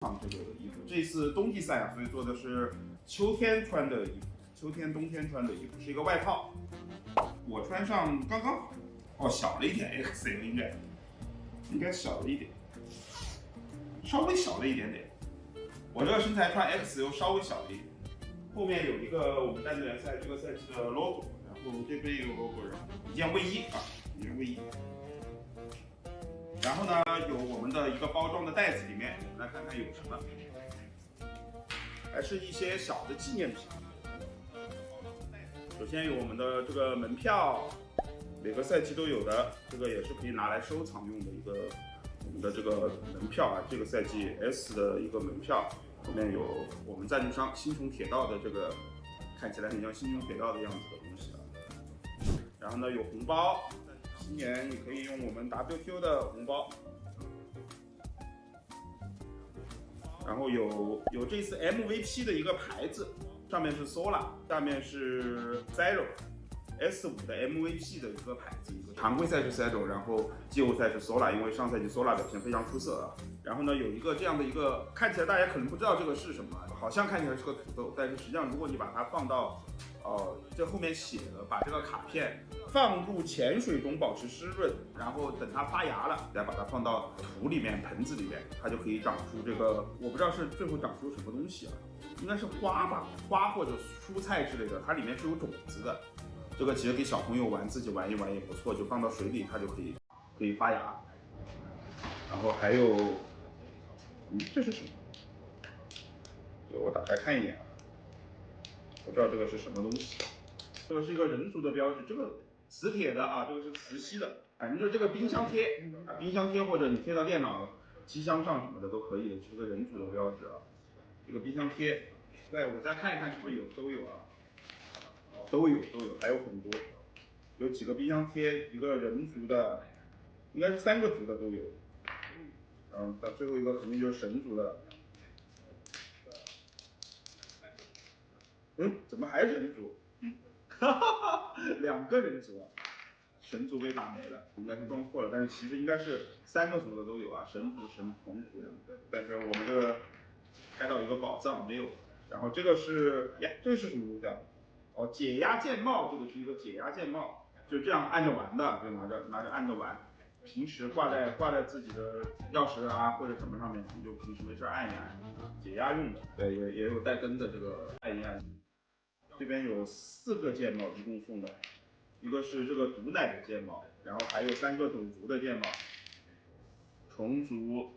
这个衣服，这次冬季赛啊，所以做的是秋天穿的衣服，秋天冬天穿的衣服是一个外套，我穿上刚刚好，哦，小了一点 ，XL 应该小了一点，稍微小了一点点。我这个身材穿 XL 稍微小了一点，后面有一个我们战队联赛这个赛季的 logo， 然后这边也有 logo， 然后一件卫衣啊，一件卫衣。然后呢，有我们的一个包装的袋子，里面我们来看看有什么，还是一些小的纪念品。首先有我们的这个门票，每个赛季都有的，这个也是可以拿来收藏用的一个我们的这个门票啊。这个赛季 S 的一个门票，后面有我们赞助商星穹铁道的这个，看起来很像星穹铁道的样子的东西啊。然后呢，有红包。今年你可以用我们 WQ 的红包，然后有这次 MVP 的一个牌子，上面是 Sola， 下面是 Zero，S5 的 MVP 的一个牌子，常规赛是 Zero， 然后季后赛是 Sola， 因为上赛季 Sola 表现非常出色啊。然后呢，有一个这样的一个，看起来大家可能不知道这个是什么，好像看起来是个土豆，但是实际上如果你把它放到这后面写了，把这个卡片放入潜水中保持湿润，然后等它发芽了，再把它放到土里面、盆子里面，它就可以长出这个，我不知道是最后长出什么东西啊，应该是花吧，花或者蔬菜之类的，它里面是有种子的。这个其实给小朋友玩，自己玩一玩也不错，就放到水里，它就可以发芽。然后还有，这是什么？我打开看一眼。不知道这个是什么东西，这个是一个人族的标志，这个磁铁的啊，这个是磁吸的，反正就是这个冰箱贴啊，冰箱贴或者你贴到电脑机箱上什么的都可以，是个人族的标志啊。这个冰箱贴，对，我再看一看是不是都有啊，都有，还有很多，有几个冰箱贴，一个人族的，应该是3个族的都有，然后到最后一个肯定就是神族的。怎么还是人族？2个人族啊，神族被打没了，应该是装错了，但是其实应该是3个族的都有啊，神族、神同族。但是我们这个开到一个宝藏没有。然后这个是呀，这是什么东西啊？哦，解压键帽，这个是一个解压键帽，就这样按着玩的，就拿着按着玩。平时挂在自己的钥匙啊或者什么上面，你就平时没事按一按，解压用的。对，也有带灯的这个按一按。这边有4个键帽，一共送的，一个是这个毒奶的键帽，然后还有3个种族的键帽，虫族，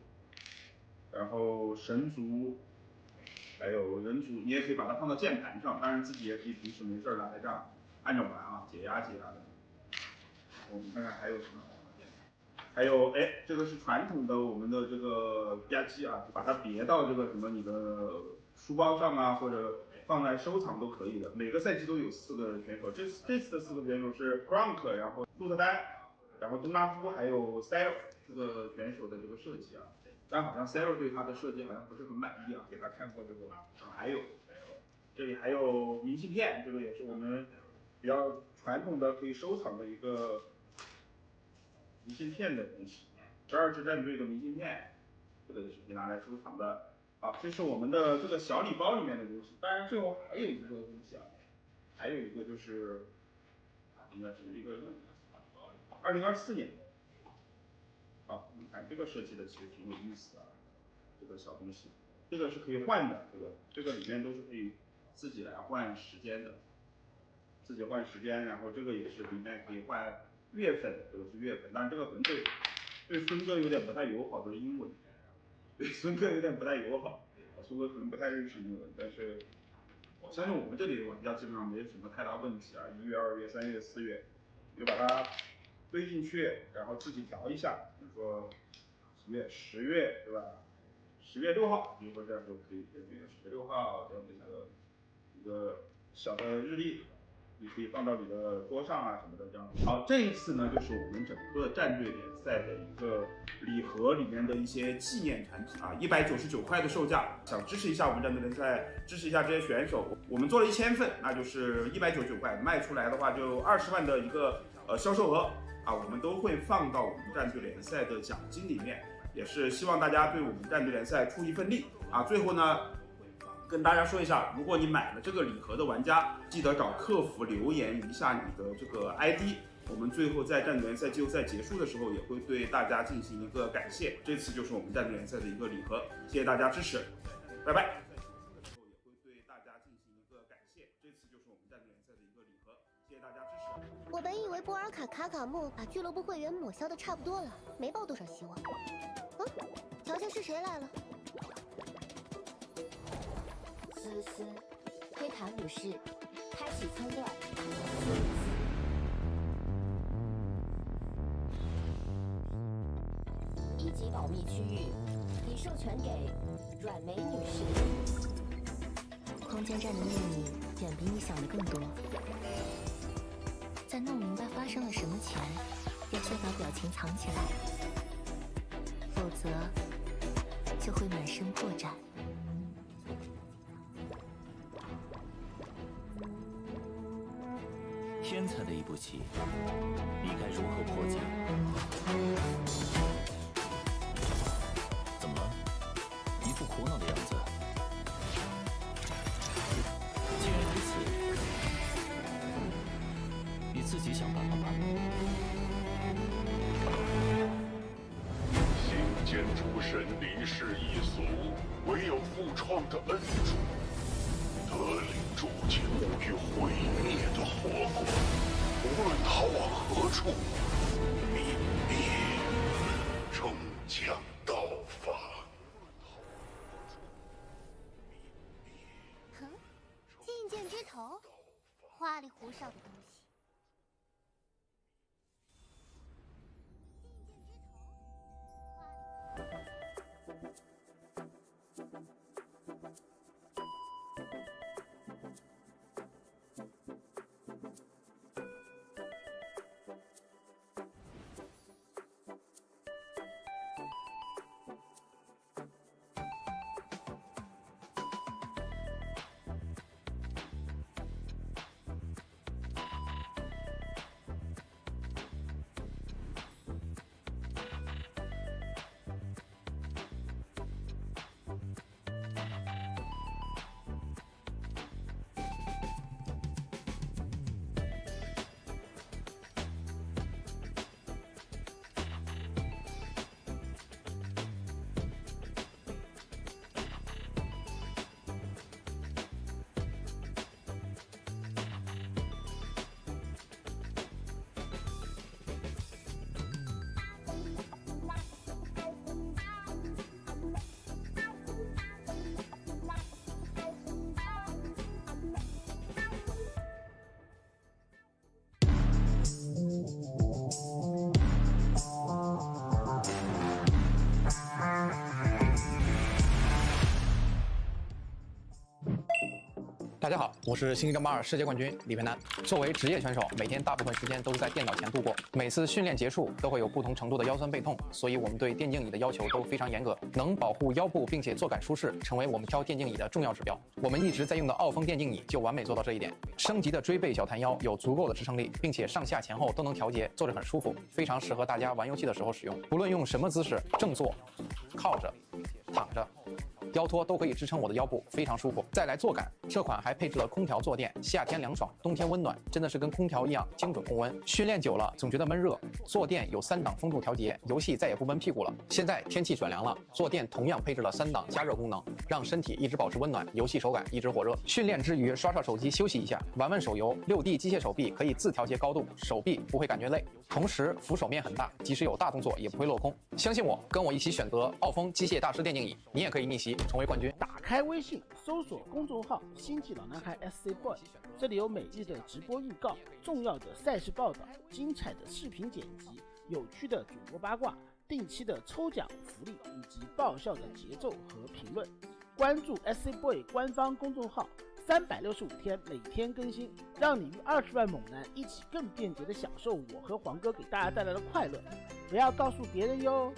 然后神族，还有人族，你也可以把它放到键盘上，当然自己也可以平时没事拿来这样按着玩啊，解压的。我们看看还有什么。还有，这个是传统的我们的这个吧唧啊，把它别到这个什么你的书包上啊，或者放在收藏都可以的。每个赛季都有4个选手，这次的4个选手是 CranKy，然后鹿特丹，然后东拉夫还有 Zero 这个选手的这个设计啊。但好像 Zero 对他的设计好像不是很满意啊，给他看过这个。还有，这里还有明信片，这个也是我们比较传统的可以收藏的一个明信片的东西，12支战队的明信片，这个也是可以拿来收藏的。好，这是我们的这个小礼包里面的东西。当然，最后还有一个东西啊，还有一个就是，应该是一个2024年。好，你看这个设计的其实挺有意思的，这个小东西，这个是可以换的，这个里面都是可以自己来换时间的，自己换时间，然后这个也是里面可以换月份，这个是月份，但是这个可能对孙哥有点不太友好，都是英文，对孙哥有点不太友好，孙哥可能不太认识英文，但是我相信我们这里的玩家基本上没什么太大问题啊，1月、2月、3月、4月，你就把它堆进去，然后自己调一下，比如说10月对吧？10月6号，比如说这样就可以10月6号这样的一个小的日历。你可以放到你的桌上啊什么的，这样。好，这一次呢，就是我们整个战队联赛的一个礼盒里面的一些纪念产品啊，199块的售价，想支持一下我们战队联赛，支持一下这些选手。我们做了1000份，那就是199块，卖出来的话就20万的一个销售额啊，我们都会放到我们战队联赛的奖金里面。也是希望大家对我们战队联赛出一份力啊。最后呢，跟大家说一下，如果你买了这个礼盒的玩家，记得找客服留言一下你的这个 ID。我们最后在战队联赛季后赛结束的时候，也会对大家进行一个感谢。这次就是我们战队联赛的一个礼盒，谢谢大家支持，拜拜。也会对大家进行一个感谢。这次就是我们战队联赛的一个礼盒，谢谢大家支持。我本以为波尔卡卡卡木把俱乐部会员抹消的差不多了，没抱多少希望。瞧瞧是谁来了。思思，推塔武士，开启参战。一级保密区域已授权给阮梅女士。空间站的秘密远比你想的更多。在弄明白发生了什么前，要先把表情藏起来，否则就会满身破绽。天才的一步棋，你该如何破解？怎么了？一副苦恼的样子。既然如此，你自己想办法吧。行间诸神离世易俗，唯有复创的恩主。得领诸境物于毁灭的火国，无论逃往何处，泯灭终将到访。哼，觐见之头，花里胡哨的东西。大家好，我是星际争霸2世界冠军李培南。作为职业选手，每天大部分时间都是在电脑前度过。每次训练结束都会有不同程度的腰酸背痛，所以我们对电竞椅的要求都非常严格，能保护腰部并且坐感舒适，成为我们挑电竞椅的重要指标。我们一直在用的奥风电竞椅就完美做到这一点。升级的锥背小弹腰有足够的支撑力，并且上下前后都能调节，坐着很舒服，非常适合大家玩游戏的时候使用。不论用什么姿势，正坐、靠着、躺着。腰托都可以支撑我的腰部，非常舒服。再来坐感，这款还配置了空调坐垫，夏天凉爽，冬天温暖，真的是跟空调一样精准控温。训练久了总觉得闷热，坐垫有3档风度调节，游戏再也不闷屁股了。现在天气转凉了，坐垫同样配置了3档加热功能，让身体一直保持温暖，游戏手感一直火热。训练之余刷刷手机休息一下，玩玩手游。6D 机械手臂可以自调节高度，手臂不会感觉累，同时扶手面很大，即使有大动作也不会落空。相信我，跟我一起选择奥风机械大师电竞椅，你也可以逆袭。成为冠军。打开微信，搜索公众号“星际老男孩 SC Boy”， 这里有每日的直播预告、重要的赛事报道、精彩的视频剪辑、有趣的主播八卦、定期的抽奖福利以及爆笑的节奏和评论。关注 SC Boy 官方公众号，365天每天更新，让你与20万猛男一起更便捷的享受我和黄哥给大家带来的快乐。不要告诉别人哟。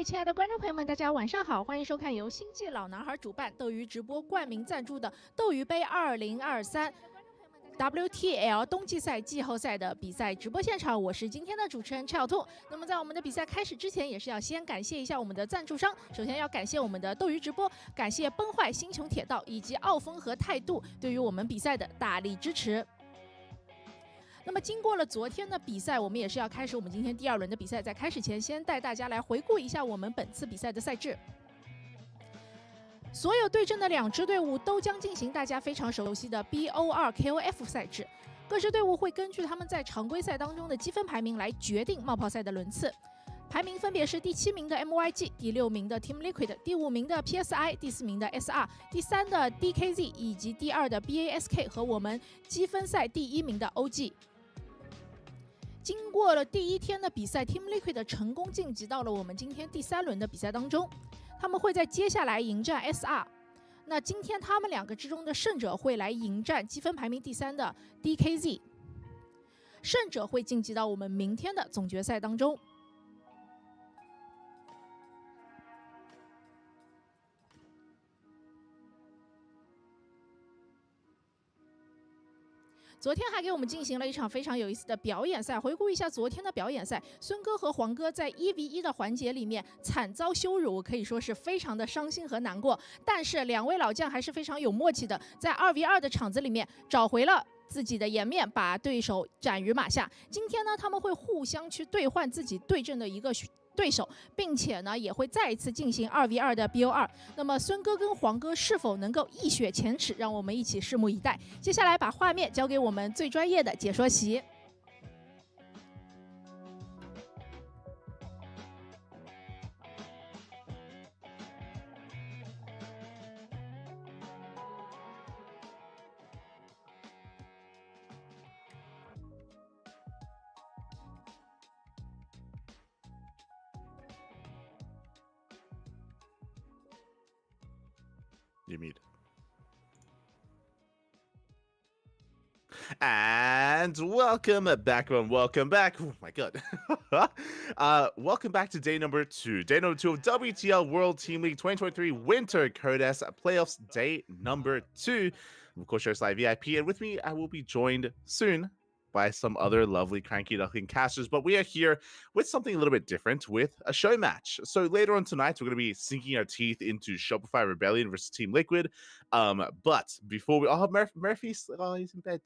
位亲爱的观众朋友们，大家晚上好，欢迎收看由星际老男孩主办、斗鱼直播冠名赞助的斗鱼杯2023 WTL 冬季赛季后赛的比赛直播现场，我是今天的主持人陈小兔。那么在我们的比赛开始之前，也是要先感谢一下我们的赞助商。首先要感谢我们的斗鱼直播，感谢崩坏星穹铁道以及奥风和态度对于我们比赛的大力支持。那么经过了昨天的比赛，我们也是要开始我们今天第2轮的比赛。在开始前，先带大家来回顾一下我们本次比赛的赛制。所有对阵的2支队伍都将进行大家非常熟悉的 BO2KOF 赛制，各支队伍会根据他们在常规赛当中的积分排名来决定冒泡赛的轮次。排名分别是第7名的 MYG、第6名的 Team Liquid、第5名的 PSI、第4名的 SR、第3的 DKZ 以及第2的 BASK 和我们积分赛第1名的 OG。经过了第1天的比赛 ，Team Liquid 成功晋级到了我们今天第3轮的比赛当中。他们会在接下来迎战 SR。那今天他们2个之中的胜者会来迎战积分排名第3的 DKZ， 胜者会晋级到我们明天的总决赛当中。昨天还给我们进行了一场非常有意思的表演赛。回顾一下昨天的表演赛，孙哥和黄哥在1v1的环节里面惨遭羞辱，可以说是非常的伤心和难过。但是2位老将还是非常有默契的，在2v2的场子里面找回了自己的颜面，把对手斩于马下。今天呢，他们会互相去兑换自己对阵的一个对手，并且呢也会再一次进行2v2的 BO2。那么孙哥跟黄哥是否能够一雪前耻，让我们一起拭目以待。接下来把画面交给我们最专业的解说席。You mute. And welcome back, everyone. Welcome back. Oh my god. Welcome back to day number 2. Day number 2 of WTL World Team League 2023 Winter Codes Playoffs. Day number 2. Of course, Share Live VIP. And with me, I will be joined soon by some other lovely CranKy Duckling casters, but we are here with something a little bit different, with a show match. So later on tonight, we're going to be sinking our teeth into Shopify Rebellion versus Team Liquid. But before we... Oh, Murphy's... Oh, he's in bed.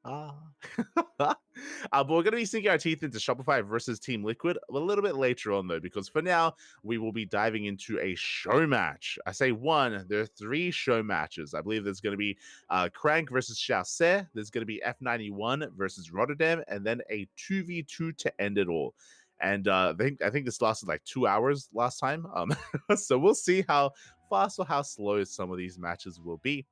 But we're going to be sinking our teeth into Shopify versus Team Liquid a little bit later on, though, because for now, we will be diving into a show match. I say one, there are 3 show matches. I believe there's going to be CranKy versus Xiaose, there's going to be F91 versus Rotterdam, and then a 2v2 to end it all. And I think this lasted like 2 hours last time. So we'll see how fast or how slow some of these matches will be,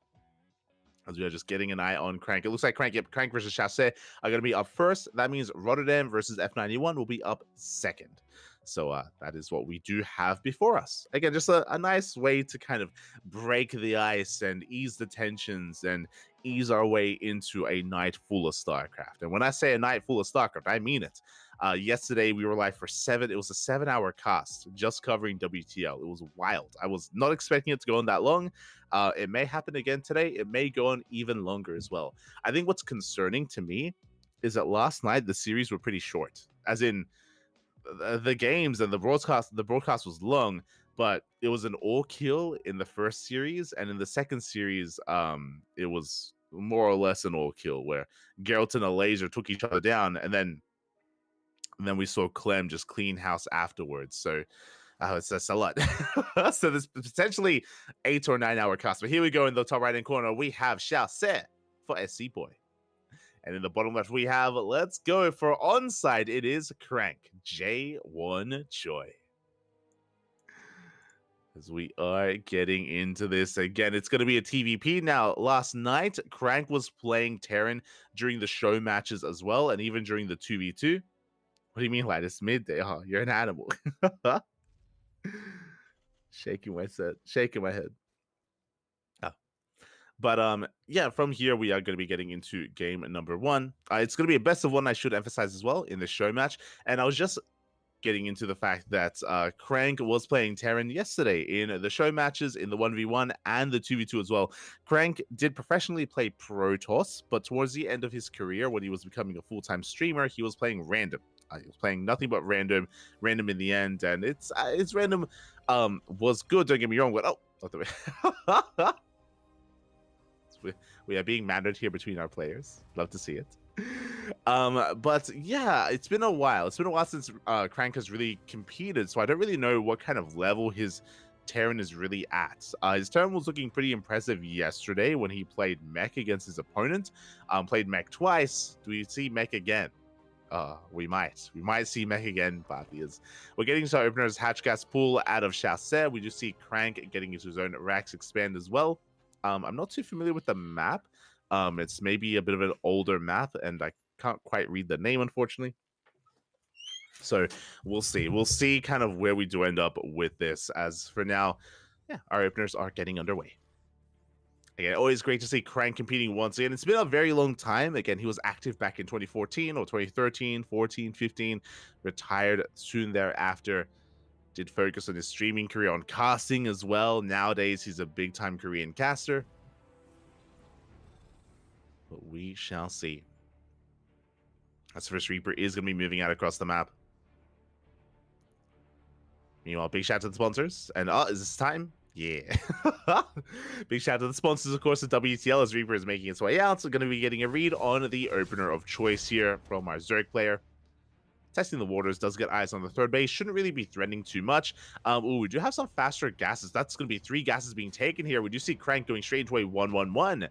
as we are just getting an eye on CranKy. It looks like CranKy versus Xiaose are going to be up first. That means Rotterdam versus F91 will be up second. So that is what we do have before us. Again, just a nice way to kind of break the ice and ease the tensions and ease our way into a night full of StarCraft. And when I say a night full of StarCraft, I mean it. Yesterday we were live for it was a 7-hour cast just covering WTL. It was wild. I was not expecting it to go on that long. It may happen again today. It may go on even longer as well. I think what's concerning to me is that last night the series were pretty short, as in the games and the broadcast was long, but it was an all kill in the first series, and in the second series it was more or less an all kill where Geralt and a laser took each other down, and then we saw Clem just clean house afterwards. So it's a lot. So there's potentially 8 or 9 hour cast. But here we go in the top right hand corner. We have Xiaose for SC Boy. And in the bottom left, we have, let's go for onside. It is CranKy, J1 Choi. As we are getting into this again, it's going to be a TVP. Now, last night, CranKy was playing Terran during the show matches as well, and even during the 2v2. What do you mean, lad? It's midday, huh? You're an animal. Shaking my head. Oh. But yeah, from here we are going to be getting into game number 1. It's going to be a best of 1, I should emphasize as well, in the show match. And I was just getting into the fact that Crank was playing Terran yesterday in the show matches, in the 1v1 and the 2v2 as well. Crank did professionally play Protoss, but towards the end of his career, when he was becoming a full-time streamer, he was playing random. He was playing nothing but random in the end, and it's random was good, don't get me wrong, but not the way. We are being mannered here between our players. Love to see it. But yeah, it's been a while. It's been a while since Crank has really competed, so I don't really know what kind of level his Terran is really at. His Terran was looking pretty impressive yesterday when he played Mech against his opponent. Played Mech twice. Do we see Mech again? We might see Mech again, but we're getting to our openers. Hatch Gas Pool out of Chassé. We do see Crank getting into his own Rax Expand as well. I'm not too familiar with the map. It's maybe a bit of an older map, and I can't quite read the name, unfortunately. So we'll see. We'll see kind of where we do end up with this. As for now, yeah, our openers are getting underway. Again, always great to see Crank competing once again. It's been a very long time. Again, he was active back in 2014 or 2013, 14, 15, retired soon thereafter. Did focus on his streaming career, on casting as well. Nowadays, he's a big-time Korean caster. But we shall see. As first Reaper is going to be moving out across the map. Meanwhile, big shout out to the sponsors. And is this time? Yeah. Big shout out to the sponsors, of course, the WTL, as Reaper is making its way out. So going to be getting a read on the opener of choice here from our Zerg player. Testing the waters, does get eyes on the third base. Shouldn't really be threatening too much. We do have some faster gases. That's going to be 3 gases being taken here. We do see Crank going straight into a 1-1-1.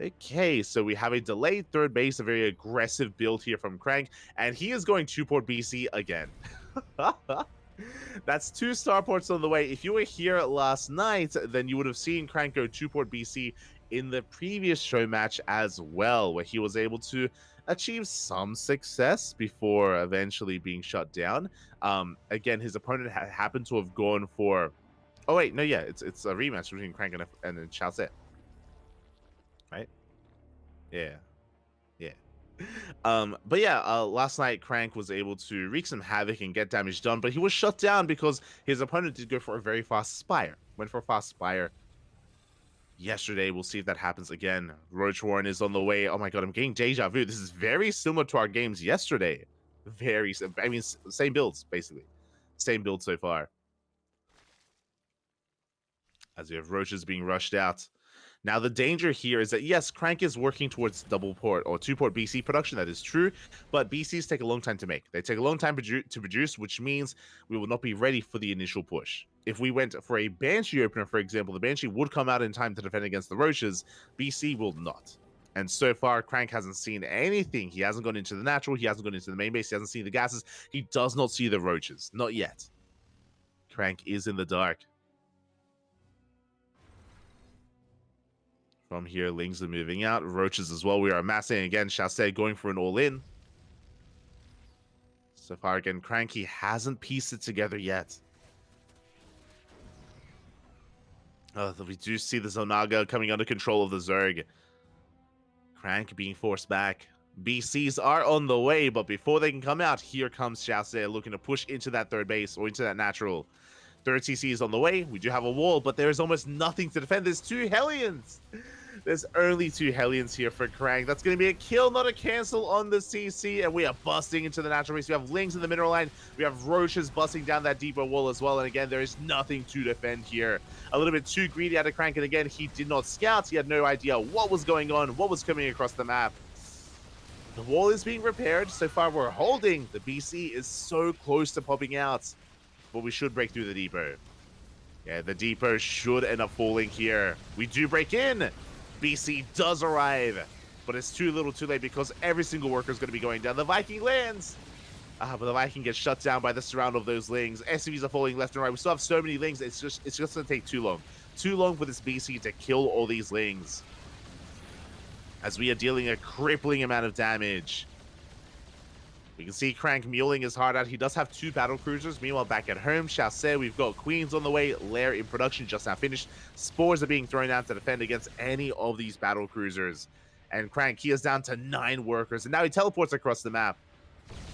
Okay, so we have a delayed third base, a very aggressive build here from Crank, and he is going 2-port BC again. That's 2 starports on the way. If you were here last night, then you would have seen Crank go 2-port BC in the previous show match as well, where he was able to achieve some success before eventually being shut down. Again, his opponent happened to have gone for... Oh, wait, no, yeah, it's a rematch between Crank and Chassé. Right? Yeah. But yeah, last night Crank was able to wreak some havoc and get damage done, but he was shut down because his opponent did go for a very fast Spire. Went for a fast Spire yesterday. We'll see if that happens again. Roach Warren is on the way. Oh my god, I'm getting deja vu. This is very similar to our games yesterday. I mean, same builds, basically. Same build so far. As we have Roaches being rushed out. Now, the danger here is that, yes, Crank is working towards double port or 2-port BC production. That is true, but BCs take a long time to make. They take a long time to produce, which means we will not be ready for the initial push. If we went for a Banshee opener, for example, the Banshee would come out in time to defend against the Roaches. BC will not. And so far, Crank hasn't seen anything. He hasn't gone into the natural. He hasn't gone into the main base. He hasn't seen the gases. He does not see the Roaches. Not yet. Crank is in the dark. From here, Lings are moving out. Roaches as well. We are massing again. Chassé going for an all-in. So far, again, Cranky hasn't pieced it together yet. We do see the Zonaga coming under control of the Zerg. Crank being forced back. BCs are on the way, but before they can come out, here comes Chassé looking to push into that third base or into that natural. Third CC is on the way. We do have a wall, but there is almost nothing to defend. There's 2 Hellions. There's only 2 Hellions here for Crank. That's going to be a kill, not a cancel on the CC, and we are busting into the natural base. We have Lings in the mineral line. We have Roaches busting down that depot wall as well, and again, there is nothing to defend here. A little bit too greedy out of Crank, and again, he did not scout. He had no idea what was going on, what was coming across the map. The wall is being repaired. So far, we're holding. The BC is so close to popping out. But we should break through the depot. Yeah, the depot should end up falling here. We do break in. BC does arrive. But it's too little too late because every single worker is going to be going down. The Viking lands. But the Viking gets shut down by the surround of those Lings. SCVs are falling left and right. We still have so many Lings. It's just going to take too long. Too long for this BC to kill all these Lings. As we are dealing a crippling amount of damage. We can see Crank muling his heart out. He does have 2 battle cruisers. Meanwhile, back at home, Chassé, we've got Queens on the way. Lair in production, just now finished. Spores are being thrown out to defend against any of these battle cruisers. And Crank, he is down to 9 workers. And now he teleports across the map.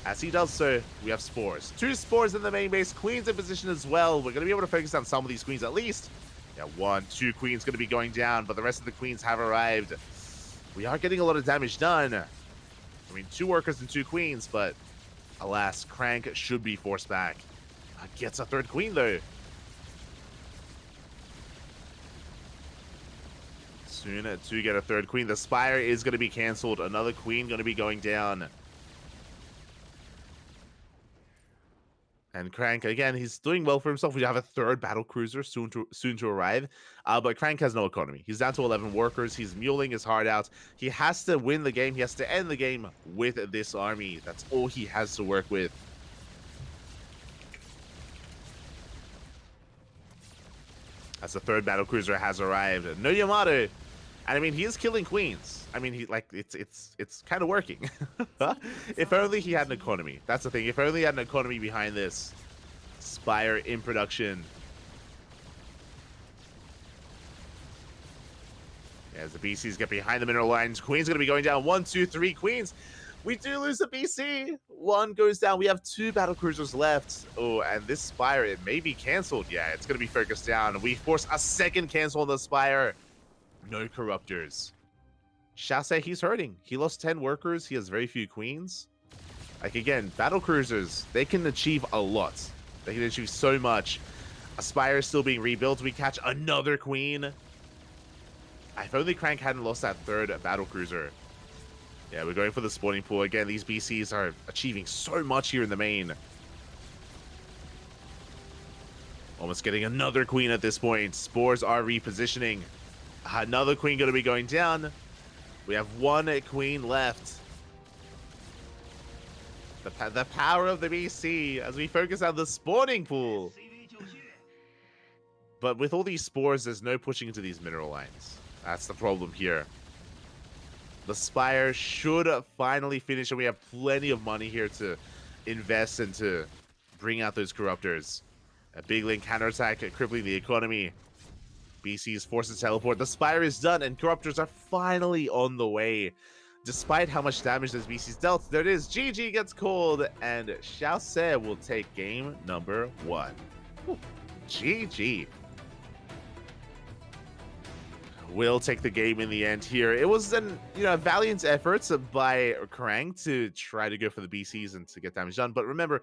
As he does so, we have spores. 2 spores in the main base. Queens in position as well. We're going to be able to focus on some of these queens at least. Yeah, 1, 2 queens going to be going down, but the rest of the queens have arrived. We are getting a lot of damage done. I mean, 2 workers and 2 queens, but alas, Crank should be forced back. Gets a 3rd queen, though. Soon to get a 3rd queen. The Spire is going to be cancelled. Another queen going to be going down. And Crank, again, he's doing well for himself. We have a 3rd battle cruiser soon to arrive. But Crank has no economy. He's down to 11 workers. He's muling his heart out. He has to win the game. He has to end the game with this army. That's all he has to work with. As the 3rd battle cruiser has arrived. No Yamato. And I mean, he is killing queens. I mean, it's kind of working. If only he had an economy. That's the thing. If only he had an economy behind this. Spire in production. As the BCs get behind the mineral lines, Queen's going to be going down. 1, 2, 3 Queens. We do lose the BC. 1 goes down. We have 2 battle cruisers left. Oh, and this Spire, it may be canceled. Yeah, it's going to be focused down. We force a 2nd cancel on the Spire. No Corruptors. Shase, he's hurting. He lost 10 workers. He has very few queens. Like, again, battle cruisers, they can achieve a lot. They can achieve so much. A Spire is still being rebuilt. We catch another queen. If only Crank hadn't lost that 3rd battle cruiser. Yeah, we're going for the spawning pool. Again, these BCs are achieving so much here in the main. Almost getting another queen at this point. Spores are repositioning. Another queen going to be going down. We have 1 queen left. The power of the BC as we focus on the spawning pool. But with all these spores, there's no pushing into these mineral lines. That's the problem here. The Spire should finally finish, and we have plenty of money here to invest and to bring out those Corruptors. A big link counterattack, crippling the economy. BC is forced to teleport. The Spire is done, and Corruptors are finally on the way. Despite how much damage this BC's dealt, there it is. GG gets called, and Xiaose will take game number 1. Ooh, GG. Will take the game in the end here. It was an valiant effort by Krang to try to go for the BCs and to get damage done. But remember,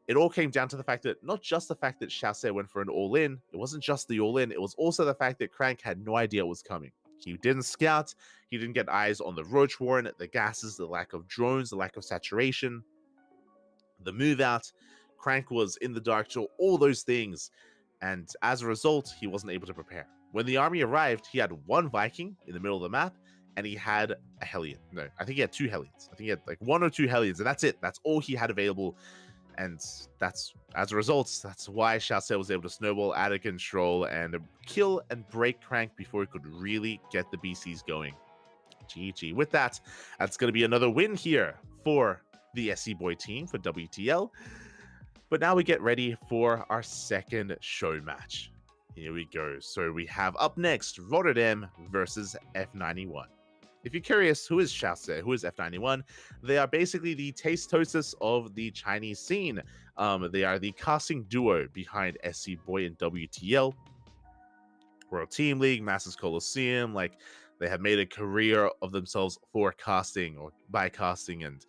it all came down to the fact that not just the fact that Xiaose went for an all-in. It wasn't just the all-in. It was also the fact that Crank had no idea what was coming. He didn't scout. He didn't get eyes on the Roach Warren, the gases, the lack of drones, the lack of saturation, the move out. Crank was in the dark to all those things. And as a result, he wasn't able to prepare. When the army arrived, he had 1 Viking in the middle of the map, and he had a Hellion. No, I think he had 2 Hellions. I think he had like 1 or 2 Hellions, and that's it. That's all he had available. And that's, as a result, that's why Xiaose was able to snowball out of control and kill and break Crank before he could really get the BCs going. GG. With that, that's going to be another win here for the SC Boy team for WTL. But now we get ready for our 2nd show match. Here we go. So we have up next Rotterdam versus F91. If you're curious, who is Xiaose? Who is F91? They are basically the taste hostess of the Chinese scene. They are the casting duo behind SC Boy and WTL. World Team League, Masters Coliseum. Like, they have made a career of themselves for casting or by casting, and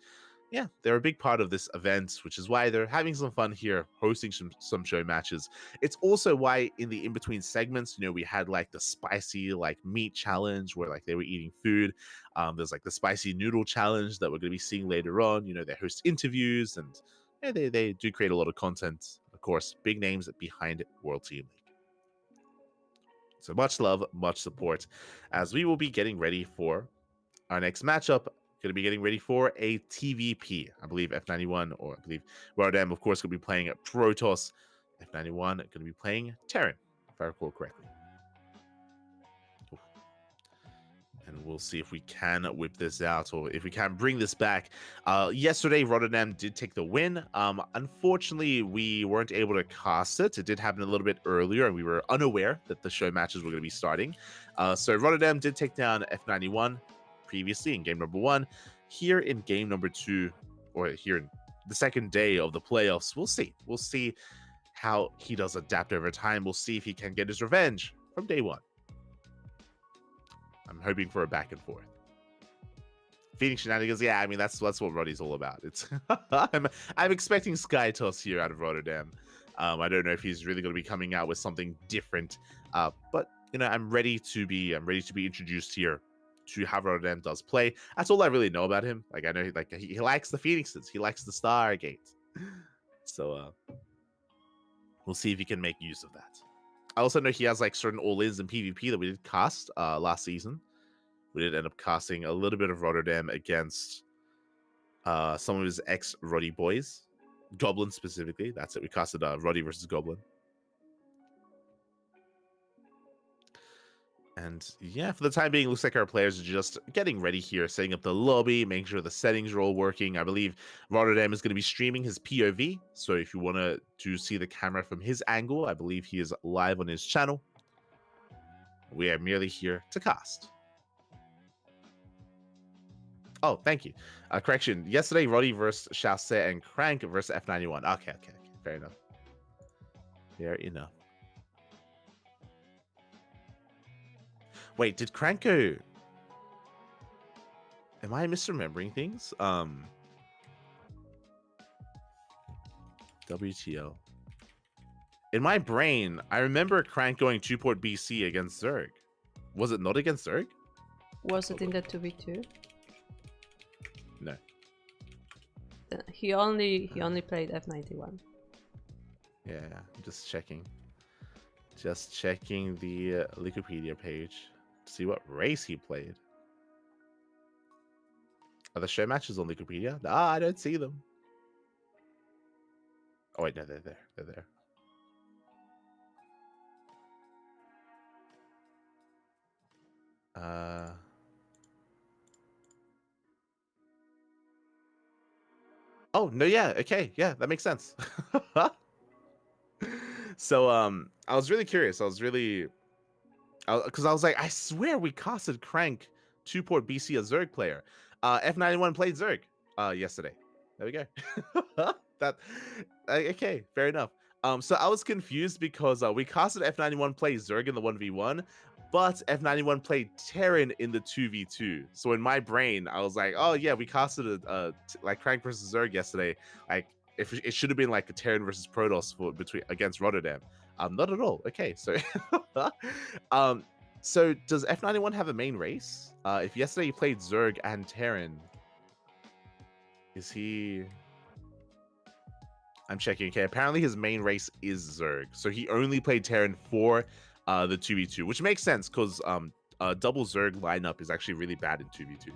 yeah, they're a big part of this event, which is why they're having some fun here, hosting some show matches. It's also why in the in-between segments, we had like the spicy meat challenge where like they were eating food. There's like the spicy noodle challenge that we're going to be seeing later on. They host interviews, and yeah, they do create a lot of content. Of course, big names behind World Team League. So much love, much support, as we will be getting ready for our next matchup. Going to be getting ready for a TVP. I believe F91, or I believe Rotterdam, of course, going to be playing Protoss. F91 going to be playing Terran, if I recall correctly. And we'll see if we can whip this out, or if we can bring this back. Yesterday, Rotterdam did take the win. Unfortunately, we weren't able to cast it. It did happen a little bit earlier, and we were unaware that the show matches were going to be starting. So Rotterdam did take down F91 previously in game number 1. Here in game number 2, or here in the second day of the playoffs. We'll see. We'll see how he does adapt over time. We'll see if he can get his revenge from day one. I'm hoping for a back and forth. Phoenix shenanigans, yeah, I mean that's what Roddy's all about. It's I'm expecting Sky Toss here out of Rotterdam. I don't know if he's really going to be coming out with something different, but you know, I'm ready to be introduced here to how Rotterdam does play. That's all I really know about him. Like I know, like he likes the Phoenixes, he likes the Stargate. So we'll see if he can make use of that. I also know he has like certain all-ins in PvP that we did cast last season. We did end up casting a little bit of Rotterdam against some of his ex-Roddy boys. Goblin specifically. That's it. We casted Roddy versus Goblin. And yeah, for the time being, looks like our players are just getting ready here, setting up the lobby, making sure the settings are all working. I believe Rotterdam is going to be streaming his POV. So if you want to see the camera from his angle, I believe he is live on his channel. We are merely here to cast. Oh, thank you. Correction. Yesterday, Roddy versus Chasse and Crank versus F91. Okay. Fair enough. Fair enough. Wait, did Crank go? Am I misremembering things? WTO. In my brain, I remember Crank going 2-port BC against Zerg. Was it not against Zerg? Was it in the 2v2? No. He only played F91. Yeah, I'm just checking. Just checking the Wikipedia page to see what race he played. Are the show matches on Wikipedia? Ah, I don't see them. Oh wait, no, they're there. They're there. Oh, no, yeah, okay, yeah, that makes sense. So, I was really curious. Because I was like, I swear we casted Crank 2-port BC a Zerg player. F91 played Zerg yesterday. There we go. Okay, fair enough. So I was confused because we casted F91 play Zerg in the 1v1, but F91 played Terran in the 2v2. So in my brain, I was like, oh yeah, we casted like Crank versus Zerg yesterday. Like if it should have been like a Terran versus Protoss against Rotterdam. Not at all. Okay, so so does F91 have a main race? If yesterday he played Zerg and Terran, is he? I'm checking. Okay, apparently his main race is Zerg, so he only played Terran for the 2v2, which makes sense because double Zerg lineup is actually really bad in 2v2.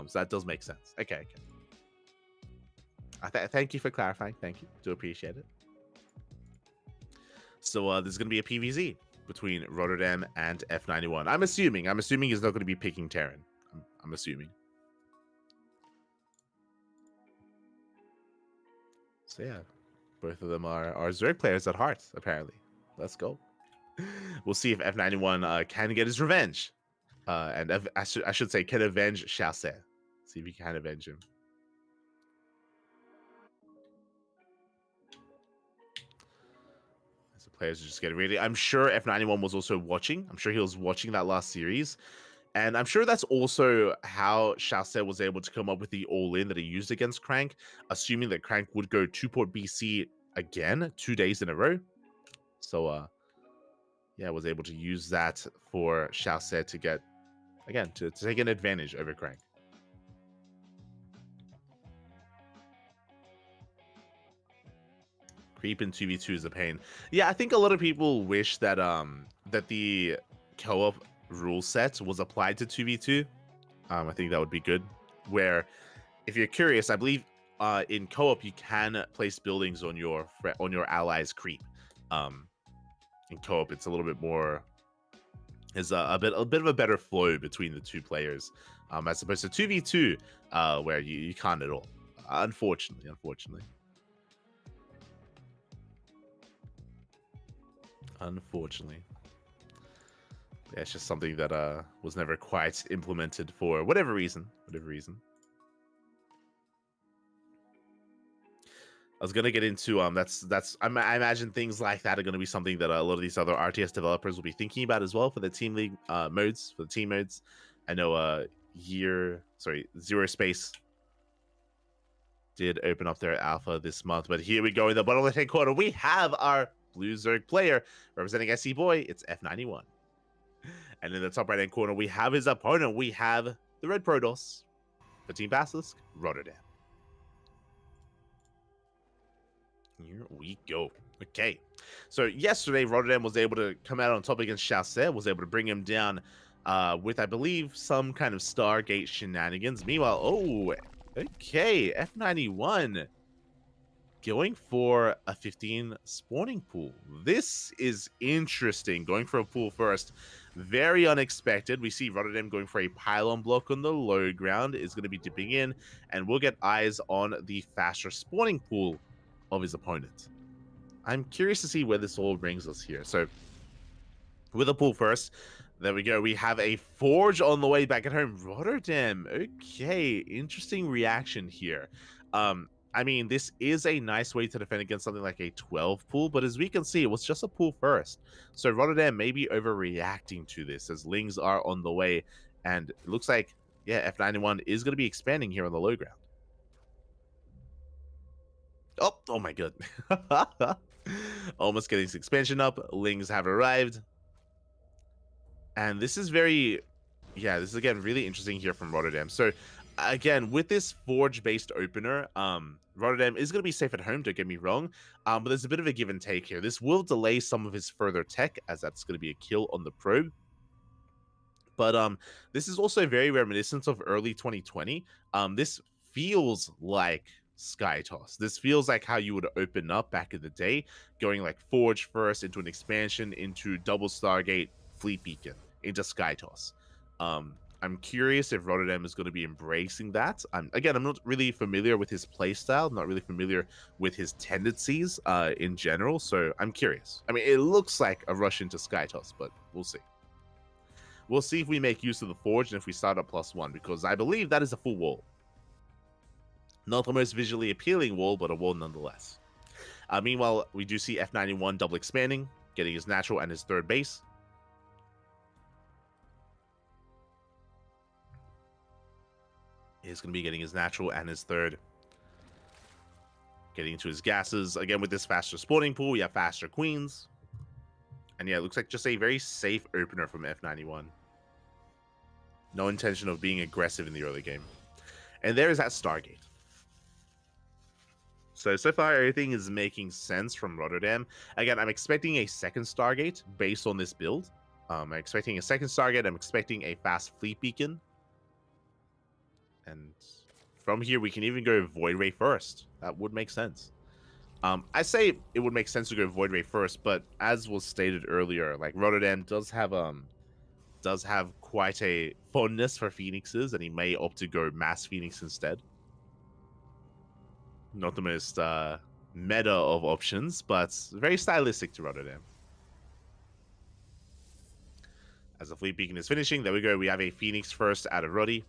So that does make sense. Okay. Thank you for clarifying. Thank you. Do appreciate it. So there's going to be a PvZ between Rotterdam and F91. I'm assuming he's not going to be picking Terran. I'm assuming. So yeah, both of them are Zerg players at heart, apparently. Let's go. We'll see if F91 can get his revenge. And I should say can avenge Chasse. See if he can avenge him. As the players are just getting ready. I'm sure F91 was also watching. I'm sure he was watching that last series. And I'm sure that's also how Chasse was able to come up with the all-in that he used against Crank, assuming that Crank would go 2-port BC again 2 days in a row. So yeah, was able to use that for Chasse to get, again, to take an advantage over Crank. Creep in 2v2 is a pain. Yeah, I think a lot of people wish that that the co-op rule set was applied to 2v2. I think that would be good. Where, if you're curious, I believe in co-op you can place buildings on your allies' creep. In co-op, it's a little bit more, is a bit of a better flow between the two players, as opposed to 2v2, where you can't at all. Unfortunately. Yeah, it's just something that was never quite implemented for whatever reason. I was gonna get into I imagine things like that are gonna be something that a lot of these other RTS developers will be thinking about as well for the team league modes, for the team modes. I know Zero Space did open up their alpha this month, but here we go in the bottom left hand corner. We have our blue Zerg player representing SC Boy. It's F91, and in the top right hand corner we have his opponent. We have the red Protoss for Team Basilisk, Rotterdam. Here we go. Okay. So yesterday, Rotterdam was able to come out on top against Chassé, was able to bring him down with, I believe, some kind of Stargate shenanigans. Meanwhile, oh, okay, F91 going for a 15 spawning pool. This is interesting. Going for a pool first. Very unexpected. We see Rotterdam going for a pylon block on the low ground. Is going to be dipping in, and we'll get eyes on the faster spawning pool of his opponent. I'm curious to see where this all brings us here. So with a pool first, there we go. We have a forge on the way back at home. Rotterdam. Okay, interesting reaction here. I mean, this is a nice way to defend against something like a 12 pool, but as we can see, it was just a pool first. So Rotterdam may be overreacting to this as Lings are on the way, and it looks like, yeah, F91 is going to be expanding here on the low ground. Oh my god. Almost getting his expansion up. Lings have arrived. And this is this is again really interesting here from Rotterdam. So again, with this forge-based opener, Rotterdam is going to be safe at home, don't get me wrong, but there's a bit of a give and take here. This will delay some of his further tech, as that's going to be a kill on the probe. But this is also very reminiscent of early 2020. This feels like SkyToss. This feels like how you would open up back in the day, going like Forge first into an expansion, into Double Stargate, Fleet Beacon, into SkyToss. I'm curious if Rotterdam is going to be embracing that. Again, I'm not really familiar with his playstyle, not really familiar with his tendencies in general, so I'm curious. I mean, it looks like a rush into SkyToss, but we'll see. We'll see if we make use of the Forge and if we start at +1, because I believe that is a full wall. Not the most visually appealing wall, but a wall nonetheless. Meanwhile, we do see F91 double expanding, getting his natural and his third base. He's going to be getting his natural and his third. Getting into his gases. Again, with this faster spawning pool, we have faster queens. And yeah, it looks like just a very safe opener from F91. No intention of being aggressive in the early game. And there is that Stargate. So far, everything is making sense from Rotterdam. Again, I'm expecting a second Stargate based on this build. I'm expecting a second Stargate. I'm expecting a fast Fleet Beacon. And from here, we can even go Void Ray first. That would make sense. I say it would make sense to go Void Ray first, but as was stated earlier, like Rotterdam does have quite a fondness for Phoenixes, and he may opt to go Mass Phoenix instead. Not the most meta of options, but very stylistic to Rotterdam. As the Fleet Beacon is finishing, there we go. We have a Phoenix first out of Roddy.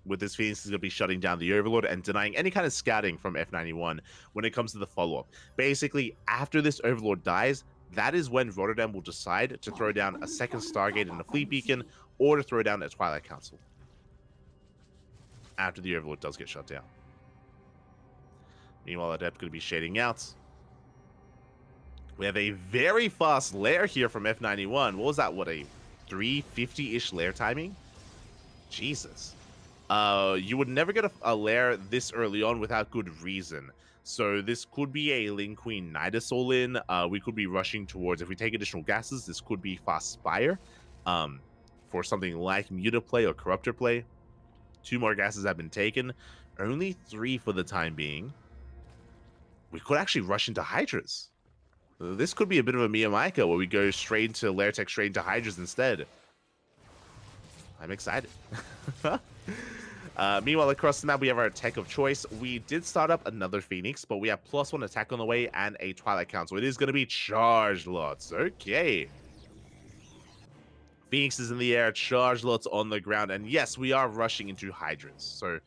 With this, Phoenix is going to be shutting down the Overlord and denying any kind of scouting from F91 when it comes to the follow-up. Basically, after this Overlord dies, that is when Rotterdam will decide to throw down a second Stargate in the Fleet Beacon or to throw down a Twilight Council. After the Overlord does get shut down. Meanwhile, Adept going to be shading out. We have a very fast lair here from F91. What was that? What, a 350-ish lair timing? Jesus. You would never get a lair this early on without good reason. So this could be a Lin Queen Nidus all in. We could be rushing towards, if we take additional gases, this could be fast Spire. For something like Muta play or Corruptor play. 2 more gases have been taken. Only 3 for the time being. We could actually rush into Hydras. This could be a bit of a Miyamika where we go straight into Lair Tech, straight into Hydras instead. I'm excited. Meanwhile, across the map, we have our tech of choice. We did start up another Phoenix, but we have +1 attack on the way and a Twilight Council. It is going to be charged lots. Okay. Phoenix is in the air, charged lots on the ground. And yes, we are rushing into Hydras. So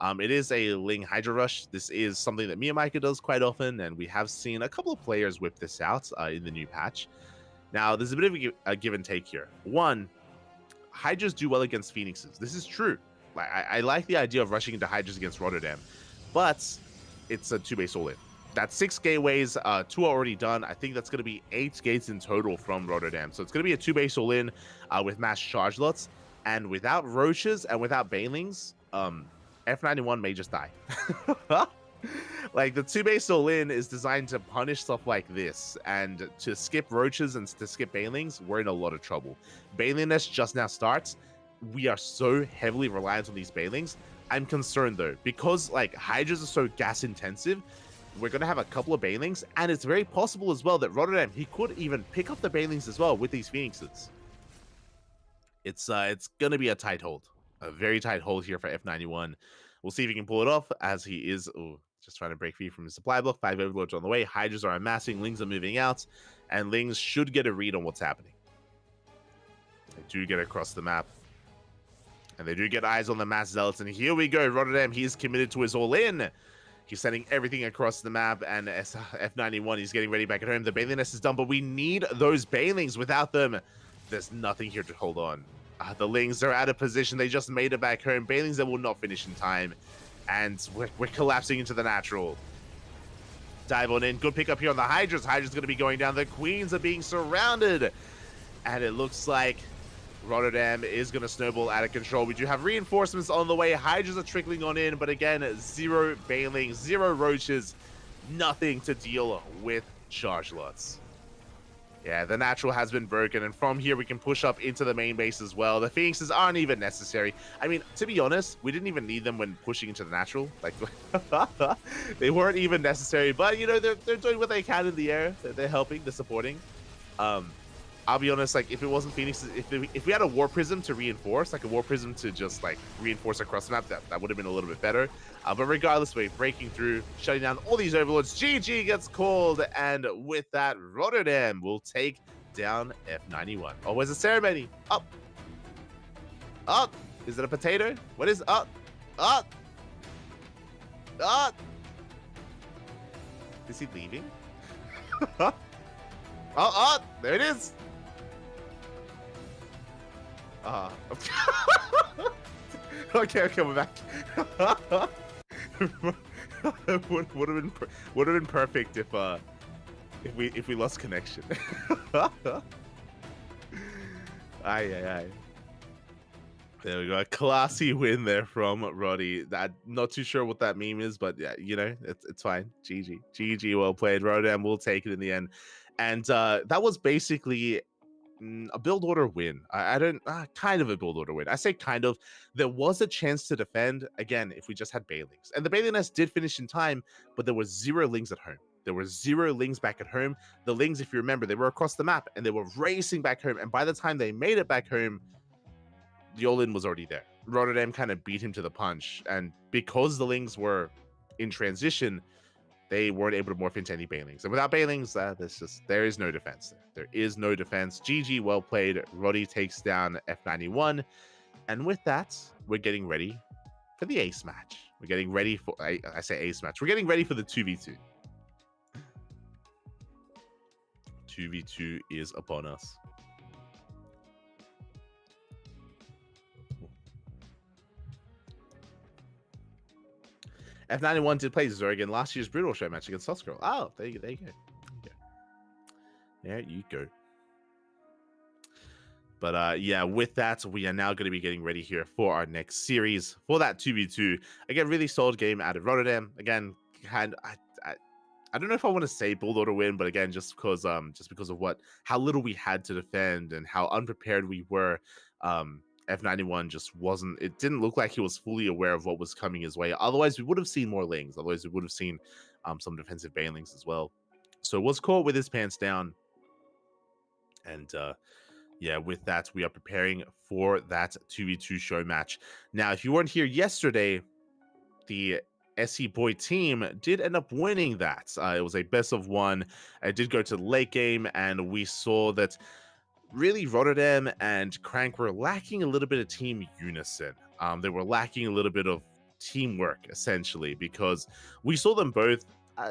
It is a Ling Hydra Rush. This is something that Miyamika does quite often, and we have seen a couple of players whip this out in the new patch. Now, there's a bit of a give and take here. One, Hydras do well against Phoenixes. This is true. I like the idea of rushing into Hydras against Rotterdam, but it's a 2-base all-in. That's 6 gateways, 2 are already done. I think that's going to be 8 gates in total from Rotterdam. So it's going to be a 2-base all-in with mass charge lots. And without Roaches and without Banelings, F91 may just die. Like, the 2-base all-in is designed to punish stuff like this. And to skip Roaches and to skip Banelings, we're in a lot of trouble. Baneliness just now starts. We are so heavily reliant on these Banelings. I'm concerned, though, because, like, Hydras are so gas-intensive, we're going to have a couple of Banelings, and it's very possible as well that Rotterdam, he could even pick up the Banelings as well with these Phoenixes. It's going to be a tight hold. A very tight hold here for F91. We'll see if he can pull it off, as he is just trying to break free from his supply block. 5 overlords on the way. Hydras are amassing. Lings are moving out. And Lings should get a read on what's happening. They do get across the map. And they do get eyes on the mass zealots. And here we go. Rotterdam, he's committed to his all-in. He's sending everything across the map. And F91, he's getting ready back at home. The Baneliness is done, but we need those Banelings. Without them, there's nothing here to hold on. The Lings are out of position. They just made it back home. Banelings that will not finish in time. And we're collapsing into the natural. Dive on in. Good pickup here on the Hydras. Hydras going to be going down. The Queens are being surrounded. And it looks like Rotterdam is going to snowball out of control. We do have reinforcements on the way. Hydras are trickling on in. But again, 0 Banelings, 0 Roaches. Nothing to deal with charge lots. Yeah, the natural has been broken, and from here we can push up into the main base as well. The Phoenixes aren't even necessary. I mean, to be honest, we didn't even need them when pushing into the natural. Like, they weren't even necessary, but, you know, they're doing what they can in the air. They're helping, they're supporting. I'll be honest, like, if it wasn't Phoenixes, if we had a War Prism to reinforce, like a War Prism to just, like, reinforce across the map, that would have been a little bit better. But regardless, we're breaking through, shutting down all these overlords. GG gets called, and with that, Rotterdam will take down F91. Oh, where's the ceremony? Up. Up. Is it a potato? What is up? Up. Up. Is he leaving? Oh, there it is. Okay, we're back. would have been perfect if we lost connection. Aye. There we go. A classy win there from Roddy. Not too sure what that meme is, but yeah, you know, it's fine. GG, well played. Rotterdam will take it in the end. And that was basically a build order win. Kind of a build order win. I say kind of. There was a chance to defend, again, if we just had Banelings. And the Baneliness did finish in time, but there was 0 Lings at home. There were 0 Lings back at home. The Lings, if you remember, they were across the map, and they were racing back home. And by the time they made it back home, the all-in was already there. Rotterdam kind of beat him to the punch. And because the Lings were in transition, they weren't able to morph into any Banelings. And without Banelings, there is no defense there. There is no defense. GG, well played. Roddy takes down F91. And with that, we're getting ready for the ace match. We're getting ready for, I say ace match. We're getting ready for the 2v2. 2v2 is upon us. F91 did play Zerg in last year's Brutal Show match against Soft Scroll. Oh, there you go. There you go. But yeah, with that, we are now going to be getting ready here for our next series for that 2v2. Again, really solid game out of Rotterdam. Again, I don't know if I want to say build order win, but again, just because of how little we had to defend and how unprepared we were. F91 just wasn't, it didn't look like he was fully aware of what was coming his way. Otherwise, we would have seen more Lings. Otherwise, we would have seen some defensive Banelings as well. So was caught with his pants down. And yeah, with that, we are preparing for that 2v2 show match. Now, if you weren't here yesterday, the SE Boy team did end up winning that. It was a best of 1. It did go to the late game, and we saw that really Rotterdam and Crank were lacking a little bit of team unison. They were lacking a little bit of teamwork, essentially, because we saw them both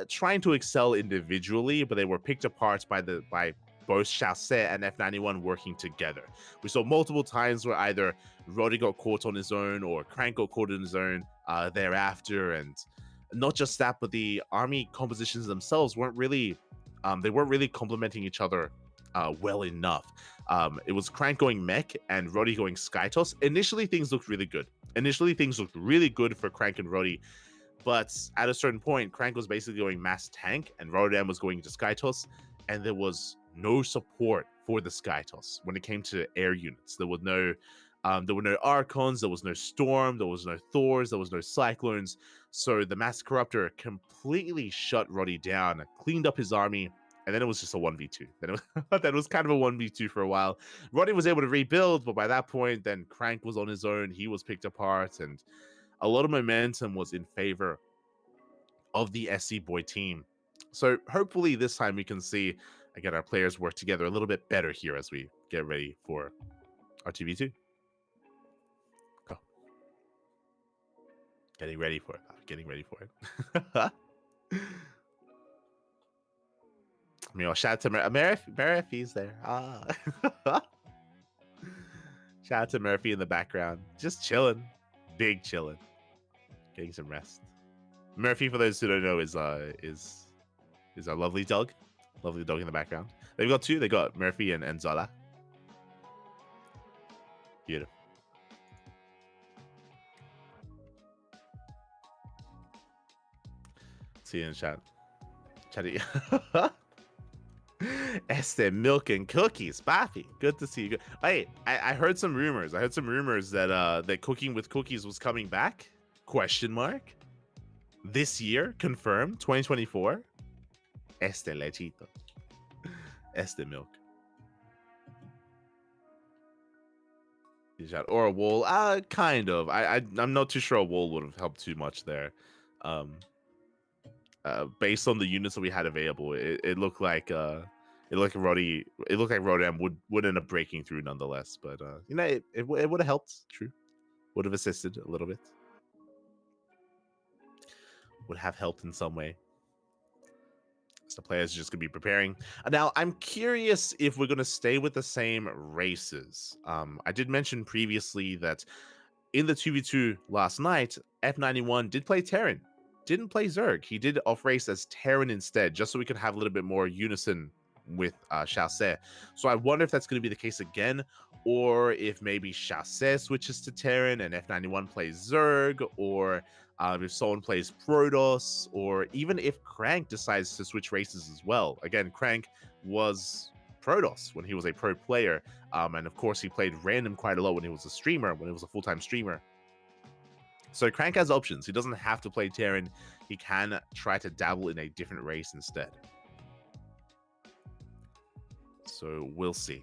trying to excel individually, but they were picked apart by both Chaussee and F91 working together. We saw multiple times where either Roddy got caught on his own or Crank got caught on his own thereafter, and not just that, but the army compositions themselves weren't really complementing each other well enough. It was Crank going mech and Roddy going Skytoss. Initially, things looked really good. For Crank and Roddy, but at a certain point, Crank was basically going mass tank and Rodan was going to Skytoss, and there was no support for the Skytoss when it came to air units. There were no Archons, there was no Storm, there was no Thors, there was no Cyclones. So the Mass Corruptor completely shut Roddy down, cleaned up his army, and then it was just a 1v2. Then it was kind of a 1v2 for a while. Roddy was able to rebuild, but by that point, then Crank was on his own. He was picked apart, and a lot of momentum was in favor of the SC Boy team. So hopefully this time we can see, again, our players work together a little bit better here as we get ready for our 2v2. Go. Getting ready for it. Shout out to Murphy's there. Shout out to Murphy in the background. Just chilling. Big chilling. Getting some rest. Murphy, for those who don't know, is our lovely dog. Lovely dog in the background. They've got two. They got Murphy and Zola. Beautiful. See you in chat. Chatty. Este milk and cookies, Baffy. Good to see you. Hey, I heard some rumors. That that cooking with cookies was coming back. ? This year, confirmed. 2024. Este lechito. Este milk. Or a wall. Kind of. I'm not too sure a wall would have helped too much there. Based on the units that we had available, it looked like Rodan would end up breaking through nonetheless. But it would have helped. True, would have assisted a little bit. Would have helped in some way. So the players are just gonna be preparing. Now I'm curious if we're gonna stay with the same races. I did mention previously that in the 2v2 last night, F91 did play Terran. Didn't play Zerg. He did off race as Terran instead, just so we could have a little bit more unison with Chaussee. So I wonder if that's going to be the case again, or if maybe Chaussee switches to Terran and F91 plays Zerg, or if someone plays Protoss, or even if Crank decides to switch races as well. Again, Crank was Protoss when he was a pro player, and of course he played random quite a lot when he was a streamer, when he was a full-time streamer. So Crank has options. He doesn't have to play Terran. He can try to dabble in a different race instead. So we'll see.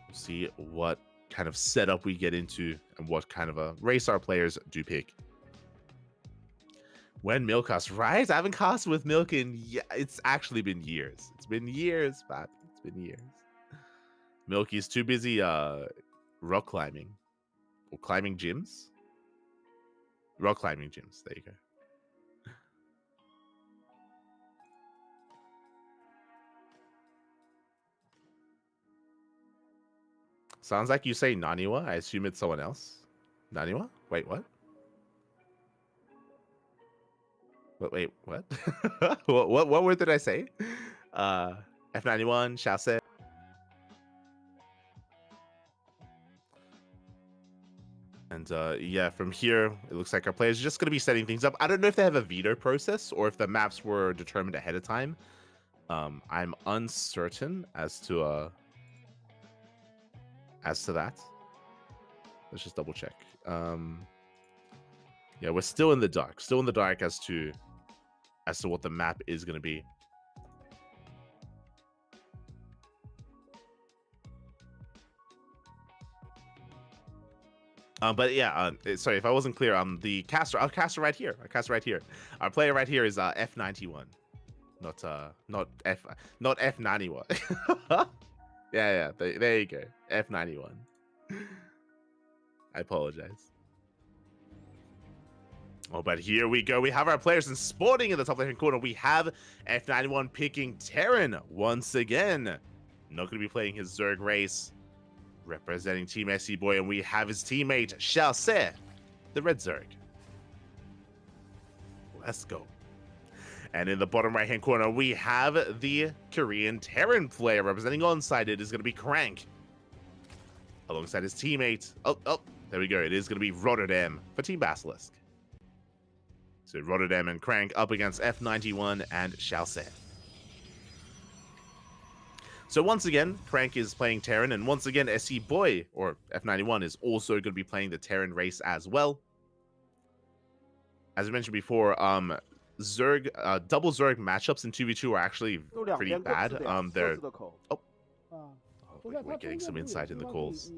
We'll see what kind of setup we get into and what kind of a race our players do pick. When Milk cast, right? I haven't cast with Milk in, it's actually been years. It's been years, Pat. It's been years. Milky's too busy rock climbing. Or climbing gyms? Rock climbing gyms. There you go. Sounds like you say Naniwa. I assume it's someone else. Naniwa? Wait, what? Wait, what? what word did I say? F91, Chaussee. And yeah, from here, it looks like our players are just going to be setting things up. I don't know if they have a veto process or if the maps were determined ahead of time. I'm uncertain as to that. Let's just double check. Yeah, we're still in the dark. Still in the dark as to what the map is going to be. But yeah, sorry if I wasn't clear. The caster, our caster right here. Our player right here is F91, not F91. yeah. There you go. F91. I apologize. Oh, but here we go. We have our players, and sporting in the top left-hand corner, we have F91 picking Terran once again. Not going to be playing his Zerg race, representing Team SC Boy, and we have his teammate, Xiaose, the red Zerg. Let's go. And in the bottom right-hand corner, we have the Korean Terran player representing onside. It is going to be CranKy, alongside his teammate. Oh, there we go. It is going to be Rotterdam for Team Basilisk. So Rotterdam and CranKy up against F91 and Xiaose. So once again, CranKy is playing Terran, and once again, SC Boy, or F91, is also going to be playing the Terran race as well. As I mentioned before, Zerg, double Zerg matchups in 2v2 are actually pretty bad. They're... Oh. We're getting some insight in the calls.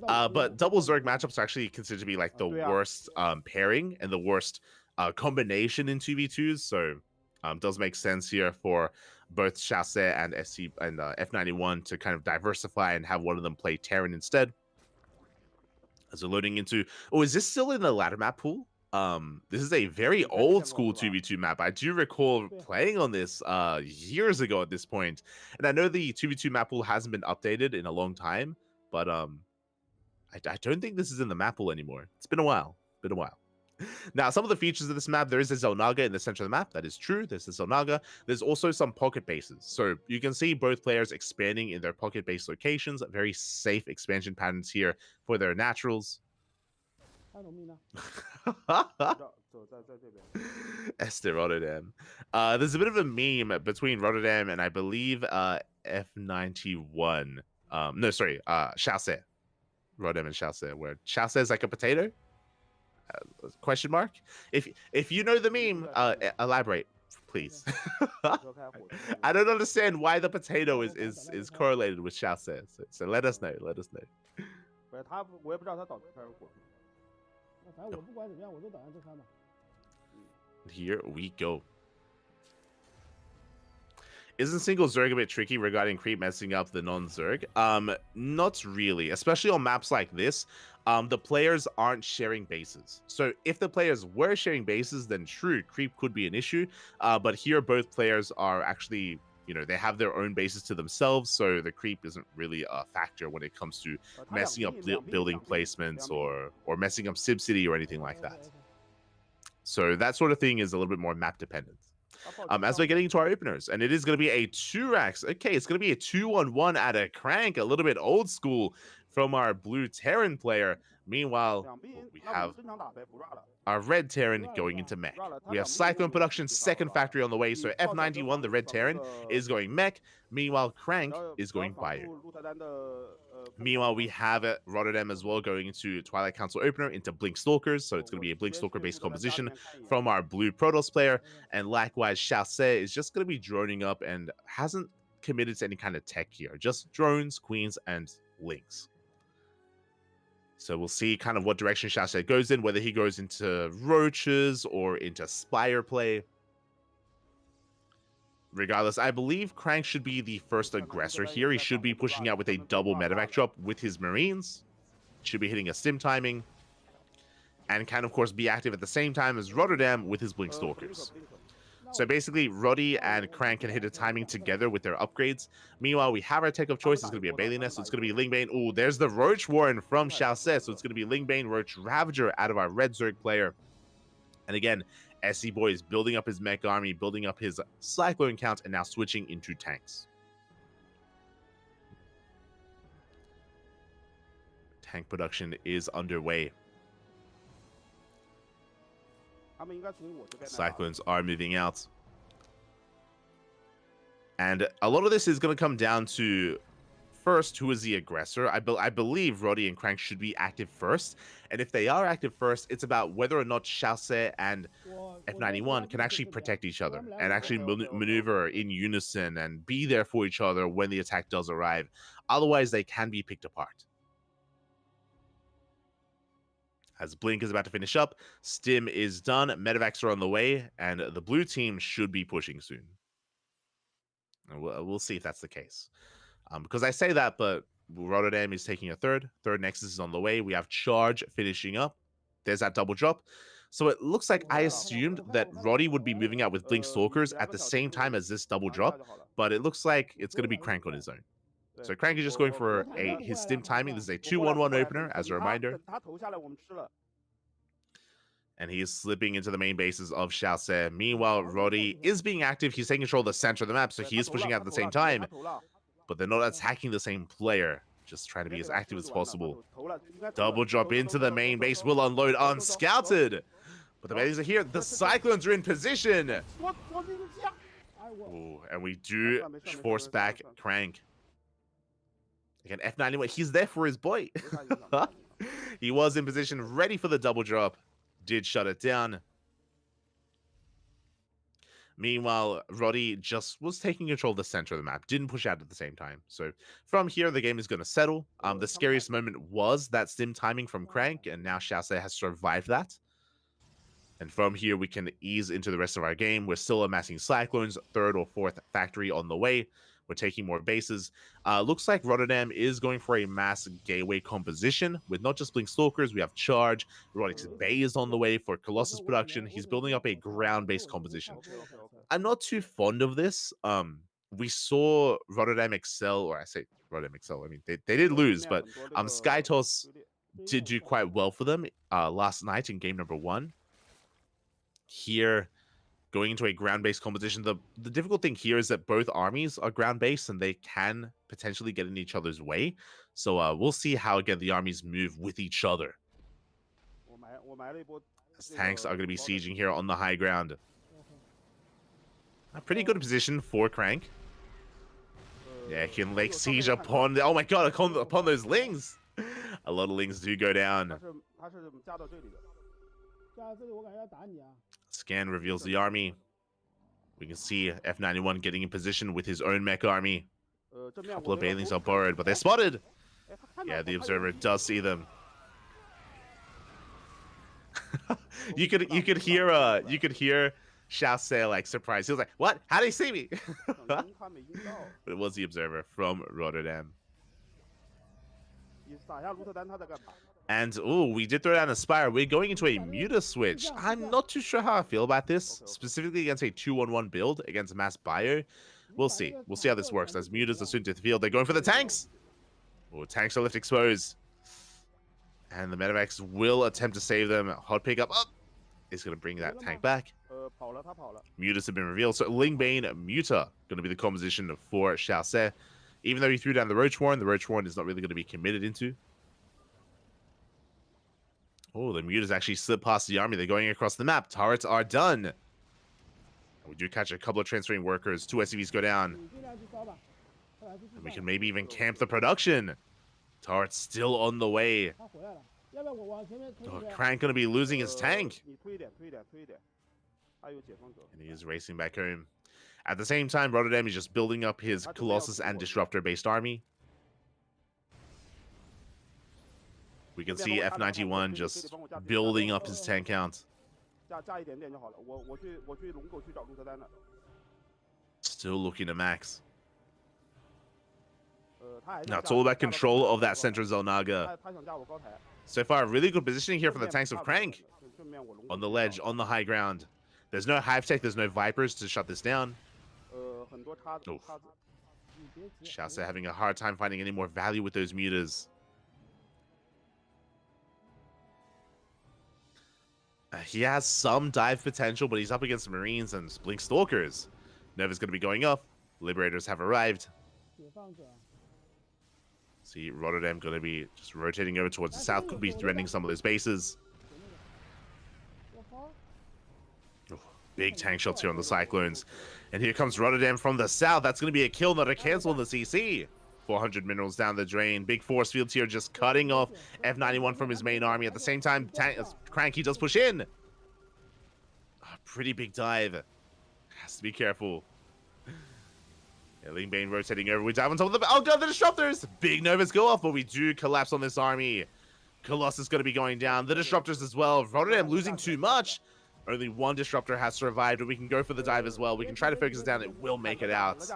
But double Zerg matchups are actually considered to be like the worst pairing and the worst combination in 2v2s. So does make sense here for both Xiaose and SC and F91 to kind of diversify and have one of them play Terran instead. As we're loading into... Oh, is this still in the ladder map pool? This is a very old school 2v2 map. I do recall playing on this years ago at this point. And I know the 2v2 map pool hasn't been updated in a long time, but I don't think this is in the map pool anymore. It's been a while. Now, some of the features of this map, there is a Zonaga in the center of the map. That is true. There's a Zonaga. There's also some pocket bases. So you can see both players expanding in their pocket base locations. Very safe expansion patterns here for their naturals. Esther Rotterdam. There's a bit of a meme between Rotterdam and I believe F91. No, sorry, Xiaose. Rotterdam and Xiaose, where Xiaose is like a potato? Question mark? If you know the meme, elaborate, please. I don't understand why the potato is correlated with Xiaose. So let us know. Here we go. Isn't single Zerg a bit tricky regarding creep messing up the non-Zerg? Not really, especially on maps like this. The players aren't sharing bases. So if the players were sharing bases, then true, creep could be an issue. But here both players are actually, you know, they have their own bases to themselves, so the creep isn't really a factor when it comes to messing up building placements or messing up SimCity or anything like that. So that sort of thing is a little bit more map dependent. As we're getting into our openers, and it is going to be a 2-rax. Okay, it's going to be a 2-on-1 at a CranKy, a little bit old school from our blue Terran player. Meanwhile, we have our red Terran going into mech. We have Cyclone Production's second factory on the way, so F91, the red Terran, is going mech. Meanwhile, CranKy is going bio. Meanwhile, we have Rotterdam as well going into Twilight Council opener into Blink Stalkers, so it's going to be a Blink Stalker based composition from our blue Protoss player. And likewise, Xiaose is just going to be droning up and hasn't committed to any kind of tech here, just drones, queens, and links. So we'll see kind of what direction Xiaose goes in, whether he goes into roaches or into spire play. Regardless, I believe CranKy should be the first aggressor here. He should be pushing out with a double medevac drop with his Marines. Should be hitting a stim timing. And can, of course, be active at the same time as Rotterdam with his Blink Stalkers. So basically, Roddy and CranKy can hit a timing together with their upgrades. Meanwhile, we have our tech of choice. It's going to be a Bailey Nest, so it's going to be Lingbane. Oh, there's the Roach Warren from Xiaose, so it's going to be Lingbane, Roach Ravager out of our red Zerg player. And again, SC Boy is building up his mech army, building up his Cyclone count, and now switching into tanks. Tank production is underway. Cyclones are moving out. And a lot of this is going to come down to, first, who is the aggressor. I believe Roddy and CranKy should be active first. And if they are active first, it's about whether or not Xiaose and F91 can actually protect each other and actually maneuver in unison and be there for each other when the attack does arrive. Otherwise, they can be picked apart. As Blink is about to finish up, Stim is done, medevacs are on the way, and the blue team should be pushing soon. And we'll see if that's the case. Because I say that, but Rotterdam is taking a third. Third Nexus is on the way. We have Charge finishing up. There's that double drop. So it looks like I assumed that Roddy would be moving out with Blink Stalkers at the same time as this double drop, but it looks like it's going to be Crank on his own. So CranKy just going for his stim timing. This is a 2-1-1 opener, as a reminder. And he is slipping into the main bases of Xiaoxe. Meanwhile, Roddy is being active. He's taking control of the center of the map, so he is pushing out at the same time. But they're not attacking the same player. Just trying to be as active as possible. Double drop into the main base will unload unscouted. But the Bailey's are here. The Cyclones are in position. Ooh, and we do force back Crank. Again, F91. He's there for his boy. He was in position, ready for the double drop. Did shut it down. Meanwhile, Roddy just was taking control of the center of the map. Didn't push out at the same time. So from here, the game is going to settle. The scariest moment was that stim timing from Crank, and now Xiaoxe has survived that. And from here, we can ease into the rest of our game. We're still amassing Cyclones, 3rd or 4th factory on the way. We're taking more bases. Looks like Rotterdam is going for a mass gateway composition with not just Blink Stalkers. We have Charge. Robotics Bay is on the way for Colossus production. He's building up a ground-based composition. I'm not too fond of this. We saw Rotterdam excel, or I say Rotterdam excel. I mean, they did lose, but Skytoss did do quite well for them last night in game number 1. Here, going into a ground-based competition, the difficult thing here is that both armies are ground-based and they can potentially get in each other's way. So we'll see how, again, the armies move with each other. As tanks are going to be sieging here on the high ground. A pretty good position for Crank. Yeah, he can like siege upon... Oh my god, upon those lings! A lot of lings do go down. Scan reveals the army. We can see F91 getting in position with his own mech army. A couple of Bailings are borrowed, but they're spotted. Yeah, the observer does see them. you could hear Xiaoxe like surprised. He was like, "What? How did he see me?" But it was the observer from Rotterdam. And, oh, we did throw down a Spire. We're going into a Muta switch. I'm not too sure how I feel about this, specifically against a 2-1-1 build against Mass Bio. We'll see. We'll see how this works. As Mutas are soon to the field, they're going for the tanks. Oh, tanks are left exposed. And the Medivacs will attempt to save them. Hot pick up. Oh, is going to bring that tank back. Mutas have been revealed. So Lingbane Muta going to be the composition for Xiaoxe. Even though he threw down the Roach Warren is not really going to be committed into. Oh, the Mutas actually slipped past the army. They're going across the map. Turrets are done. We do catch a couple of transferring workers. 2 SCVs go down. And we can maybe even camp the production. Turret's still on the way. Oh, Crank going to be losing his tank. And he is racing back home. At the same time, Rotterdam is just building up his Colossus and Disruptor-based army. We can see F91 just building up his tank count. Still looking to max. Now it's all about control of that center Zelnaga. So far, really good positioning here for the tanks of Crank. On the ledge, on the high ground. There's no Hive Tech, there's no Vipers to shut this down. Oof. Xiaoxe having a hard time finding any more value with those Mutas. He has some dive potential, but he's up against Marines and Blink Stalkers. Nova's going to be going up. Liberators have arrived. See, Rotterdam going to be just rotating over towards the south. Could be threatening some of those bases. Oh, big tank shots here on the Cyclones. And here comes Rotterdam from the south. That's going to be a kill, not a cancel on the CC. 400 minerals down the drain. Big force fields here just cutting off F91 from his main army. At the same time, CranKy does push in. A pretty big dive. Has to be careful. Yeah, Lingbane rotating over. We dive on top of the... Oh god, the Disruptors! Big Novas go off, but we do collapse on this army. Colossus is going to be going down. The Disruptors as well. Rotterdam losing too much. Only one Disruptor has survived, but we can go for the dive as well. We can try to focus it down. It will make it out.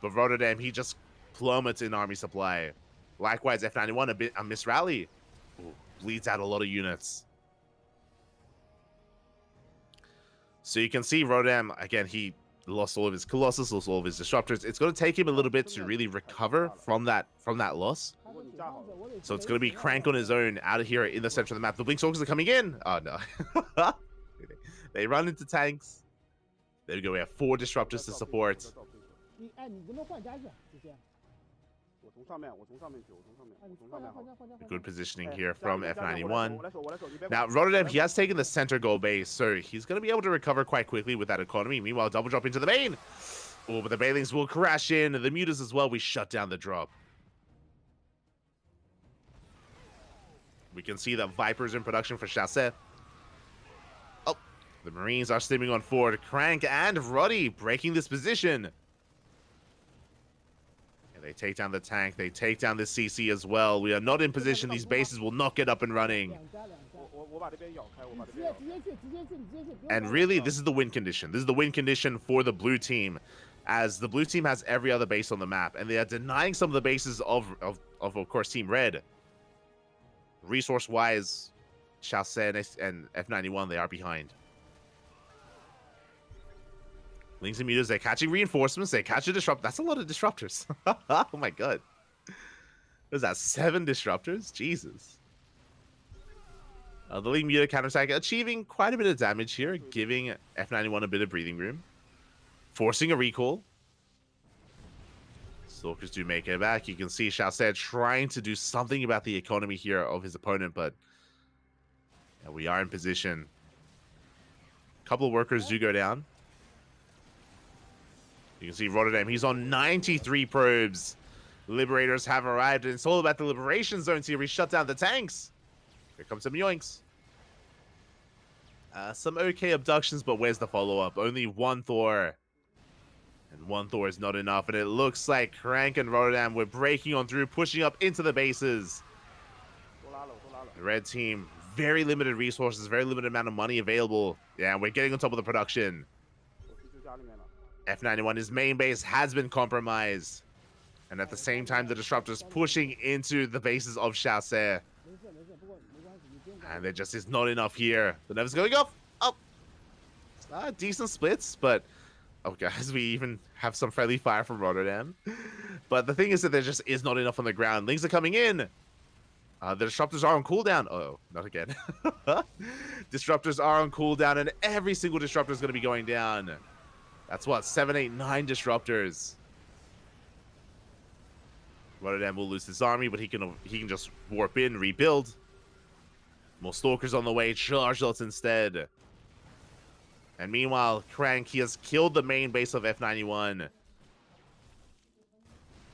But Rotterdam, he just plummets in army supply. Likewise, F91 a miss rally. Ooh, bleeds out a lot of units. So you can see Rodan, again, he lost all of his Colossus, lost all of his Disruptors. It's going to take him a little bit to really recover from that loss. So it's going to be Crank on his own out of here in the center of the map. The Blink Stalkers are coming in. Oh, no. They run into tanks. There we go. We have 4 Disruptors to support. Good positioning here from F91. Now, Rotterdam, he has taken the center goal base, so he's going to be able to recover quite quickly with that economy. Meanwhile, double drop into the main. Oh, but the Bailings will crash in. The Mutas as well. We shut down the drop. We can see that Viper's in production for Chassé. Oh, the Marines are stimming on forward. Crank and Ruddy breaking this position. They take down the tank. They take down the CC as well. We are not in position. These bases will not get up and running. And really, this is the win condition. This is the win condition for the blue team, as the blue team has every other base on the map, and they are denying some of the bases of course, Team Red. Resource-wise, Chassé and F91, they are behind. Lings and Mutas, they're catching reinforcements. They catch a disrupt. That's a lot of disruptors. Oh my god. What is that? 7 disruptors? Jesus. The Ling Muta counterattack achieving quite a bit of damage here, giving F91 a bit of breathing room. Forcing a recall. Stalkers do make it back. You can see Chassé trying to do something about the economy here of his opponent, but yeah, we are in position. A couple of workers do go down. You can see Rotterdam, he's on 93 probes. Liberators have arrived, and it's all about the liberation zones here. We shut down the tanks. Here comes some yoinks. Some okay abductions, but where's the follow-up? Only 1 Thor. And 1 Thor is not enough, and it looks like Crank and Rotterdam were breaking on through, pushing up into the bases. The red team, very limited resources, very limited amount of money available. Yeah, and we're getting on top of the production. F91, his main base has been compromised. And at the same time, the Disruptors pushing into the bases of Chassé. And there just is not enough here. The Nerve's going off. Oh, decent splits, but oh guys, we even have some friendly fire from Rotterdam. But the thing is that there just is not enough on the ground. Lings are coming in. The Disruptors are on cooldown. Oh, not again. Disruptors are on cooldown, and every single Disruptor is going to be going down. That's what, 7, 8, 9 Disruptors. Rotterdam will lose his army, but he can just warp in, rebuild. More Stalkers on the way, charge lots instead. And meanwhile, Crank, he has killed the main base of F91. Going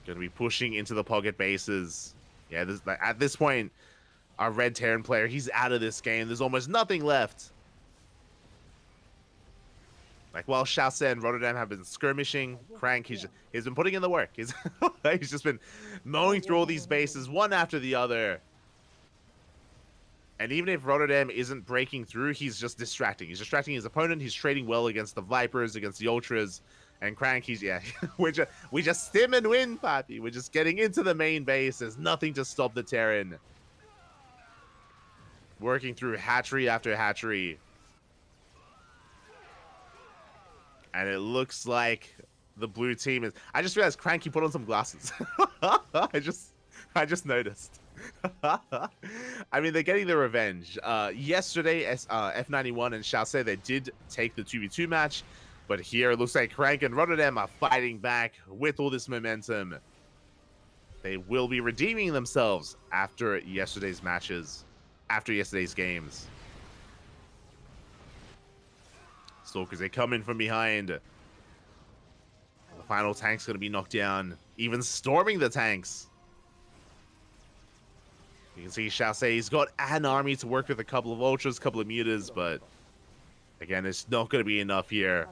to be pushing into the pocket bases. Yeah, at this point, our Red Terran player, he's out of this game. There's almost nothing left. Like, while Chassé and Rotterdam have been skirmishing, Crank, he's been putting in the work. He's just been mowing through all these bases, one after the other. And even if Rotterdam isn't breaking through, he's just distracting. He's distracting his opponent. He's trading well against the Vipers, against the Ultras. And Crank, we just stim and win, Papi. We're just getting into the main base. There's nothing to stop the Terran. Working through hatchery after hatchery. And it looks like the blue team is... I just realized Cranky put on some glasses. I just noticed. I mean, they're getting their revenge. Yesterday, F91 and Chassé, they did take the 2v2 match. But here, it looks like Crank and Rotterdam are fighting back with all this momentum. They will be redeeming themselves after yesterday's matches. After yesterday's games. Stalkers, they come in from behind. The final tank's going to be knocked down. Even storming the tanks. You can see Chassé, he's got an army to work with, a couple of Ultras, a couple of Mutas, but again, it's not going to be enough here.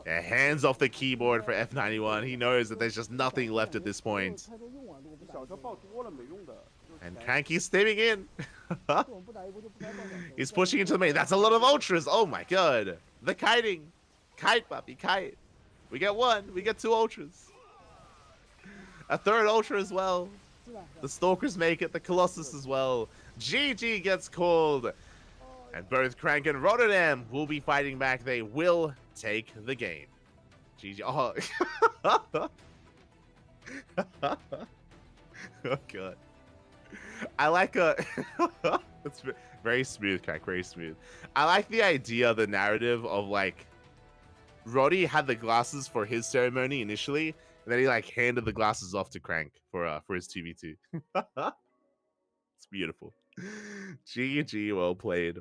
Yeah, hands off the keyboard for F91. He knows that there's just nothing left at this point. And Cranky's staying in. He's pushing into the main. That's a lot of Ultras. Oh my god. The kiting. Kite, puppy, kite. We get 1. We get 2 Ultras. A 3rd Ultra as well. The Stalkers make it. The Colossus as well. GG gets called. And both Crank and Rotterdam will be fighting back. They will take the game. GG. Oh, oh God. I like it's very smooth, Crank. Very smooth. I like the idea, the narrative of like Roddy had the glasses for his ceremony initially, and then he like handed the glasses off to Crank for his 2v2. It's beautiful. GG, well played.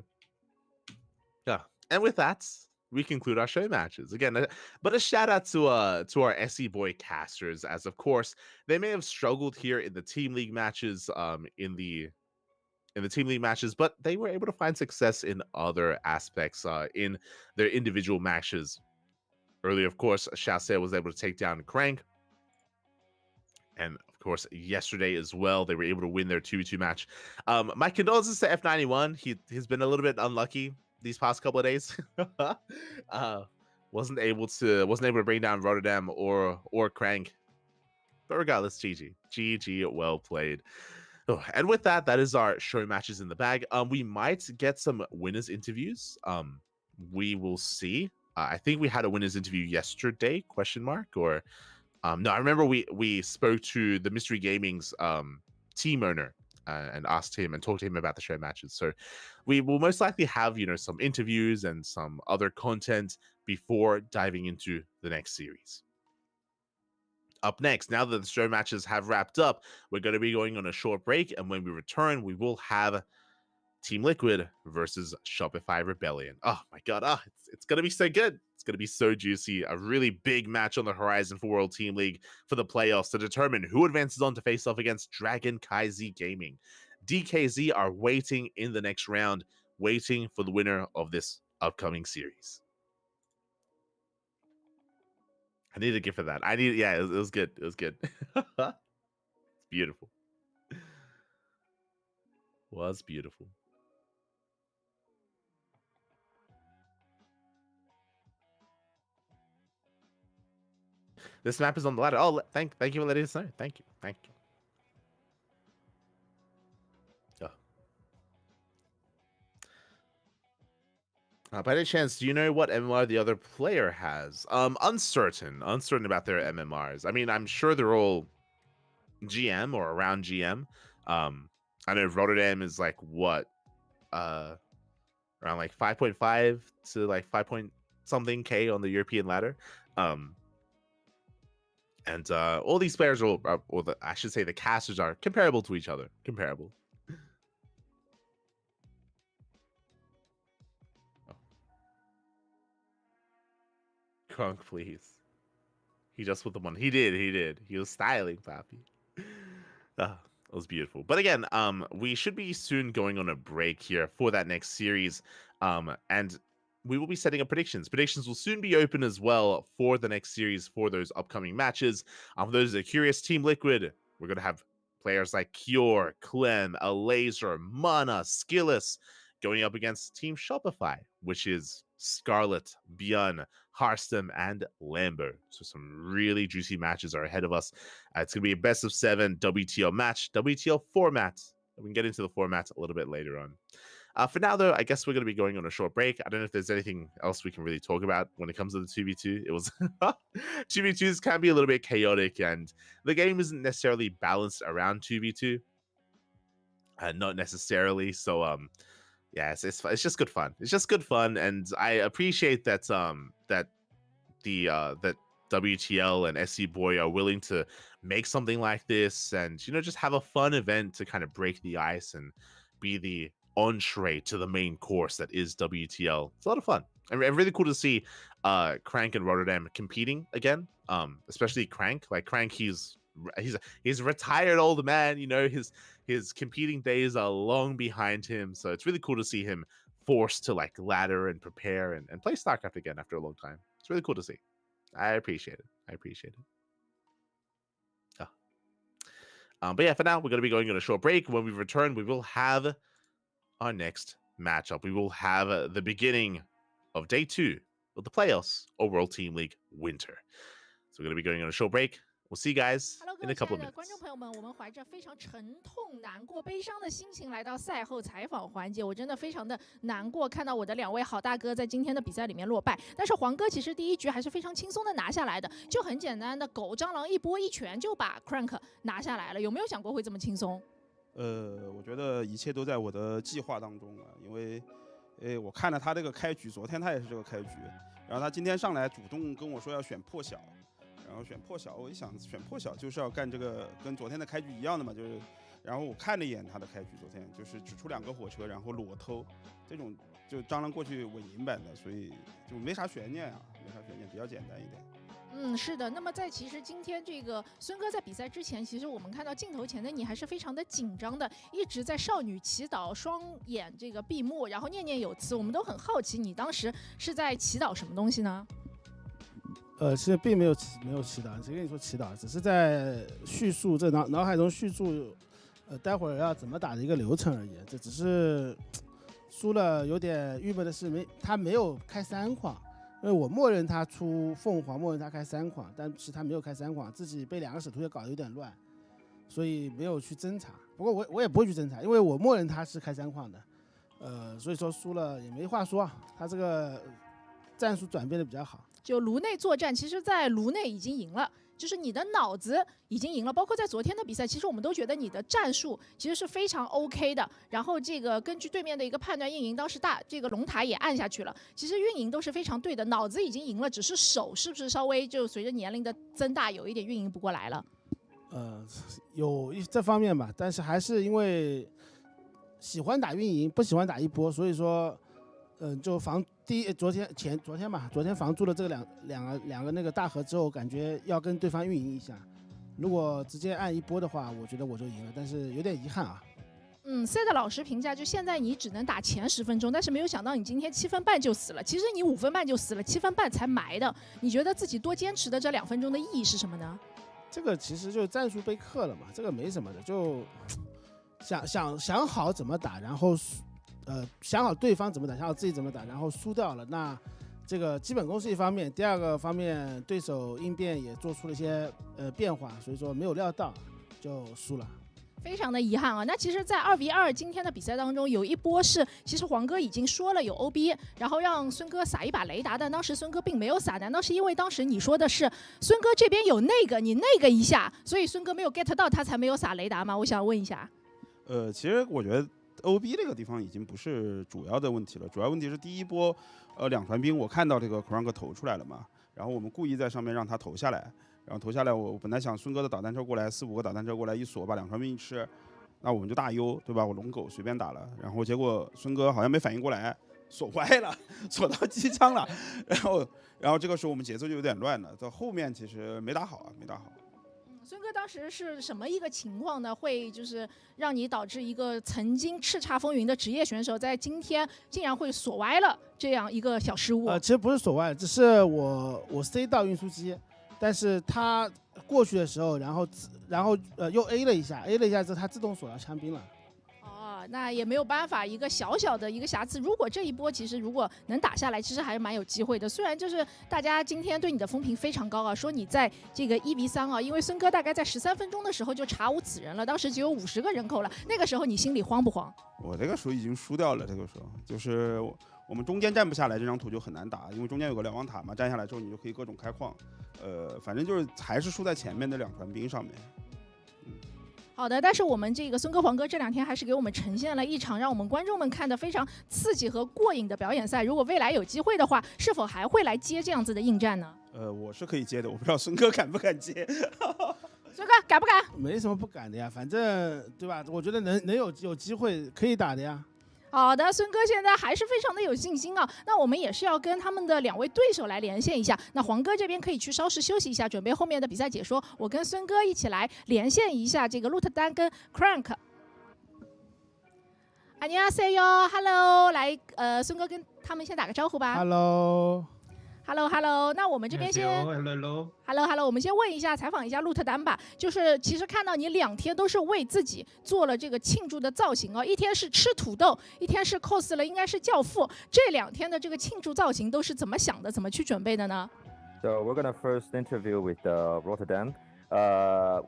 Yeah, and with that, we conclude our show matches again. But a shout out to our SE boy casters, as of course they may have struggled here in the team league matches, in the team league matches, but they were able to find success in other aspects in their individual matches. Earlier, of course, Chasse was able to take down Crank. And of course, yesterday as well, they were able to win their 2v2 match. My condolences to F91. He's been a little bit unlucky these past couple of days. Wasn't able to bring down Rotterdam or Crank. But regardless, GG, well played. Oh, and with that, that is our show matches in the bag. We might get some winners interviews. We will see. I think we had a winners interview yesterday, ? Or no, I remember we spoke to the Mystery Gaming's team owner and asked him and talked to him about the show matches. So we will most likely have, some interviews and some other content before diving into the next series. Up next, now that the show matches have wrapped up, we're going to be going on a short break, and when we return, we will have Team Liquid versus Shopify Rebellion. Oh my God, it's going to be so good. It's going to be so juicy. A really big match on the horizon for World Team League for the playoffs to determine who advances on to face off against Dragon Kaizi Gaming. DKZ are waiting in the next round, waiting for the winner of this upcoming series. I need a gift for that. Yeah, it was good. It was good. It's beautiful. Was beautiful. This map is on the ladder. Oh, thank you for letting us know. Thank you. By any chance, do you know what MMR the other player has? Uncertain about their MMRs. I mean, I'm sure they're all GM or around GM. I know Rotterdam is like what, around like 5.5 to like 5 point something K on the European ladder. And all these players I should say the casters are comparable to each other. Comparable. Crunk, please. He just put the one. He did. He was styling, Pappy. It was beautiful. But again, we should be soon going on a break here for that next series. And we will be setting up predictions. Predictions will soon be open as well for the next series for those upcoming matches. For those that are curious, Team Liquid, we're going to have players like Cure, Clem, Alazer, Mana, Skillus going up against Team Shopify, which is Scarlet, Bjorn, Harstem, and Lambo. So some really juicy matches are ahead of us. It's going to be a best of 7 WTL match, WTL format. We can get into the format a little bit later on. For now, though, I guess we're going to be going on a short break. I don't know if there's anything else we can really talk about when it comes to the 2v2. It was 2v2s can be a little bit chaotic, and the game isn't necessarily balanced around 2v2. Not necessarily. So, yeah, it's just good fun. It's just good fun, and I appreciate that that WTL and SC Boy are willing to make something like this, and just have a fun event to kind of break the ice and be the entree to the main course that is WTL. It's a lot of fun, and really cool to see Crank and Rotterdam competing again. Especially Crank. Like Crank, he's a retired old man. His competing days are long behind him, so it's really cool to see him forced to like ladder and prepare and play StarCraft again after a long time. It's really cool to see. I appreciate it. But yeah, for now, we're going to be going on a short break. When we return, we will have our next matchup. We will have the beginning of day 2 of the playoffs of World Team League Winter. So we're going to be going on a short break. We'll see you guys Hello， 各 in 位 a 亲 couple 爱 of 的观众 minutes. 朋友们，我们怀着非常沉痛、难过、悲伤的心情来到赛后采访环节。我真的非常的难过，看到我的两位好大哥在今天的比赛里面落败。但是黄哥其实第一局还是非常轻松的拿下来的，就很简单的狗蟑螂一波一拳就把 CranKy 拿下来了。有没有想过会这么轻松？我觉得一切都在我的计划当中啊，因为，我看了他这个开局，昨天他也是这个开局，然后他今天上来主动跟我说要选破晓，然后选破晓，我一想选破晓就是要干这个跟昨天的开局一样的嘛，就是，然后我看了一眼他的开局，昨天就是只出2个火车，然后裸偷，这种就蟑螂过去稳赢版的，所以就没啥悬念啊，没啥悬念，比较简单一点。是的。那么在其实今天这个孙哥在比赛之前，其实我们看到镜头前的你还是非常的紧张的，一直在少女祈祷，双眼这个闭目，然后念念有词。我们都很好奇，你当时是在祈祷什么东西呢？其实并没有祈祷，谁跟你说祈祷？只是在叙述这脑海中叙述，待会儿要怎么打的一个流程而已。这只是输了有点郁闷的是，他没有开3框。因为我默认他出凤凰，默认他开3框，但是他没有开3框，自己被2个使徒也搞得有点乱，所以没有去侦查。不过我也不会去侦查，因为我默认他是开3框的，所以说输了也没话说啊。他这个战术转变的比较好。就颅内作战，其实在颅内已经赢了。就是你的脑子已经赢了，包括在昨天的比赛，其实我们都觉得你的战术其实是非常 OK 的。然后这个根据对面的一个判断运营，当时这个龙塔也按下去了，其实运营都是非常对的，脑子已经赢了，只是手是不是稍微就随着年龄的增大，有一点运营不过来了？有这方面吧，但是还是因为喜欢打运营，不喜欢打一波，所以说。就昨天防住了这个两个那个大盒之后，感觉要跟对方运营一下。如果直接按一波的话，我觉得我就赢了，但是有点遗憾啊。赛的老师评价就现在你只能打前10分钟，但是没有想到你今天7分半就死了。其实你5分半就死了，7分半才埋的。你觉得自己多坚持的这2分钟的意义是什么呢？这个其实就战术被克了嘛，这个没什么的，就想好怎么打，然后。想好对方怎么打，想好自己怎么打，然后输掉了。那这个基本功是一方面，第二个方面对手应变也做出了一些变化，所以说没有料到就输了。非常的遗憾啊！那其实，在2v2今天的比赛当中，有一波是其实黄哥已经说了有 OB， 然后让孙哥撒一把雷达，但当时孙哥并没有撒，难道是因为当时你说的是孙哥这边有那个，你那个一下，所以孙哥没有 get 到，他才没有撒雷达吗？我想问一下。其实我觉得。OB 这个地方已经不是主要的问题了，主要问题是第一波2传兵，我看到这个 CranKy 投出来了嘛，然后我们故意在上面让他投下来，然后投下来我本来想孙哥的导弹车过来4、5个导弹车过来一锁把2传兵一吃，那我们就大优对吧？我龙狗随便打了，然后结果孙哥好像没反应过来，锁歪了，锁到机枪了，然后这个时候我们节奏就有点乱了，到后面其实没打好啊，没打好。孙哥当时是什么一个情况呢？会就是让你导致一个曾经叱咤风云的职业选手，在今天竟然会锁歪了这样一个小失误？其实不是锁歪，只是我 C 到运输机，但是他过去的时候，然后又 A 了一下之后，他自动锁到枪兵了。那也没有办法，一个小小的一个瑕疵。如果这一波其实如果能打下来，其实还是蛮有机会的。虽然就是大家今天对你的风评非常高啊，说你在这个1v3啊，因为孙哥大概在13分钟的时候就查无此人了，当时只有50个人口了，那个时候你心里慌不慌？我这个时候已经输掉了，这个时候就是我们中间站不下来，这张图就很难打，因为中间有个瞭望塔嘛，站下来之后你就可以各种开矿，反正就是还是输在前面的2传兵上面。好的，但是我们这个孙哥、黄哥这2天还是给我们呈现了一场让我们观众们看得非常刺激和过瘾的表演赛。如果未来有机会的话，是否还会来接这样子的应战呢？我是可以接的，我不知道孙哥敢不敢接。孙哥敢不敢？没什么不敢的呀，反正对吧？我觉得能有机会可以打的呀。好的，孙哥现在还是非常的有信心啊。那我们也是要跟他们的2位对手来连线一下。那黄哥这边可以去稍事休息一下，准备后面的比赛解说。我跟孙哥一起来连线一下这个鹿特丹跟 CranKy。안녕하세요，Hello， 来，孙哥跟他们先打个招呼吧。Hello。那我们这边先 Hello， 我们先问一下，采访一下鹿特丹吧。就是其实看到你2天都是为自己做了这个庆祝的造型哦，一天是吃土豆，一天是 cos 了，应该是教父。这2天的这个庆祝造型都是怎么想的，怎么去准备的呢？ So we're gonna first interview with Rotterdam.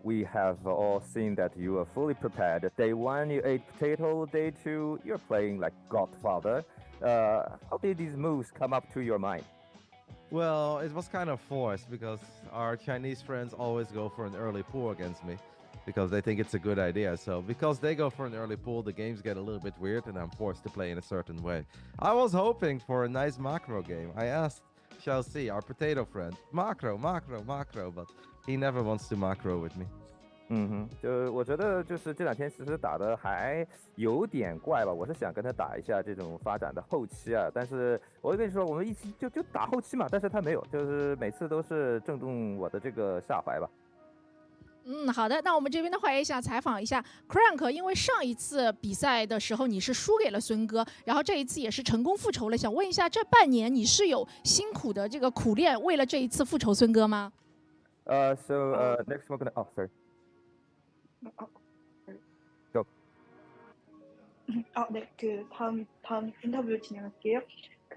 We have all seen that you are fully prepared. Day 1, you ate potato. Day 2, you're playing like Godfather. How did these moves come up to your mind? Well, it was kind of forced because our Chinese friends always go for an early pull against me because they think it's a good idea. So because they go for an early pull, the games get a little bit weird and I'm forced to play in a certain way. I was hoping for a nice macro game. I asked Chelsea, our potato friend, macro, but he never wants to macro with me. 就我觉得就是这两天其实打的还有点怪吧，我是想跟他打一下这种发展的后期啊，但是我跟你说，我们一起就打后期嘛，但是他没有，就是每次都是正中我的这个下怀吧。好的，那我们这边的话也想采访一下 Crank， 因为上一次比赛的时候你是输给了孙哥，然后这一次也是成功复仇了，想问一下这半年你是有辛苦的这个苦练，为了这一次复仇孙哥吗？So next we're gonna sorry. Go. 네, 다음 인터뷰 진행할게요.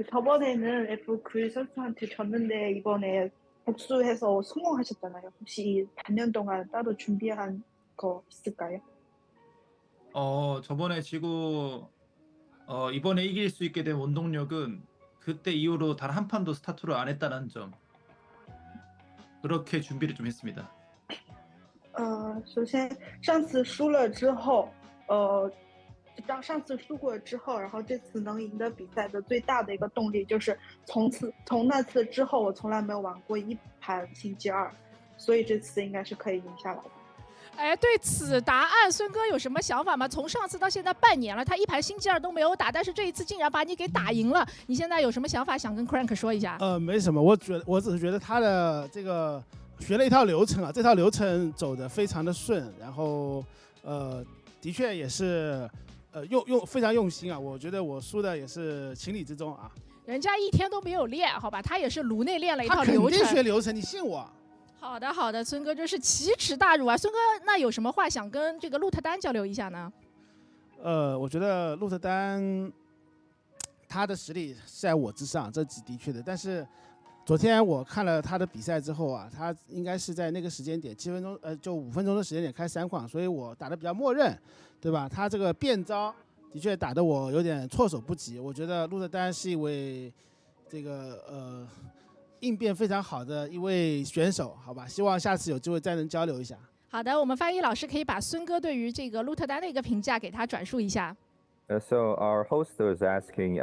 저번에는 F9 선수한테 졌는데 이번에 복수해서 성공하셨잖아요. 혹시 반년 동안 따로 준비한 거 있을까요? 저번에 지고 이번에 이길 수 있게 된 원동력은 그때 이후로 단 한 판도 스타트를 안 했다는 점. 그렇게 준비를 좀 했습니다. 首先上次输了之后，上次输过之后，然后这次能赢得比赛的最大的一个动力就是从那次之后，我从来没有玩过一盘星期二，所以这次应该是可以赢下来的。哎，对此答案，孙哥有什么想法吗？从上次到现在半年了，他一盘星期二都没有打，但是这一次竟然把你给打赢了，你现在有什么想法想跟 Crank 说一下？没什么，我只是觉得他的这个学了一套流程啊，这套流程走得非常的顺，然后的确也是非常用心啊，我觉得我输的也是情理之中啊。人家一天都没有练，好吧，他也是颅内练了一套流程。他肯定学流程，你信我。好的，孙哥真是奇耻大辱啊！孙哥，那有什么话想跟这个鹿特丹交流一下呢？我觉得鹿特丹他的实力是在我之上，这的确的。但是昨天我看了他的比赛之后啊，他应该是在那个时间点7分钟，就5分钟的时间点开3矿，所以我打的比较默认，对吧？他这个变招的确打得我有点措手不及。我觉得鹿特丹是一位这个应变非常好的一位选手，好吧？希望下次有机会再能交流一下。好的，我们翻译老师可以把孙哥对于这个鹿特丹的一个评价给他转述一下。So our host was asking,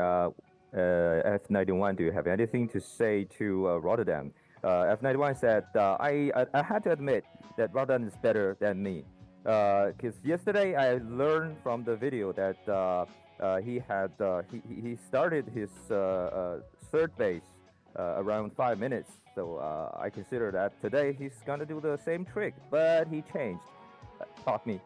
F91, do you have anything to say to Rotterdam? F91 said, I had to admit that Rotterdam is better than me. Because yesterday I learned from the video that he started his third base around 5 minutes. So I consider that today he's gonna do the same trick, but he changed. Taught me.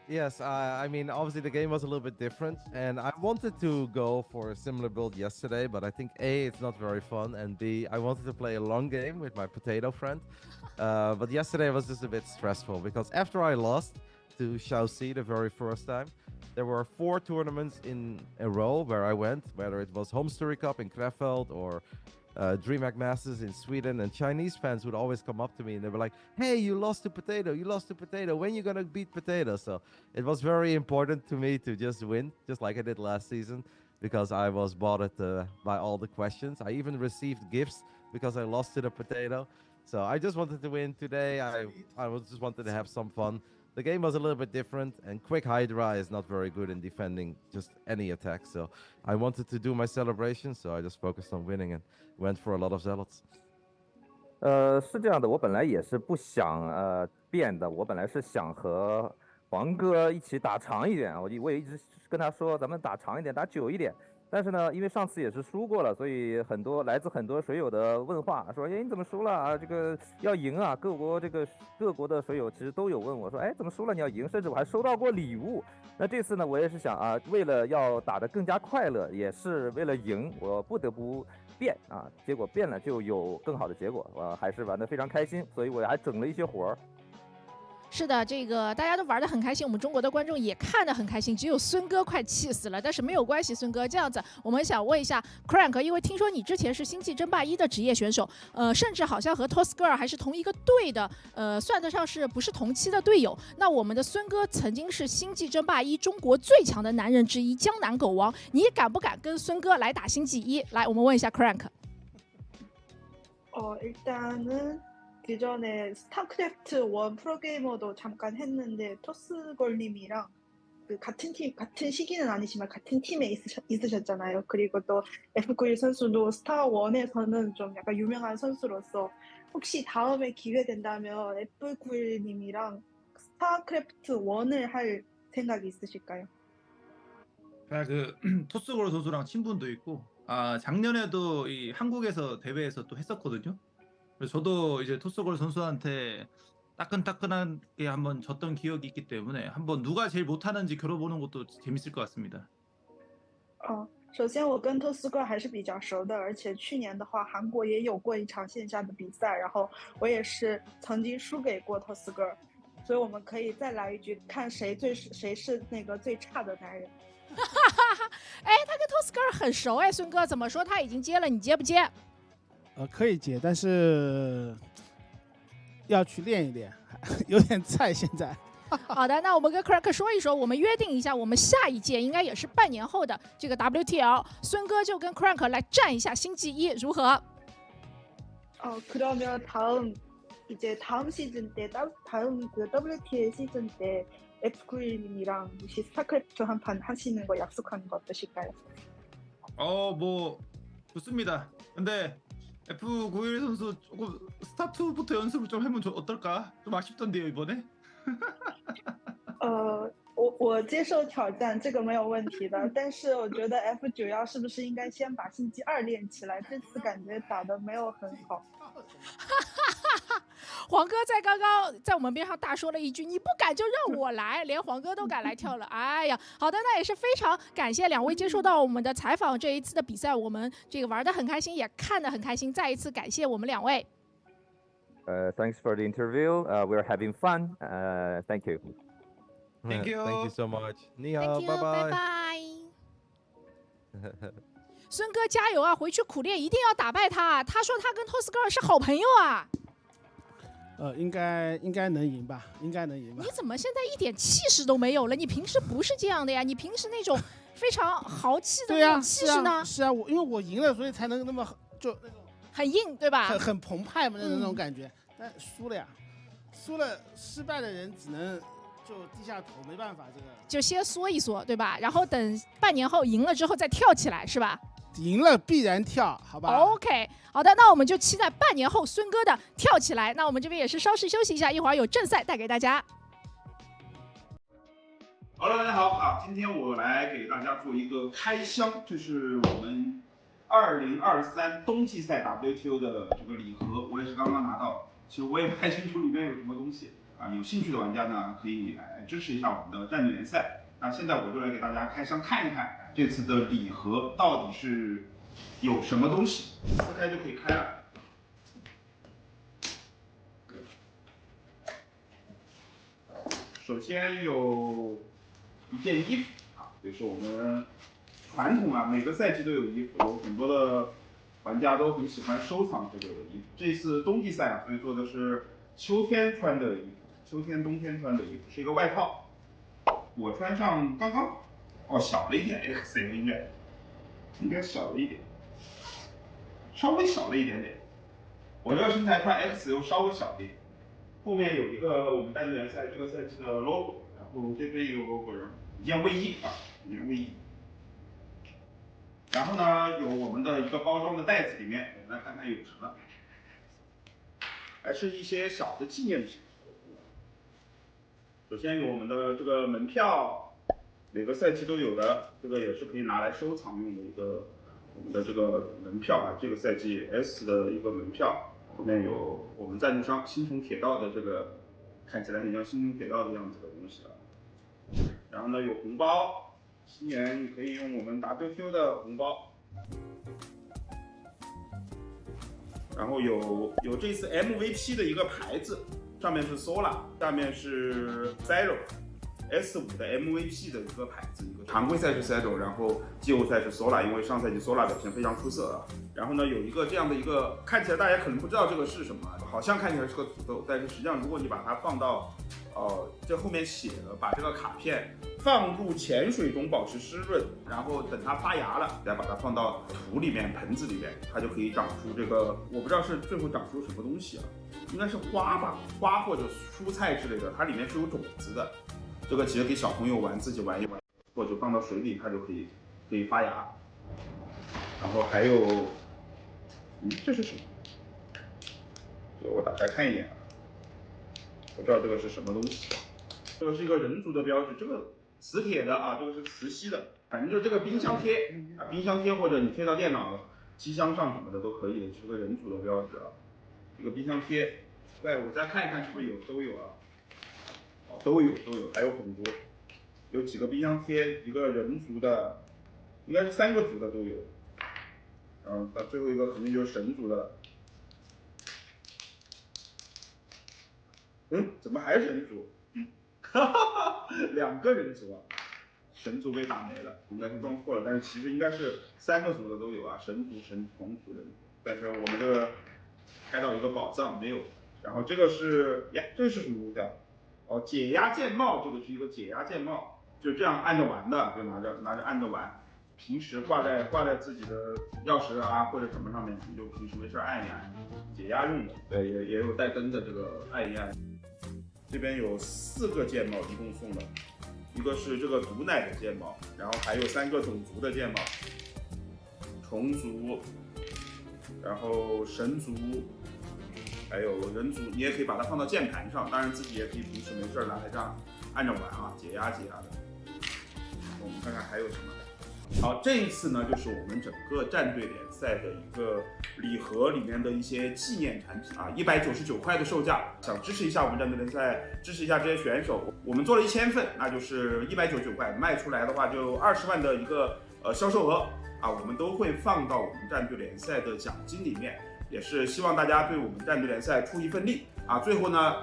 Yes, I mean, obviously the game was a little bit different, and I wanted to go for a similar build yesterday, but I think A, it's not very fun, and B, I wanted to play a long game with my potato friend. But yesterday was just a bit stressful, because after I lost to Shaoxi the very first time, there were 4 tournaments in a row where I went, whether it was Home Story Cup in Krefeld or DreamHack Masters in Sweden, and Chinese fans would always come up to me and they were like, hey, you lost to Potato, when you gonna beat Potato? So it was very important to me to just win, just like I did last season, because I was bothered by all the questions. I even received gifts because I lost to the Potato. So I just wanted to win today. I just wanted to have some fun. The game was a little bit different, and Quick Hydra is not very good in defending just any attack. So I wanted to do my celebration, so I just focused on winning and went for a lot of zealots. 是这样的，我本来也是不想变的，我本来是想和黄哥一起打长一点，我也一直跟他说咱们打长一点，打久一点。但是呢，因为上次也是输过了，所以来自很多水友的问话，说，哎，你怎么输了啊？这个要赢啊！各国的水友其实都有问我说，哎，怎么输了？你要赢，甚至我还收到过礼物。那这次呢，我也是想啊，为了要打得更加快乐，也是为了赢，我不得不变啊。结果变了就有更好的结果，我还是玩得非常开心，所以我还整了一些活儿。是的，这个大家都玩得很开心，我们中国的观众也看得很开心，只有孙哥快气死了。但是没有关系，孙哥，这样子，我们想问一下 Crank， 因为听说你之前是星际争霸1的职业选手，甚至好像和 Tosgirl 还是同一个队的，算得上是不是同期的队友？那我们的孙哥曾经是星际争霸1中国最强的男人之一，江南狗王，你敢不敢跟孙哥来打星际1？来，我们问一下 Crank。 일단은 그 전에 스타크래프트 1 프로게이머도 잠깐 했는데 토스걸님이랑 그 같은 시기는 아니지만 같은 팀에 있으셨잖아요. 그리고 또 F91 선수도 스타 1에서는 좀 약간 유명한 선수로서 혹시 다음에 기회 된다면 F91님이랑 스타크래프트 1을 할 생각이 있으실까요? 그 토스골 선수랑 친분도 있고, 작년에도 이 한국에서 대회에서 또 했었거든요. 그래서 저도 이제 토스골 선수한테 따끈따끈하게 한번 졌던 기억이 있기 때문에 한번 누가 제일 못하는지 겨뤄보는 것도 재밌을 것 같습니다. 首先我跟托斯哥还是比较熟的，而且去年的话，韩国也有过一场线下的比赛，然后我也是曾经输给过托斯哥，所以我们可以再来一局，看谁是那个最差的男人。哎，他跟 Tosgirl 很熟哎，孙哥怎么说他已经接了，你接不接？可以接，但是要去练一练，有点菜现在。好的，那我们跟 Crank 说一说，我们约定一下，我们下一届应该也是半年后的这个 WTL， 孙哥就跟 Crank 来战一下星际1，如何？ 그러면 다음 시즌 때 다음 그 WTL 시즌 때 F91님이랑 혹시 스타크래프트 한 판 하시는 거 약속하는 거 어떠실까요? 뭐 좋습니다. 근데 F91 선수 조금 스타2부터 연습을 좀 하면 어떨까? 좀 아쉽던데요 이번에. 我接受挑战，这个没有问题的。但是我觉得 F91是不是应该先把星际2练起来？这次感觉打得没有很好。黄哥刚刚在我们边上大说了一句：“你不敢就让我来。”连黄哥都敢来跳了。哎呀，好的，那也是非常感谢两位接受到我们的采访。这一次的比赛，我们这个玩得很开心，也看得很开心。再一次感谢我们两位。Thanks for the interview. We're having fun. Thank you. Thank you. Thank you so much. 你好， Thank you， 拜拜。孙哥加油啊！回去苦练，一定要打败他。他说他跟 Tosgirl 是好朋友啊。应该能赢吧？应该能赢吧？你怎么现在一点气势都没有了？你平时不是这样的呀？你平时那种非常豪气的那种气势呢？是啊，因为我赢了，所以才能那么就那种很硬，对吧？很澎湃嘛，那种感觉。但输了呀，输了失败的人只能就低下头，没办法，这个就先缩一缩，对吧？然后等半年后赢了之后再跳起来，是吧？赢了必然跳，好吧 ？OK， 好的，那我们就期待半年后孙哥的跳起来。那我们这边也是稍事休息一下，一会儿有正赛带给大家。好了，大家好今天我来给大家做一个开箱，这是我们2023冬季赛 WTO 的这个礼盒，我也是刚刚拿到。其实我也不太清楚里面有什么东西有兴趣的玩家呢可以来支持一下我们的战队联赛。那现在我就来给大家开箱看一看这次的礼盒到底是有什么东西，撕开就可以开了。首先有一件衣服这是我们传统每个赛季都有衣服，有很多的玩家都很喜欢收藏这个衣服。这次冬季赛所以做的是秋天穿的衣服，秋天冬天穿的衣服，是一个外套。我穿上刚刚小了一点 ，XL 应该小了一点，稍微小了一点点。我这个身材穿 XL 稍微小一点。后面有一个我们战队联赛这个赛季的 logo， 然后这边有 logo， 一件卫衣一件卫衣。然后呢，有我们的一个包装的袋子，里面我们来看看有什么，还是一些小的纪念品。首先有我们的这个门票，每个赛季都有的，这个也是可以拿来收藏用的一个我们的这个门票这个赛季 S 的一个门票，后面有我们赞助商星穹铁道的这个看起来很像星穹铁道的样子的东西然后呢有红包，新年你可以用我们 WTO 的红包，然后有这次 MVP 的一个牌子，上面是 Sola， 下面是 Zero。S5 的 MVP 的一个牌子，一个常规赛是 Zero， 然后季后赛是 Sola， 因为上赛季 Sola 表现非常出色啊。然后呢，有一个这样的一个，看起来大家可能不知道这个是什么，好像看起来是个土豆，但是实际上如果你把它放到，这后面写了，把这个卡片放入潜水中保持湿润，然后等它发芽了，再把它放到土里面、盆子里面，它就可以长出这个，我不知道是最后长出什么东西啊，应该是花吧，花或者蔬菜之类的，它里面是有种子的。这个其实给小朋友玩，自己玩一玩，或者放到水里，它就可以发芽。然后还有，这是什么？这个我打开看一眼啊，我知道这个是什么东西。这个是一个人族的标志，这个磁铁的啊，这个是磁吸的，反正就是这个冰箱贴啊，冰箱贴或者你贴到电脑机箱上什么的都可以的，是个人族的标志啊。这个冰箱贴，对，我再看一看是不是都有啊。都有，还有很多，有几个冰箱贴，一个人族的，应该是3个族的都有，然后到最后一个肯定就是神族的了。怎么还是人族？2个人族啊，神族被打没了，应该是装错了，但是其实应该是3个族的都有啊，神族、神同族人族，但是我们这个开到一个宝藏没有。然后这个是呀，这是什么东西啊？解压键帽，这个是一个解压键帽，就这样按着玩的，就拿着按着玩。平时挂在自己的钥匙啊或者什么上面，你就平时没事按一按，解压用的。对，也有带灯的这个按一按。这边有4个键帽，一共送了，一个是这个毒奶的键帽，然后还有3个种族的键帽，虫族，然后神族。还有人族，你也可以把它放到键盘上，当然自己也可以平时没事拿来这样按着玩啊，解压的。我们看看还有什么。好，这一次呢，就是我们整个战队联赛的一个礼盒里面的一些纪念产品啊，199块的售价，想支持一下我们战队联赛，支持一下这些选手，我们做了1000份，那就是199块，卖出来的话就20万的一个销售额啊，我们都会放到我们战队联赛的奖金里面。也是希望大家对我们战队联赛出一份力啊！最后呢，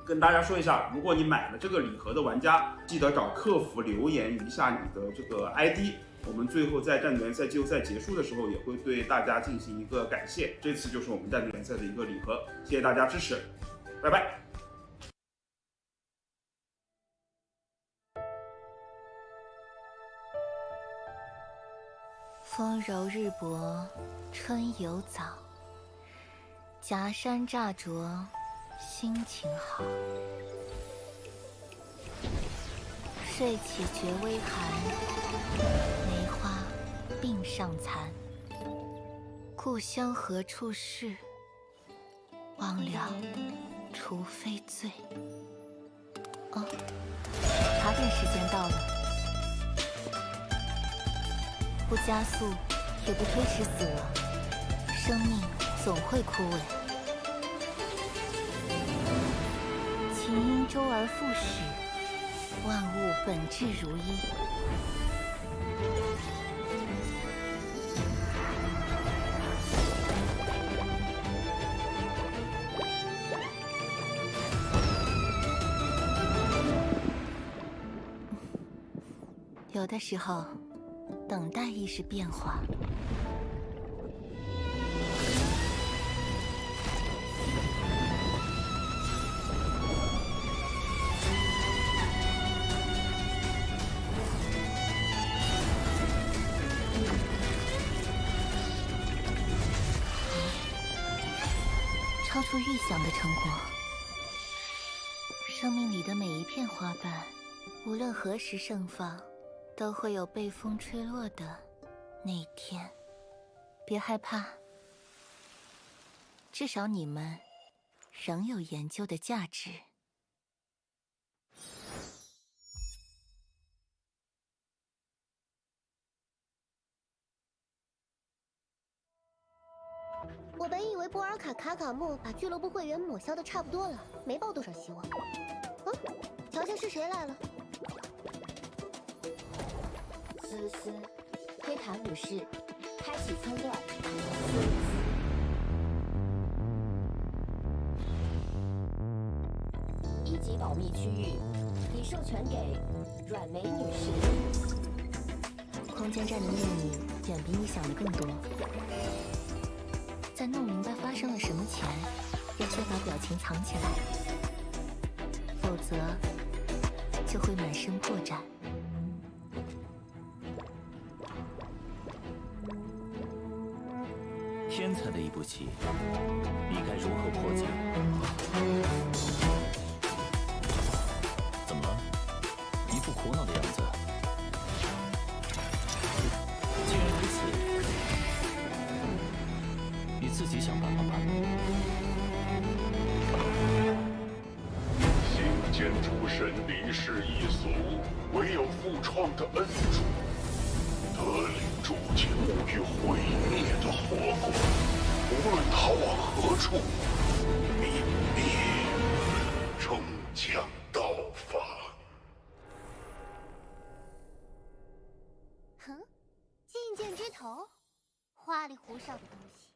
跟大家说一下，如果你买了这个礼盒的玩家，记得找客服留言一下你的这个 ID， 我们最后在战队联赛季后赛结束的时候，也会对大家进行一个感谢。这次就是我们战队联赛的一个礼盒，谢谢大家支持，拜拜。风柔日薄，春犹早。夹山乍着，心情好。睡起觉微寒，梅花鬓上残。故乡何处是？忘了，除非醉。茶点时间到了。不加速，也不推迟死亡，生命总会枯萎。琴因周而复始，万物本质如一。有的时候，等待亦是变化。超出预想的成果。生命里的每一片花瓣，无论何时盛放，都会有被风吹落的那一天。别害怕，至少你们仍有研究的价值。我本以为波尔卡卡卡木把俱乐部会员抹消的差不多了，没抱多少希望。瞧瞧是谁来了。思思，推塔武士，开启操作。保密区域已授权给软梅女士。空间站的秘密远比你想的更多。在弄明白发生了什么前，要先把表情藏起来，否则就会满身破绽。天才的一步棋，你该如何破解？怎么了？一副苦恼的样子。既然如此，你自己想办法吧。行间诸神离世一俗，唯有复创的恩主。得领诸境物于毁灭的火果，无论逃往何处，泯灭终将到访。哼，进谏之头，花里胡哨的东西。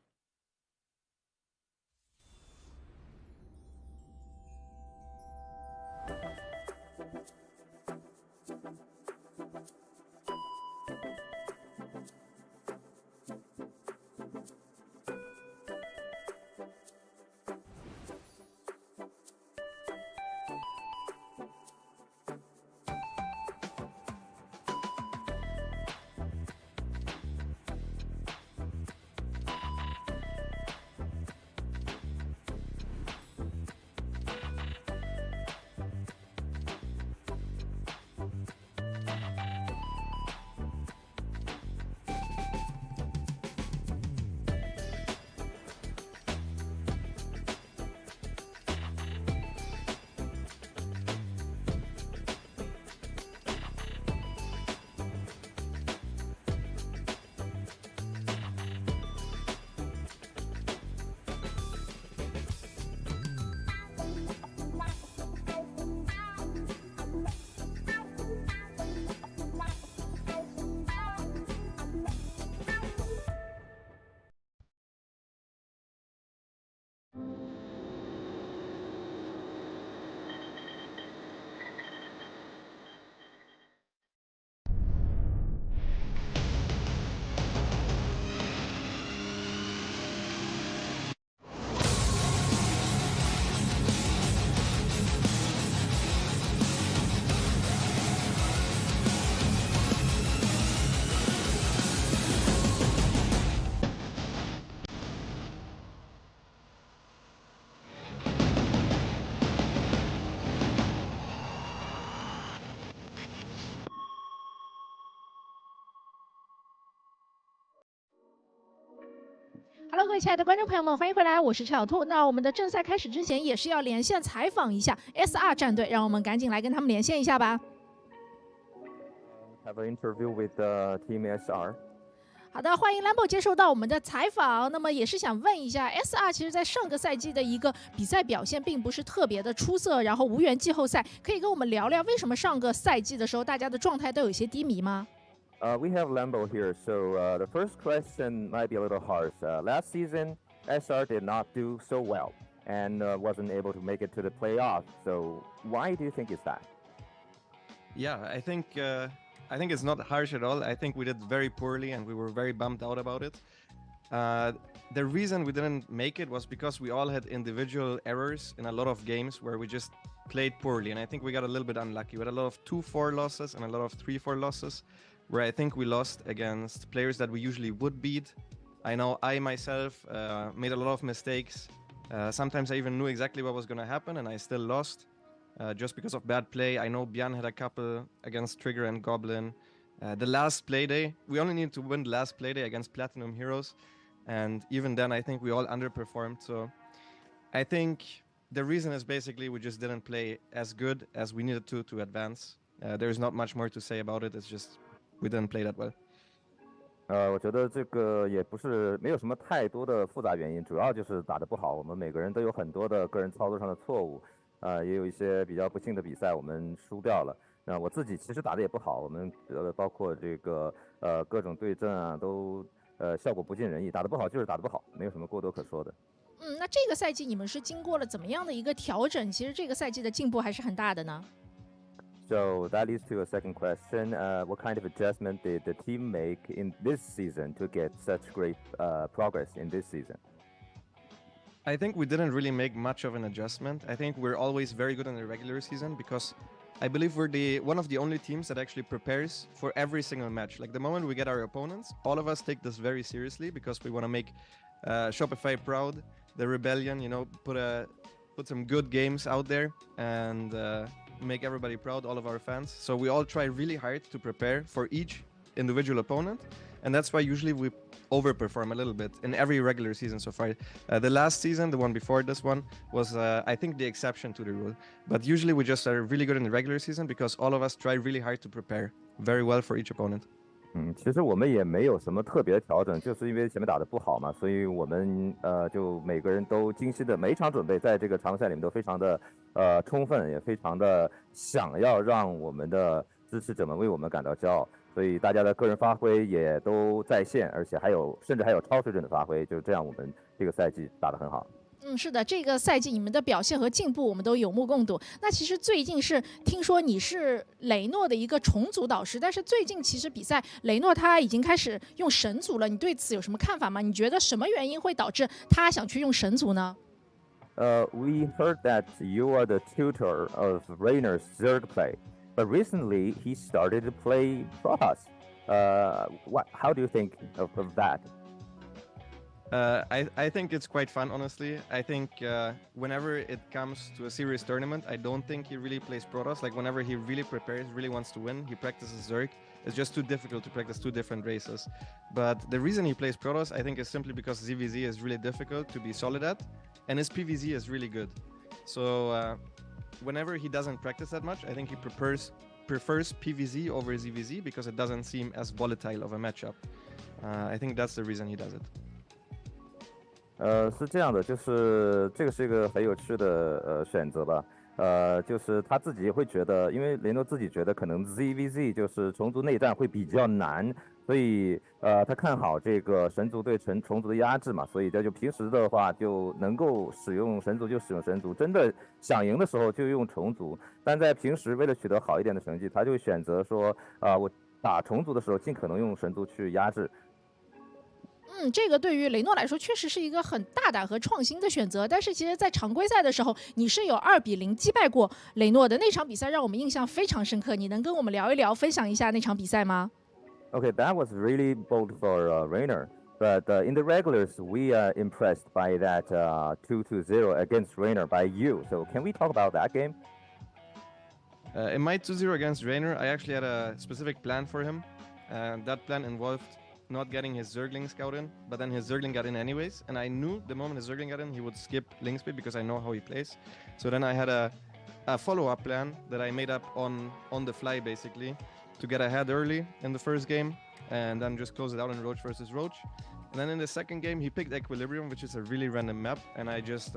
Hello， 各位亲爱的观众朋友们，欢迎回来，我是陈小兔。那我们的正赛开始之前，也是要连线采访一下 SR 战队，让我们赶紧来跟他们连线一下吧。Have an interview with Team SR。好的，欢迎 Lambo 接受到我们的采访。那么也是想问一下 ，SR 其实在上个赛季的一个比赛表现并不是特别的出色，然后无缘季后赛，可以跟我们聊聊为什么上个赛季的时候大家的状态都有些低迷吗？We have Lambo here, so the first question might be a little harsh. Last season, SR did not do so well and wasn't able to make it to the playoffs. So why do you think is that? Yeah, I think it's not harsh at all. I think we did very poorly and we were very bummed out about it. The reason we didn't make it was because we all had individual errors in a lot of games where we just played poorly, and I think we got a little bit unlucky. We had a lot of 2-4 losses and a lot of 3-4 losses, where I think we lost against players that we usually would beat. I know I myself made a lot of mistakes. Sometimes I even knew exactly what was going to happen and I still lost just because of bad play. I know Bjan had a couple against Trigger and Goblin. The last playday, we only needed to win the last playday against Platinum Heroes. And even then, I think we all underperformed. So I think the reason is basically we just didn't play as good as we needed to advance. There's not much more to say about it. It's just we didn't play that well. 我觉得这个也不是没有什么太多的复杂原因，主要就是打得不好。我们每个人都有很多的个人操作上的错误，也有一些比较不幸的比赛我们输掉了。那我自己其实打得也不好，我们包括这个各种对阵啊，都效果不尽人意。打得不好就是打得不好，没有什么过多可说的。那这个赛季你们是经过了怎么样的一个调整？其实这个赛季的进步还是很大的呢。So that leads to a second question. What kind of adjustment did the team make in this season to get such great progress in this season? I think we didn't really make much of an adjustment. I think we're always very good in the regular season because I believe we're one of the only teams that actually prepares for every single match. Like the moment we get our opponents, all of us take this very seriously because we want to make Shopify proud, the rebellion, you know, put some good games out there and make everybody proud, all of our fans. So we all try really hard to prepare for each individual opponent, and that's why usually we overperform a little bit in every regular season so far. The last season, the one before this one, was I think the exception to the rule. But usually we just are really good in the regular season because all of us try really hard to prepare very well for each opponent. 其实我们也没有什么特别的调整，就是因为前面打得不好嘛，所以我们就每个人都精心的每一场准备，在这个常规赛里面都非常的充分，也非常的想要让我们的支持者们为我们感到骄傲，所以大家的个人发挥也都在线，而且甚至还有超水准的发挥，就是这样我们这个赛季打得很好。是的，这个赛季你们的表现和进步我们都有目共睹。那其实最近是听说你是雷诺的一个重组导师，但是最近其实比赛雷诺他已经开始用神族了，你对此有什么看法吗？你觉得什么原因会导致他想去用神族呢？We heard that you are the tutor of Rainer's Zerg play, but recently he started to play Protoss. How do you think of that? I think it's quite fun, honestly. I think whenever it comes to a serious tournament, I don't think he really plays Protoss. Like whenever he really prepares, really wants to win, he practices Zerg. It's just too difficult to practice two different races. But the reason he plays Protoss, I think, is simply because ZVZ is really difficult to be solid at, and his PvZ is really good. So whenever he doesn't practice that much, I think he prefers PvZ over ZVZ because it doesn't seem as volatile of a matchup. I think that's the reason he does it. 是这样的，就是这个是一个很有趣的选择吧。就是他自己会觉得，因为雷诺自己觉得可能 ZVZ 就是虫族内战会比较难，所以他看好这个神族对虫族的压制嘛，所以这就平时的话就能够使用神族就使用神族，真的想赢的时候就用虫族，但在平时为了取得好一点的成绩，他就选择说我打虫族的时候尽可能用神族去压制。这个对于雷诺来说确实是一个很大胆和创新的选择，但是其实在常规赛的时候你是有2-0击败过雷诺的，那场比赛让我们印象非常深刻，你能跟我们聊一聊分享一下那场比赛吗？ Okay, that was really bold for Rainer, but in the regulars we are impressed by that 2-0 against Rainer by you, so can we talk about that game? In my 2-0 against Rainer, I actually had a specific plan for him, and that plan involved not getting his Zergling scout in, but then his Zergling got in anyways, and I knew the moment his Zergling got in, he would skip link speed because I know how he plays. So then I had a follow-up plan that I made up on the fly, basically, to get ahead early in the first game, and then just close it out in Roach versus Roach. And then in the second game, he picked Equilibrium, which is a really random map, and I just...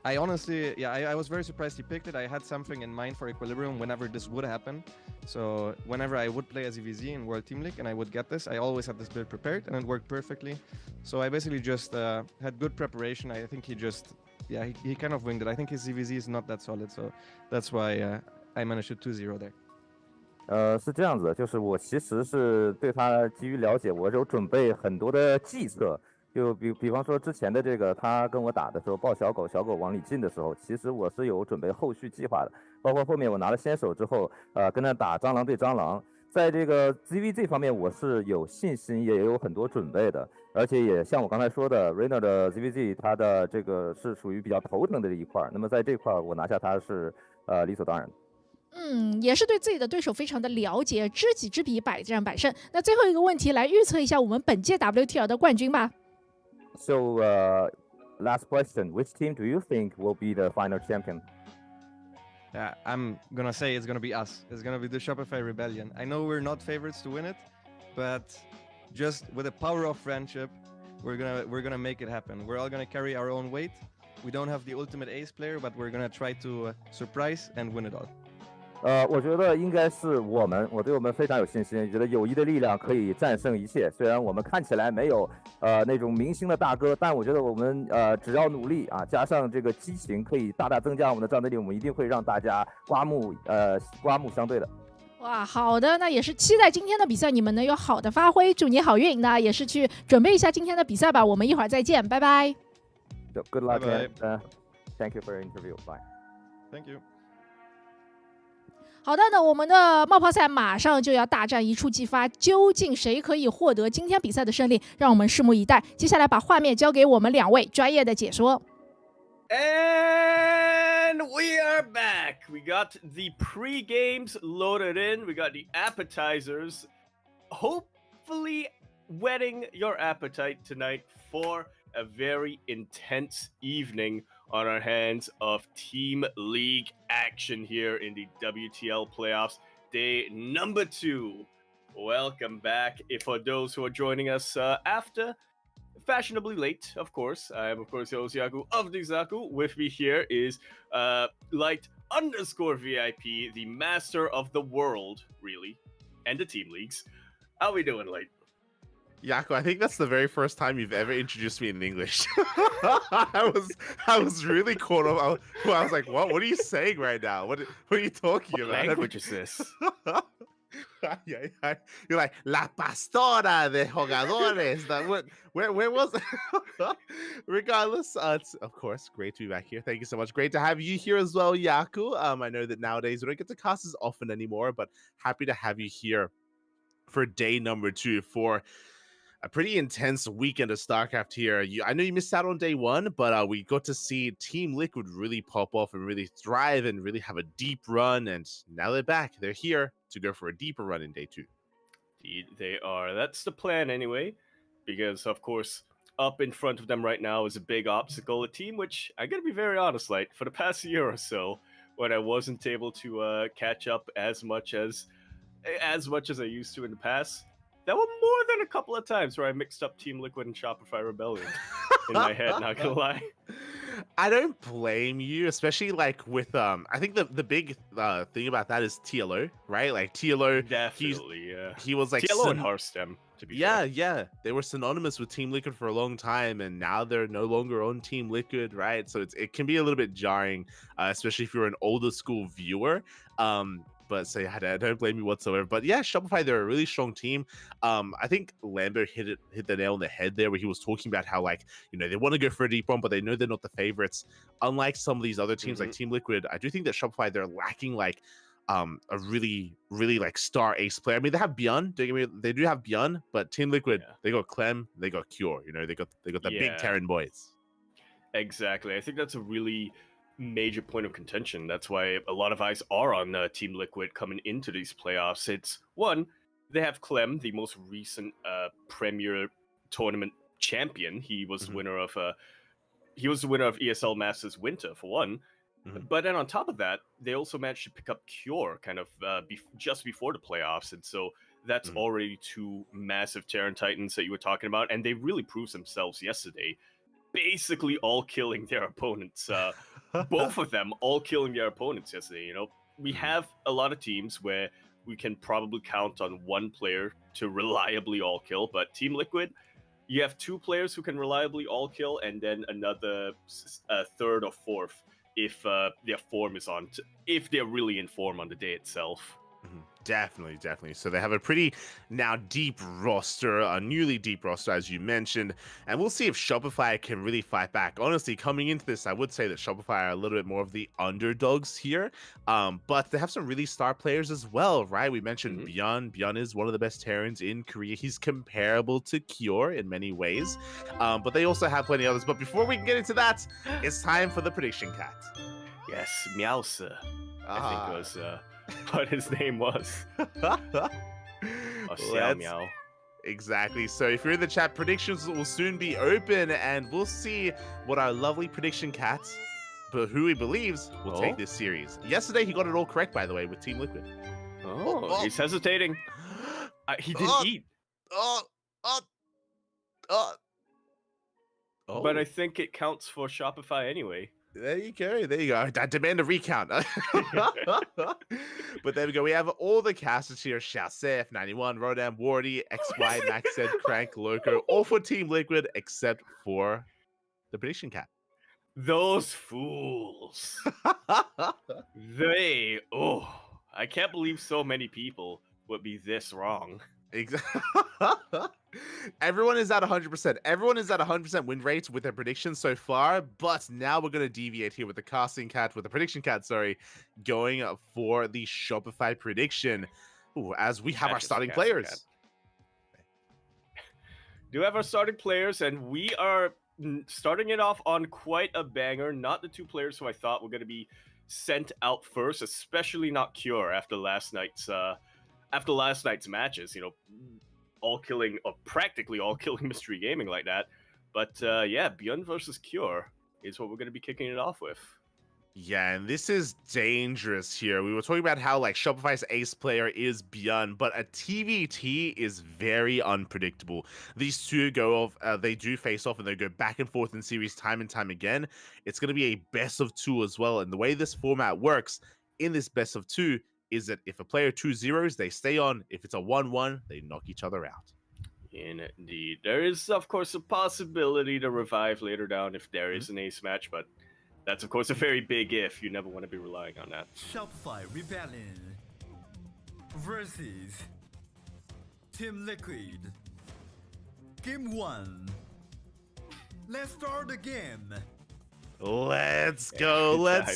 I honestly, I was very surprised he picked it. I had something in mind for Equilibrium whenever this would happen. So whenever I would play as EVZ in World Team League and I would get this, I always had this build prepared and it worked perfectly. So I basically just had good preparation. I think he just, he kind of winged it. I think his EVZ is not that solid, so that's why I managed to 2-0 there. 是这样子的，就是我其实是对他基于了解，我有准备很多的计策。就比方说之前的这个他跟我打的时候抱小狗，小狗往里进的时候，其实我是有准备后续计划的，包括后面我拿了先手之后，跟他打蟑螂对蟑螂，在这个 ZVZ 方面我是有信心，也有很多准备的，而且也像我刚才说的 Rainer 的 ZVZ 他的这个是属于比较头疼的这一块，那么在这块我拿下他是理所当然的。也是对自己的对手非常的了解，知己知彼，百战百胜。那最后一个问题，来预测一下我们本届 WTL 的冠军吧。So, last question. Which team do you think will be the final champion? Yeah, I'm gonna say it's gonna be us. It's gonna be the Shopify Rebellion. I know we're not favorites to win it, but just with the power of friendship, we're gonna make it happen. We're all gonna carry our own weight. We don't have the ultimate ace player, but we're gonna try to surprise and win it all. 我觉得应该是我对我们非常有信心，觉得友谊的力量可以战胜一切。虽然我们看起来没有那种明星的大哥，但我觉得我们只要努力啊，加上这个激情，可以大大增加我们的战斗力，我们一定会让大家刮目相对的。哇，好的，那也是期待今天的比赛你们能有好的发挥，祝你好运。那也是去准备一下今天的比赛吧，我们一会儿再见，拜拜。So good luck Bye and thank you for your interview. Bye. Thank you. 好的，那我们的冒泡赛马上就要大战一触即发，究竟谁可以获得今天比赛的胜利？让我们拭目以待。接下来把画面交给我们2位专业的解说。And we are back. We got the pre-games loaded in. We got the appetizers. Hopefully whetting your appetite tonight for a very intense evening on our hands of Team League action here in the WTL playoffs. Day number 2. Welcome back. If for those who are joining us after fashionably late, of course. I am, of course, Yakuzaku of Ducklings. With me here is Light_VIP, the master of the world, really, and the team leagues. How we doing, Light? Yaku, I think that's the very first time you've ever introduced me in English. I was really caught up. I was like, what? What are you saying right now? What are you talking about? What language is this? Yeah. You're like La Pastora de Jugadores. Where was it? Regardless, it's of course great to be back here. Thank you so much. Great to have you here as well, Yaku. I know that nowadays we don't get to cast as often anymore, but happy to have you here for day number 2 for a pretty intense weekend of StarCraft here. I know you missed out on day 1, but we got to see Team Liquid really pop off and really thrive and really have a deep run. And now they're back. They're here to go for a deeper run in day 2. Indeed, they are. That's the plan anyway, because of course, up in front of them right now is a big obstacle. A team which, I gotta be very honest, like for the past year or so, when I wasn't able to catch up as much as I used to in the past. There were more than a couple of times where I mixed up Team Liquid and Shopify Rebellion in my head, not gonna lie. I don't blame you, especially like with I think the big thing about that is TLO, right? Like TLO, definitely, he was like TLO and Hearthstone, to be fair. Yeah, they were synonymous with Team Liquid for a long time, and now they're no longer on Team Liquid, right? So it can be a little bit jarring, especially if you're an older school viewer. But so yeah, I don't blame you whatsoever. But yeah, Shopify, they're a really strong team. I think Lambert hit the nail on the head there, where he was talking about how, like, you know, they want to go for a deep run, but they know they're not the favorites. Unlike some of these other teams like Team Liquid, I do think that Shopify, they're lacking like a really like star ace player. I mean, they have Bjorn, they do have Bjorn, but Team Liquid, they got Clem, they got Cure, you know, they got the big Terran boys. Exactly. I think that's a really major point of contention. That's why a lot of eyes are on Team Liquid coming into these playoffs. It's one, they have Clem, the most recent Premier Tournament champion. He was winner of the winner of ESL Masters Winter for one. But then on top of that, they also managed to pick up Cure kind of just before the playoffs, and so that's already 2 massive Terran Titans that you were talking about, and they really proved themselves yesterday. Basically all killing their opponents. Both of them all killing their opponents yesterday. You know, we have a lot of teams where we can probably count on one player to reliably all kill, but Team Liquid, you have 2 players who can reliably all kill, and then another third or fourth if their form is on, if they're really in form on the day itself. Definitely. So they have a pretty now deep roster, a newly deep roster, as you mentioned, and we'll see if Shopify can really fight back. Honestly, coming into this, I would say that Shopify are a little bit more of the underdogs here, but they have some really star players as well, right? We mentioned Bjorn. Bjorn is one of the best Terrans in Korea. He's comparable to Cure in many ways, but they also have plenty others. But before we can get into that, it's time for the prediction cat. Yes, Meowsa, I think was what his name was. Meow. Exactly. So if you're in the chat, predictions will soon be open, and we'll see what our lovely prediction cat, but who he believes will take this series. Yesterday he got it all correct, by the way, with Team Liquid. He's hesitating. He didn't eat. But I think it counts for Shopify anyway. There you go. There you go. I demand a recount. But there we go. We have all the casters here. Shasef, 91, Rodam, Wardy, XY, Maxed, Crank, Loco, all for Team Liquid except for the prediction cat. Those fools. I can't believe so many people would be this wrong. Exactly. Everyone is at 100%. Everyone is at 100% win rates with their predictions so far, but now we're going to deviate here with the casting cat, with the prediction cat, sorry, going for the Shopify prediction. Ooh, as we have our starting players. Do have our starting players, and we are starting it off on quite a banger. Not the two players who I thought were going to be sent out first, especially not Cure after last night's matches. You know, all killing, or practically all killing Mystery Gaming like that. But yeah, Beyond versus Cure is what we're going to be kicking it off with. Yeah, and this is dangerous here. We were talking about how like Shopify's ace player is Beyond, but a TVT is very unpredictable. These two go off, they do face off and they go back and forth in series time and time again. It's going to be a best of two as well. And the way this format works in this best of two is that if a player 2-0s, they stay on. If it's a 1-1, they knock each other out. Indeed. There is, of course, a possibility to revive later down if there is an ace match, but that's, of course, a very big if. You never want to be relying on that. Shopify Rebellion versus Team Liquid. Game 1. Let's start the game. Let's go. Let's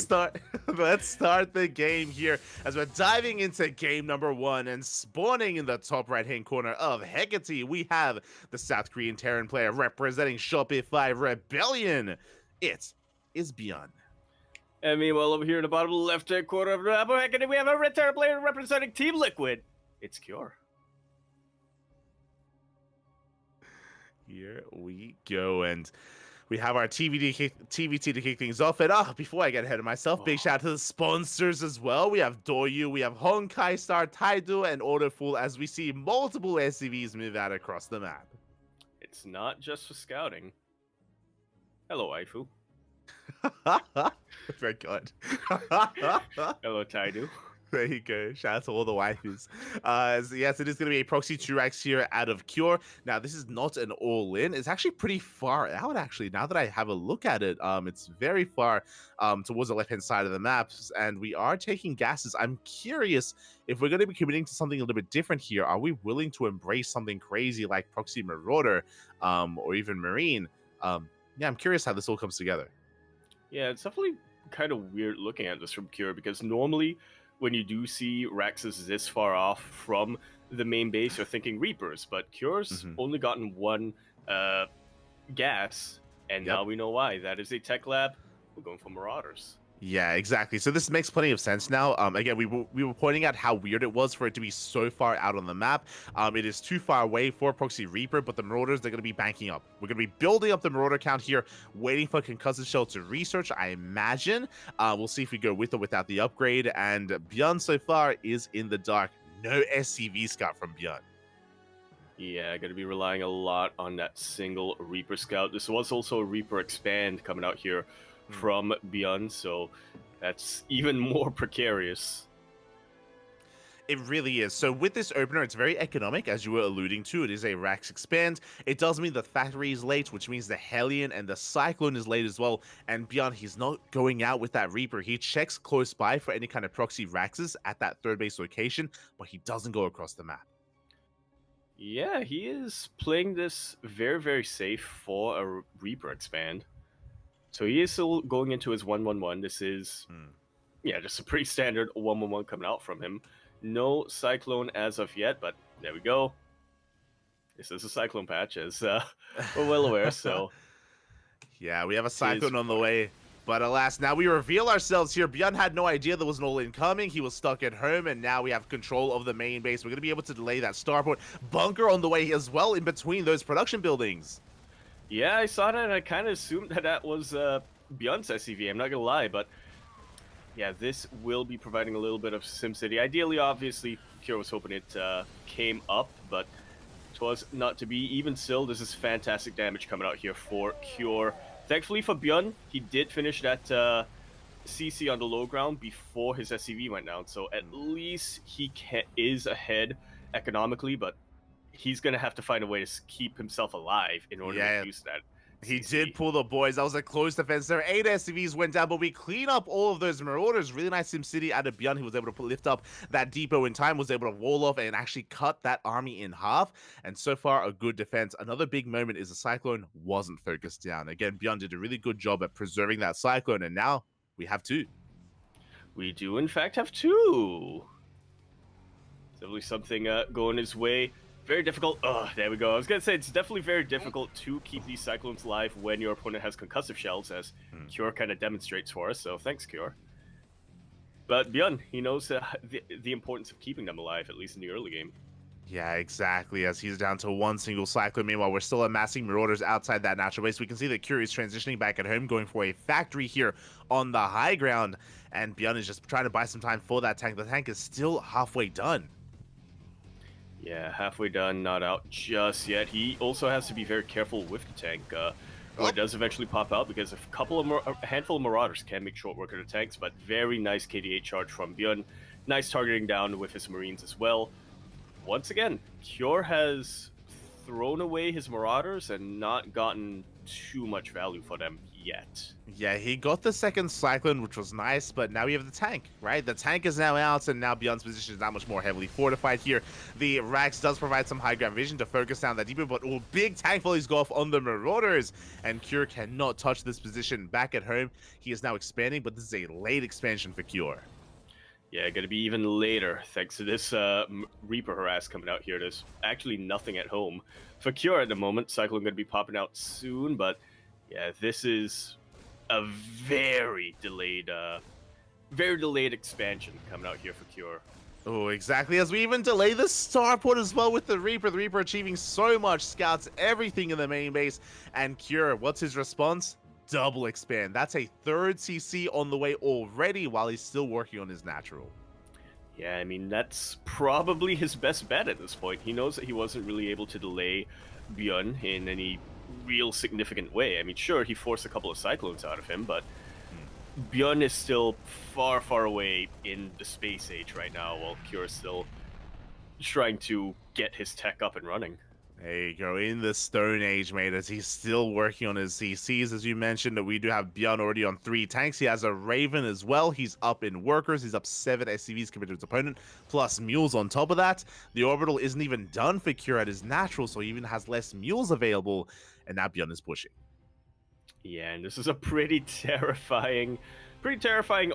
start the game here as we're diving into game number 1, and spawning in the top right hand corner of Hecate, we have the South Korean Terran player representing Shopify Rebellion. It is Beyond. And meanwhile, over here in the bottom left hand corner of the Hecate, we have a red Terran player representing Team Liquid. It's Cure. Here we go, and we have our TVT to kick things off. And before I get ahead of myself, big shout out to the sponsors as well. We have Doyu, we have Honkai Star, Taidu, and Orderful as we see multiple SCVs move out across the map. It's not just for scouting. Hello, Waifu. Very good. Hello, Taidu. There you go. Shout out to all the waifus. So yes, it is going to be a proxy 2x here out of Cure. Now, this is not an all-in. It's actually pretty far out, actually. Now that I have a look at it, it's very far towards the left-hand side of the maps, and we are taking gases. I'm curious if we're going to be committing to something a little bit different here. Are we willing to embrace something crazy like Proxy Marauder or even Marine? Yeah, I'm curious how this all comes together. Yeah, it's definitely kind of weird looking at this from Cure, because normally when you do see Raxus this far off from the main base, you're thinking Reapers, but Cure's only gotten one gas, and now we know why. That is a tech lab. We're going for Marauders. Yeah, exactly. So this makes plenty of sense now. Again, we were pointing out how weird it was for it to be so far out on the map. It is too far away for Proxy Reaper, but the Marauders, they're going to be banking up. We're going to be building up the Marauder count here, waiting for Concussive Shell to research, I imagine. We'll see if we go with or without the upgrade, and Beyond so far is in the dark. No SCV scout from Beyond. Yeah, going to be relying a lot on that single Reaper scout. This was also a Reaper expand coming out here from Beyond, so that's even more precarious. It really is. So with this opener, it's very economic, as you were alluding to. It is a Rax expand. It does mean the factory is late, which means the Hellion and the Cyclone is late as well. And Beyond, he's not going out with that Reaper. He checks close by for any kind of proxy Raxes at that third base location, but he doesn't go across the map. Yeah, he is playing this very, very safe for a Reaper expand. So he is still going into his 1-1-1. This is, yeah, just a pretty standard 1-1-1 coming out from him. No Cyclone as of yet, but there we go. This is a Cyclone patch, as we're well aware, so. Yeah, we have a Cyclone on the way. But alas, now we reveal ourselves here. Beyond had no idea there was an all-in coming. He was stuck at home, and now we have control of the main base. We're going to be able to delay that starport. Bunker on the way as well in between those production buildings. Yeah, I saw that, and I kind of assumed that that was Beyond's SCV, I'm not going to lie, but yeah, this will be providing a little bit of SimCity. Ideally, obviously, Cure was hoping it came up, but it was not to be. Even still, this is fantastic damage coming out here for Cure. Thankfully for Björn, he did finish that CC on the low ground before his SCV went down, so at least he is ahead economically, but he's going to have to find a way to keep himself alive in order to make use of that. He did pull the boys. That was a close defense there. 8 SCVs went down, but we clean up all of those Marauders. Really nice SimCity out of Björn. He was able to lift up that depot in time, was able to wall off and actually cut that army in half. And so far, a good defense. Another big moment is the Cyclone wasn't focused down. Again, Björn did a really good job at preserving that Cyclone, and now we have 2. We do, in fact, have 2. Definitely something going his way. Very difficult. Oh, there we go. I was going to say, it's definitely very difficult to keep these Cyclones alive when your opponent has concussive shells, as Cure kind of demonstrates for us, so thanks, Cure. But Björn, he knows the importance of keeping them alive, at least in the early game. Yeah, exactly, as he's down to 1 single Cyclone. Meanwhile, we're still amassing Marauders outside that natural base. We can see that Cure is transitioning back at home, going for a factory here on the high ground, and Björn is just trying to buy some time for that tank. The tank is still halfway done. Yeah, halfway done, not out just yet. He also has to be very careful with the tank when it does eventually pop out, because a handful of Marauders can make short work of the tanks, but very nice KD8 charge from Björn. Nice targeting down with his Marines as well. Once again, Cure has thrown away his Marauders and not gotten too much value for them yet. Yeah, he got the second Cyclone, which was nice, but now we have the tank, right? The tank is now out, and now Björn's position is that much more heavily fortified here. The Rax does provide some high ground vision to focus down that depot, but big tank volleys go off on the Marauders, and Cure cannot touch this position. Back at home, he is now expanding, but this is a late expansion for Cure. Yeah, gonna be even later, thanks to this Reaper harass coming out here. There's actually nothing at home for Cure at the moment. Cyclone gonna be popping out soon, but yeah, this is a very delayed expansion coming out here for Cure. Oh, exactly, as we even delay the starport as well with the Reaper. The Reaper achieving so much, scouts everything in the main base, and Cure, what's his response? Double expand. That's a 3rd CC on the way already while he's still working on his natural. Yeah, I mean, that's probably his best bet at this point. He knows that he wasn't really able to delay Björn in any real significant way. I mean, sure, he forced a couple of Cyclones out of him, but Björn is still far, far away in the space age right now, while Cure is still trying to get his tech up and running. There you go, in the Stone Age, mate, as he's still working on his CCs. As you mentioned, that we do have Björn already on 3 tanks. He has a Raven as well. He's up in workers. He's up 7 SCVs compared to his opponent, plus mules on top of that. The orbital isn't even done for Cure at his natural, so he even has less mules available, and now Björn is pushing. Yeah, and this is a pretty terrifying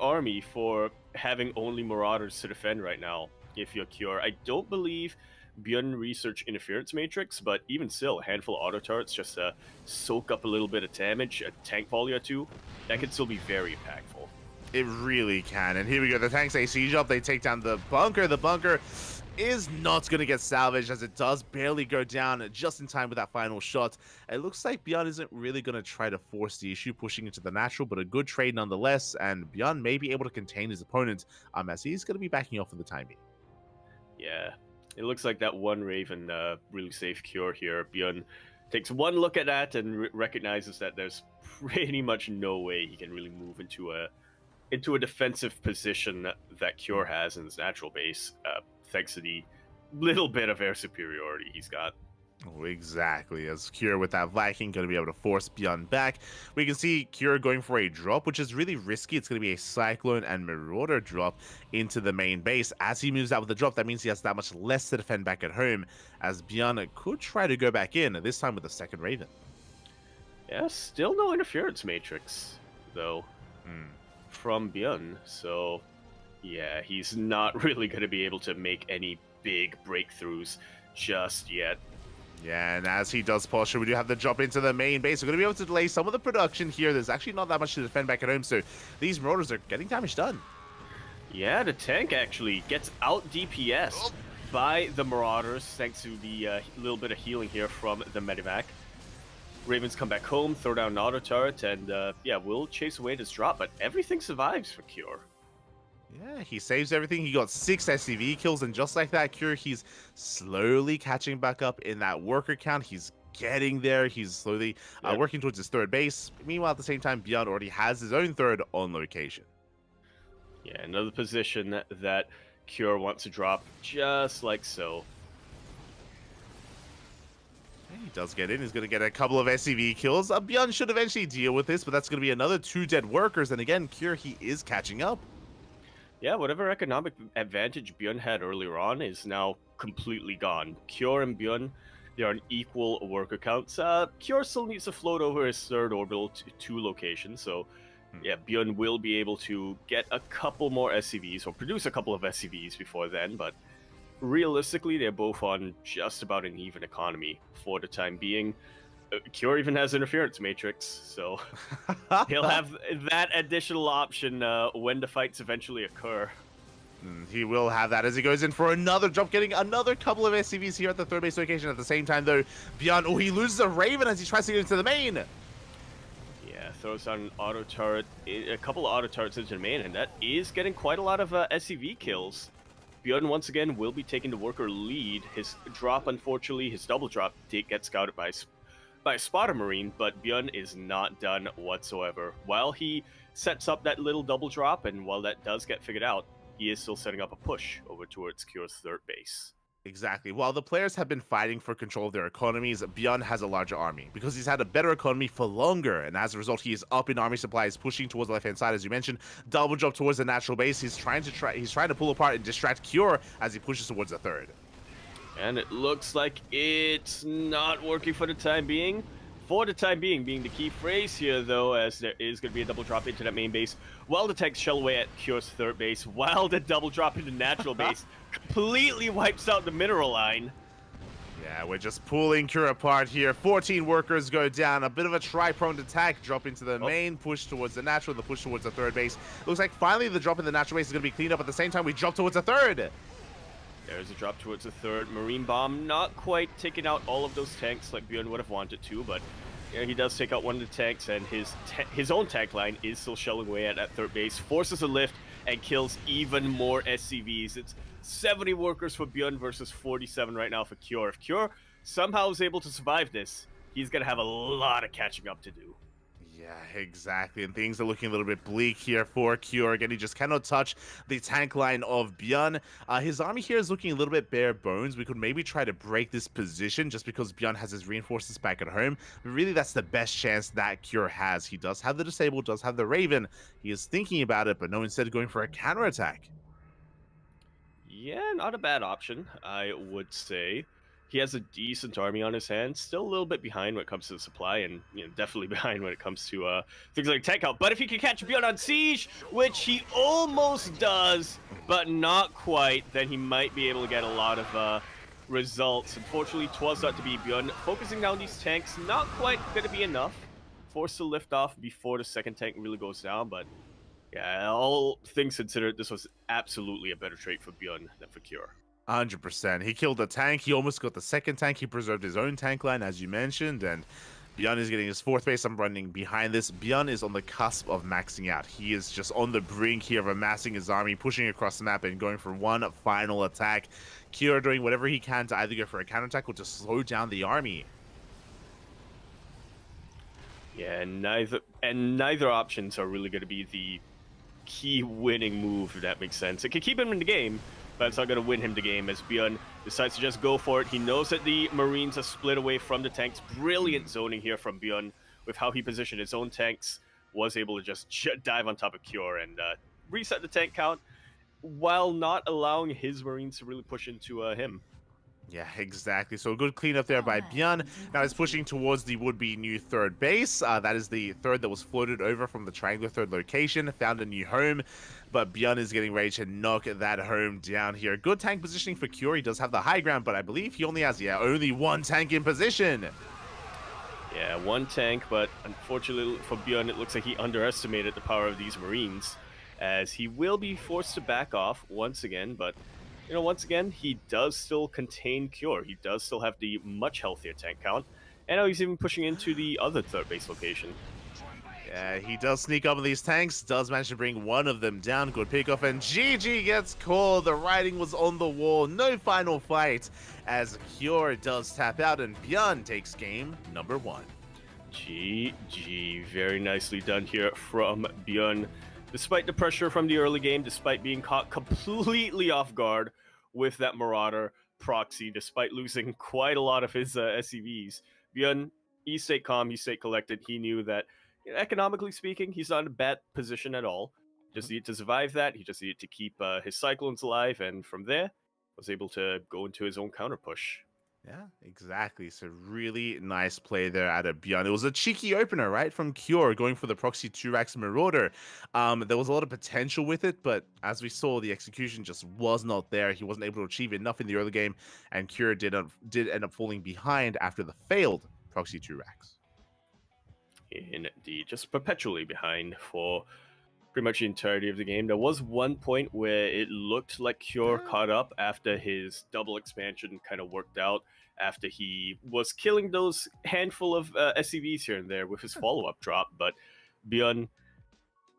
army for having only Marauders to defend right now, if you're Cure. I don't believe Björn research interference matrix, but even still, a handful of auto turrets just to soak up a little bit of damage, a tank volley or 2, that could still be very impactful. It really can. And here we go, the tanks a siege up, they take down the bunker. The bunker is not going to get salvaged, as it does barely go down just in time with that final shot. It looks like Björn isn't really going to try to force the issue, pushing into the natural, but a good trade nonetheless, and Björn may be able to contain his opponent, as he's going to be backing off for the time being. Yeah. It looks like that one Raven really safe Cure here. Björn takes one look at that and recognizes that there's pretty much no way he can really move into a defensive position that Cure has in his natural base, thanks to the little bit of air superiority he's got. Oh, exactly, as Cure with that Viking going to be able to force Björn back. We can see Cure going for a drop, which is really risky. It's going to be a Cyclone and Marauder drop into the main base. As he moves out with the drop, that means he has that much less to defend back at home, as Björn could try to go back in, this time with the second Raven. Yeah, still no interference matrix, though, from Björn. So, yeah, he's not really going to be able to make any big breakthroughs just yet. Yeah, and as he does posture, we do have the drop into the main base. We're going to be able to delay some of the production here. There's actually not that much to defend back at home, so these Marauders are getting damage done. Yeah, the tank actually gets out DPS'd by the Marauders, thanks to the little bit of healing here from the Medivac. Ravens come back home, throw down an auto turret, and yeah, we'll chase away this drop, but everything survives for Cure. Yeah, he saves everything. He got 6 SCV kills, and just like that, Cure, he's slowly catching back up in that worker count. He's getting there. He's slowly working towards his third base. Meanwhile, at the same time, Beyond already has his own third on location. Yeah, another position that Cure wants to drop, just like so. He does get in. He's going to get a couple of SCV kills. Beyond should eventually deal with this, but that's going to be another 2 dead workers. And again, Cure, he is catching up. Yeah, whatever economic advantage Björn had earlier on is now completely gone. Cure and Björn, they are on equal worker counts. Cure still needs to float over his third orbital to 2 locations, so yeah, Björn will be able to get a couple more SCVs, or produce a couple of SCVs before then, but realistically, they're both on just about an even economy for the time being. Cure even has interference matrix, so he'll have that additional option when the fights eventually occur. He will have that as he goes in for another drop, getting another couple of SCVs here at the third base location. At the same time, though, Beyond, he loses a Raven as he tries to get into the main. Yeah, throws out an auto turret, a couple of auto turrets into the main, and that is getting quite a lot of SCV kills. Björn once again will be taking the worker lead. His drop, unfortunately, his double drop gets scouted by a spotter marine, but Björn is not done whatsoever. While he sets up that little double drop, and while that does get figured out, he is still setting up a push over towards Cure's third base. Exactly. While the players have been fighting for control of their economies, Björn has a larger army because he's had a better economy for longer, and as a result, he is up in army supplies, pushing towards the left-hand side, as you mentioned. Double drop towards the natural base. He's trying to pull apart and distract Cure as he pushes towards the third. And it looks like it's not working for the time being. For the time being the key phrase here, though, as there is going to be a double drop into that main base, while the tanks shell away at Cure's third base, while the double drop into natural base completely wipes out the mineral line. Yeah, we're just pulling Cure apart here. 14 workers go down. A bit of a tri-pronged attack. Drop into the main, push towards the natural, the push towards the third base. Looks like finally the drop in the natural base is going to be cleaned up. At the same time, we drop towards the third. There's a drop towards the third. Marine Bomb not quite taking out all of those tanks like Björn would have wanted to, but yeah, he does take out one of the tanks, and his own tank line is still shelling away at that third base, forces a lift, and kills even more SCVs. It's 70 workers for Björn versus 47 right now for Cure. If Cure somehow is able to survive this, he's going to have a lot of catching up to do. Yeah, exactly. And things are looking a little bit bleak here for Cure. Again, he just cannot touch the tank line of Björn. His army here is looking a little bit bare bones. We could maybe try to break this position just because Björn has his reinforcements back at home. But really, that's the best chance that Cure has. He does have the Disable, does have the Raven. He is thinking about it, but no, instead going for a counterattack. Yeah, not a bad option, I would say. He has a decent army on his hands, still a little bit behind when it comes to the supply, and definitely behind when it comes to things like tank out. But if he can catch Björn on siege, which he almost does, but not quite, then he might be able to get a lot of results. Unfortunately, twas not to be. Björn focusing down these tanks, not quite going to be enough. Forced to lift off before the second tank really goes down, but yeah, all things considered, this was absolutely a better trade for Björn than for Cure. 100%. He killed the tank. He almost got the second tank. He preserved his own tank line, as you mentioned, and Björn is getting his fourth base. I'm running behind this. Björn is on the cusp of maxing out. He is just on the brink here of amassing his army, pushing across the map and going for one final attack. Cure doing whatever he can to either go for a counterattack or to slow down the army. Yeah, neither options are really going to be the key winning move, if that makes sense. It could keep him in the game, but it's not going to win him the game as Björn decides to just go for it. He knows that the Marines are split away from the tanks. Brilliant zoning here from Björn with how he positioned his own tanks. Was able to just dive on top of Cure and reset the tank count while not allowing his Marines to really push into him. Yeah, exactly. So a good cleanup there by Björn. Now he's pushing towards the would-be new third base. That is the third that was floated over from the triangular third location. Found a new home, but Björn is getting ready to knock that home down here. Good tank positioning for Cure. He does have the high ground, but I believe he only has, only one tank in position. Yeah, one tank, but unfortunately for Björn, it looks like he underestimated the power of these Marines, as he will be forced to back off once again, but once again, he does still contain Cure. He does still have the much healthier tank count. And now he's even pushing into the other third base location. Yeah, he does sneak up on these tanks, does manage to bring one of them down. Good pickoff, and GG gets called. The writing was on the wall. No final fight as Cure does tap out, and Björn takes game number 1. GG. Very nicely done here from Björn. Despite the pressure from the early game, despite being caught completely off guard with that Marauder proxy, despite losing quite a lot of his SCVs, Björn, he stayed calm, he stayed collected. He knew that, economically speaking, he's not in a bad position at all. Just needed to survive that. He just needed to keep his Cyclones alive, and from there, was able to go into his own counter push. Yeah, exactly. So really nice play there out of Björn. It was a cheeky opener, right, from Cure, going for the Proxy 2-Rax Marauder. There was a lot of potential with it, but as we saw, the execution just was not there. He wasn't able to achieve enough in the early game, and Cure did end up falling behind after the failed Proxy 2-Rax. Indeed, just perpetually behind for pretty much the entirety of the game. There was one point where it looked like Cure caught up after his double expansion kind of worked out, after he was killing those handful of SCVs here and there with his follow-up drop, but Björn,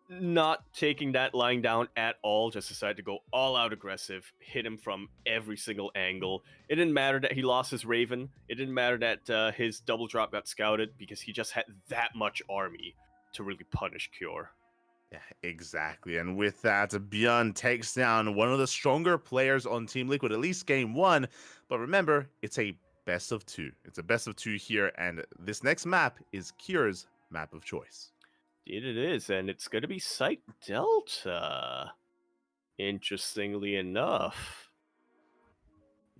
not taking that lying down at all, just decided to go all out aggressive, hit him from every single angle. It didn't matter that he lost his Raven. It didn't matter that his double drop got scouted, because he just had that much army to really punish Cure. Yeah, exactly. And with that, Björn takes down one of the stronger players on Team Liquid, at least game 1. But remember, it's a best of 2. It's a best of 2 here, and this next map is Cure's map of choice. Indeed it is, and it's going to be Site Delta, interestingly enough.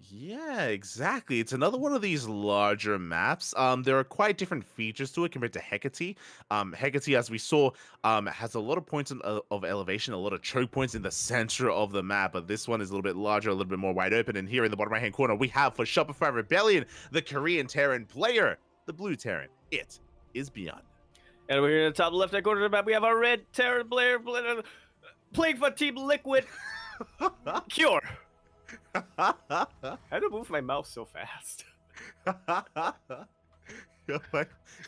Yeah, exactly. It's another one of these larger maps. There are quite different features to it compared to Hecate. Hecate, as we saw, has a lot of points of elevation, a lot of choke points in the center of the map, but this one is a little bit larger, a little bit more wide open. And here in the bottom right-hand corner, we have for Shopify Rebellion, the Korean Terran player, the blue Terran. It is Björn. And we're here in the top left-hand corner of the map. We have our red Terran player playing for Team Liquid, Cure. How to move my mouse so fast?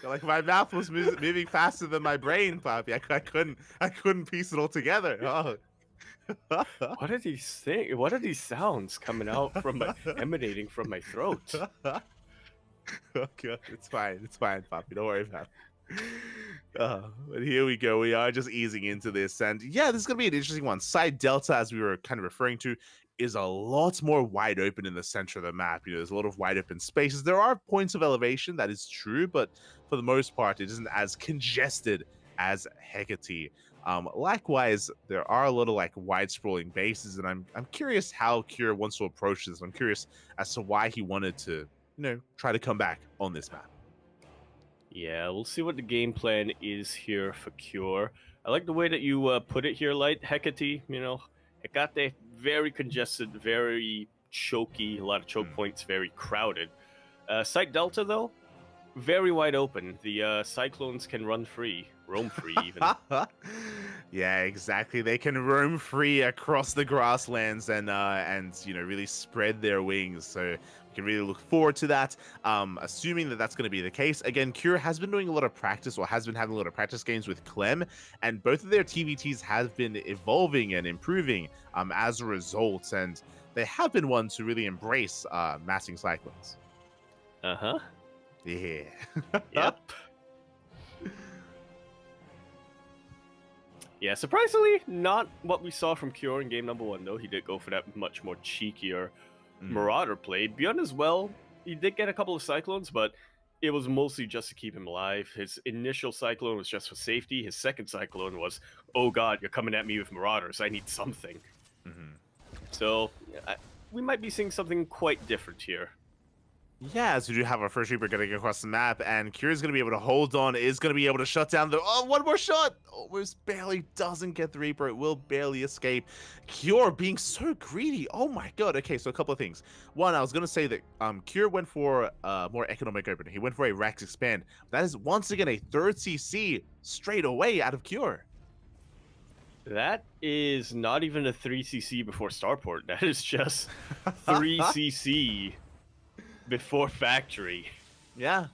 like my mouth was moving faster than my brain, Poppy. I couldn't piece it all together. Oh. What are these things? What are these sounds coming out from emanating from my throat? Okay, it's fine, Poppy. Don't worry about it. But here we go. We are just easing into this, and yeah, this is gonna be an interesting one. Side Delta, as we were kind of referring to, is a lot more wide open in the center of the map. There's a lot of wide open spaces. There are points of elevation, that is true, but for the most part, it isn't as congested as Hecate. Likewise, there are a lot of like wide sprawling bases, and I'm curious how Cure wants to approach this. I'm curious as to why he wanted to, try to come back on this map. Yeah, we'll see what the game plan is here for Cure. I like the way that you put it here, Light. Hecate, Hecate, very congested, very choky, a lot of choke points, very crowded. Site Delta, though, very wide open. The Cyclones can run free, roam free even. Yeah, exactly. They can roam free across the grasslands and really spread their wings. So we can really look forward to that. Assuming that that's going to be the case. Again, Cure has been doing a lot of practice, or has been having a lot of practice games with Clem, and both of their TVTs have been evolving and improving as a result, and they have been ones to really embrace massing Cyclones. Uh-huh. Yeah. Yep. Yeah, surprisingly, not what we saw from Cure in game number 1, though. He did go for that much more cheekier Marauder play. Björn as well, he did get a couple of Cyclones, but it was mostly just to keep him alive. His initial Cyclone was just for safety. His second Cyclone was, oh god, you're coming at me with Marauders. I need something. So, we might be seeing something quite different here. Yeah, so we do have our first Reaper getting across the map, and Cure's going to be able to hold on, is going to be able to shut down the... Oh, one more shot! Almost barely doesn't get the Reaper. It will barely escape. Cure being so greedy. Oh my god. Okay, so a couple of things. One, I was going to say that Cure went for a more economic opener. He went for a Rax Expand. That is, once again, a third CC straight away out of Cure. That is not even a 3cc before Starport. That is just 3cc... before factory. Yeah.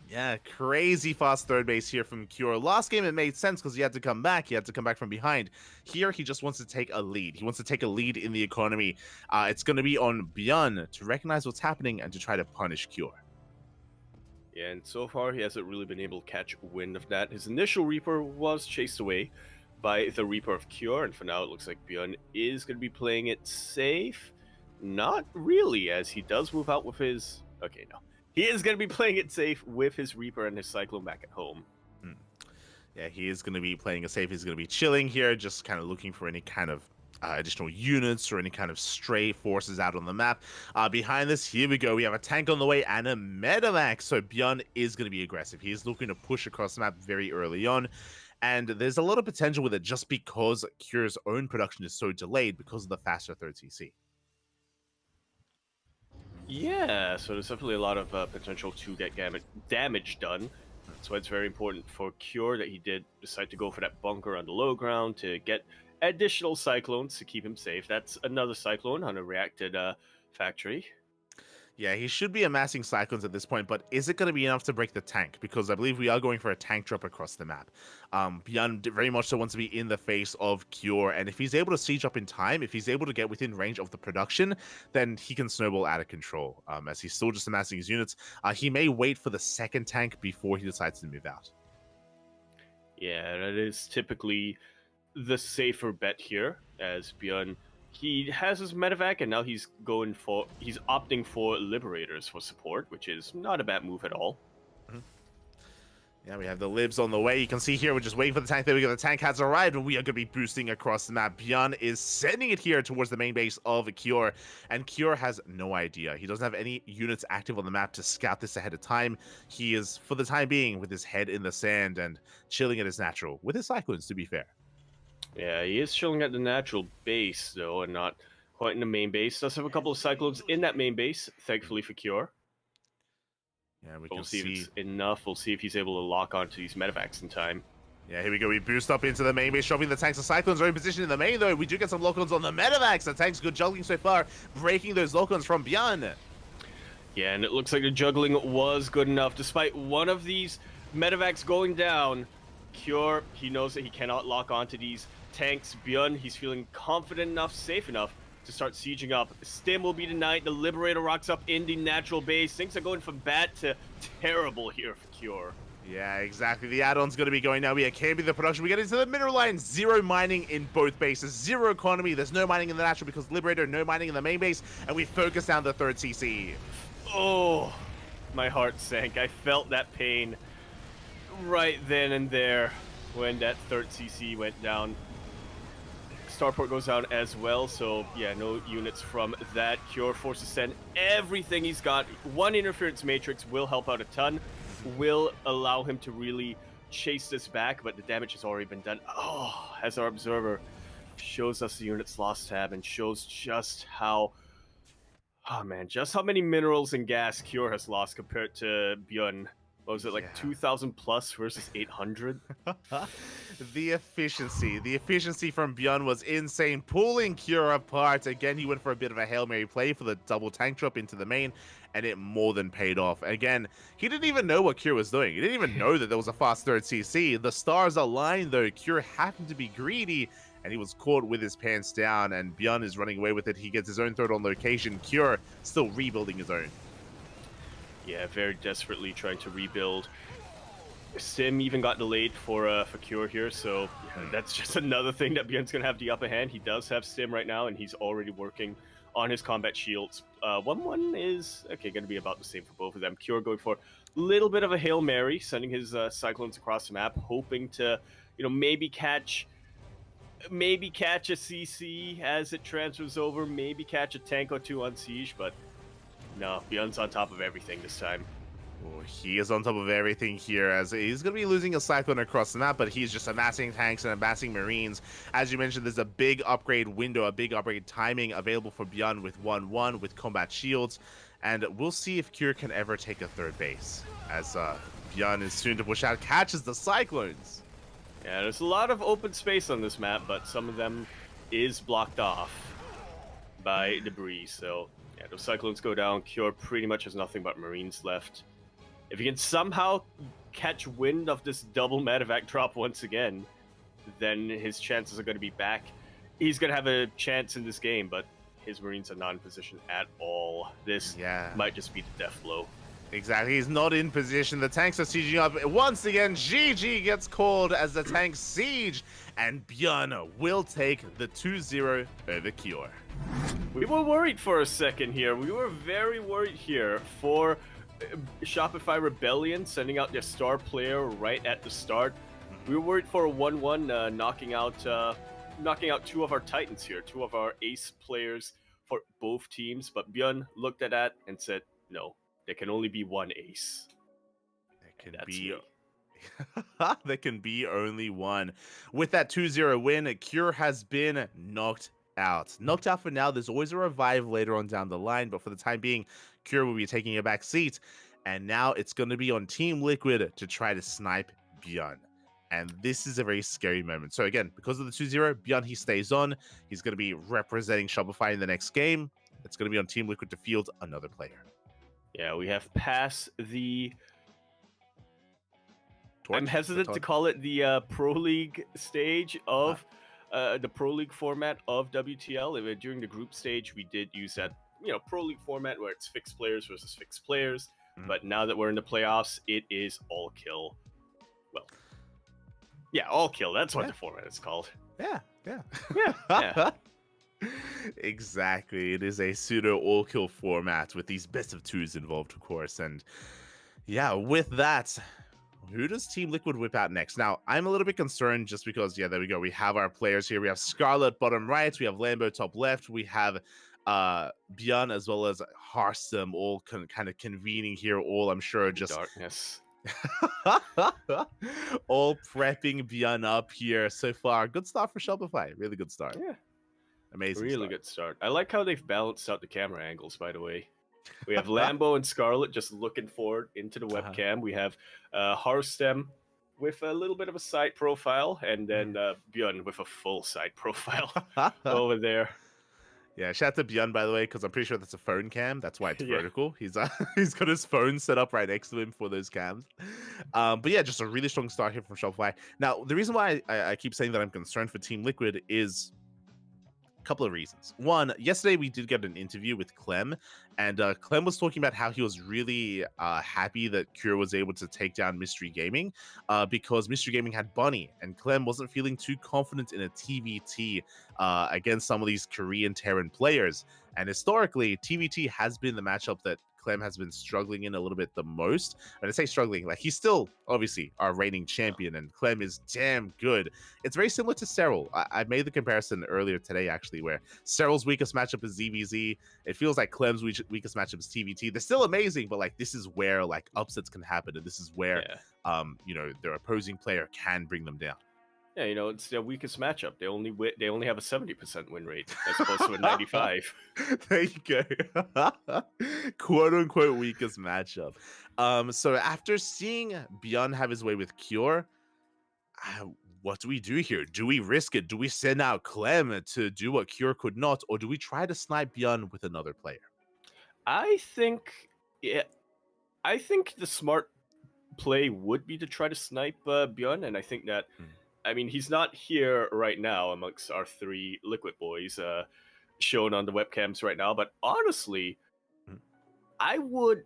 Yeah, crazy fast third base here from Cure. Last game it made sense because he had to come back. He had to come back from behind. Here he just wants to take a lead. He wants to take a lead in the economy. It's going to be on Bjorn to recognize what's happening and to try to punish Cure. Yeah, and so far he hasn't really been able to catch wind of that. His initial Reaper was chased away by the Reaper of Cure, and for now it looks like Bjorn is going to be playing it safe. Not really, as he does move out with his... Okay, no. He is going to be playing it safe with his Reaper and his Cyclone back at home. Yeah, he is going to be playing it safe. He's going to be chilling here, just kind of looking for any kind of additional units or any kind of stray forces out on the map. Behind this, here we go. We have a tank on the way and a medevac. So Bjorn is going to be aggressive. He is looking to push across the map very early on. And there's a lot of potential with it just because Cure's own production is so delayed because of the faster third CC. Yeah, so there's definitely a lot of potential to get damage done. That's why it's very important for Cure that he did decide to go for that bunker on the low ground to get additional Cyclones to keep him safe. That's another Cyclone on a reacted factory. Yeah, he should be amassing Cyclones at this point, but is it going to be enough to break the tank? Because I believe we are going for a tank drop across the map. Bjorn very much so wants to be in the face of Cure, and if he's able to siege up in time, if he's able to get within range of the production, then he can snowball out of control, as he's still just amassing his units. He may wait for the second tank before he decides to move out. Yeah, that is typically the safer bet here, as Bjorn... He has his medevac, and now he's opting for Liberators for support, which is not a bad move at all. Yeah, we have the libs on the way. You can see here, we're just waiting for the tank. There we go. The tank has arrived, and we are going to be boosting across the map. Bjorn is sending it here towards the main base of Cure, and Cure has no idea. He doesn't have any units active on the map to scout this ahead of time. He is, for the time being, with his head in the sand and chilling at his natural, with his Cyclones, to be fair. Yeah, he is chilling at the natural base, though, and not quite in the main base. Does have a couple of Cyclones in that main base, thankfully for Cure. Yeah, we'll see if it's enough. We'll see if he's able to lock onto these medevacs in time. Yeah, here we go. We boost up into the main base, dropping the tanks. The Cyclones are in position in the main, though. We do get some lock-ons on the medevacs. The tank's good juggling so far, breaking those lock-ons from Bjorn. Yeah, and it looks like the juggling was good enough. Despite one of these medevacs going down, Cure, he knows that he cannot lock onto these tanks. Bjorn, he's feeling confident enough, safe enough to start sieging up. Stim will be denied. The Liberator rocks up in the natural base. Things are going from bad to terrible here for Cure. Yeah, exactly. The add-on's going to be going now. We can't be the production. We get into the mineral line. Zero mining in both bases. Zero economy. There's no mining in the natural because Liberator, no mining in the main base. And we focus down the third CC. Oh, my heart sank. I felt that pain right then and there when that third CC went down. Starport goes down as well, so yeah, no units from that. Cure forced to send everything he's got. One interference matrix will help out a ton, will allow him to really chase this back, but the damage has already been done. Oh, as our observer shows us the units lost tab and shows just how, oh man, just how many minerals and gas Cure has lost compared to Bjorn. What was it, like 2,000 plus versus 800? The efficiency from Bjorn was insane, pulling Cure apart. Again, he went for a bit of a Hail Mary play for the double tank drop into the main, and it more than paid off. Again, he didn't even know what Cure was doing. He didn't even know that there was a fast third CC. The stars aligned, though. Cure happened to be greedy, and he was caught with his pants down, and Bjorn is running away with it. He gets his own third on location. Cure still rebuilding his own. Yeah, very desperately trying to rebuild. Sim even got delayed for Cure here, so yeah, that's just another thing that Bjorn's going to have the upper hand. He does have Sim right now, and he's already working on his combat shields. 1-1 is, okay, going to be about the same for both of them. Cure going for a little bit of a Hail Mary, sending his Cyclones across the map, hoping to, maybe catch a CC as it transfers over, maybe catch a tank or two on siege, but no, Bjorn's on top of everything this time. Oh, he is on top of everything here, as he's going to be losing a Cyclone across the map, but he's just amassing tanks and amassing Marines. As you mentioned, there's a big upgrade window, a big upgrade timing available for Bjorn with 1-1, with combat shields, and we'll see if Cure can ever take a third base, as Bjorn is soon to push out, catches the Cyclones. Yeah, there's a lot of open space on this map, but some of them is blocked off by debris, so yeah, those Cyclones go down. Cure pretty much has nothing but Marines left. If he can somehow catch wind of this double medevac drop once again, then his chances are going to be back. He's going to have a chance in this game, but his Marines are not in position at all. This might just be the death blow. Exactly, he's not in position. The tanks are sieging up. Once again, GG gets called as the tanks siege, and Bjorn will take the 2-0 over Cure. We were worried for a second here. We were very worried here for Shopify Rebellion sending out their star player right at the start. We were worried for a 1-1 knocking out two of our Titans here, two of our ace players for both teams. But Bjorn looked at that and said, no, there can only be one ace. There can be only one. With that 2-0 win, Cure has been knocked out. Knocked out for now. There's always a revive later on down the line, but for the time being, Cure will be taking a back seat. And now it's going to be on Team Liquid to try to snipe Bjorn. And this is a very scary moment. So again, because of the 2-0, Bjorn, he stays on. He's going to be representing Shopify in the next game. It's going to be on Team Liquid to field another player. Yeah, we have passed the... I'm hesitant to call it the Pro League stage of the Pro League format of WTL. During the group stage, we did use that, Pro League format where it's fixed players versus fixed players. But now that we're in the playoffs, it is all kill. Well, yeah, all kill. That's what the format is called. Yeah. Exactly. It is a pseudo all-kill format with these best of twos involved, of course. And yeah, with that, who does Team Liquid whip out next? Now, I'm a little bit concerned just because, there we go. We have our players here. We have Scarlet bottom right. We have Lambo top left. We have Bjorn as well as Harsum all kind of convening here. All, I'm sure, just... Darkness. all prepping Bjorn up here so far. Good start for Shopify. Really good start. Yeah. Amazing. Really good start. I like how they've balanced out the camera angles, by the way. We have Lambo and Scarlet just looking forward into the webcam. We have Harstem with a little bit of a side profile, and then Bjorn with a full side profile over there. Yeah, shout out to Bjorn, by the way, because I'm pretty sure that's a phone cam. That's why it's vertical. He's got his phone set up right next to him for those cams. But yeah, just a really strong start here from Shopify. Now, the reason why I keep saying that I'm concerned for Team Liquid is couple of reasons. One, yesterday we did get an interview with Clem, and Clem was talking about how he was really happy that Cure was able to take down Mystery Gaming because Mystery Gaming had Bunny, and Clem wasn't feeling too confident in a TVT against some of these Korean Terran players. And historically, TVT has been the matchup that Clem has been struggling in a little bit the most. And I say struggling, like he's still obviously our reigning champion, and Clem is damn good. It's very similar to Cyril. I made the comparison earlier today, actually, where Cyril's weakest matchup is ZVZ. It feels like Clem's weakest matchup is TVT. They're still amazing, but like this is where like upsets can happen, and this is where their opposing player can bring them down. Yeah, it's their weakest matchup. They only have a 70% win rate as opposed to a 95. There you go. Quote unquote weakest matchup. So after seeing Bjorn have his way with Cure, what do we do here? Do we risk it? Do we send out Clem to do what Cure could not, or do we try to snipe Bjorn with another player? I think the smart play would be to try to snipe Bjorn, and I think that. I mean, he's not here right now amongst our three Liquid boys shown on the webcams right now. But honestly, I would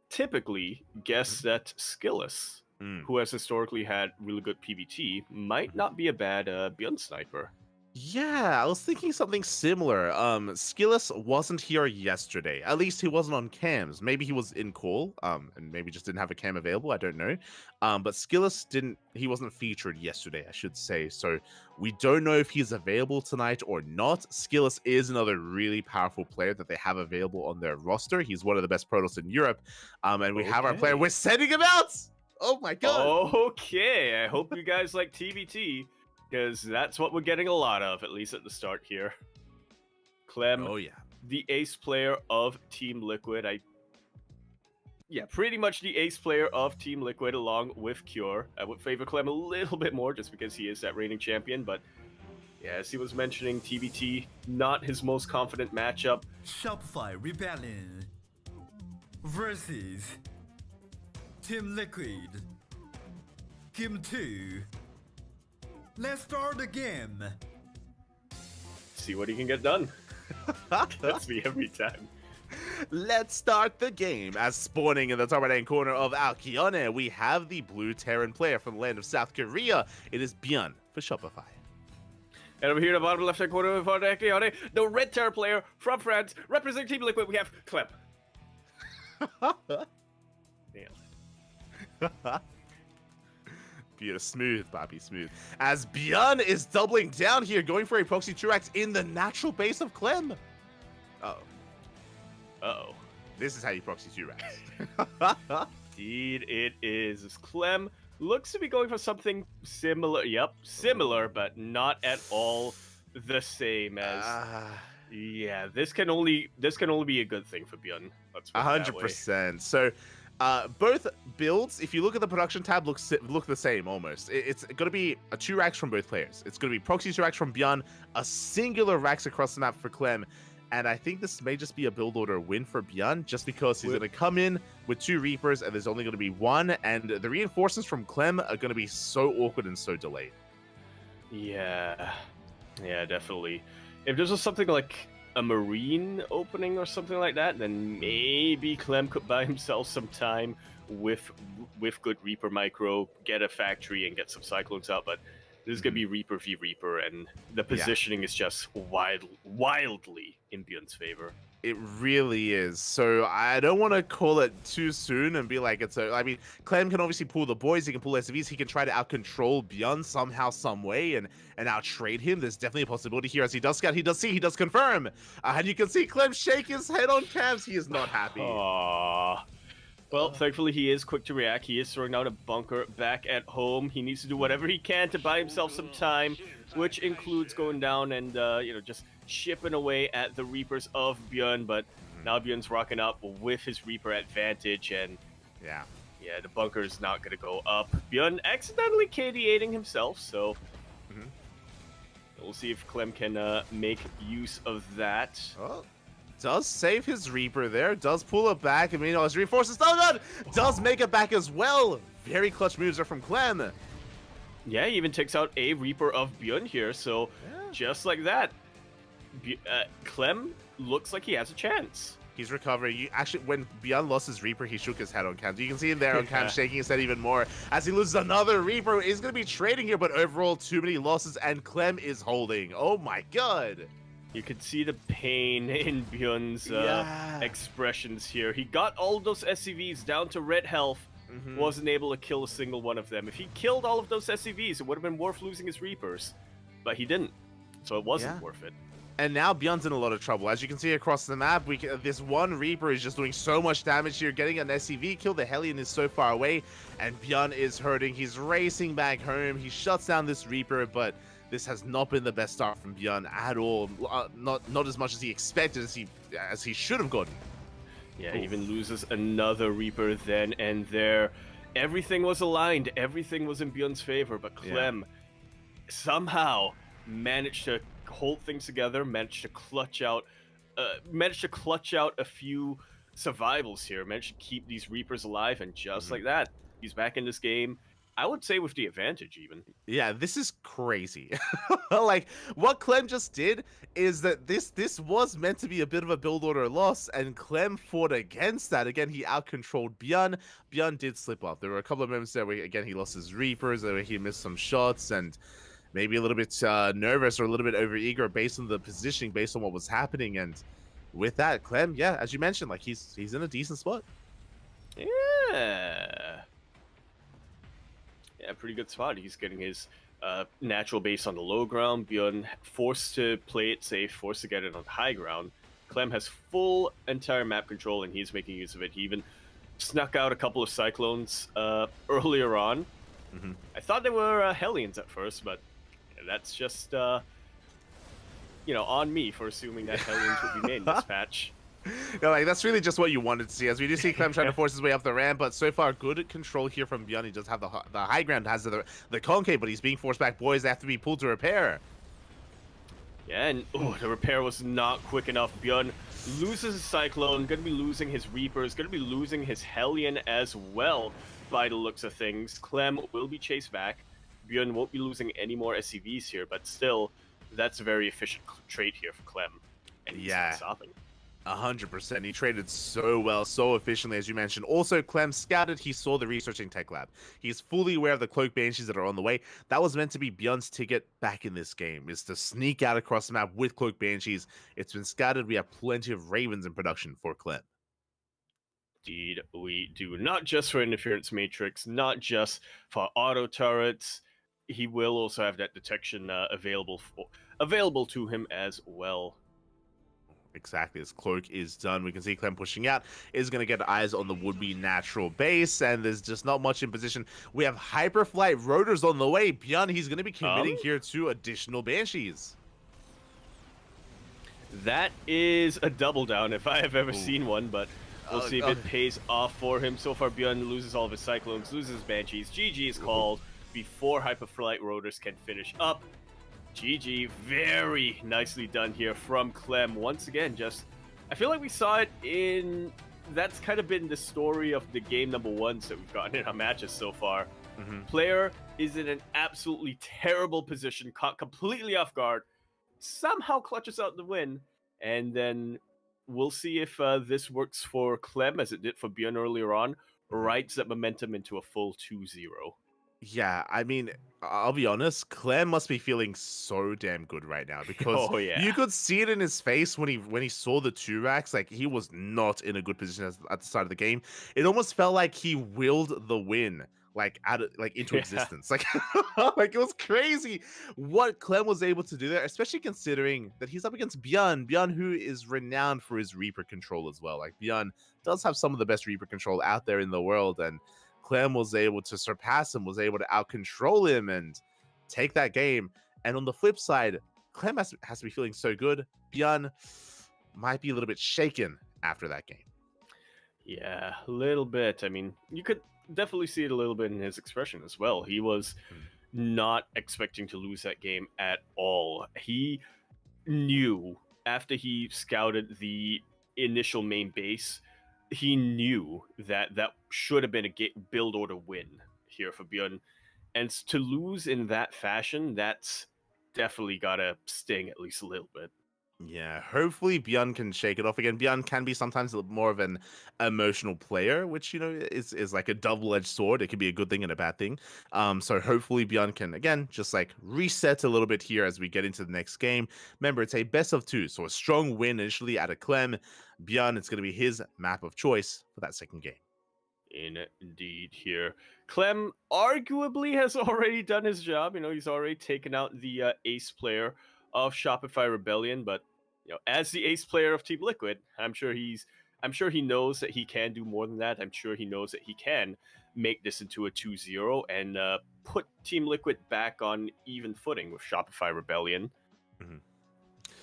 typically guess that Skillus, who has historically had really good PvT, might not be a bad Bjorn sniper. Yeah, I was thinking something similar. Skillus wasn't here yesterday. At least he wasn't on cams. Maybe he was in call, and maybe just didn't have a cam available. I don't know. But Skillus he wasn't featured yesterday, I should say. So we don't know if he's available tonight or not. Skillus is another really powerful player that they have available on their roster. He's one of the best Protoss in Europe. And we have our player. We're sending him out! Oh my god! Okay, I hope you guys like TVT. Because that's what we're getting a lot of, at least at the start here. Clem, the ace player of Team Liquid. Pretty much the ace player of Team Liquid along with Cure. I would favor Clem a little bit more just because he is that reigning champion, but yeah, as he was mentioning, TVT, not his most confident matchup. Shopify Rebellion versus Team Liquid. Game 2. Let's start the game. See what he can get done. That's me every time. Let's start the game. As spawning in the top right-hand corner of Alkione, we have the blue Terran player from the land of South Korea. It is Byun for Shopify. And over here in the bottom left-hand corner of Alkione, the red Terran player from France, representing Team Liquid, we have Clem. Beautiful, smooth, Bobby, smooth. As Byun is doubling down here, going for a proxy Truax in the natural base of Clem. Uh-oh. Uh-oh. This is how you proxy Truax. Indeed it is. As Clem looks to be going for something similar. Yep, similar, but not at all the same as... yeah, this can only be a good thing for Byun. 100%. So, both builds, if you look at the production tab, look the same almost. It's going to be a 2 racks from both players. It's going to be proxy 2 racks from Byun, a singular racks across the map for Clem, and I think this may just be a build order win for Byun, just because he's going to come in with 2 Reapers, and there's only going to be 1, and the reinforcements from Clem are going to be so awkward and so delayed. Yeah, definitely. If this was something like a Marine opening or something like that, then maybe Clem could buy himself some time with good Reaper micro, get a factory, and get some Cyclones out, but this is going to be Reaper v Reaper, and the positioning is just wildly in Byun's favor. It really is. So I don't want to call it too soon and be like it's a... I mean, Clem can obviously pull the boys, he can pull SCVs, he can try to out-control Byun somehow, some way, and out-trade him. There's definitely a possibility here as he does scout, he does see, he does confirm. And you can see Clem shake his head on cams. He is not happy. Aww. Well, thankfully he is quick to react. He is throwing out a bunker back at home. He needs to do whatever he can to buy himself some time, which includes going down and, just chipping away at the Reapers of Byun. But now Byun's rocking up with his Reaper advantage, and yeah, the bunker is not going to go up. Byun accidentally KD-8ing himself, so we'll see if Clem can make use of that. Oh. Does save his Reaper there, does pull it back, and meanwhile his reinforces does make it back as well. Very clutch moves are from Clem. Yeah, he even takes out a Reaper of Byun here, so just like that, Clem looks like he has a chance. He's recovering. Actually, when Byun lost his Reaper, he shook his head on cam. You can see him there on cam shaking his head even more as he loses another Reaper. He's going to be trading here, but overall too many losses, and Clem is holding. Oh my god. You could see the pain in Byun's expressions here. He got all those SCVs down to red health, wasn't able to kill a single one of them. If he killed all of those SCVs, it would have been worth losing his Reapers. But he didn't, so it wasn't worth it. And now Byun's in a lot of trouble. As you can see across the map, this one Reaper is just doing so much damage here, getting an SCV kill. The Hellion is so far away, and Byun is hurting. He's racing back home. He shuts down this Reaper, but this has not been the best start from Byun at all. Not as much as he expected, as he should have gotten. Yeah, he even loses another Reaper then and there. Everything was aligned. Everything was in Byun's favor, but Clem somehow managed to hold things together, managed to clutch out a few survivals here, managed to keep these Reapers alive, and just like that, he's back in this game. I would say with the advantage, even. Yeah, this is crazy. Like, what Clem just did is that this was meant to be a bit of a build order loss, and Clem fought against that. Again, he out-controlled Byun. Byun did slip up. There were a couple of moments there where, again, he lost his Reapers, where he missed some shots, and maybe a little bit nervous or a little bit over-eager based on the positioning, based on what was happening. And with that, Clem, yeah, as you mentioned, like, he's in a decent spot. Yeah, pretty good spot. He's getting his natural base on the low ground. Byun forced to play it safe, forced to get it on high ground. Clem has full entire map control, and he's making use of it. He even snuck out a couple of Cyclones earlier on. I thought they were Hellions at first, but that's just on me for assuming that Hellions would be made in this patch. No, like, that's really just what you wanted to see, as we do see Clem trying to force his way up the ramp, but so far good control here from Byun. He does have the high ground, has the concave, but he's being forced back. Boys, they have to be pulled to repair. Yeah, and the repair was not quick enough. Byun loses his Cyclone, going to be losing his Reapers, going to be losing his Hellion as well. by the looks of things. Clem will be chased back. Bjorn won't be losing any more SCVs here, but still, that's a very efficient trade here for Clem. And he's not stopping. 100%. He traded so well, so efficiently, as you mentioned. Also, Clem scouted. He saw the researching tech lab. He's fully aware of the cloak banshees that are on the way. That was meant to be Bjorn's ticket back in this game, is to sneak out across the map with cloak banshees. It's been scouted. We have plenty of ravens in production for Clem. Indeed, we do. Not just for interference matrix, not just for auto turrets. He will also have that detection available to him as well. Exactly, his cloak is done. We can see Clem pushing out, is going to get eyes on the would-be natural base, and there's just not much in position. We have Hyperflight Rotors on the way. Bjorn, he's going to be committing here to additional Banshees. That is a double down if I have ever seen one, but we'll see if it pays off for him. So far, Bjorn loses all of his Cyclones, loses his Banshees. GG is called before Hyperflight Rotors can finish up. GG, very nicely done here from Clem. Once again, I feel like we saw it in, that's kind of been the story of the game number ones that we've gotten in our matches so far. Player is in an absolutely terrible position, caught completely off guard, somehow clutches out the win, and then we'll see if this works for Clem as it did for Bjorn earlier on, rides that momentum into a full 2-0. Yeah, I mean, I'll be honest, Clem must be feeling so damn good right now because you could see it in his face when he saw the 2 racks. Like, he was not in a good position at the start of the game. It almost felt like he willed the win into existence. Like, like, it was crazy what Clem was able to do there, especially considering that he's up against Bjorn, who is renowned for his Reaper control as well. Like, Bjorn does have some of the best Reaper control out there in the world, and Clem was able to surpass him, was able to out-control him and take that game. And on the flip side, Clem has to be feeling so good. Bjorn might be a little bit shaken after that game. Yeah, a little bit. I mean, you could definitely see it a little bit in his expression as well. He was not expecting to lose that game at all. He knew after he scouted the initial main base, he knew that that should have been a build order win here for Bjorn. And to lose in that fashion, that's definitely gotta sting at least a little bit. Yeah, hopefully Bjorn can shake it off again. Bjorn can be sometimes more of an emotional player, which, you know, is like a double-edged sword. It can be a good thing and a bad thing. So hopefully Bjorn can, again, just like reset a little bit here as we get into the next game. Remember, it's a best of 2, so a strong win initially out of Clem. Bjorn, it's going to be his map of choice for that second game. Indeed here. Clem arguably has already done his job. You know, he's already taken out the ace player of Shopify Rebellion, but you know, as the ace player of Team Liquid, I'm sure he knows that he can do more than that. I'm sure he knows that he can make this into a 2-0 and put Team Liquid back on even footing with Shopify Rebellion.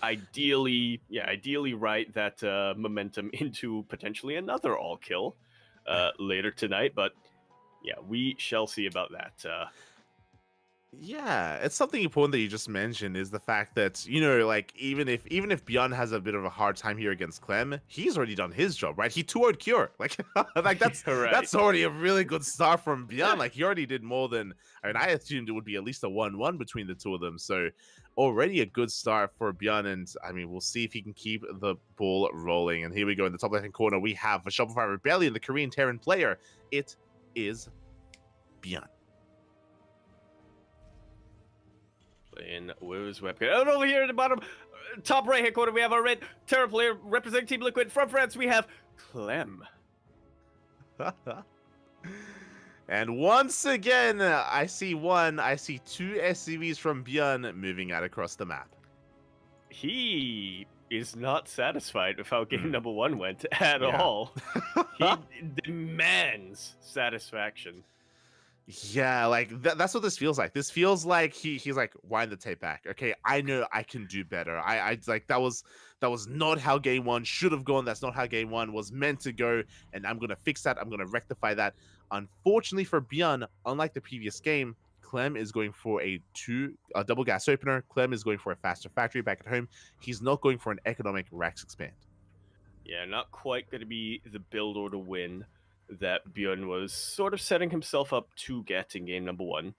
Ideally ride that momentum into potentially another all kill later tonight, but yeah, we shall see about that. Yeah, it's something important that you just mentioned is the fact that, you know, like even if Bjorn has a bit of a hard time here against Clem, he's already done his job, right? He 2-0'd Cure. Like that's right. That's already a really good start from Bjorn. Like, he already did more than, I mean, I assumed it would be at least a 1-1 between the two of them. So already a good start for Bjorn, and I mean, we'll see if he can keep the ball rolling. And here we go in the top left-hand corner. We have a Shopify Rebellion, the Korean Terran player. It is Bjorn. In with his webcam. And over here at the bottom, top right hand corner, we have our red Terra player representing Team Liquid. From France, we have Clem. And once again, I see 2 SCVs from Bjorn moving out across the map. He is not satisfied with how game number 1 went at all. He demands satisfaction. Yeah, like that's what this feels like. This feels like he's like, wind the tape back. Okay, I know I can do better. I like that was not how game 1 should have gone. That's not how game 1 was meant to go, and I'm gonna fix that. I'm gonna rectify that. Unfortunately for Bjorn, unlike the previous game, Clem is going for a double gas opener. Clem is going for a faster factory back at home. He's not going for an economic Rax expand. Yeah, not quite going to be the build or the win that Bjorn was sort of setting himself up to get in game number 1.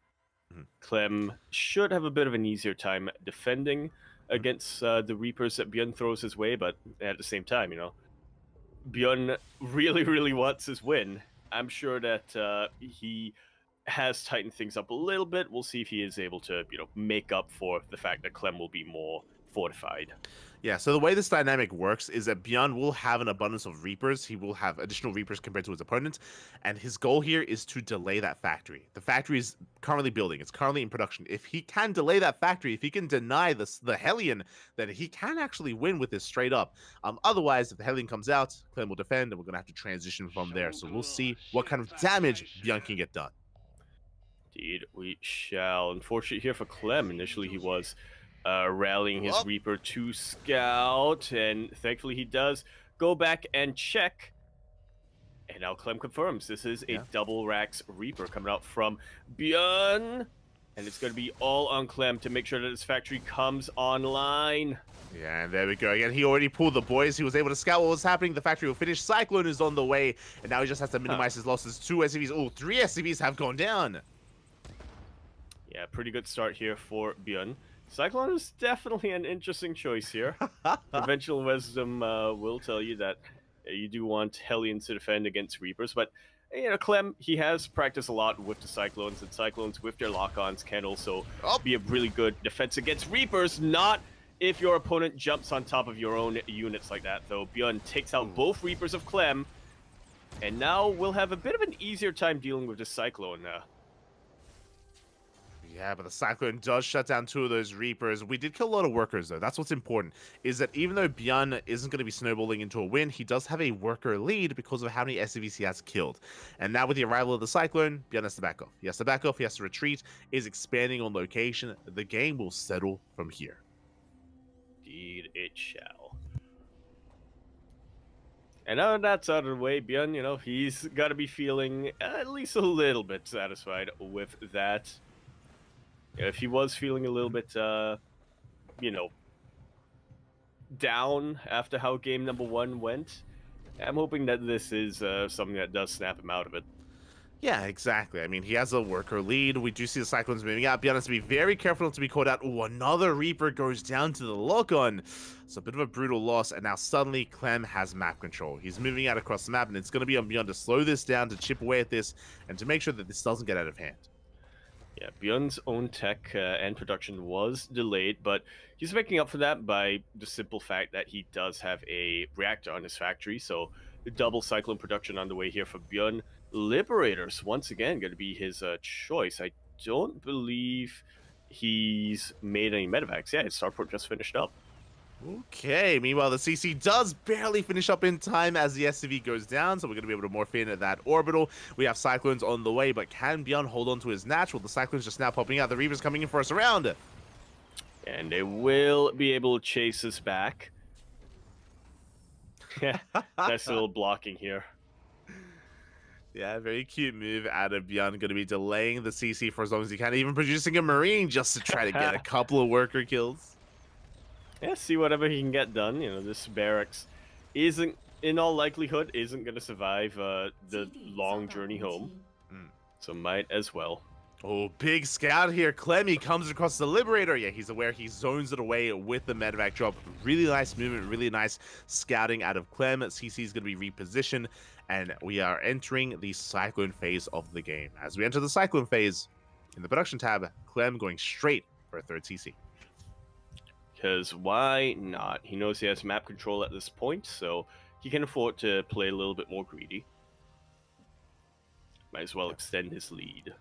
Clem should have a bit of an easier time defending against the Reapers that Bjorn throws his way, but at the same time, Bjorn really wants his win. I'm sure that he has tightened things up a little bit. We'll see if he is able to, make up for the fact that Clem will be more fortified. Yeah, so the way this dynamic works is that Bjorn will have an abundance of Reapers. He will have additional Reapers compared to his opponent, and his goal here is to delay that factory. The factory is currently building. It's currently in production. If he can delay that factory, if he can deny the Hellion, then he can actually win with this straight up. Otherwise, if the Hellion comes out, Clem will defend, and we're going to have to transition from there. So we'll see what kind of damage Bjorn can get done. Indeed, we shall. Unfortunately here for Clem, initially he was rallying his Reaper to scout, and thankfully he does go back and check. And now Clem confirms this is a double Rax Reaper coming out from Bjorn. And it's going to be all on Clem to make sure that his factory comes online. Yeah, and there we go. Again, he already pulled the boys. He was able to scout what was happening. The factory will finish. Cyclone is on the way, and now he just has to minimize his losses. 2 SCVs. Oh, 3 SCVs have gone down. Yeah, pretty good start here for Bjorn. Cyclone is definitely an interesting choice here. Conventional wisdom will tell you that you do want Hellions to defend against Reapers, but Clem, he has practiced a lot with the Cyclones, and Cyclones with their lock-ons can also be a really good defense against Reapers, not if your opponent jumps on top of your own units like that, though. Bjorn takes out both Reapers of Clem, and now we'll have a bit of an easier time dealing with the Cyclone. Yeah, but the Cyclone does shut down 2 of those Reapers. We did kill a lot of workers, though. That's what's important, is that even though Bjorn isn't going to be snowballing into a win, he does have a worker lead because of how many SCVs he has killed. And now with the arrival of the Cyclone, Bjorn has to back off. He has to back off, he has to retreat, is expanding on location. The game will settle from here. Indeed, it shall. And now that's out of the way, Bjorn, he's got to be feeling at least a little bit satisfied with that. If he was feeling a little bit, down after how game number 1 went, I'm hoping that this is something that does snap him out of it. Yeah, exactly. I mean, he has a worker lead. We do see the Cyclones moving out. Bjorn has to be very careful not to be caught out. Oh, another Reaper goes down to the lock-on. So a bit of a brutal loss, and now suddenly Clem has map control. He's moving out across the map, and it's going to be on Bjorn to slow this down, to chip away at this, and to make sure that this doesn't get out of hand. Yeah, Bjorn's own tech and production was delayed, but he's making up for that by the simple fact that he does have a reactor on his factory, so double Cyclone production on the way here for Bjorn. Liberators, once again, going to be his choice. I don't believe he's made any medevacs. Yeah, his starport just finished up. Okay, meanwhile, the CC does barely finish up in time as the SCV goes down, so we're going to be able to morph in at that orbital. We have Cyclones on the way, but can Bjorn hold on to his natural? The Cyclones just now popping out. The Reapers coming in for us around. And they will be able to chase us back. Nice little blocking here. Yeah, very cute move out of Bjorn. Going to be delaying the CC for as long as he can, even producing a Marine just to try to get a couple of worker kills. Yeah, see whatever he can get done. This barracks isn't, in all likelihood, isn't going to survive the long journey home. So might as well. Oh, big scout here. Clemmy comes across the Liberator. Yeah, he's aware. He zones it away with the medevac drop. Really nice movement, really nice scouting out of Clem. CC is going to be repositioned, and we are entering the Cyclone phase of the game. As we enter the Cyclone phase, in the production tab, Clem going straight for a 3rd CC. Because why not? He knows he has map control at this point, so he can afford to play a little bit more greedy. Might as well extend his lead.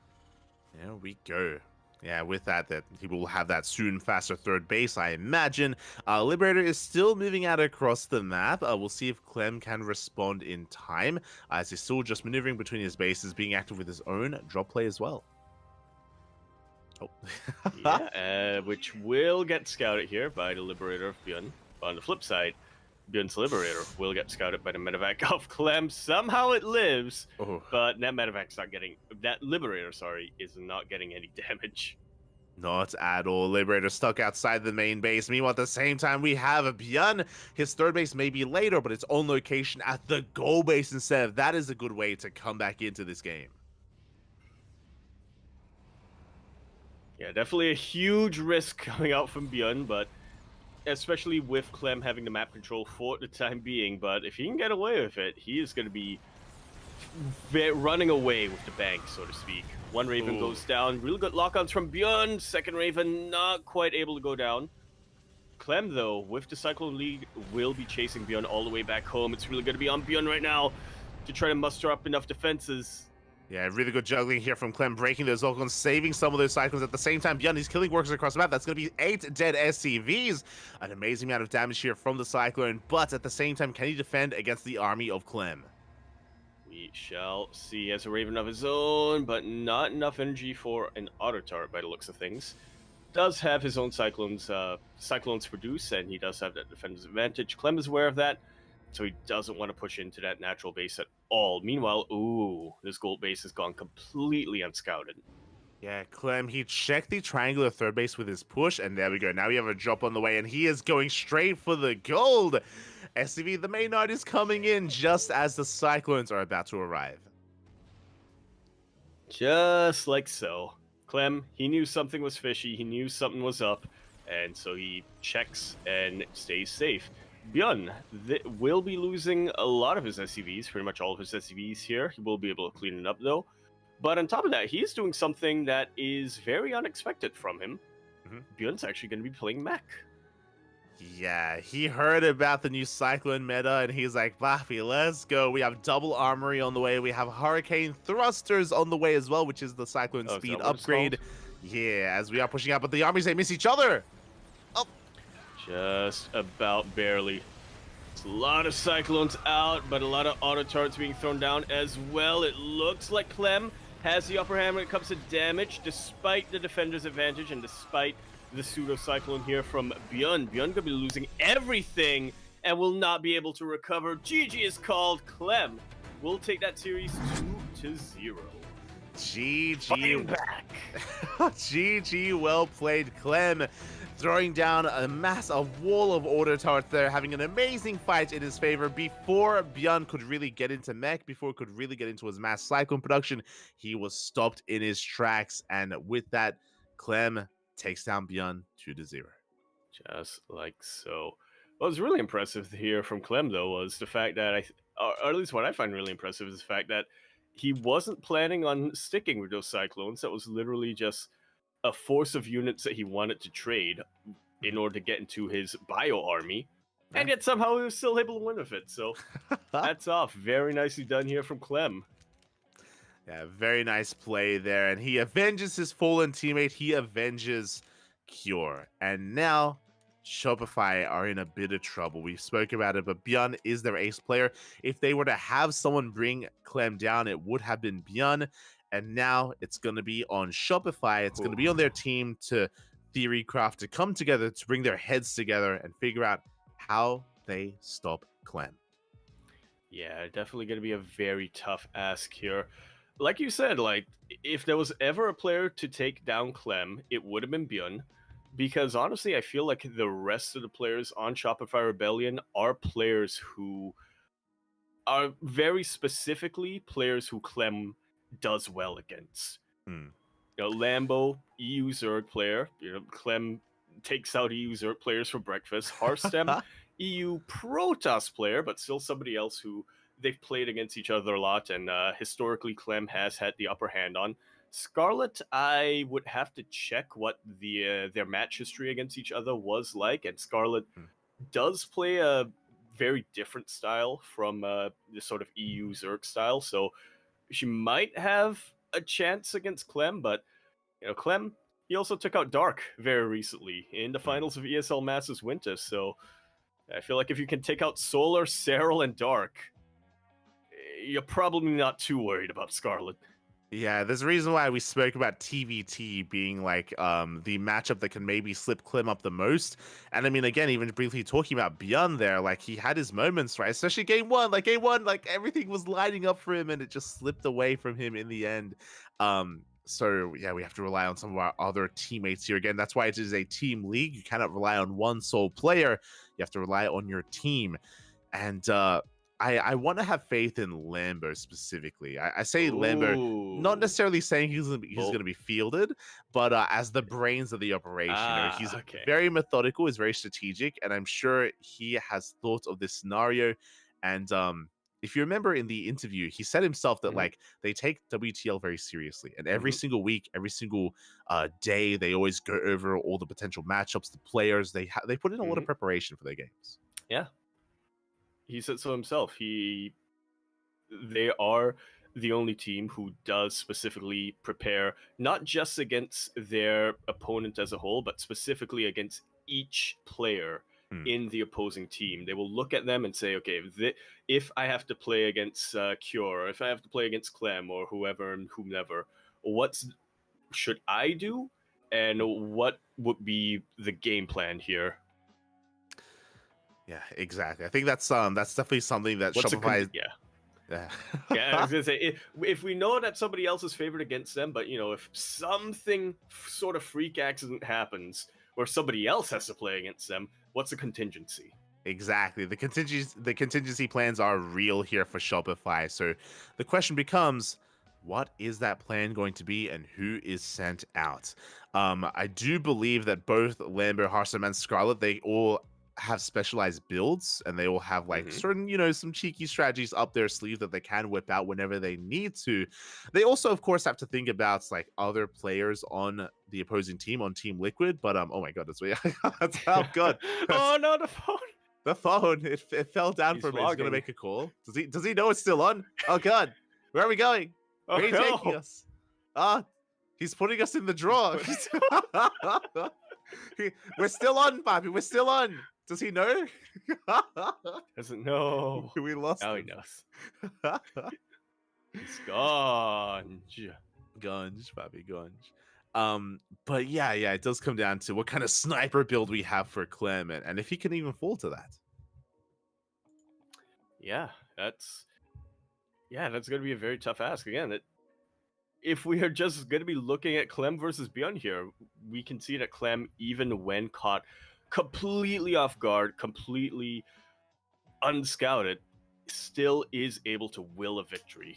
There we go. Yeah, with that he will have that soon faster 3rd base, I imagine. Liberator is still moving out across the map. We'll see if Clem can respond in time, as he's still just maneuvering between his bases, being active with his own drop play as well. Oh. Yeah, which will get scouted here by the Liberator of Bjorn. But on the flip side, Bjorn's Liberator will get scouted by the medevac of Clem. Somehow it lives, but that medevac's not getting... That Liberator, sorry, is not getting any damage. Not at all. Liberator stuck outside the main base. Meanwhile, at the same time, we have Byun. His third base may be later, but it's on location at the goal base instead. That is a good way to come back into this game. Yeah, definitely a huge risk coming out from Byun, but especially with Clem having the map control for the time being. But if he can get away with it, he is going to be running away with the bank, so to speak. One Raven goes down. Really good lock-ons from Byun. Second Raven not quite able to go down. Clem, though, with the Cyclone League, will be chasing Byun all the way back home. It's really going to be on Byun right now to try to muster up enough defenses. Yeah, really good juggling here from Clem, breaking those Zolkons, saving some of those Cyclones. At the same time, Byun, he's killing workers across the map. That's going to be 8 dead SCVs. An amazing amount of damage here from the Cyclone, but at the same time, can he defend against the army of Clem? We shall see. He has a Raven of his own, but not enough energy for an auto turret by the looks of things. Does have his own Cyclones produce, and he does have that defender's advantage. Clem is aware of that, so he doesn't want to push into that natural base at all. Meanwhile, ooh, this gold base has gone completely unscouted. Yeah, Clem, he checked the triangular third base with his push, and there we go. Now we have a drop on the way, and he is going straight for the gold. SCV, the main knight, is coming in just as the Cyclones are about to arrive. Just like so. Clem, he knew something was fishy, he knew something was up, and so he checks and stays safe. Byun will be losing a lot of his SCVs, pretty much all of his SCVs here. He will be able to clean it up, though. But on top of that, he is doing something that is very unexpected from him. Byun's actually going to be playing mech. Yeah, he heard about the new Cyclone meta, and he's like, Baffy, let's go. We have double armory on the way. We have Hurricane Thrusters on the way as well, which is the Cyclone speed upgrade. Yeah, as we are pushing out, but the armies, they miss each other. Oh. Just about barely. It's a lot of Cyclones out, but a lot of auto turrets being thrown down as well. It looks like Clem has the upper hand when it comes to damage, despite the defender's advantage and despite the pseudo Cyclone here from Byun. Byun gonna be losing everything and will not be able to recover. GG is called. Clem will take that series 2-0. GG. Back. GG, well played, Clem. Throwing down a wall of auto turrets there, having an amazing fight in his favor before Byun could really get into mech, before he could really get into his mass Cyclone production. He was stopped in his tracks, and with that, Clem takes down Byun 2-0. Just like so. What was really impressive here from Clem, though, was the fact that or at least what I find really impressive is the fact that he wasn't planning on sticking with those Cyclones. That was literally just a force of units that he wanted to trade in order to get into his bio army, and yet somehow he was still able to win with it. So that's off. Very nicely done here from Clem. Yeah, very nice play there, and he avenges his fallen teammate. He avenges Cure, and now Shopify are in a bit of trouble. We spoke about it, but Byun is their ace player. If they were to have someone bring Clem down, it would have been Byun. And now it's going to be on Shopify. It's going to be on their team to theorycraft, to come together, to bring their heads together and figure out how they stop Clem. Yeah, definitely going to be a very tough ask here. Like you said, like, if there was ever a player to take down Clem, it would have been Byun. Because honestly, I feel like the rest of the players on Shopify Rebellion are players who are very specifically players who Clem does well against. You know, Lambo, EU Zerg player. You know, Clem takes out EU Zerg players for breakfast. Harstem, EU Protoss player, but still somebody else who they've played against each other a lot, and historically Clem has had the upper hand on. Scarlet, I would have to check what their match history against each other was like, and Scarlet does play a very different style from the sort of EU Zerg style, so she might have a chance against Clem, but, you know, Clem, he also took out Dark very recently in the finals of ESL Masters Winter, so I feel like if you can take out Solar, Serral, and Dark, you're probably not too worried about Scarlet. Yeah, there's a reason why we spoke about TVT being like the matchup that can maybe slip Clem up the most. And I mean, again, even briefly talking about Byun there, like he had his moments, right? Especially game one, like everything was lining up for him and it just slipped away from him in the end. So yeah, we have to rely on some of our other teammates here. Again, that's why it is a team league. You cannot rely on one sole player. You have to rely on your team. And I want to have faith in Lambo specifically. I say Lambo, not necessarily saying he's going to be fielded, but as the brains of the operation. He's very methodical, he's very strategic, and I'm sure he has thought of this scenario. And if you remember in the interview, he said himself that like they take WTL very seriously, and every single week, every single day, they always go over all the potential matchups, the players. They put in a lot of preparation for their games. Yeah, he said so himself. They are the only team who does specifically prepare not just against their opponent as a whole, but specifically against each player in the opposing team. They will look at them and say, okay, if I have to play against Cure, or if I have to play against Clem or whoever and whomever, what should I do, and what would be the game plan here? Yeah, exactly. I think that's definitely something that Shopify. Yeah, I was gonna say, if we know that somebody else is favored against them, but if something sort of freak accident happens or somebody else has to play against them, what's the contingency? Exactly. The contingency plans are real here for Shopify. So the question becomes, what is that plan going to be, and who is sent out? I do believe that both Lambo, Harsam, and Scarlet, they all have specialized builds, and they all have like certain, some cheeky strategies up their sleeve that they can whip out whenever they need to. They also, of course, have to think about like other players on the opposing team, on Team Liquid. But oh my god, that's how good. Oh no, the phone. The phone, it fell down for a minute. He's gonna make a call. Does he know it's still on? Oh god, where are we going? Where are you taking us? He's putting us in the drawer. We're still on, Bobby. We're still on. Does he know? Doesn't know. We lost. Now he knows. He's gone. Gunge, Bobby, gunge. But yeah, it does come down to what kind of sniper build we have for Clem, and if he can even fall to that. Yeah, that's gonna be a very tough ask. Again, if we are just gonna be looking at Clem versus Beyond here, we can see that Clem, even when caught completely off guard, completely unscouted, still is able to will a victory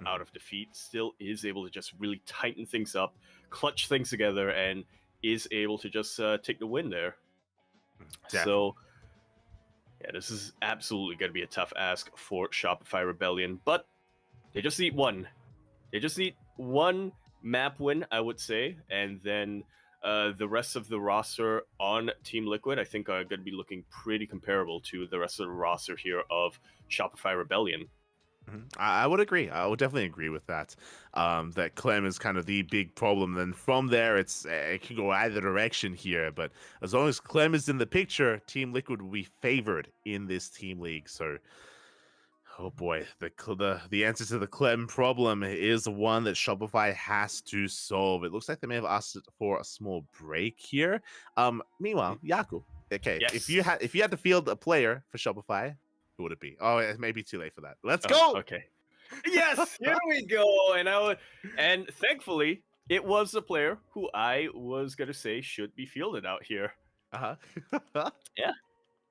out of defeat, still is able to just really tighten things up, clutch things together, and is able to just take the win there. Definitely. So yeah, this is absolutely going to be a tough ask for Shopify Rebellion, but they just need one. They just need one map win, I would say, and then the rest of the roster on Team Liquid, I think, are going to be looking pretty comparable to the rest of the roster here of Shopify Rebellion. I would agree. I would definitely agree with that. That Clem is kind of the big problem. Then from there, it can go either direction here. But as long as Clem is in the picture, Team Liquid will be favored in this team league. So, oh boy, the answer to the Clem problem is one that Shopify has to solve. It looks like they may have asked for a small break here. Meanwhile, Yaku, okay, yes. if you had to field a player for Shopify, who would it be? Oh, it may be too late for that. Let's go. Okay. Yes, here we go. And thankfully, it was the player who I was gonna say should be fielded out here. Yeah.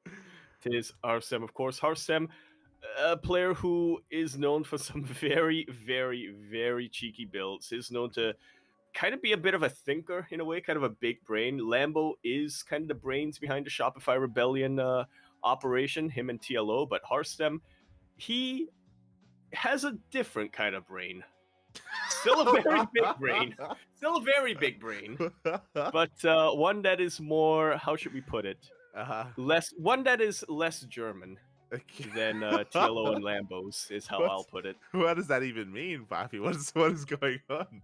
It is Harsem, of course. Harsem, a player who is known for some very, very, very cheeky builds. He's known to kind of be a bit of a thinker in a way, kind of a big brain. Lambo is kind of the brains behind the Shopify Rebellion operation, him and TLO, but Harstem, he has a different kind of brain. Still a very big brain. Still a very big brain. But one that is more, how should we put it? One that is less German than TLO and Lambos is how I'll put it. What does that even mean, Bobby? What is going on?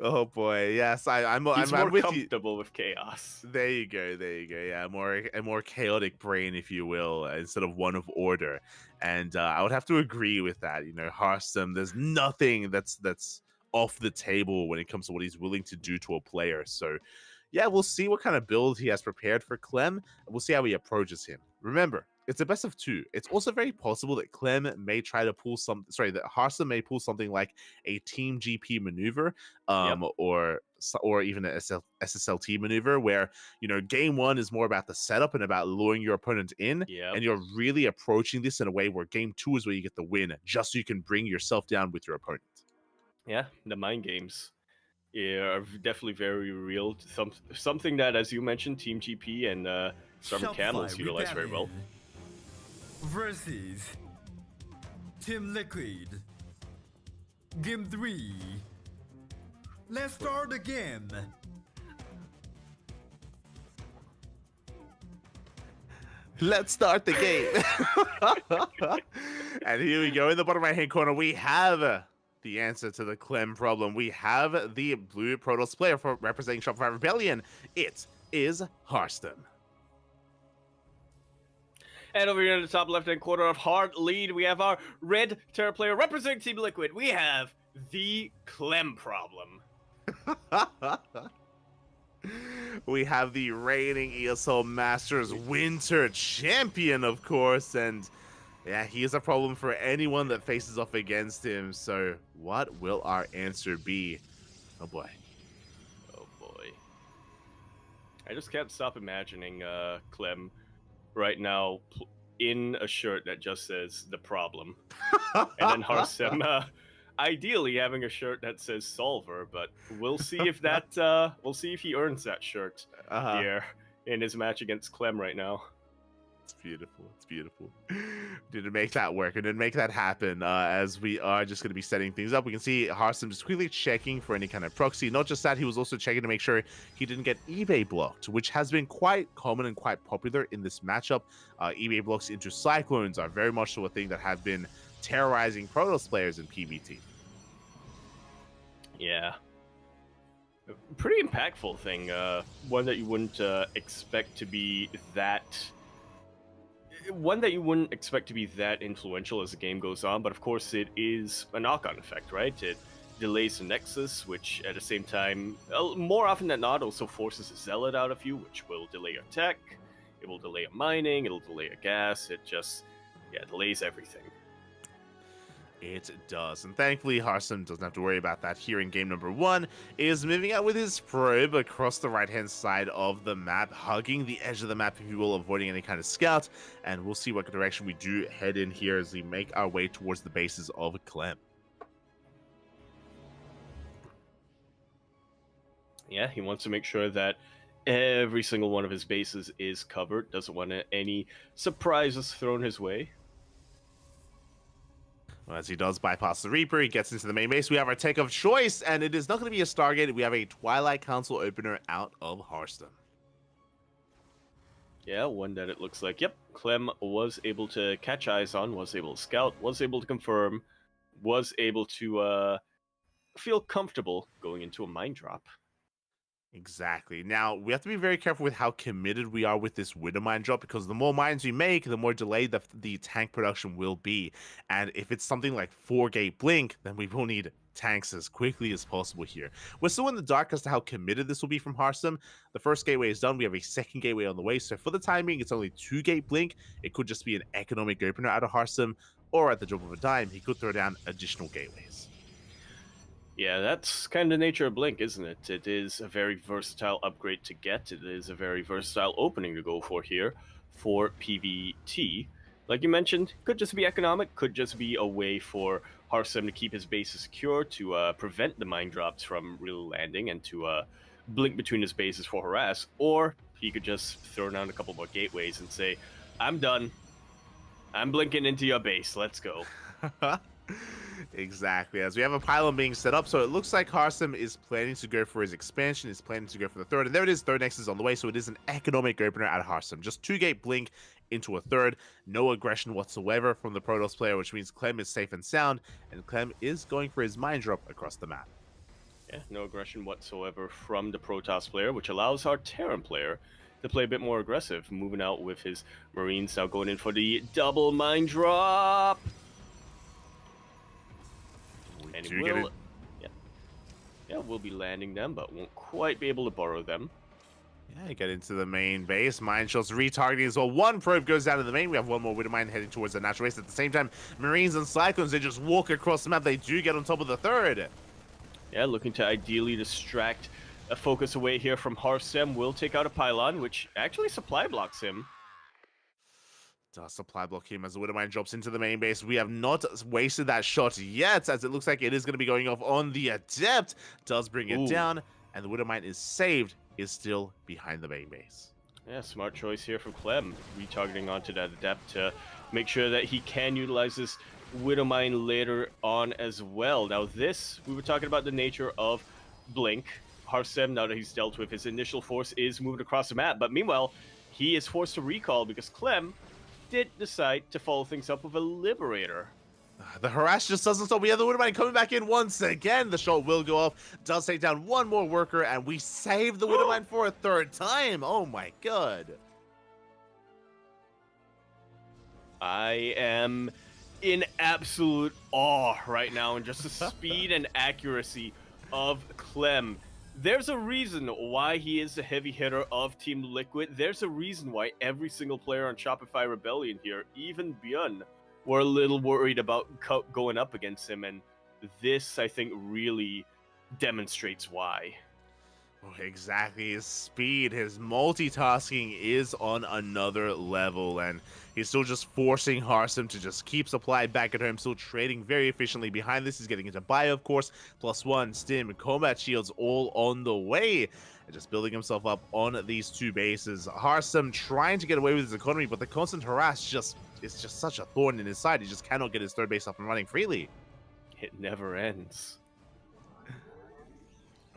Oh boy, yes, I'm more with comfortable with chaos. There you go. Yeah, a more chaotic brain, if you will, instead of one of order. And I would have to agree with that. Harstem, there's nothing that's off the table when it comes to what he's willing to do to a player. So yeah, we'll see what kind of build he has prepared for Clem. We'll see how he approaches him. Remember, it's a best of 2. It's also very possible that Clem may try to pull that Harsum may pull something like a Team GP maneuver, or even an SSLT maneuver, where game 1 is more about the setup and about luring your opponent in, and you're really approaching this in a way where game 2 is where you get the win, just so you can bring yourself down with your opponent. Yeah, the mind games are definitely very real. Something that, as you mentioned, Team GP and Starving Camels utilize very well. Versus Team Liquid. Game 3. Let's start the game. Let's start the game. And here we go. In the bottom right-hand corner, we have the answer to the Clem problem. We have the blue Protoss player for representing Shopify Rebellion. It is Harston. And over here in the top left-hand corner of hard lead, we have our red Terra player representing Team Liquid. We have the Clem problem. We have the reigning ESL Masters Winter Champion, of course, and yeah, he is a problem for anyone that faces off against him. So what will our answer be? Oh boy. Oh boy. I just can't stop imagining Clem right now in a shirt that just says the problem. And then Harsum ideally having a shirt that says Solver, but we'll see if that we'll see if he earns that shirt here in his match against Clem right now. It's beautiful. It's beautiful. Didn't make that work. We didn't make that happen. As we are just going to be setting things up, we can see Harsum just quickly checking for any kind of proxy. Not just that, he was also checking to make sure he didn't get eBay blocked, which has been quite common and quite popular in this matchup. eBay blocks into Cyclones are very much so a thing that have been terrorizing Protoss players in PvT. Yeah. Pretty impactful thing. One that you wouldn't expect to be that... One that you wouldn't expect to be that influential as the game goes on, but of course it is a knock-on effect, right? It delays the Nexus, which at the same time, more often than not, also forces a Zealot out of you, which will delay your tech, it will delay a mining, it'll delay a gas, it just, delays everything. It does, and thankfully Harsum doesn't have to worry about that here in game number 1. Is moving out with his probe across the right-hand side of the map, hugging the edge of the map, if you will, avoiding any kind of scout, and we'll see what direction we do head in here as we make our way towards the bases of Clem. Yeah, he wants to make sure that every single one of his bases is covered, doesn't want any surprises thrown his way. As he does bypass the Reaper, he gets into the main base. We have our tech of choice, and it is not going to be a Stargate. We have a Twilight Council opener out of Harston. Yeah, one that it looks like, Clem was able to catch eyes on, was able to scout, was able to confirm, was able to feel comfortable going into a mine drop. Exactly. Now, we have to be very careful with how committed we are with this Widow mine drop, because the more mines we make, the more delayed the tank production will be. And if it's something like 4-gate blink, then we will need tanks as quickly as possible here. We're still in the dark as to how committed this will be from Harsum. The first gateway is done. We have a second gateway on the way. So for the time being, it's only 2-gate blink. It could just be an economic opener out of Harsum, or at the drop of a dime, he could throw down additional gateways. Yeah, that's kind of the nature of Blink, isn't it? It is a very versatile upgrade to get. It is a very versatile opening to go for here for PvT. Like you mentioned, could just be economic, could just be a way for Harsum to keep his bases secure, to prevent the mine drops from really landing, and to blink between his bases for harass. Or he could just throw down a couple more gateways and say, I'm done. I'm blinking into your base. Let's go. Exactly, as we have a pylon being set up, so it looks like Harsum is planning to go for his expansion, is planning to go for the third, and there it is, third nexus on the way, so it is an economic opener out of Harsum. Just 2-gate blink into a third, no aggression whatsoever from the Protoss player, which means Clem is safe and sound, and Clem is going for his mine drop across the map. Yeah, no aggression whatsoever from the Protoss player, which allows our Terran player to play a bit more aggressive, moving out with his Marines, now going in for the double mine drop. And he will, we'll be landing them, but won't quite be able to borrow them. Yeah, get into the main base. Mine shots retargeting as well. One probe goes down to the main. We have one more Widowmine heading towards the natural base. At the same time, Marines and Cyclones, they just walk across the map. They do get on top of the third. Yeah, looking to ideally distract a focus away here from Harsem. Will take out a pylon, which actually supply blocks him. Does supply block him as the Widowmine drops into the main base. We have not wasted that shot yet, as it looks like it is going to be going off on the Adept. Does bring it down, and the Widowmine is saved, is still behind the main base. Yeah, smart choice here from Clem, retargeting onto that Adept to make sure that he can utilize this Widowmine later on as well. Now this, we were talking about the nature of Blink. Harsem, now that he's dealt with his initial force, is moving across the map, but meanwhile, he is forced to recall because Clem did decide to follow things up with a Liberator. The harass just doesn't stop. We have the Widowmine coming back in once again. The shot will go off. Does take down one more worker, and we save the Widowmine for a third time. Oh my god. I am in absolute awe right now in just the speed and accuracy of Clem. There's a reason why he is a heavy hitter of Team Liquid. There's a reason why every single player on Shopify Rebellion here, even Bjorn, were a little worried about going up against him. And this, I think, really demonstrates why. Oh, exactly. His speed, his multitasking is on another level, and he's still just forcing Harsem to just keep supply back at home, still trading very efficiently. Behind this, he's getting into bio, of course, +1, stim, combat shields all on the way, and just building himself up on these two bases. Harsem trying to get away with his economy, but the constant harass is just such a thorn in his side. He just cannot get his third base up and running freely. It never ends.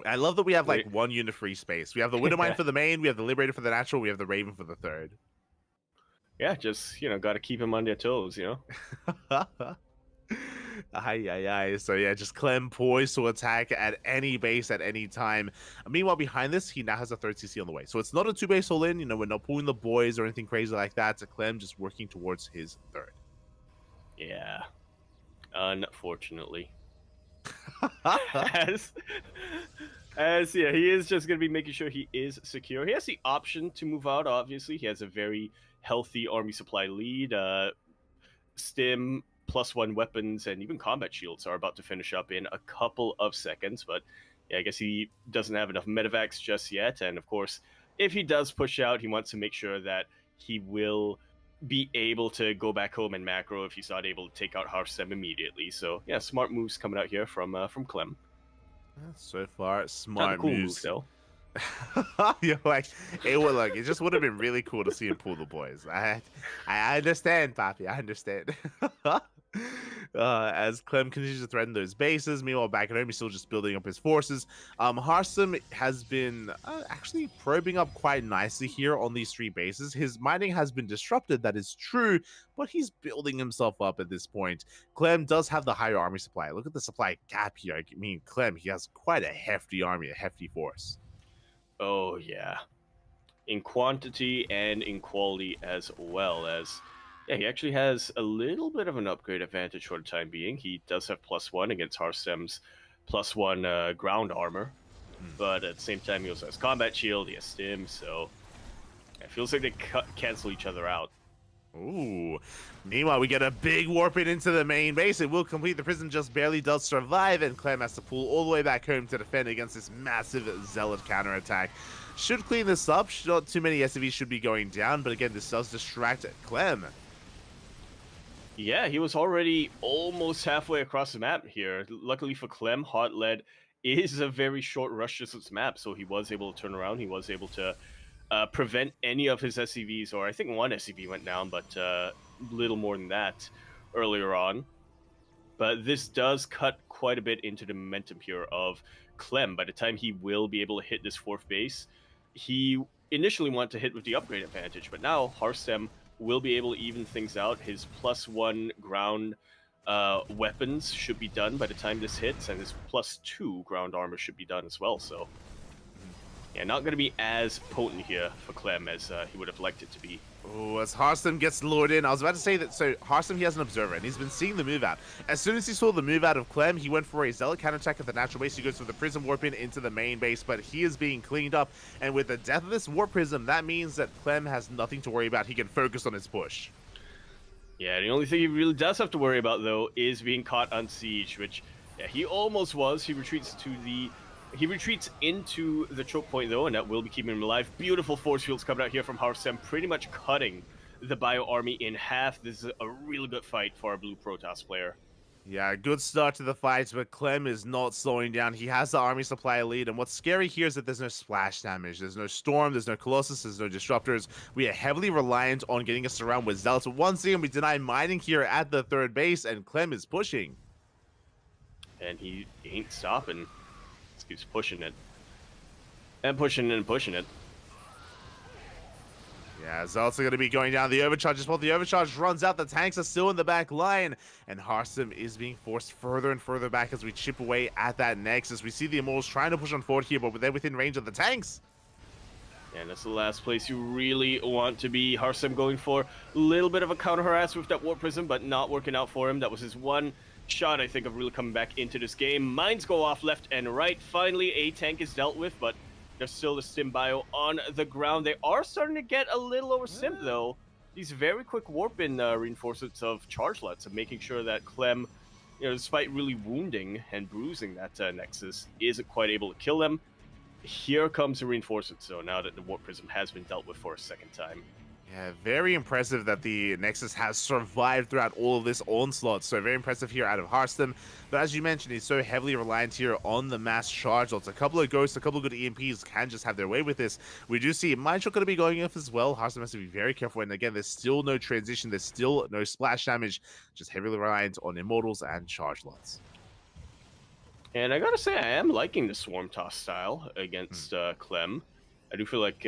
I love that we have like one unit free space. We have the Widowmine for the main, we have the Liberator for the natural, we have the Raven for the third. Yeah, just, got to keep him on their toes, Aye. So yeah, just Clem poised to attack at any base at any time. Meanwhile, behind this, he now has a third CC on the way. So it's not a 2-base all-in, we're not pulling the boys or anything crazy like that. It's Clem just working towards his third. Yeah. Unfortunately. He is just going to be making sure he is secure. He has the option to move out, obviously. He has a very healthy army supply lead. Stim, +1 weapons, and even combat shields are about to finish up in a couple of seconds. But yeah, I guess he doesn't have enough medevacs just yet. And of course, if he does push out, he wants to make sure that he will be able to go back home and macro if he's not able to take out Harsem immediately. So yeah, smart moves coming out here from Clem. So far, smart cool moves. Move, it just would have been really cool to see him pull the boys. I understand, Papi. I understand. As Clem continues to threaten those bases, meanwhile back at home he's still just building up his forces. Harsem has been actually probing up quite nicely here on these three bases. His mining has been disrupted, that is true, but he's building himself up at this point. Clem does have the higher army supply. Look at the supply gap here. I mean, Clem, he has quite a hefty army, a hefty force. Oh yeah, in quantity and in quality as well. As yeah, he actually has a little bit of an upgrade advantage for the time being. He does have +1 against Harsem's +1 ground armor, but at the same time he also has combat shield, he has stim, so it feels like they cancel each other out. Ooh. Meanwhile, we get a big warp in into the main base. It will complete. The prison just barely does survive, and Clem has to pull all the way back home to defend against this massive Zealot counterattack. Should clean this up. Not too many SCVs should be going down, but again, this does distract Clem. Yeah, he was already almost halfway across the map here. Luckily for Clem, Hot Lead is a very short rush to this map, so he was able to turn around. He was able to prevent any of his SCVs, or I think one SCV went down, but little more than that earlier on. But this does cut quite a bit into the momentum here of Clem. By the time he will be able to hit this fourth base, he initially wanted to hit with the upgrade advantage, but now Harsem will be able to even things out. His +1 ground weapons should be done by the time this hits, and his +2 ground armor should be done as well, so yeah, not going to be as potent here for Clem as he would have liked it to be. Oh, as Harstem gets lured in, I was about to say that, so Harstem, he has an observer, and he's been seeing the move out. As soon as he saw the move out of Clem, he went for a Zealot counterattack at the natural base. He goes for the Prism Warp in into the main base, but he is being cleaned up. And with the death of this Warp Prism, that means that Clem has nothing to worry about. He can focus on his push. Yeah, the only thing he really does have to worry about, though, is being caught on siege, which, yeah, he almost was. He retreats into the choke point, though, and that will be keeping him alive. Beautiful force fields coming out here from Harstem, pretty much cutting the Bio army in half. This is a really good fight for our blue Protoss player. Yeah, good start to the fight, but Clem is not slowing down. He has the army supply lead, and what's scary here is that there's no splash damage. There's no Storm, there's no Colossus, there's no Disruptors. We are heavily reliant on getting us around with Zealots. Once again, we deny mining here at the third base, and Clem is pushing. And he ain't stopping. Just keeps pushing it. And pushing it and pushing it. Yeah, Zealots are going to be going down the overcharge as well. The overcharge runs out. The tanks are still in the back line. And Harstem is being forced further and further back as we chip away at that Nexus. We see the Immortals trying to push on forward here, but they're within range of the tanks. And that's the last place you really want to be. Harstem going for a little bit of a counter harass with that Warp Prism, but not working out for him. That was his one shot, I think, of really coming back into this game. Mines go off left and right. Finally, a tank is dealt with, but there's still the Stim Bio on the ground. They are starting to get a little over Stim, though. These very quick warp-in reinforcements of Chargelets and making sure that Clem, despite really wounding and bruising that Nexus, isn't quite able to kill them. Here comes the reinforcements, though, now that the Warp Prism has been dealt with for a second time. Yeah, very impressive that the Nexus has survived throughout all of this onslaught. So very impressive here out of Harstem. But as you mentioned, he's so heavily reliant here on the mass charge lots. A couple of ghosts, a couple of good EMPs can just have their way with this. We do see Mind Shock going to be going off as well. Harstem has to be very careful. And again, there's still no transition. There's still no splash damage. Just heavily reliant on Immortals and charge lots. And I gotta say, I am liking the Swarm Toss style against Clem. I do feel like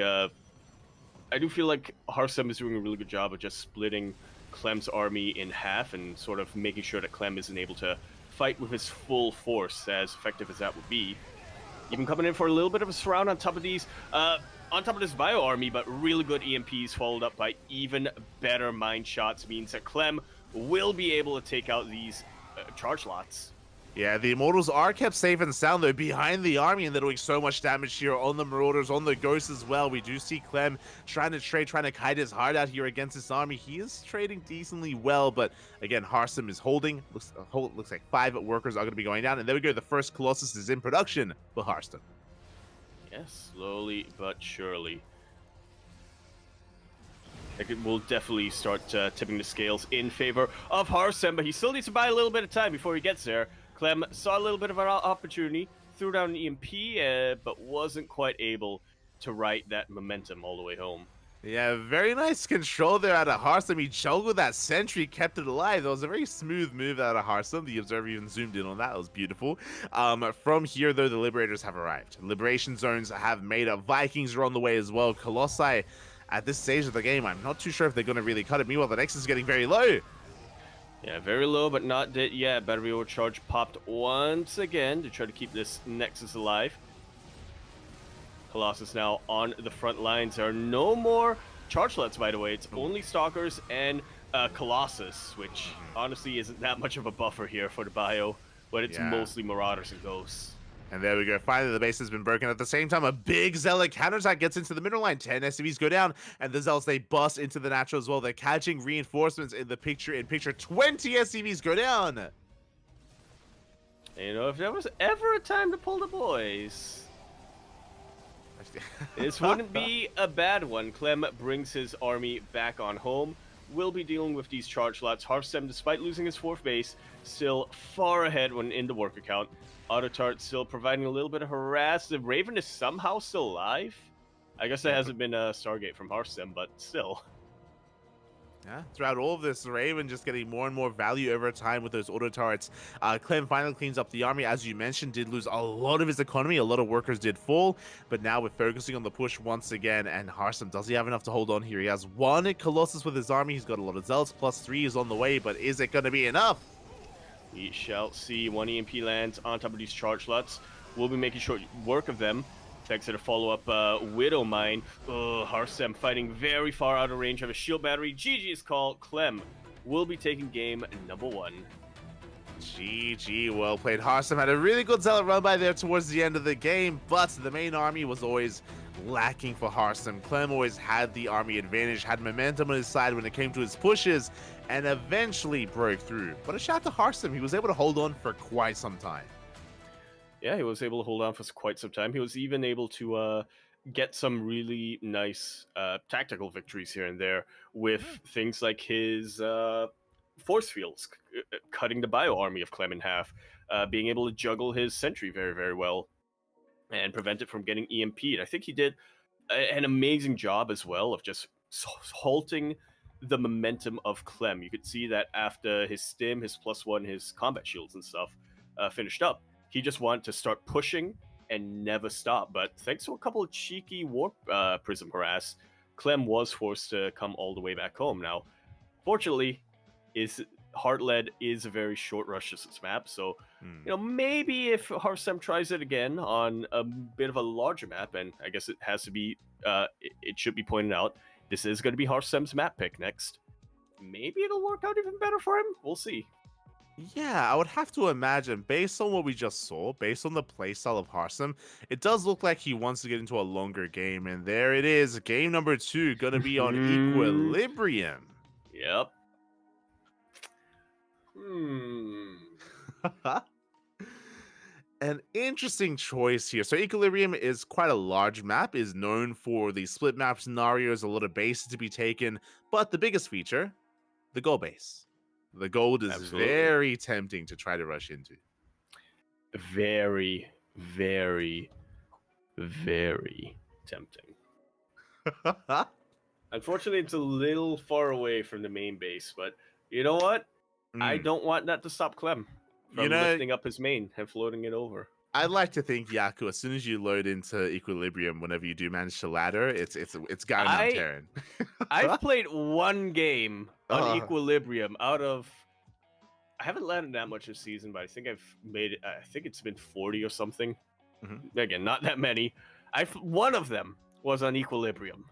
Harstem is doing a really good job of just splitting Clem's army in half and sort of making sure that Clem isn't able to fight with his full force, as effective as that would be. Even coming in for a little bit of a surround on top of these, on top of this Bio army, but really good EMPs followed up by even better mine shots means that Clem will be able to take out these charge lots. Yeah, the Immortals are kept safe and sound, though, behind the army, and they're doing so much damage here on the Marauders, on the Ghosts as well. We do see Clem trying to kite his heart out here against this army. He is trading decently well, but again, Harstem is holding. Looks like 5 workers are going to be going down, and there we go. The first Colossus is in production for Harstem. Yes, slowly but surely. It will definitely start tipping the scales in favor of Harstem, but he still needs to buy a little bit of time before he gets there. Clem saw a little bit of an opportunity, threw down an EMP, but wasn't quite able to ride that momentum all the way home. Yeah, very nice control there out of Harstem. He juggled that sentry, kept it alive. That was a very smooth move out of Harstem. The observer even zoomed in on that. It was beautiful. From here, though, the Liberators have arrived. Liberation zones have made up. Vikings are on the way as well. Colossi, at this stage of the game, I'm not too sure if they're going to really cut it. Meanwhile, the Nexus is getting very low. Yeah, very low, but not dead yet. Battery overcharge popped once again to try to keep this Nexus alive. Colossus now on the front lines. There are no more Chargelets, by the way. It's only Stalkers and Colossus, which honestly isn't that much of a buffer here for the Bio, but it's mostly Marauders and Ghosts. And there we go. Finally, the base has been broken. At the same time, a big Zealot counterattack gets into the middle line. 10 SCVs go down, and the Zealots, they bust into the natural as well. They're catching reinforcements in the picture. 20 SCVs go down. And, if there was ever a time to pull the boys, this wouldn't be a bad one. Clem brings his army back on home. We'll be dealing with these charge lots. Harstem, despite losing his 4th base, still far ahead when in the worker count. Autotart still providing a little bit of harass. The Raven is somehow still alive. I guess that hasn't been a Stargate from Harstem, but still. Yeah, throughout all of this, Raven just getting more and more value over time with those auto turrets. Clem finally cleans up the army. As you mentioned, did lose a lot of his economy. A lot of workers did fall, but now we're focusing on the push once again. And Harstem, does he have enough to hold on here? He has 1 Colossus with his army. He's got a lot of Zealots. +3 is on the way, but is it going to be enough? We shall see. 1 EMP lands on top of these charge lots. We'll be making short work of them. Thanks to the follow-up Widow Mine. Harsem fighting very far out of range of a shield battery. GG's call. Clem will be taking game number 1. GG, well played. Harsem had a really good zealot run by there towards the end of the game, but the main army was always lacking for Harsem. Clem always had the army advantage, had momentum on his side when it came to his pushes, and eventually broke through. But a shout to Harsem, he was able to hold on for quite some time. Yeah, he was able to hold on for quite some time. He was even able to get some really nice tactical victories here and there with things like his force fields, cutting the bio army of Clem in half, being able to juggle his sentry very, very well, and prevent it from getting EMP'd. I think he did an amazing job as well of just halting the momentum of Clem. You could see that after his stim, his +1, his combat shields and stuff finished up, he just wanted to start pushing and never stop. But thanks to a couple of cheeky warp prism harass, Clem was forced to come all the way back home. Now, fortunately, Heartled is a very short Russia's map, so you know, maybe if Harsem tries it again on a bit of a larger map, and I guess it has to be, it should be pointed out, this is going to be Harsem's map pick next. Maybe it'll work out even better for him. We'll see. Yeah, I would have to imagine, based on what we just saw, based on the playstyle of Harsem, it does look like he wants to get into a longer game, and there it is, game number 2, gonna be on Equilibrium. Yep. An interesting choice here. So Equilibrium is quite a large map, is known for the split map scenarios, a lot of bases to be taken, but the biggest feature, the gold base. The gold is very tempting to try to rush into. Very, very, very tempting. Unfortunately, it's a little far away from the main base, but you know what? I don't want that to stop Clem from lifting up his main and floating it over. I'd like to think, Yaku, as soon as you load into Equilibrium, whenever you do manage to ladder, it's got enough Terran. I've played one game on Equilibrium out of... I haven't landed that much this season, but I think I've made it... I think it's been 40 or something. Again, not that many. One of them was on Equilibrium.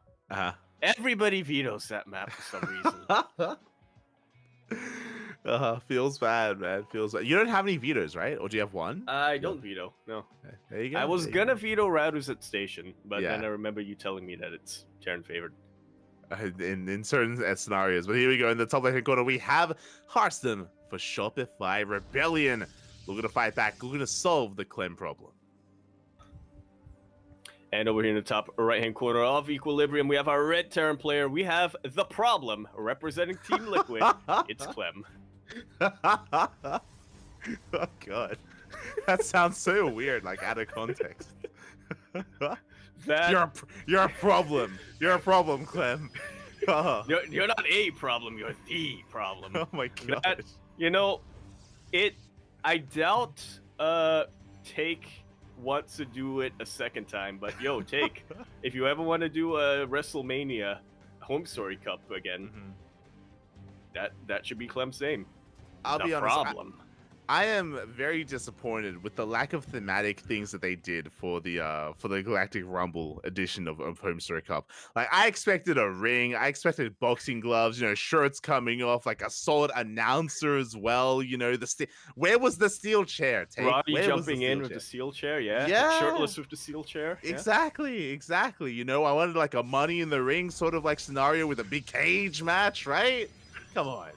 Everybody vetoes that map for some reason. Feels bad, man. Feels bad. You don't have any vetoes, right? Or do you have one? I don't veto, no. There you go. I was gonna veto Radu's at station, but then I remember you telling me that it's Terran favored. In certain scenarios. But here we go. In the top left-hand corner, we have Harsem for Shopify Rebellion. Looking to fight back. Looking to solve the Clem problem. And over here in the top right-hand corner of Equilibrium, we have our red Terran player. We have the problem representing Team Liquid. It's Clem. Oh god, that sounds so weird, like out of context. You're a problem. You're a problem, Clem. You're not a problem. You're the problem. Oh my god. I doubt Take wants to do it a second time, but yo, Take, if you ever want to do a WrestleMania Home Story Cup again, that should be Clem's name. I'll be honest. Problem. I am very disappointed with the lack of thematic things that they did for the Galactic Rumble edition of Home Story Cup. Like, I expected a ring, I expected boxing gloves, shirts coming off, like a solid announcer as well. Where was the steel chair? Roddy jumping in with the steel chair, yeah, shirtless with the steel chair. Exactly. I wanted like a Money in the Ring sort of like scenario with a big cage match, right? Come on.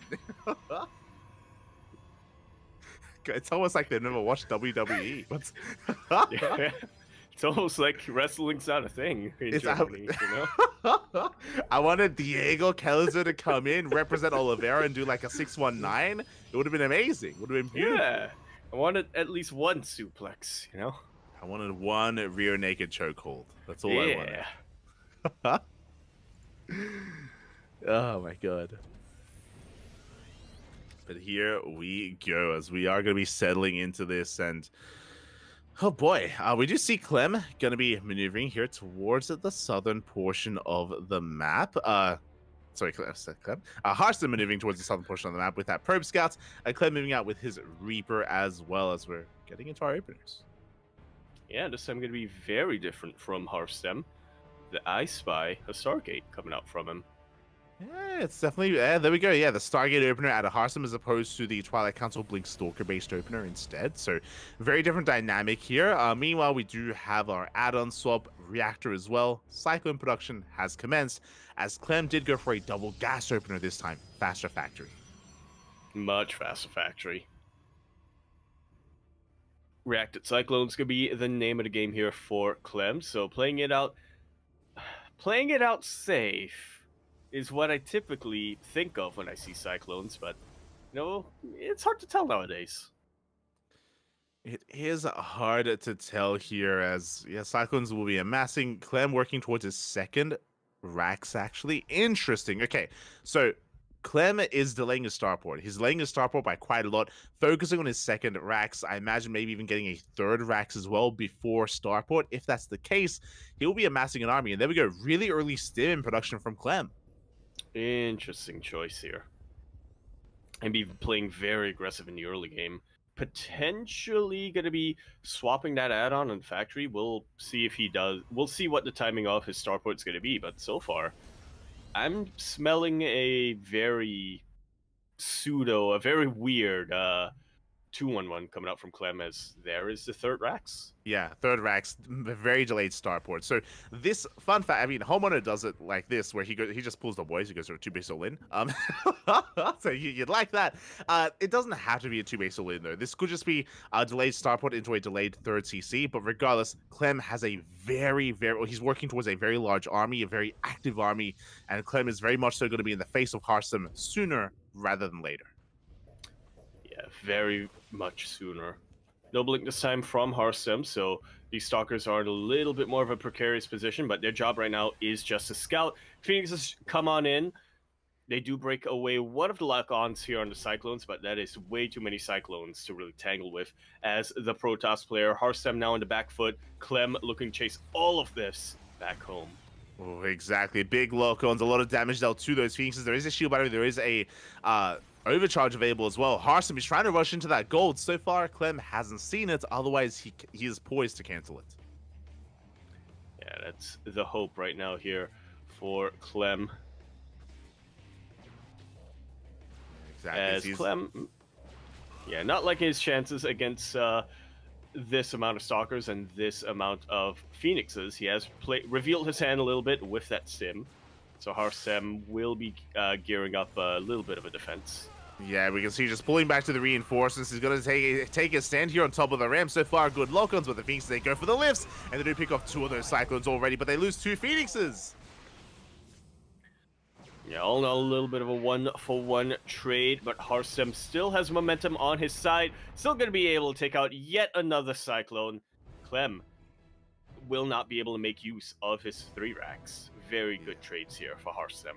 It's almost like they've never watched WWE. It's almost like wrestling's not a thing in Germany, I wanted Diego Kelzer to come in, represent Oliveira, and do like a 619. It would have been amazing. Would have been beautiful. Yeah. I wanted at least one suplex, I wanted one rear naked chokehold. That's all I wanted. Oh my god. But here we go, as we are going to be settling into this, and oh boy, we do see Clem going to be maneuvering here towards the southern portion of the map. Sorry, Clem. Harsem maneuvering towards the southern portion of the map with that probe scouts, and Clem moving out with his Reaper as well, as we're getting into our openers. Yeah, this time going to be very different from Hearthstone. The I Spy, a Stargate coming out from him. Yeah, it's definitely, yeah, there we go. Yeah, the Stargate opener out of Hearthstone as opposed to the Twilight Council Blink Stalker based opener instead. So very different dynamic here. Meanwhile, we do have our add-on swap reactor as well. Cyclone production has commenced as Clem did go for a double gas opener this time. Faster factory. Much faster factory. Reacted Cyclone's gonna be the name of the game here for Clem. So playing it out safe is what I typically think of when I see Cyclones, but you know, it's hard to tell nowadays. It is hard to tell here as, yeah, Cyclones will be amassing. Clem working towards his second Rax, actually. Interesting. Okay, so Clem is delaying his starport. He's delaying his starport by quite a lot, focusing on his second Rax. I imagine maybe even getting a third Rax as well before starport. If that's the case, he'll be amassing an army. And there we go. Really early stim in production from Clem. Interesting choice here. And be playing very aggressive in the early game. Potentially going to be swapping that add-on in factory. We'll see if he does. We'll see what the timing of his starport is going to be. But so far, I'm smelling a very a very weird 2-1-1 coming out from Clem as there is the third Rax. Yeah, third Rax, very delayed starport. So this fun fact, I mean, Homeowner does it like this, where he just pulls the boys, he goes for a 2-base all-in. So you'd like that. It doesn't have to be a 2-base all-in though. This could just be a delayed starport into a delayed third CC. But regardless, Clem has a he's working towards a very large army, a very active army, and Clem is very much so going to be in the face of Hearthstone sooner rather than later. Yeah, very much sooner. No blink this time from Hearthstone, so these Stalkers are in a little bit more of a precarious position, but their job right now is just to scout. Phoenixes come on in. They do break away one of the lock-ons here on the Cyclones, but that is way too many Cyclones to really tangle with as the Protoss player. Hearthstone now in the back foot. Clem looking to chase all of this back home. Oh, exactly. Big lock-ons, a lot of damage dealt to those Phoenixes. There is a shield battery, there is a overcharge available as well. Hearthstone is trying to rush into that gold. So far, Clem hasn't seen it. Otherwise, he is poised to cancel it. Yeah, that's the hope right now here for Clem. Exactly. As Clem, yeah, not like his chances against this amount of Stalkers and this amount of Phoenixes. He has revealed his hand a little bit with that sim. So Hearthstone will be gearing up a little bit of a defense. Yeah, we can see just pulling back to the reinforcements. He's going to take a stand here on top of the ramp. So far, good lock-ons with the Phoenixes. They go for the lifts, and they do pick off 2 of those Cyclones already, but they lose 2 Phoenixes. Yeah, all in all, a little bit of a 1-for-1 trade, but Hearthstone still has momentum on his side. Still going to be able to take out yet another Cyclone. Clem will not be able to make use of his 3 Racks. Very good trades here for Hearthstone.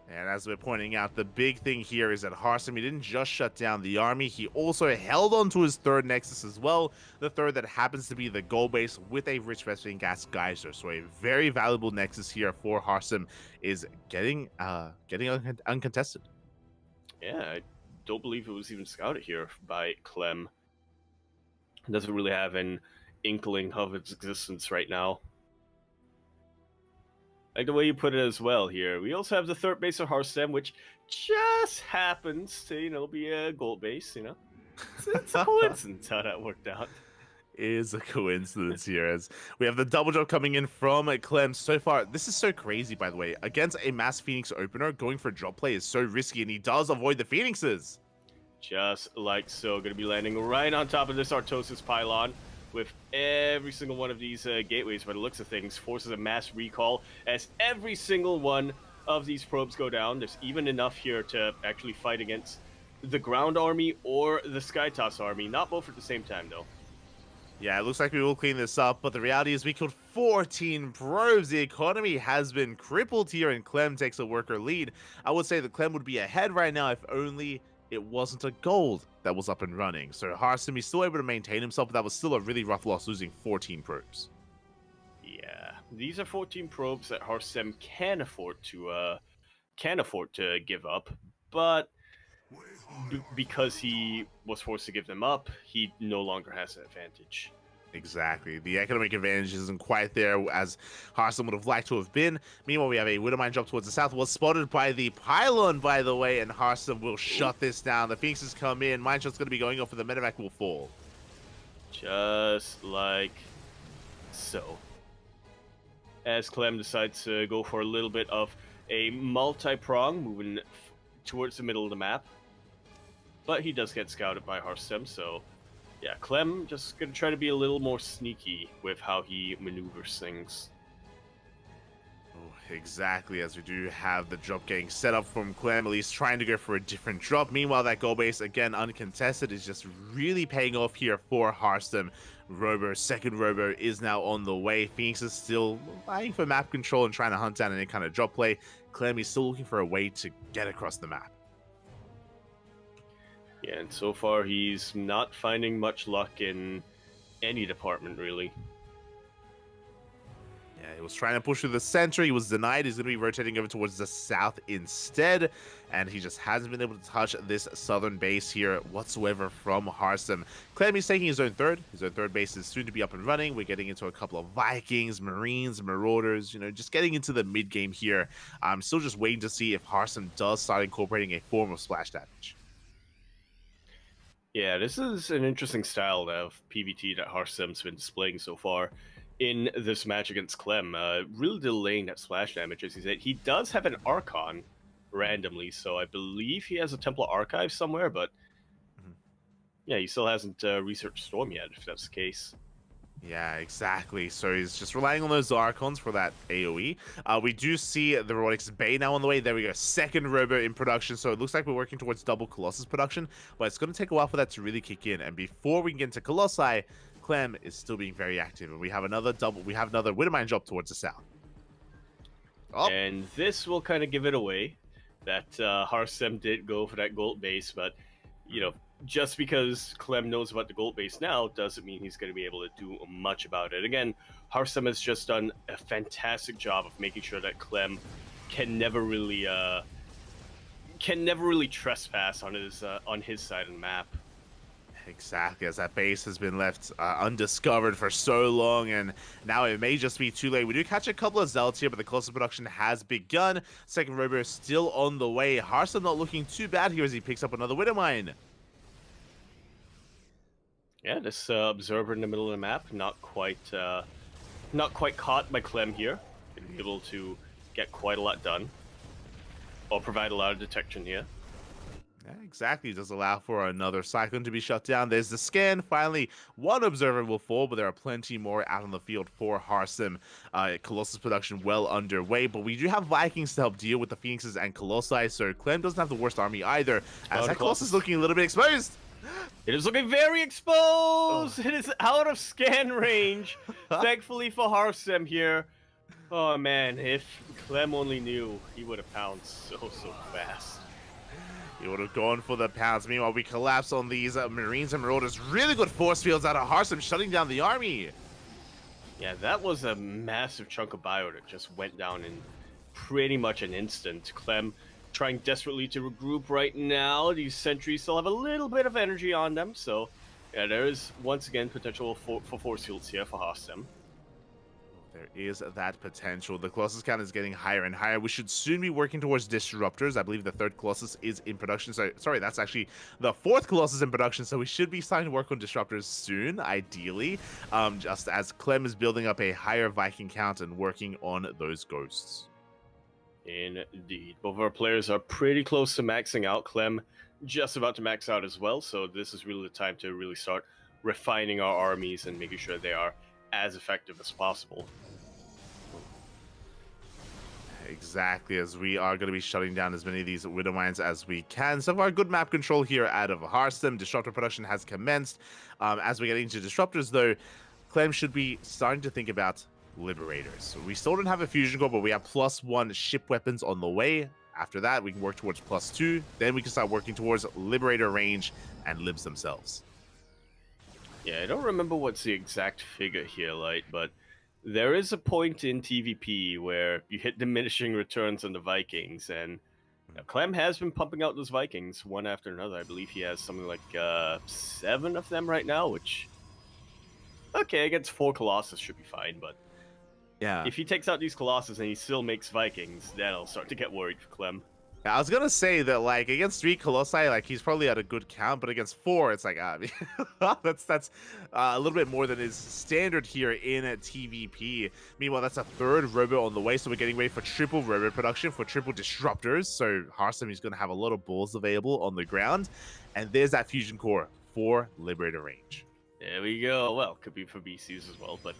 And as we're pointing out, the big thing here is that Hearthstone, he didn't just shut down the army, he also held on to his third Nexus as well. The third that happens to be the gold base with a rich Vespene gas geyser. So a very valuable Nexus here for Hearthstone is getting uncontested. Yeah, I don't believe it was even scouted here by Clem. Doesn't really have an inkling of its existence right now. Like the way you put it as well here. We also have the third base of Hearthstone, which just happens to, be a gold base, It's a coincidence how that worked out. Is a coincidence here as we have the double drop coming in from Clem. So far, this is so crazy, by the way. Against a Mass Phoenix opener, going for drop play is so risky, and he does avoid the Phoenixes. Just like so. Going to be landing right on top of this Artosis pylon. With every single one of these gateways, by the looks of things, forces a mass recall as every single one of these probes go down. There's even enough here to actually fight against the ground army or the Skytoss army. Not both at the same time, though. Yeah, it looks like we will clean this up, but the reality is we killed 14 probes. The economy has been crippled here, and Clem takes a worker lead. I would say that Clem would be ahead right now if only it wasn't a gold that was up and running. So Hearthstone is still able to maintain himself, but that was still a really rough loss, losing 14 probes. Yeah, these are 14 probes that Hearthstone can afford to give up, but because he was forced to give them up, he no longer has an advantage. Exactly. The economic advantage isn't quite there as Hearthstone would have liked to have been. Meanwhile, we have a Widowmine drop towards the south. Was spotted by the pylon, by the way, and Hearthstone will shut this down. The Phoenixes come in. Mindshot's going to be going off, and the medevac will fall. Just like so. As Clem decides to go for a little bit of a multi-prong, moving towards the middle of the map. But he does get scouted by Hearthstone, so yeah, Clem just gonna try to be a little more sneaky with how he maneuvers things. Oh, exactly, as we do have the drop getting set up from Clem, at least trying to go for a different drop. Meanwhile, that goal base, again, uncontested, is just really paying off here for Hearthstone. Second Robo is now on the way. Phoenix is still vying for map control and trying to hunt down any kind of drop play. Clem is still looking for a way to get across the map. Yeah, and so far he's not finding much luck in any department, really. Yeah, he was trying to push through the center. He was denied. He's going to be rotating over towards the south instead. And he just hasn't been able to touch this southern base here whatsoever from Hearthstone. Clem is taking his own third. His own third base is soon to be up and running. We're getting into a couple of Vikings, Marines, Marauders, you know, just getting into the mid-game here. I'm still just waiting to see if Hearthstone does start incorporating a form of splash damage. Yeah, this is an interesting style of PvT that Hearthstone's been displaying so far in this match against Clem. Really delaying that splash damage, as he said. He does have an Archon randomly, so I believe he has a Templar Archive somewhere, but yeah, he still hasn't researched Storm yet, if that's the case. Yeah, exactly. So he's just relying on those Archons for that AoE. We do see the Robotics Bay now on the way. There we go. Second Robo in production. So it looks like we're working towards double Colossus production, but it's going to take a while for that to really kick in. And before we can get into Colossi, Clem is still being very active. And we have another Widowmine drop towards the south. Oh. And this will kind of give it away that Hearthstone did go for that gold base, but, you know, just because Clem knows about the gold base now doesn't mean he's going to be able to do much about it. Again, Hearthstone has just done a fantastic job of making sure that Clem can never really trespass on his side of the map. Exactly, as that base has been left undiscovered for so long, and now it may just be too late. We do catch a couple of Zealots here, but the Colossus production has begun. Second Robo is still on the way. Hearthstone not looking too bad here as he picks up another Widowmine. Yeah, this Observer in the middle of the map, not quite caught by Clem here. Gonna be able to get quite a lot done, or provide a lot of detection here. Yeah, exactly. Does allow for another Cyclone to be shut down. There's the scan. Finally, one Observer will fall, but there are plenty more out on the field for Hearthstone. Colossus production well underway, but we do have Vikings to help deal with the Phoenixes and Colossi, so Clem doesn't have the worst army either, as that Colossus is looking a little bit exposed. It is looking very exposed! It is out of scan range. Thankfully for Hearthstone here. Oh man, if Clem only knew, he would have pounced so fast. He would have gone for the pounds. Meanwhile, we collapse on these Marines and Marauders. Really good force fields out of Hearthstone, shutting down the army. Yeah, that was a massive chunk of bio that just went down in pretty much an instant. Clem trying desperately to regroup right now. These sentries still have a little bit of energy on them, so yeah, there is once again potential for force fields here for Hearthstone. There is that potential. The Colossus count is getting higher and higher. We should soon be working towards Disruptors. I believe the third Colossus is in production. So, sorry, that's actually the fourth Colossus in production. So we should be starting to work on Disruptors soon, ideally. Just as Clem is building up a higher Viking count and working on those ghosts. Indeed. Both of our players are pretty close to maxing out. Clem just about to max out as well. So this is really the time to really start refining our armies and making sure they are as effective as possible. Exactly, as we are going to be shutting down as many of these Widowmines as we can. So far, good map control here out of Hearthstone. Disruptor production has commenced. As we get into Disruptors, though, Clem should be starting to think about Liberators. So we still don't have a Fusion Core, but we have +1 ship weapons on the way. After that, we can work towards +2. Then we can start working towards Liberator range and Libs themselves. Yeah, I don't remember what's the exact figure here, Light, but there is a point in TVP where you hit diminishing returns on the Vikings, and Clem has been pumping out those Vikings one after another. I believe he has something like 7 of them right now, which okay, against 4 Colossus should be fine, but yeah, if he takes out these Colossus and he still makes Vikings, then I'll start to get worried for Clem. I was gonna say that like against 3 Colossi, like he's probably at a good count, but against 4, it's like that's a little bit more than is standard here in TVP. Meanwhile, that's a 3rd robot on the way, so we're getting ready for triple robot production for triple disruptors. So Harsem is gonna have a lot of balls available on the ground, and there's that fusion core for Liberator range. There we go. Well, could be for BCs as well, but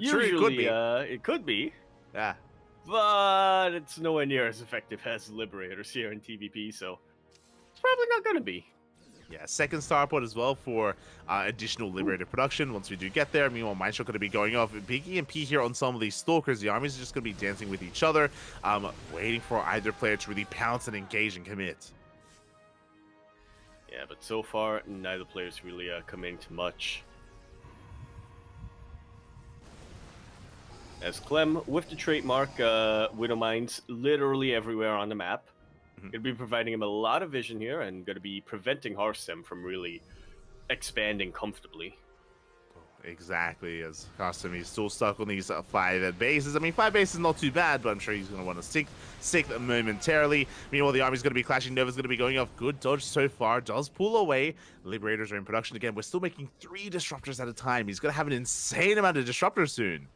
usually it could be. It could be. Yeah. But it's nowhere near as effective as Liberators here in TVP, so it's probably not going to be. Yeah, 2nd starport as well for additional Liberator production once we do get there. Meanwhile, Mindshot going to be going off. Big EMP here on some of these Stalkers. The armies are just going to be dancing with each other, waiting for either player to really pounce and engage and commit. Yeah, but so far, neither player's really committing to much. As Clem, with the trademark Widow Mines literally everywhere on the map, going to be providing him a lot of vision here and going to be preventing Harsem from really expanding comfortably. Exactly, as Harsem is still stuck on these 5 bases. I mean, 5 bases is not too bad, but I'm sure he's going to want to stick them momentarily. Meanwhile, the army's going to be clashing. Nova's going to be going off. Good dodge so far. Does pull away. Liberators are in production again. We're still making 3 disruptors at a time. He's going to have an insane amount of disruptors soon.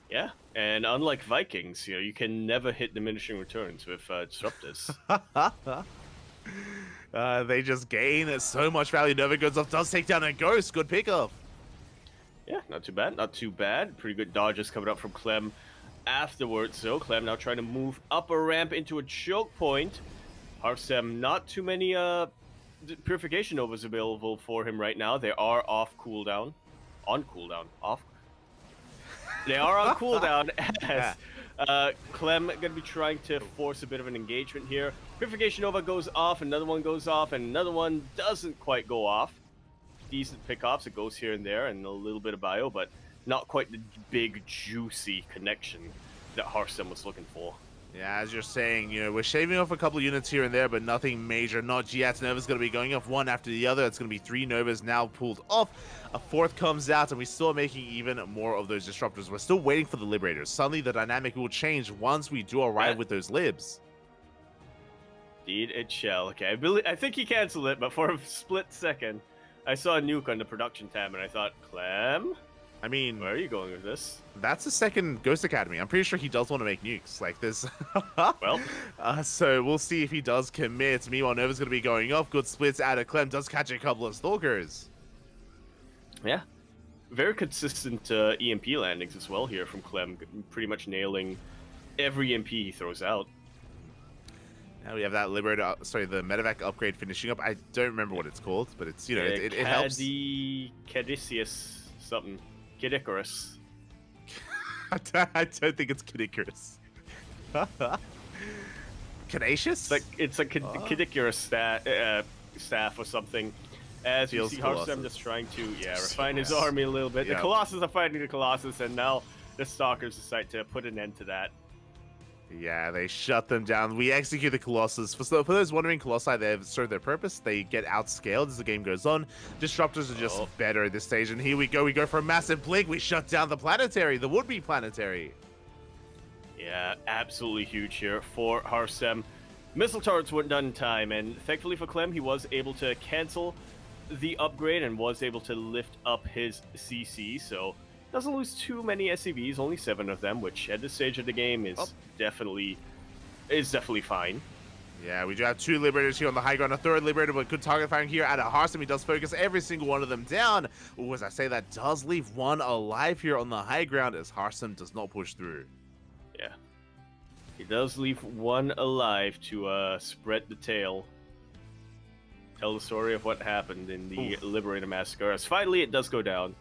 Yeah, and unlike Vikings, you can never hit diminishing returns with disruptors. They just gain so much value. Nova goes off, does take down a ghost. Good pickup. Yeah, not too bad, not too bad. Pretty good dodges coming up from Clem afterwards. So Clem now trying to move up a ramp into a choke point. Harsem, not too many Purification Novas available for him right now. They are off cooldown. On cooldown. Off. They are on cooldown as Clem going to be trying to force a bit of an engagement here. Purification Nova goes off, another one goes off, and another one doesn't quite go off. Decent pickoffs, it goes here and there, and a little bit of bio, but not quite the big, juicy connection that Harsem was looking for. Yeah, as you're saying, we're shaving off a couple of units here and there, but nothing major. Not yet. Nova's going to be going off one after the other. It's going to be 3 Novas now pulled off. A 4th comes out, and we're still making even more of those disruptors. We're still waiting for the Liberators. Suddenly, the dynamic will change once we do arrive with those libs. Indeed, it shall. Okay, I think he canceled it, but for a split second, I saw a nuke on the production tab, and I thought, Clem? I mean, where are you going with this? That's the 2nd Ghost Academy. I'm pretty sure he does want to make nukes. Like this. Well, so we'll see if he does commit. Meanwhile, Nova's going to be going off. Good splits out of Clem. Does catch a couple of Stalkers. Yeah. Very consistent EMP landings as well here from Clem. Pretty much nailing every EMP he throws out. Now we have that Liberator, the Medevac upgrade finishing up. I don't remember what it's called, but it's, it helps. Cadicius something. Kid Icarus. I don't think it's Kid Icarus. Cadacious? It's like Kid Icarus staff or something. As you see Harsem just trying to refine his army a little bit. The Colossus are fighting the Colossus, and now the Stalkers decide to put an end to that. Yeah, they shut them down. We execute the Colossus. For those wondering, Colossi, they've served their purpose. They get outscaled as the game goes on. Disruptors are just better at this stage. And here we go. We go for a massive blink. We shut down the Planetary, the would-be Planetary. Yeah, absolutely huge here for Harsem. Missile turrets weren't done in time, and thankfully for Clem, he was able to cancel the upgrade and was able to lift up his CC, so doesn't lose too many SCVs, only 7 of them, which at this stage of the game is definitely fine. Yeah, we do have 2 Liberators here on the high ground. A 3rd Liberator, but good target firing here out of Harsem. He does focus every single one of them down. Ooh, as I say, that does leave 1 alive here on the high ground as Harsem does not push through. Yeah. He does leave 1 alive to spread the tale. Tell the story of what happened in the Liberator Massacre. As finally it does go down.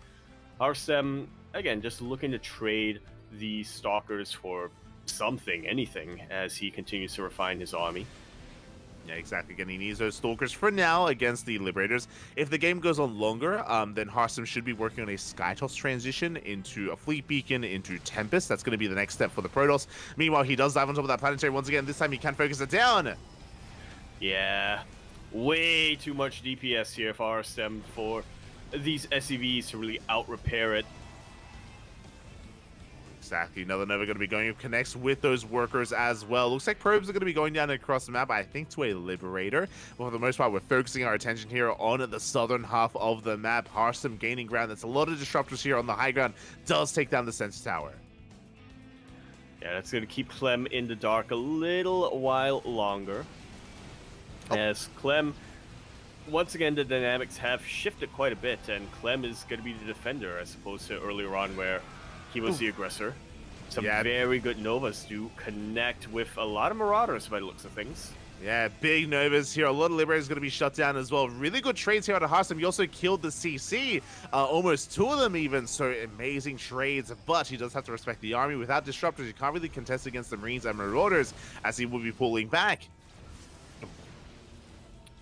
Harsem, again, just looking to trade the Stalkers for something, anything, as he continues to refine his army. Yeah, exactly. Again, he needs those Stalkers for now against the Liberators. If the game goes on longer, then Harsem should be working on a Skytoss transition into a Fleet Beacon, into Tempest. That's going to be the next step for the Protoss. Meanwhile, he does dive on top of that Planetary once again. This time he can focus it down. Yeah. Way too much DPS here for Arstem for these SCVs to really out-repair it. Exactly. Another Nova going to be going up, connects with those workers as well. Looks like probes are going to be going down across the map, I think, to a Liberator. But for the most part, we're focusing our attention here on the southern half of the map. Hearthstone gaining ground. That's a lot of disruptors here on the high ground. Does take down the Sense Tower. Yeah, that's going to keep Clem in the dark a little while longer. As Clem, once again, the dynamics have shifted quite a bit, and Clem is going to be the defender as opposed to earlier on where he was the aggressor. Some very good Novas do connect with a lot of Marauders by the looks of things. Yeah, big Novas here. A lot of Liberators going to be shut down as well. Really good trades here out of Hearthstone. He also killed the CC. Almost 2 of them even. So amazing trades. But he does have to respect the army. Without Disruptors, you can't really contest against the Marines and Marauders as he will be pulling back.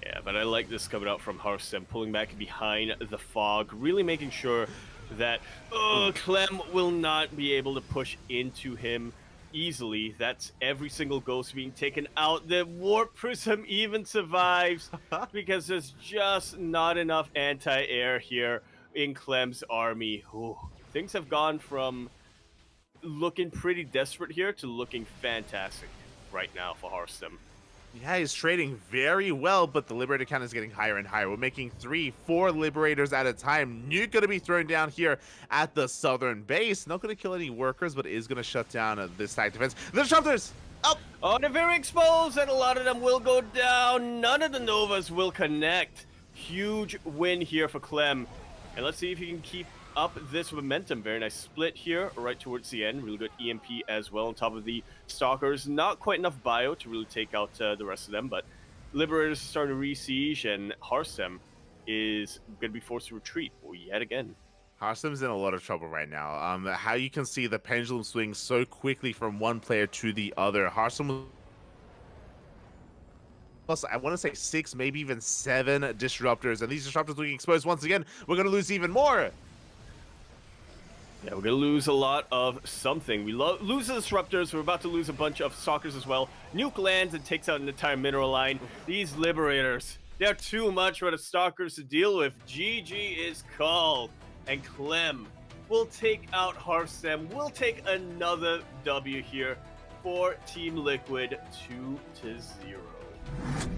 Yeah, but I like this coming out from Hearthstone, pulling back behind the fog, really making sure that Clem will not be able to push into him easily. That's every single ghost being taken out. The Warp Prism even survives because there's just not enough anti-air here in Clem's army. Ooh, things have gone from looking pretty desperate here to looking fantastic right now for Hearthstone. Yeah, he's trading very well, but the Liberator count is getting higher and higher. We're making 3, 4 Liberators at a time. Nuke going to be thrown down here at the southern base. Not going to kill any workers, but is going to shut down this side defense. The Disruptors! Up! Oh, they're very exposed, and a lot of them will go down. None of the Novas will connect. Huge win here for Clem. And let's see if he can keep up this momentum. Very nice split here right towards the end. Really good EMP as well on top of the Stalkers. Not quite enough bio to really take out the rest of them, but Liberators are starting to re-siege, and Hearthstone is going to be forced to retreat yet again. Hearthstone's in a lot of trouble right now. How you can see the pendulum swing so quickly from one player to the other. Hearthstone plus, I want to say 6, maybe even 7 Disruptors, and these Disruptors being exposed once again. We're going to lose even more. Yeah, we're going to lose a lot of something. We lose the Disruptors. We're about to lose a bunch of Stalkers as well. Nuke lands and takes out an entire mineral line. These Liberators, they're too much for the Stalkers to deal with. GG is called. And Clem will take out Hearthstone. We'll take another W here for Team Liquid 2-0.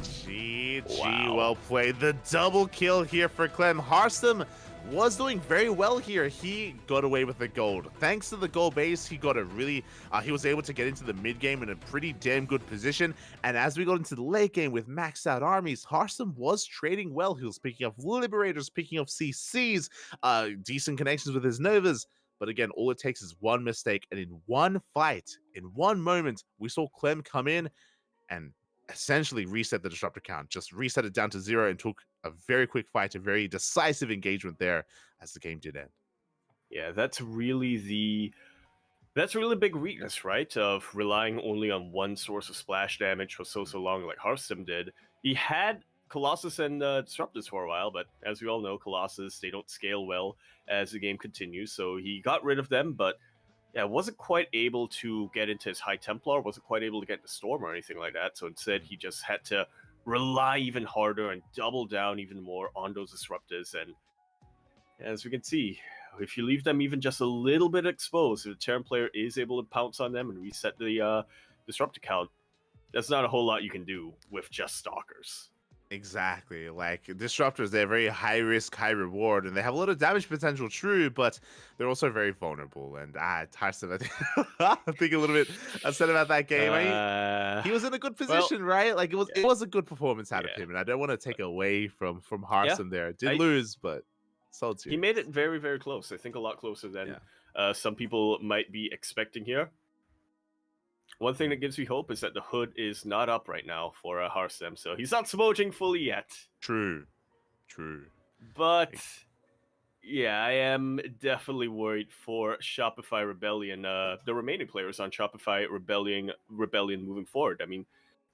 GG, Wow. well played. The double kill here for Clem. Hearthstone was doing very well here. He got away with the gold. Thanks to the gold base, he got a really, he was able to get into the mid game in a pretty damn good position. And as we got into the late game with maxed out armies, Hearthstone was trading well. He was picking up Liberators, picking up CCs, decent connections with his Novas. But again, all it takes is one mistake. And in one fight, in one moment, we saw Clem come in and essentially reset the disruptor count, just reset it down to 0 and took a very quick fight, a very decisive engagement there as the game did end. Yeah, that's really the big weakness, right? Of relying only on one source of splash damage for so long like Hearthstone did. He had Colossus and Disruptors for a while, but as we all know, Colossus, they don't scale well as the game continues, so he got rid of them, but yeah, wasn't quite able to get into his High Templar, wasn't quite able to get into Storm or anything like that, so instead he just had to rely even harder and double down even more on those Disruptors, and as we can see, if you leave them even just a little bit exposed, if the Terran player is able to pounce on them and reset the Disruptor count, that's not a whole lot you can do with just Stalkers. Exactly. Like, Disruptors, they're very high risk, high reward, and they have a lot of damage potential, true, but they're also very vulnerable. And Hearthstone, I think a little bit upset about that game. He was in a good position, right? Like, it was a good performance out of him, and I don't want to take away from Hearthstone there. Did lose, but sold to. He made it very, very close. I think a lot closer than some people might be expecting here. One thing that gives me hope is that the hood is not up right now for Hearthstone, so he's not smoging fully yet. True. But yeah, I am definitely worried for Shopify Rebellion, the remaining players on Shopify Rebellion moving forward. I mean,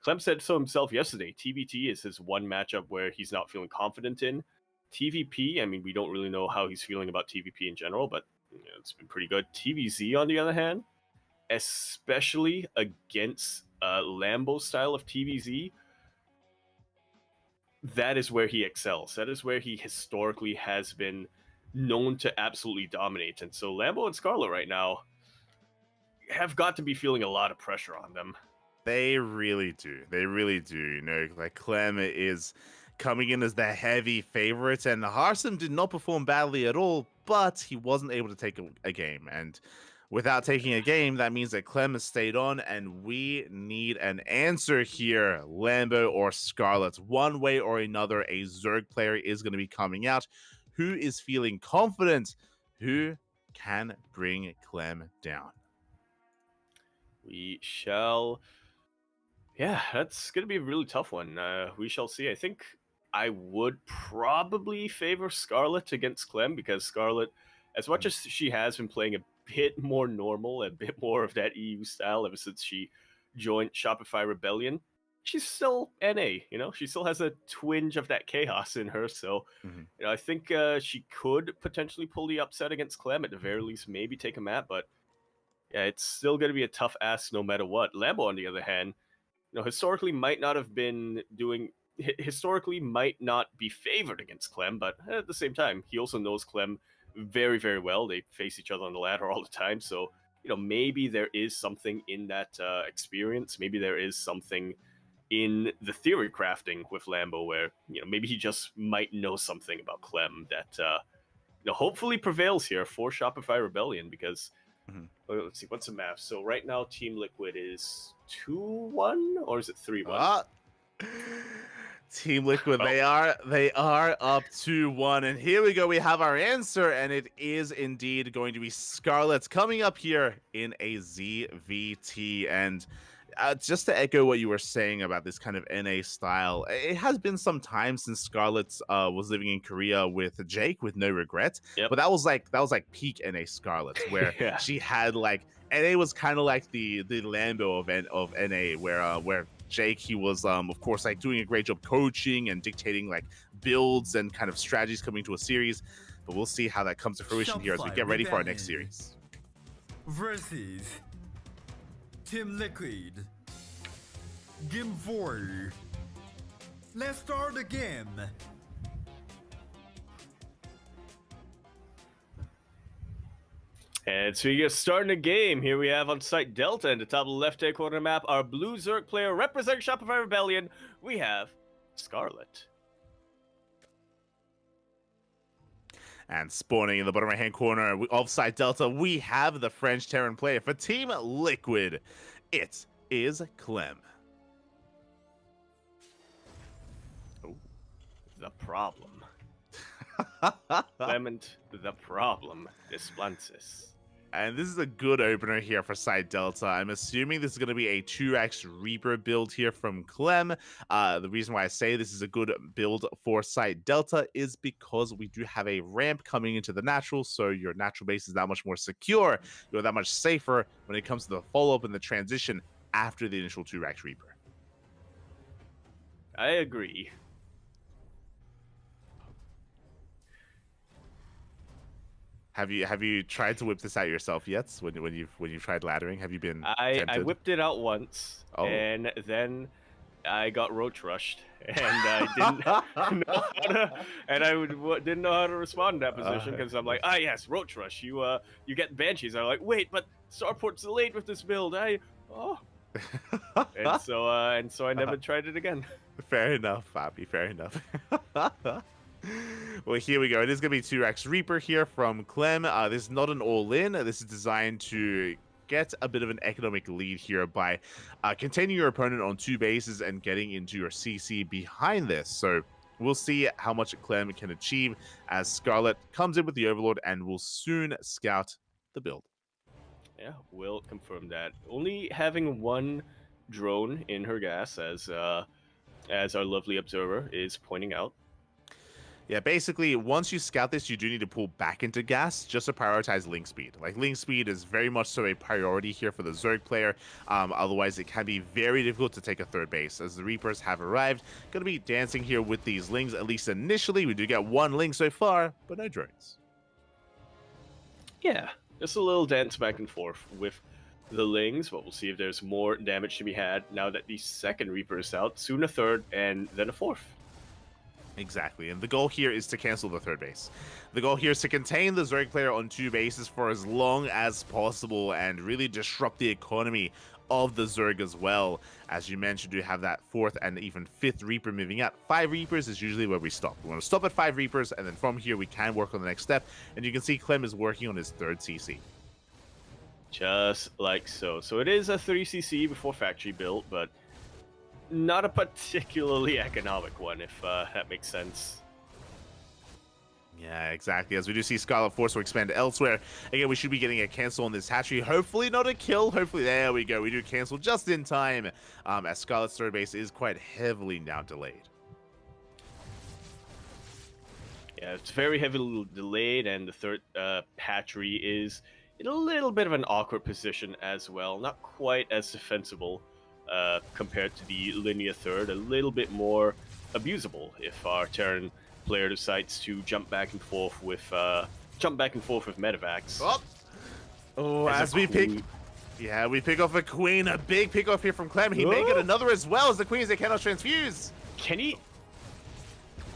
Clem said so himself yesterday. TVT is his one matchup where he's not feeling confident in. TVP, I mean, we don't really know how he's feeling about TVP in general, but it's been pretty good. TVZ, on the other hand, especially against Lambo's style of TVZ, that is where he excels. That is where he historically has been known to absolutely dominate. And so Lambo and Scarlet right now have got to be feeling a lot of pressure on them. They really do. They really do. You know, like Clem is coming in as the heavy favorite, and Harsum did not perform badly at all, but he wasn't able to take a game. And without taking a game, that means that Clem has stayed on, and we need an answer here, Lambo or Scarlet. One way or another, a Zerg player is going to be coming out. Who is feeling confident? Who can bring Clem down? We shall... Yeah, that's going to be a really tough one. We shall see. I think I would probably favor Scarlet against Clem, because Scarlet, as much as she has been playing a bit more normal, a bit more of that EU style ever since she joined Shopify Rebellion, she's still NA, you know? She still has a twinge of that chaos in her, so you know, I think she could potentially pull the upset against Clem, at the very least, maybe take a map, but yeah, it's still going to be a tough ask no matter what. Lambo, on the other hand, you know, historically might not be favored against Clem, but at the same time, he also knows Clem very, very well. They face each other on the ladder all the time, so, you know, maybe there is something in that experience. Maybe there is something in the theory crafting with Lambo where, you know, maybe he just might know something about Clem that, you know, hopefully prevails here for Shopify Rebellion, because let's see, what's the map? So right now, Team Liquid is 2-1, or is it 3-1? Team Liquid, they are up 2-1, and here we go. We have our answer, and it is indeed going to be Scarlet coming up here in a ZVT. And just to echo what you were saying about this kind of NA style, it has been some time since Scarlet was living in Korea with Jake with No Regret. But that was like peak NA Scarlet, where she had like, NA was kind of like the Lambo of NA, where Jake, he was of course like doing a great job coaching and dictating like builds and kind of strategies coming to a series. But we'll see how that comes to fruition here as we get ready for our next series. Versus Team Liquid. Game 4. Let's start the game. And so you get starting a game. Here we have on site Delta in the top left-hand corner of the map, our blue Zerg player representing Shopify Rebellion. We have Scarlet. And spawning in the bottom right-hand corner of site Delta, we have the French Terran player for Team Liquid. It is Clem. Oh, the problem. Clement, the problem. Desplantis. And this is a good opener here for side Delta. I'm assuming this is going to be a 2x Reaper build here from Clem. The reason why I say this is a good build for side Delta is because we do have a ramp coming into the natural, so your natural base is that much more secure. You're that much safer when it comes to the follow-up and the transition after the initial 2x Reaper. I agree. Have you tried to whip this out yourself yet? When you've tried laddering, have you been? I whipped it out once, and then I got roach rushed, and I didn't know how to, and I didn't know how to respond in that position because I'm like, yes, roach rush. You get banshees. I'm like, wait, but Starport's delayed with this build. and so I never tried it again. Fair enough, Fabi. Fair enough. Well, here we go. It is going to be 2x Reaper here from Clem. This is not an all-in. This is designed to get a bit of an economic lead here by containing your opponent on 2 bases and getting into your CC behind this. So we'll see how much Clem can achieve as Scarlet comes in with the Overlord and will soon scout the build. Yeah, we'll confirm that. Only having 1 drone in her gas, as our lovely observer is pointing out. Yeah, basically, once you scout this, you do need to pull back into gas just to prioritize link speed. Like, link speed is very much so a priority here for the Zerg player. Otherwise, it can be very difficult to take a 3rd base, as the Reapers have arrived. Going to be dancing here with these lings, at least initially. We do get 1 link so far, but no drones. Yeah, just a little dance back and forth with the lings, but we'll see if there's more damage to be had now that the 2nd Reaper is out. Soon a 3rd, and then a 4th. Exactly, and the goal here is to cancel the third base. The goal here is to contain the Zerg player on 2 bases for as long as possible and really disrupt the economy of the Zerg as well. As you mentioned, you have that 4th and even 5th Reaper moving out. 5 Reapers is usually where we stop. We want to stop at 5 Reapers, and then from here we can work on the next step. And you can see Clem is working on his 3rd CC. Just like so. So it is a 3cc before factory built, but not a particularly economic one, if that makes sense. Yeah, exactly. As we do see Scarlet force to expand elsewhere. Again, we should be getting a cancel on this hatchery. Hopefully not a kill. Hopefully, there we go. We do cancel just in time, as Scarlet's third base is quite heavily now delayed. Yeah, it's very heavily delayed, and the third hatchery is in a little bit of an awkward position as well. Not quite as defensible compared to the linear third. A little bit more abusable if our Terran player decides to jump back and forth with medevacs. Oh, as we pick, yeah, we pick off a queen. A big pick off here from Clem. He may get another as well as the queens they cannot transfuse. Can he?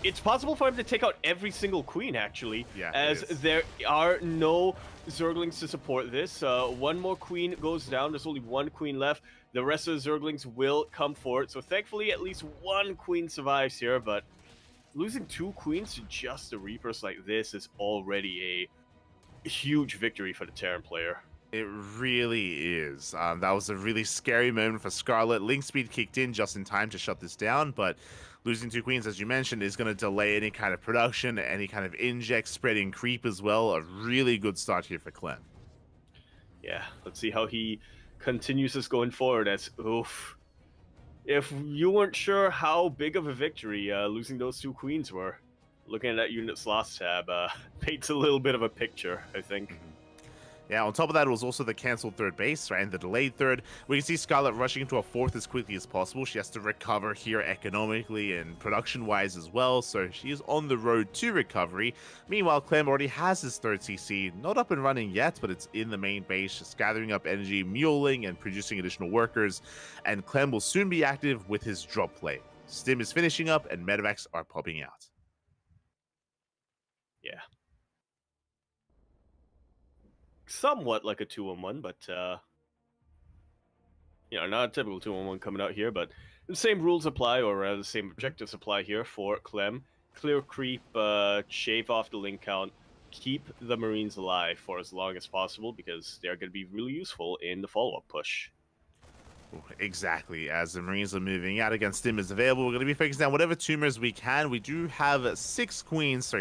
It's possible for him to take out every single queen, actually, as there are no Zerglings to support this. One more queen goes down. There's only one queen left. The rest of the Zerglings will come for it. So thankfully, at least one queen survives here, but losing 2 queens to just the Reapers like this is already a huge victory for the Terran player. It really is. That was a really scary moment for Scarlet. Link speed kicked in just in time to shut this down, but losing 2 queens, as you mentioned, is going to delay any kind of production, any kind of inject, spreading creep as well. A really good start here for Clem. Yeah, let's see how he continues this going forward. As oof, if you weren't sure how big of a victory losing those 2 queens were, looking at that unit's loss tab paints a little bit of a picture, I think. Yeah, on top of that, it was also the cancelled third base, right, and the delayed third. We can see Scarlet rushing into a 4th as quickly as possible. She has to recover here economically and production-wise as well, so she is on the road to recovery. Meanwhile, Clem already has his 3rd CC, not up and running yet, but it's in the main base, just gathering up energy, muling, and producing additional workers, and Clem will soon be active with his drop play. Stim is finishing up, and medevacs are popping out. Yeah. Somewhat like a 2-on-1, but you know, not a typical 2-on-1 coming out here, but the same rules apply, or rather the same objectives apply here for Clem. Clear creep, shave off the link count, keep the Marines alive for as long as possible, because they're going to be really useful in the follow-up push. Exactly. As the Marines are moving out, against Stim is available, we're going to be focusing on whatever tumors we can. We do have 7 queens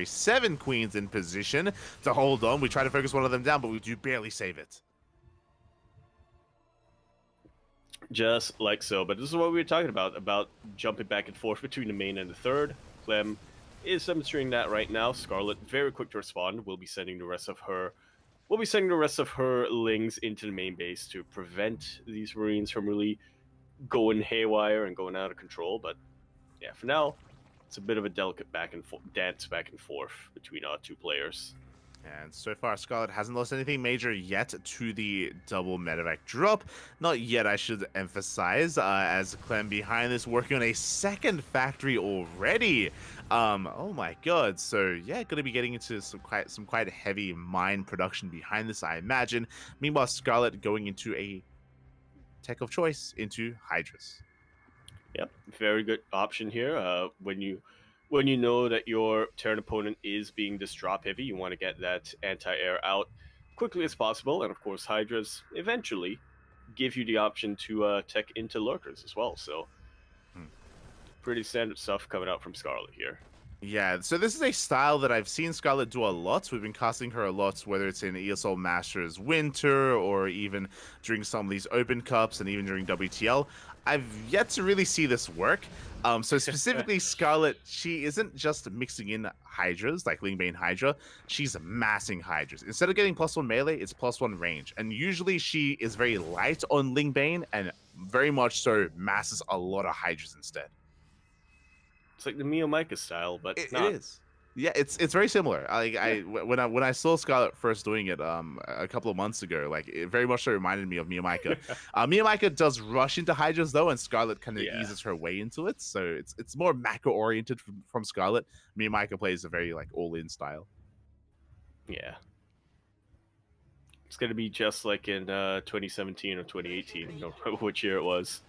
in position to hold on. We try to focus one of them down, but we do barely save it. Just like so. But this is what we were talking about jumping back and forth between the main and the third. Clem is demonstrating that right now. Scarlet, very quick to respond, will be sending the rest of her lings into the main base to prevent these Marines from really going haywire and going out of control. But yeah, for now, it's a bit of a delicate dance back and forth between our 2 players. And so far, Scarlet hasn't lost anything major yet to the double medevac drop. Not yet, I should emphasize, as Clem behind this working on a 2nd factory already. Oh my god. So yeah, going to be getting into some quite heavy mine production behind this, I imagine. Meanwhile, Scarlet going into a tech of choice into Hydras. Yep, very good option here. When you know that your Terran opponent is being this drop heavy, you want to get that anti-air out quickly as possible, and of course Hydras eventually give you the option to tech into lurkers as well. So pretty standard stuff coming out from Scarlet here. Yeah, so this is a style that I've seen Scarlet do a lot. We've been casting her a lot, whether it's in ESL Masters Winter or even during some of these Open Cups and even during WTL. I've yet to really see this work. So specifically, Scarlet, she isn't just mixing in Hydras, like Lingbane Hydra. She's massing Hydras. Instead of getting +1 melee, it's +1 range. And usually she is very light on Lingbane and very much so masses a lot of Hydras instead. It's like the Mio Micah style, but it not is. Yeah, it's very similar. When I saw Scarlet first doing it a couple of months ago, like it very much so reminded me of Miyamika. Miyamika does rush into Hydras though, and Scarlet kind of eases her way into it. So it's more macro oriented from Scarlet. Miyamika plays a very like all in style. Yeah. It's gonna be just like in 2017 or 2018, I don't remember which year it was.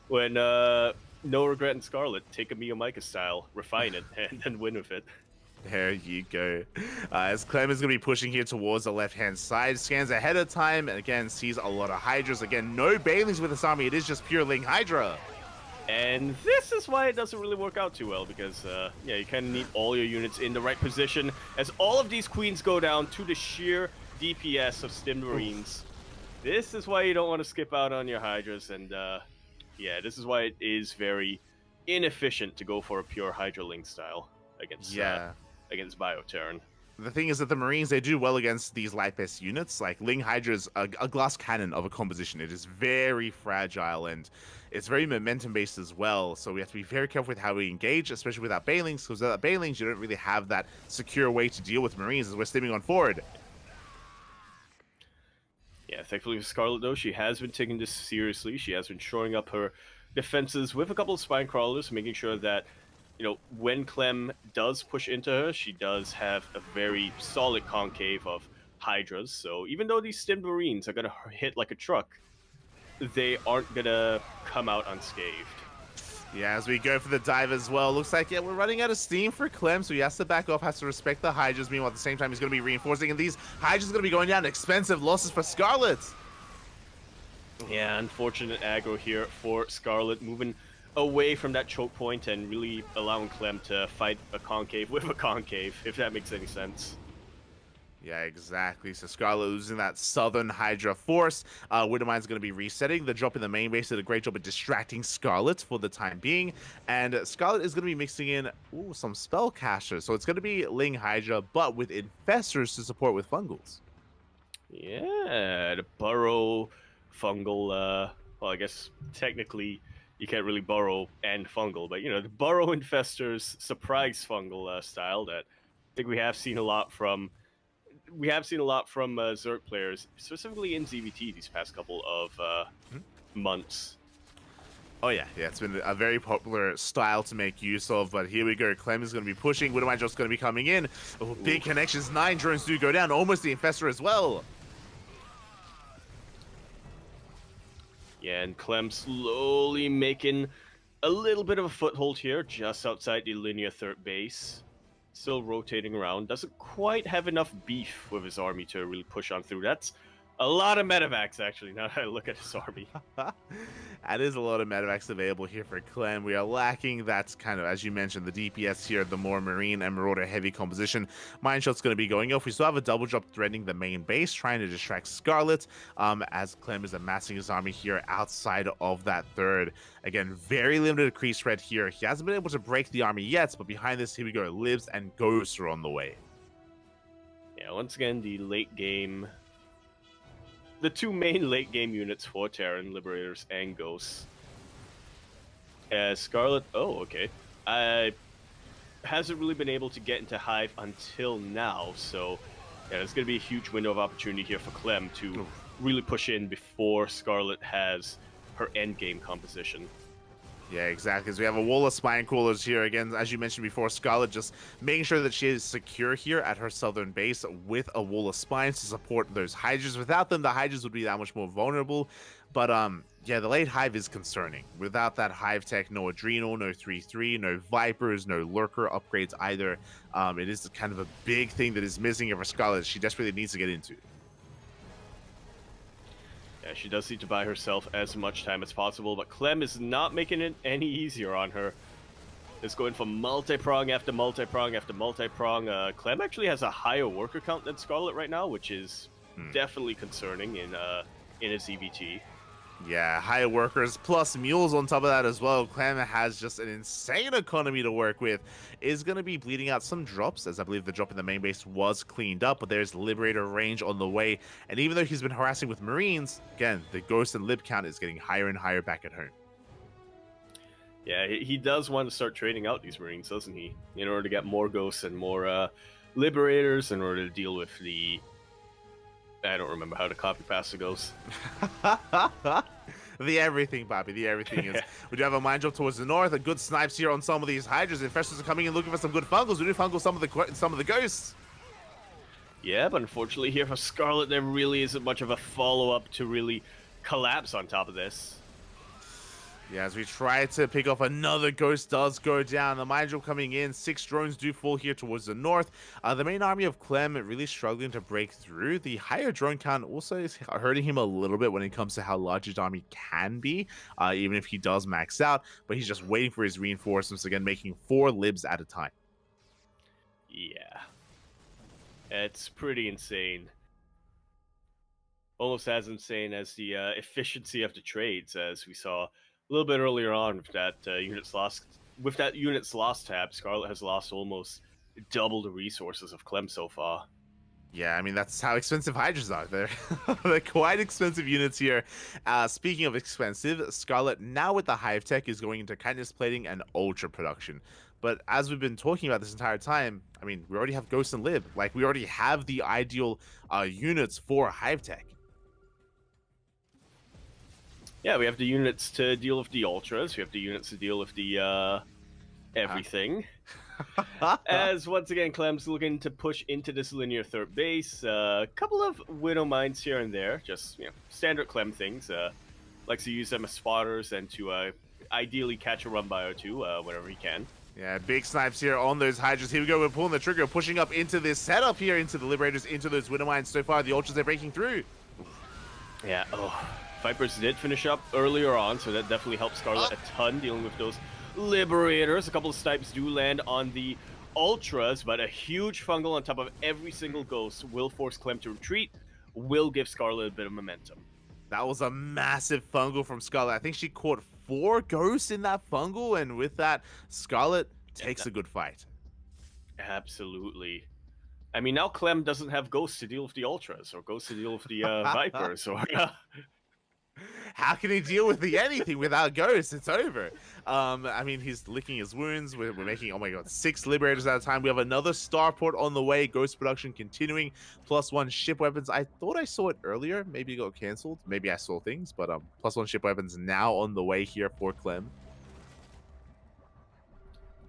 When No Regret and Scarlet take a Miyamika style, refine it, and then win with it. There you go. As Clem is going to be pushing here towards the left-hand side, scans ahead of time, and again, sees a lot of Hydras. Again, no Banelings with this army. It is just pure Ling Hydra. And this is why it doesn't really work out too well, because, yeah, you kind of need all your units in the right position, as all of these queens go down to the sheer DPS of Stim Marines. This is why you don't want to skip out on your Hydras, and, yeah, this is why it is very inefficient to go for a pure Hydra Ling style against against Bioterran. The thing is that the Marines, they do well against these light-based units. Like, Ling Hydra is a glass cannon of a composition. It is very fragile, and it's very momentum-based as well. So we have to be very careful with how we engage, especially without Banelings, because without Banelings, you don't really have that secure way to deal with Marines as we're stimming on forward. Yeah, thankfully for Scarlet, though, she has been taking this seriously. She has been shoring up her defenses with a couple of spine crawlers, making sure that, you know, when Clem does push into her, she does have a very solid concave of Hydras. So even though these stimmed Marines are going to hit like a truck, they aren't going to come out unscathed. Yeah, as we go for the dive as well, looks like, yeah, we're running out of steam for Clem, so he has to back off, has to respect the Hydras. Meanwhile, at the same time, he's going to be reinforcing, and these Hydras are going to be going down. Expensive losses for Scarlet. Yeah, unfortunate aggro here for Scarlet, moving away from that choke point and really allowing Clem to fight a concave with a concave, if that makes any sense. Yeah, exactly. So Scarlet losing that Southern Hydra force. Widowmine's going to be resetting. The drop in the main base did a great job of distracting Scarlet for the time being. And Scarlet is going to be mixing in some spell casters. So it's going to be Ling Hydra, but with Infestors to support with Fungals. Yeah, the Burrow Fungal, well, I guess technically you can't really Burrow and Fungal, but, you know, the Burrow Infestors surprise Fungal style that I think we have seen a lot from Zerg players, specifically in ZVT these past couple of months. Oh yeah, it's been a very popular style to make use of, but here we go. Clem is going to be pushing, Widowmine just going to be coming in. Oh, big connections, 9 drones do go down, almost the Infestor as well. Yeah, and Clem slowly making a little bit of a foothold here, just outside the linear third base. Still rotating around, doesn't quite have enough beef with his army to really push on through. That's a lot of medevacs, actually, now that I look at his army. That is a lot of medevacs available here for Clem. We are lacking that kind of, as you mentioned, the DPS here, the more Marine and Marauder heavy composition. Mindshot's going to be going off. We still have a double drop threatening the main base, trying to distract Scarlet, as Clem is amassing his army here outside of that third. Again, very limited crease spread here. He hasn't been able to break the army yet, but behind this, here we go. Libs and Ghosts are on the way. Yeah, once again, the late game... The two main late game units for Terran, Liberators and Ghosts. Scarlet, hasn't really been able to get into Hive until now, so yeah, there's going to be a huge window of opportunity here for Clem to really push in before Scarlet has her end game composition. Yeah, exactly. So we have a wall of spine crawlers here again. As you mentioned before, Scarlet just making sure that she is secure here at her southern base with a wall of spines to support those Hydras. Without them, the Hydras would be that much more vulnerable. But yeah, the late Hive is concerning. Without that Hive tech, no Adrenal, no 3-3, no Vipers, no Lurker upgrades either. It is kind of a big thing that is missing for Scarlet. She desperately needs to get into. Yeah, she does need to buy herself as much time as possible, but Clem is not making it any easier on her. It's going for multi-prong after multi-prong after multi-prong. Clem actually has a higher worker count than Scarlet right now, which is definitely concerning in a ZVT. Yeah, higher workers plus mules on top of that as well. Clem has just an insane economy to work with. Is going to be bleeding out some drops, as I believe the drop in the main base was cleaned up, but there's Liberator range on the way. And even though he's been harassing with Marines, again, the Ghost and Lib count is getting higher and higher back at home. Yeah, he does want to start trading out these Marines, doesn't he? In order to get more Ghosts and more Liberators, in order to deal with the... I don't remember how to copy past the Ghosts. The everything, Bobby, the everything is. We do have a mine drop towards the north. A good snipes here on some of these Hydras. Infestors are coming in looking for some good fungals. We do fungal some of the Ghosts. Yeah, but unfortunately here for Scarlet, there really isn't much of a follow-up to really collapse on top of this. Yeah, as we try to pick off another Ghost does go down. The mine drop coming in. 6 drones do fall here towards the north. The main army of Clem really struggling to break through. The higher drone count also is hurting him a little bit when it comes to how large his army can be, even if he does max out. But he's just waiting for his reinforcements, again, making 4 libs at a time. Yeah. It's pretty insane. Almost as insane as the efficiency of the trades, as we saw a little bit earlier on with that units lost. With that units lost tab, Scarlet has lost almost double the resources of Clem so far. Yeah, I mean, that's how expensive Hydras are. They're quite expensive units here. Speaking of expensive, Scarlet, now with the Hive Tech, is going into Kindness Plating and Ultra Production. But as we've been talking about this entire time, I mean, we already have Ghost and Lib. Like, we already have the ideal units for Hive Tech. Yeah, we have the units to deal with the Ultras. We have the units to deal with the everything. As once again, Clem's looking to push into this linear third base. A couple of Widow Mines here and there, just standard Clem things. Likes to use them as spotters and to ideally catch a run by or two whenever he can. Yeah, big snipes here on those Hydras. Here we go, we're pulling the trigger, pushing up into this setup here, into the Liberators, into those Widow Mines. So far, the Ultras are breaking through. Yeah, Vipers did finish up earlier on, so that definitely helped Scarlet a ton dealing with those Liberators. A couple of snipes do land on the Ultras, but a huge fungal on top of every single Ghost will force Clem to retreat, will give Scarlet a bit of momentum. That was a massive fungal from Scarlet. I think she caught 4 Ghosts in that fungal, and with that, Scarlet takes a good fight. Absolutely. I mean, now Clem doesn't have Ghosts to deal with the Ultras, or Ghosts to deal with the Vipers, or... How can he deal with the anything without Ghosts? It's over. I mean, he's licking his wounds. We're making, oh my god, 6 Liberators at a time. We have another Starport on the way. Ghost production continuing. +1 ship weapons. I thought I saw it earlier. Maybe it got cancelled. Maybe I saw things. But +1 ship weapons now on the way here for Clem.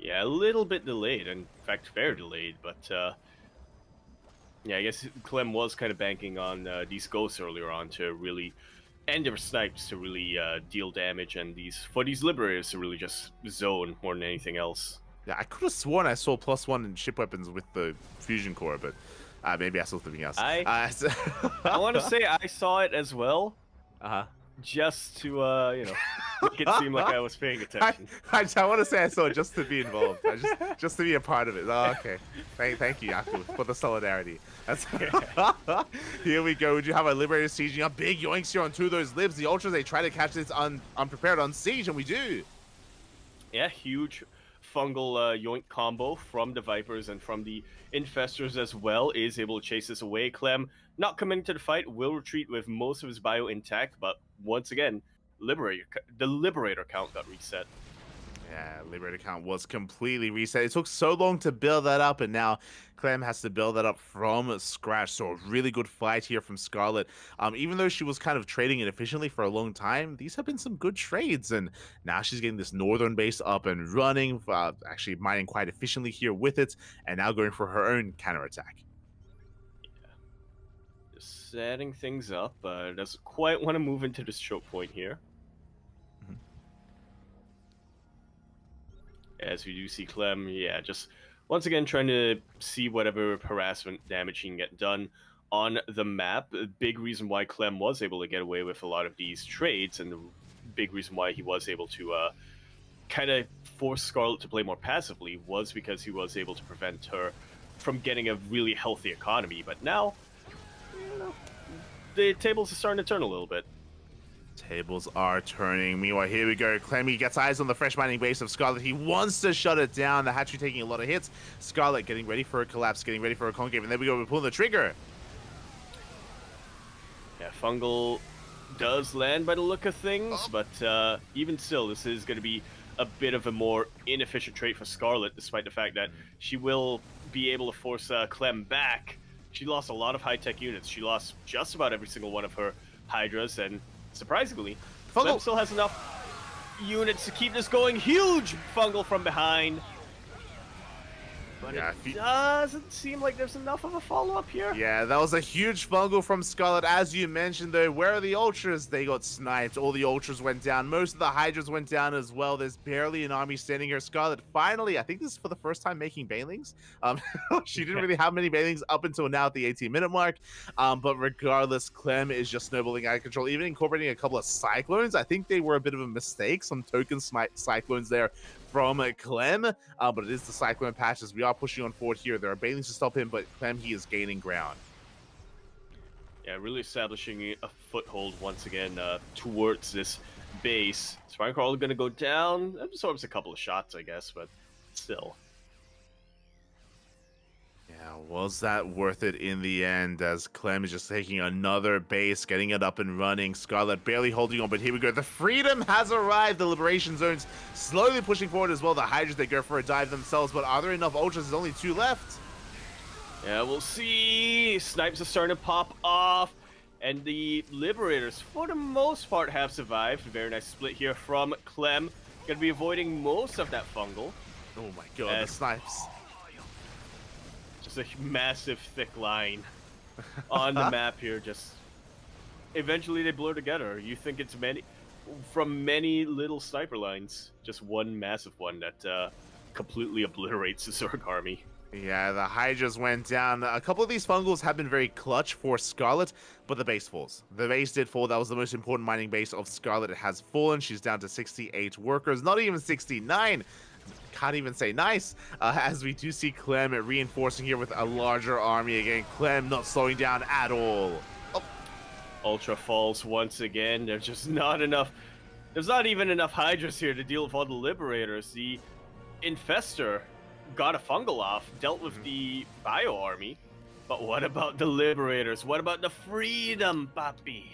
Yeah, a little bit delayed. In fact, very delayed. But yeah, I guess Clem was kind of banking on these Ghosts earlier on to really... and their snipes to really deal damage, and for these Liberators to really just zone more than anything else. Yeah, I could have sworn I saw +1 in ship weapons with the fusion core, but maybe I saw something else. I want to say I saw it as well. Just to make it seem like I was paying attention. I want to say I saw it just to be involved, just to be a part of it. Oh, okay, thank you, Yaku, for the solidarity. That's here we go. We do have a Liberator sieging up. Big yoinks here on 2 of those libs. The Ultras, they try to catch this unprepared on siege, and we do. Yeah, huge fungal yoink combo from the Vipers and from the Infestors as well is able to chase this away. Clem, not coming to the fight, will retreat with most of his bio intact, but once again, the Liberator count got reset. Yeah, Liberator count was completely reset. It took so long to build that up, and now Clem has to build that up from scratch. So a really good fight here from Scarlet. Even though she was kind of trading inefficiently for a long time, these have been some good trades, and now she's getting this northern base up and running, actually mining quite efficiently here with it, and now going for her own counterattack. Just setting things up. Doesn't quite want to move into this choke point here. As we do see Clem, yeah, just once again trying to see whatever harassment damage he can get done on the map. A big reason why Clem was able to get away with a lot of these trades, and the big reason why he was able to kind of force Scarlet to play more passively, was because he was able to prevent her from getting a really healthy economy. But now, the tables are starting to turn a little bit. Tables are turning. Meanwhile, here we go. Clemmy gets eyes on the fresh mining base of Scarlet. He wants to shut it down. The hatchery taking a lot of hits. Scarlet getting ready for a collapse, getting ready for a concave. And there we go. We're pulling the trigger. Yeah, Fungal does land by the look of things, but even still, this is going to be a bit of a more inefficient trade for Scarlet, despite the fact that she will be able to force Clem back. She lost a lot of high-tech units. She lost just about every single one of her Hydras, and surprisingly, Clem still has enough units to keep this going. Huge fungal from behind. But it doesn't seem like there's enough of a follow-up here. Yeah, that was a huge fungal from Scarlet. As you mentioned, though, where are the Ultras? They got sniped. All the Ultras went down. Most of the Hydras went down as well. There's barely an army standing here. Scarlet finally, I think this is for the first time making Banelings. She didn't really have many Banelings up until now at the 18-minute mark. But regardless, Clem is just snowballing out of control. Even incorporating a couple of Cyclones. I think they were a bit of a mistake. Some token Cyclones there from Clem, but it is the Cyclone patches. We are pushing on forward here. There are Banelings to stop him, but Clem, he is gaining ground. Yeah, really establishing a foothold once again towards this base. Spinecrawler going to go down. Absorbs a couple of shots, I guess, but still. Yeah, was that worth it in the end, as Clem is just taking another base, getting it up and running. Scarlet barely holding on, but here we go. The freedom has arrived. The liberation zones slowly pushing forward as well. The Hydras, they go for a dive themselves, but are there enough Ultras? There's only 2 left. Yeah, we'll see. Snipes are starting to pop off, and the Liberators, for the most part, have survived. Very nice split here from Clem. Gonna be avoiding most of that fungal. Oh my god, the snipes. Just a massive, thick line on the map here. Just eventually they blur together. You think it's many little sniper lines, just one massive one that completely obliterates the Zerg army. Yeah, the Hydras went down. A couple of these fungals have been very clutch for Scarlet, but the base falls. The base did fall. That was the most important mining base of Scarlet. It has fallen. She's down to 68 workers, not even 69. Can't even say nice, as we do see Clem reinforcing here with a larger army again. Clem not slowing down at all. Oh. Ultra falls once again. There's just not enough. There's not even enough Hydras here to deal with all the Liberators. The Infestor got a fungal off, dealt with the Bio army. But what about the Liberators? What about the Freedom, papi?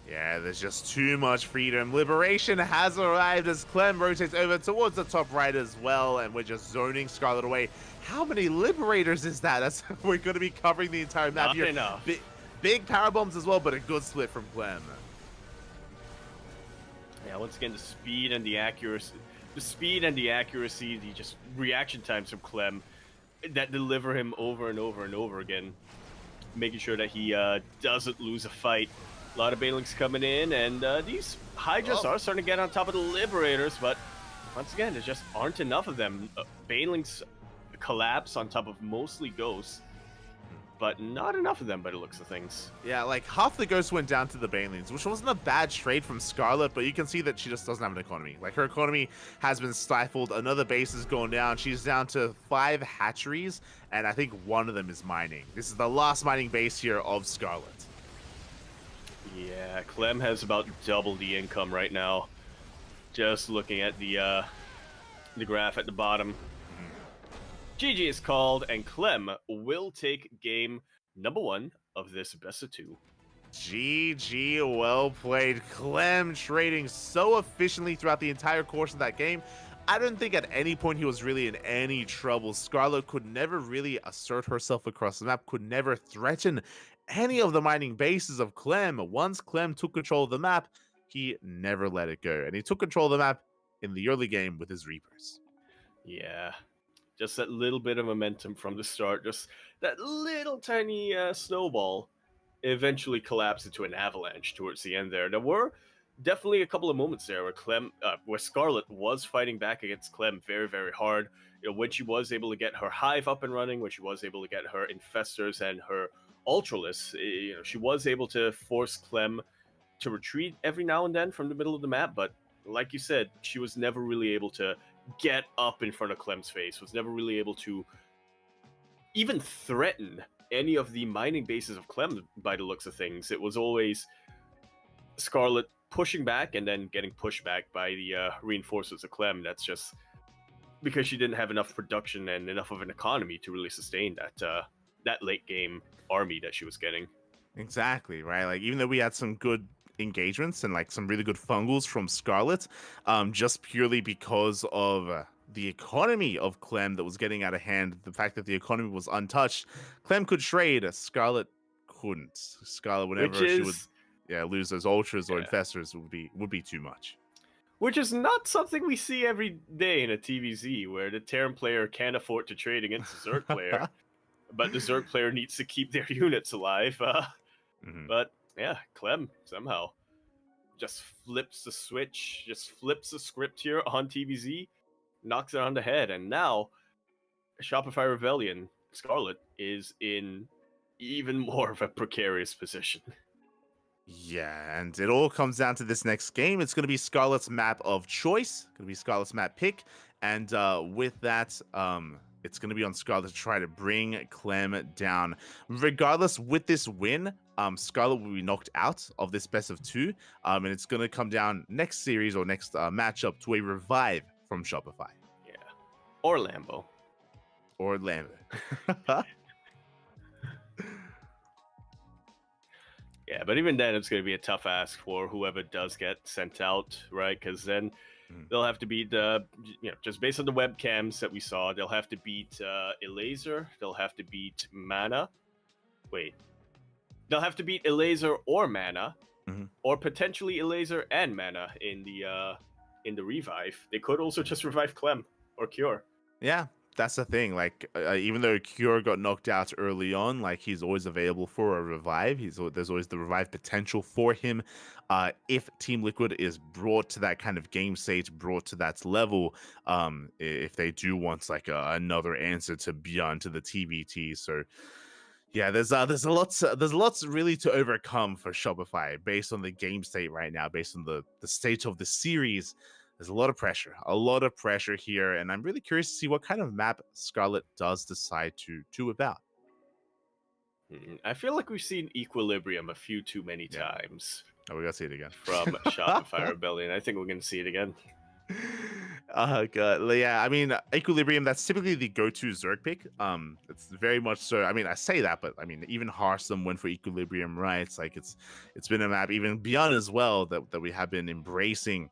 Yeah, there's just too much freedom. Liberation has arrived as Clem rotates over towards the top right as well, and we're just zoning Scarlet away. How many Liberators is that? That's we're going to be covering the entire map Not here. enough. Big power bombs as well, but a good split from Clem. Yeah, once again, the speed and the accuracy, the just reaction times from Clem that deliver him over and over and over again, making sure that he doesn't lose a fight. A lot of Banelings coming in, and these Hydras are starting to get on top of the Liberators, but once again, there just aren't enough of them. Banelings collapse on top of mostly Ghosts, but not enough of them by the looks of things. Yeah, like half the Ghosts went down to the Banelings, which wasn't a bad trade from Scarlet, but you can see that she just doesn't have an economy. Like, her economy has been stifled. Another base is going down. She's down to 5 hatcheries, and I think one of them is mining. This is the last mining base here of Scarlet. Yeah, Clem has about double the income right now. Just looking at the graph at the bottom. GG is called, and Clem will take game number 1 of this best of 2. GG, well played. Clem trading so efficiently throughout the entire course of that game. I don't think at any point he was really in any trouble. Scarlet could never really assert herself across the map, could never threaten any of the mining bases of Clem. Once Clem took control of the map, he never let it go. And he took control of the map in the early game with his Reapers. Yeah, just that little bit of momentum from the start, just that little tiny snowball eventually collapsed into an avalanche towards the end there. There were definitely a couple of moments there where Scarlet was fighting back against Clem very, very hard. You know, when she was able to get her Hive up and running, when she was able to get her Infestors and her Ultralists, you know, she was able to force Clem to retreat every now and then from the middle of the map, but like you said, she was never really able to get up in front of Clem's face, was never really able to even threaten any of the mining bases of Clem by the looks of things. It was always Scarlet pushing back and then getting pushed back by the reinforcements of Clem. That's just because she didn't have enough production and enough of an economy to really sustain that late game army that she was getting. Exactly, right? Like, even though we had some good engagements and like some really good fungals from Scarlet, just purely because of the economy of Clem that was getting out of hand. The fact that the economy was untouched, Clem could trade, Scarlet couldn't. Scarlet, whenever she would lose those ultras or infestors, would be too much. Which is not something we see every day in a TVZ, where the Terran player can't afford to trade against the Zerg player, but the Zerg player needs to keep their units alive. But yeah, Clem somehow just flips the switch, just flips the script here on TVZ, knocks it on the head, and now Shopify Rebellion Scarlet is in even more of a precarious position. Yeah, and it all comes down to this next game. It's going to be Scarlet's map of choice. Going to be Scarlet's map pick, and with that, it's going to be on Scarlet to try to bring Clem down. Regardless, with this win, Scarlet will be knocked out of this best of 2, and it's going to come down next series or next matchup to a revive from Shopify. Yeah, or Lambo. Or Lambo. Yeah, but even then, it's going to be a tough ask for whoever does get sent out, right? Because then they'll have to beat, just based on the webcams that we saw, they'll have to beat Elaser, they'll have to beat Mana. Wait. They'll have to beat Elaser or Mana, or potentially Elaser and Mana in the revive. They could also just revive Clem or Cure. Yeah. That's the thing. Like, even though Cure got knocked out early on, like he's always available for a revive. There's always the revive potential for him. If Team Liquid is brought to that kind of game state, brought to that level, if they do want like another answer to beyond to the TBT. So yeah, there's lots really to overcome for Shopify based on the game state right now, based on the state of the series. There's a lot of pressure here, and I'm really curious to see what kind of map Scarlet does decide to about. I feel like we've seen Equilibrium a few too many times. Oh, we gotta see it again. From Shopify Rebellion. I think we're gonna see it again. Oh god, yeah. I mean, Equilibrium, that's typically the go-to Zerg pick. It's very much so. I mean, I say that, but I mean, even Hearthstone went for Equilibrium, right? It's like it's been a map even beyond as well that we have been embracing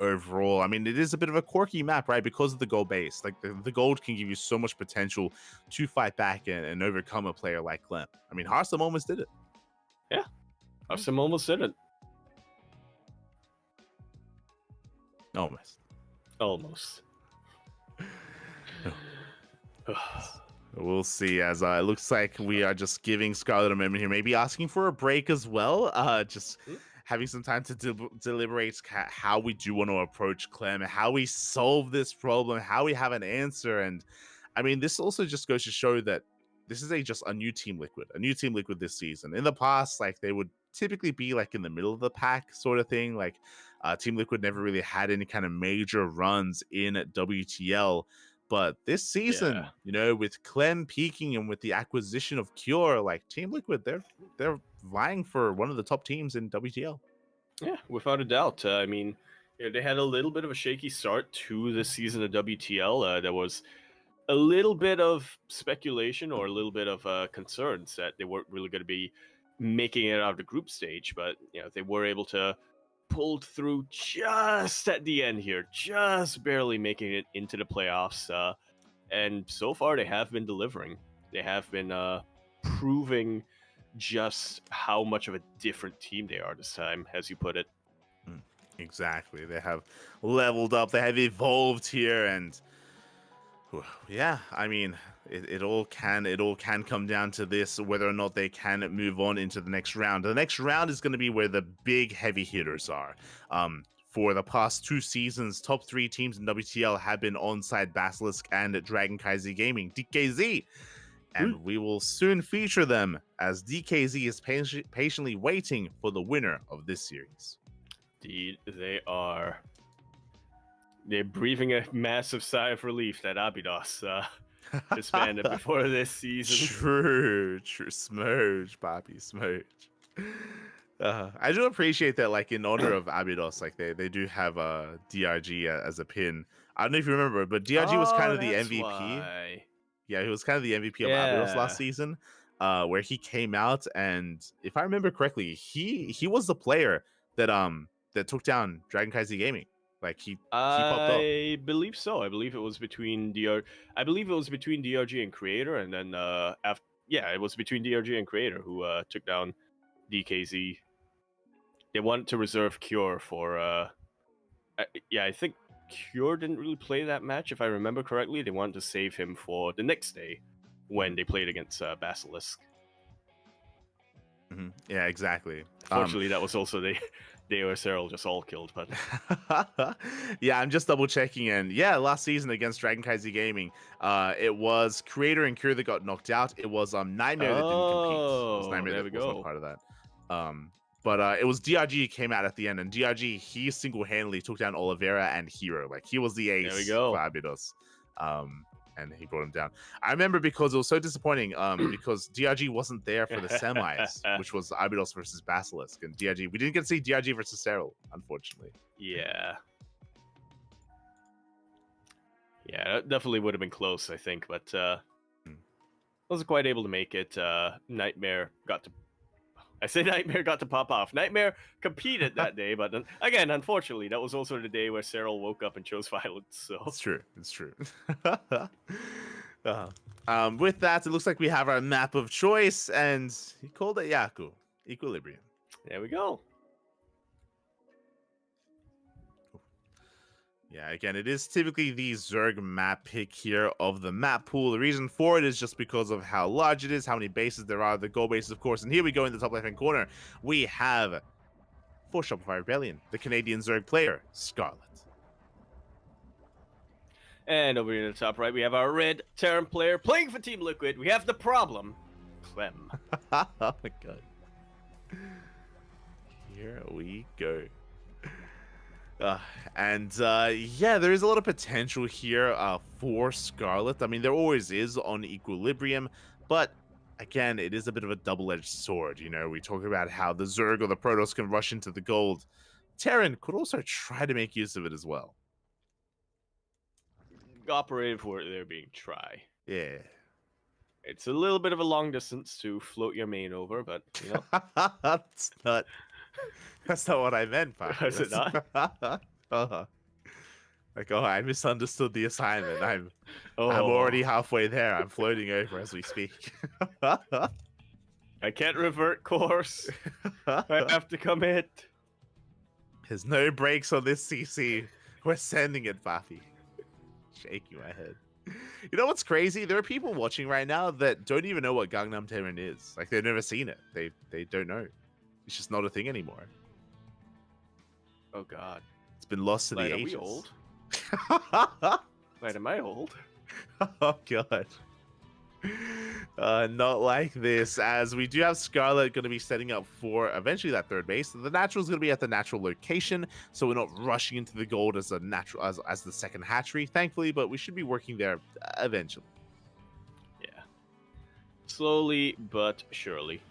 overall. I mean, it is a bit of a quirky map, right? Because of the gold base. Like the gold can give you so much potential to fight back and overcome a player like Clem. I mean, Hearthstone almost did it. Yeah, Hearthstone almost did it. Almost. We'll see, as it looks like we are just giving Scarlet a moment here, maybe asking for a break as well. Just having some time to deliberate how we do want to approach Clem, how we solve this problem, how we have an answer. And I mean, this also just goes to show that this is just a new Team Liquid this season. In the past, like they would typically be like in the middle of the pack sort of thing. Like Team Liquid never really had any kind of major runs in WTL. But this season, with Clem peaking and with the acquisition of Cure, like Team Liquid, they're vying for one of the top teams in WTL. Yeah, without a doubt. I mean, they had a little bit of a shaky start to this season of WTL. There was a little bit of speculation or a little bit of concerns that they weren't really going to be making it out of the group stage, but they were able to pull through just at the end here, just barely making it into the playoffs. And so far, they have been delivering. They have been proving just how much of a different team they are this time, as you put it. Exactly. They have leveled up. They have evolved here, and yeah, I mean, it all can come down to this, whether or not they can move on into the next round. The next round is going to be where the big heavy hitters are. For the past 2 seasons, top 3 teams in WTL have been Onside Basilisk and DragonKy Gaming, DKZ. And we will soon feature them, as DKZ is patiently waiting for the winner of this series. Indeed, they are. They're breathing a massive sigh of relief that Abydos disbanded before this season. True. Smurge, Poppy, Smurge. I do appreciate that, like, in honor of Abydos, like, they do have DRG as a pin. I don't know if you remember, but DRG was kind of the MVP. Why. Yeah, he was kind of the MVP of Abydos last season. where he came out, and if I remember correctly, he was the player that took down DragonKy Z Gaming. Like he popped up. I believe so. I believe it was between DRG and Creator, and then it was between DRG and Creator who took down DKZ. They wanted to reserve Cure for I think Cure didn't really play that match if I remember correctly. They wanted to save him for the next day when they played against Basilisk. Yeah, exactly. Fortunately, that was also the day where Cyril just all killed. But yeah, I'm just double checking, and yeah, last season against DragonKy Z Gaming, it was Creator and Cure that got knocked out. It was Nightmare that didn't compete. It was Nightmare there that we was go. not part of that. But it was DRG who came out at the end, and DRG, he single-handedly took down Oliveira and Hero. Like, he was the ace for Abydos. And he brought him down. I remember because it was so disappointing because DRG wasn't there for the semis, which was Abydos versus Basilisk. And DRG, we didn't get to see DRG versus Cyril, unfortunately. Yeah, that definitely would have been close, I think, but wasn't quite able to make it. Nightmare got to pop off. Nightmare competed that day, but again, unfortunately, that was also the day where Cyril woke up and chose violence. So it's true. With that, it looks like we have our map of choice, and he called it Yaku Equilibrium. There we go. Yeah, again, it is typically the Zerg map pick here of the map pool. The reason for it is just because of how large it is, how many bases there are, the goal bases, of course. And here we go in the top left-hand corner. We have, for Shopify Rebellion, the Canadian Zerg player, Scarlet. And over in the top right, we have our red Terran player playing for Team Liquid. We have the problem, Clem. Oh my god. Here we go. Yeah, there is a lot of potential here for Scarlet. I mean, there always is on Equilibrium, but again, it is a bit of a double-edged sword. You know, we talk about how the Zerg or the Protoss can rush into the gold. Terran could also try to make use of it as well. Operative word there being try. Yeah. It's a little bit of a long distance to float your main over, but, you know. That's not what I meant, Papi. Is it not? Like, I misunderstood the assignment. I'm already halfway there. I'm floating over as we speak. I can't revert course. I have to commit. There's no brakes on this CC. We're sending it, Papi. Shaking my head. You know what's crazy? There are people watching right now that don't even know what Gangnam Terran is. Like, they've never seen it. They don't know. It's just not a thing anymore. Oh god. It's been lost to the ages. Are we old? Wait, am I old? Oh god. Not like this, as we do have Scarlet going to be setting up for eventually that third base. The natural is going to be at the natural location, so we're not rushing into the gold as a natural as the second hatchery, thankfully, but we should be working there eventually. Yeah. Slowly but surely.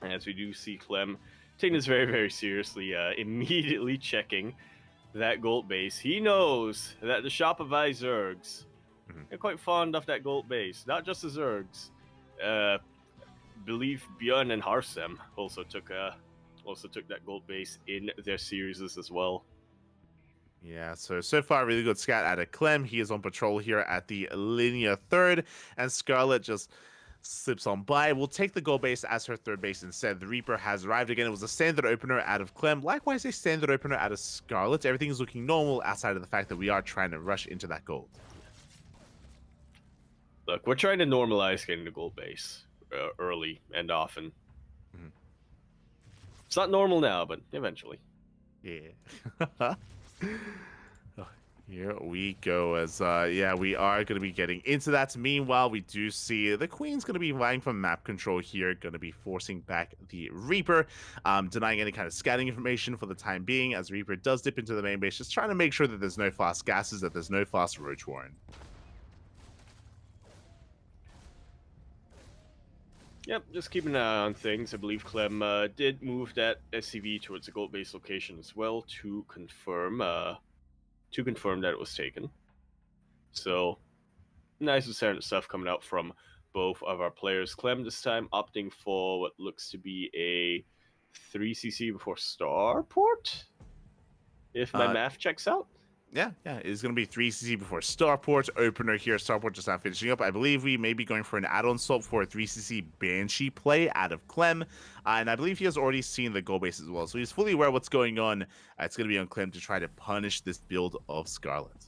As we do see Clem taking this very, very seriously, immediately checking that gold base. He knows that the Shopify Zergs are quite fond of that gold base. Not just the Zergs. Believe Björn and Harsem also took that gold base in their series as well. Yeah, so far really good scat out of Clem. He is on patrol here at the linear third, and Scarlet just slips on by. We'll take the gold base as her third base instead. The Reaper has arrived again. It was a standard opener out of Clem. Likewise, a standard opener out of Scarlet. Everything is looking normal outside of the fact that we are trying to rush into that gold. Look, we're trying to normalize getting the gold base early and often. It's not normal now, but eventually. Yeah. Here we go, as yeah, we are going to be getting into that. Meanwhile, we do see the Queen's going to be vying for map control here, going to be forcing back the Reaper, denying any kind of scouting information for the time being, as Reaper does dip into the main base, just trying to make sure that there's no fast gases, that there's no fast Roach Warren. Yep, just keeping an eye on things. I believe Clem did move that SCV towards the gold base location as well to confirm that it was taken. So nice and standard stuff coming out from both of our players. Clem this time opting for what looks to be a 3cc before starport, if my math checks out. Yeah, it's going to be 3cc before starport. Opener here, starport just not finishing up. I believe we may be going for an add-on swap for a 3cc Banshee play out of Clem. And I believe he has already seen the goal base as well. So he's fully aware of what's going on. It's going to be on Clem to try to punish this build of Scarlet.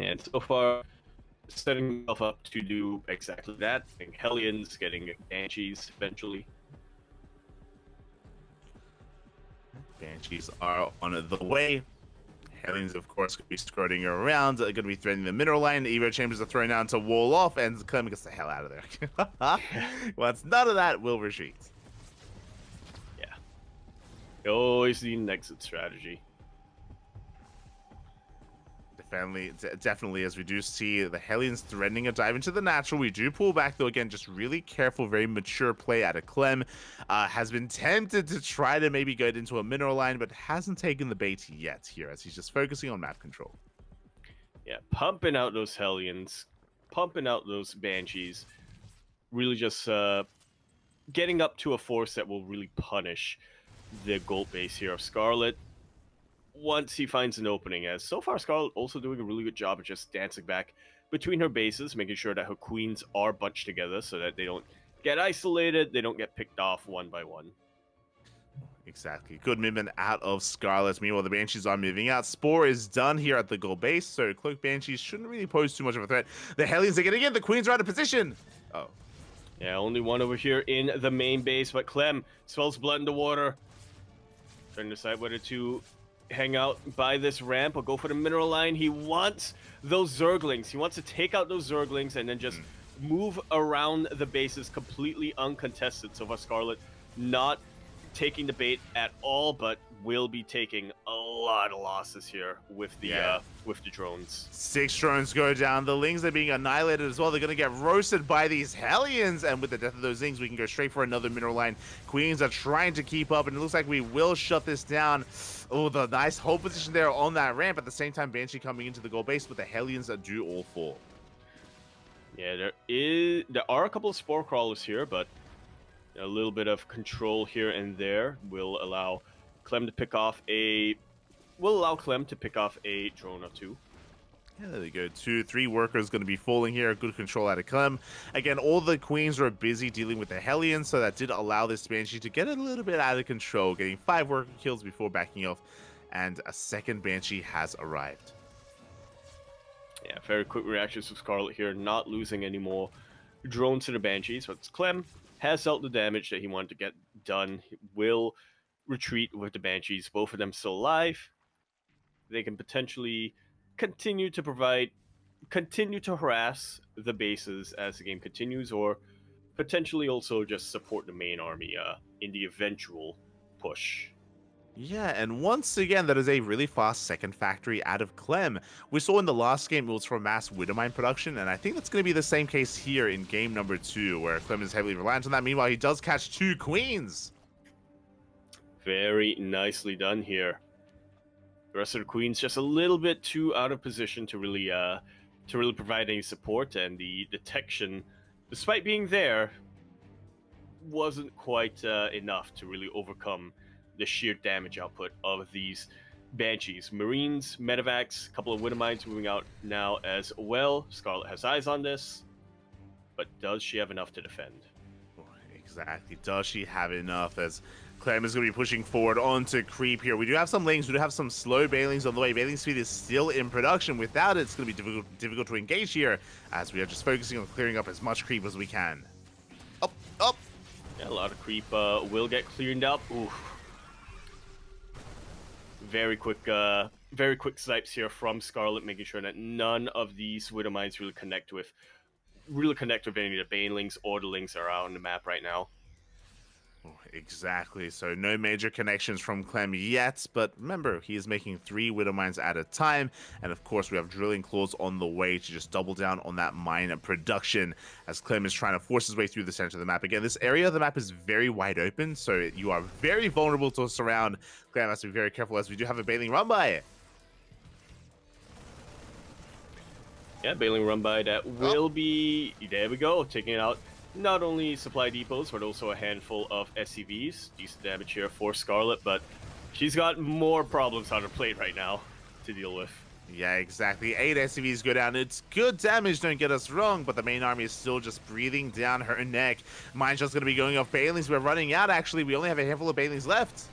And so far, setting himself up to do exactly that. Getting Hellions, getting Banshees eventually. Banshees are on the way. Hellions, of course, going to be skirting around, going to be threatening the middle line. Evo Chambers are thrown down to wall off, and Clem gets the hell out of there. Once none of that, will retreat. Yeah. Always need an exit strategy. Definitely, as we do see the Hellions threatening a dive into the natural. We do pull back, though, again, just really careful, very mature play out of Clem. Has been tempted to try to maybe get into a mineral line, but hasn't taken the bait yet here, as he's just focusing on map control. Yeah, pumping out those Hellions, pumping out those Banshees, really just getting up to a force that will really punish the gold base here of Scarlet once he finds an opening, as so far Scarlet also doing a really good job of just dancing back between her bases, making sure that her queens are bunched together so that they don't get isolated, they don't get picked off one by one. Exactly. Good movement out of Scarlet. Meanwhile, the Banshees are moving out. Spore is done here at the gold base, so Cloak Banshees shouldn't really pose too much of a threat. The Hellions are getting in. The queens are out of position. Oh. Yeah, only one over here in the main base, but Clem swells blood in the water. Trying to decide whether to hang out by this ramp or go for the mineral line. He wants those Zerglings. He wants to take out those Zerglings and then just move around the bases completely uncontested. So far, Scarlet not taking the bait at all, but will be taking a lot of losses here with the drones. 6 drones go down. The Lings are being annihilated as well. They're going to get roasted by these Hellions, and with the death of those Lings, we can go straight for another mineral line. Queens are trying to keep up, and it looks like we will shut this down. Oh, the nice hold position there on that ramp. At the same time, Banshee coming into the goal base, but the Hellions do all fall. Yeah, there are a couple of Spore Crawlers here, but a little bit of control here and there will allow Clem to pick off a drone or two. Yeah, there we go. 2-3 workers going to be falling here. Good control out of Clem. Again, all the queens were busy dealing with the Hellions, so that did allow this Banshee to get a little bit out of control, getting 5 worker kills before backing off, and a second Banshee has arrived. Yeah, very quick reactions from Scarlet here, not losing any more drones to the Banshees, but Clem has dealt the damage that he wanted to get done. He will retreat with the Banshees, both of them still alive. They can potentially continue to harass the bases as the game continues, or potentially also just support the main army in the eventual push. Yeah, and once again, that is a really fast second factory out of Clem. We saw in the last game it was for mass Widowmine production, and I think that's going to be the same case here in game number 2, where Clem is heavily reliant on that. Meanwhile, he does catch 2 queens. Very nicely done here. The rest of the queens just a little bit too out of position to really provide any support, and the detection, despite being there, wasn't quite enough to really overcome the sheer damage output of these Banshees. Marines, Medivacs, a couple of Widowmines moving out now as well. Scarlet has eyes on this, but does she have enough to defend? Exactly. Does she have enough, as Clem is going to be pushing forward onto creep here. We do have some Lings. We do have some slow Bailings on the way. Bailing speed is still in production. Without it, it's going to be difficult to engage here, as we are just focusing on clearing up as much creep as we can. Up. Yeah, a lot of creep will get cleared up. Oof. Very quick snipes here from Scarlet, making sure that none of these Widowmines really connect with any of the Banelings or the Lings that are out on the map right now. Exactly. So no major connections from Clem yet, but remember, he is making 3 Widowmines at a time, and of course we have Drilling Claws on the way to just double down on that mine production as Clem is trying to force his way through the center of the map. Again, this area of the map is very wide open, so you are very vulnerable to surround. Clem has to be very careful, as we do have a Bailing run by. Yeah, bailing run by that will be, there we go, taking out not only supply depots, but also a handful of SCVs. Decent damage here for Scarlet, but she's got more problems on her plate right now to deal with. Yeah, exactly. 8 SCVs go down. It's good damage, don't get us wrong, but the main army is still just breathing down her neck. Mine's just going to be going off Bailings. We're running out, actually. We only have a handful of Bailings left.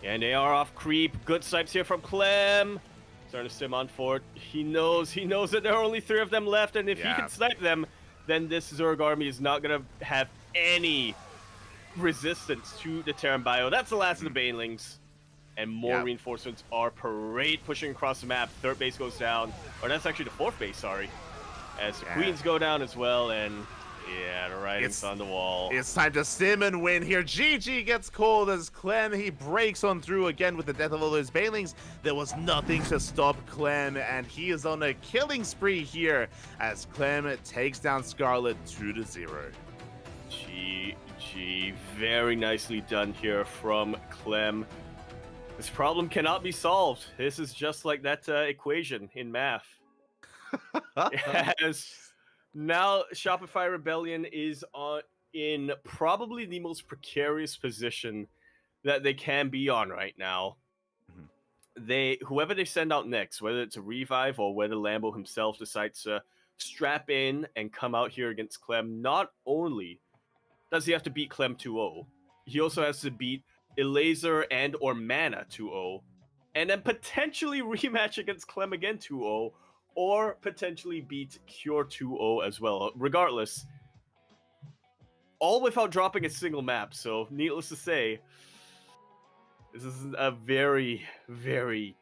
And they are off creep. Good snipes here from Clem. Starting to stim on Fort. He knows that there are only 3 of them left, and if he can snipe them, then this Zerg army is not going to have any resistance to the Terran Bio. That's the last of the Banelings. And more reinforcements are parade pushing across the map. 3rd base goes down. Or that's actually the 4th base, sorry. As the Queens go down as well, and yeah, the writing's on the wall. It's time to stim and win here. GG gets called as Clem. He breaks on through again with the death of all those Banelings. There was nothing to stop Clem, and he is on a killing spree here as Clem takes down Scarlet 2-0. GG. Very nicely done here from Clem. This problem cannot be solved. This is just like that equation in math. As now Shopify Rebellion is in probably the most precarious position that they can be on right now. Whoever they send out next, whether it's a revive or whether Lambo himself decides to strap in and come out here against Clem, not only does he have to beat Clem 2-0, he also has to beat Elazer and or Mana 2-0, and then potentially rematch against Clem again 2-0, or potentially beat Cure 2-0 as well. Regardless, all without dropping a single map. So, needless to say, this is a very, very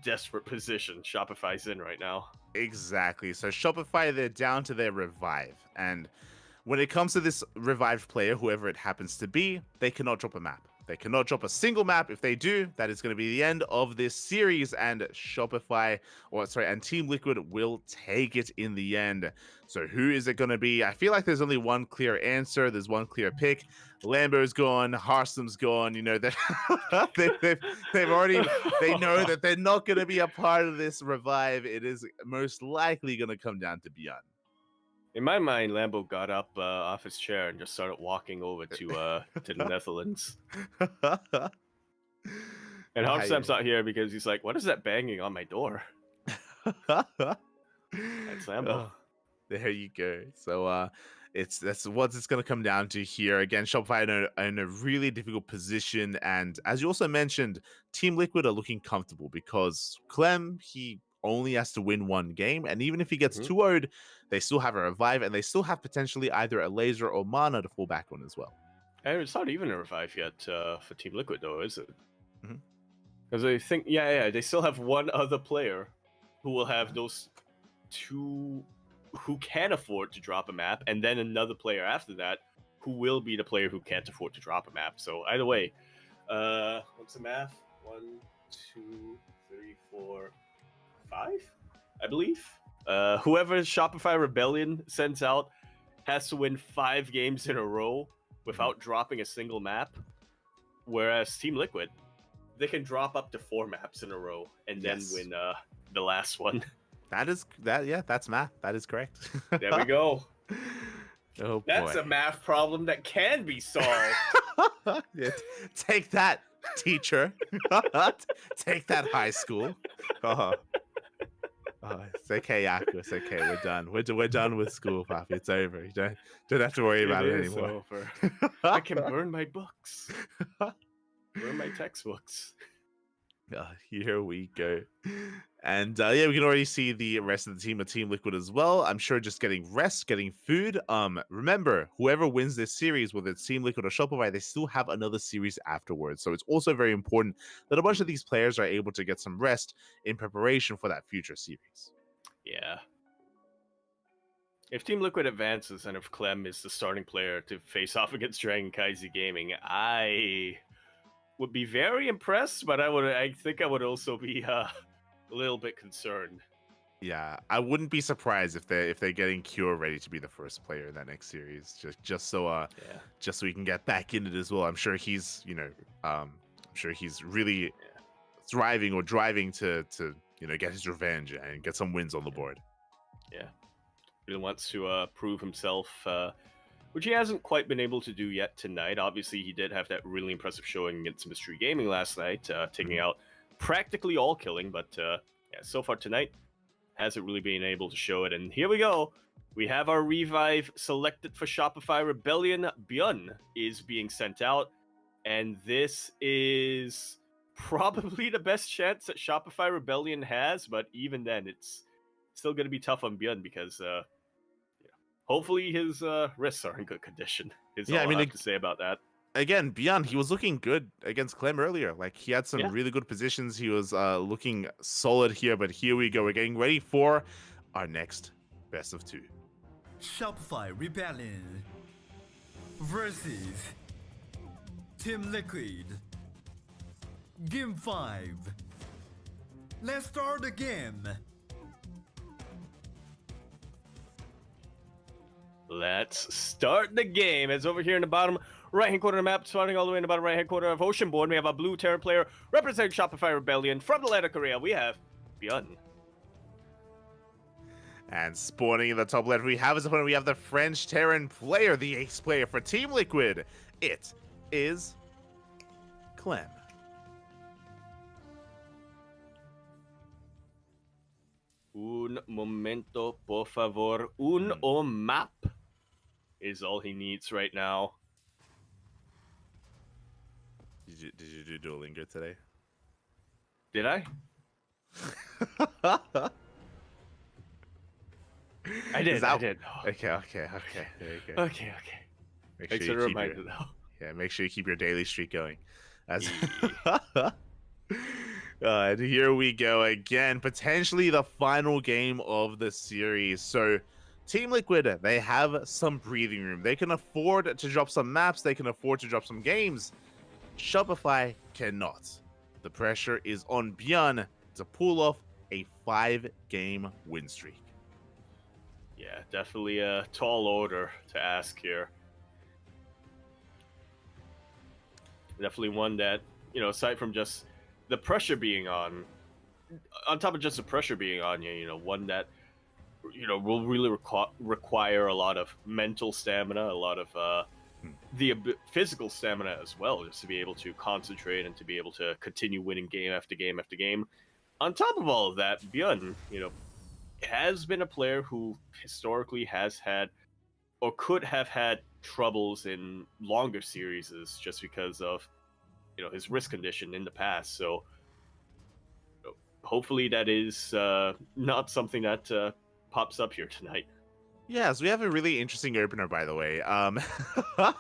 desperate position Shopify's in right now. Exactly. So Shopify, they're down to their revive, and when it comes to this revived player, whoever it happens to be, they cannot drop a map. They cannot drop a single map. If they do, that is going to be the end of this series, and and Team Liquid will take it in the end. So who is it going to be? I feel like there's only one clear answer. There's one clear pick. Lambo's gone. Harstom's gone. You know, they've already, they know that they're not going to be a part of this revive. It is most likely going to come down to Beyond. In my mind, Lambo got up off his chair and just started walking over to the Netherlands. And Harstom's not here because he's like, what is that banging on my door? That's Lambo. There you go. So that's what it's going to come down to here. Again, Shopify in a really difficult position. And as you also mentioned, Team Liquid are looking comfortable because Clem, he only has to win one game, and even if he gets 2-0'd, they still have a revive, and they still have potentially either a laser or mana to fall back on as well. And it's not even a revive yet for Team Liquid, though, is it? Because I think, they still have one other player who will have those 2 who can afford to drop a map, and then another player after that who will be the player who can't afford to drop a map. So either way, what's the math? 1, 2, 3, 4, 5, I believe. Whoever Shopify Rebellion sends out has to win 5 games in a row without dropping a single map. Whereas Team Liquid, they can drop up to 4 maps in a row and then win the last one. That's math. That is correct. There we go. Oh boy. That's a math problem that can be solved. Take that, teacher. Take that, high school. It's okay, Yaku. It's okay. We're done. We're done with school, Papi. It's over. You don't have to worry about it anymore. I can burn my books. Burn my textbooks. Here we go. And we can already see the rest of the team of Team Liquid as well. I'm sure just getting rest, getting food. Remember, whoever wins this series, whether it's Team Liquid or Shopify, they still have another series afterwards. So it's also very important that a bunch of these players are able to get some rest in preparation for that future series. Yeah. If Team Liquid advances and if Clem is the starting player to face off against Dragon Kaizi Gaming, I would be very impressed, but I think I would also be a little bit concerned. Yeah, I wouldn't be surprised if they're getting Cure ready to be the first player in that next series, just so we can get back in it as well. I'm sure he's really thriving or driving to get his revenge and get some wins on the board. Yeah, really wants to prove himself, which he hasn't quite been able to do yet tonight. Obviously, he did have that really impressive showing against Mystery Gaming last night, taking out practically all killing, but yeah, so far tonight, hasn't really been able to show it. And here we go. We have our revive selected for Shopify Rebellion. Byun is being sent out, and this is probably the best chance that Shopify Rebellion has, but even then, it's still going to be tough on Byun because hopefully his wrists are in good condition. Is all I have to say about that. Again, Byun, he was looking good against Clem earlier. Like, he had some really good positions. He was looking solid here, but here we go. We're getting ready for our next best of 2. Shopify Rebellion versus Team Liquid. Game 5. Let's start the game. Let's start the game. As over here in the bottom right-hand corner of the map, starting all the way in the bottom right-hand corner of Oceanborn, we have a blue Terran player representing Shopify Rebellion from the land of Korea. We have Byun. And spawning in the top left, we have his opponent. We have the French Terran player, the ace player for Team Liquid. It is Clem. Un momento, por favor. Map is all he needs right now. Did you do Duolingo today? Did I? I did. Okay. There you go. Okay. Make Thanks sure for you the keep reminder, though. Yeah, make sure you keep your daily streak going. And here we go again, potentially the final game of the series. So Team Liquid, they have some breathing room. They can afford to drop some maps. They can afford to drop some games. Shopify cannot. The pressure is on Byun to pull off a 5-game win streak. Yeah, definitely a tall order to ask here. Definitely one that, aside from just the pressure being on top of just the pressure being on you, one that, will really require a lot of mental stamina, a lot of the physical stamina as well, just to be able to concentrate and to be able to continue winning game after game after game. On top of all of that, Byun, has been a player who historically has had or could have had troubles in longer series just because of his wrist condition in the past. So hopefully that is not something that pops up here tonight. Yeah, so we have a really interesting opener, by the way.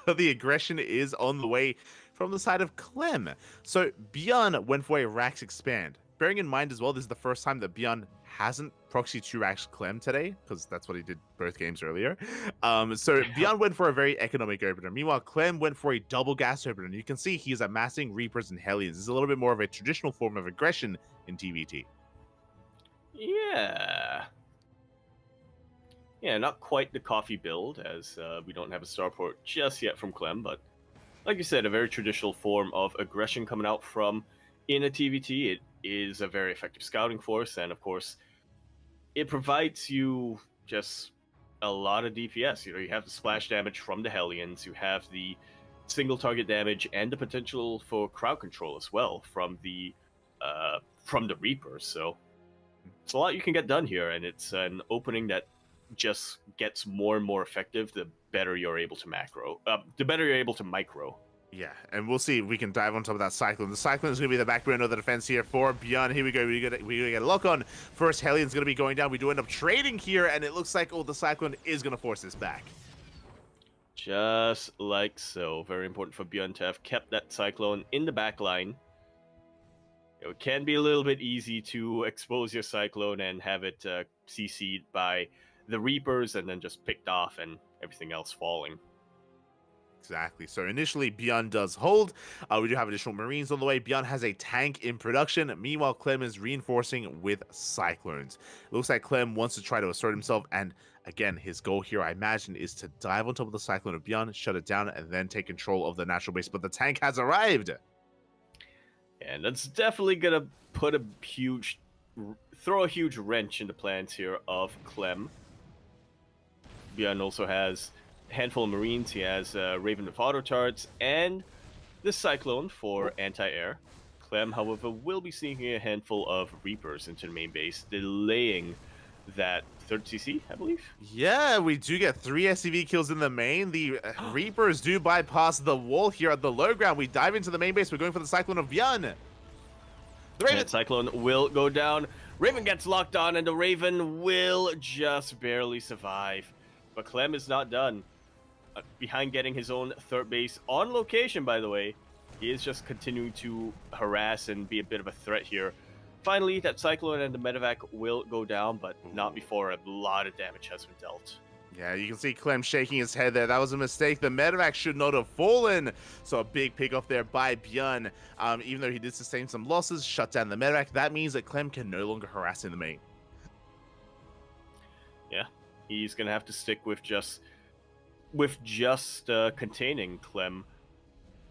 The aggression is on the way from the side of Clem. So Byun went for a Rax Expand. Bearing in mind as well, this is the first time that Byun hasn't proxy 2-Rax Clem today, because that's what he did both games earlier. So Byun went for a very economic opener. Meanwhile, Clem went for a double gas opener. And you can see he's amassing Reapers and Hellions. This is a little bit more of a traditional form of aggression in TVT. Yeah, not quite the coffee build, as we don't have a starport just yet from Clem, but like you said, a very traditional form of aggression coming out from in a TVT. It is a very effective scouting force, and of course, it provides you just a lot of DPS. You have the splash damage from the Hellions, you have the single target damage, and the potential for crowd control as well from the Reapers. So it's a lot you can get done here, and it's an opening that just gets more and more effective the better you're able to micro. Yeah, and we'll see if we can dive on top of that Cyclone. The Cyclone is going to be the backbone of the defense here for Byun. Here we go. We're going to get a lock on. First Hellion's going to be going down. We do end up trading here, and it looks like, the Cyclone is going to force this back. Just like so. Very important for Byun to have kept that Cyclone in the back line. It can be a little bit easy to expose your Cyclone and have it CC'd by the Reapers and then just picked off and everything else falling. Exactly. So initially, Byun does hold. We do have additional Marines on the way. Byun has a tank in production. Meanwhile, Clem is reinforcing with Cyclones. It looks like Clem wants to try to assert himself. And again, his goal here, I imagine, is to dive on top of the Cyclone of Byun, shut it down, and then take control of the natural base. But the tank has arrived. And that's definitely going to put a huge throw a huge wrench in the plans here of Clem. Bjorn also has a handful of Marines. He has Raven with auto charts and the Cyclone for anti-air. Clem, however, will be sneaking a handful of Reapers into the main base, delaying that 3rd CC, I believe. Yeah, we do get 3 SCV kills in the main. The Reapers do bypass the wall here at the low ground. We dive into the main base. We're going for the Cyclone of Bjorn. The Raven. And Cyclone will go down. Raven gets locked on, and the Raven will just barely survive. But Clem is not done. Behind getting his own 3rd base on location, by the way, he is just continuing to harass and be a bit of a threat here. Finally, that Cyclone and the Medevac will go down, but not before a lot of damage has been dealt. Yeah, you can see Clem shaking his head there. That was a mistake. The Medevac should not have fallen. So a big pick off there by Bjorn. Even though he did sustain some losses, shut down the Medevac. That means that Clem can no longer harass in the main. Yeah, he's going to have to stick with just containing Clem.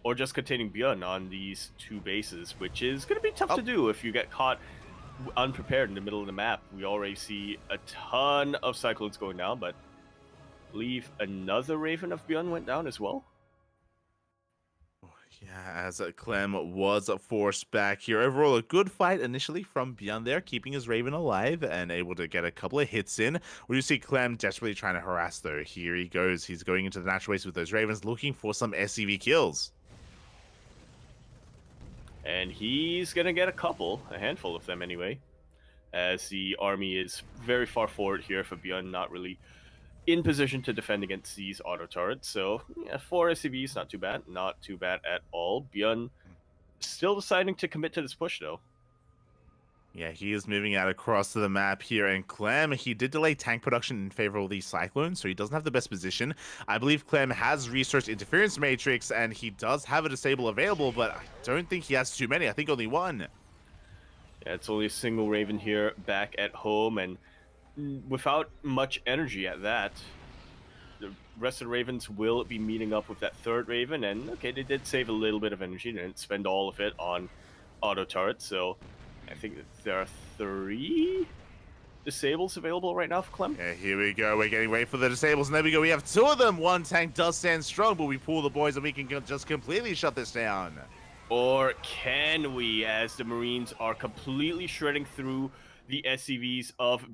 Or just containing Bjorn on these 2 bases, which is going to be tough to do if you get caught unprepared in the middle of the map. We already see a ton of Cyclones going down, but I believe another Raven of Bjorn went down as well. Yeah, as Clem was forced back here. Overall, a good fight initially from Bjorn there, keeping his Raven alive and able to get a couple of hits in. We do see Clem desperately trying to harass, though. Here he goes. He's going into the natural base with those Ravens, looking for some SCV kills. And he's going to get a handful of them anyway, as the army is very far forward here for Bjorn, not really in position to defend against these auto turrets. So, yeah, 4 SCVs, not too bad at all. Bjorn still deciding to commit to this push, though. Yeah, he is moving out across to the map here, and Clem, he did delay tank production in favor of these Cyclones, so he doesn't have the best position. I believe Clem has researched Interference Matrix, and he does have a disable available, but I don't think he has too many. I think only 1. Yeah, it's only a single Raven here back at home, and without much energy at that. The rest of the Ravens will be meeting up with that 3rd Raven, and okay, they did save a little bit of energy. They didn't spend all of it on auto turrets, so I think that there are 3 disables available right now for Clem. Yeah, here we go. We're getting ready for the disables, and there we go. We have 2 of them. 1 tank does stand strong, but we pull the boys, and we can just completely shut this down. Or can we, as the Marines are completely shredding through the SCVs of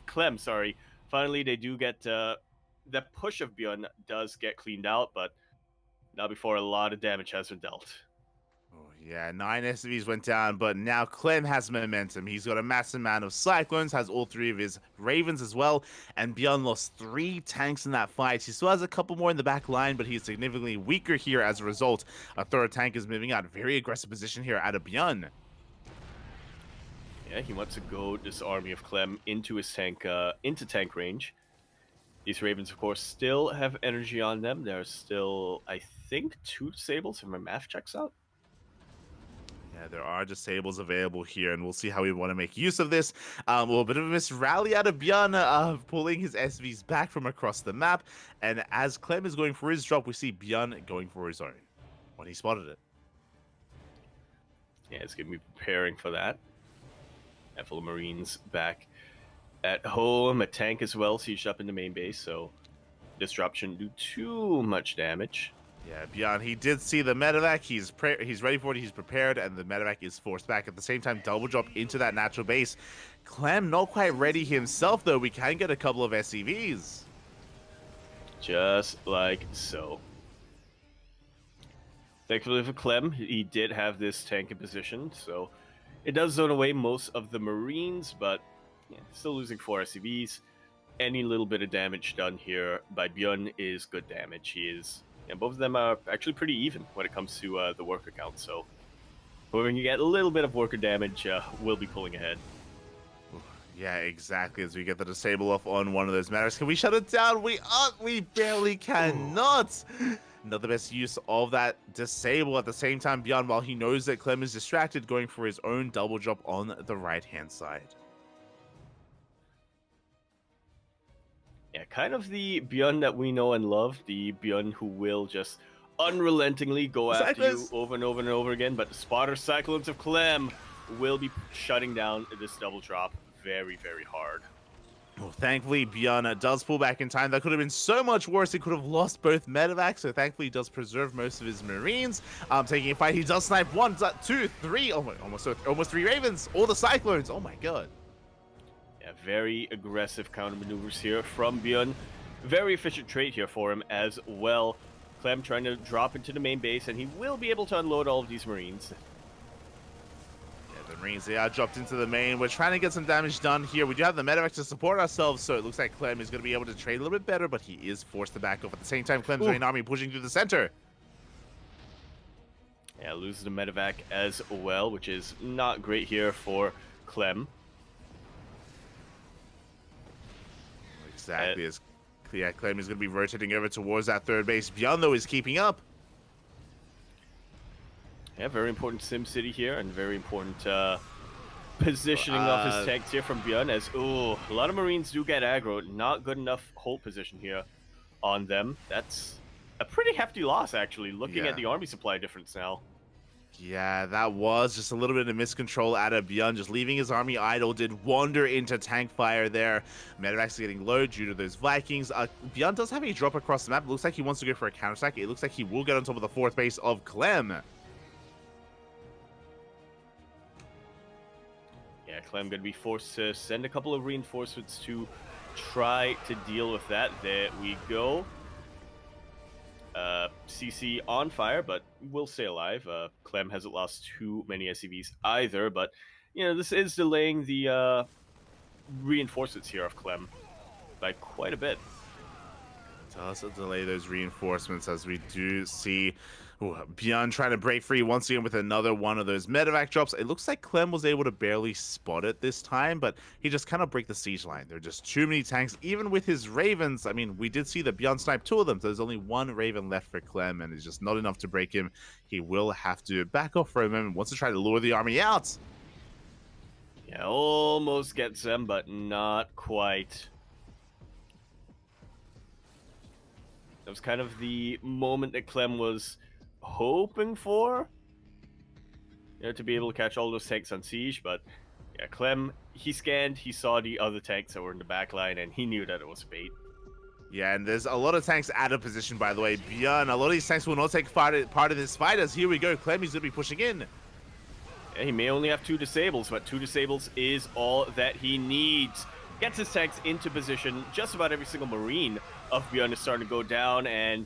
Clem, sorry. Finally, they do get, that push of Bjorn does get cleaned out, but not before a lot of damage has been dealt. Oh, yeah, 9 SCVs went down, but now Clem has momentum. He's got a massive amount of Cyclones, has all 3 of his Ravens as well, and Bjorn lost 3 tanks in that fight. He still has a couple more in the back line, but he's significantly weaker here as a result. A 3rd tank is moving out. Very aggressive position here out of Bjorn. Yeah, he wants to go this army of Clem into his tank, into tank range. These Ravens, of course, still have energy on them. There's still, I think, 2 disables if my math checks out. Yeah, there are disables available here, and we'll see how we want to make use of this. A little bit of a miss rally out of Bjorn, pulling his SVs back from across the map. And as Clem is going for his drop, we see Bjorn going for his own when he spotted it. Yeah, it's going to be preparing for that. Handful of Marines back at home. A tank as well sieged up in the main base, so this drop shouldn't do too much damage. Yeah, Bjorn, he did see the medevac. He's ready for it. He's prepared, and the medevac is forced back. At the same time, double drop into that natural base. Clem not quite ready himself, though. We can get a couple of SCVs. Just like so. Thankfully for Clem, he did have this tank in position, so it does zone away most of the Marines, but yeah, still losing 4 SCVs. Any little bit of damage done here by Bjorn is good damage. He is, and both of them are actually pretty even when it comes to the worker count, so whoever can get a little bit of worker damage will be pulling ahead. Yeah, exactly. As we get the disable off on one of those matters. Can we shut it down? We barely cannot. Not the best use of that disable. At the same time, Bjorn, while he knows that Clem is distracted, going for his own double drop on the right-hand side. Yeah, kind of the Bjorn that we know and love. The Bjorn who will just unrelentingly go after you over and over and over again. But the spotter Cyclones of Clem will be shutting down this double drop very, very hard. Well, thankfully, Bjorn does pull back in time. That could have been so much worse. He could have lost both medevacs, so thankfully he does preserve most of his Marines. Taking a fight, he does snipe 1, 2, 3, oh my, almost 3 Ravens, all the Cyclones. Oh my god. Yeah, very aggressive counter maneuvers here from Bjorn. Very efficient trade here for him as well. Clem trying to drop into the main base, and he will be able to unload all of these Marines. The Marines, they are dropped into the main. We're trying to get some damage done here. We do have the medevac to support ourselves, so it looks like Clem is going to be able to trade a little bit better, but he is forced to back off. At the same time, Clem's main army pushing through the center. Yeah, loses the medevac as well, which is not great here for Clem. Exactly. Yeah, Clem is going to be rotating over towards that third base. Bjorn, though, is keeping up. Yeah, very important Sim City here, and very important positioning of his tanks here from Bjorn, as, a lot of Marines do get aggro. Not good enough hold position here on them. That's a pretty hefty loss, actually, looking at the army supply difference now. Yeah, that was just a little bit of miscontrol out of Bjorn, just leaving his army idle. Did wander into tank fire there. Medevac's getting low due to those Vikings. Bjorn does have a drop across the map. It looks like he wants to go for a counterattack. It looks like he will get on top of the fourth base of Clem. Yeah, Clem going to be forced to send a couple of reinforcements to try to deal with that. There we go. CC on fire, but will stay alive. Clem hasn't lost too many SCVs either, but, you know, this is delaying the reinforcements here of Clem by quite a bit. To also delay those reinforcements, as we do see Bjorn trying to break free once again with another one of those medevac drops. It looks like Clem was able to barely spot it this time, but he just cannot break the siege line. There are just too many tanks, even with his Ravens. I mean, we did see that Bjorn sniped 2 of them, so there's only 1 Raven left for Clem, and it's just not enough to break him. He will have to back off for a moment, wants to try to lure the army out. Yeah, almost gets them, but not quite. That was kind of the moment that Clem was hoping for, you know, to be able to catch all those tanks on siege. But yeah, Clem, he scanned, he saw the other tanks that were in the back line, and he knew that it was bait. Yeah, and there's a lot of tanks out of position, by the way. Bjorn, a lot of these tanks will not take part of this fight, as here we go, Clem is going to be pushing in. Yeah, he may only have 2 disables, but 2 disables is all that he needs. Gets his tanks into position. Just about every single Marine of Bjorn is starting to go down, and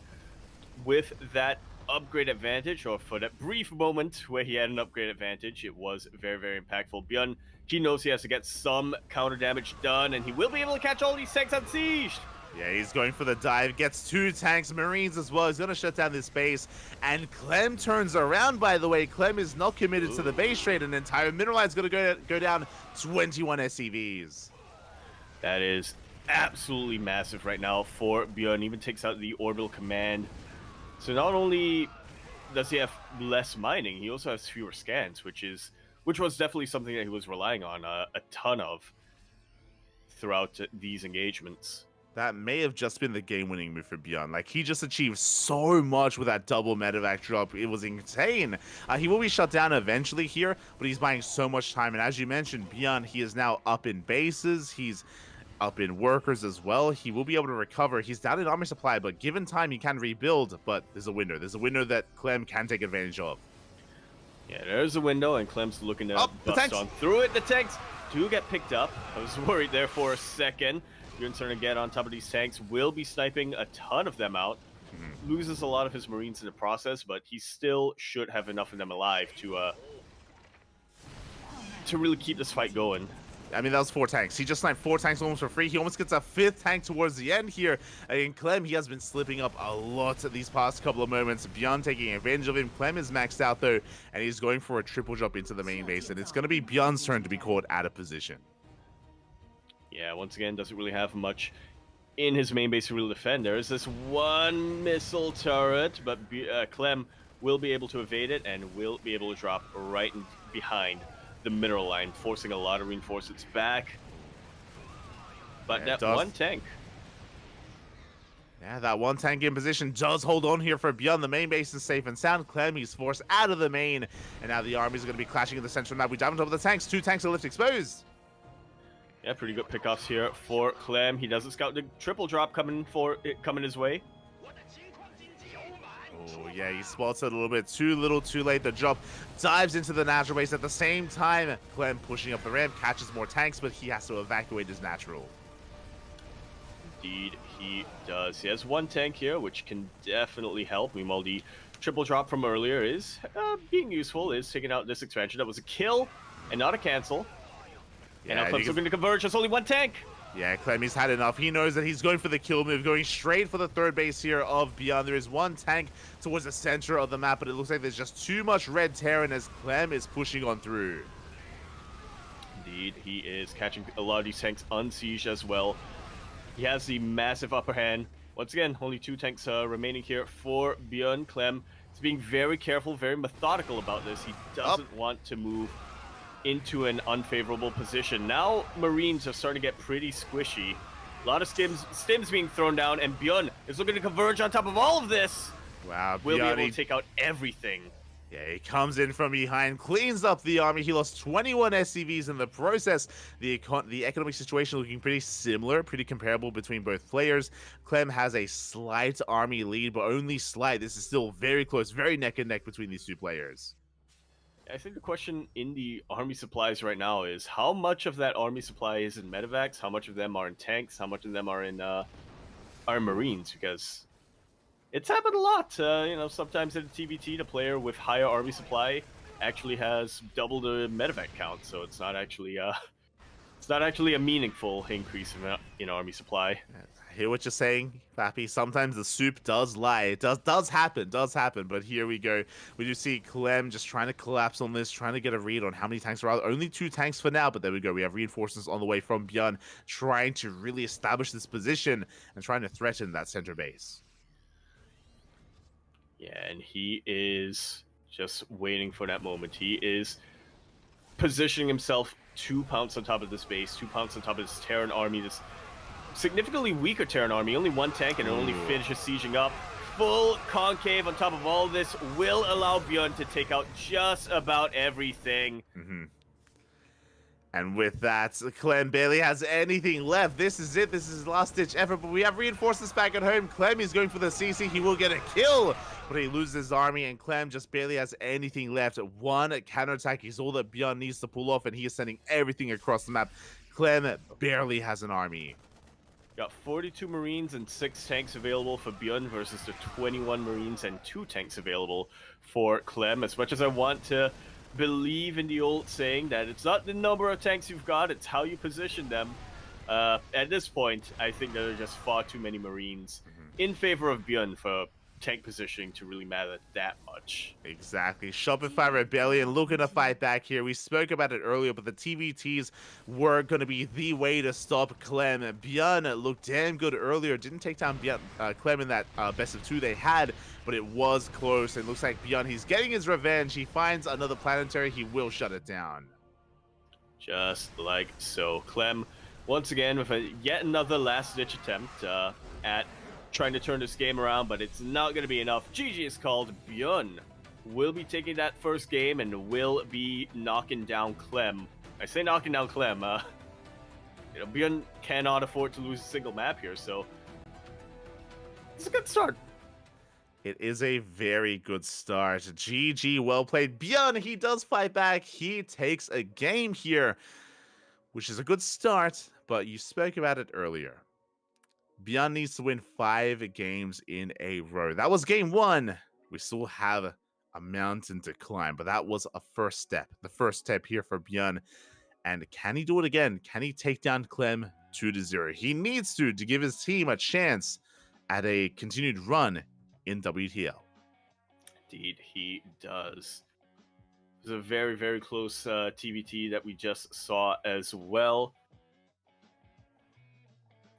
with that upgrade advantage, or for that brief moment where he had an upgrade advantage, it was very, very impactful. Bjorn, he knows he has to get some counter damage done, and he will be able to catch all these tanks on siege. Yeah, he's going for the dive, gets 2 tanks, Marines as well. He's going to shut down this base, and Clem turns around, by the way. Clem is not committed to the base trade. An entire mineral line is going to go down 21 SCVs. That is absolutely massive right now for Bjorn. Even takes out the orbital command. So not only does he have less mining, he also has fewer scans, which was definitely something that he was relying on a ton of throughout these engagements. That may have just been the game-winning move for Bjorn. Like, he just achieved so much with that double medevac drop. It was insane. He will be shut down eventually here, but he's buying so much time. And as you mentioned, Bjorn, he is now up in bases. He's up in workers as well. He will be able to recover. He's down in armor supply, but given time, he can rebuild. But there's a window. There's a window that Clem can take advantage of. Yeah, there's a window, and Clem's looking to bust on through it. The tanks do get picked up. I was worried there for a second. Bjorn starting to get on top of these tanks. Will be sniping a ton of them out. Loses a lot of his Marines in the process, but he still should have enough of them alive to really keep this fight going. I mean, that was 4 tanks. He just sniped 4 tanks almost for free. He almost gets a 5th tank towards the end here. And Clem, he has been slipping up a lot these past couple of moments. Bjorn taking advantage of him. Clem is maxed out, though, and he's going for a triple drop into the main base. And it's going to be Bjorn's turn to be caught out of position. Yeah, once again, doesn't really have much in his main base to really defend. There is this 1 missile turret, but Clem will be able to evade it and will be able to drop right behind the mineral line, forcing a lot of reinforcements back. But that 1 tank. Yeah, that one tank in position does hold on here for Beyond. The main base is safe and sound. Clem, he's forced out of the main. And now the armies are going to be clashing in the center. Now we dive on top of the tanks. 2 tanks are left exposed. Yeah, pretty good pickoffs here for Clem. He doesn't scout the triple drop coming his way. Oh, yeah, he spots it a little bit too little, too late. The drop dives into the natural base at the same time. Clem pushing up the ramp, catches more tanks, but he has to evacuate his natural. Indeed, he does. He has 1 tank here, which can definitely help. Meanwhile, the triple drop from earlier is being useful, is taking out this expansion. That was a kill and not a cancel. Yeah, and now Clem's looking to converge. There's only 1 tank. Yeah, Clem, he's had enough. He knows that he's going for the kill move, going straight for the third base here of Beyond. There is 1 tank towards the center of the map, but it looks like there's just too much red Terran as Clem is pushing on through. Indeed, he is catching a lot of these tanks unsieged as well. He has the massive upper hand. Once again, only 2 tanks remaining here for Björn. Clem is being very careful, very methodical about this. He doesn't want to move into an unfavorable position. Now Marines are starting to get pretty squishy. A lot of stims being thrown down, and Björn is looking to converge on top of all of this. Wow, Will be able to take out everything. Yeah, he comes in from behind, cleans up the army. He lost 21 SCVs in the process. The economic situation looking pretty similar, pretty comparable between both players. Clem has a slight army lead, but only slight. This is still very close, very neck and neck between these 2 players. I think the question in the army supplies right now is how much of that army supply is in medevacs, how much of them are in tanks, how much of them are in Marines, because it's happened a lot. Sometimes in a TVT, the player with higher army supply actually has double the medevac count, so it's not actually a meaningful increase in army supply. I hear what you're saying, Fappy. Sometimes the soup does lie. It does happen, but here we go. We do see Clem just trying to collapse on this, trying to get a read on how many tanks are out. Only 2 tanks for now, but there we go. We have reinforcements on the way from Björn, trying to really establish this position and trying to threaten that center base. Yeah, and he is just waiting for that moment. He is positioning himself to pounce on top of this base, to pounce on top of this Terran army, this significantly weaker Terran army. Only 1 tank and it only finishes sieging up. Full concave on top of all this will allow Björn to take out just about everything. And with that, Clem barely has anything left. This is it. This is his last-ditch effort, but we have reinforcements back at home. Clem is going for the CC. He will get a kill, but he loses his army, and Clem just barely has anything left. 1 counterattack is all that Björn needs to pull off, and he is sending everything across the map. Clem barely has an army. Got 42 Marines and 6 tanks available for Björn versus the 21 Marines and 2 tanks available for Clem. As much as I want to believe in the old saying that it's not the number of tanks you've got, it's how you position them. At this point, I think there are just far too many Marines in favor of Björn for tank positioning to really matter that much. Exactly. Shopify Rebellion looking to fight back here. We spoke about it earlier, but the TVTs were going to be the way to stop Clem. Björn looked damn good earlier. Didn't take down Clem in that best of 2 they had, but it was close. It looks like Björn, he's getting his revenge. He finds another planetary. He will shut it down. Just like so. Clem, once again, with yet another last-ditch attempt at trying to turn this game around, but it's not going to be enough. GG is called. Björn will be taking that first game and will be knocking down Clem. I say knocking down Clem. Björn cannot afford to lose a single map here, so it's a good start. It is a very good start. GG, well played. Björn, he does fight back. He takes a game here, which is a good start, but you spoke about it earlier. Björn needs to win 5 games in a row. That was game 1. We still have a mountain to climb, but that was a first step. The first step here for Björn. And can he do it again? Can he take down Clem 2-0? He needs to give his team a chance at a continued run in WTL. Indeed, he does. It was a very, very close TVT that we just saw as well.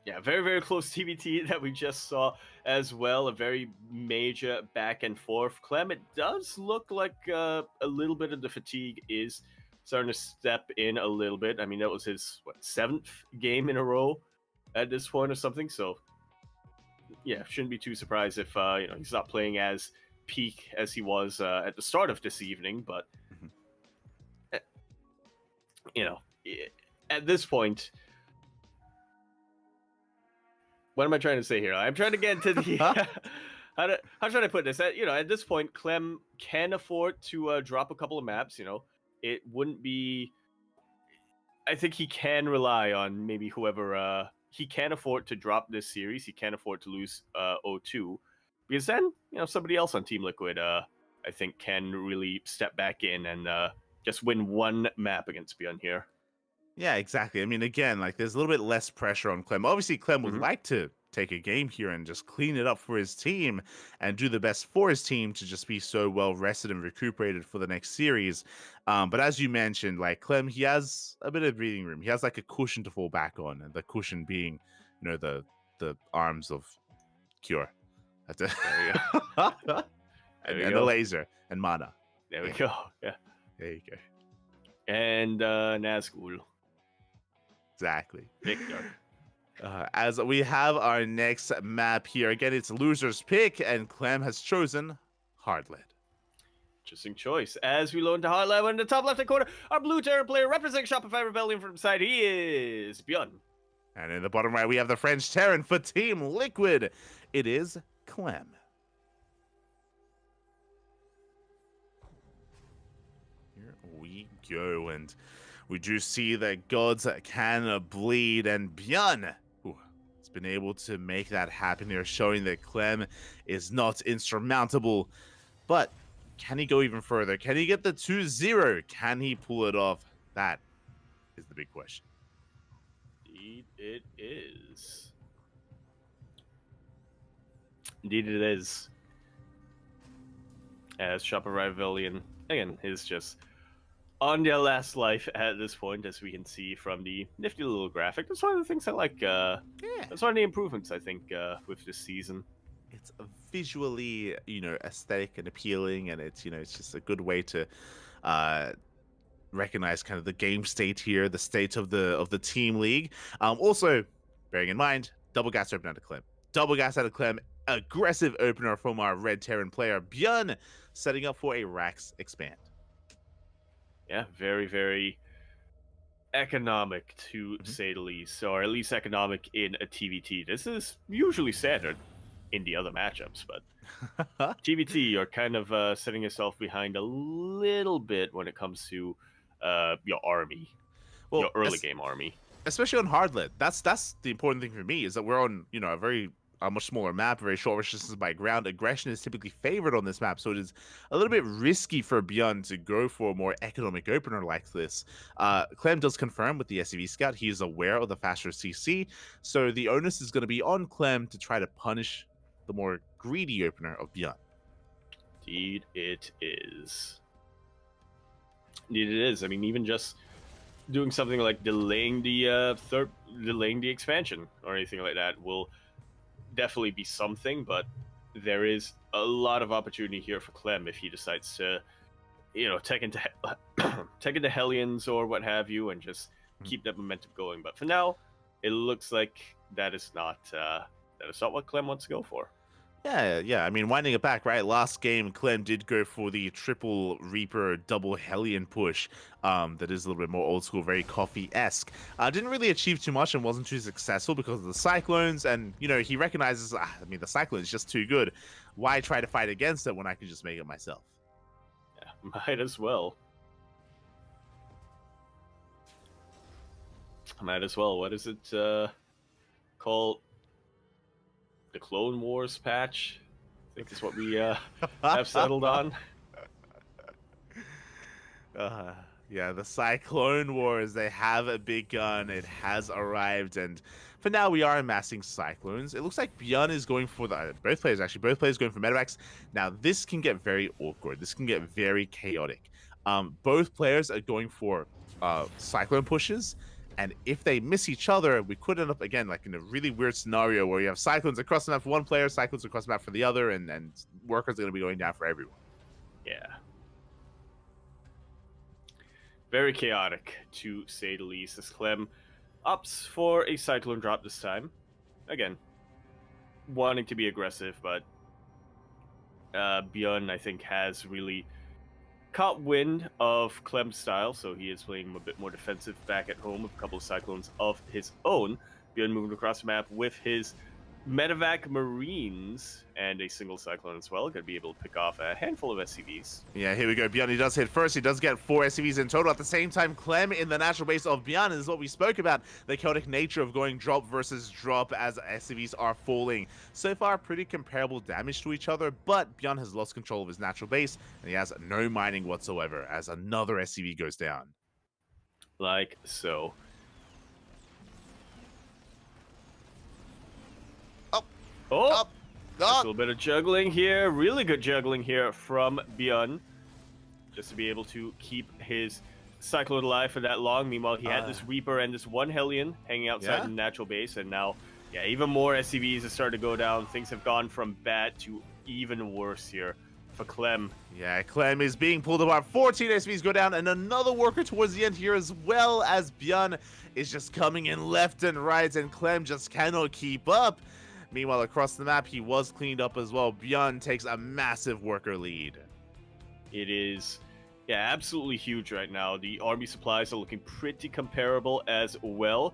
Yeah, very, very close TVT that we just saw as well. A very major back and forth. Clem, it does look like a little bit of the fatigue is starting to step in a little bit. I mean, that was his, 7th game in a row at this point or something. So, yeah, shouldn't be too surprised if he's not playing as peak as he was at the start of this evening. But at this point, what am I trying to say here? I'm trying to get into the how should I put this? At this point, Clem can afford to drop a couple of maps. It wouldn't be. I think he can rely on maybe whoever he can afford to drop this series. He can't afford to lose 0-2, because then somebody else on Team Liquid I think can really step back in and just win one map against Bjorn here. Yeah, exactly. I mean, again, like there's a little bit less pressure on Clem. Obviously, Clem would like to take a game here and just clean it up for his team and do the best for his team to just be so well rested and recuperated for the next series. But as you mentioned, like Clem, he has a bit of breathing room. He has like a cushion to fall back on, and the cushion being, the arms of Cure. That's it. and the laser and mana. There we go. Yeah. There you go. And Nazgul. Exactly. Victor. As we have our next map here. Again, it's loser's pick, and Clem has chosen Hardlet. Interesting choice. As we load into Hardlet in the top left-hand corner, our blue Terran player representing Shopify Rebellion from the side, he is Bjorn. And in the bottom right, we have the French Terran for Team Liquid. It is Clem. Here we go, and we do see that gods can bleed, and Bjorn has been able to make that happen here, showing that Clem is not insurmountable. But can he go even further? Can he get the 2-0? Can he pull it off? That is the big question. Indeed it is. Indeed it is. As Shopify Rebellion, again, is just on their last life at this point, as we can see from the nifty little graphic. That's one of the things I like. That's one of the improvements, I think, with this season. It's visually, aesthetic and appealing, and it's, it's just a good way to recognize kind of the game state here, the state of the team league. Also, bearing in mind, double gas open out of Clem. Double gas out of Clem. Aggressive opener from our Red Terran player, Bjorn, setting up for a Rax expand. Yeah, very, very economic, to say the least, or at least economic in a TVT. This is usually standard in the other matchups, but TVT, you're kind of setting yourself behind a little bit when it comes to your army, your early game army. Especially on Hardlet. That's the important thing for me, is that we're on, a much smaller map, very short distances by ground. Aggression is typically favored on this map, so it is a little bit risky for Bjorn to go for a more economic opener like this. Clem does confirm with the SCV Scout he is aware of the faster CC, so the onus is going to be on Clem to try to punish the more greedy opener of Bjorn. Indeed it is. Indeed it is. I mean, even just doing something like delaying the expansion or anything like that will definitely be something, but there is a lot of opportunity here for Clem if he decides to, tech into Hellions or what have you, and just keep that momentum going. But for now, it looks like that is not what Clem wants to go for. Yeah. I mean, winding it back, right? Last game, Clem did go for the triple Reaper double Hellion push. That is a little bit more old school, very coffee-esque. Didn't really achieve too much and wasn't too successful because of the Cyclones. And, he recognizes, the Cyclone is just too good. Why try to fight against it when I can just make it myself? Yeah, might as well. Might as well. What is it called? The Clone Wars patch, I think is what we have settled on. Yeah, the Cyclone Wars, they have begun. It has arrived, and for now we are amassing Cyclones. It looks like Bjorn is going for both players going for Medivacs. Now this can get very awkward. This can get very chaotic. Both players are going for Cyclone pushes. And if they miss each other, we could end up, again, like in a really weird scenario where you have Cyclones across the map for one player, Cyclones across the map for the other, and workers are going to be going down for everyone. Yeah. Very chaotic, to say the least, as Clem opts for a Cyclone drop this time. Again, wanting to be aggressive, but Bjorn, I think, has really caught wind of Clem's style, so he is playing a bit more defensive back at home with a couple of Cyclones of his own. Bjorn moving across the map with his Medevac Marines and a single Cyclone as well. Going to be able to pick off a handful of SCVs. Yeah, here we go. Bjorn, he does hit first. He does get 4 SCVs in total. At the same time, Clem in the natural base of Bjorn is what we spoke about. The chaotic nature of going drop versus drop as SCVs are falling. So far, pretty comparable damage to each other, but Bjorn has lost control of his natural base, and he has no mining whatsoever as another SCV goes down. Like so. Oh, a little bit of juggling here. Really good juggling here from Bjorn. Just to be able to keep his Cyclone alive for that long. Meanwhile, he had this Reaper and this one Hellion hanging outside the natural base. And now, yeah, even more SCVs have started to go down. Things have gone from bad to even worse here for Clem. Yeah, Clem is being pulled apart. 14 SCVs go down, and another worker towards the end here, as well as Bjorn is just coming in left and right, and Clem just cannot keep up. Meanwhile, across the map, he was cleaned up as well. Bjorn takes a massive worker lead. It is, yeah, absolutely huge right now. The army supplies are looking pretty comparable as well.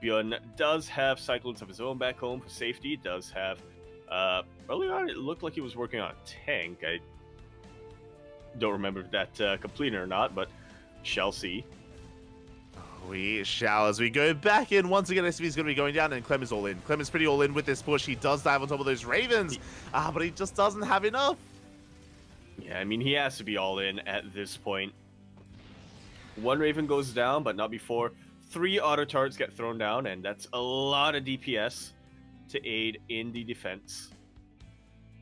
Bjorn does have Cyclones of his own back home for safety. Does have, early on, it looked like he was working on a tank. I don't remember if that completed or not, but shall see. We shall, as we go back in. Once again, SCV is going to be going down, and Clem is all in. Clem is pretty all in with this push. He does dive on top of those Ravens, but he just doesn't have enough. Yeah, I mean, he has to be all in at this point. One Raven goes down, but not before 3 auto turrets get thrown down, and that's a lot of DPS to aid in the defense.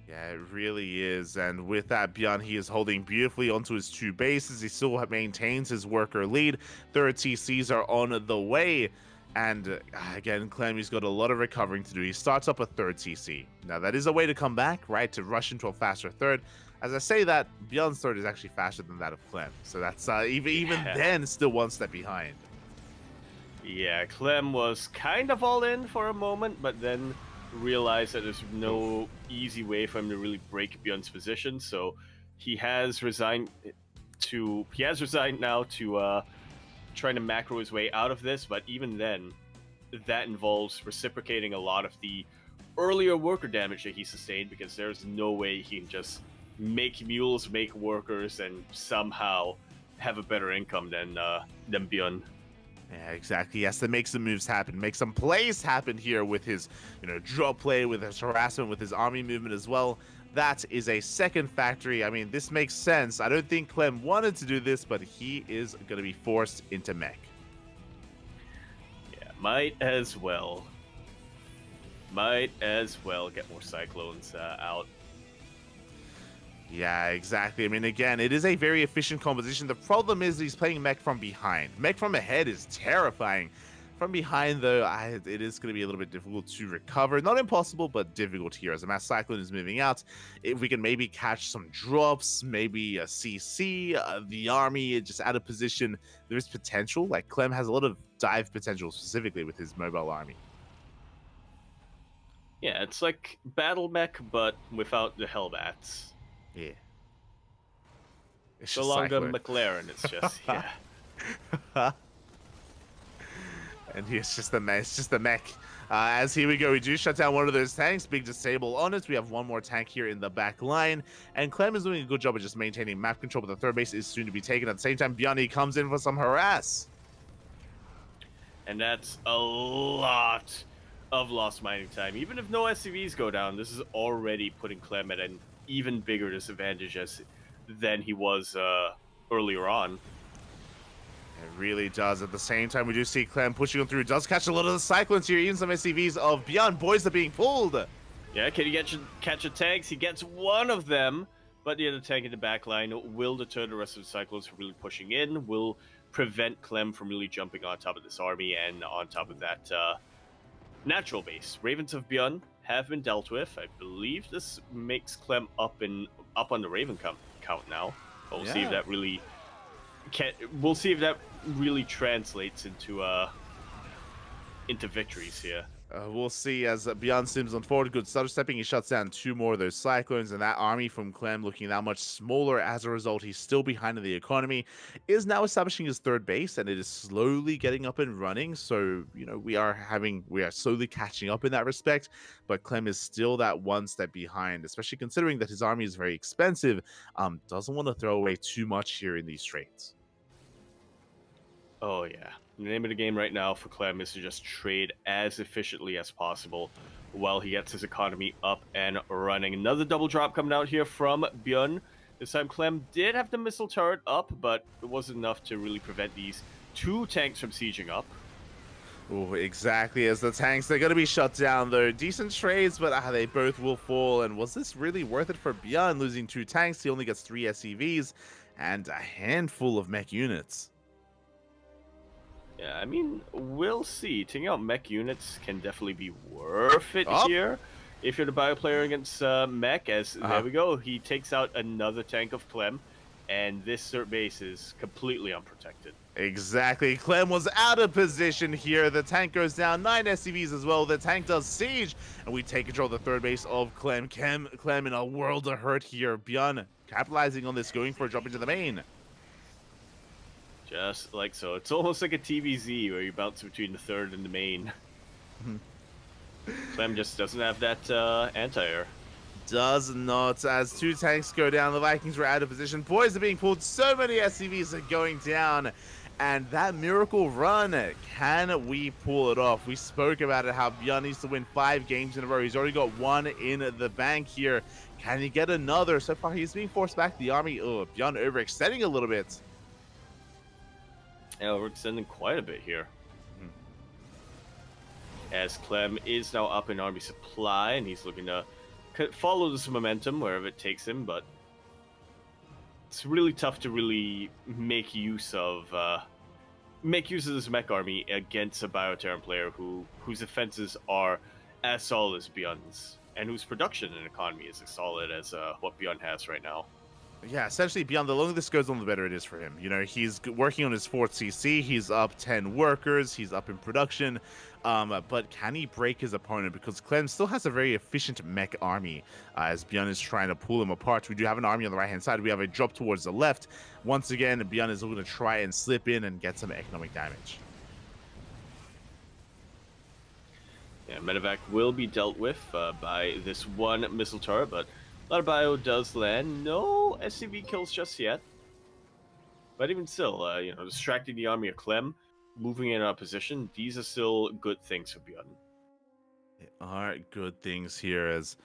Yeah, it really is. And with that, Bjorn, he is holding beautifully onto his 2 bases. He still maintains his worker lead. 3rd TCs are on the way. And again, Clem, he's got a lot of recovering to do. He starts up a 3rd TC. Now, that is a way to come back, right? To rush into a faster 3rd. As I say that, Bjorn's 3rd is actually faster than that of Clem. So that's even then still 1 step behind. Yeah, Clem was kind of all in for a moment, but then realized that there's no easy way for him to really break Bjorn's position, so he has resigned now to trying to macro his way out of this. But even then, that involves reciprocating a lot of the earlier worker damage that he sustained, because there's no way he can just make mules, make workers, and somehow have a better income than Bjorn. Yeah, exactly. He has to make some moves happen, make some plays happen here with his, drop play, with his harassment, with his army movement as well. That is a second factory. I mean, this makes sense. I don't think Clem wanted to do this, but he is going to be forced into mech. Yeah, might as well. Might as well get more Cyclones out. Yeah, exactly. I mean, again, it is a very efficient composition. The problem is he's playing mech from behind. Mech from ahead is terrifying. From behind, though, it is going to be a little bit difficult to recover. Not impossible, but difficult here. As the Mass Cyclone is moving out, if we can maybe catch some drops, maybe a CC, the army just out of position, there is potential. Like, Clem has a lot of dive potential, specifically with his mobile army. Yeah, it's like Battle Mech, but without the Hellbats. Yeah. It's so longer McLaren, it's just, yeah. And it's just the mech. As here we go, we do shut down one of those tanks. Big disable on it. We have one more tank here in the back line. And Clem is doing a good job of just maintaining map control, but the 3rd base is soon to be taken. At the same time, Bjorn comes in for some harass. And that's a lot of lost mining time. Even if no SCVs go down, this is already putting Clem at an even bigger disadvantage than he was earlier on. It really does. At the same time, we do see Clem pushing him through. Does catch a lot of the Cyclones here. Even some SCVs of Bjorn. Boys are being pulled. Yeah, can he catch the tanks? He gets one of them, but the other tank in the back line will deter the rest of the Cyclones from really pushing in, will prevent Clem from really jumping on top of this army and on top of that natural base. Ravens of Bjorn have been dealt with. I believe this makes Clem up on the Raven count now. We'll see if that really translates into victories here. We'll see as Beyond Sims on forward. Good stutter stepping. He shuts down 2 more of those Cyclones, and that army from Clem looking that much smaller as a result. He's still behind in the economy. Is now establishing his third base, and it is slowly getting up and running. So, we are slowly catching up in that respect. But Clem is still that one step behind, especially considering that his army is very expensive. Doesn't want to throw away too much here in these trades. Oh yeah. The name of the game right now for Clem is to just trade as efficiently as possible while he gets his economy up and running. Another double drop coming out here from Björn. This time Clem did have the missile turret up, but it wasn't enough to really prevent these 2 tanks from sieging up. Oh, exactly. As the tanks, they're going to be shut down, though. Decent trades, but they both will fall. And was this really worth it for Björn? Losing 2 tanks, he only gets 3 SCVs and a handful of mech units. Yeah, I mean, we'll see. Taking out mech units can definitely be worth it here. If you're the bio player against mech, there we go. He takes out another tank of Clem, and this third base is completely unprotected. Exactly. Clem was out of position here. The tank goes down, 9 SCVs as well. The tank does siege, and we take control of the third base of Clem. Clem in a world of hurt here. Björn capitalizing on this, going for a drop into the main. Just like so. It's almost like a TVZ where you bounce between the third and the main. Clem just doesn't have that anti-air. Does not. As 2 tanks go down, the Vikings were out of position. Boys are being pulled. So many SCVs are going down. And that miracle run, can we pull it off? We spoke about it, how Björn needs to win 5 games in a row. He's already got 1 in the bank here. Can he get another? So far, he's being forced back. The army, Björn overextending a little bit. Yeah, we're extending quite a bit here. As Clem is now up in army supply, and he's looking to follow this momentum wherever it takes him, but it's really tough to really make use of this mech army against a Bioterran player whose defenses are as solid as Björn's, and whose production and economy is as solid as what Björn has right now. Yeah, essentially, Beyond, the longer this goes on, the better it is for him. He's working on his 4th CC. He's up 10 workers. He's up in production. But can he break his opponent? Because Clem still has a very efficient mech army as Björn is trying to pull him apart. We do have an army on the right-hand side. We have a drop towards the left. Once again, Björn is going to try and slip in and get some economic damage. Yeah, medevac will be dealt with by this 1 missile turret, but a lot of bio does land. No SCV kills just yet. But even still, distracting the army of Clem, moving in our position, these are still good things for Björn. They are good things here as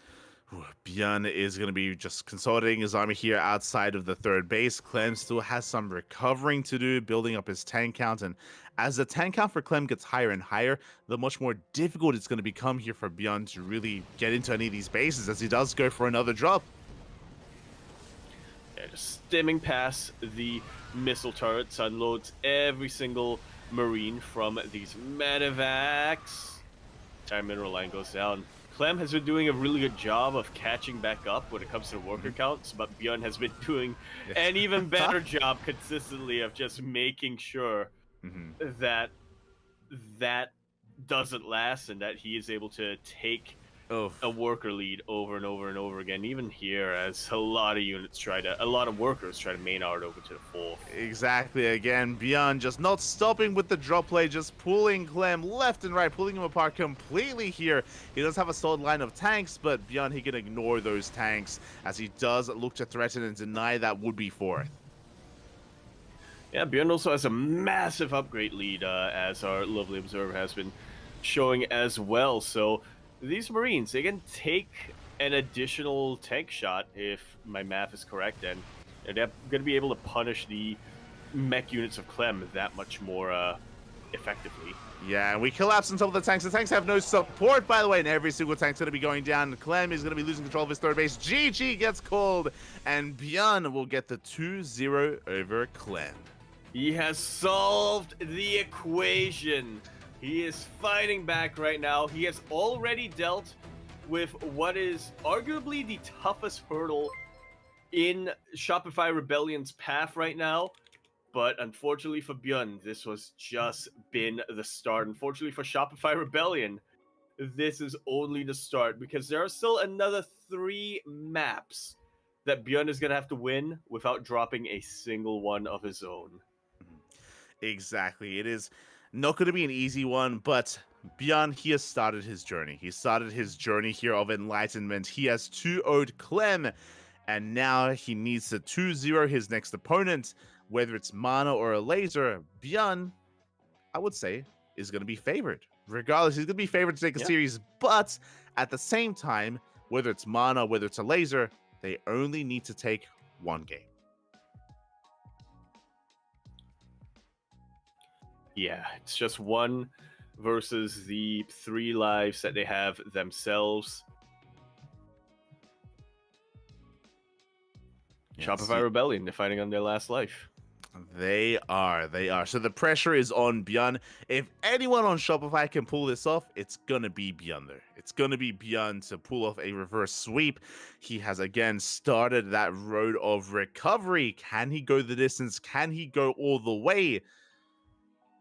Björn is going to be just consolidating his army here outside of the third base. Clem still has some recovering to do, building up his tank count. And as the tank count for Clem gets higher and higher, the much more difficult it's going to become here for Björn to really get into any of these bases as he does go for another drop. Yeah, just stimming past the missile turrets, unloads every single Marine from these medevacs. Entire mineral line goes down. Clem has been doing a really good job of catching back up when it comes to the worker counts, but Björn has been doing an even better job consistently of just making sure that that doesn't last and that he is able to take a worker lead over and over and over again. Even here, as a lot of workers try to main art over to the full. Exactly. Again, Björn just not stopping with the drop play, just pulling Clem left and right, pulling him apart completely here. He does have a solid line of tanks, but Björn, he can ignore those tanks as he does look to threaten and deny that would-be 4th. Yeah, Björn also has a massive upgrade lead, as our lovely observer has been showing as well. So these Marines, they can take an additional tank shot if my math is correct, and they're going to be able to punish the mech units of Clem that much more effectively. Yeah, and we collapse on top of the tanks. The tanks have no support, by the way, and every single tank's going to be going down. Clem is going to be losing control of his third base. GG gets called, and Björn will get the 2-0 over Clem. He has solved the equation. He is fighting back right now. He has already dealt with what is arguably the toughest hurdle in Shopify Rebellion's path right now. But unfortunately for Björn, this was just been the start. Unfortunately for Shopify Rebellion, this is only the start, because there are still another 3 maps that Björn is going to have to win without dropping a single one of his own. Exactly. It is not going to be an easy one, but Björn, he has started his journey. He started his journey here of enlightenment. He has 2-0'd Clem, and now he needs to 2-0 his next opponent, whether it's Mana or a laser. Björn, I would say, is going to be favored. Regardless, he's going to be favored to take a series, but at the same time, whether it's Mana, whether it's a laser, they only need to take one game. Yeah, it's just 1 versus the 3 lives that they have themselves. Yes. Shopify Rebellion, they're fighting on their last life. They are. So the pressure is on Björn. If anyone on Shopify can pull this off, it's gonna be Björn there. It's gonna be Björn to pull off a reverse sweep. He has again started that road of recovery. Can he go the distance? Can he go all the way?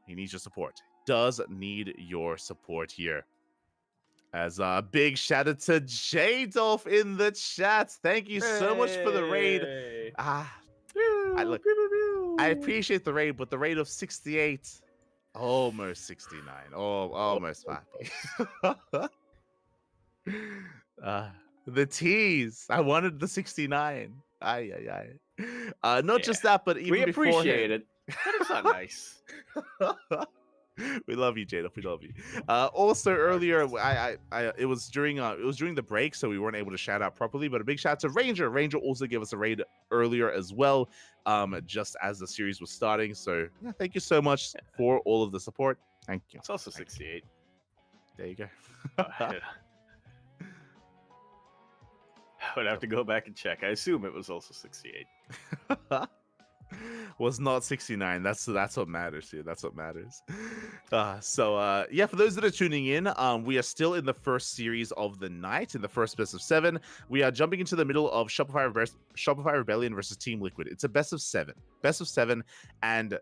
He needs your support. Does need your support here. As a big shout out to J-Dolph in the chat. Thank you so much for the raid. I appreciate the raid, but the raid of 68, almost 69. Oh, almost happy. The tease. I wanted the 69. Not just that, but even we appreciate beforehand. it. But it's not nice. We love you, Jada. We love you. Also, earlier, it was during the break, so we weren't able to shout out properly. But a big shout out to Ranger. Ranger also gave us a raid earlier as well, just as the series was starting. So yeah, thank you so much for all of the support. Thank you. It's also 68. There you go. I would have to go back and check. I assume it was also 68. Was not 69. That's what matters here. That's what matters. Yeah, for those that are tuning in, we are still in the first series of the night, in the first best of 7. We are jumping into the middle of Shopify Rebellion versus Team Liquid. It's a best of 7, and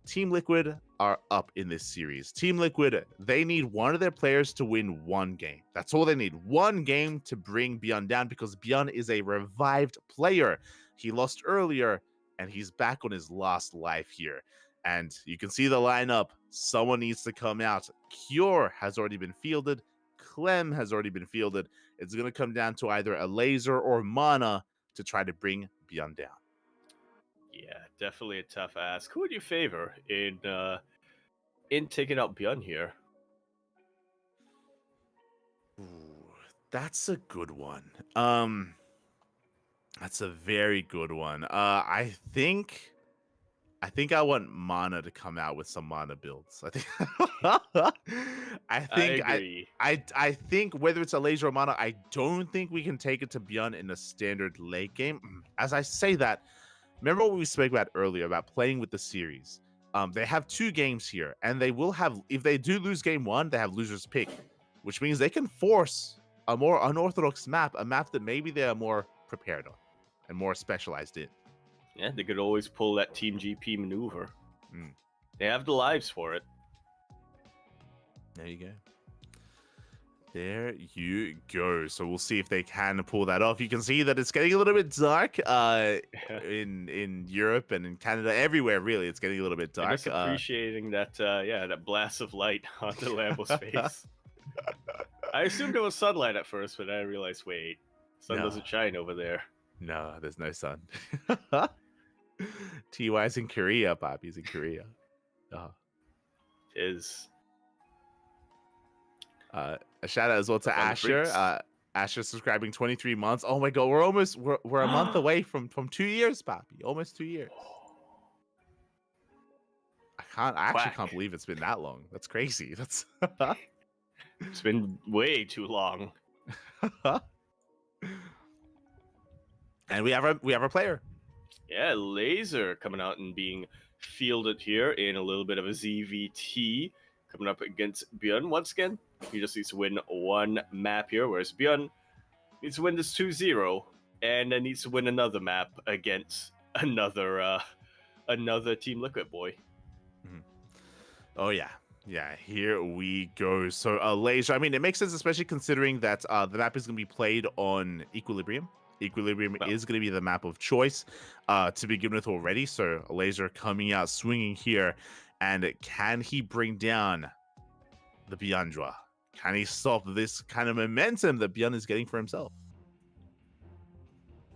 Team Liquid are up in this series. Team Liquid, they need one of their players to win one game. That's all they need. One game to bring Björn down, because Björn is a revived player. He lost earlier, and he's back on his last life here. And you can see the lineup. Someone needs to come out. Cure has already been fielded. Clem has already been fielded. It's going to come down to either a laser or Mana to try to bring Björn down. Yeah, definitely a tough ask. Who would you favor in taking out Björn here? Ooh, that's a good one. That's a very good one. I think I want Mana to come out with some Mana builds. I agree. I think whether it's a laser or Mana, I don't think we can take it to Björn in a standard late game. As I say that, remember what we spoke about earlier about playing with the series. They have 2 games here, and they will have, if they do lose game 1, they have loser's pick, which means they can force a more unorthodox map, a map that maybe they are more prepared on and more specialized in. Yeah, they could always pull that Team GP maneuver. They have the lives for it. There you go. There you go. So we'll see if they can pull that off. You can see that it's getting a little bit dark in Europe and in Canada, everywhere really. It's getting a little bit dark. I'm just appreciating that that blast of light on the Lambo's face. I assumed it was sunlight at first, but I realized, wait, sun doesn't shine over there. No, there's no sun. TY's in Korea, Bobby's in Korea. A shout out as well to Asher. Asher subscribing 23 months. Oh my god, we're a month away from 2 years, Bobby. Almost 2 years. I actually can't believe it's been that long. That's crazy. That's It's been way too long. And we have a player. Yeah, Laser coming out and being fielded here in a little bit of a ZVT. Coming up against Björn once again. He just needs to win one map here, whereas Björn needs to win this 2-0 and then needs to win another map against another Team Liquid boy. Oh yeah. Yeah, here we go. So, Laser, I mean, it makes sense, especially considering that the map is going to be played on Equilibrium. Equilibrium is going to be the map of choice to begin with already. So, Laser coming out swinging here. And can he bring down the Biandra? Can he stop this kind of momentum that Bjorn is getting for himself?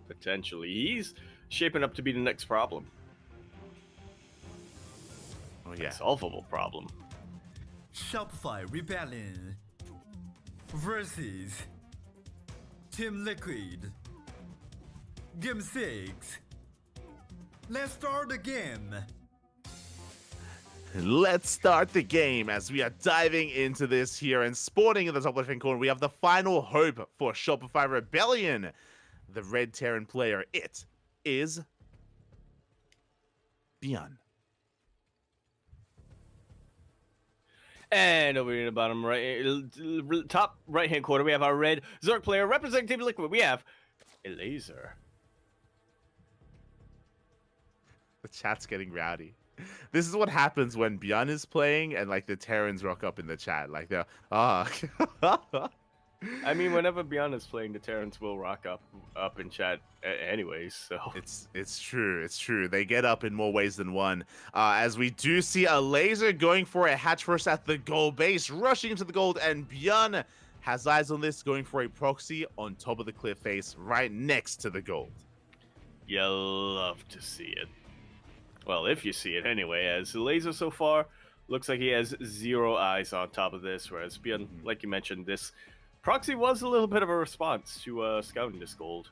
Potentially. He's shaping up to be the next problem. Oh, yeah. Solvable problem. Shopify Rebellion versus Team Liquid. Game 6. Let's start the game. Let's start the game as we are diving into this here and sporting in the top left-hand corner. We have the final hope for Shopify Rebellion. The red Terran player, it is Bjorn. And over in the bottom right, top right-hand corner, we have our red Zerg player representing Team Liquid. We have a laser. The chat's getting rowdy. This is what happens when Bjorn is playing and like the Terrans rock up in the chat. Like they're I mean, whenever Bjorn is playing, the Terrans will rock up in chat anyways. So it's true. It's true. They get up in more ways than one. As we do see a laser going for a hatch first at the gold base, rushing into the gold, and Bjorn has eyes on this, going for a proxy on top of the cliff face, right next to the gold. You'll love to see it. Well, if you see it anyway, as the laser so far looks like he has 0 eyes on top of this, whereas Bjorn, like you mentioned, this proxy was a little bit of a response to scouting this gold.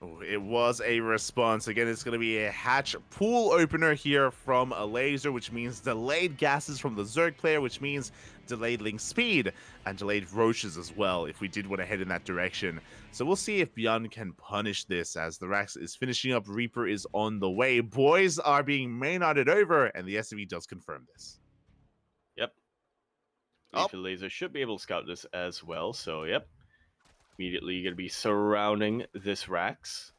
Oh, it was a response. Again, it's going to be a hatch pool opener here from a laser, which means delayed gases from the Zerg player, which means delayed link speed and delayed roaches as well, if we did want to head in that direction. So we'll see if Bjorn can punish this as the Rax is finishing up. Reaper is on the way. Boys are being main-arted over, and the SCV does confirm this. Yep. The laser should be able to scout this as well, so yep. Immediately going to be surrounding this Rax.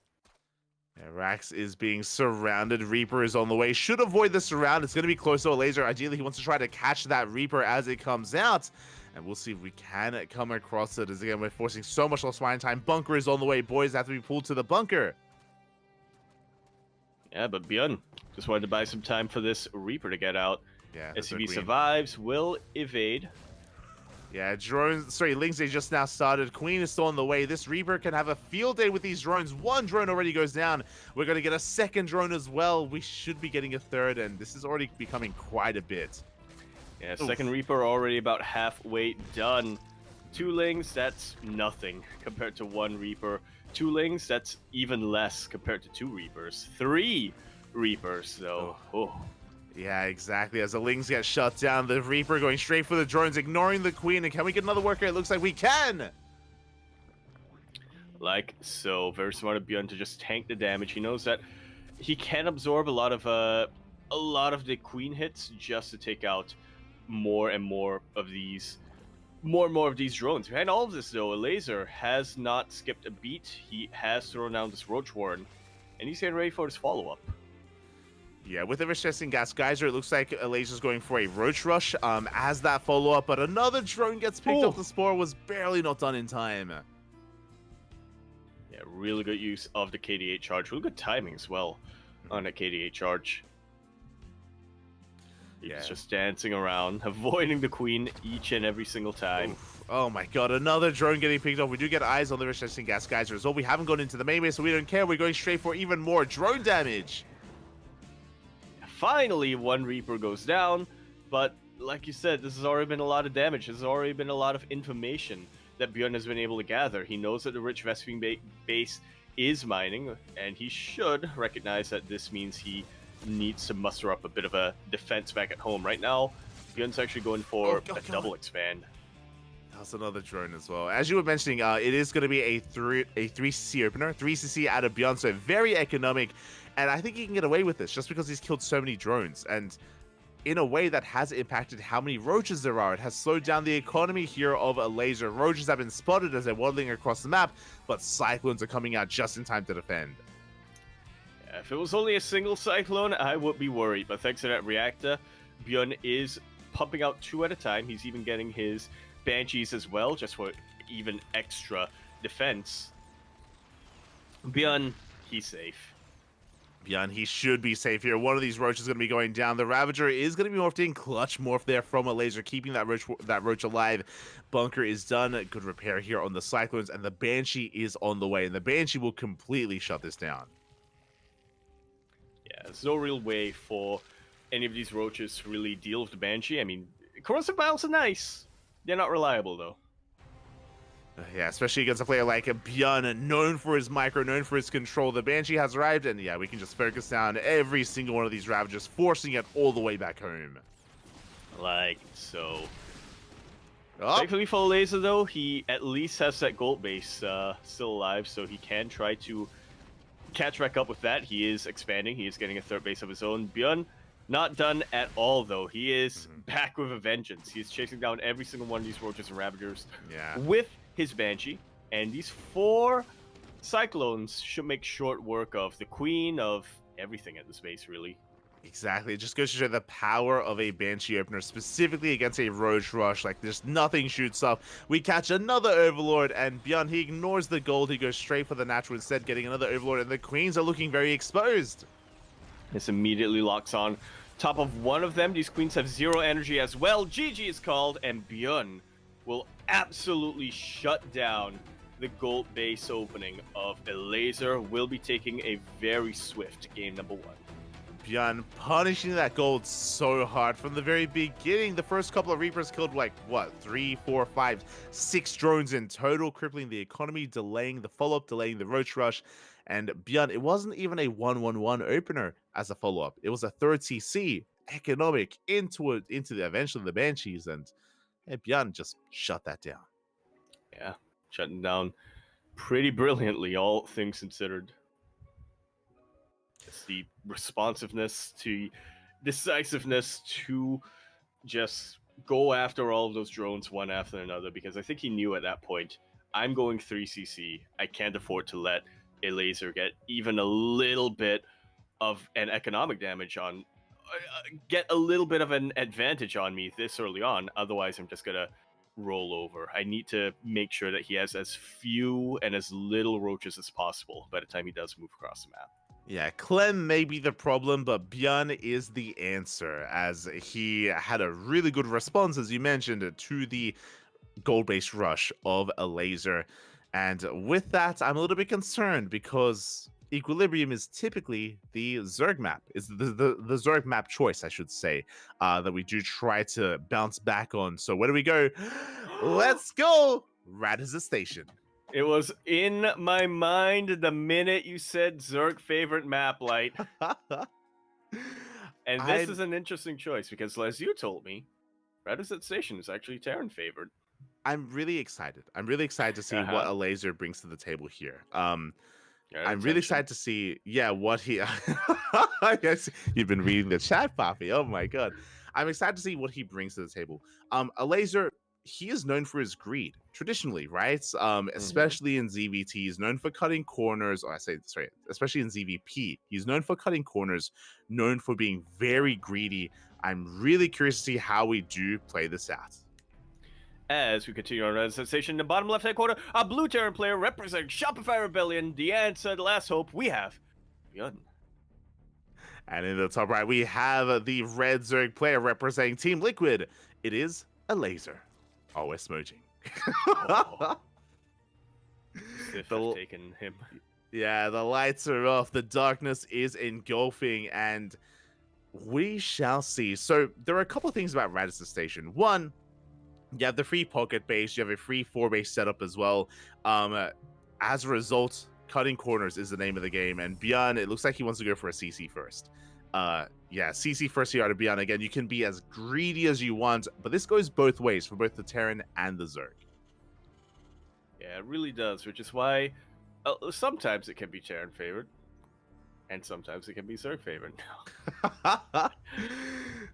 Yeah, Rax is being surrounded. Reaper is on the way. Should avoid the surround. It's going to be close to a laser. Ideally, he wants to try to catch that Reaper as it comes out. And we'll see if we can come across it. As again, we're forcing so much less flying time. Bunker is on the way. Boys have to be pulled to the bunker. Yeah, but Bjorn just wanted to buy some time for this Reaper to get out. Yeah, SCV survives, will evade. Yeah, Lings they just now started. Queen is still on the way. This Reaper can have a field day with these drones. One drone already goes down. We're going to get a second drone as well. We should be getting a third, and this is already becoming quite a bit. Yeah, second Reaper already about halfway done. 2 Lings, that's nothing compared to 1 Reaper. 2 Lings, that's even less compared to 2 Reapers. 3 Reapers, though. Oh. Yeah, exactly. As the Lings get shut down, the Reaper going straight for the drones, ignoring the Queen. And can we get another worker? It looks like we can. Like so. Very smart of Bjorn to just tank the damage. He knows that he can absorb a lot of the Queen hits just to take out more and more of these drones. Behind all of this, though, a laser has not skipped a beat. He has thrown down this Roach Warren, and he's getting ready for his follow-up. Yeah, with the Recessing Gas Geyser, it looks like a laser's going for a Roach Rush as that follow-up, but another drone gets picked up. The Spore was barely not done in time. Yeah, really good use of the KD8 charge. Really good timing as well on a KD8 charge. He's just dancing around, avoiding the Queen each and every single time. Oof. Oh my god, another drone getting picked up. We do get eyes on the Recessing Gas Geyser as well. We haven't gone into the main base, so we don't care. We're going straight for even more drone damage. Finally, 1 Reaper goes down, but like you said, this has already been a lot of damage. This has already been a lot of information that Bjorn has been able to gather. He knows that the rich Vespene base is mining, and he should recognize that this means he needs to muster up a bit of a defense back at home. Right now, Bjorn's actually going for a double expand. That's another drone as well. As you were mentioning, it is going to be a 3cc opener, 3cc out of Bjorn, so very economic. And I think he can get away with this just because he's killed so many drones. And in a way that has impacted how many roaches there are. It has slowed down the economy here of a laser. Roaches have been spotted as they're waddling across the map, but Cyclones are coming out just in time to defend. Yeah, if it was only a single Cyclone, I would be worried. But thanks to that reactor, Bjorn is pumping out 2 at a time. He's even getting his Banshees as well, just for even extra defense. Bjorn, he's safe. Bjorn, he should be safe here. One of these roaches is going to be going down. The Ravager is going to be morphed in. Clutch morph there from a laser, keeping that roach alive. Bunker is done. Good repair here on the Cyclones, and the Banshee is on the way, and the Banshee will completely shut this down. Yeah, there's no real way for any of these roaches to really deal with the Banshee. I mean, corrosive vials are nice. They're not reliable, though. Yeah, especially against a player like Bjorn, known for his micro, known for his control. The Banshee has arrived, and yeah, we can just focus down every single one of these Ravagers, forcing it all the way back home. Like so. Oh. Thankfully for Laser, though, he at least has that gold base still alive, so he can try to catch back up with that. He is expanding. He is getting a third base of his own. Bjorn, not done at all, though. He is back with a vengeance. He is chasing down every single one of these roaches and Ravagers with his Banshee, and these 4 Cyclones should make short work of the Queen, of everything at this base, really. Exactly. It just goes to show the power of a Banshee opener, specifically against a Roach Rush. Like, just nothing shoots up. We catch another Overlord, and Bjorn, he ignores the gold. He goes straight for the natural instead, getting another Overlord, and the Queens are looking very exposed. This immediately locks on top of one of them. These Queens have 0 energy as well. GG is called, and Bjorn will absolutely shut down the gold base opening of a Laser. Will be taking a very swift game number 1. Bjorn punishing that gold so hard from the very beginning. The first couple of Reapers killed, like, what, 3, 4, 5, 6 drones in total, crippling the economy, delaying the follow-up, delaying the Roach Rush. And Bjorn, it wasn't even a 1-1-1 opener as a follow-up. It was a third CC, economic, into the eventually the Banshees, and Bjorn just shut that down. Yeah, shutting down pretty brilliantly, all things considered. It's the responsiveness to decisiveness to just go after all of those drones one after another, because I think he knew at that point, I'm going 3cc. I can't afford to let a Laser get even a little bit of an economic damage on, get a little bit of an advantage on me this early on. Otherwise, I'm just gonna roll over. I need to make sure that he has as few and as little roaches as possible by the time he does move across the map. Yeah, Clem may be the problem, but Bjorn is the answer, as he had a really good response, as you mentioned, to the gold-based rush of a Laser. And with that, I'm a little bit concerned, because Equilibrium is typically the Zerg map. It's the Zerg map choice, I should say, that we do try to bounce back on. So where do we go? Let's go! Radiz's Station. It was in my mind the minute you said Zerg favorite map, Light. And this is an interesting choice, because as you told me, Radiz's Station is actually Terran favored. I'm really excited. I'm really excited to see what a Laser brings to the table here. I'm attention. really excited to see, what he... Yes, you've been reading the chat, Poppy. Oh my god. I'm excited to see what he brings to the table. A Laser, he is known for his greed, traditionally, right? Especially in ZVT, he's known for cutting corners, especially in ZVP. He's known for cutting corners, known for being very greedy. I'm really curious to see how we do play this out. As we continue on our sensation in the bottom left-hand corner, a blue Terran player representing Shopify Rebellion, the answer, the last hope, we have Bjorn. And in the top right, we have the red Zerg player representing Team Liquid. It is a Laser. Always smudging. Taken him. Yeah, the lights are off. The darkness is engulfing, and we shall see. So there are a couple of things about Radiz's Station. One, you have the free pocket base. You have a free 4-base setup as well. As a result, cutting corners is the name of the game. And Bjorn, it looks like he wants to go for a CC first. CC first here out of Bjorn. Again, you can be as greedy as you want, but this goes both ways for both the Terran and the Zerg. Yeah, it really does, which is why sometimes it can be Terran favored, and sometimes it can be Zerg favored.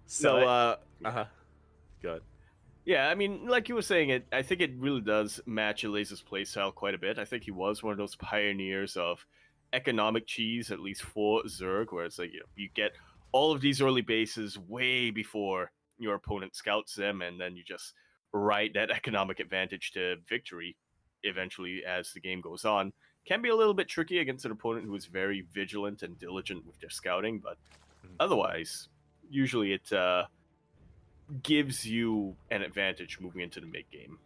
So, good. Yeah, I mean, like you were saying, I think it really does match Laser's playstyle quite a bit. I think he was one of those pioneers of economic cheese, at least for Zerg, where it's like, you get all of these early bases way before your opponent scouts them, and then you just ride that economic advantage to victory eventually as the game goes on. Can be a little bit tricky against an opponent who is very vigilant and diligent with their scouting, but otherwise, usually it gives you an advantage moving into the mid game.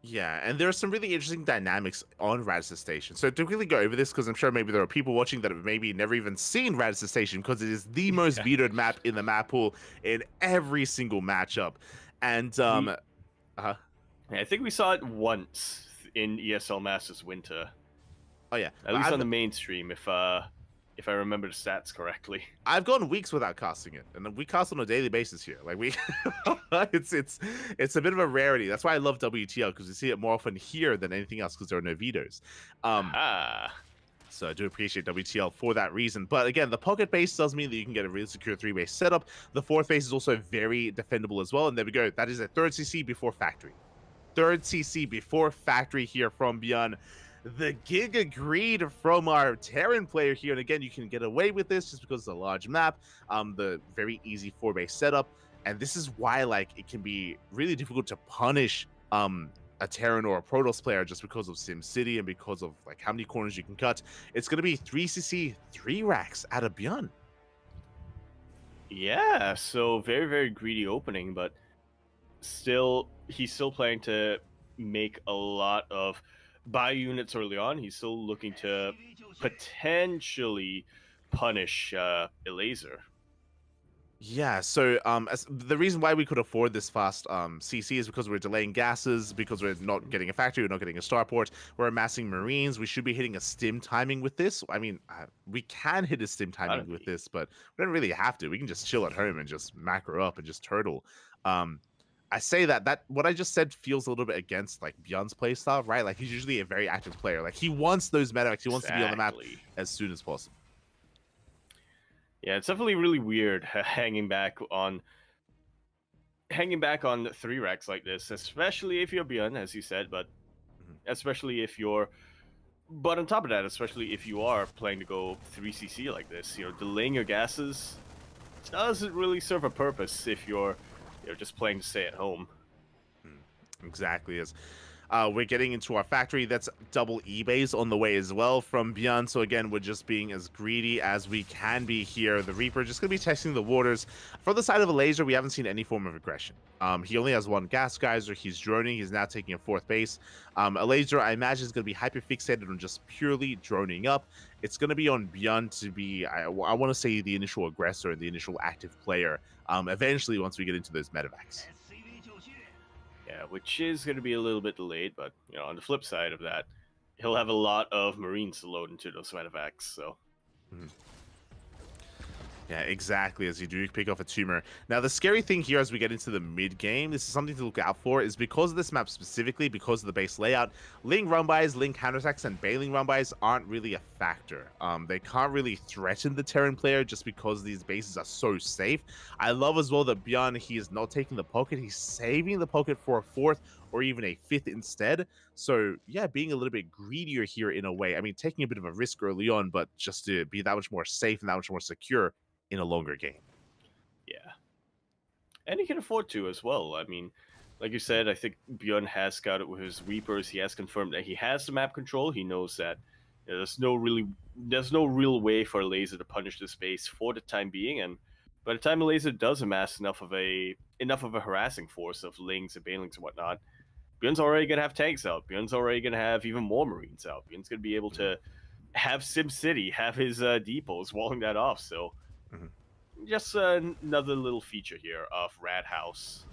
Yeah, and there are some really interesting dynamics on Radisson Station. So to quickly go over this, because I'm sure maybe there are people watching that have maybe never even seen Radisson Station, because it is the most vetoed map in the map pool in every single matchup. And I think we saw it once in ESL Masters Winter. Oh yeah, at least on the mainstream, if I remember the stats correctly. I've gone weeks without casting it, and we cast on a daily basis here. Like it's a bit of a rarity. That's why I love WTL, because we see it more often here than anything else, because there are no vetoes. So I do appreciate WTL for that reason. But again, the pocket base does mean that you can get a really secure 3-base setup. The 4th base is also very defendable as well. And there we go. That is a 3rd CC before factory. 3rd CC before factory here from Bjorn. The gig agreed from our Terran player here, and again, you can get away with this just because it's a large map, the very easy 4-base setup, and this is why like it can be really difficult to punish a Terran or a Protoss player just because of SimCity and because of like how many corners you can cut. It's going to be 3CC 3 racks out of Bjorn. Yeah, so very, very greedy opening, but still, he's still planning to make a lot of buy units early on. He's still looking to potentially punish Elaser. Yeah, so the reason why we could afford this fast CC is because we're delaying gases, because we're not getting a factory, we're not getting a starport, we're amassing Marines. We should be hitting a stim timing with this. I mean, we can hit a stim timing with this, but we don't really have to. We can just chill at home and just macro up and just turtle. I say that what I just said feels a little bit against like Bjorn's playstyle, right? Like he's usually a very active player. Like he wants those medevacs, he wants to be on the map as soon as possible. Yeah, it's definitely really weird hanging back on 3 racks like this, especially if you're Bjorn, as you said, but especially if you're. But on top of that, especially if you are planning to go 3CC like this, delaying your gases doesn't really serve a purpose if you're just playing to stay at home. Exactly. As we're getting into our factory, that's double eBays on the way as well from Bjorn. So again, we're just being as greedy as we can be here. The Reaper just going to be testing the waters. For the side of a laser, we haven't seen any form of aggression. He only has 1 gas geyser. He's droning. He's now taking a 4th base. A laser, I imagine, is going to be hyper fixated on just purely droning up. It's going to be on Bjorn to be, I want to say, the initial aggressor, the initial active player. Eventually, once we get into those medevacs. Yeah, which is going to be a little bit delayed, but on the flip side of that, he'll have a lot of Marines to load into those medevacs. So. Yeah, exactly, as you do pick off a tumor. Now, the scary thing here as we get into the mid-game, this is something to look out for, is because of this map specifically, because of the base layout, Ling run-bys, Ling counterattacks, and Bailing run-bys aren't really a factor. They can't really threaten the Terran player just because these bases are so safe. I love as well that Bjorn, he is not taking the pocket, he's saving the pocket for a 4th or even a 5th instead. So, yeah, being a little bit greedier here in a way. I mean, taking a bit of a risk early on, but just to be that much more safe and that much more secure in a longer game. Yeah. And he can afford to as well. I mean, like you said, I think Bjorn has scouted with his Reapers. He has confirmed that he has the map control. He knows that there's no real way for a laser to punish this base for the time being. And by the time a laser does amass enough of a harassing force of Lings and Bailings and whatnot, Bjorn's already going to have tanks out. Bjorn's already going to have even more Marines out. Bjorn's going to be able to have SimCity, have his depots walling that off. So just another little feature here of Rad House.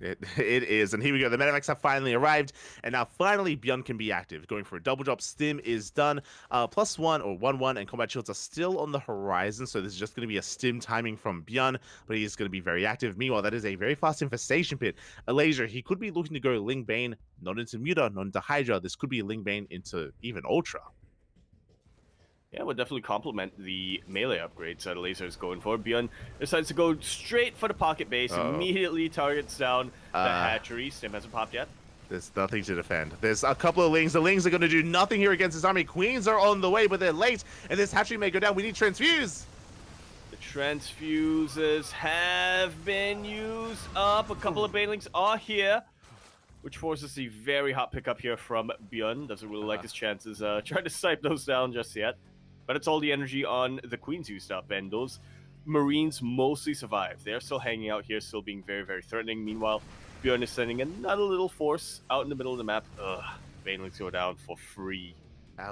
It is, and here we go. The medevacs have finally arrived, and now finally Bjorn can be active. Going for a double drop, stim is done. +1 or 1/1, and combat shields are still on the horizon, so this is just going to be a stim timing from Bjorn, but he is going to be very active. Meanwhile, that is a very fast infestation pit. A laser, he could be looking to go Ling Bane, not into Muta, not into Hydra. This could be Ling Bane into even Ultra. Yeah, would definitely complement the melee upgrades that Laser is going for. Bjorn decides to go straight for the pocket base, immediately targets down the hatchery. Stim hasn't popped yet. There's nothing to defend. There's a couple of Lings. The Lings are going to do nothing here against his army. Queens are on the way, but they're late, and this hatchery may go down. We need transfuse. The Transfuses have been used up. A couple of banelings are here, which forces a very hot pickup here from Bjorn. Doesn't really like his chances trying to snipe those down just yet. But it's all the energy on the Queens used up, and those Marines mostly survive. They're still hanging out here, still being very, very threatening. Meanwhile, Bjorn is sending another little force out in the middle of the map. Ugh, banelings go down for free.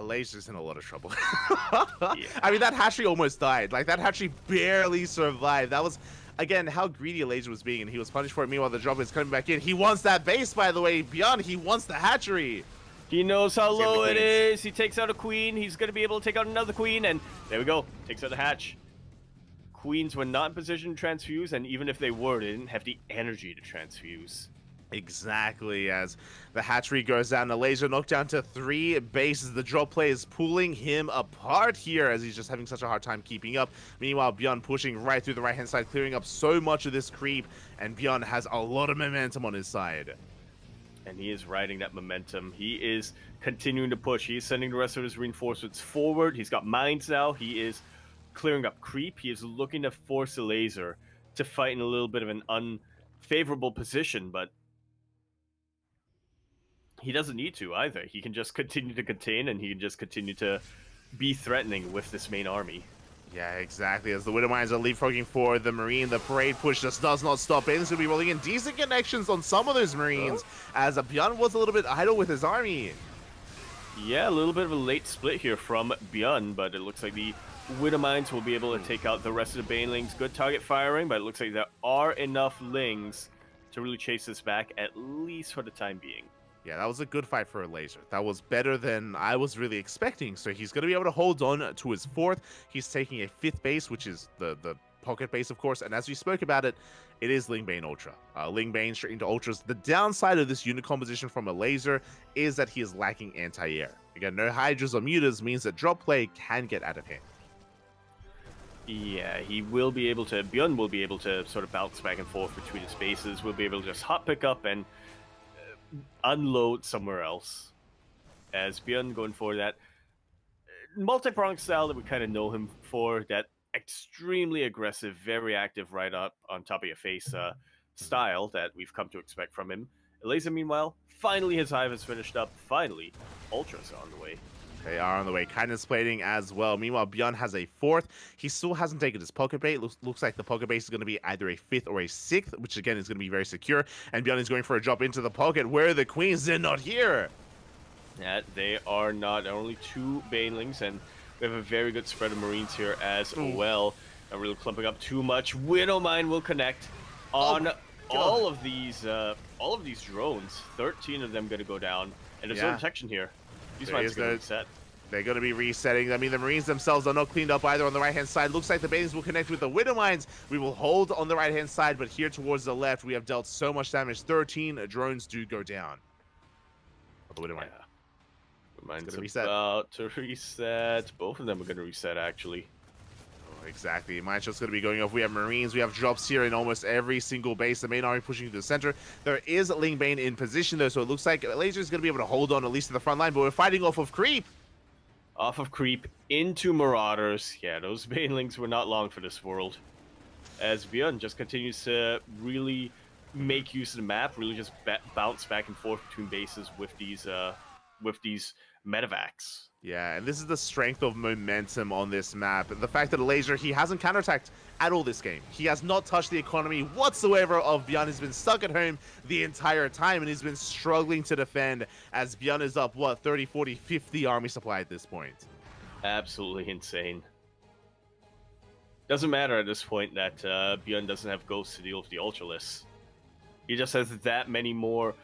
Laser's in a lot of trouble. I mean, that hatchery almost died. Like, that hatchery barely survived. That was, again, how greedy Laser was being, and he was punished for it. Meanwhile, the drop is coming back in. He wants that base, by the way. Beyond, he wants the hatchery. He knows how low it is. He takes out a queen. He's going to be able to take out another queen, and there we go. Takes out the hatch. Queens were not in position to transfuse, and even if they were, they didn't have the energy to transfuse. Exactly, as the hatchery goes down, the laser knocked down to 3 bases. The drop play is pulling him apart here as he's just having such a hard time keeping up. Meanwhile, Bjorn pushing right through the right-hand side, clearing up so much of this creep, and Bjorn has a lot of momentum on his side. And he is riding that momentum. He is continuing to push. He is sending the rest of his reinforcements forward. He's got mines now. He is clearing up creep. He is looking to force the laser to fight in a little bit of an unfavorable position, but he doesn't need to either. He can just continue to contain, and he can just continue to be threatening with this main army. Yeah, exactly. As the Widow Mines are leapfrogging for the Marine, the parade push just does not stop. Bane's going to be rolling in decent connections on some of those Marines, as Bjorn was a little bit idle with his army. Yeah, a little bit of a late split here from Bjorn, but it looks like the Widow Mines will be able to take out the rest of the banelings. Good target firing, but it looks like there are enough lings to really chase this back, at least for the time being. Yeah, that was a good fight for a laser. That was better than I was really expecting. So he's going to be able to hold on to his 4th. He's taking a 5th base, which is the pocket base, of course. And as we spoke about it, it is Lingbane Ultra. Lingbane straight into Ultras. The downside of this unit composition from a laser is that he is lacking anti-air. Again, no Hydras or Mutas means that drop play can get out of hand. Yeah, he will be able to, Bjorn will be able to sort of bounce back and forth between his bases. We'll be able to just hot pick up and unload somewhere else. As Bjorn going for that multi-pronged style that we kind of know him for, that extremely aggressive, very active, right up on top of your face style that we've come to expect from him. Laser, meanwhile, finally his hive is finished up. Finally, Ultras are on the way. They are on the way. Kindness plating as well. Meanwhile, Bjorn has a 4th. He still hasn't taken his pocket bait. Looks like the pocket base is going to be either a 5th or a 6th, which again is going to be very secure. And Bjorn is going for a drop into the pocket. Where are the queens? They're not here. Yeah, they are not. There are only 2 banelings, and we have a very good spread of Marines here as well. Not really clumping up too much. Widowmine will connect on all of these drones. 13 of them going to go down, and there's no protection here. These mines are going to reset. They're going to be resetting. I mean, the Marines themselves are not cleaned up either on the right-hand side. Looks like the Banelings will connect with the Widow Mines. We will hold on the right-hand side, but here towards the left, we have dealt so much damage. 13 drones do go down. Oh, the Widow Mine. Mine's about to reset. Both of them are going to reset, actually. Exactly. Mine's just going to be going off. We have Marines. We have drops here in almost every single base. The main army pushing to the center. There is Lingbane in position, though, so it looks like Laser is going to be able to hold on at least to the front line, but we're fighting off of creep. Off of creep into Marauders. Yeah, those banelings were not long for this world. As Bjorn just continues to really make use of the map, really just bounce back and forth between bases with these medevacs. Yeah, and this is the strength of momentum on this map. The fact that Laser, he hasn't counterattacked at all this game. He has not touched the economy whatsoever of Bjorn. He's been stuck at home the entire time, and he's been struggling to defend as Bjorn is up, what, 30, 40, 50 army supply at this point. Absolutely insane. Doesn't matter at this point that Bjorn doesn't have ghosts to deal with the Ultralists. He just has that many more...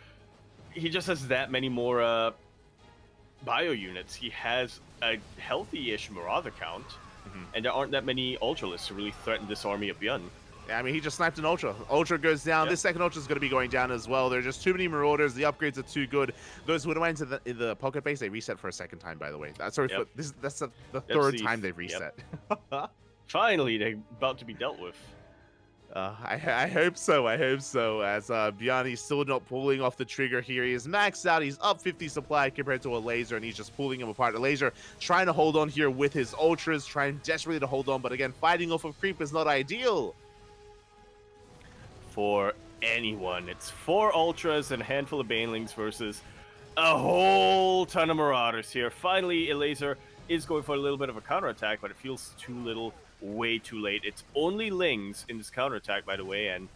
bio units. He has a healthy-ish Marauder count, and there aren't that many Ultralists to really threaten this army of Bjorn. Yeah, I mean, he just sniped an Ultra. Ultra goes down. Yep. This second Ultra is going to be going down as well. There are just too many Marauders. The upgrades are too good. Those Widowmines in the pocket base, they reset for a second time, by the way. That's the third time they've reset. Finally, they're about to be dealt with. I hope so. I hope so. As Bjarni's still not pulling off the trigger here. He is maxed out. He's up 50 supply compared to a laser, and he's just pulling him apart. A laser trying to hold on here with his ultras, trying desperately to hold on, but again, fighting off of creep is not ideal. For anyone, it's 4 ultras and a handful of banelings versus a whole ton of marauders here. Finally, a laser is going for a little bit of a counterattack, but it feels too little, way too late. It's only Lings in this counterattack, by the way, and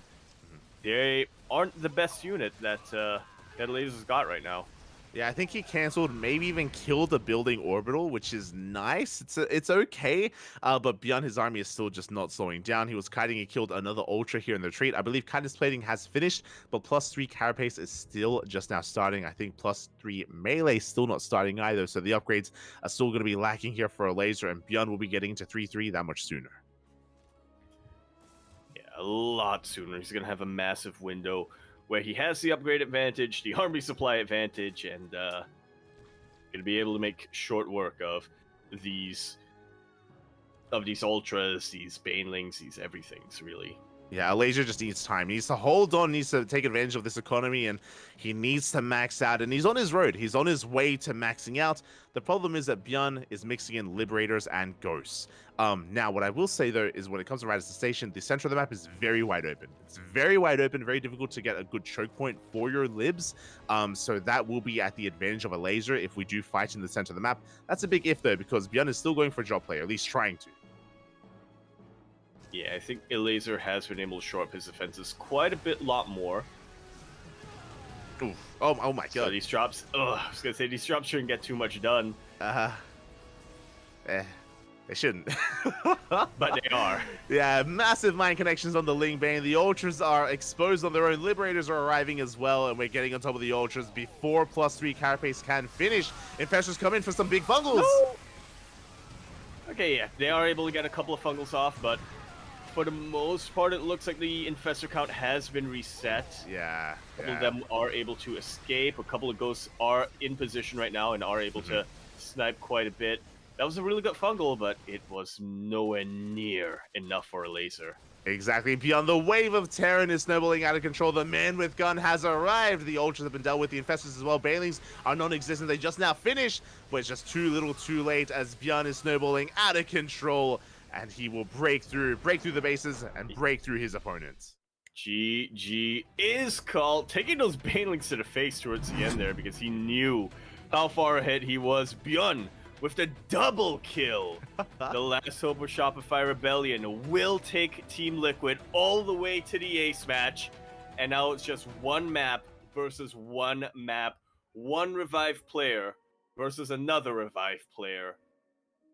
they aren't the best unit that that Laser's got right now. Yeah, I think he canceled, maybe even killed the building orbital, which is nice. It's okay, but beyond his army is still just not slowing down. He was kiting, he killed another ultra here in the retreat. I believe kindness plating has finished, but +3 carapace is still just now starting. I think +3 melee still not starting either, so the upgrades are still going to be lacking here for a laser, and Beyond will be getting into 3-3 that much sooner. Yeah, a lot sooner. He's going to have a massive window where he has the upgrade advantage, the army supply advantage, and going to be able to make short work of these ultras, these banelings, these everythings, really. Yeah, a laser just needs time. He needs to hold on, needs to take advantage of this economy, and he needs to max out. And he's on his road. He's on his way to maxing out. The problem is that Björn is mixing in Liberators and Ghosts. Now, what I will say, though, is when it comes to Riders to Station, the center of the map is very wide open. It's very wide open, very difficult to get a good choke point for your libs. So that will be at the advantage of a laser if we do fight in the center of the map. That's a big if, though, because Björn is still going for drop play, or at least trying to. Yeah, I think Laser has been able to shore up his defenses quite a lot more. Oof. Oh my god. So these drops, I was going to say, these drops shouldn't get too much done. They shouldn't. But they are. Yeah, massive mine connections on the Ling Bane. The Ultras are exposed on their own. Liberators are arriving as well, and we're getting on top of the Ultras before +3 carapace can finish. Infestors come in for some big fungals. No! Okay, yeah, they are able to get a couple of fungals off, but for the most part, it looks like the infestor count has been reset. Yeah. A couple of them are able to escape. A couple of ghosts are in position right now and are able to snipe quite a bit. That was a really good fungal, but it was nowhere near enough for a laser. Exactly. Beyond the wave of Terran is snowballing out of control. The man with gun has arrived. The Ultras have been dealt with. The Infestors as well. Banelings are non-existent. They just now finished, but it's just too little too late as Björn is snowballing out of control. And he will break through the bases and break through his opponents. GG is called, taking those banelings to the face towards the end there because he knew how far ahead he was. Björn with the double kill. The last hope of Shopify Rebellion will take Team Liquid all the way to the ace match. And now it's just one map versus one map. One revived player versus another revived player.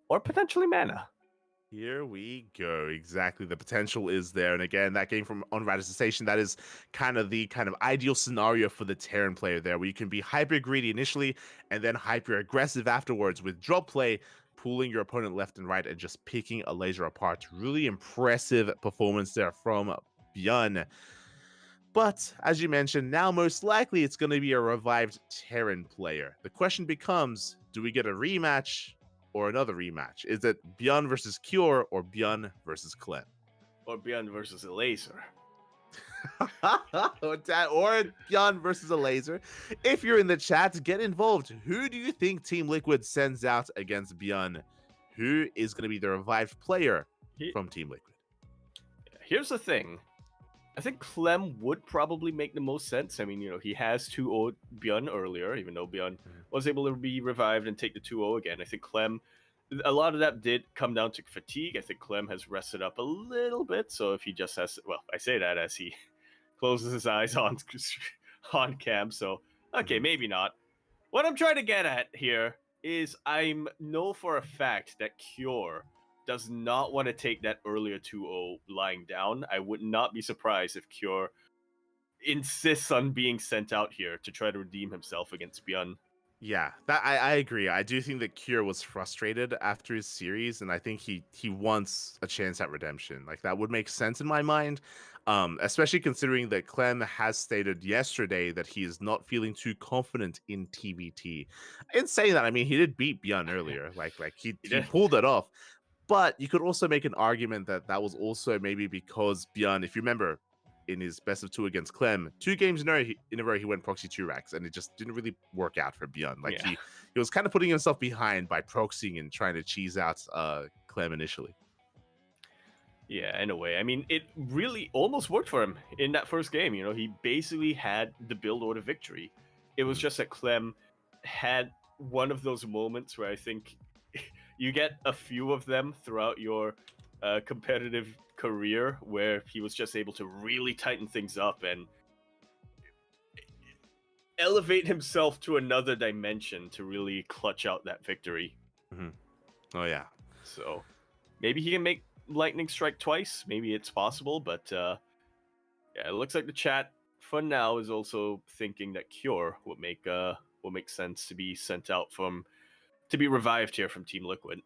Or potentially mana. Here we go. Exactly. The potential is there. And again, that game from on Riders to Station, that is kind of the ideal scenario for the Terran player there, where you can be hyper greedy initially and then hyper aggressive afterwards with drop play, pulling your opponent left and right and just picking a laser apart. Really impressive performance there from Björn. But as you mentioned, now most likely it's going to be a revived Terran player. The question becomes, do we get a rematch? Or another rematch? Is it Björn versus Cure or Björn versus Clem? Or Björn versus a laser. Or Björn versus a laser. If you're in the chat, get involved. Who do you think Team Liquid sends out against Björn? Who is going to be the revived player from Team Liquid? Here's the thing. I think Clem would probably make the most sense. I mean, you know, he has 2-0'd Björn earlier, even though Björn was able to be revived and take the 2-0 again. I think Clem, a lot of that did come down to fatigue. I think Clem has rested up a little bit, so if he just has, well, I say that as he closes his eyes on cam, so okay, maybe not. What I'm trying to get at here is I know for a fact that Cure does not want to take that earlier 2-0 lying down. I would not be surprised if Cure insists on being sent out here to try to redeem himself against Björn. Yeah, that I agree. I do think that Cure was frustrated after his series, and I think he wants a chance at redemption. Like, that would make sense in my mind, especially considering that Clem has stated yesterday that he is not feeling too confident in TBT. In saying that, I mean, he did beat Björn earlier. Like he pulled it off. But you could also make an argument that that was also maybe because Björn, if you remember, in his best of 2 against Clem, 2 games in a row he went proxy 2 racks, and it just didn't really work out for Björn. Like he was kind of putting himself behind by proxying and trying to cheese out Clem initially. Yeah, in a way. I mean, it really almost worked for him in that first game. You know, he basically had the build order victory. It was just that Clem had one of those moments where I think you get a few of them throughout your competitive career where he was just able to really tighten things up and elevate himself to another dimension to really clutch out that victory. Mm-hmm. Oh, yeah. So maybe he can make lightning strike twice. Maybe it's possible, but yeah, it looks like the chat for now is also thinking that Cure would make sense to be sent out to be revived here from Team Liquid.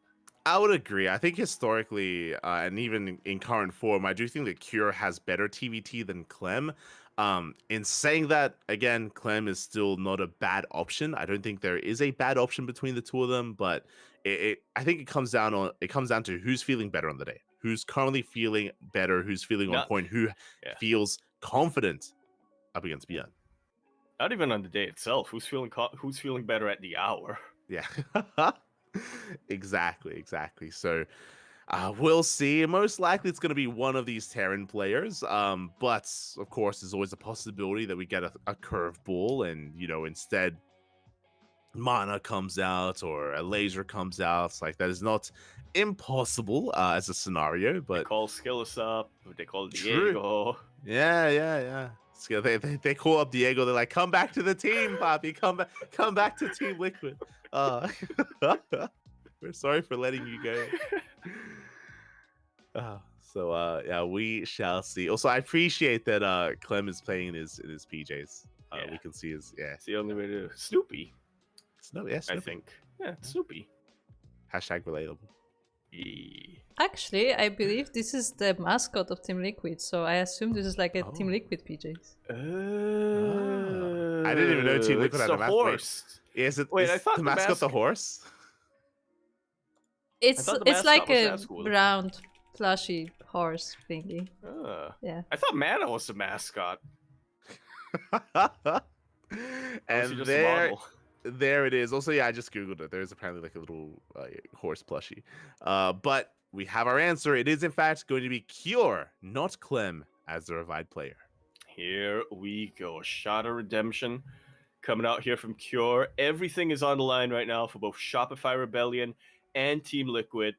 I would agree. I think historically, and even in current form, I do think that Cure has better TVT than Clem. In saying that, again, Clem is still not a bad option. I don't think there is a bad option between the two of them, but I think it comes down to who's feeling better on the day, who's currently feeling better, who's feeling on point, who feels confident up against Björn. Not even on the day itself. Who's feeling better at the hour? Yeah. Exactly. So we'll see. Most likely it's going to be one of these Terran players. But of course, there's always a possibility that we get a curveball and, instead Mana comes out or a laser comes out. Like, that is not impossible as a scenario, but they call Skillus up, they call Diego. Yeah. So they call up Diego. They're like, "Come back to the team, Poppy. Come back to Team Liquid." We're sorry for letting you go. Yeah, we shall see. Also, I appreciate that Clem is playing in his PJs. We can see his It's the only way to Snoopy. Snoopy. I think. Yeah, Snoopy. Hashtag relatable. Actually, I believe this is the mascot of Team Liquid, so I assume this is like a Team Liquid PJs. I didn't even know Team Liquid had a mascot. Horse. Is it? Wait, I thought the mascot the horse? It's like a round, flashy horse thingy. Yeah. I thought Mana was the mascot. And there it is. Also, yeah, I just googled it. There's apparently like a little horse plushie. But we have our answer. It is in fact going to be Cure, not Clem, as the revived player. Here we go. Shot of Redemption coming out here from Cure. Everything is on the line right now for both Shopify Rebellion and Team Liquid.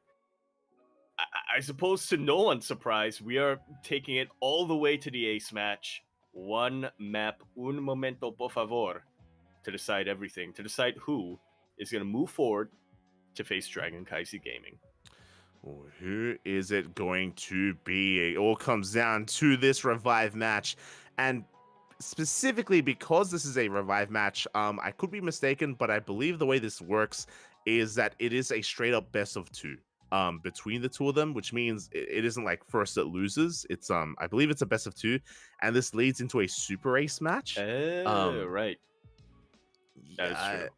I suppose to no one's surprise, we are taking it all the way to the ace match. One map, un momento por favor, to decide everything, to decide who is going to move forward to face Dragon Kaisi Gaming. Who is it going to be? It all comes down to this revive match. And specifically because this is a revive match, I could be mistaken, but I believe the way this works is that it is a straight up best of 2 between the two of them, which means it isn't like first it loses. It's I believe it's a best of 2, and this leads into a super ace match. Right. That is true.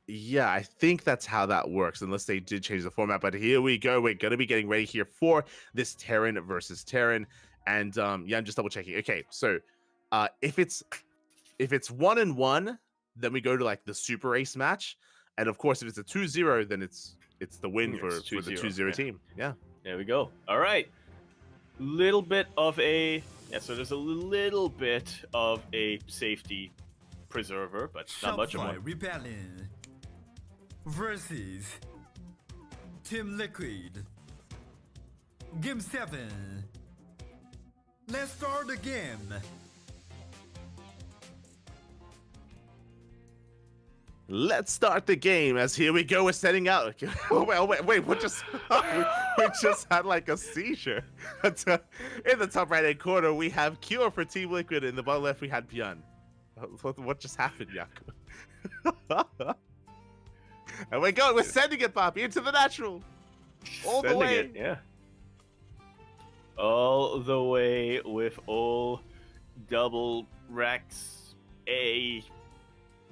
Yeah, I think that's how that works, unless they did change the format. But here we go. We're going to be getting ready here for this Terran versus Terran. And yeah, I'm just double checking. Okay, so if it's 1-1, then we go to like the super ace match. And of course, if it's a 2-0, then it's the win for the 2-0 team. Yeah. There we go. All right. Little bit of a so there's a little bit of a safety preserver, but not much of one. Rebellion versus Team Liquid. Game 7. Let's start the game. Let's start the game as here we go. We're setting out. Wait, what just we just had like a seizure. In the top right hand corner, we have Cure for Team Liquid. In the bottom left, we had Björn. What just happened, Yaku? And we're going. We're sending it, Poppy, into the natural. All the way. Yeah. All the way with all double racks A.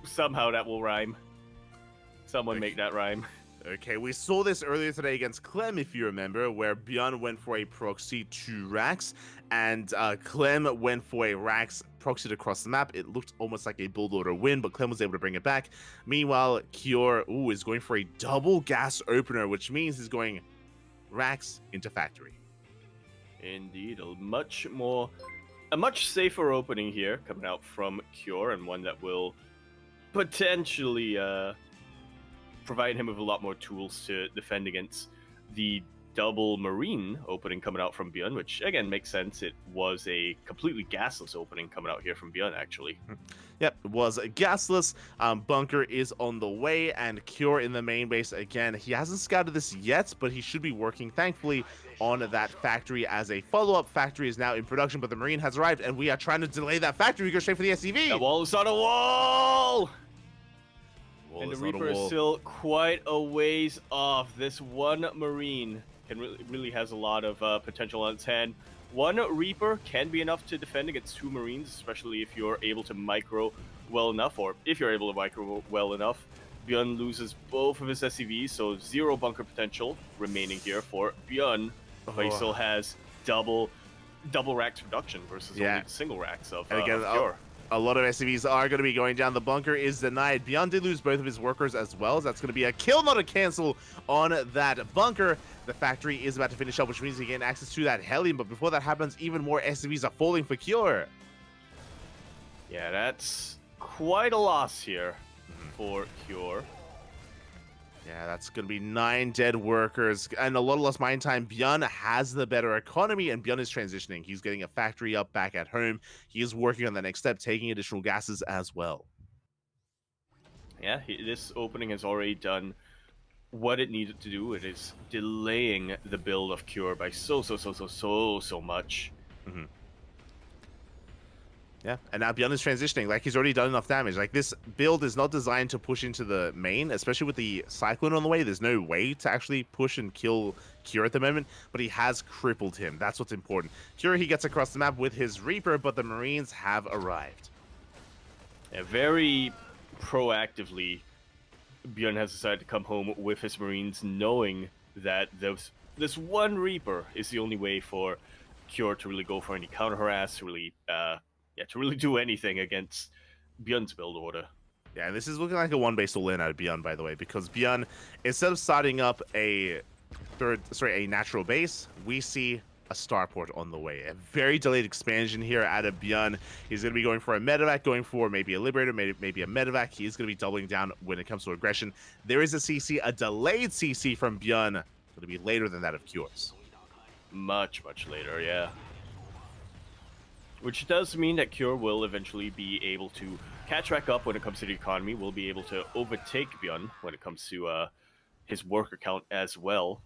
Somehow that will rhyme. Someone make that rhyme. Okay, we saw this earlier today against Clem, if you remember, where Bjorn went for a proxy to Rax, and Clem went for a Rax proxied across the map. It looked almost like a build order win, but Clem was able to bring it back. Meanwhile, Kior is going for a double gas opener, which means he's going Rax into factory. Indeed, a much safer opening here coming out from Cure, and one that will potentially provide him with a lot more tools to defend against the double Marine opening coming out from Bjorn, which again makes sense. It was a completely gasless opening coming out here from Bjorn, actually. Yep, it was gasless. Bunker is on the way, and Cure in the main base again. He hasn't scouted this yet, but he should be working, thankfully, on that factory as a follow-up. Factory is now in production, but the Marine has arrived, and we are trying to delay that factory. We go straight for the SCV. The wall is on a wall! And the Reaper is still quite a ways off. This one Marine really has a lot of potential on its hand. One Reaper can be enough to defend against two Marines, especially if you're able to micro well enough, or if you're able to micro well enough. Bjorn loses both of his SCVs, so 0 bunker potential remaining here for Bjorn, but he still has double racks production versus only single racks of Cure. A lot of SCVs are going to be going down. The bunker is denied. Bjorn did lose both of his workers as well. So that's going to be a kill, not a cancel on that bunker. The factory is about to finish up, which means he gain access to that helium. But before that happens, even more SCVs are falling for Cure. Yeah, that's quite a loss here for Cure. Yeah, that's going to be 9 dead workers and a lot of lost mine time. Bjorn has the better economy, and Bjorn is transitioning. He's getting a factory up back at home. He is working on the next step, taking additional gases as well. Yeah, this opening has already done what it needed to do. It is delaying the build of Cure by so much. Yeah, and now Bjorn is transitioning. Like, he's already done enough damage. Like, this build is not designed to push into the main, especially with the Cyclone on the way. There's no way to actually push and kill Cure at the moment, but he has crippled him. That's what's important. Cure, he gets across the map with his Reaper, but the Marines have arrived. Yeah, very proactively, Bjorn has decided to come home with his Marines, knowing that this one Reaper is the only way for Cure to really go for any counter harass, to really do anything against Bjorn's build order. Yeah, and this is looking like a one-base all-in out of Bjorn, by the way, because Bjorn, instead of starting up a natural base, we see a starport on the way. A very delayed expansion here out of Bjorn. He's going to be going for a medevac, going for maybe a Liberator, maybe a medevac. He is going to be doubling down when it comes to aggression. There is a CC, a delayed CC from Bjorn. Going to be later than that of Cure's. Much later, yeah. Which does mean that Cure will eventually be able to catch back up when it comes to the economy. Will be able to overtake Bjorn when it comes to his worker count as well.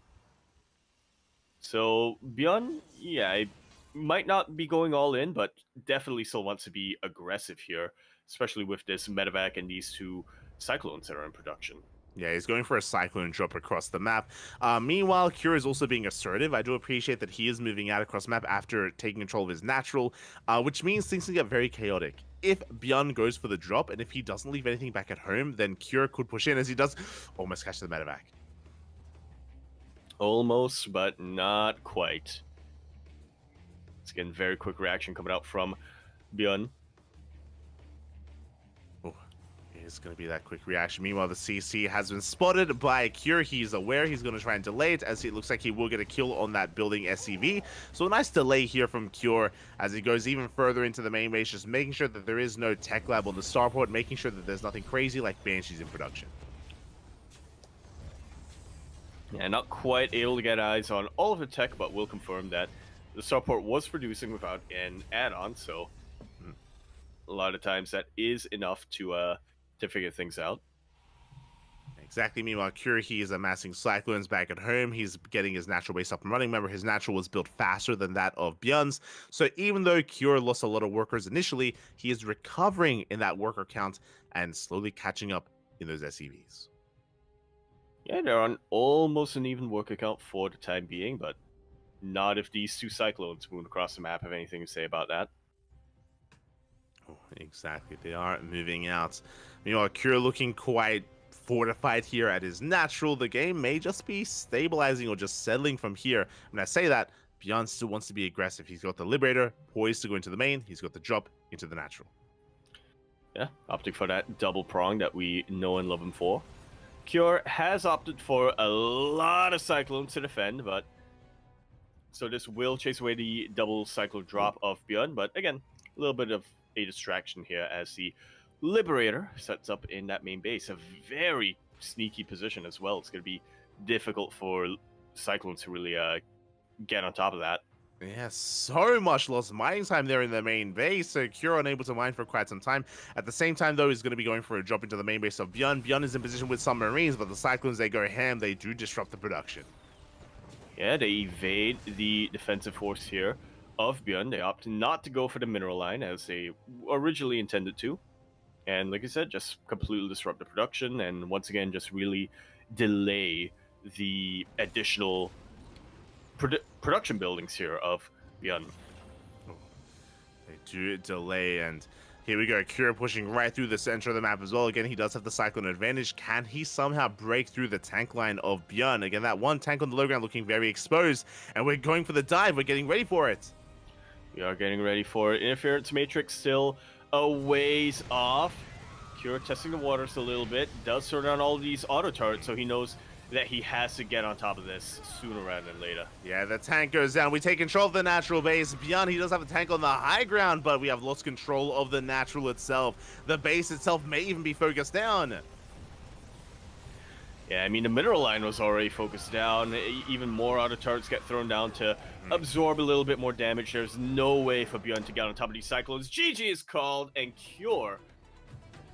So Bjorn, yeah, he might not be going all in, but definitely still wants to be aggressive here, especially with this medevac and these 2 Cyclones that are in production. Yeah, he's going for a Cyclone drop across the map. Meanwhile, Cure is also being assertive. I do appreciate that he is moving out across the map after taking control of his natural, which means things can get very chaotic. If Bjorn goes for the drop, and if he doesn't leave anything back at home, then Cure could push in, as he does almost catch the medevac. Almost, but not quite. It's again very quick reaction coming out from Bjorn. It's going to be that quick reaction. Meanwhile, the CC has been spotted by Cure. He's aware. He's going to try and delay it, as it looks like he will get a kill on that building SCV. So a nice delay here from Cure as he goes even further into the main base, just making sure that there is no tech lab on the starport, making sure that there's nothing crazy like Banshees in production. Yeah, not quite able to get eyes on all of the tech, but will confirm that the starport was producing without an add-on, so a lot of times that is enough to figure things out. Exactly. Meanwhile, Cure, he is amassing Cyclones back at home. He's getting his natural base up and running. Remember, his natural was built faster than that of Bjorn's. So even though Cure lost a lot of workers initially, he is recovering in that worker count and slowly catching up in those SCVs. Yeah, they're on almost an even worker count for the time being, but not if these 2 Cyclones moving across the map have anything to say about that. Oh, exactly. They are moving out. Meanwhile, Cure looking quite fortified here at his natural. The game may just be stabilizing or just settling from here. When I say that, Beyond still wants to be aggressive. He's got the Liberator poised to go into the main. He's got the drop into the natural. Yeah, opting for that double prong that we know and love him for. Cure has opted for a lot of Cyclones to defend, but so this will chase away the double Cyclone drop of Bjorn, but again, a little bit of a distraction here as the Liberator sets up in that main base. A very sneaky position as well. It's going to be difficult for Cyclones to really get on top of that. Yeah, so much lost mining time there in the main base. So Cure unable to mine for quite some time. At the same time, though, he's going to be going for a drop into the main base of Bjorn. Bjorn is in position with some Marines, but the Cyclones, they go ham. They do disrupt the production. Yeah, they evade the defensive force here of Bjorn. They opt not to go for the mineral line as they originally intended to. And like I said, just completely disrupt the production and once again, just really delay the additional production buildings here of Bjorn. They do delay, and here we go. Cure pushing right through the center of the map as well. Again, he does have the Cyclone advantage. Can he somehow break through the tank line of Bjorn? Again, that one tank on the low ground looking very exposed, and we're going for the dive. We're getting ready for it. We are getting ready for it. Interference Matrix still a ways off. Cure testing the waters a little bit. Does turn on all these auto turrets, so he knows that he has to get on top of this sooner rather than later. Yeah, the tank goes down. We take control of the natural base. Bjorn, he does have a tank on the high ground, but we have lost control of the natural itself. The base itself may even be focused down. Yeah, I mean, the mineral line was already focused down. Even more auto turrets get thrown down to absorb a little bit more damage. There's no way for Bjorn to get on top of these Cyclones. GG is called, and Cure,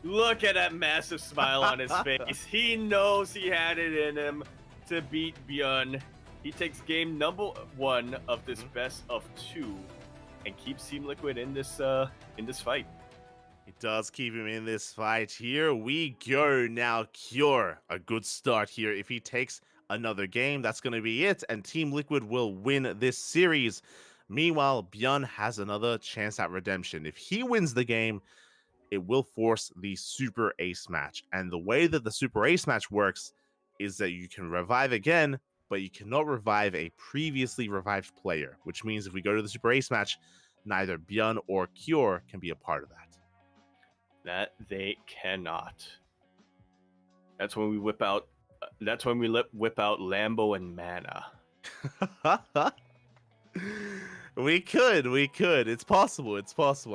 look at that massive smile on his face. He knows he had it in him to beat Bjorn. He takes game number 1 of this best of 2 and keeps Team Liquid in this fight. It does keep him in this fight. Here we go now. Cure, a good start here. If he takes another game, that's going to be it, and Team Liquid will win this series. Meanwhile, Bjorn has another chance at redemption. If he wins the game, it will force the Super Ace match. And the way that the Super Ace match works is that you can revive again, but you cannot revive a previously revived player, which means if we go to the Super Ace match, neither Bjorn or Cure can be a part of that. That they cannot. That's when we whip out. That's when we whip out Lambo and Mana. We could. It's possible.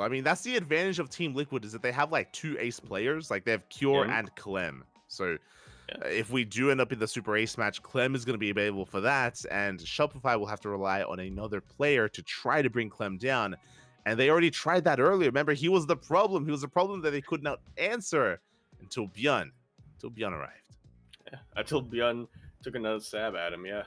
I mean, that's the advantage of Team Liquid is that they have like 2 ace players. Like they have Cure and Clem. So if we do end up in the Super Ace match, Clem is going to be available for that, and Shopify will have to rely on another player to try to bring Clem down. And they already tried that earlier. Remember, he was the problem. He was the problem that they could not answer until Bjorn arrived. Yeah, until Bjorn took another stab at him. Yeah.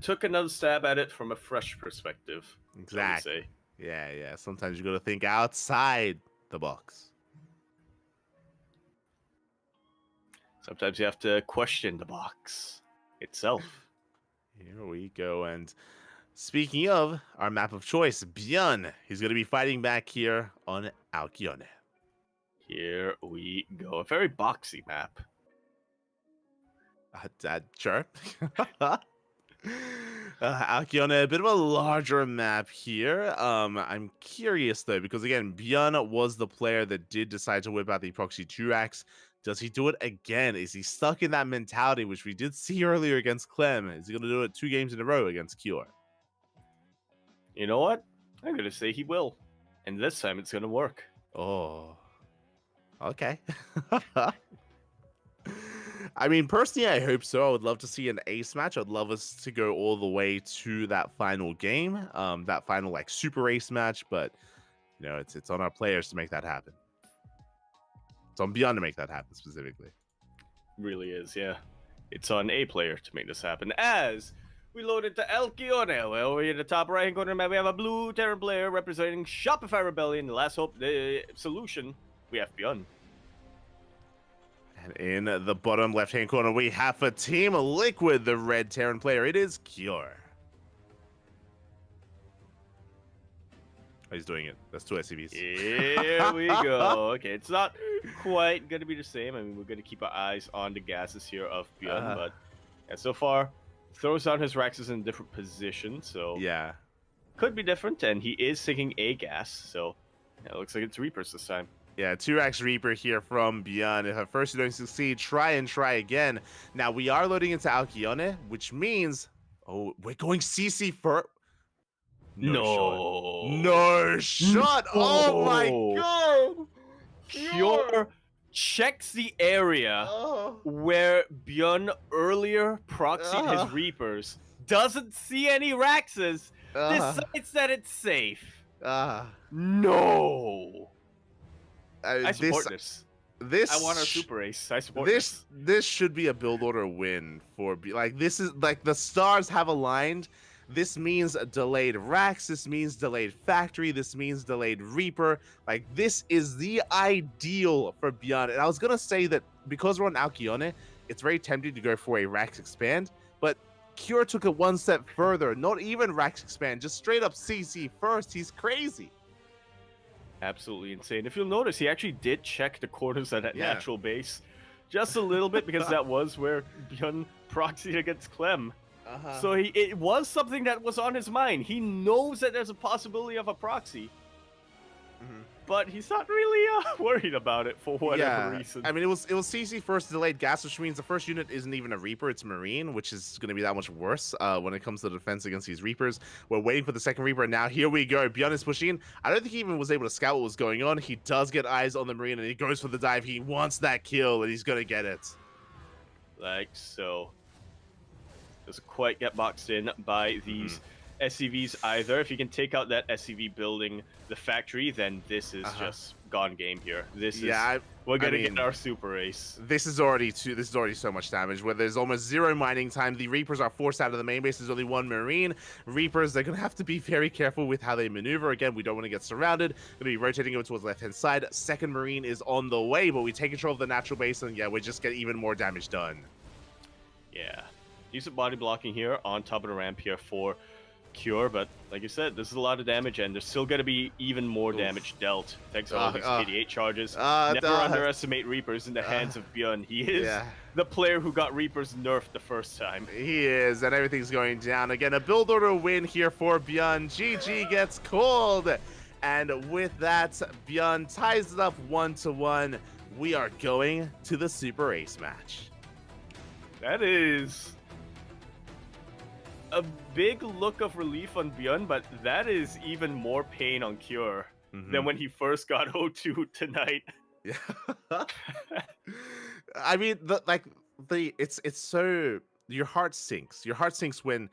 Took another stab at it from a fresh perspective. Exactly. Yeah. Sometimes you got to think outside the box. Sometimes you have to question the box itself. Here we go. And speaking of our map of choice, Bjorn, he's going to be fighting back here on Alkyone. Here we go. A very boxy map. Sure. Alkyone, a bit of a larger map here. I'm curious though, because again, Bjorn was the player that did decide to whip out the Proxy 2-axe. Does he do it again? Is he stuck in that mentality, which we did see earlier against Clem? Is he going to do it 2 games in a row against Cure? You know what? I'm going to say he will. And this time it's going to work. Oh. Okay. I mean, personally, I hope so. I would love to see an ace match. I'd love us to go all the way to that final game, that final like super ace match. But you know, it's on our players to make that happen. It's on Bjorn to make that happen specifically. Really is, yeah. It's on a player to make this happen. As we load into Alkyone, well, over in the top right hand corner of the map, we have a blue Terran player representing Shopify Rebellion. The last hope, the solution, we have Bjorn. And in the bottom left-hand corner, we have for Team Liquid, the red Terran player. It is Cure. Oh, he's doing it. That's 2 SCVs. Here we go. Okay, it's not quite going to be the same. I mean, we're going to keep our eyes on the gases here of Bjorn, but so far, throws down his Raxes in a different position, so yeah, could be different, and he is sinking a gas, so it looks like it's Reapers this time. Yeah, 2x Reaper here from Bjorn. If at first you don't succeed, try again. Now, we are loading into Alcyone, which means, oh, we're going CC first. No shot. Oh my god. Cure checks the area where Bjorn earlier proxied his Reapers. Doesn't see any Raxes. Decides that it's safe. No. I support this. I want our super ace. I support this. This should be a build order win for this is like the stars have aligned. This means a delayed Rax. This means delayed Factory. This means delayed Reaper. Like, this is the ideal for Bjorn. And I was gonna say that because we're on Alcyone, it's very tempting to go for a Rax expand, but Cure took it one step further. Not even Rax expand, just straight up CC first. He's crazy. Absolutely insane. If you'll notice, he actually did check the corners of that natural base just a little bit, because that was where Bjorn proxied against Clem. So it was something that was on his mind. He knows that there's a possibility of a proxy, but he's not really worried about it for whatever reason. I mean, it was CC first delayed gas, which means the first unit isn't even a Reaper, it's Marine, which is going to be that much worse when it comes to defense against these Reapers. We're waiting for the second Reaper, and now here we go. Bjorn is pushing in. I don't think he even was able to scout what was going on. He does get eyes on the Marine, and he goes for the dive. He wants that kill, and he's going to get it. Like so. Doesn't quite get boxed in by these SCVs either. If you can take out that SCV building the factory, then this is just gone game here. This is we're gonna get our super ace. This is already so much damage. Where there's almost zero mining time. The Reapers are forced out of the main base. There's only one Marine. Reapers, they're gonna have to be very careful with how they maneuver. Again, we don't want to get surrounded. Gonna be rotating over towards the left hand side. Second Marine is on the way, but we take control of the natural base, and we just get even more damage done. Yeah. Decent body blocking here on top of the ramp here for Cure, but like you said, this is a lot of damage, and there's still going to be even more damage dealt thanks to all these 88 charges. Never underestimate Reapers in the hands of Bjorn. He is the player who got Reapers nerfed the first time. He is, and everything's going down. Again, a build order win here for Bjorn. GG gets called, and with that, Bjorn ties it up 1-1. We are going to the Super Ace match. That is a big look of relief on Bjorn, but that is even more pain on Cure than when he first got O2 tonight. Yeah. I mean, it's so, your heart sinks. Your heart sinks when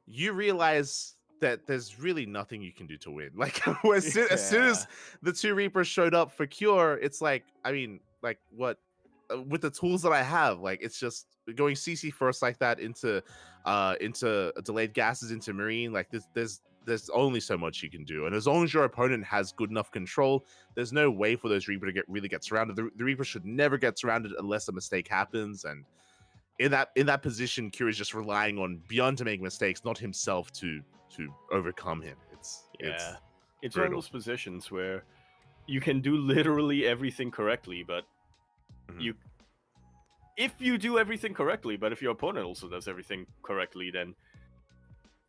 you realize that there's really nothing you can do to win. Like, as soon as the two Reapers showed up for Cure, it's like, I mean, like, what? With the tools that I have, like, it's just going CC first like that into delayed gases into Marine. Like, there's only so much you can do, and as long as your opponent has good enough control, there's no way for those Reaper to really get surrounded. The Reaper should never get surrounded unless a mistake happens, and in that position, Cure is just relying on Bjorn to make mistakes, not himself to overcome him. It's one of those positions where you can do literally everything correctly, but if you do everything correctly, but if your opponent also does everything correctly, then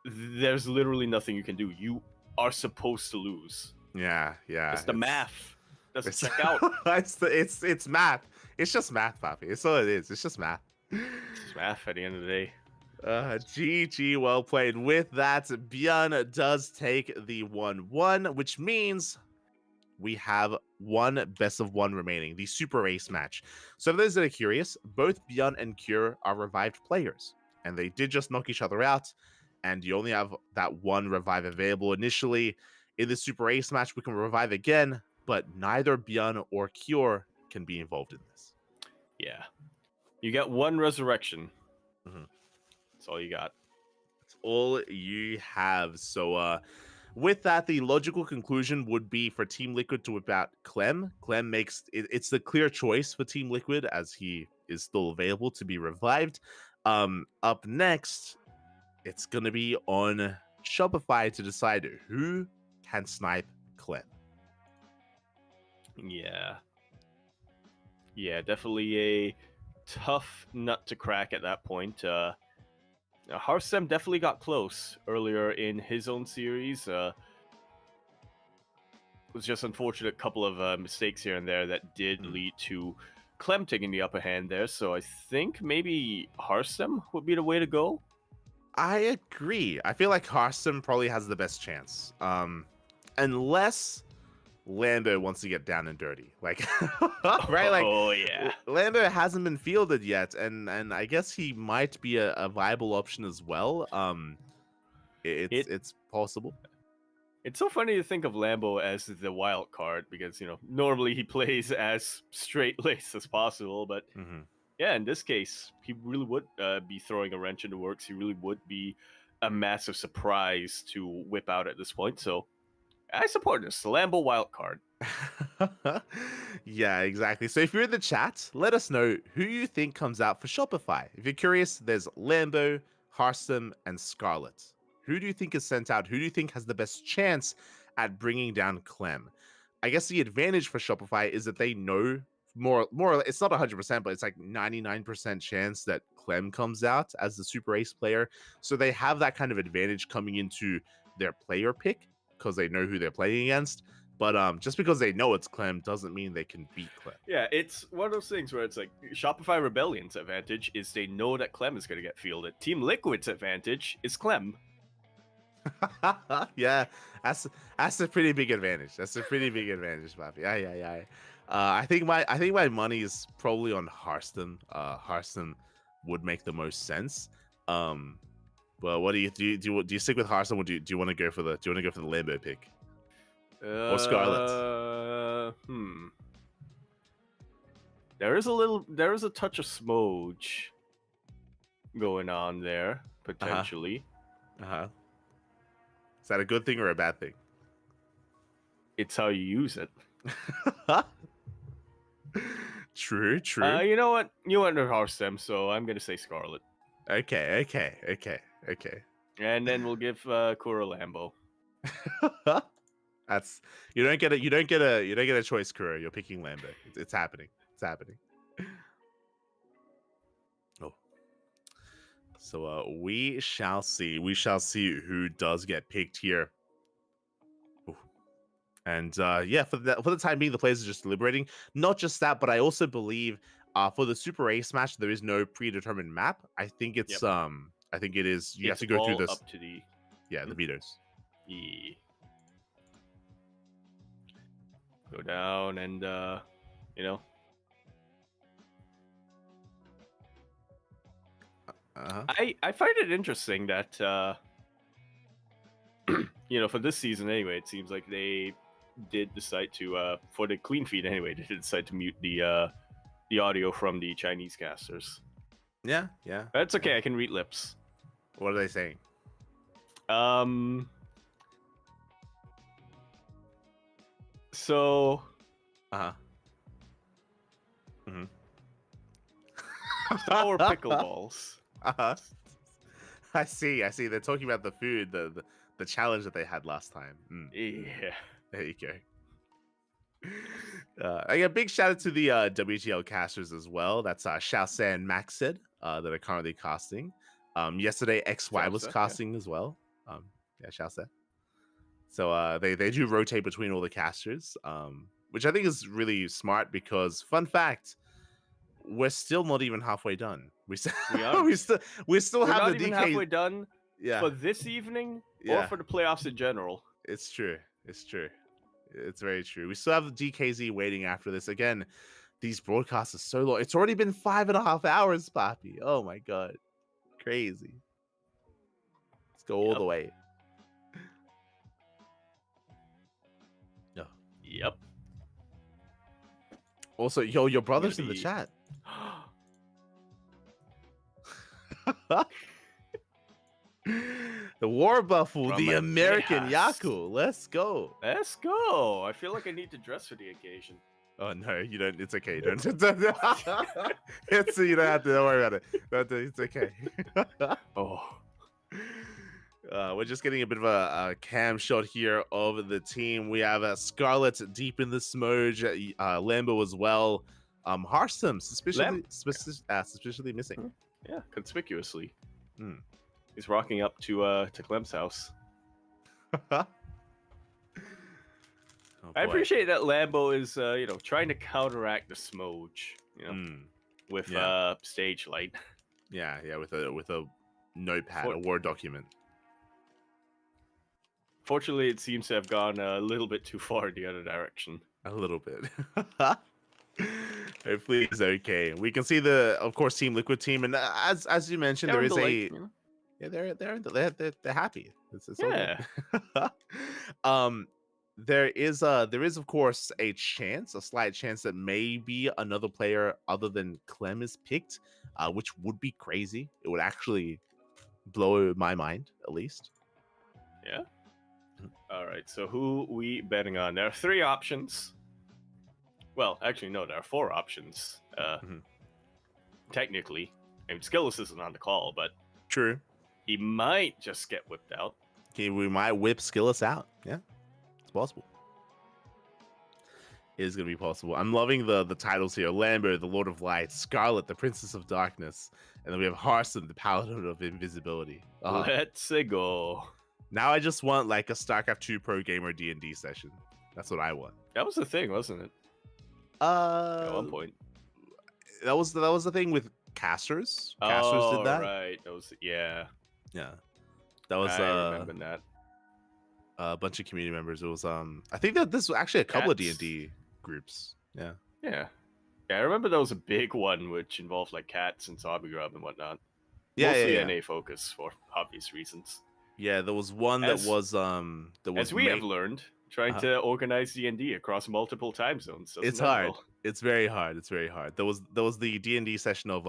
there's literally nothing you can do. You are supposed to lose. Yeah. It's the math. Doesn't check out. it's math. It's just math, Papi. It's all it is. It's just math. It's math at the end of the day. GG, well played. With that, Bjorn does take the 1-1, which means we have one best of one remaining, the Super Ace match. So for those that are curious, both Bjorn and Cure are revived players, and they did just knock each other out, and you only have that one revive available initially. In the Super Ace match, we can revive again, but neither Bjorn or Cure can be involved in this. Yeah. You get one resurrection. That's all you got. That's all you have. So, with that, the logical conclusion would be for Team Liquid to whip out Clem. Clem makes it's the clear choice for Team Liquid, as he is still available to be revived. Up next, it's gonna be on Shopify to decide who can snipe Clem. Yeah. Yeah, definitely a tough nut to crack at that point. Harsem definitely got close earlier in his own series. It was just unfortunate couple of mistakes here and there that did lead to Clem taking the upper hand there. So I think maybe Harsem would be the way to go. I agree. I feel like Harsem probably has the best chance. Unless Lando wants to get down and dirty. Like right? Like oh yeah. Lando hasn't been fielded yet, and I guess he might be a viable option as well. It's possible. It's so funny to think of Lambo as the wild card because, you know, normally he plays as straight-laced as possible, but yeah, in this case, he really would be throwing a wrench in the works. He really would be a massive surprise to whip out at this point. So I support this. Lambo wild card. Yeah, exactly. So if you're in the chat, let us know who you think comes out for Shopify. If you're curious, there's Lambo, Harsem, and Scarlet. Who do you think is sent out? Who do you think has the best chance at bringing down Clem? I guess the advantage for Shopify is that they know more it's not 100%, but it's like 99% chance that Clem comes out as the super ace player. So they have that kind of advantage coming into their player pick because they know who they're playing against. But just because they know it's Clem doesn't mean they can beat Clem. Yeah, it's one of those things where it's like Shopify Rebellion's advantage is they know that Clem is going to get fielded. Team Liquid's advantage is Clem. Yeah, that's a pretty big advantage. That's a pretty big advantage, Papi. Yeah. I think my money is probably on Harston. Harston would make the most sense. But what do you stick with Harston? Or do you want to go for the Lambo pick or Scarlet? There is a touch of smudge going on there potentially. Is that a good thing or a bad thing? It's how you use it. True. You know what? You went to Harsem, so I'm gonna say Scarlet. Okay. And then we'll give Kuro Lambo. That's you don't get a choice, Kuro. You're picking Lambo. It's happening. Oh. So we shall see. We shall see who does get picked here. Ooh. And yeah, for the time being, the players are just deliberating. Not just that, but I also believe for the Super Ace match, there is no predetermined map. I think it's I think it is. You have to go through this up to the the meters. Yeah. Go down and you know. I find it interesting that you know, for this season anyway, it seems like they did decide to for the clean feed anyway, they did decide to mute the audio from the Chinese casters. Yeah. That's okay, I can read lips. What are they saying? So sour pickleballs. I see. They're talking about the food, the challenge that they had last time. Yeah. There you go. I got a big shout out to the WTL casters as well. That's Xiaosan and Maxid that are currently casting. Yesterday XY was casting as well. Yeah, Xiaosan. So they do rotate between all the casters, which I think is really smart because fun fact, we're still not even halfway done. We still We're have not the even DK halfway done for this evening or for the playoffs in general. It's true. It's very true. We still have the DKZ waiting after this. Again, these broadcasts are so long. It's already been 5.5 hours, Papi. Oh my god. Crazy. Let's go all the way. Yep. Also, yo, your brother's in the chat. The War Buffalo, From the my American chaos. Yaku. Let's go. I feel like I need to dress for the occasion. Oh no, you don't. It's okay. Don't. You don't have to. Don't worry about it. It's okay. Oh. We're just getting a bit of a cam shot here of the team. We have Scarlet deep in the smudge, Lambo as well. Harsum suspiciously missing. Yeah, conspicuously. Hmm. He's rocking up to Clem's house. I appreciate that Lambo is, trying to counteract the smudge, with stage light. Yeah, with a notepad, a Word document. Fortunately, it seems to have gone a little bit too far in the other direction. A little bit. Hopefully it's okay. We can see of course, Team Liquid team, and as you mentioned, there is they're happy. It's all good. There is of course a slight chance that maybe another player other than Clem is picked, which would be crazy. It would actually blow my mind, at least. Yeah. All right, so who we betting on? There are 3 options. Well, actually, no, there are 4 options. Technically, Skillus isn't on the call, but true, he might just get whipped out. Okay, we might whip Skillus out. Yeah, it's possible. It is gonna be possible. I'm loving the titles here: Lambert, the Lord of Light; Scarlet, the Princess of Darkness; and then we have Harsum, the Paladin of Invisibility. Let's go. Now I just want like a StarCraft 2 Pro Gamer D&D session. That's what I want. That was the thing, wasn't it? At one point. That was the thing with casters. Casters did that. Right. That was Yeah. That was I remember that. A bunch of community members. It was I think that this was actually a couple of D&D groups. Yeah. Yeah, I remember there was a big one which involved like cats and zombie grub and whatnot. Yeah, Mostly NA focus for obvious reasons. Yeah, there was one that was as we have learned, trying to organize D&D across multiple time zones. It's hard. It's very hard. It's very hard. There was the D&D session of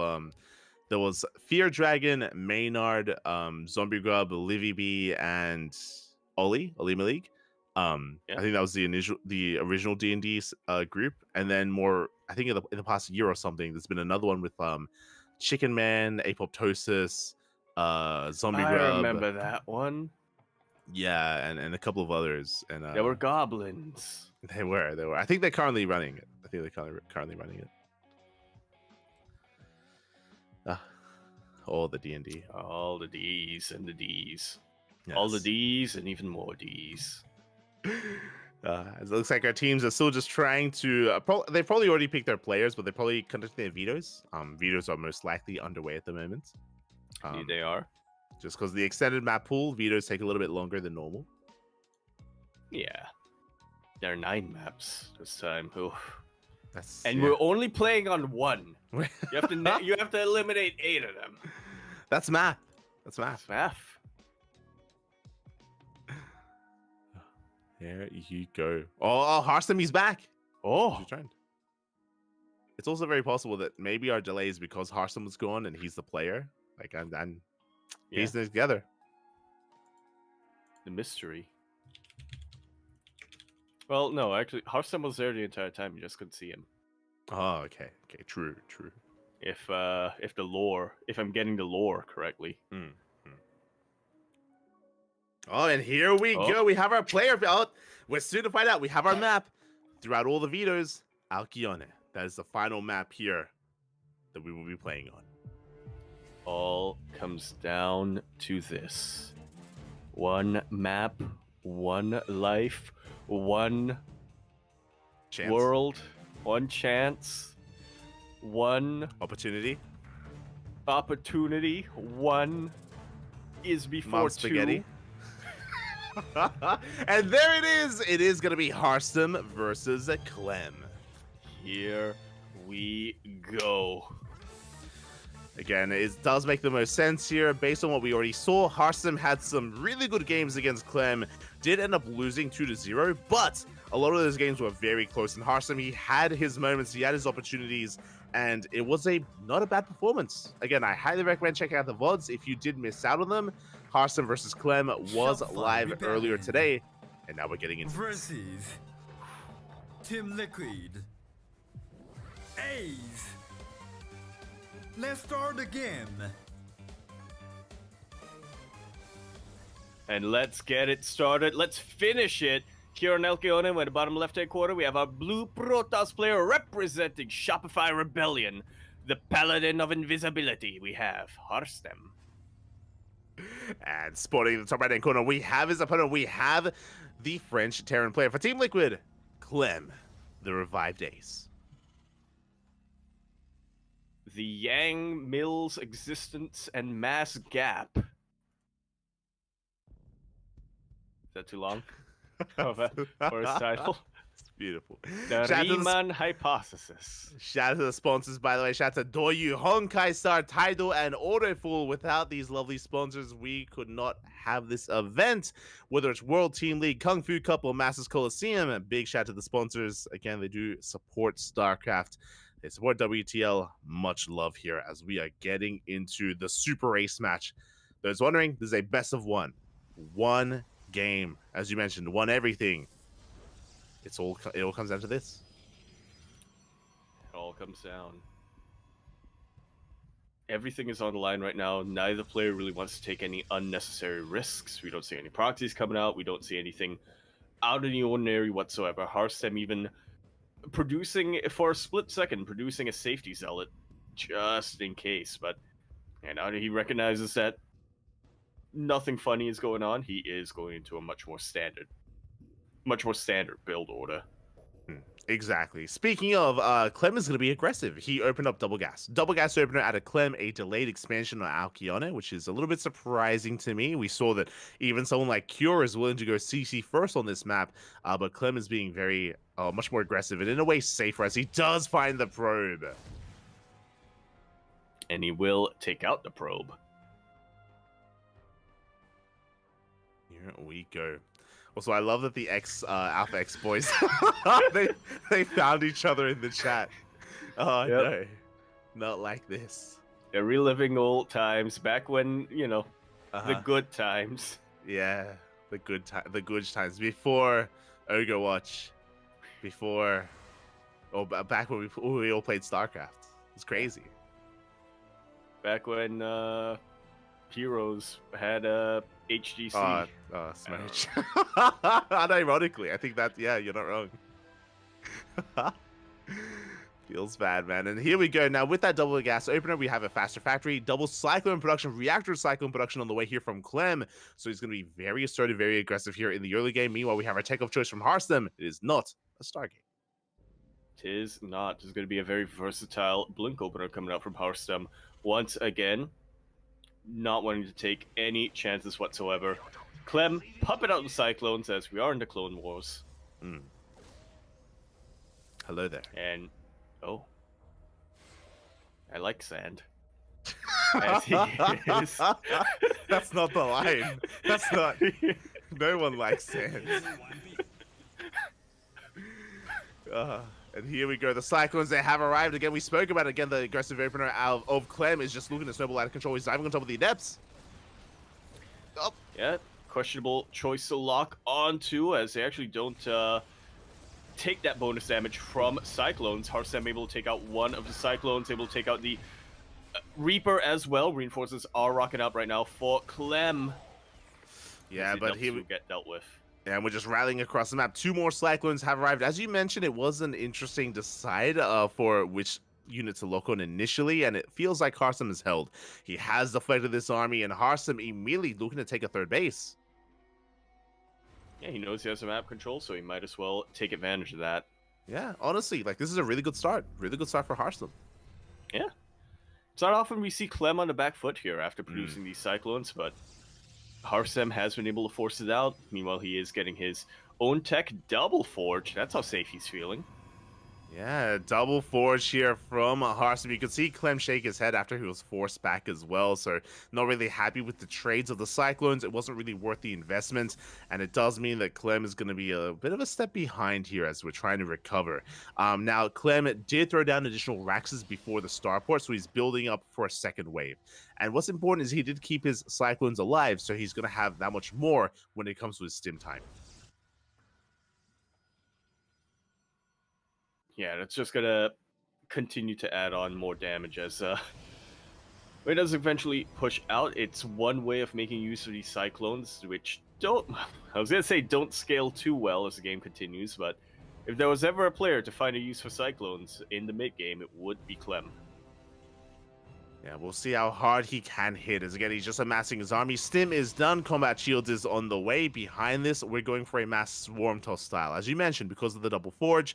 there was Fear Dragon, Maynard, Zombie Grub, Livy B, and Oli Malik. I think that was the original D&D group, and then more. I think in the past year or something, there's been another one with Chicken Man, Apoptosis, Zombie Grub. I remember that one. Yeah, and a couple of others, and there were goblins. They were. I think they're currently running it. All the D&D. All the Ds and the Ds. Yes. All the Ds and even more Ds. It looks like our teams are still just trying to... they've probably already picked their players, but they're probably conducting their vetoes. Vetoes are most likely underway at the moment. They are. Just because the extended map pool, vetoes take a little bit longer than normal. Yeah. There are 9 maps this time. We're only playing on 1. You have to eliminate 8 of them. That's math. There you go. Oh, Harsum, he's back. Oh. It's also very possible that maybe our delay is because Harsum was gone and he's the player. Like, I'm piecing it together. The mystery. Well, no, actually, Harsum was there the entire time. You just couldn't see him. Oh, okay. True. If I'm getting the lore correctly. Oh, and here we go. We have our player out. We're soon to find out. We have our map. Throughout all the vetoes, Alkione. That is the final map here that we will be playing on. All comes down to this. 1 map, 1 life, 1 chance. World, 1 chance, 1 opportunity. 1 is before Mom 2. Spaghetti. And there it is. It is going to be Harsum versus Clem. Here we go. Again, it does make the most sense here based on what we already saw. Harsum had some really good games against Clem, did end up losing 2-0, but a lot of those games were very close. And Harsum, he had his moments, he had his opportunities, and it was not a bad performance. Again, I highly recommend checking out the VODs if you did miss out on them. Harsum versus Clem was live earlier today, and now we're getting into versus Team Liquid. A's. Let's start the game. And let's get it started. Let's finish it. Here on Elkione, in the bottom left-hand corner, we have our blue Protoss player representing Shopify Rebellion. The Paladin of Invisibility, we have Harstem. And sporting in the top right-hand corner, we have his opponent. We have the French Terran player for Team Liquid, Clem, the revived ace. The Yang Mills Existence and Mass Gap. Is that too long for his title? It's beautiful. The Riemann Hypothesis. Shout out to the sponsors, by the way. Shout out to Doyu, Honkai Star, Tidal, and Autoful. Without these lovely sponsors, we could not have this event. Whether it's World Team League, Kung Fu Cup, or Masters Coliseum, a big shout out to the sponsors. Again, they do support StarCraft. They support WTL. Much love here as we are getting into the Super Race match. Those wondering, this is a best of one. One game, as you mentioned, won everything. It all comes down to this. It all comes down. Everything is on the line right now. Neither player really wants to take any unnecessary risks. We don't see any proxies coming out. We don't see anything out of the ordinary whatsoever. Harstem even producing, for a split second, producing a safety zealot just in case. But now that he recognizes that nothing funny is going on, he is going into a much more standard build order. Exactly. Speaking of, Clem is going to be aggressive. He opened up Double Gas. Double Gas opener out of Clem, a delayed expansion on Alkione, which is a little bit surprising to me. We saw that even someone like Cure is willing to go CC first on this map, but Clem is being very, much more aggressive and in a way safer as he does find the probe. And he will take out the probe. Here we go. Also, I love that the Alpha X boys, they found each other in the chat. Oh, no. Not like this. They're reliving old times, back when, the good times. Yeah, the good times. Before Overwatch. Back when we all played StarCraft. It's crazy. Back when Heroes had HGC. Smash. Unironically, I think that, yeah, you're not wrong. Feels bad, man. And here we go. Now, with that double gas opener, we have a faster factory, double cyclone production, reactor cyclone production on the way here from Clem. So he's going to be very assertive, very aggressive here in the early game. Meanwhile, we have our take of choice from Harstem. It is not a Stargate. It is not. There's going to be a very versatile blink opener coming out from Harstem. Once again, not wanting to take any chances whatsoever. Clem, puppet out the Cyclones as we are in the Clone Wars. Hello there. And, I like sand. As he is. That's not the line. That's not. No one likes sand. And here we go. The Cyclones, they have arrived. Again, we spoke about it. Again, the aggressive opener of Clem is just looking to snowball out of control. He's diving on top of the Adepts. Oh. Yeah, questionable choice to lock onto as they actually don't take that bonus damage from Cyclones. Harstem able to take out one of the Cyclones, able to take out the Reaper as well. Reinforcements are rocking up right now for Clem. Yeah, but he would get dealt with. And we're just rallying across the map. 2 more Cyclones have arrived. As you mentioned, it was an interesting decide for which unit to lock on initially, and it feels like Harstem is held. He has deflected this army, and Harstem immediately looking to take a third base. Yeah, he knows he has some map control, so he might as well take advantage of that. Yeah, honestly, like, this is a really good start. Really good start for Harstem. Yeah. It's not often we see Clem on the back foot here after producing these Cyclones, but Harstem has been able to force it out. Meanwhile, he is getting his own tech double forge. That's how safe he's feeling. Yeah, double forge here from Harstem. You could see Clem shake his head after he was forced back as well. So not really happy with the trades of the Cyclones. It wasn't really worth the investment. And it does mean that Clem is going to be a bit of a step behind here as we're trying to recover. Now, Clem did throw down additional Raxes before the starport, so he's building up for a second wave. And what's important is he did keep his Cyclones alive, so he's going to have that much more when it comes to his stim time. Yeah, that's just gonna continue to add on more damage as When it does eventually push out, it's one way of making use of these Cyclones, which don't, I was going to say don't scale too well as the game continues, but if there was ever a player to find a use for Cyclones in the mid game, it would be Clem. Yeah, we'll see how hard he can hit. As again, he's just amassing his army. Stim is done. Combat Shields is on the way. Behind this, we're going for a mass Swarm Toss style. As you mentioned, because of the double forge,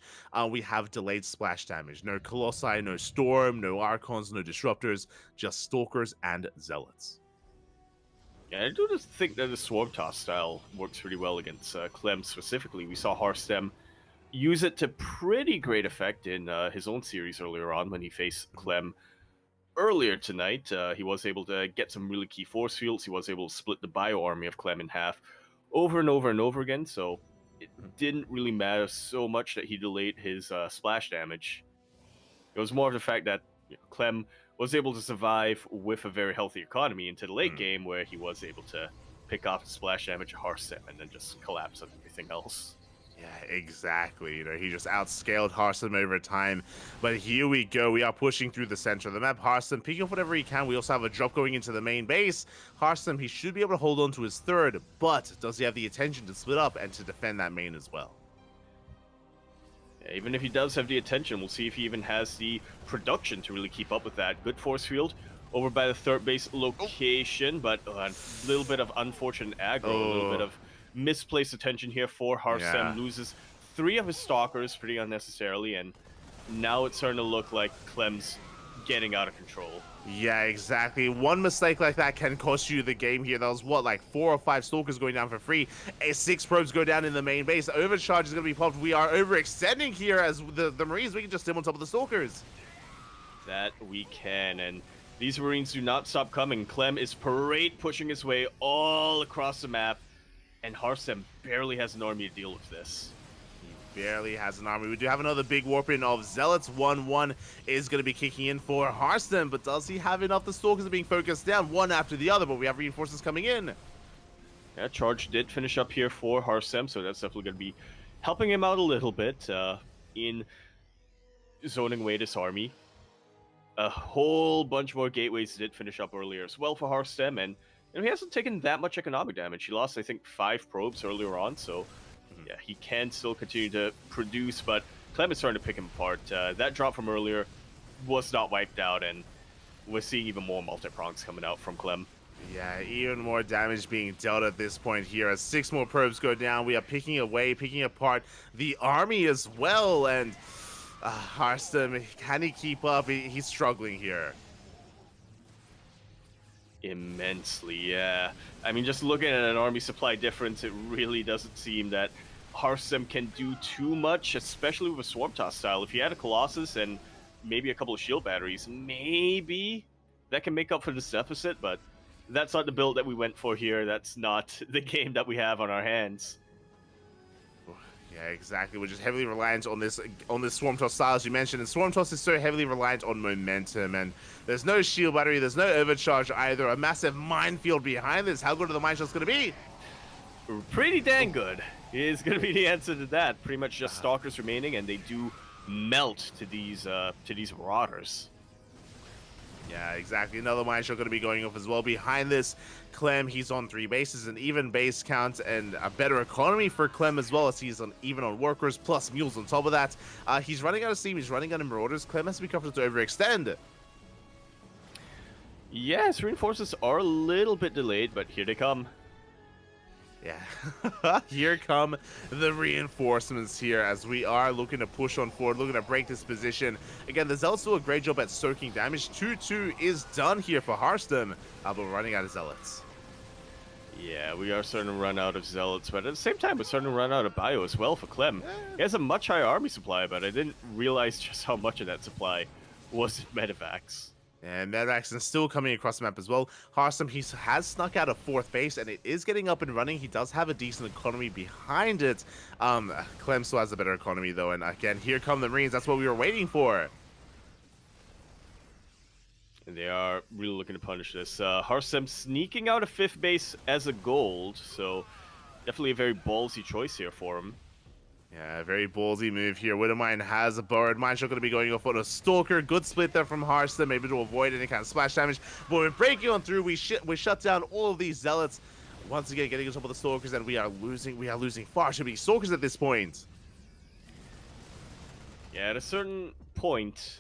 we have delayed splash damage. No Colossi, no Storm, no Archons, no Disruptors, just Stalkers and Zealots. Yeah, I do just think that the Swarm Toss style works pretty well against Clem specifically. We saw Harstem use it to pretty great effect in his own series earlier on when he faced Clem. Earlier tonight, he was able to get some really key force fields. He was able to split the bio army of Clem in half over and over and over again, so it didn't really matter so much that he delayed his splash damage. It was more of the fact that Clem was able to survive with a very healthy economy into the late game, where he was able to pick off the splash damage of Harstem and then just collapse on everything else. Yeah, exactly. You know, he just outscaled Harstem over time. But here we go. We are pushing through the center of the map. Harstem picking up whatever he can. We also have a drop going into the main base. Harstem, he should be able to hold on to his third, but does he have the attention to split up and to defend that main as well? Yeah, even if he does have the attention, we'll see if he even has the production to really keep up with that. Good force field over by the third base location, but a little bit of unfortunate aggro, a little bit of misplaced attention here for Harstem. Yeah. Loses 3 of his stalkers pretty unnecessarily, and now it's starting to look like Clem's getting out of control. Yeah, exactly. One mistake like that can cost you the game here. That was what, like 4 or 5 stalkers going down for free. 6 probes go down in the main base. Overcharge is going to be popped. We are overextending here as the Marines. We can just stim on top of the stalkers. That we can, and these Marines do not stop coming. Clem is parade pushing his way all across the map, and Harstem barely has an army to deal with this. He barely has an army. We do have another big warp in of Zealots. 1-1 is going to be kicking in for Harstem, but does he have enough? The Stalkers are being focused down one after the other, but we have reinforcements coming in. Yeah, charge did finish up here for Harstem, so that's definitely going to be helping him out a little bit in zoning away this army. A whole bunch more gateways did finish up earlier as well for Harstem, and he hasn't taken that much economic damage. He lost, I think, 5 probes earlier on, so yeah, he can still continue to produce, but Clem is starting to pick him apart. That drop from earlier was not wiped out, and we're seeing even more multi-prongs coming out from Clem. Yeah, even more damage being dealt at this point here. As 6 more probes go down, we are picking apart the army as well, and Harstem, can he keep up? He's struggling here. Immensely, yeah. I mean, just looking at an army supply difference, it really doesn't seem that Harstem can do too much, especially with a Swarm Toss style. If he had a Colossus and maybe a couple of shield batteries, maybe that can make up for this deficit, but that's not the build that we went for here. That's not the game that we have on our hands. Yeah, exactly. We're just heavily reliant on this Swarm Toss style, as you mentioned, and Swarm Toss is so heavily reliant on momentum, and there's no shield battery, there's no overcharge either. A massive minefield behind this. How good are the mine shots going to be? Pretty dang good is going to be the answer to that. Pretty much just stalkers remaining, and they do melt to these marauders. Yeah, exactly. Another mine shot going to be going off as well. Behind this, Clem, he's on 3 bases, an even base count, and a better economy for Clem as well, as he's even on workers, plus mules on top of that. He's running out of steam, he's running out of marauders. Clem has to be confident to overextend. Yes, reinforcements are a little bit delayed, but here they come. Yeah, here come the reinforcements here as we are looking to push on forward, looking to break this position. Again, the Zealots do a great job at soaking damage. 2-2 is done here for Harstem, but we're running out of Zealots. Yeah, we are starting to run out of Zealots, but at the same time, we're starting to run out of bio as well for Clem. He has a much higher army supply, but I didn't realize just how much of that supply was in medevacs. And Medevacs is still coming across the map as well. Harstem, he has snuck out of 4th base, and it is getting up and running. He does have a decent economy behind it. Clem still has a better economy, though. And again, here come the Marines. That's what we were waiting for. And they are really looking to punish this. Harstem sneaking out of 5th base as a gold, so definitely a very ballsy choice here for him. Yeah, very ballsy move here. Widowmine has a Burrowed Mindshot going to be going off on a Stalker. Good split there from Hearthstone, maybe to avoid any kind of splash damage. But we're breaking on through. We shut down all of these Zealots. Once again, getting on top of the Stalkers, and we are losing far too many Stalkers at this point. Yeah, at a certain point,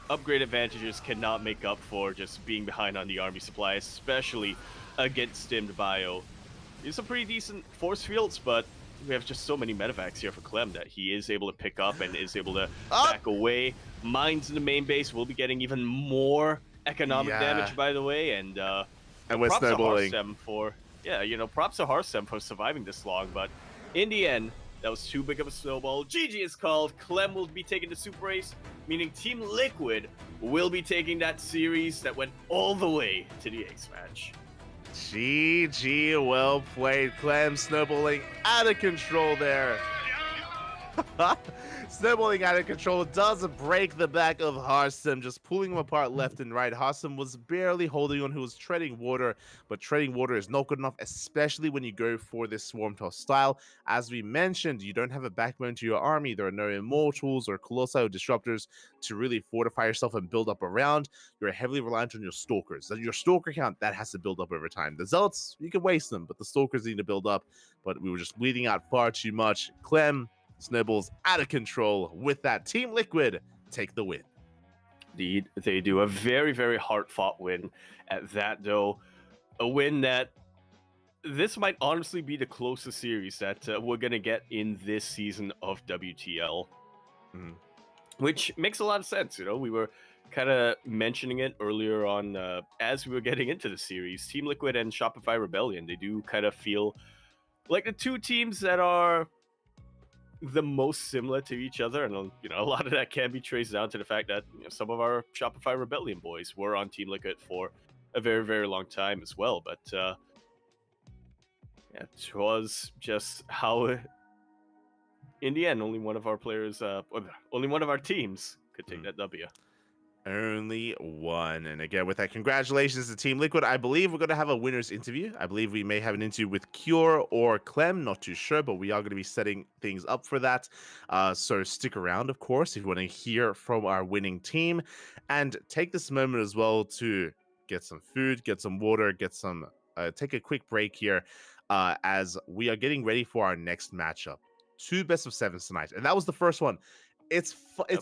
upgrade advantages cannot make up for just being behind on the army supply, especially against stimmed bio. There's some pretty decent force fields, but we have just so many medevacs here for Clem that he is able to pick up and is able to back away. Mines in the main base will be getting even more economic damage, by the way, and we're snowballing. Props to Hearthstone for surviving this long, but in the end, that was too big of a snowball. GG is called. Clem will be taking the Super Ace, meaning Team Liquid will be taking that series that went all the way to the Ace match. GG, well played. Clem snowballing out of control there. Snowballing out of control does break the back of Hearthstone, just pulling him apart left and right. Hearthstone was barely holding on, he was treading water, but treading water is not good enough, especially when you go for this Swarm Toss style. As we mentioned, you don't have a backbone to your army. There are no Immortals or Colossi or Disruptors to really fortify yourself and build up around. You're heavily reliant on your Stalkers. Your Stalker count, that has to build up over time. The Zealots, you can waste them, but the Stalkers need to build up, but we were just bleeding out far too much. Clem snowballs out of control. With that, Team Liquid take the win. Indeed, they do. A very, very hard-fought win at that, though. A win that this might honestly be the closest series that we're going to get in this season of WTL. Which makes a lot of sense, We were kind of mentioning it earlier on as we were getting into the series. Team Liquid and Shopify Rebellion, they do kind of feel like the two teams that are the most similar to each other, and a lot of that can be traced down to the fact that some of our Shopify Rebellion boys were on Team Liquid for a very, very long time as well. But it was just how, in the end, only one of our players, only one of our teams could take that W. Only one. And again, with that, congratulations to Team Liquid. I believe we're going to have a winner's interview. I believe we may have an interview with Cure or Clem, not too sure, but we are going to be setting things up for that. So stick around, of course, if you want to hear from our winning team. And take this moment as well to get some food, get some water, take a quick break here as we are getting ready for our next matchup. 2 best of 7s tonight. And that was the first one. It's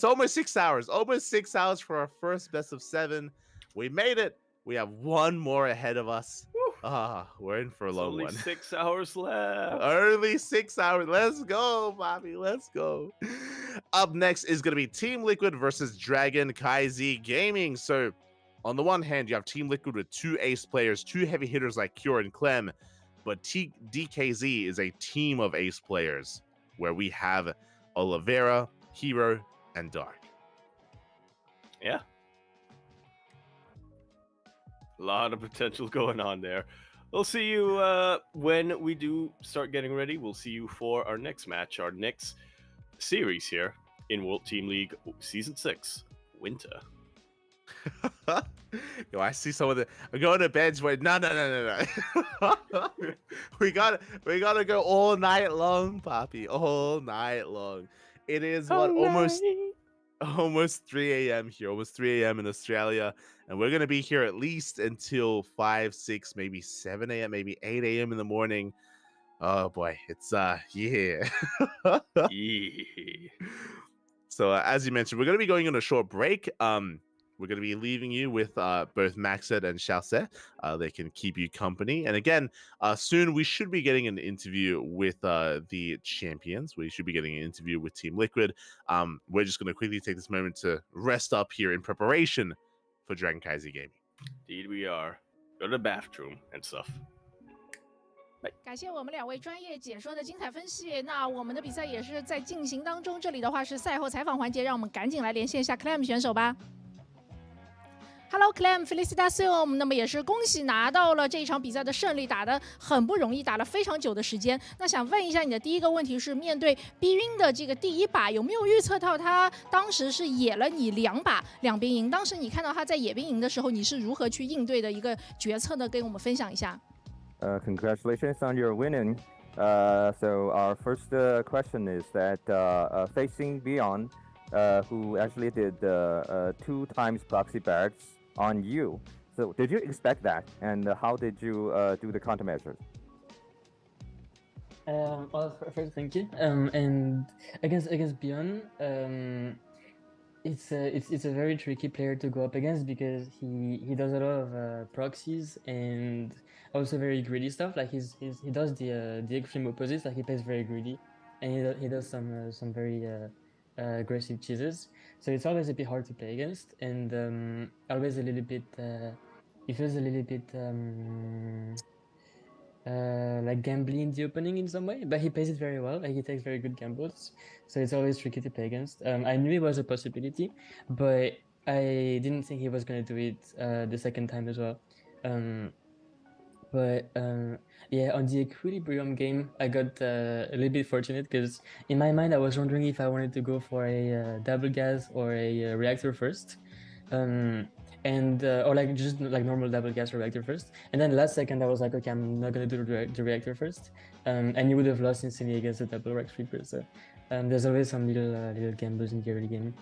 almost 6 hours. Almost 6 hours for our first best of 7. We made it. We have one more ahead of us. We're in for a long one. 6 hours left. Only 6 hours. Let's go, Bobby. Let's go. Up next is going to be Team Liquid versus CranKy Gaming. So, on the one hand, you have Team Liquid with 2 ace players, 2 heavy hitters like Cure and Clem. But DKZ is a team of ace players where we have Oliveira, Hero, and Dark. Yeah. A lot of potential going on there. We'll see you when we do start getting ready. We'll see you for our next match, our next series here in World Team League Season 6, Winter. Yo, I see some of the. I'm going to bed. Wait, no. we gotta go all night long, Poppy. All night long. It is almost 3 a.m. here, almost 3 a.m. in Australia, and we're gonna be here at least until 5, 6, maybe 7 a.m., maybe 8 a.m. in the morning. Oh boy, it's yeah. So as you mentioned, we're gonna be going on a short break. We're going to be leaving you with both Maxed and Chauset. They can keep you company. And again, soon we should be getting an interview with the champions. We should be getting an interview with Team Liquid. We're just going to quickly take this moment to rest up here in preparation for CranKy Gaming. Indeed we are. Go to the bathroom and stuff. 感谢我们2位专业解说的精彩分析。那我们的比赛也是在进行当中，这里的话是赛后采访环节，让我们赶紧来连线一下 Clem 选手吧。Hello Clem, Felicitations！ 那么也是恭喜拿到了这一场比赛的胜利，打得很不容易，打了非常久的时间。那想问一下你的第一个问题是，面对逼晕的这个第一把，有没有预测到他当时是野了你2把2兵营？当时你看到他在野兵营的时候，你是如何去应对的一个决策呢？跟我们分享一下。Congratulations on your winning. So our first question is that facing Beyond, who actually did 2 times proxy barracks on you. So did you expect that, and how did you do the countermeasures? Well, first, thank you. And against Beyond, it's a very tricky player to go up against because he does a lot of proxies and also very greedy stuff. Like he does the extreme opposites. Like he plays very greedy, and he does some very aggressive cheeses. So it's always a bit hard to play against, and always a little bit. He feels a little bit. Like gambling in the opening in some way, but he plays it very well. Like he takes very good gambles, so it's always tricky to play against. I knew it was a possibility, but I didn't think he was going to do it the second time as well. Yeah, on the Equilibrium game, I got a little bit fortunate because in my mind I was wondering if I wanted to go for a double gas or a reactor first. Or like just like normal double gas reactor first, and then last second I was like, okay, I'm not gonna do the reactor first, and you would have lost instantly against the double rack sweeper. So there's always some little gambles in the early game.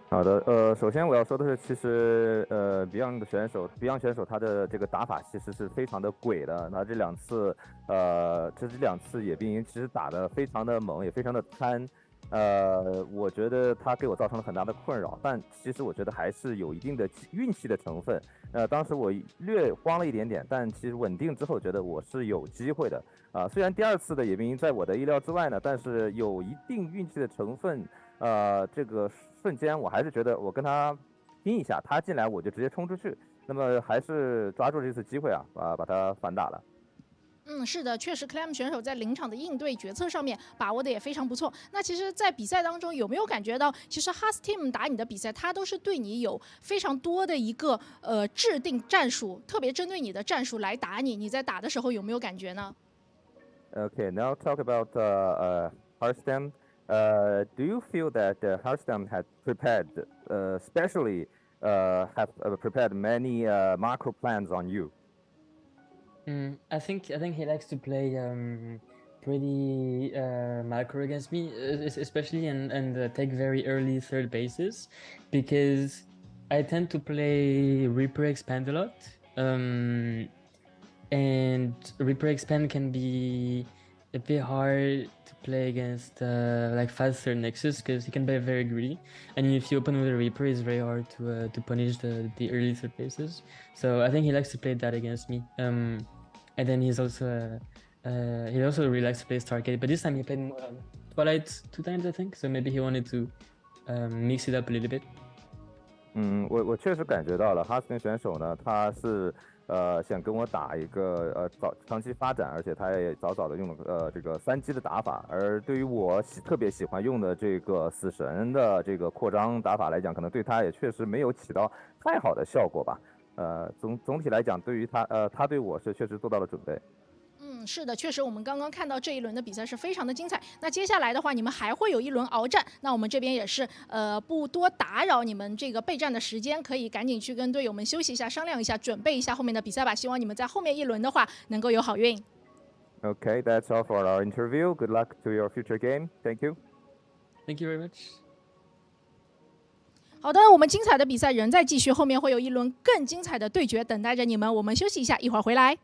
好的，首先我要说的是，其实Beyond 选手他的这个打法其实是非常的鬼的。那这两次野兵营其实打得非常的猛，也非常的贪。我觉得他给我造成了很大的困扰，但其实我觉得还是有一定的运气的成分。当时我略慌了一点点，但其实稳定之后觉得我是有机会的。虽然第2次的野兵营在我的意料之外呢，但是有一定运气的成分。这个瞬间我还是觉得我跟他拼一下，他进来我就直接冲出去。那么还是抓住这次机会啊，把他反打了。是的，确实 Clem 选手在临场的应对决策上面把握的也非常不错。那其实，在比赛当中有没有感觉到，其实 Haas Team 打你的比赛，他都是对你有非常多的一个制定战术，特别针对你的战术来打你。你在打的时候有没有感觉呢 ？Okay, now talk about Hearthstone. Do you feel that Hearthstone had prepared, especially have prepared many macro plans on you? I think he likes to play pretty macro against me, especially and take very early third bases, because I tend to play Reaper Expand a lot, and Reaper Expand can be a bit hard to play against like fast third Nexus because he can be very greedy, and if you open with a Reaper, it's very hard to punish the early third bases. So I think he likes to play that against me. And then he also really likes to play Stargate, but this time he played Twilight 2 times, I think. So maybe he wanted to mix it up a little bit. 我确实感觉到了，哈斯汀选手呢，他是想跟我打一个长期发展，而且他也早的用了这个3击的打法。而对于我特别喜欢用的这个死神的这个扩张打法来讲，可能对他也确实没有起到太好的效果吧。总体来讲，对于他对我是确实做到了准备。是的，确实我们刚刚看到这一轮的比赛是非常的精彩。那接下来的话，你们还会有一轮鏖战。那我们这边也是不多打扰你们这个备战的时间，可以赶紧去跟队友们休息一下，商量一下，准备一下后面的比赛吧。希望你们在后面一轮的话能够有好运。Okay, that's all for our interview. Good luck to your future game. Thank you. Thank you very much. 好的，我们精彩的比赛仍在继续，后面会有一轮更精彩的对决等待着你们。我们休息一下，一会儿回来。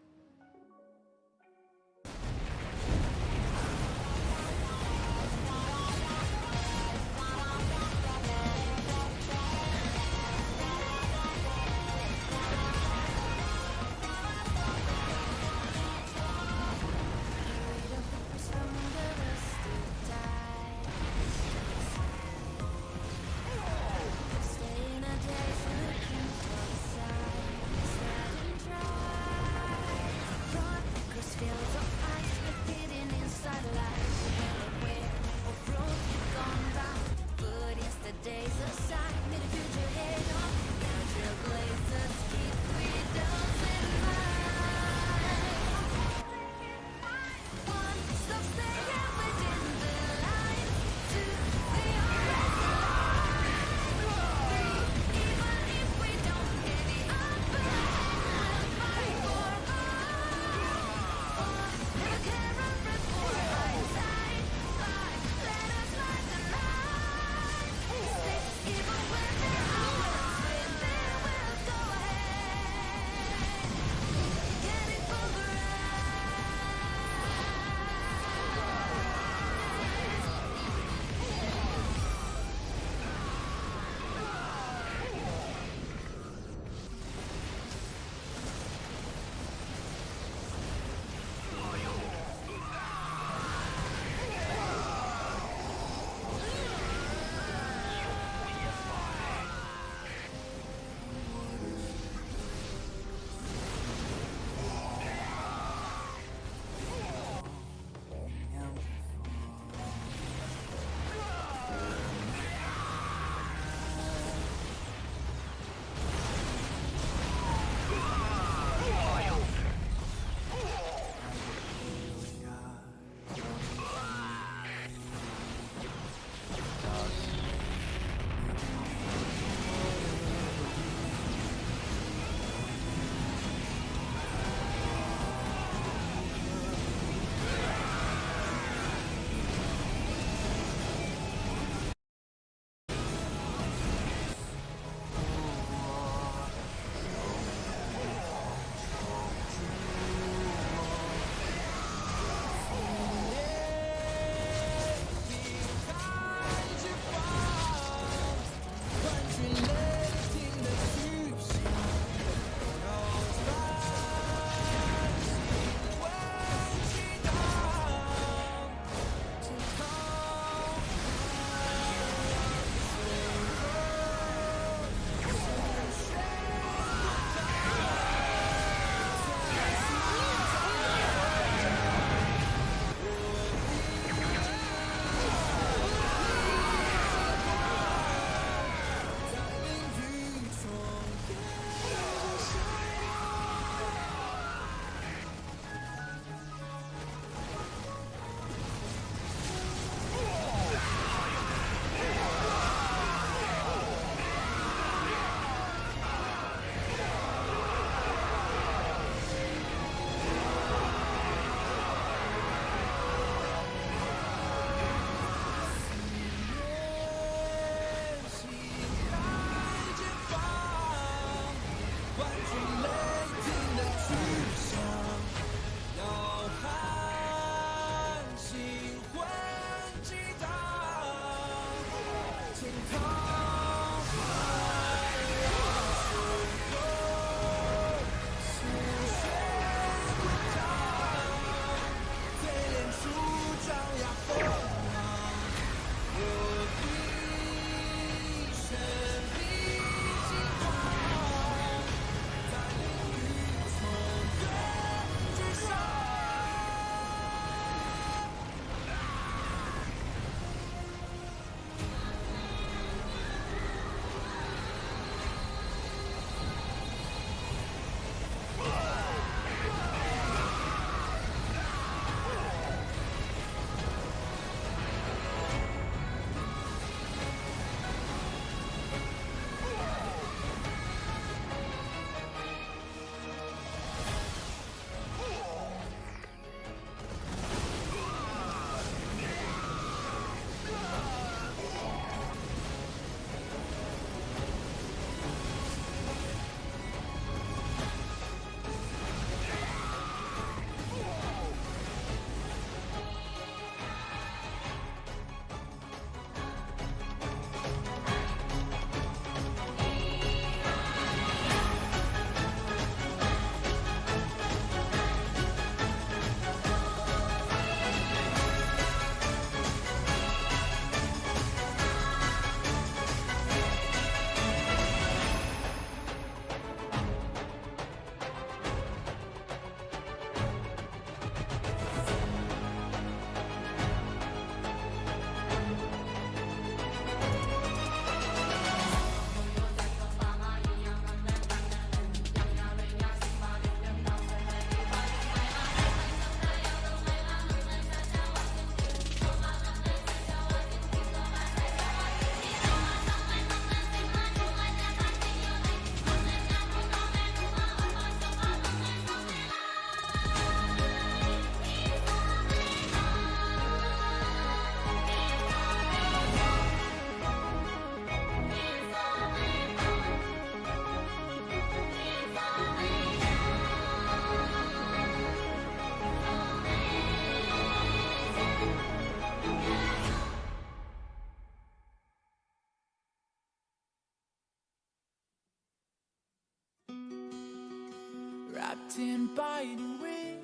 in biting wind.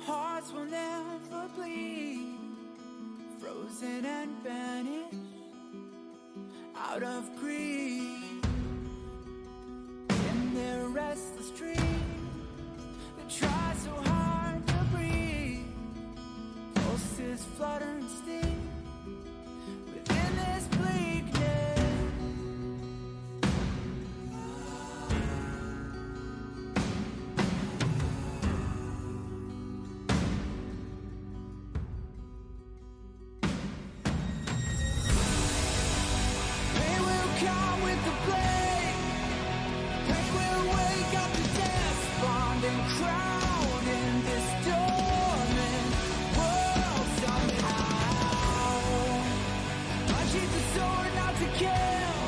Hearts will never bleed, frozen and vanished out of greed. In their restless dreams, they try so hard to breathe. Pulses flutter and sting within this bleakness. They will come with the blade. They will wake up the despondent crowd in this dormant world somehow. Unsheath the sword not to kill.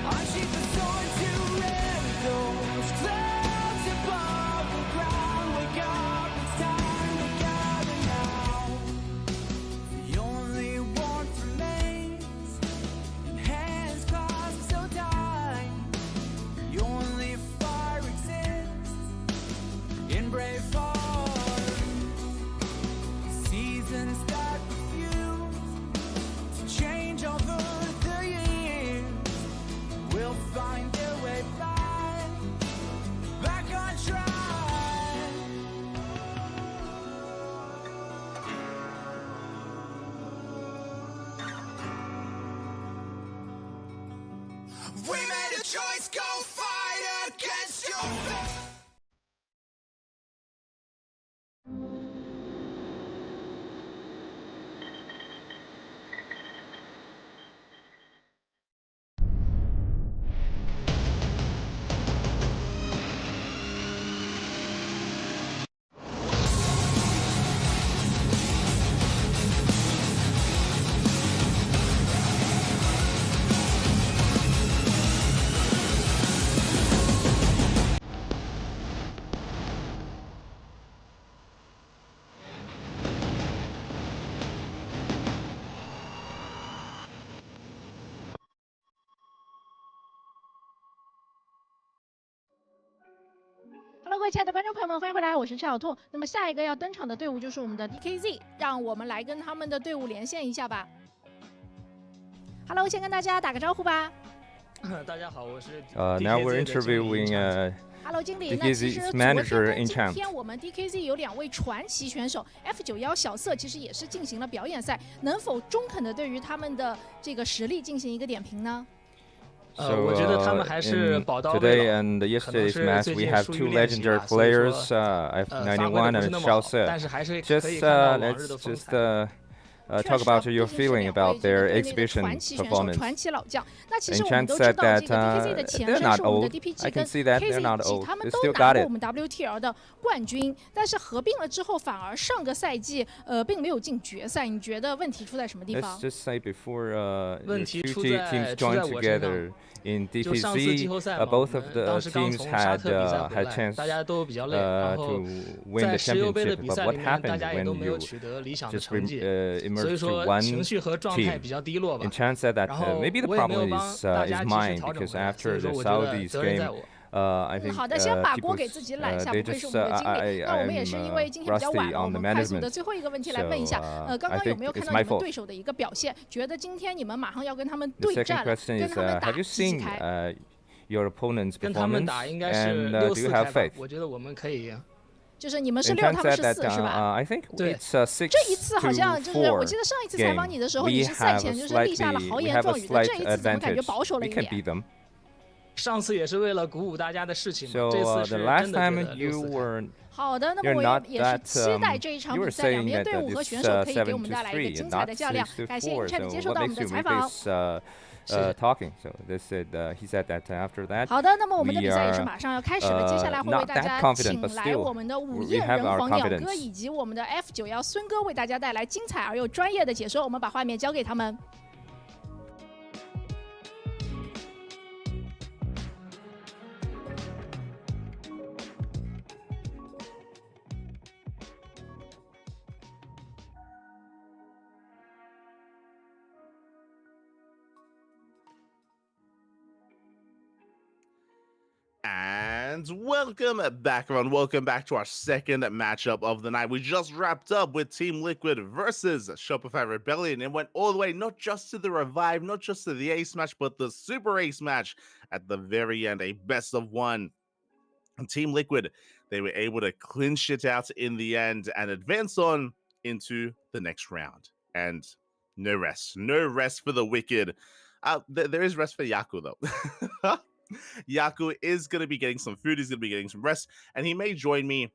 Unsheath the sword to rend those clouds above the ground. Wake up, it's time to gather now. The only warmth remains in hands clasped so tight. The only fire exists in brave hearts. Seasons that refuse to change over the years will find their way back on track. We made a choice, go fight against your fate. Hello，各位亲爱的观众朋友们，欢迎回来，我是陈小兔。那么下一个要登场的队伍就是我们的 DKZ， 让我们来跟他们的队伍连线一下吧。Hello， 先跟大家打个招呼吧。大家好，我是 Now we're interviewing Hello， 经理。那其实 DKZ's 昨 manager 天跟 in 今 champ. 天我们 DKZ 有2位传奇选手 F91小色，其实也是进行了表演赛，能否中肯的对于他们的这个实力进行一个点评呢？ So, 我觉得他们还是 in 宝刀未 today 老， and 可能 yesterday's 是 match, 最 we 近 have 疏 two 于练习 legendary 吧，所以 players, 说 F91 发挥得不是 and 那么好， Xiaose. 但是还是可 Just 以看到往日的 let's 风 just 采。 talk about your feeling about their exhibition 传奇选手、 performance. 传奇老将。那其实 And 我们 Chant 都知 said 道， that 这个 DKZ 的前 they're 身 not 是我们的 old. I DPG can 跟 see that they're not KZG， old. 他们 They 都 still 拿 got 过 it. 我们 WTL 的冠军，但是合并了之后，反而上个赛季并没有进决赛。你觉得问题出在什么地 Let's 方？ just say before your 问题 two 出 teams 在 joined 我身上。 together in 就上次季 DPZ, 后赛嘛， both 我 of 们 the 当时刚 teams 从沙 had 特比赛回 had 来， chance 大家都比较累，然后 to win 在 the 石油杯的 championship. 比 But 赛 what 里面，大 happened 家也都 when 没有 you 取得理想的 just 成绩，所 emerged 以 to 说 one 情绪和状态 team? 比较低落吧。 And Chant said that 然后 maybe the 我也没有 problem 帮 is 大 is 家及时 mine 调整 because 回来，所 after 以说 the 我觉得 Saudis 责任在 game, 我。 I think 好的，先把 people 锅给自己揽下， they 不愧是 just 我们的经理。那我们也 I'm 是因为今天比较 rusty 晚了，我 on the 们快速的 management. 最后一个问题来问一下， So, 刚 I 刚有 think 没有看 it's 到 my 你们 fault. 对手的一个表现？觉得今天你们马上要跟他们 The 对 second 战了， question 跟 is, 他们打 have you 几 seen 开？ your opponent's 跟他们 performance? 打应该是 And 6-4 do you 开 have 吧 faith? 我觉得我们可以赢。就是你们是 And 6， Chant 他们 said 是 that 4，是吧？ I think 对。 it's 6这一次好像就是，我 to 记得上一次 4采访你的时候， game. 你 We 是赛 have 前 a 就是立下了 slightly, 豪 we 言 have 壮 a 语的，这 slight 一次怎么感觉 advantage. 保守了 We 一 can 点？ beat them. 上次也是为了鼓舞大家的事情嘛， So 这次 the 是 last 真的觉 time 得 you 6-4开。 were 好的，那么 You're 我 not 也是 that, 期待这一场 you 比 were 赛，两 saying 边 that 队伍和 this 选手可以给我 7-3, 们带来一个精彩的较量。 not 感谢 6-4. 银泰的 So 接受 what 到我 makes 们的 you 采 make 访。 this talking? So they said he said that after that 好的，那么我们的 we 比赛也是 are 马上要开始了，接下来会为 not 大 that 家 confident, 请 but 来 still 我们的午 we 夜 have 人 our 皇鸟哥 confidence. 以及我们的 F91孙哥，为大家带来精彩而又专业的解说。我们把画面交给他们。And And welcome back, everyone. Welcome back to our second matchup of the night. We just wrapped up with Team Liquid versus Shopify Rebellion and went all the way not just to the Revive, not just to the Ace match, but the Super Ace match at the very end, a best of one. And Team Liquid, they were able to clinch it out in the end and advance on into the next round. And no rest for the Wicked. There is rest for Yaku, though. Yaku is going to be getting some food, he's going to be getting some rest, and he may join me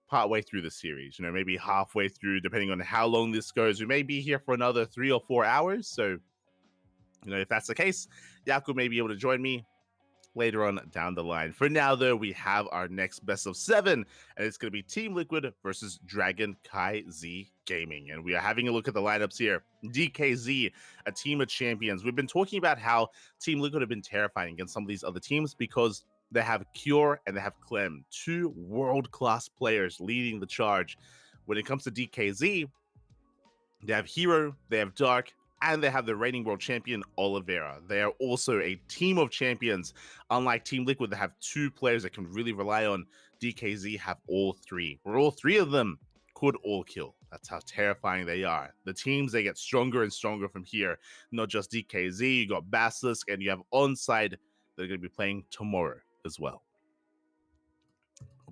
partway through the series, maybe halfway through, depending on how long this goes. We may be here for another 3 or 4 hours, so, if that's the case, Yaku may be able to join me later on down the line. For now, though, we have our next best of 7, and it's going to be Team Liquid versus CranKy Z Gaming. And we are having a look at the lineups here. DKZ, a team of champions. We've been talking about how Team Liquid have been terrifying against some of these other teams because they have Cure and they have Clem, 2 world-class players leading the charge. When it comes to DKZ, they have Hero, they have Dark, and they have the reigning world champion, Oliveira. They are also a team of champions. Unlike Team Liquid, they have 2 players that can really rely on. DKZ have all 3. Where all 3 of them could all kill. That's how terrifying they are. The teams, they get stronger and stronger from here. Not just DKZ, you got Basilisk, and you have Onside that are going to be playing tomorrow as well.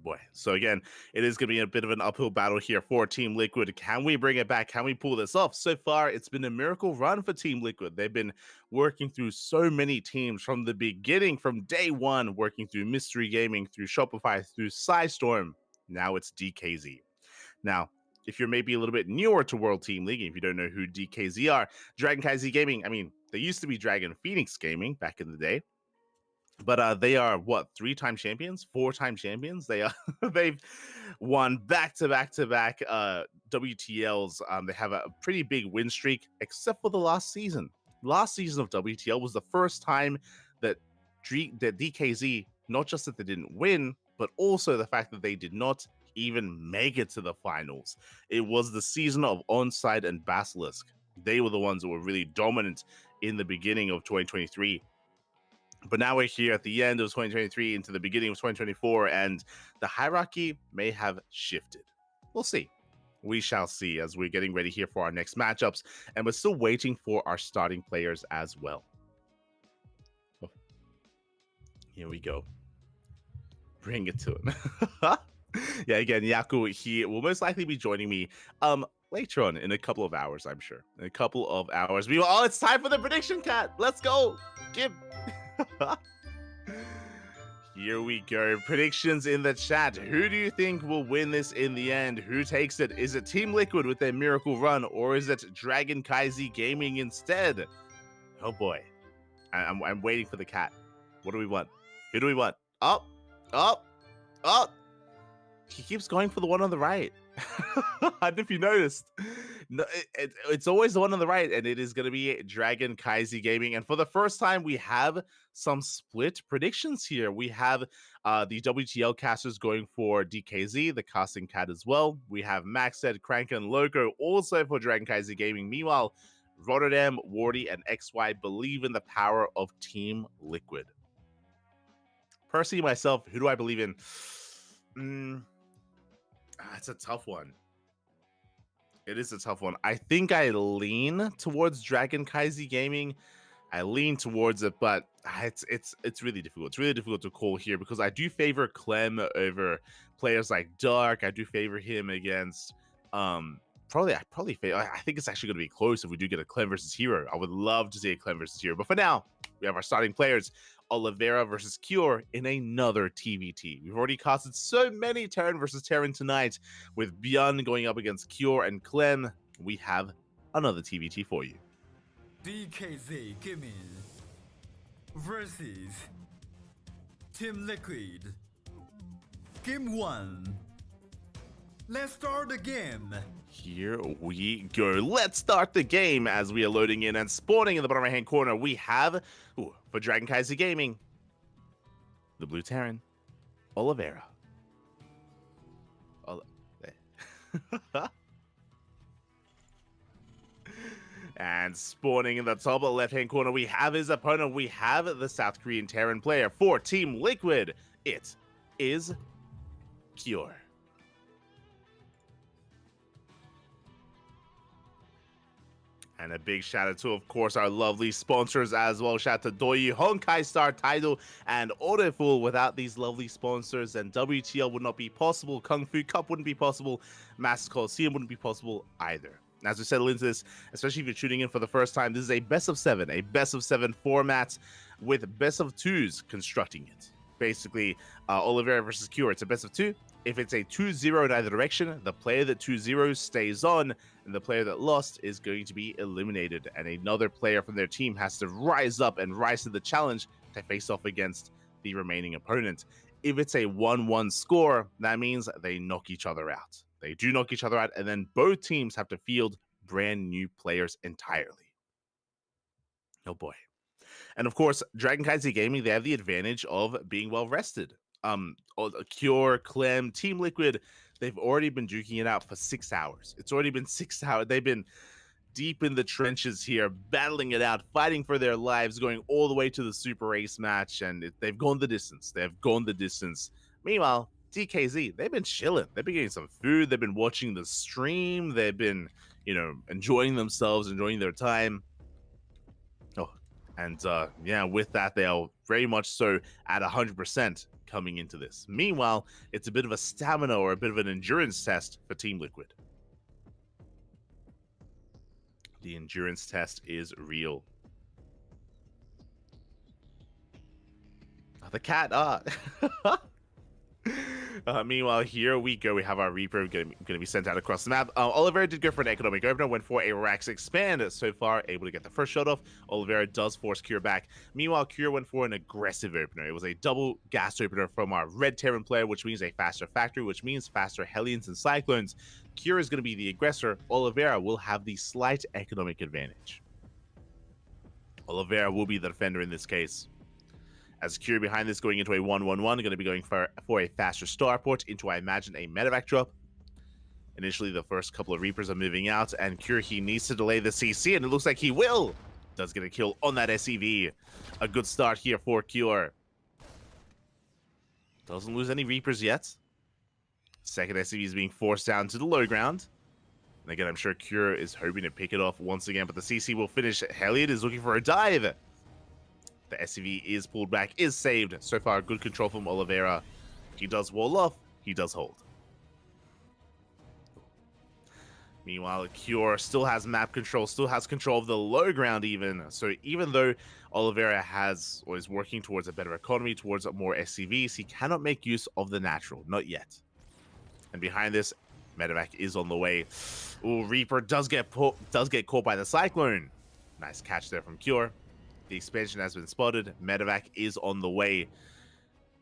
Boy. So again, it is going to be a bit of an uphill battle here for Team Liquid. Can we bring it back? Can we pull this off? So far, it's been a miracle run for Team Liquid. They've been working through so many teams from the beginning, from day one, working through Mystery Gaming, through Shopify, through Psystorm. Now it's DKZ. Now, if you're maybe a little bit newer to World Team League, if you don't know who DKZ are, CranKy Z Gaming, I mean, they used to be Dragon Phoenix Gaming back in the day. But they are what, 3-time champions, 4-time champions. They are they've won back-to-back WTLs. They have a pretty big win streak, except for the last season. Last season of WTL was the first time that DKZ, not just that they didn't win, but also the fact that they did not even make it to the finals. It was the season of Onside and Basilisk. They were the ones that were really dominant in the beginning of 2023. But now we're here at the end of 2023 into the beginning of 2024, and the hierarchy may have shifted. We'll see. We shall see as we're getting ready here for our next matchups, and we're still waiting for our starting players as well. Oh. Here we go. Bring it to him. Yeah, again, Yaku, he will most likely be joining me later on in a couple of hours, I'm sure. In a couple of hours. It's time for the prediction, Cat. Let's go. Here we go. Predictions in the chat. Who do you think will win this in the end? Who takes it? Is it Team Liquid with their miracle run, or is it CranKy Z Gaming instead? Oh boy. I'm waiting for the cat. What do we want? Who do we want? Up. He keeps going for the one on the right. I don't know if you noticed. No, it's always the one on the right, and it is going to be CranKy Z Gaming. And for the first time, we have some split predictions here. We have the WTL casters going for DKZ, the casting cat as well. We have Maxed, Crank, and Loco also for CranKy Z Gaming. Meanwhile, Rotterdam, Wardy, and XY believe in the power of Team Liquid. Personally, myself, who do I believe in? It's a tough one. It is a tough one. I think I lean towards CranKy Z Gaming. I lean towards it, but it's really difficult. It's really difficult to call here because I do favor Clem over players like Dark. I do favor him against I think it's actually going to be close if we do get a Clem versus Hero. I would love to see a Clem versus Hero. But for now, we have our starting players. Oliveira versus Cure in another TVT. We've already casted so many Terran versus Terran tonight with Björn going up against Cure and Clem. We have another TVT for you. DKZ Gaming versus Team Liquid. Game 1. Let's start the game. Here we go. Let's start the game as we are loading in and spawning in the bottom right hand corner. We have, for CranKy Z Gaming, the Blue Terran, Oliveira. And spawning in the top left hand corner, we have his opponent. We have the South Korean Terran player for Team Liquid. It's is Cure. And a big shout out to, of course, our lovely sponsors as well. Shout out to Doi, Honkai Star, Tidal, and Autoful. Without these lovely sponsors, then WTL would not be possible. Kung Fu Cup wouldn't be possible. Master Coliseum wouldn't be possible either. As we settle into this, especially if you're tuning in for the first time, this is a best of 7 format with best of 2s constructing it. Basically, Oliveira versus Cure, it's a best of 2. If it's a 2-0 in either direction, the player that 2-0 stays on, and the player that lost is going to be eliminated. And another player from their team has to rise up and rise to the challenge to face off against the remaining opponent. If it's a 1-1 score, that means they knock each other out. They do knock each other out, and then both teams have to field brand new players entirely. Oh boy. And of course, Dragon Kaiser Gaming, they have the advantage of being well rested. Cure, Clem, Team Liquid, they've already been duking it out for 6 hours. It's already been 6 hours. They've been deep in the trenches here, battling it out, fighting for their lives, going all the way to the Super Ace match, and they've gone the distance. They've gone the distance. Meanwhile, DKZ, they've been chilling. They've been getting some food. They've been watching the stream. They've been, enjoying themselves, enjoying their time. And with that, they are very much so at 100% coming into this. Meanwhile, it's a bit of a stamina or a bit of an endurance test for Team Liquid. The endurance test is real. The cat, meanwhile, here we go. We have our Reaper going to be sent out across the map. Oliveira did go for an economic opener, went for a Rax expand. So far, able to get the first shot off. Oliveira does force Cure back. Meanwhile, Cure went for an aggressive opener. It was a double gas opener from our Red Terran player, which means a faster factory, which means faster Hellions and Cyclones. Cure is going to be the aggressor. Oliveira will have the slight economic advantage. Oliveira will be the defender in this case. As Cure behind this going into a 1-1-1, going to be going for a faster starport into, I imagine, a medevac drop. Initially, the first couple of Reapers are moving out, and Cure, he needs to delay the CC, and it looks like he will. Does get a kill on that SEV. A good start here for Cure. Doesn't lose any Reapers yet. Second SEV is being forced down to the low ground. And again, I'm sure Cure is hoping to pick it off once again, but the CC will finish. Helliot is looking for a dive. The SCV is pulled back, is saved. So far, good control from Oliveira. He does wall off, he does hold. Meanwhile, Cure still has map control, still has control of the low ground even. So even though Oliveira has or is working towards a better economy, towards more SCVs, he cannot make use of the natural, not yet. And behind this, medevac is on the way. Ooh, Reaper does get caught by the Cyclone. Nice catch there from Cure. The expansion has been spotted. Medevac is on the way.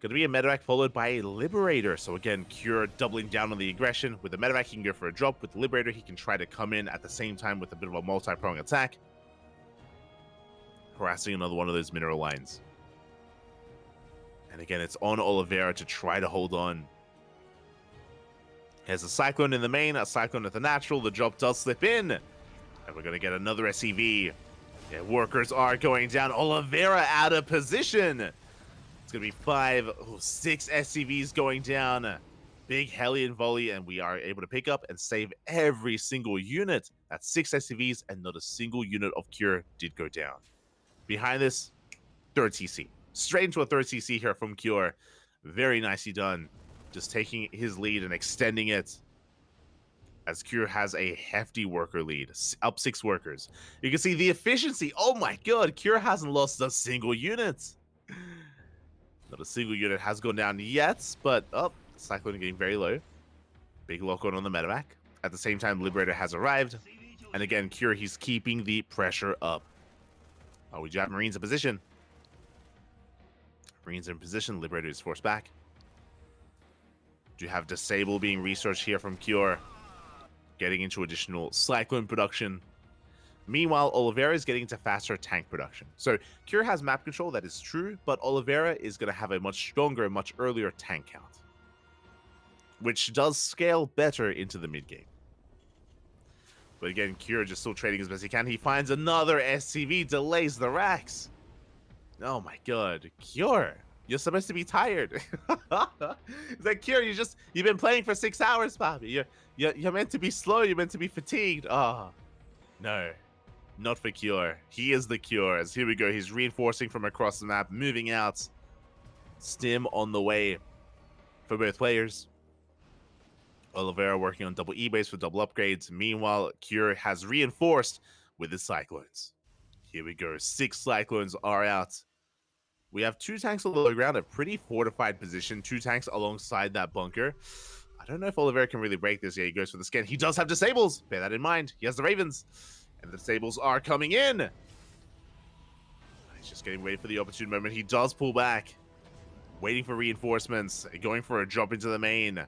Going to be a medevac followed by a Liberator. So again, Cure doubling down on the aggression. With the medevac, he can go for a drop. With the Liberator, he can try to come in at the same time with a bit of a multi-prong attack. Harassing another one of those mineral lines. And again, it's on Oliveira to try to hold on. Here's a Cyclone in the main, a Cyclone at the natural. The drop does slip in. And we're going to get another SCV. Yeah, workers are going down. Oliveira out of position. It's going to be 6 SCVs going down. Big Hellion volley, and we are able to pick up and save every single unit. That's 6 SCVs, and not a single unit of Cure did go down. Behind this, third CC. Straight into a third CC here from Cure. Very nicely done. Just taking his lead and extending it. As Cure has a hefty worker lead, up 6 workers. You can see the efficiency. Oh my god, Cure hasn't lost a single unit. Not a single unit has gone down yet, but Cyclone getting very low. Big lock on the medevac. At the same time, Liberator has arrived. And again, Cure, he's keeping the pressure up. Oh, we do have Marines in position. Marines in position. Liberator is forced back. Do have Disable being researched here from Cure. Getting into additional Cyclone production. Meanwhile, Oliveira is getting into faster tank production. So Cure has map control, that is true, but Oliveira is going to have a much stronger, much earlier tank count, which does scale better into the mid game. But again, Cure just still trading as best he can. He finds another SCV, delays the racks. Oh my god, Cure, You're supposed to be tired. It's like, Cure, you've been playing for 6 hours, Bobby. You're meant to be slow. You're meant to be fatigued. Oh, no, not for Cure. He is the cure. As here we go. He's reinforcing from across the map, moving out. Stim on the way for both players. Oliveira working on double E-base for double upgrades. Meanwhile, Cure has reinforced with his Cyclones. Here we go. 6 Cyclones are out. We have 2 tanks on the low ground, a pretty fortified position. 2 tanks alongside that bunker. I don't know if Oliveira can really break this. Yeah, he goes for the scan. He does have disables. Bear that in mind. He has the Ravens. And the disables are coming in. He's just getting ready for the opportune moment. He does pull back. Waiting for reinforcements. Going for a drop into the main.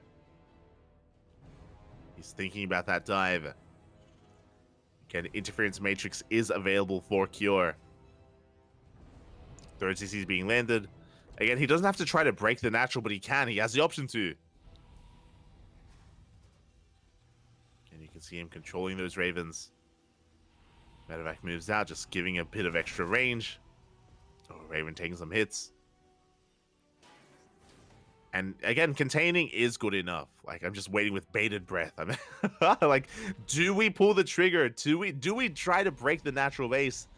He's thinking about that dive. Again, Interference Matrix is available for Cure. Third CC is being landed. Again, he doesn't have to try to break the natural, but he can. He has the option to. And you can see him controlling those Ravens. Medevac moves out, just giving a bit of extra range. Oh, Raven taking some hits. And again, containing is good enough. Like, I'm just waiting with bated breath. I mean, like, do we pull the trigger? Do we try to break the natural base?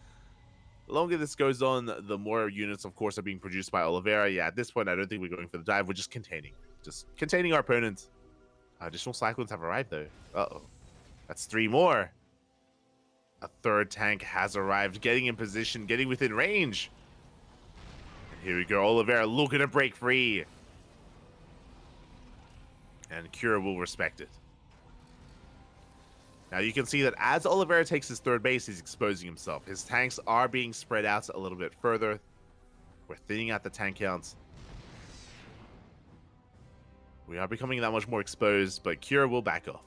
The longer this goes on, the more units, of course, are being produced by Oliveira. Yeah, at this point, I don't think we're going for the dive. We're just containing. Just containing our opponent. Additional Cyclones have arrived, though. Uh-oh. That's 3 more. A 3rd tank has arrived, getting in position, getting within range. And here we go. Oliveira looking to break free. And Cure will respect it. Now you can see that as Oliveira takes his 3rd base, he's exposing himself. His tanks are being spread out a little bit further. We're thinning out the tank counts. We are becoming that much more exposed, but Cure will back off.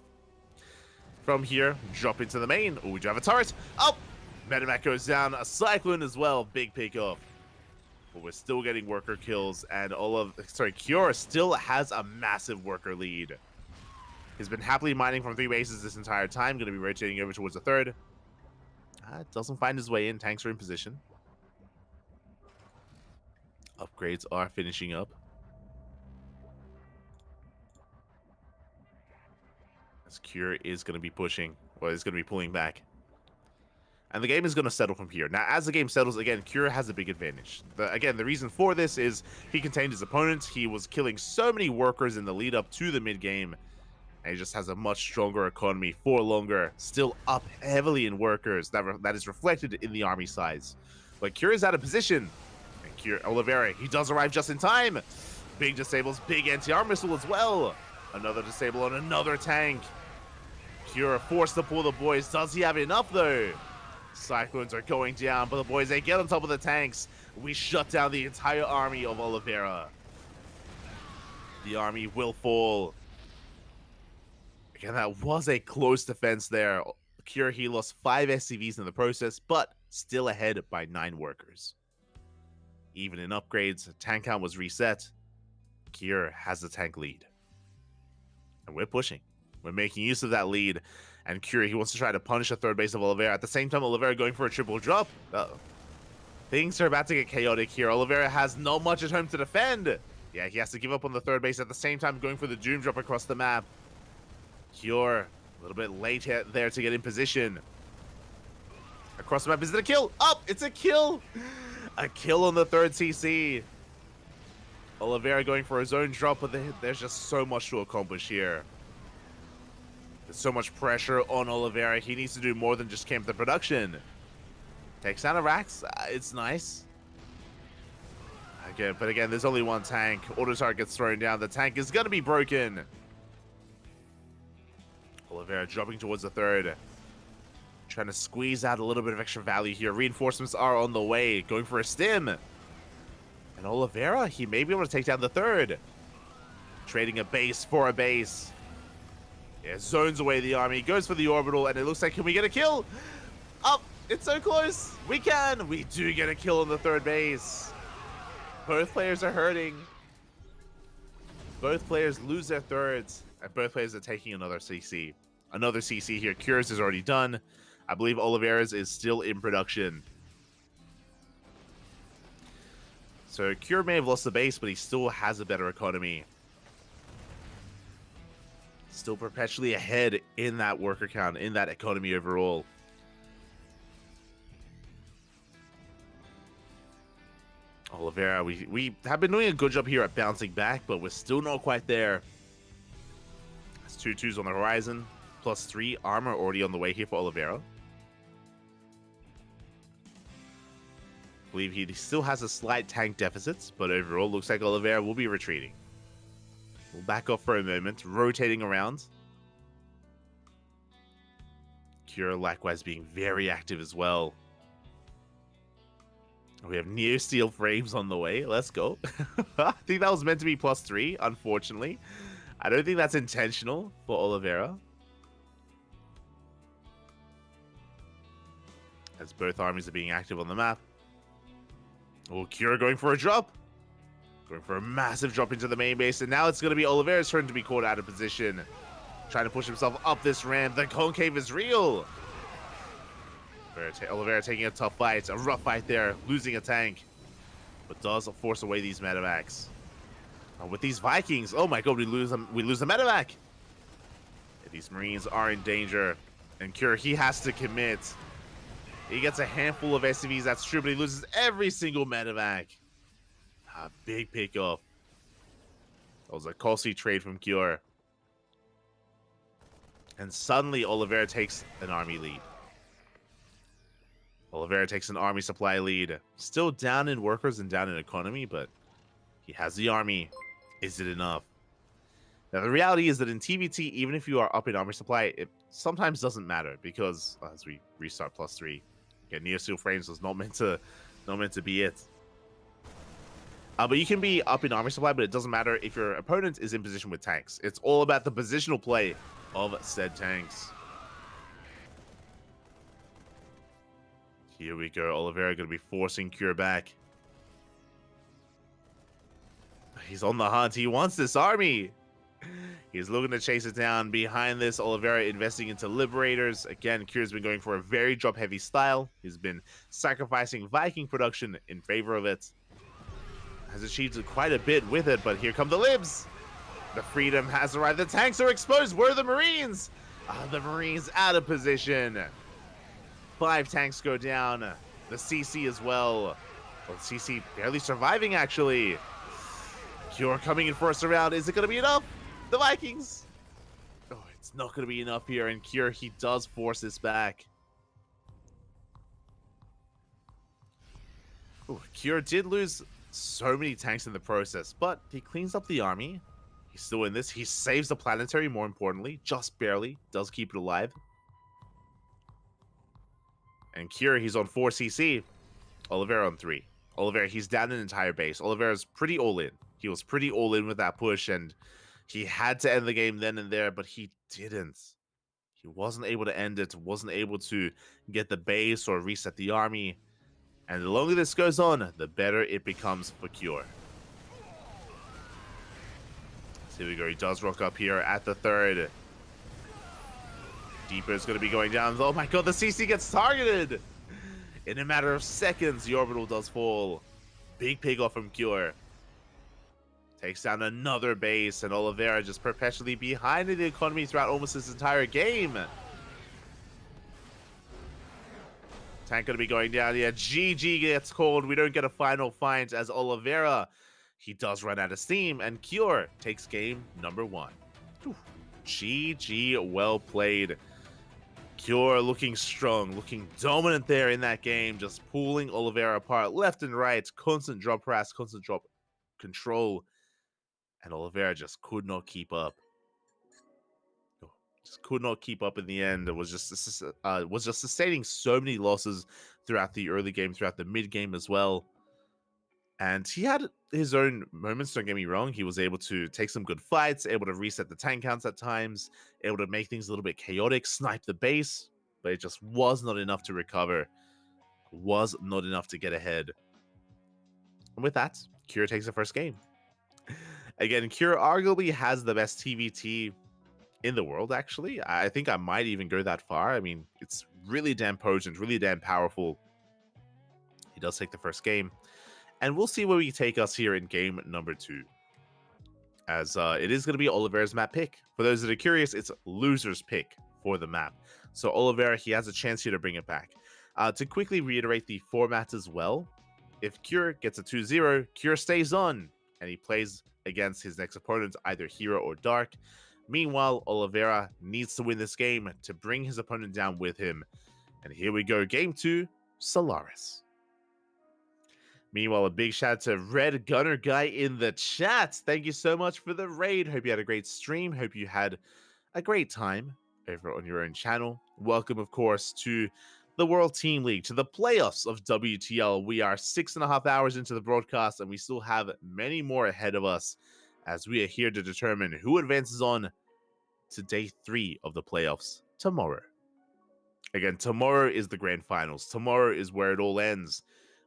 From here, drop into the main. Oh, we do have a turret. Oh! Medivac goes down. A Cyclone as well. Big pick off. But we're still getting worker kills, and Cure still has a massive worker lead. He's been happily mining from 3 bases this entire time. Going to be rotating over towards the 3rd. Doesn't find his way in. Tanks are in position. Upgrades are finishing up. As Cure is going to be pushing, or is going to be pulling back. And the game is going to settle from here. Now, as the game settles, again, Cure has a big advantage. Again, the reason for this is he contained his opponents. He was killing so many workers in the lead up to the mid-game. And he just has a much stronger economy for longer. Still up heavily in workers. That is reflected in the army size. But Cure is out of position. And Cure, Oliveira, he does arrive just in time. Big disables, big anti-armor missile as well. Another disable on another tank. Cure forced to pull the boys. Does he have enough, though? Cyclones are going down, but the boys, they get on top of the tanks. We shut down the entire army of Oliveira. The army will fall. Again, that was a close defense there. Cure, he lost 5 SCVs in the process, but still ahead by 9 workers. Even in upgrades, tank count was reset. Cure has the tank lead. And we're pushing. We're making use of that lead. And Cure, he wants to try to punish a 3rd base of Oliveira. At the same time, Oliveira going for a triple drop. Uh-oh. Things are about to get chaotic here. Oliveira has not much at home to defend. Yeah, he has to give up on the 3rd base. At the same time, going for the Doom drop across the map. Cure, a little bit late there to get in position. Across the map, is it a kill? Oh, it's a kill! A kill on the 3rd CC. Oliveira going for his own drop, but there's just so much to accomplish here. There's so much pressure on Oliveira. He needs to do more than just camp the production. Takes down a Rax. It's nice. Okay, but again, there's only 1 tank. Auto target gets thrown down. The tank is going to be broken. Oliveira dropping towards the 3rd. Trying to squeeze out a little bit of extra value here. Reinforcements are on the way. Going for a stim. And Oliveira, he may be able to take down the 3rd. Trading a base for a base. Yeah, zones away the army, goes for the orbital, and it looks like, can we get a kill? Oh, it's so close. We can. We do get a kill on the 3rd base. Both players are hurting. Both players lose their 3rds, and both players are taking another CC. Another CC here. Cure's is already done. I believe Oliveira's is still in production. So Cure may have lost the base, but he still has a better economy. Still perpetually ahead in that worker count, in that economy overall. Oliveira, we have been doing a good job here at bouncing back, but we're still not quite there. There's 2/2s on the horizon, +3 armor already on the way here for Oliveira. I believe he still has a slight tank deficit, but overall looks like Oliveira will be retreating. We'll back off for a moment, rotating around. Cure likewise being very active as well. We have Neo Steel frames on the way. Let's go. I think that was meant to be +3, unfortunately. I don't think that's intentional for Oliveira. As both armies are being active on the map. Oh, Cure going for a drop. Going for a massive drop into the main base. And now it's going to be Oliveira's turn to be caught out of position. Trying to push himself up this ramp. The concave is real. Oliveira taking a tough fight. A rough fight there. Losing a tank. But does force away these medevacs. With these Vikings. Oh my god, we lose the medevac. These Marines are in danger. And Cure, he has to commit. He gets a handful of SCVs, that's true, but he loses every single medevac. A big pickoff. That was a costly trade from Cure. And suddenly Oliveira takes an army lead. Oliveira takes an army supply lead. Still down in workers and down in economy, but he has the army. Is it enough? Now, the reality is that in TVT, even if you are up in army supply, it sometimes doesn't matter because as we restart +3, Neo Steel frames was not meant to be it. But you can be up in army supply, but it doesn't matter if your opponent is in position with tanks. It's all about the positional play of said tanks. Here we go. Oliveira going to be forcing Cure back. He's on the hunt. He wants this army. He's looking to chase it down. Behind this, Oliveira investing into Liberators. Again, Cure's been going for a very drop-heavy style. He's been sacrificing Viking production in favor of it. Has achieved quite a bit with it, but here come the Libs. The Freedom has arrived. The tanks are exposed. Where are the Marines? The Marines out of position. 5 tanks go down. The CC as well. Well, the CC barely surviving, actually. Cure coming in for a surround. Is it going to be enough? The Vikings. Oh, it's not going to be enough here. And Cure, he does force this back. Oh, Cure did lose so many tanks in the process, but he cleans up the army. He's still in this. He saves the planetary, more importantly. Just barely. Does keep it alive. And Cure, he's on 4 CC. Oliveira on 3. Oliveira, he's down an entire base. Oliveira's pretty all-in. He was pretty all-in with that push, and he had to end the game then and there, but he didn't. He wasn't able to end it, wasn't able to get the base or reset the army. And the longer this goes on, the better it becomes for Cure. So here we go. He does rock up here at the 3rd. Deeper is going to be going down. Oh my god, the CC gets targeted! In a matter of seconds, the orbital does fall. Big pig off from Cure. Takes down another base, and Oliveira just perpetually behind in the economy throughout almost this entire game. Tank going to be going down here. GG gets called. We don't get a final fight as Oliveira, he does run out of steam, and Cure takes game number 1. GG, well played. Cure looking strong, looking dominant there in that game, just pulling Oliveira apart left and right. Constant drop harass, constant drop control. And Oliveira just could not keep up. Just could not keep up in the end. It was just sustaining so many losses throughout the early game, throughout the mid game as well. And he had his own moments, don't get me wrong. He was able to take some good fights, able to reset the tank counts at times, able to make things a little bit chaotic, snipe the base, but it just was not enough to recover. Was not enough to get ahead. And with that, Cure takes the first game. Again, Cure arguably has the best TVT in the world, actually. I think I might even go that far. I mean, it's really damn potent, really damn powerful. He does take the first game. And we'll see where we take us here in game number 2. As it is going to be Oliveira's map pick. For those that are curious, it's loser's pick for the map. So Oliveira, he has a chance here to bring it back. To quickly reiterate the format as well, if Cure gets a 2-0, Cure stays on, and he plays against his next opponent, either Hero or Dark. Meanwhile, Oliveira needs to win this game to bring his opponent down with him. And here we go, game 2, Solaris. Meanwhile, a big shout out to Red Gunner Guy in the chat. Thank you so much for the raid. Hope you had a great stream. Hope you had a great time over on your own channel. Welcome, of course, to the World Team League, to the playoffs of WTL. We are 6.5 hours into the broadcast, and we still have many more ahead of us as we are here to determine who advances on to day 3 of the playoffs tomorrow. Again, tomorrow is the grand finals. Tomorrow is where it all ends.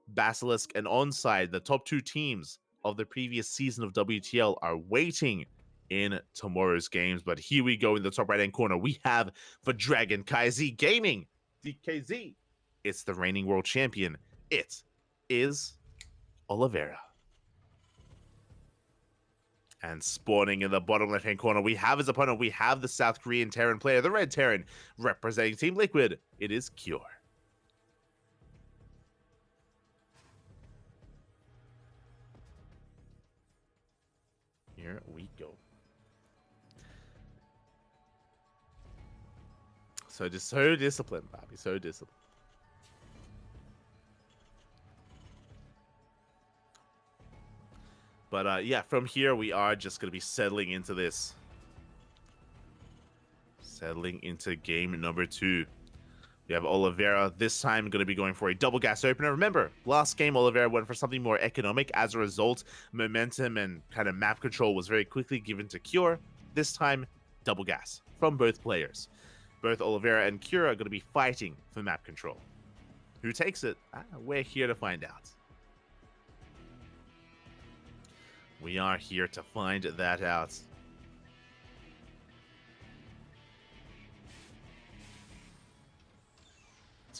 Basilisk and Onside, the top 2 teams of the previous season of WTL, are waiting in tomorrow's games. But here we go in the top right-hand corner. We have for Dragon KZ Gaming, DKZ. It's the reigning world champion. It is Oliveira. And spawning in the bottom left-hand corner, we have his opponent. We have the South Korean Terran player, the Red Terran, representing Team Liquid. It is Cure. Here we go. So disciplined, Bobby. So disciplined. But yeah, from here we are just going to be settling into this. Settling into game number 2. We have Oliveira this time going to be going for a double gas opener. Remember, last game Oliveira went for something more economic. As a result, momentum and kind of map control was very quickly given to Cure. This time, double gas from both players. Both Oliveira and Cure are going to be fighting for map control. Who takes it? We're here to find out. We are here to find that out.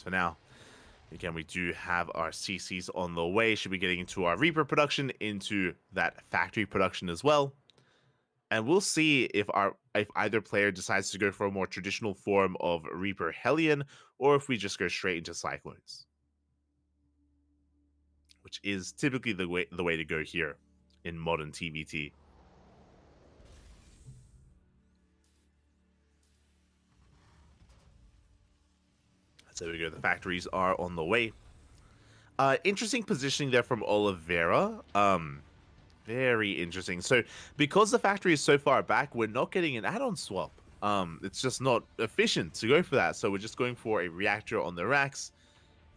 For now, again, we do have our CCs on the way. Should be getting into our Reaper production, into that factory production as well. And we'll see if either player decides to go for a more traditional form of Reaper Hellion, or if we just go straight into Cyclones, which is typically the way to go here in modern TVT. So we go. The factories are on the way. Interesting positioning there from Oliveira. Very interesting. So because the factory is so far back, we're not getting an add-on swap. It's just not efficient to go for that. So we're just going for a reactor on the racks.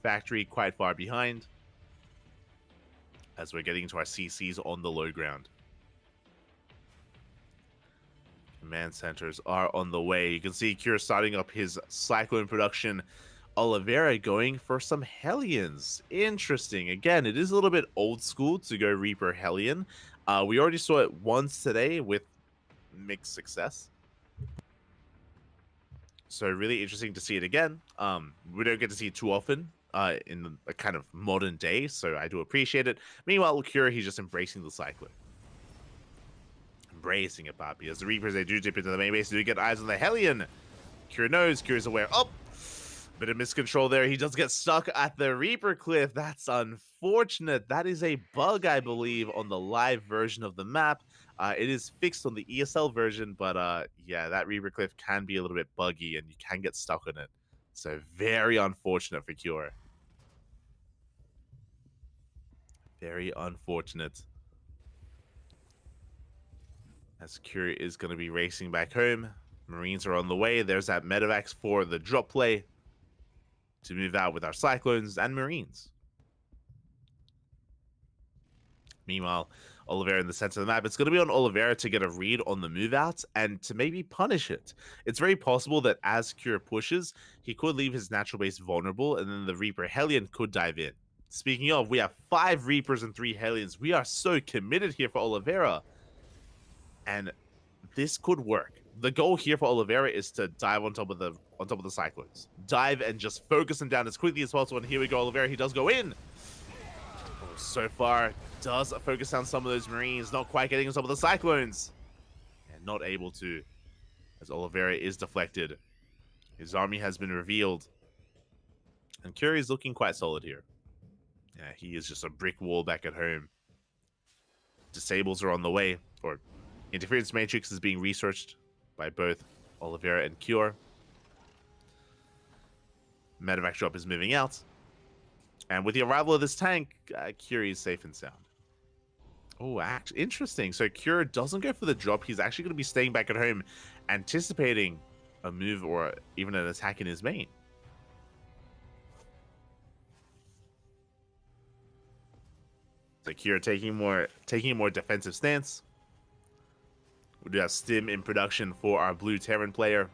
Factory quite far behind. As we're getting into our CCs on the low ground. Command centers are on the way. You can see Cure starting up his Cyclone production. Oliveira going for some Hellions. Interesting. Again, it is a little bit old school to go Reaper Hellion. We already saw it once today with mixed success. So really interesting to see it again. We don't get to see it too often in a kind of modern day, so I do appreciate it. Meanwhile, Cure, he's just embracing the Cyclone. Embracing it, Poppy. As the Reapers, they do dip into the main base, they do get eyes on the Hellion. Cure knows, Cure's aware. Oh! Bit of miscontrol there. He does get stuck at the Reaper Cliff. That's unfortunate. That is a bug, I believe, on the live version of the map. It is fixed on the ESL version, but yeah, that Reaper Cliff can be a little bit buggy and you can get stuck on it. So very unfortunate for Cure. Very unfortunate. As Cure is going to be racing back home. Marines are on the way. There's that medevacs for the drop play to move out with our Cyclones and Marines. Meanwhile, Oliveira in the center of the map. It's going to be on Oliveira to get a read on the move out and to maybe punish it. It's very possible that as Cure pushes, he could leave his natural base vulnerable and then the Reaper Hellion could dive in. Speaking of, we have 5 Reapers and 3 Hellions. We are so committed here for Oliveira. And this could work. The goal here for Oliveira is to dive on top of the Cyclones. Dive and just focus them down as quickly as possible. And here we go, Oliveira. He does go in. so far does focus on some of those Marines, not quite getting on some of the Cyclones. And not able to, as Oliveira is deflected. His army has been revealed. And Curie is looking quite solid here. Yeah, he is just a brick wall back at home. Disables are on the way, or Interference Matrix is being researched by both Oliveira and Cure. Medevac drop is moving out. And with the arrival of this tank, Curie is safe and sound. Oh, actually, interesting. So Cure doesn't go for the drop. He's actually going to be staying back at home, anticipating a move or even an attack in his main. So Cure taking a more defensive stance. We do have Stim in production for our blue Terran player.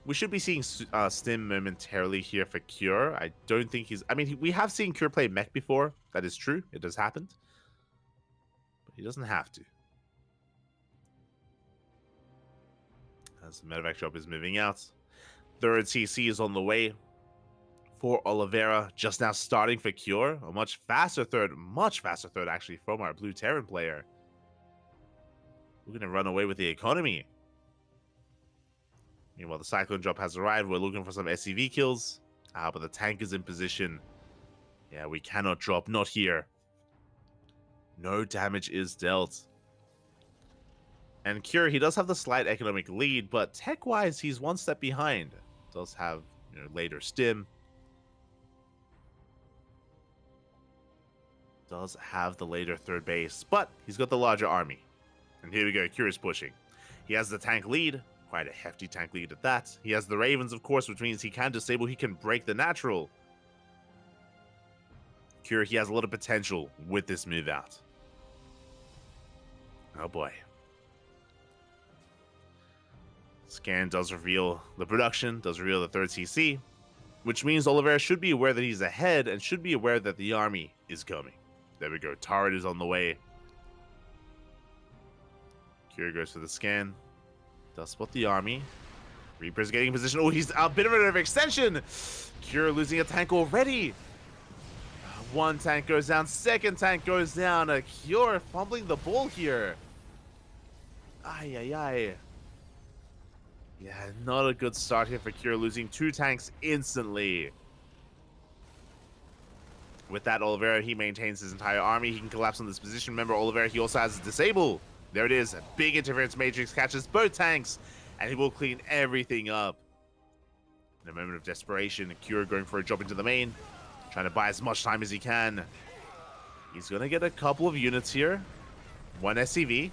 We should be seeing Stim momentarily here for Cure. I don't think he's... I mean, we have seen Cure play mech before. That is true. It has happened. But he doesn't have to. As the medevac drop is moving out. Third CC is on the way for Oliveira. Just now starting for Cure. A much faster third actually from our blue Terran player. We're going to run away with the economy. Meanwhile, the Cyclone drop has arrived. We're looking for some SCV kills. But the tank is in position. Yeah, we cannot drop. Not here. No damage is dealt. And Cure, he does have the slight economic lead, but tech-wise, he's one step behind. Does have, later Stim. Does have the later third base, but he's got the larger army. And here we go, Cure is pushing. He has the tank lead. Quite a hefty tank lead at that. He has the Ravens, of course, which means he can disable, he can break the natural. Cure, he has a lot of potential with this move out. Oh boy. Scan does reveal the production, does reveal the third CC, which means Oliveira should be aware that he's ahead and should be aware that the army is coming. There we go, turret is on the way. Cure goes for the scan. Does spot the army. Reaper's getting in position. Oh, he's a bit of an overextension. Cure losing a tank already. One tank goes down. Second tank goes down. Cure fumbling the ball here. Ay, ay, ay. Yeah, not a good start here for Cure, losing two tanks instantly. With that, Oliveira, he maintains his entire army. He can collapse on this position. Remember, Oliveira, he also has a disable. There it is. A big interference matrix catches both tanks, and he will clean everything up. In a moment of desperation, Cure going for a drop into the main, trying to buy as much time as he can. He's going to get a couple of units here. One SCV.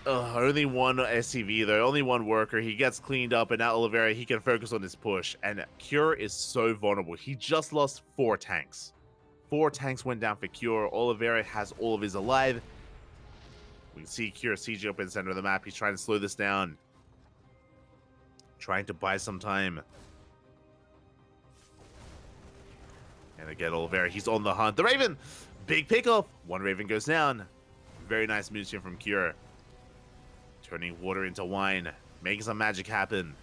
Only one SCV though, only one worker. He gets cleaned up, and now Oliveira, he can focus on his push. And Cure is so vulnerable. He just lost 4 tanks. 4 tanks went down for Cure. Oliveira has all of his alive. We can see Cure siege up in the center of the map. He's trying to slow this down. Trying to buy some time. And again, Oliveira, he's on the hunt. The Raven! Big pickup! One Raven goes down. Very nice moves here from Cure. Turning water into wine. Making some magic happen.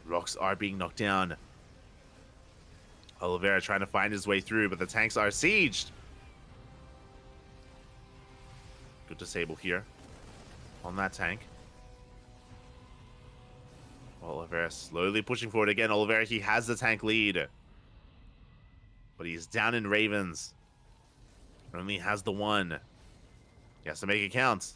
Rocks are being knocked down. Oliveira trying to find his way through, but the tanks are sieged. Good disable here on that tank. Oliveira slowly pushing forward again. Oliveira, he has the tank lead, but he's down in Ravens. Only has the one. He has to make it count.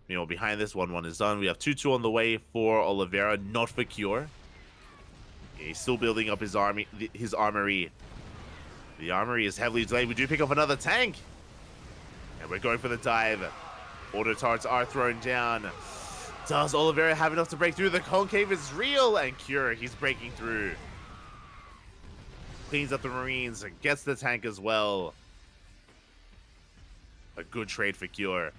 Meanwhile, behind this, 1-1 is done. We have 2-2 on the way for Oliveira, not for Cure. He's still building up his army, his armory. The armory is heavily delayed. We do pick up another tank. And we're going for the dive. Auto turrets are thrown down. Does Oliveira have enough to break through? The concave is real. And Cure, he's breaking through. Cleans up the Marines and gets the tank as well. A good trade for Cure.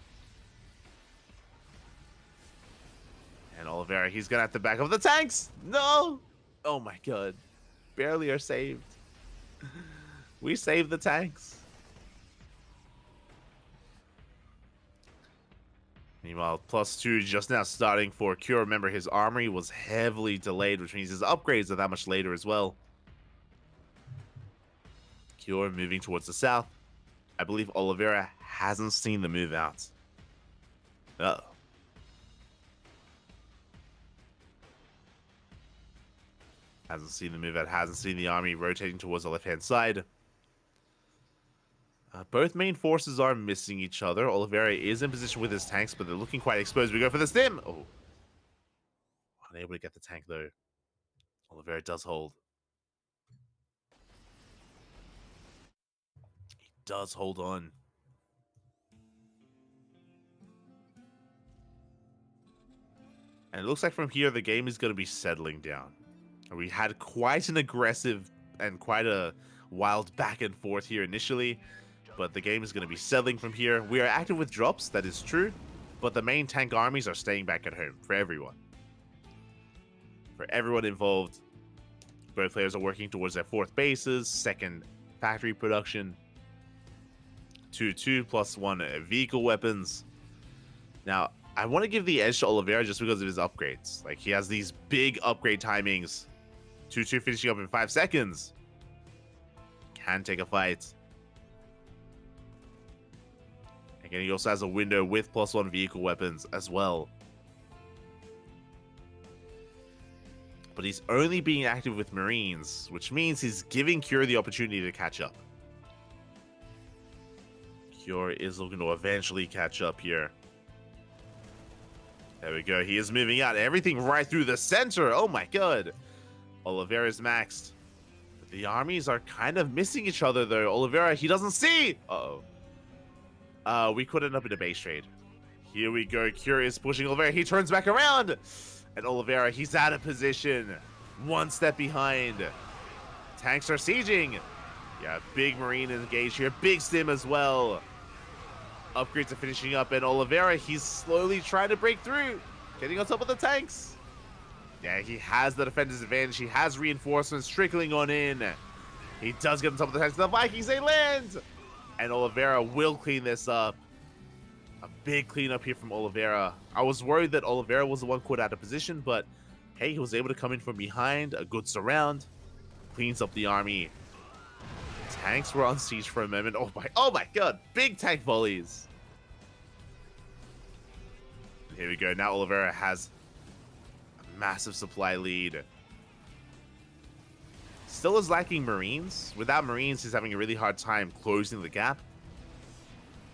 And Oliveira, he's gonna have to back up the tanks. No! Oh my god. Barely are saved. We saved the tanks. Meanwhile, +2 just now starting for Cure. Remember, his armory was heavily delayed, which means his upgrades are that much later as well. Cure moving towards the south. I believe Oliveira hasn't seen the move out. Uh-oh. Hasn't seen the move out, hasn't seen the army rotating towards the left-hand side. Both main forces are missing each other. Oliveira is in position with his tanks, but they're looking quite exposed. We go for the stim! Oh. Unable to get the tank, though. Oliveira does hold. He does hold on. And it looks like from here, the game is going to be settling down. We had quite an aggressive and quite a wild back and forth here initially, but the game is going to be settling from here. We are active with drops, that is true, but the main tank armies are staying back at home for everyone. For everyone involved, both players are working towards their fourth bases, second factory production, 2-2 plus 1 vehicle weapons. Now, I want to give the edge to Oliveira just because of his upgrades. Like, he has these big upgrade timings. 2-2 finishing up in 5 seconds. Can take a fight. Again, he also has a window with +1 vehicle weapons as well. But he's only being active with Marines, which means he's giving Cure the opportunity to catch up. Cure is looking to eventually catch up here. There we go. He is moving out. Everything right through the center. Oh my god. Oliveira's maxed. But the armies are kind of missing each other though. Oliveira, he doesn't see. Uh-oh. We could end up in a base trade. Here we go. Cure is pushing Oliveira. He turns back around. And Oliveira, he's out of position. One step behind. Tanks are sieging. Yeah, big Marine engaged here. Big stim as well. Upgrades are finishing up, and Oliveira, he's slowly trying to break through. Getting on top of the tanks. Yeah, he has the defender's advantage. He has reinforcements trickling on in. He does get on top of the tanks. The Vikings, they land! And Oliveira will clean this up. A big cleanup here from Oliveira. I was worried that Oliveira was the one caught out of position, but hey, he was able to come in from behind. A good surround. Cleans up the army. Tanks were on siege for a moment. Oh my god. Big tank volleys. Here we go. Now Oliveira has a massive supply lead. Still is lacking Marines. Without Marines, he's having a really hard time closing the gap.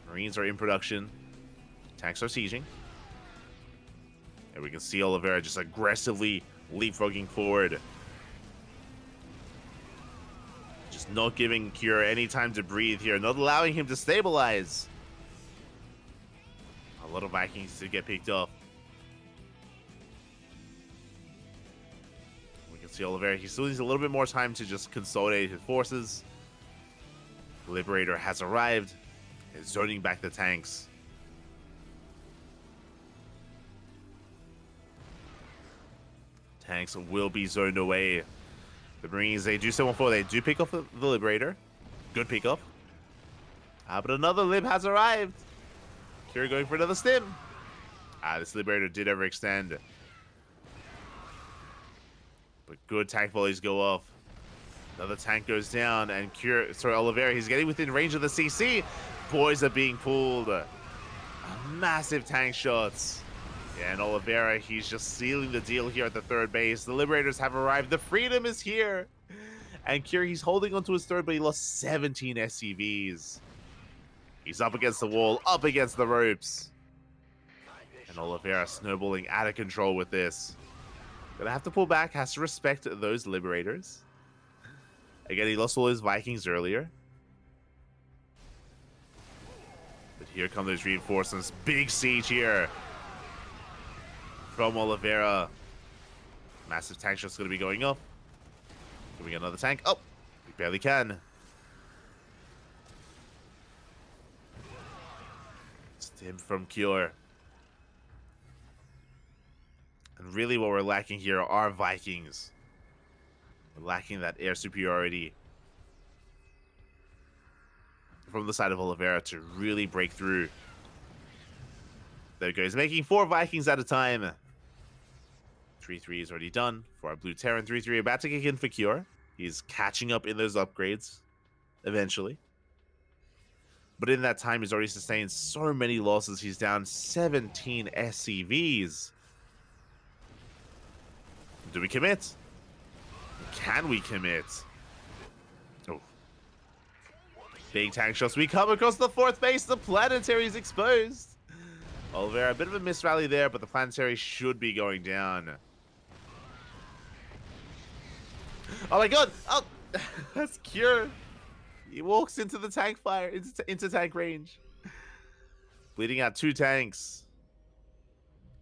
Marines are in production. Tanks are sieging. And we can see Oliveira just aggressively leapfrogging forward. Just not giving Cure any time to breathe here. Not allowing him to stabilize. A lot of Vikings to get picked off. We can see Oliveira. He still needs a little bit more time to just consolidate his forces. Liberator has arrived. Is zoning back the tanks. Tanks will be zoned away. The Marines, they do 7-4. They do pick off the Liberator. Good pick off. But another Lib has arrived. Cure going for another stim. This Liberator did overextend. But good tank volleys go off. Another tank goes down, and Oliveira, he's getting within range of the CC. Boys are being pulled. Massive tank shots. Yeah, and Oliveira, he's just sealing the deal here at the third base. The Liberators have arrived. The freedom is here. And Cure, he's holding onto his third, but he lost 17 SCVs. He's up against the wall, up against the ropes. And Oliveira snowballing out of control with this. Gonna have to pull back, has to respect those Liberators. Again, he lost all his Vikings earlier. But here come those reinforcements. Big siege here from Oliveira. Massive tank shot's going to be going up. Can we get another tank? Oh, we barely can. Stim from Cure. And really what we're lacking here are Vikings. We're lacking that air superiority from the side of Oliveira to really break through. There we go. He's making 4 Vikings at a time. 3-3 is already done for our Blue Terran. 3-3 about to kick in for Cure. He's catching up in those upgrades. eventually. But in that time, he's already sustained so many losses. He's down 17 SCVs. Do we commit? Can we commit? Oh. Big tank shots. We come across the fourth base. The planetary is exposed. Oliveira, a bit of a miss rally there, but the planetary should be going down. Oh my god! Oh, that's Cure. He walks into the tank fire, into tank range. Bleeding out 2 tanks.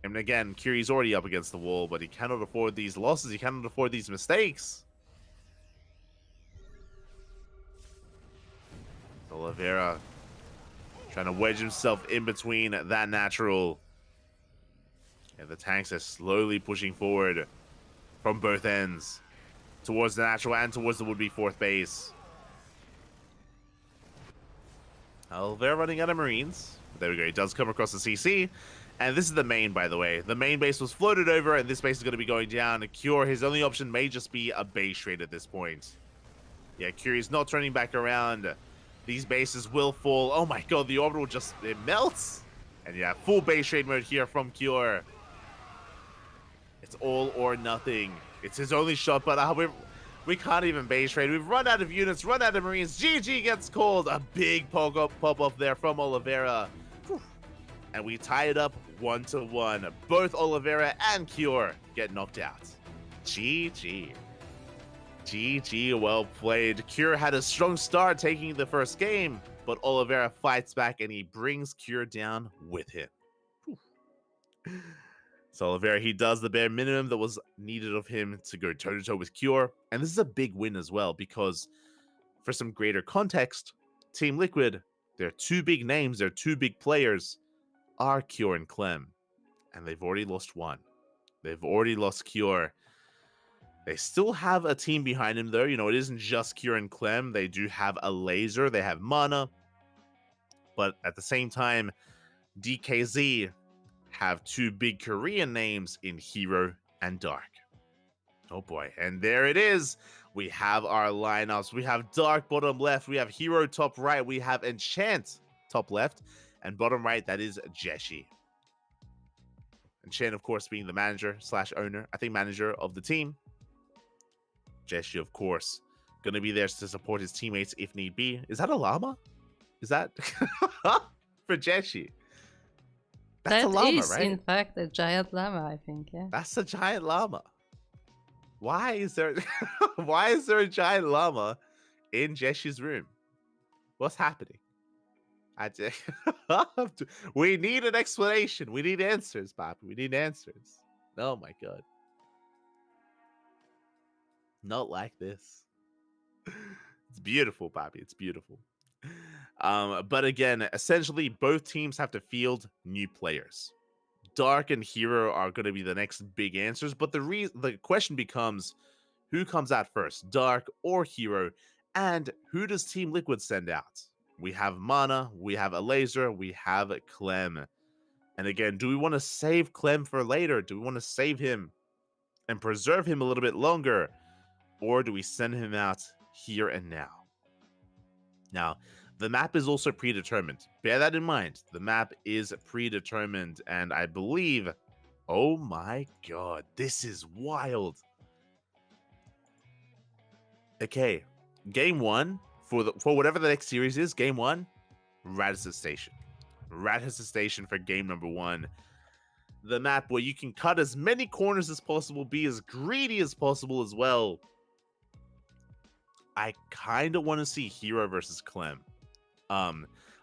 And again, Curie's already up against the wall, but he cannot afford these losses. He cannot afford these mistakes. Oliveira trying to wedge himself in between that natural. And the tanks are slowly pushing forward from both ends. Towards the natural and towards the would-be 4th base. Oliveira running out of Marines. There we go. He does come across the CC. And this is the main, by the way. The main base was floated over, and this base is going to be going down. Cure, his only option may just be a base trade at this point. Yeah, Cure is not turning back around. These bases will fall. Oh my god, the orbital just, it melts. And yeah, full base trade mode here from Cure. It's all or nothing. It's his only shot, but we can't even base trade. We've run out of units, run out of Marines. GG gets called. A big pop-up there from Oliveira. Whew. And we tie it up 1-1. Both Oliveira and Cure get knocked out. GG. GG, well played. Cure had a strong start taking the first game, but Oliveira fights back and he brings Cure down with him. Whew. So Oliveira, he does the bare minimum that was needed of him to go toe-to-toe with Cure. And this is a big win as well, because for some greater context, Team Liquid, their 2 big names, their 2 big players are Cure and Clem. And they've already lost 1. They've already lost Cure. They still have a team behind him, though. You know, it isn't just Cure and Clem. They do have a laser. They have Mana. But at the same time, DKZ have 2 big Korean names in Hero and Dark. Oh boy, and there it is. We have our lineups. We have Dark bottom left. We have Hero top right. We have Enchant top left. And bottom right, that is Jeshi. Enchant, of course, being the manager / owner. I think manager of the team. Jeshi, of course, going to be there to support his teammates if need be. Is that a llama? Is that for Jeshi? That's a llama, right? In fact, a giant llama, I think, yeah. That's a giant llama. Why is there a giant llama in Jeshi's room? What's happening? We need an explanation. We need answers, Papi. We need answers. Oh my god. Not like this. It's beautiful, Papi. It's beautiful. But again, essentially, both teams have to field new players. Dark and Hero are going to be the next big answers, but the question becomes, who comes out first, Dark or Hero, and who does Team Liquid send out? We have Mana, we have a laser, we have Clem. And again, do we want to save Clem for later? Do we want to save him and preserve him a little bit longer? Or do we send him out here and now? Now, the map is also predetermined. Bear that in mind. The map is predetermined, and I believe... Oh my god, this is wild. Okay, game 1, for whatever the next series is, game 1, Radisson Station. Radisson Station for game number 1. The map where you can cut as many corners as possible, be as greedy as possible as well. I kind of want to see Hero versus Clem.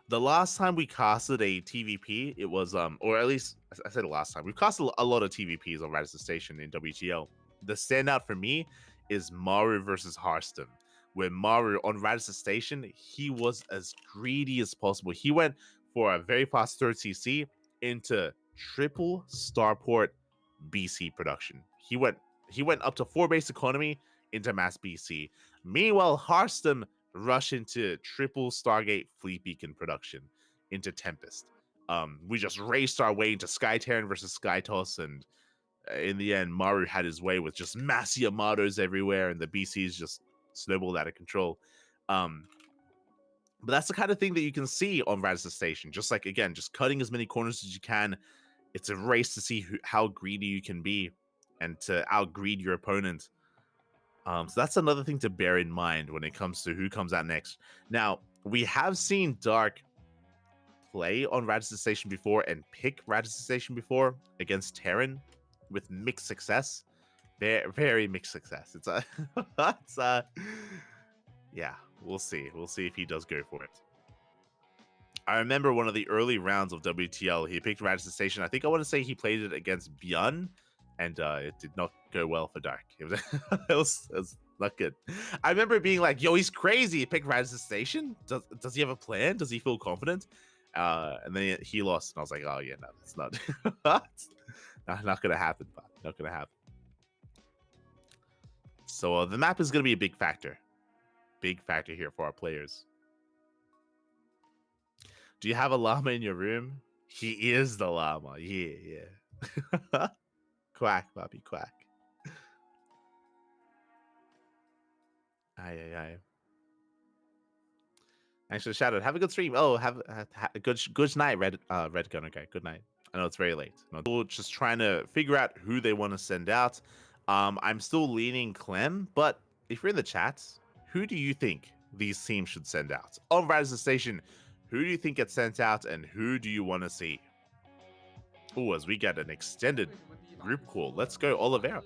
The last time we casted a TVP, it was, or at least, I said last time, we've casted a lot of TVPs on Radisson Station in WTL. The standout for me is Maru versus Hearthstone, where Maru on Radisson Station, he was as greedy as possible. He went for a very fast 3rd CC into triple starport BC production. He went up to 4 base economy into mass BC. Meanwhile, Hearthstone rushed into triple Stargate Fleet Beacon production into Tempest. We just raced our way into Sky Terran versus Skytoss, and in the end, Maru had his way with just mass Yamatos everywhere, and the BCs just snowballed out of control. But that's the kind of thing that you can see on Radisson Station. Just like, again, just cutting as many corners as you can. It's a race to see how greedy you can be and to outgreed your opponent. So that's another thing to bear in mind when it comes to who comes out next. Now, we have seen Dark play on Radisson Station before and pick Radisson Station before against Terran with mixed success. Very, very mixed success. Yeah, we'll see. We'll see if he does go for it. I remember one of the early rounds of WTL, he picked Radisson Station. I think I want to say he played it against Björn, and it did not go well for Dark. It was not good. I remember being like, yo, he's crazy. He picked Radisson Station? Does he have a plan? Does he feel confident? And then he lost, and I was like, oh, yeah, no, that's not, not going to happen, but not going to happen. So the map is going to be a big factor. Big factor here for our players. Do you have a llama in your room? He is the llama. Yeah. Quack, Bobby, quack. Aye. Actually, shout out. Have a good stream. Oh, have a good night, Red Gun. Okay, good night. I know it's very late. We're just trying to figure out who they want to send out. I'm still leaning Clem, but if you're in the chats, who do you think these teams should send out? On Radisson Station, who do you think gets sent out and who do you want to see? Oh, as we get an extended group call. Let's go, Oliveira.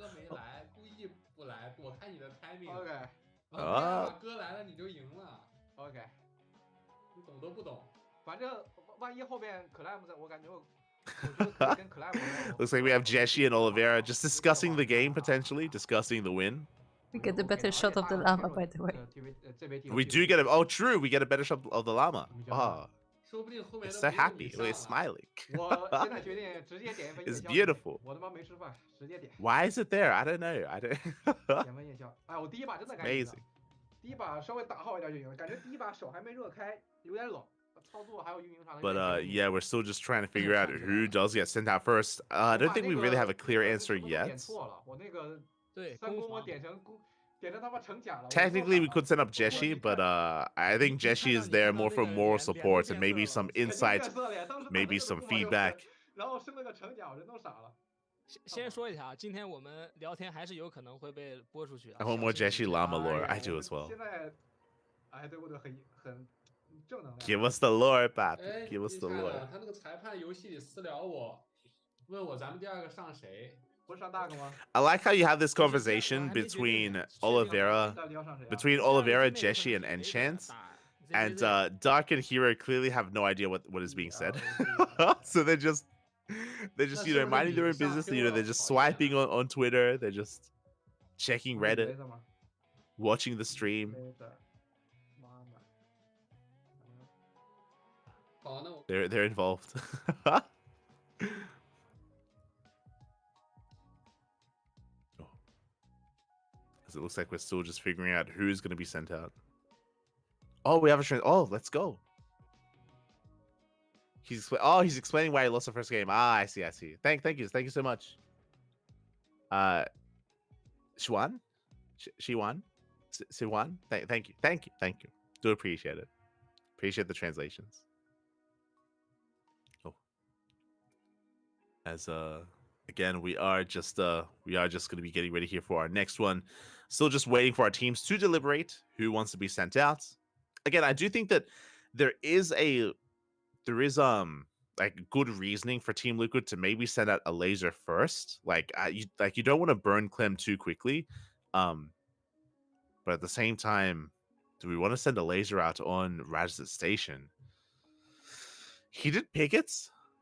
Looks like we have Jeshi and Oliveira just discussing the game, potentially discussing the win. We get a better shot of the llama, by the way. We do get a... Oh, true. We get a better shot of the llama. Oh. It's so happy. Look, it's smiling. It's beautiful. Why is it there? I don't know. It's amazing. But yeah, we're still just trying to figure out who does get sent out first. I don't think we really have a clear answer yet. Technically, we could send up Jeshi, but I think Jeshi is there more for moral support and maybe some insight, maybe some feedback. 先说一下啊，今天我们聊天还是有可能会被播出去的。I want more Jeshi Llama lore. I do as well. Give us the lore, Pap. Give us the lore. 他那个裁判游戏里私聊我，问我咱们第二个上谁？ I like how you have this conversation between Oliveira, Jeshi, and Enchant. And Dark and Hero clearly have no idea what is being said. So they're just minding their own business. They're just swiping on Twitter. They're just checking Reddit, watching the stream. They're involved. It looks like we're still just figuring out who's going to be sent out. Oh, we have a strength. Oh, let's go. He's explaining why he lost the first game. Ah, I see. Thank you so much. Siwan. Thank you. Do appreciate it. Appreciate the translations. Oh, as again, we are just going to be getting ready here for our next one. Still just waiting for our teams to deliberate who wants to be sent out. Again, I do think that there is like good reasoning for Team Liquid to maybe send out a laser first. You don't want to burn Clem too quickly. But at the same time, do we want to send a laser out on Radisson Station? He did pick it.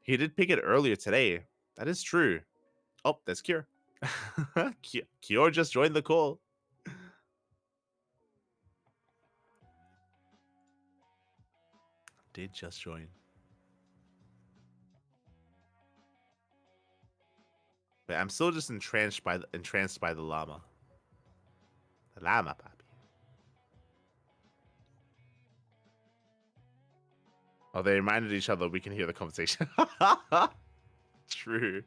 He did pick it earlier today. That is true. Oh, that's Kior. Kior just joined the call. Did just join. But I'm still just entranced by the llama. The llama, papi. Oh, they reminded each other we can hear the conversation. True.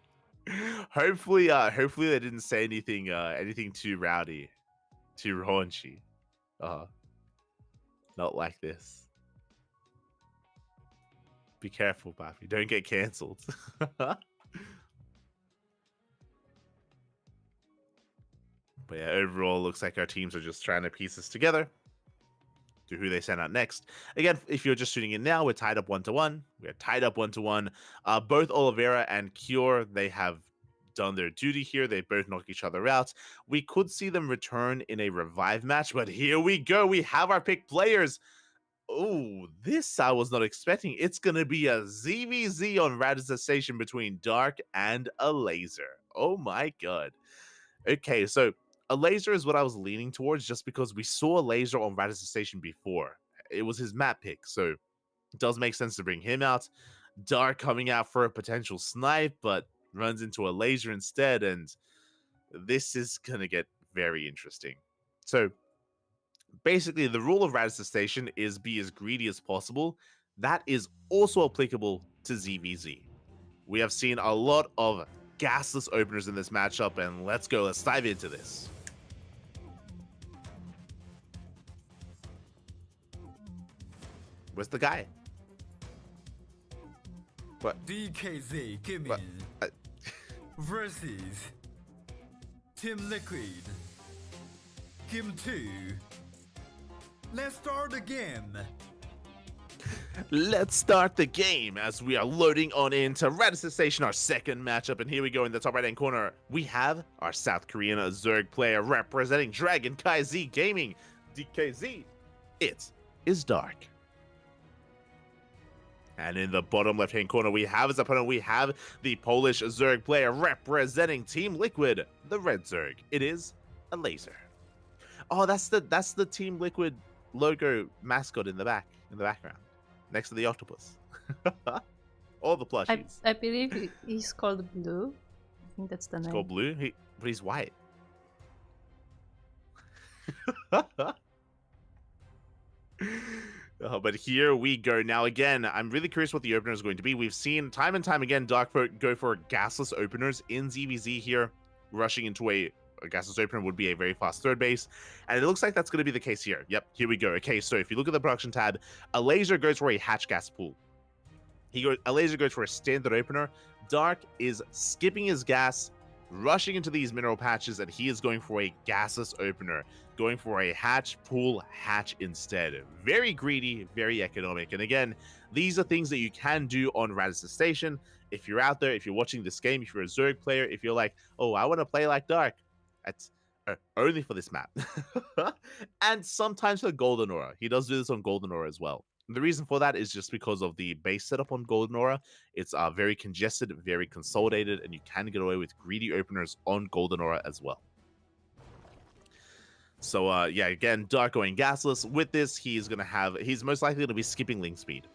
Hopefully they didn't say anything too rowdy, too raunchy. Not like this. Be careful, Buffy. Don't get cancelled. But yeah, overall, looks like our teams are just trying to piece this together to who they send out next. Again, if you're just tuning in now, we're tied up 1-1. We're tied up 1-1. Both Oliveira and Cure, they have done their duty here. They both knock each other out. We could see them return in a revive match, but here we go. We have our pick players. Oh, this I was not expecting. It's going to be a ZVZ on Radisson Station between Dark and a Laser. Oh my god. Okay, so a Laser is what I was leaning towards just because we saw a Laser on Radisson Station before. It was his map pick, so it does make sense to bring him out. Dark coming out for a potential snipe, but runs into a Laser instead, and this is going to get very interesting. So basically, the rule of Radisson Station is be as greedy as possible. That is also applicable to ZVZ. We have seen a lot of gasless openers in this matchup, and let's dive into this. Where's the guy? What? DKZ Gimme versus Team Liquid Game 2. Let's start the game. Let's start the game as we are loading on into Radisson Station, our second matchup. And here we go in the top right-hand corner. We have our South Korean Zerg player representing CranKy Z Gaming, DKZ. It is Dark. And in the bottom left-hand corner, we have as opponent, we have the Polish Zerg player representing Team Liquid, the Red Zerg. It is a Laser. Oh, that's the Team Liquid logo mascot in the background, next to the octopus. All the plushies. I believe he's called Blue. I think that's the name. He's called Blue? But he's white. But here we go. Now, again, I'm really curious what the opener is going to be. We've seen time and time again Dark go for gasless openers in ZVZ here. Rushing into a gasless opener would be a very fast third base. And it looks like that's going to be the case here. Yep, here we go. Okay, so if you look at the production tab, a Laser goes for a hatch gas pool. A Laser goes for a standard opener. Dark is skipping his gas, rushing into these mineral patches, and he is going for a gasless opener. Going for a hatch, pool, hatch instead. Very greedy, very economic. And again, these are things that you can do on Radisson Station. If you're out there, if you're watching this game, if you're a Zerg player, if you're like, oh, I want to play like Dark, that's only for this map. And sometimes for Golden Aura. He does do this on Golden Aura as well. The reason for that is just because of the base setup on Golden Aura. It's very congested, very consolidated, and you can get away with greedy openers on Golden Aura as well. So yeah, again, Dark going gasless. With this, he's most likely to be skipping link speed.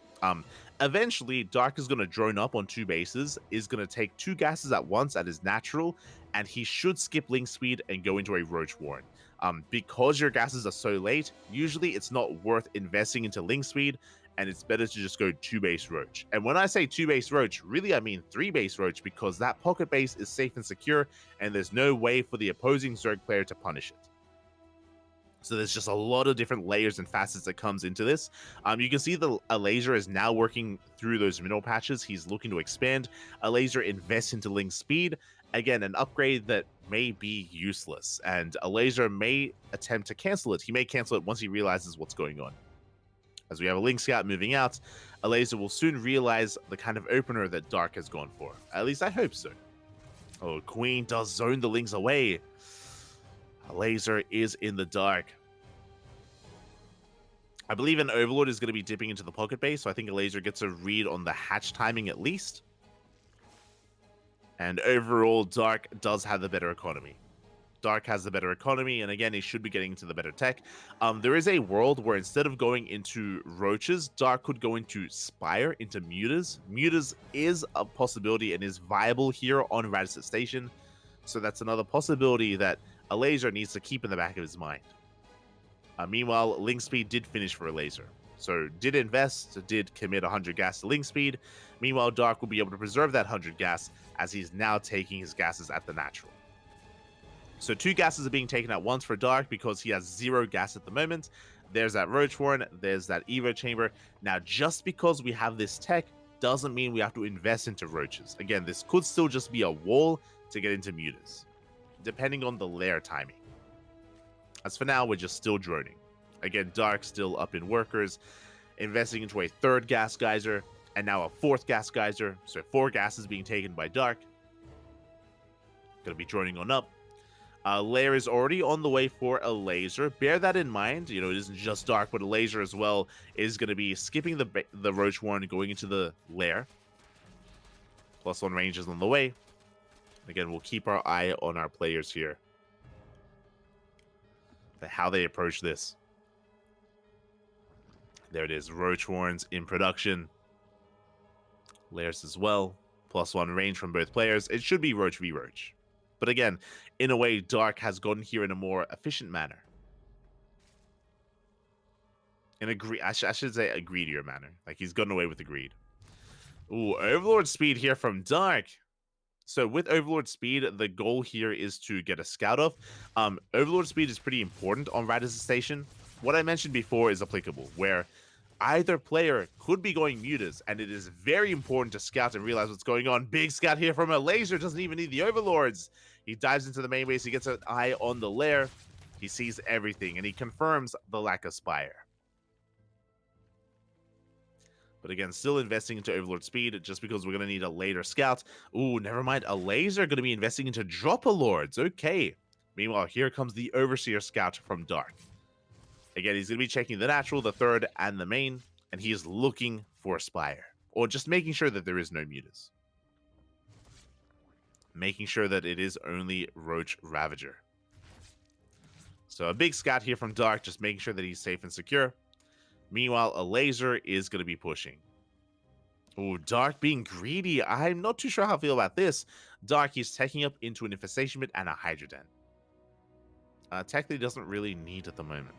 Eventually, Dark is going to drone up on 2 bases, is going to take 2 gases at once at his natural, and he should skip link speed and go into a Roach Warren. Because your gases are so late, usually it's not worth investing into link speed, and it's better to just go 2 base Roach. And when I say 2 base Roach, really I mean 3 base Roach, because that pocket base is safe and secure, and there's no way for the opposing Zerg player to punish it. So there's just a lot of different layers and facets that comes into this. You can see a Laser is now working through those mineral patches. He's looking to expand. A Laser invests into link speed. Again, an upgrade that may be useless, and a Laser may attempt to cancel it. He may cancel it once he realizes what's going on. As we have a Link Scout moving out, a Laser will soon realize the kind of opener that Dark has gone for. At least I hope so. Oh, Queen does zone the Links away. A Laser is in the dark. I believe an Overlord is going to be dipping into the pocket base, so I think a Laser gets a read on the hatch timing at least. And overall, Dark does have the better economy. Dark has the better economy, and again, he should be getting into the better tech. There is a world where instead of going into Roaches, Dark could go into Spire, into Mutas. Mutas is a possibility and is viable here on Radisson Station. So that's another possibility that a Laser needs to keep in the back of his mind. Meanwhile, Link Speed did finish for a Laser. So did invest, did commit 100 gas to Link Speed. Meanwhile, Dark will be able to preserve that 100 gas as he's now taking his gases at the natural. So 2 gases are being taken at once for Dark because he has 0 gas at the moment. There's that Roach Warren, there's that Evo Chamber. Now, just because we have this tech, doesn't mean we have to invest into roaches. Again, this could still just be a wall to get into mutas, depending on the lair timing. As for now, we're just still droning. Again, Dark still up in workers, investing into a third gas geyser, and now a fourth gas geyser, so 4 gases being taken by Dark. Gonna be droning on up. Lair is already on the way for a laser. Bear that in mind. You know, it isn't just Dark, but a laser as well is going to be skipping the Roach Warren going into the lair. +1 range is on the way. Again, we'll keep our eye on our players here, how they approach this. There it is. Roach Warrens in production. Lairs as well. +1 range from both players. It should be Roach v Roach. But again, in a way, Dark has gotten here in a more efficient manner. I should say a greedier manner. Like, he's gotten away with the greed. Ooh, Overlord speed here from Dark. So with Overlord speed, the goal here is to get a scout off. Overlord speed is pretty important on Radisson Station. What I mentioned before is applicable, where either player could be going mutas, and it is very important to scout and realize what's going on. Big scout here from a laser, doesn't even need the Overlords. He dives into the main base, he gets an eye on the lair, he sees everything, and he confirms the lack of Spire. But again, still investing into Overlord speed, just because we're going to need a later scout. Ooh, never mind, a laser going to be investing into Dropper Lords, okay. Meanwhile, here comes the Overseer scout from Dark. Again, he's going to be checking the natural, the third, and the main, and he is looking for Spire, or just making sure that there is no mutas. Making sure that it is only Roach Ravager. So a big scout here from Dark, just making sure that he's safe and secure. Meanwhile, a laser is going to be pushing. Oh, Dark being greedy. I'm not too sure how I feel about this. Dark is taking up into an Infestation Pit and a Hydra Den. Technically doesn't really need at the moment.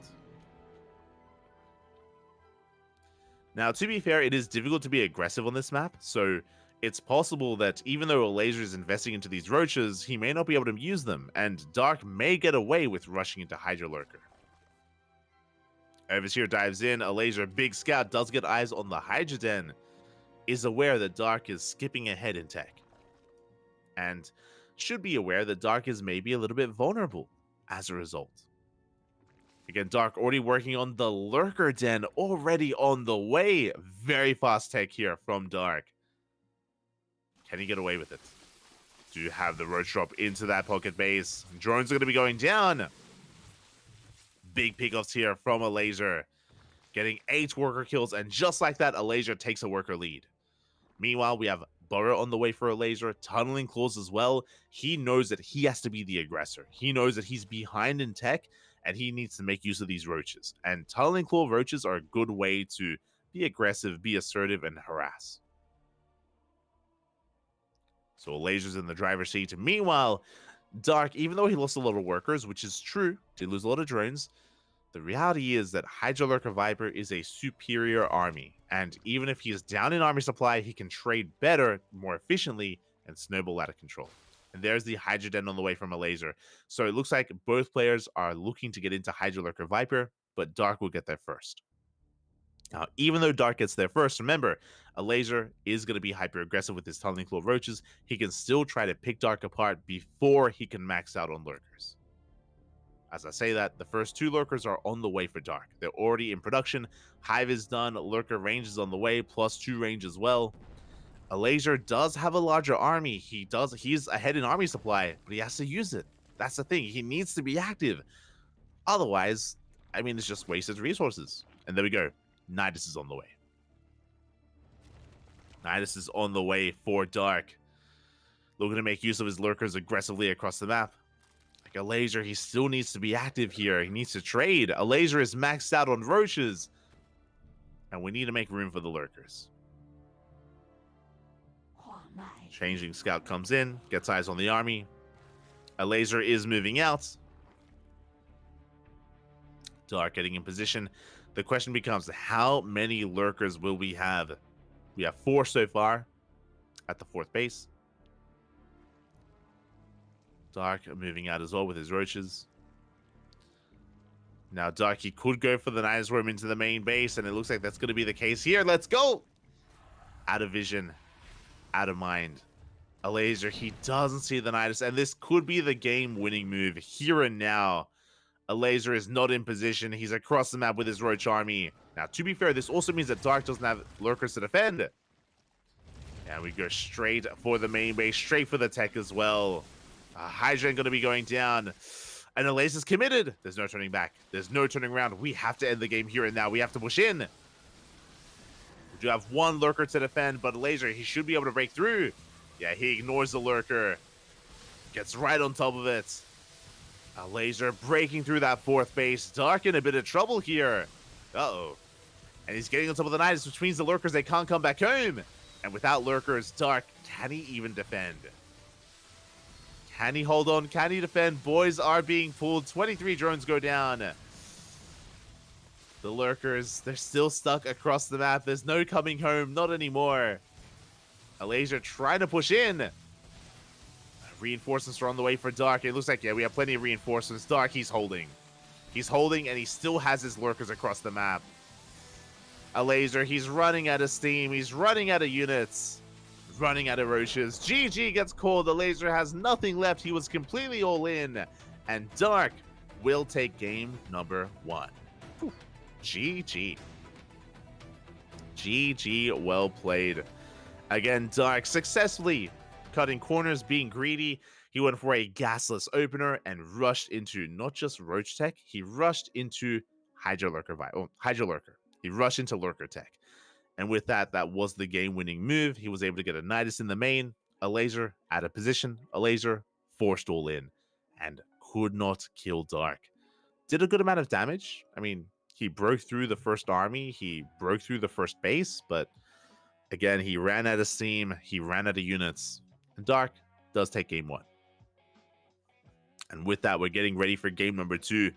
Now, to be fair, it is difficult to be aggressive on this map, so it's possible that even though a laser is investing into these roaches, he may not be able to use them, and Dark may get away with rushing into Hydra Lurker. Overseer dives in, a laser, big scout, does get eyes on the Hydra Den, is aware that Dark is skipping ahead in tech, and should be aware that Dark is maybe a little bit vulnerable as a result. Again, Dark already working on the Lurker Den, already on the way. Very fast tech here from Dark. Can he get away with it? Do you have the Roach drop into that pocket base? Drones are going to be going down. Big pickoffs here from a laser. Getting 8 worker kills, and just like that, a laser takes a worker lead. Meanwhile, we have Burrow on the way for a laser. Tunneling Claws as well. He knows that he has to be the aggressor. He knows that he's behind in tech, and he needs to make use of these roaches. And Tunneling Claw roaches are a good way to be aggressive, be assertive, and harass. So laser's in the driver's seat. Meanwhile, Dark, even though he lost a lot of workers, which is true, did lose a lot of drones, the reality is that Hydra Lurker Viper is a superior army. And even if he is down in army supply, he can trade better, more efficiently, and snowball out of control. And there's the Hydra Den on the way from a laser. So it looks like both players are looking to get into Hydra Lurker Viper, but Dark will get there first. Now, even though Dark gets there first, remember, a laser is going to be hyper-aggressive with his Tunneling Claw roaches. He can still try to pick Dark apart before he can max out on lurkers. As I say that, the first 2 lurkers are on the way for Dark. They're already in production. Hive is done. Lurker range is on the way, +2 range as well. A laser does have a larger army. He's ahead in army supply, but he has to use it. That's the thing. He needs to be active. Otherwise, I mean, it's just wasted resources. And there we go. Nidus is on the way. Nidus is on the way for Dark. Looking to make use of his lurkers aggressively across the map. Like a laser, he still needs to be active here. He needs to trade. A laser is maxed out on roaches. And we need to make room for the lurkers. Changing scout comes in, gets eyes on the army. A laser is moving out. Dark getting in position. The question becomes, how many lurkers will we have? We have 4 so far at the 4th base. Dark moving out as well with his roaches. Now Dark, he could go for the Nidus Worm into the main base, and it looks like that's going to be the case here. Let's go! out of vision, out of mind. A laser, he doesn't see the Nidus, and this could be the game-winning move here and now. A laser is not in position. He's across the map with his Roach army. Now, to be fair, this also means that Dark doesn't have lurkers to defend. And we go straight for the main base, straight for the tech as well. Hydra going to be going down. And the laser's committed. There's no turning back. There's no turning around. We have to end the game here and now. We have to push in. We do have one lurker to defend, but laser, he should be able to break through. Yeah, he ignores the lurker. Gets right on top of it. A laser breaking through that fourth base. Dark in a bit of trouble here. Uh-oh. And he's getting on top of the Nidus, which means the lurkers, they can't come back home. And without lurkers, Dark, can he even defend? Can he hold on? Can he defend? Boys are being pulled. 23 drones go down. The lurkers, they're still stuck across the map. There's no coming home. Not anymore. A laser trying to push in. Reinforcements are on the way for Dark. It looks like, yeah, we have plenty of reinforcements. Dark, he's holding. He's holding, and he still has his lurkers across the map. A laser, he's running out of steam. He's running out of units. Running out of roaches. GG gets called. The laser has nothing left. He was completely all in. And Dark will take game number 1. Whew. GG. GG, well played. Again, Dark successfully cutting corners, being greedy. He went for a gasless opener and rushed into not just Roach Tech, he rushed into Hydra Lurker. Hydra Lurker. He rushed into Lurker Tech. And with that, that was the game-winning move. He was able to get a Nidus in the main, a laser out of position, a laser forced all in, and could not kill Dark. Did a good amount of damage. I mean, he broke through the first army, he broke through the first base, but again, he ran out of steam, he ran out of units, and Dark does take game 1. And with that, we're getting ready for game number 2.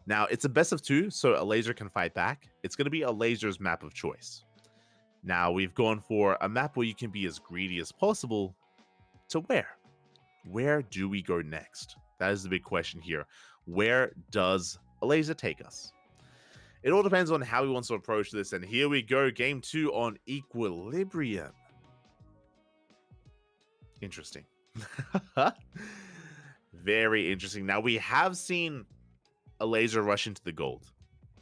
Now, it's a best of 2, so a laser can fight back. It's going to be a laser's map of choice. Now, we've gone for a map where you can be as greedy as possible. To where? Where do we go next? That is the big question here. Where does a laser take us? It all depends on how he wants to approach this. And here we go, game 2 on Equilibrium. Interesting. Very interesting. Now, we have seen a laser rush into the gold.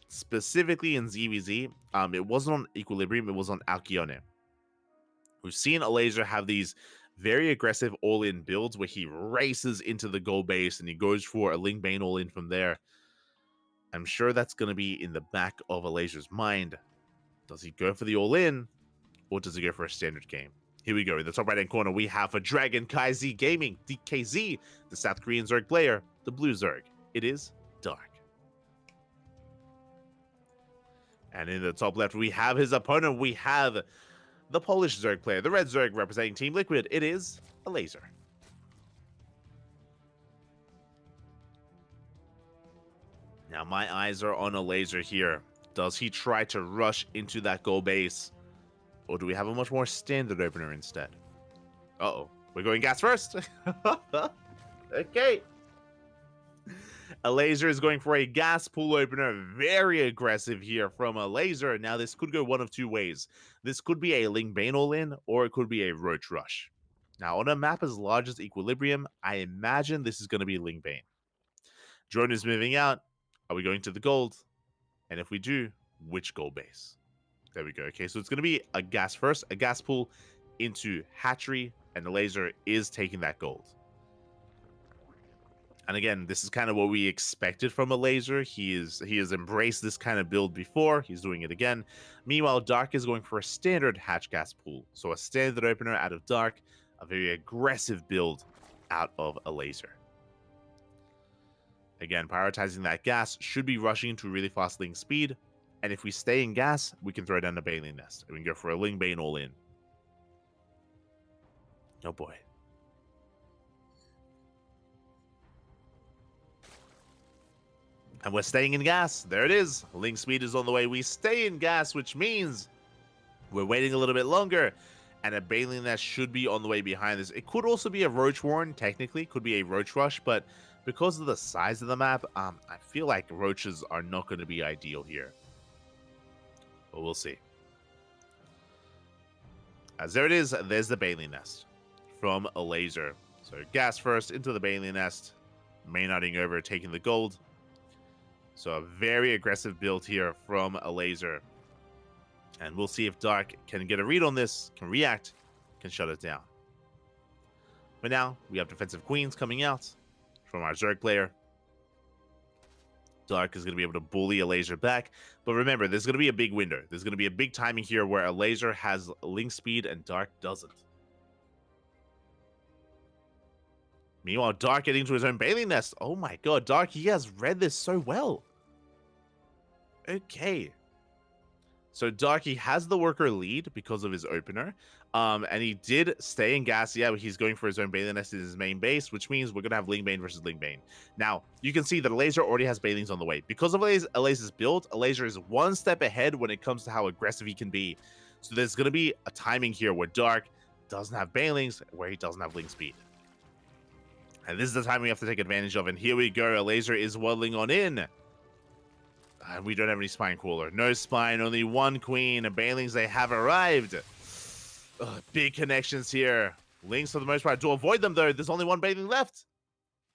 Specifically in ZVZ, it wasn't on Equilibrium, it was on Alcyone. We've seen a laser have these very aggressive all-in builds where he races into the gold base and he goes for a Ling Bane all-in from there. I'm sure that's going to be in the back of a laser's mind. Does he go for the all-in, or does he go for a standard game? Here we go. In the top right-hand corner, we have for Dragon Kai Z Gaming, DKZ, the South Korean Zerg player, the blue Zerg. It is Dark. And in the top left, we have his opponent. We have the Polish Zerg player, the red Zerg representing Team Liquid. It is a laser. Now, my eyes are on a laser here. Does he try to rush into that goal base? Or do we have a much more standard opener instead? Uh-oh. We're going gas first. Okay. A laser is going for a gas pool opener. Very aggressive here from a laser. Now, this could go one of two ways. This could be a Ling Bane all-in, or it could be a Roach Rush. Now, on a map as large as Equilibrium, I imagine this is going to be Ling Bane. Drone is moving out. Are we going to the gold? And if we do, which gold base? There we go. Okay, so it's going to be a gas first, a gas pool into hatchery, and the laser is taking that gold. And again, this is kind of what we expected from a laser. He has embraced this kind of build before. He's doing it again. Meanwhile, Dark is going for a standard hatch gas pool. So a standard opener out of Dark, a very aggressive build out of a laser. Again, prioritizing that gas, should be rushing to really fast Ling speed. And if we stay in gas, we can throw down a Baneling Nest. And we can go for a Ling Bane all in. Oh boy. And we're staying in gas. There it is. Ling speed is on the way. We stay in gas, which means we're waiting a little bit longer. And a Baneling Nest should be on the way behind this. It could also be a Roach Warren, technically. Could be a Roach Rush, but because of the size of the map, I feel like Roaches are not going to be ideal here. But we'll see. As there it is, there's the Bailey Nest from a laser. So gas first into the Bailey Nest, mainlighting over, taking the gold. So a very aggressive build here from a laser. And we'll see if Dark can get a read on this, can react, can shut it down. But now we have defensive queens coming out from our Zerg player. Dark is going to be able to bully a laser back. But remember, there's going to be a big window. There's going to be a big timing here where a laser has link speed and Dark doesn't. Meanwhile, Dark getting to his own Bailey Nest. Oh my god, Dark, he has read this so well. Okay. So Darky has the worker lead because of his opener. And he did stay in gas. Yeah, he's going for his own Bailey Nest in his main base, which means we're going to have Ling Bane versus Ling Bane. Now, you can see that Laser already has Banelings on the way. Because of Laser's build, Laser is one step ahead when it comes to how aggressive he can be. So there's going to be a timing here where Dark doesn't have Banelings, where he doesn't have Ling Speed. And this is the time we have to take advantage of. And here we go. Laser is waddling on in. We don't have any Spine Cooler. No Spine, only one Queen. Banelings, they have arrived. Big connections here. Lings, for the most part, to avoid them, though. There's only one Baneling left.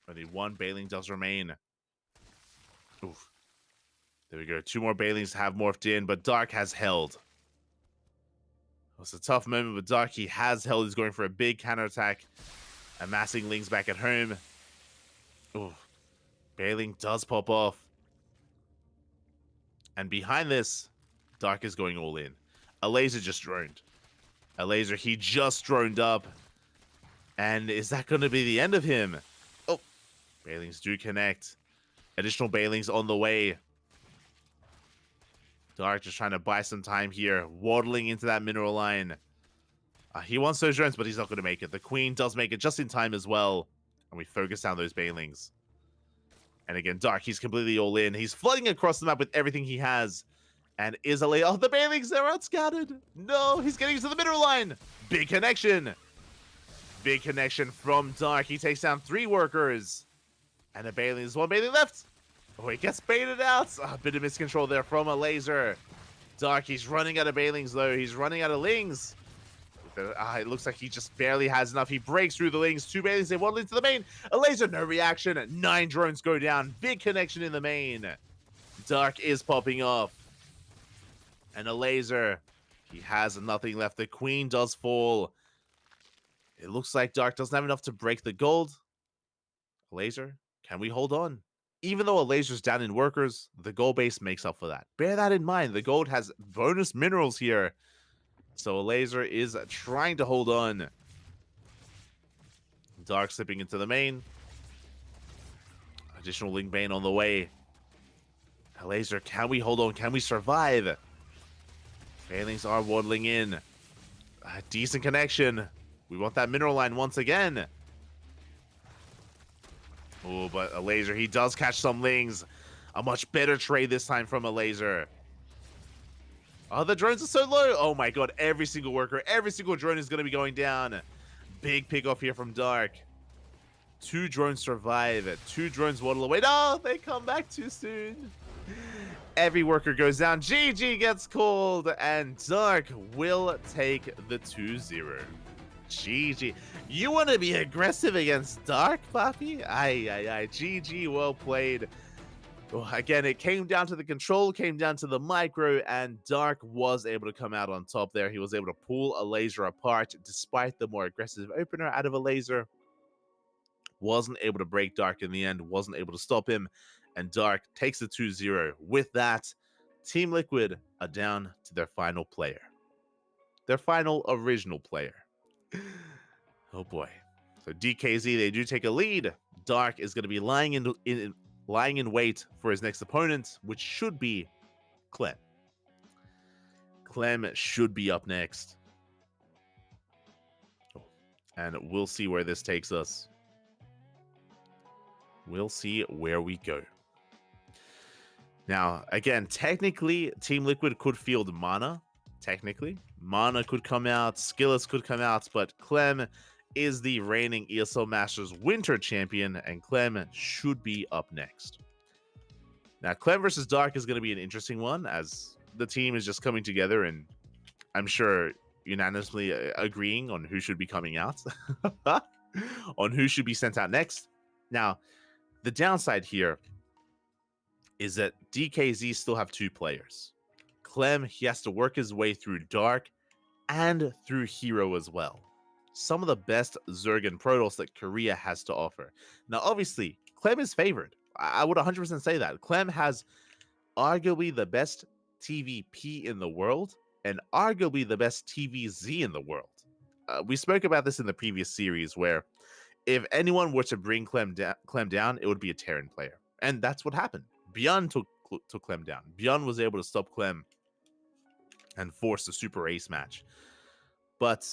Only one Baneling does remain. Oof. There we go. Two more Banelings have morphed in, but Dark has held. It was a tough moment, but Dark, he has held. He's going for a big counterattack. Amassing Lings back at home. Ooh. Baneling does pop off. And behind this, Dark is going all in. A laser just droned. A laser, he just droned up. And is that going to be the end of him? Oh, Banelings do connect. Additional Banelings on the way. Dark just trying to buy some time here. Waddling into that mineral line. He wants those drones, but he's not going to make it. The Queen does make it just in time as well. And we focus down those Banelings. And again, Dark, he's completely all in. He's flooding across the map with everything he has. And Izale, oh, the Banelings, they're outscattered. No, he's getting to the middle line. Big connection. Big connection from Dark. He takes down 3 workers. And a Baneling, there's one Baneling left. Oh, he gets baited out. A bit of miscontrol there from a laser. Dark, he's running out of Banelings, though. He's running out of Lings. It looks like he just barely has enough. He breaks through the Lings. 2 Banelings, they waddle into the main. A laser, no reaction. 9 drones go down. Big connection in the main. Dark is popping off. And a laser, he has nothing left. The Queen does fall. It looks like Dark doesn't have enough to break the gold. A laser, can we hold on? Even though a laser's down in workers, the gold base makes up for that. Bear that in mind. The gold has bonus minerals here. So a laser is trying to hold on. Dark slipping into the main. Additional Ling Bane on the way. A laser, can we hold on? Can we survive? Banelings are waddling in. A decent connection. We want that mineral line once again. Oh, but a laser, he does catch some Lings. A much better trade this time from a laser. Oh, the drones are so low. Oh my god, every single worker, every single drone is going to be going down. Big pick off here from Dark. 2 drones survive. 2 drones waddle away. No, they come back too soon. Every worker goes down. GG gets called, and Dark will take the 2-0. GG. You want to be aggressive against Dark, Papi? Aye. GG, well played. Well, again, it came down to the control, came down to the micro, and Dark was able to come out on top there. He was able to pull a laser apart despite the more aggressive opener out of a laser. Wasn't able to break Dark in the end, wasn't able to stop him, and Dark takes the 2-0. With that, Team Liquid are down to their final player. Their final original player. Oh boy. So DKZ, they do take a lead. Dark is going to be lying in wait for his next opponent, which should be Clem. Clem should be up next. And we'll see where this takes us. We'll see where we go. Now, again, technically, Team Liquid could field Mana. Technically. Mana could come out, Skillets could come out, but Clem is the reigning ESL Masters Winter Champion, and Clem should be up next. Now, Clem versus Dark is going to be an interesting one, as the team is just coming together, and I'm sure unanimously agreeing on who should be coming out, on who should be sent out next. Now, the downside here is that DKZ still have 2 players. Clem, he has to work his way through Dark and through Hero as well. Some of the best Zerg and Protoss that Korea has to offer. Now, obviously, Clem is favored. I would 100% say that. Clem has arguably the best TVP in the world and arguably the best TVZ in the world. We spoke about this in the previous series where if anyone were to bring Clem down, it would be a Terran player. And that's what happened. Bjorn took Clem down. Bjorn was able to stop Clem and force a super ace match. But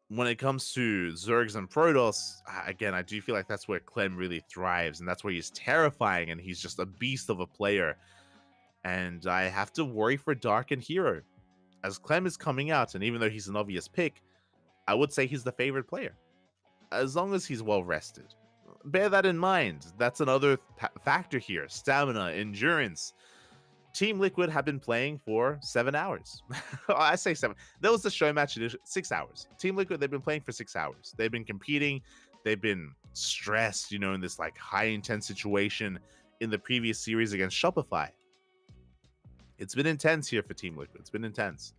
when it comes to Zergs and Protoss, again, I do feel like that's where Clem really thrives, and that's where he's terrifying, and he's just a beast of a player. And I have to worry for Dark and Hero. As Clem is coming out, and even though he's an obvious pick, I would say he's the favorite player. As long as he's well rested. Bear that in mind. That's another factor here. Stamina, endurance. Team Liquid have been playing for 7 hours. I say 7. There was the show match, 6 hours. Team Liquid, they've been playing for 6 hours. They've been competing. They've been stressed, in this like high intense situation in the previous series against Shopify. It's been intense here for Team Liquid. It's been intense.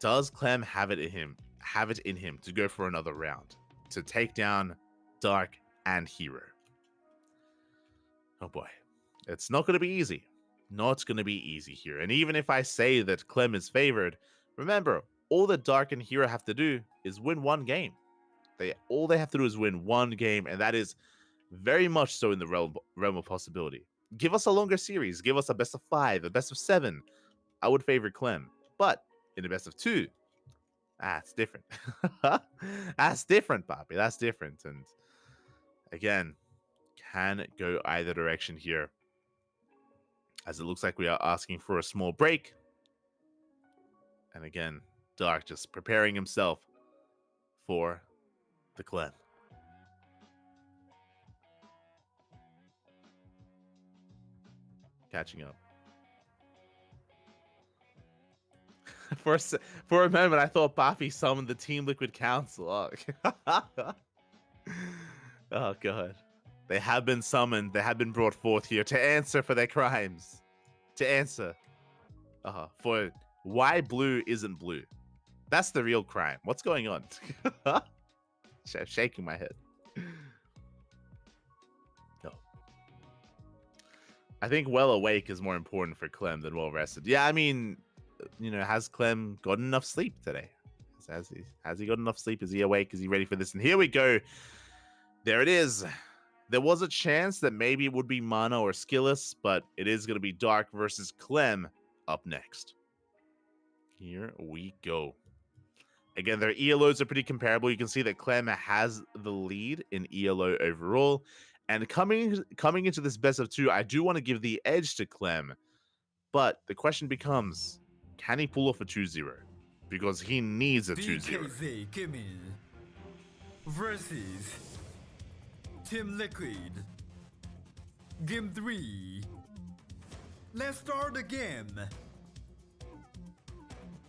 Does Clem have it in him to go for another round, to take down Dark and Hero? Oh boy. It's not going to be easy. Not going to be easy here. And even if I say that Clem is favored, remember, all that Dark and Hero have to do is win one game. All they have to do is win one game, and that is very much so in the realm of possibility. Give us a longer series. Give us a best of 5, a best of 7. I would favor Clem. But in a best of 2, it's different. That's different, Bobby. That's different. And again, can go either direction here, as it looks like we are asking for a small break. And again, Dark just preparing himself for the Clem. Catching up. For a moment, I thought Bafi summoned the Team Liquid Council. Oh, God. They have been summoned. They have been brought forth here to answer for their crimes. To answer for why blue isn't blue. That's the real crime. What's going on? Shaking my head. No. I think well awake is more important for Clem than well rested. Yeah, I mean, has Clem gotten enough sleep today? Has he got enough sleep? Is he awake? Is he ready for this? And here we go. There it is. There was a chance that maybe it would be Mana or Skillus, but it is going to be Dark versus Clem up next. Here we go. Again, their ELOs are pretty comparable. You can see that Clem has the lead in ELO overall. And coming into this best of 2, I do want to give the edge to Clem. But the question becomes, can he pull off a 2-0? Because he needs a 2-0. DKZ Kimmy versus Team Liquid. Game 3. Let's start the game.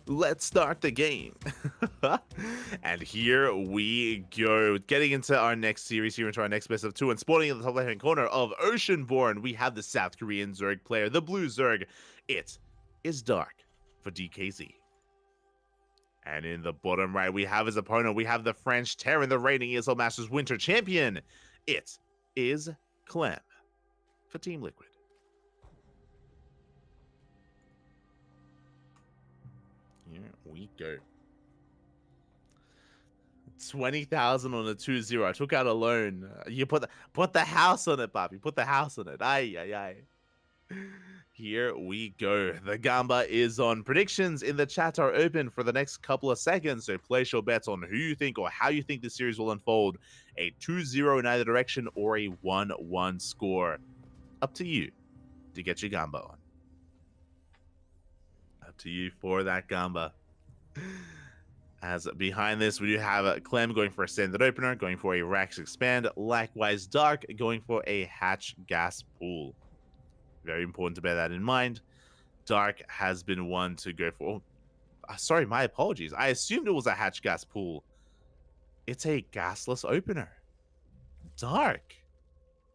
Let's start the game. And here we go. Getting into our next series, here into our next best of 2. And spawning in the top left-hand corner of Oceanborn, we have the South Korean Zerg player, the blue Zerg. It is Dark for DKZ. And in the bottom right, we have his opponent. We have the French Terran, the reigning ESL Masters Winter Champion. It is Clem for Team Liquid. Here we go. 20,000 on a 2-0. I took out a loan. You put the house on it, Bobby. Put the house on it. Aye. Here we go. The Gamba is on. Predictions in the chat are open for the next couple of seconds, so place your bets on who you think or how you think the series will unfold. A 2-0 in either direction or a 1-1 score. Up to you to get your Gamba on. Up to you for that Gamba. As behind this, we do have Clem going for a standard opener, going for a Rax Expand. Likewise, Dark going for a Hatch Gas Pool. Very important to bear that in mind. Dark has been one to go for. Sorry, my apologies. I assumed it was a hatch gas pool. It's a gasless opener. Dark.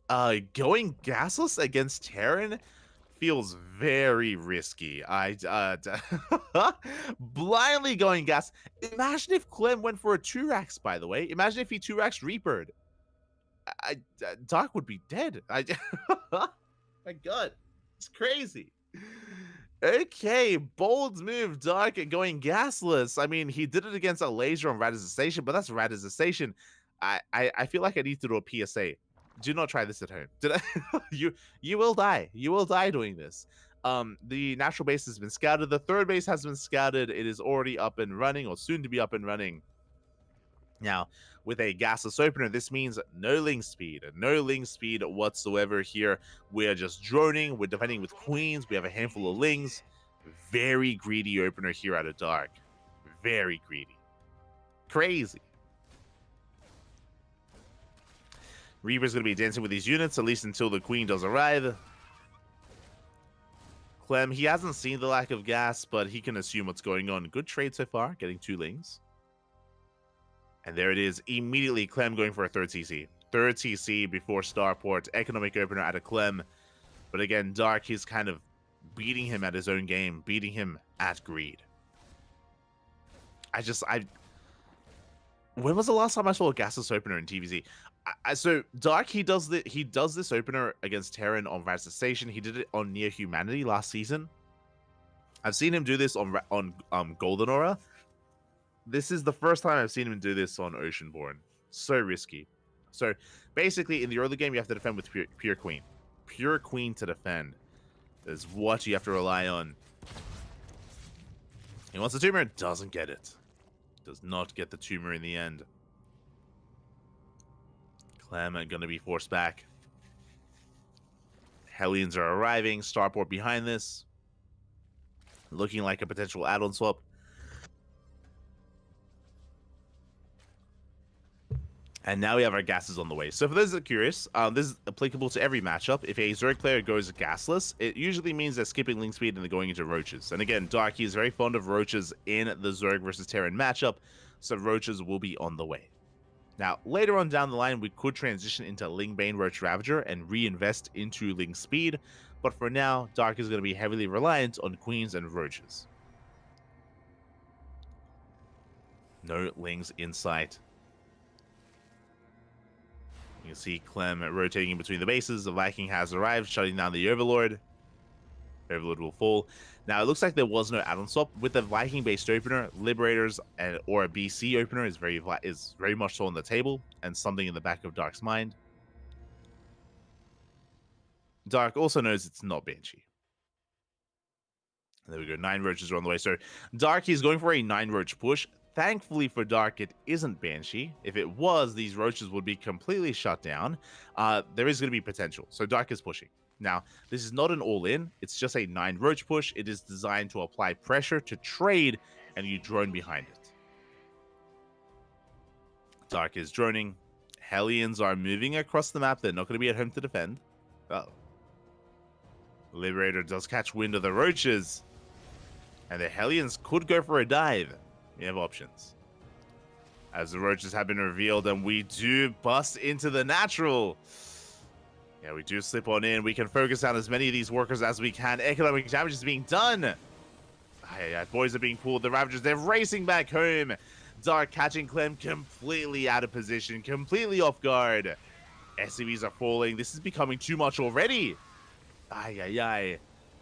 Going gasless against Terran feels very risky. Blindly going gas. Imagine if Clem went for a 2-racks, by the way. Imagine if he 2-racks Reapered. Dark would be dead. My god. It's crazy. Okay, bold move, Dark, going gasless. I mean, he did it against a laser on Radization, but that's Radization. I feel like I need to do a PSA. Do not try this at home. You will die. You will die doing this. The natural base has been scouted. The third base has been scouted. It is already up and running, or soon to be up and running. Now, with a gasless opener, this means no link speed. No link speed whatsoever here. We're just droning. We're defending with queens. We have a handful of lings. Very greedy opener here out of Dark. Very greedy. Crazy. Reaper's going to be dancing with these units, at least until the queen does arrive. Clem, he hasn't seen the lack of gas, but he can assume what's going on. Good trade so far, getting 2 lings. And there it is. Immediately, Clem going for a 3rd TC. 3rd TC before Starport. Economic opener out of Clem. But again, Dark is kind of beating him at his own game. Beating him at greed. When was the last time I saw a gasless opener in TVZ? So Dark, he does this opener against Terran on Radization. He did it on Near Humanity last season. I've seen him do this on Golden Aura. This is the first time I've seen him do this on Oceanborn. So risky. So basically, in the early game, you have to defend with pure queen. Pure queen to defend is what you have to rely on. He wants the tumor, doesn't get it. Does not get the tumor in the end. Clem are going to be forced back. Hellions are arriving. Starport behind this. Looking like a potential add-on swap. And now we have our gases on the way. So for those that are curious, this is applicable to every matchup. If a Zerg player goes gasless, it usually means they're skipping link speed and they're going into roaches. And again, Darky is very fond of roaches in the Zerg versus Terran matchup, so roaches will be on the way. Now, later on down the line, we could transition into Lingbane Roach Ravager and reinvest into link speed, but for now, Dark is going to be heavily reliant on queens and roaches. No lings in sight. You can see Clem rotating in between the bases. The Viking has arrived, shutting down the Overlord. Overlord will fall. Now, it looks like there was no add-on swap. With the Viking-based opener, Liberators or a BC opener is very much so on the table, and something in the back of Dark's mind. Dark also knows it's not Banshee. There we go. 9 roaches are on the way. So Dark is going for a 9 roach push. Thankfully for Dark, it isn't Banshee. If it was, these roaches would be completely shut down. There is going to be potential. So Dark is pushing. Now, this is not an all-in. It's just a 9 roach push. It is designed to apply pressure to trade, and you drone behind it. Dark is droning. Hellions are moving across the map. They're not going to be at home to defend. Uh-oh. Liberator does catch wind of the roaches. And the Hellions could go for a dive. We have options. As the roaches have been revealed, and we do bust into the natural. Yeah, we do slip on in. We can focus on as many of these workers as we can. Economic damage is being done. Boys are being pulled. The Ravagers, they're racing back home. Dark catching Clem completely out of position, completely off guard. SCVs are falling. This is becoming too much already.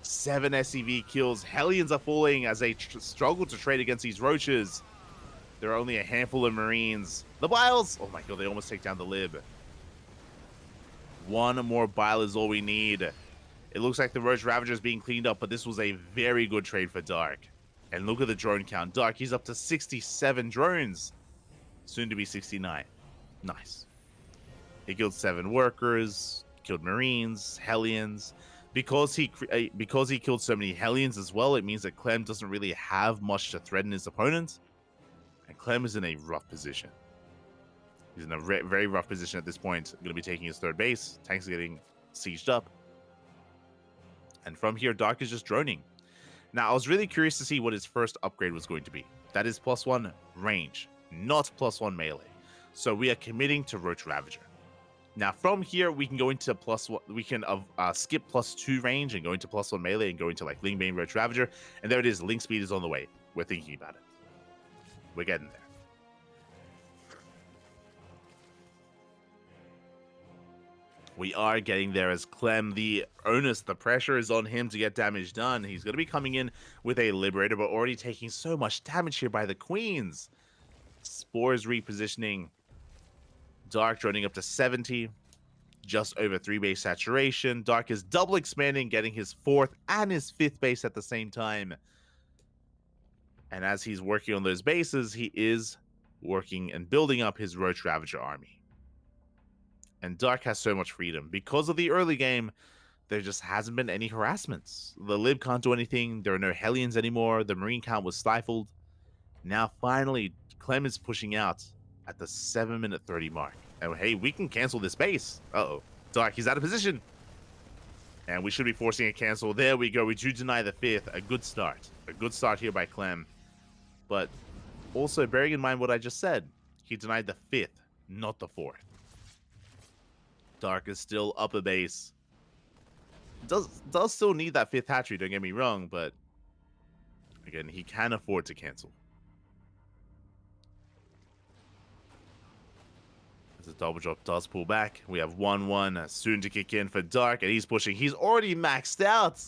7 SCV kills. Hellions are falling as they struggle to trade against these roaches. There are only a handful of Marines. The Biles! Oh my god, they almost take down the Lib. 1 more Bile is all we need. It looks like the Roach Ravager is being cleaned up, but this was a very good trade for Dark. And look at the drone count. Dark, he's up to 67 drones. Soon to be 69. Nice. He killed 7 workers, killed Marines, Hellions. Because he killed so many Hellions as well, it means that Clem doesn't really have much to threaten his opponent. And Clem is in a rough position. He's in a very rough position at this point. Going to be taking his 3rd base. Tanks are getting sieged up. And from here, Dark is just droning. Now, I was really curious to see what his first upgrade was going to be. That is +1 range, not +1 melee. So we are committing to Roach Ravager. Now, from here, we can go into +1. We can skip +2 range and go into +1 melee and go into like Ling Bane, Roach Ravager. And there it is. Link speed is on the way. We're thinking about it. We're getting there. We are getting there as Clem, the onus, the pressure is on him to get damage done. He's going to be coming in with a Liberator, but already taking so much damage here by the Queens. Spores repositioning. Dark droning up to 70. Just over 3 base saturation. Dark is double expanding, getting his 4th and his 5th base at the same time. And as he's working on those bases, he is working and building up his Roach Ravager army. And Dark has so much freedom. Because of the early game, there just hasn't been any harassments. The Lib can't do anything. There are no Hellions anymore. The Marine count was stifled. Now, finally, Clem is pushing out at the 7-minute 30 mark. And hey, we can cancel this base. Uh-oh. Dark, he's out of position. And we should be forcing a cancel. There we go. We do deny the 5th. A good start. A good start here by Clem. But also, bearing in mind what I just said, he denied the 5th, not the 4th. Dark is still up a base. Does still need that 5th hatchery, don't get me wrong, but again, he can afford to cancel. As the double drop does pull back, we have 1-1 soon to kick in for Dark, and he's pushing. He's already maxed out.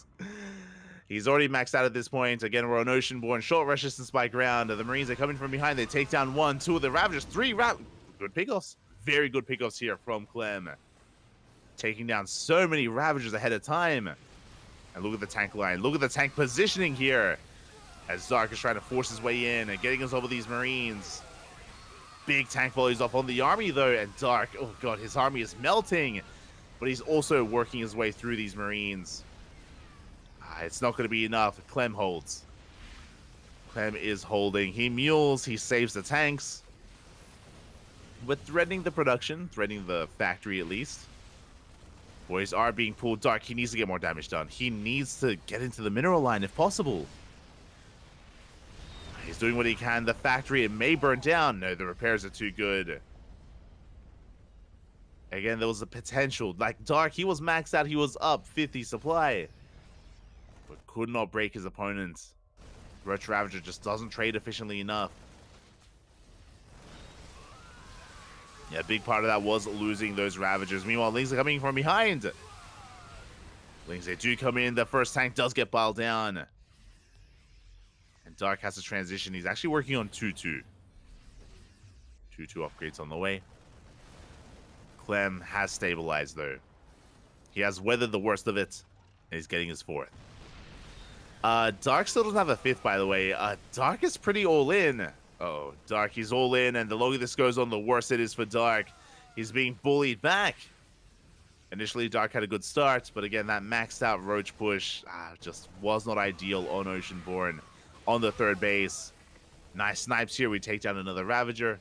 He's already maxed out at this point. Again, we're on Oceanborn. Short rush distance by ground. The Marines are coming from behind. They take down 1, 2 of the Ravagers. 3 good pickoffs. Very good pickoffs here from Clem. Taking down so many Ravagers ahead of time. And look at the tank line. Look at the tank positioning here. As Dark is trying to force his way in and getting us over these Marines. Big tank volleys off on the army, though. And Dark, oh god, his army is melting. But he's also working his way through these Marines. It's not going to be enough. Clem holds. Clem is holding. He mules. He saves the tanks. But threatening the production. Threatening the factory, at least. Boys are being pulled. Dark, he needs to get more damage done. He needs to get into the mineral line if possible. He's doing what he can. The factory, it may burn down. No, the repairs are too good. Again, there was a potential. Like Dark, he was maxed out. He was up 50 supply. But could not break his opponent. Roach Ravager just doesn't trade efficiently enough. Yeah, a big part of that was losing those Ravagers. Meanwhile, Lings are coming from behind. Lings, they do come in. The first tank does get piled down. And Dark has to transition. He's actually working on 2-2. 2-2 upgrades on the way. Clem has stabilized, though. He has weathered the worst of it. And he's getting his 4th. Dark still doesn't have a 5th, by the way. Dark is pretty all in. Oh, Dark, he's all in, and the longer this goes on, the worse it is for Dark. He's being bullied back. Initially, Dark had a good start, but again, that maxed out Roach push just was not ideal on Oceanborn on the 3rd base. Nice snipes here. We take down another Ravager.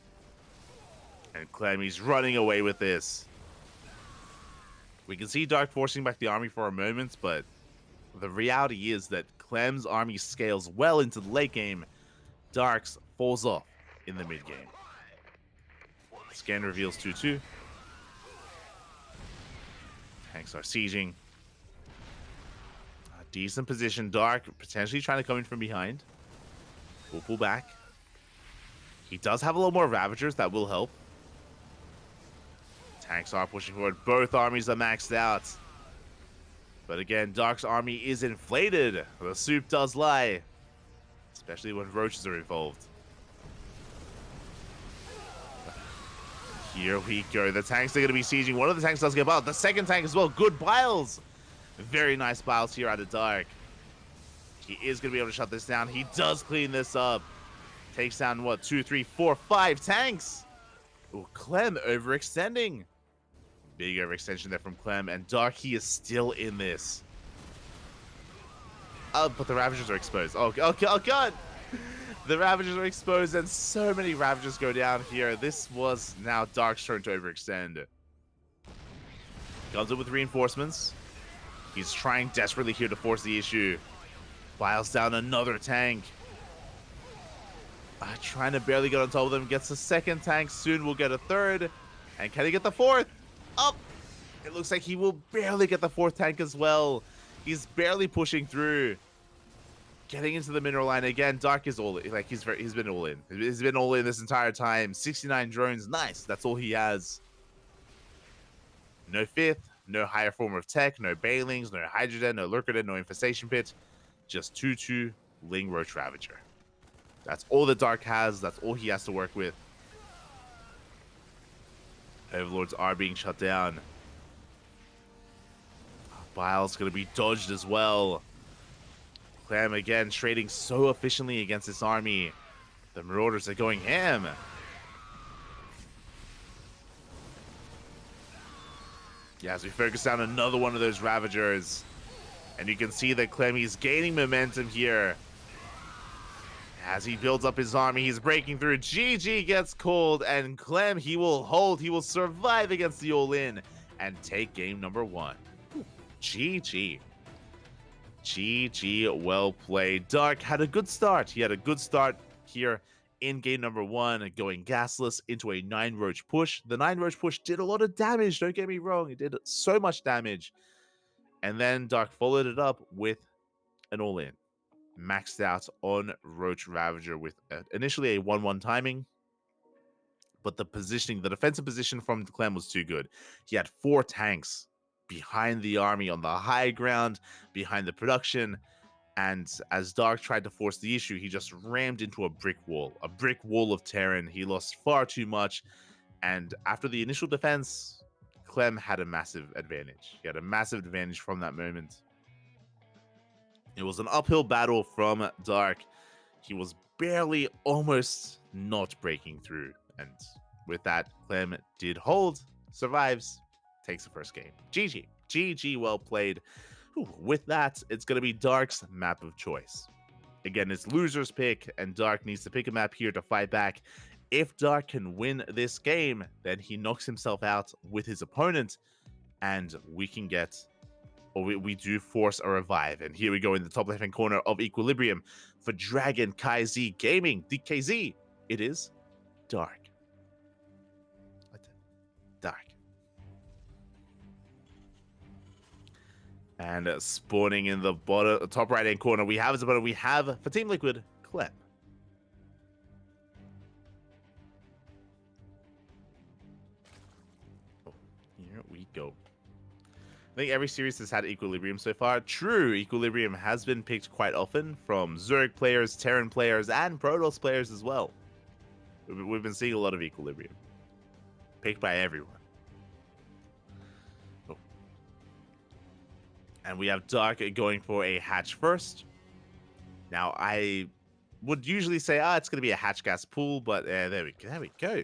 And Clem, he's running away with this. We can see Dark forcing back the army for a moment, but the reality is that Clem's army scales well into the late game. Dark's falls off in the mid game. Scan reveals 2-2. Tanks are sieging. A decent position. Dark potentially trying to come in from behind. We'll pull back. He does have a little more Ravagers. That will help. Tanks are pushing forward. Both armies are maxed out. But again, Dark's army is inflated. The soup does lie. Especially when Roaches are involved. Here we go. The tanks are going to be sieging. One of the tanks does get biled. The second tank as well. Good biles. Very nice biles here out of Dark. He is going to be able to shut this down. He does clean this up. Takes down, what, 2, 3, 4, 5 tanks. Ooh, Clem overextending. Big overextension there from Clem. And Dark, he is still in this. But the Ravagers are exposed. Oh, God. The Ravagers are exposed, and so many Ravagers go down here. This was now Dark's turn to overextend. Comes up with reinforcements. He's trying desperately here to force the issue. Files down another tank. Trying to barely get on top of them. Gets a second tank. Soon we'll get a third. And can he get the fourth? Up! It looks like he will barely get the fourth tank as well. He's barely pushing through. Getting into the mineral line again. Dark is all like he's been all in. He's been all in this entire time. 69 drones, nice. That's all he has. No fifth, no higher form of tech, no bailings, no hydrogen, no lurker, no infestation pit. Just 2-2 Ling Roach Ravager. That's all the Dark has. That's all he has to work with. Overlords are being shut down. Bile's going to be dodged as well. Clem again trading so efficiently against this army. The Marauders are going ham. Yeah, as we focus down another one of those Ravagers. And you can see that Clem, he's gaining momentum here. As he builds up his army, he's breaking through. GG gets called, and Clem, he will hold. He will survive against the All-In and take game number 1. GG. GG, well played. Dark had a good start. He had a good start here in game number 1, going gasless into a 9-roach push. The 9-roach push did a lot of damage, don't get me wrong. It did so much damage. And then Dark followed it up with an all-in. Maxed out on Roach Ravager with initially a 1-1 timing. But the positioning, the defensive position from Clem was too good. He had 4 tanks behind the army on the high ground, behind the production. And as Dark tried to force the issue, he just rammed into a brick wall of Terran. He lost far too much. And after the initial defense, Clem had a massive advantage. He had a massive advantage from that moment. It was an uphill battle from Dark. He was barely, almost not breaking through. And with that, Clem did hold, survives, takes the first game. GG. GG, well played. With that, it's going to be Dark's map of choice. Again, it's loser's pick, and Dark needs to pick a map here to fight back. If Dark can win this game, then he knocks himself out with his opponent, and we can get, or we do force a revive. And here we go in the top left-hand corner of Equilibrium for Dragon KZ Gaming, DKZ. It is Dark. Dark. And spawning in the bottom, top right-hand corner, we have for Team Liquid, Clem. Oh, here we go. I think every series has had Equilibrium so far. True, Equilibrium has been picked quite often from Zerg players, Terran players, and Protoss players as well. We've been seeing a lot of Equilibrium. Picked by everyone. And we have Dark going for a hatch first. Now, I would usually say, it's going to be a hatch gas pool, but there we go.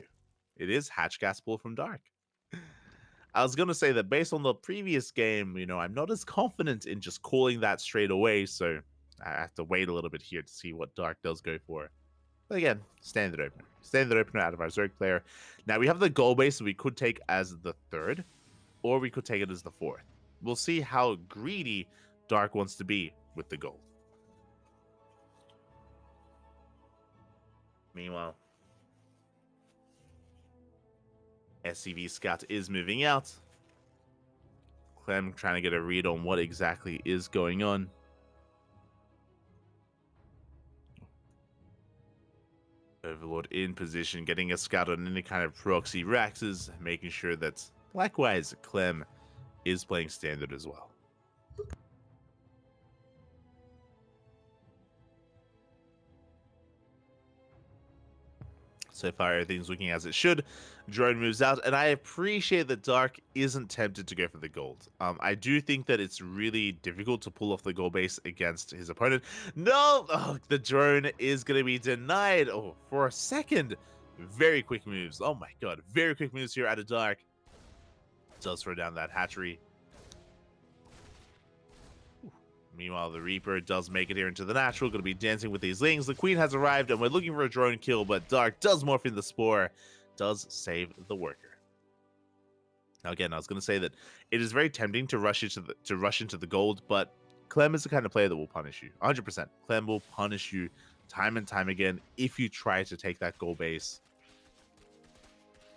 It is hatch gas pool from Dark. I was going to say that based on the previous game, I'm not as confident in just calling that straight away, so I have to wait a little bit here to see what Dark does go for. But again, standard opener. Standard opener out of our Zerg player. Now, we have the goal base that we could take as the 3rd, or we could take it as the 4th. We'll see how greedy Dark wants to be with the gold. Meanwhile, SCV Scout is moving out. Clem trying to get a read on what exactly is going on. Overlord in position, getting a scout on any kind of proxy Raxes, making sure that, likewise, Clem is playing standard as well. So far, everything's looking as it should. Drone moves out, and I appreciate that Dark isn't tempted to go for the gold. I do think that it's really difficult to pull off the gold base against his opponent. No! Oh, the drone is going to be denied. Oh, for a second. Very quick moves. Oh my god. Very quick moves here out of Dark. Does throw down that hatchery. Meanwhile, the Reaper does make it here into the natural. Going to be dancing with these Lings. The Queen has arrived, and we're looking for a drone kill, but Dark does morph in the Spore. Does save the worker. Now, again, I was going to say that it is very tempting to rush into the gold, but Clem is the kind of player that will punish you. 100%. Clem will punish you time and time again if you try to take that goal base.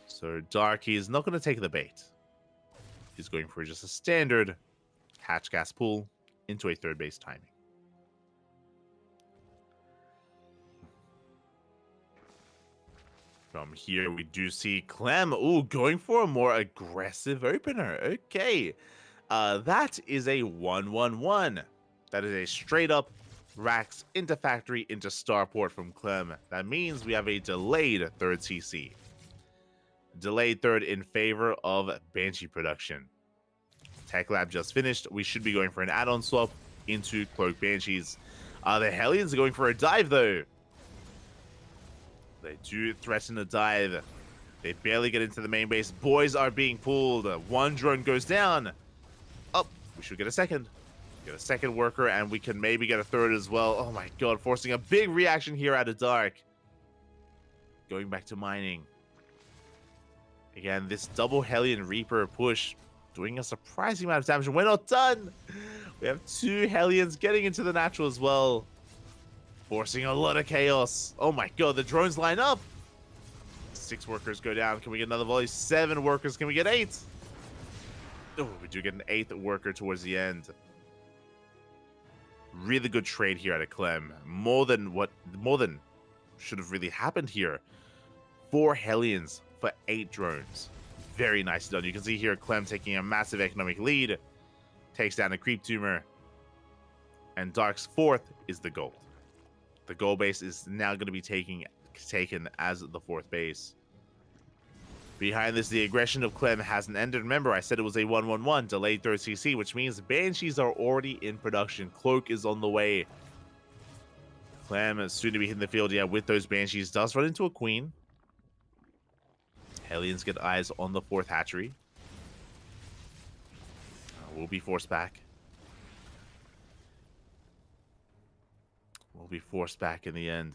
So Dark, he is not going to take the bait. He's going for just a standard hatch gas pull into a third base timing. From here, we do see Clem, going for a more aggressive opener. Okay. That is a 1-1-1. That is a straight up racks into factory into starport from Clem. That means we have a delayed third CC. Delayed third in favor of Banshee production. Tech Lab just finished. We should be going for an add-on swap into Cloak Banshees. The Hellions are going for a dive, though. They do threaten a dive. They barely get into the main base. Boys are being pulled. One drone goes down. Oh, we should get a second. Get a second worker, and we can maybe get a third as well. Oh my god, forcing a big reaction here out of Dark. Going back to mining. Again, this double Hellion Reaper push doing a surprising amount of damage, and we're not done. We have 2 Hellions getting into the natural as well. Forcing a lot of chaos. Oh my god, the drones line up. 6 workers go down. Can we get another volley? 7 workers. Can we get 8? Oh, we do get an 8th worker towards the end. Really good trade here out of Clem. More than should have really happened here. 4 Hellions for 8 drones. Very nicely done. You can see here Clem taking a massive economic lead. Takes down a creep tumor. And Dark's 4th is the gold. The gold base is now going to be taken as the 4th base. Behind this, the aggression of Clem hasn't ended. Remember, I said it was a 1-1-1, delayed third CC, which means Banshees are already in production. Cloak is on the way. Clem is soon to be hitting the field, yeah, with those Banshees. Does run into a Queen. Hellions get eyes on the 4th hatchery. Will be forced back. Will be forced back in the end.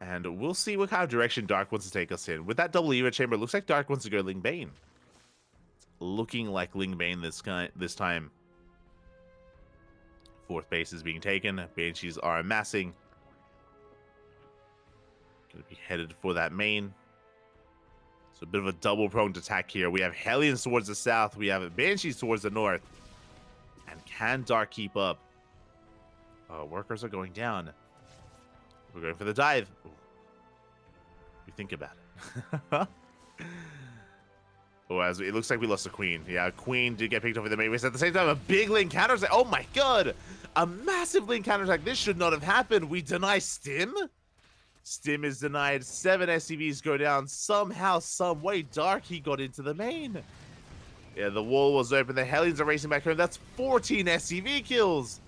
And we'll see what kind of direction Dark wants to take us in. With that double Eva chamber, it looks like Dark wants to go Ling Bane. It's looking like Ling Bane this time. 4th base is being taken. Banshees are amassing. Going to be headed for that main. So a bit of a double-pronged attack here. We have Hellions towards the south. We have Banshees towards the north. And can Dark keep up? Workers are going down. We're going for the dive. Ooh. We think about it. Oh, it looks like we lost a Queen. Yeah, Queen did get picked up in the main base. At the same time, a big link counterattack. Oh my god! A massive link counterattack. This should not have happened. We deny Stim? Stim is denied. 7 SCVs go down. Somehow, some way, Dark, he got into the main. Yeah, the wall was open. The Hellions are racing back home. That's 14 SCV kills.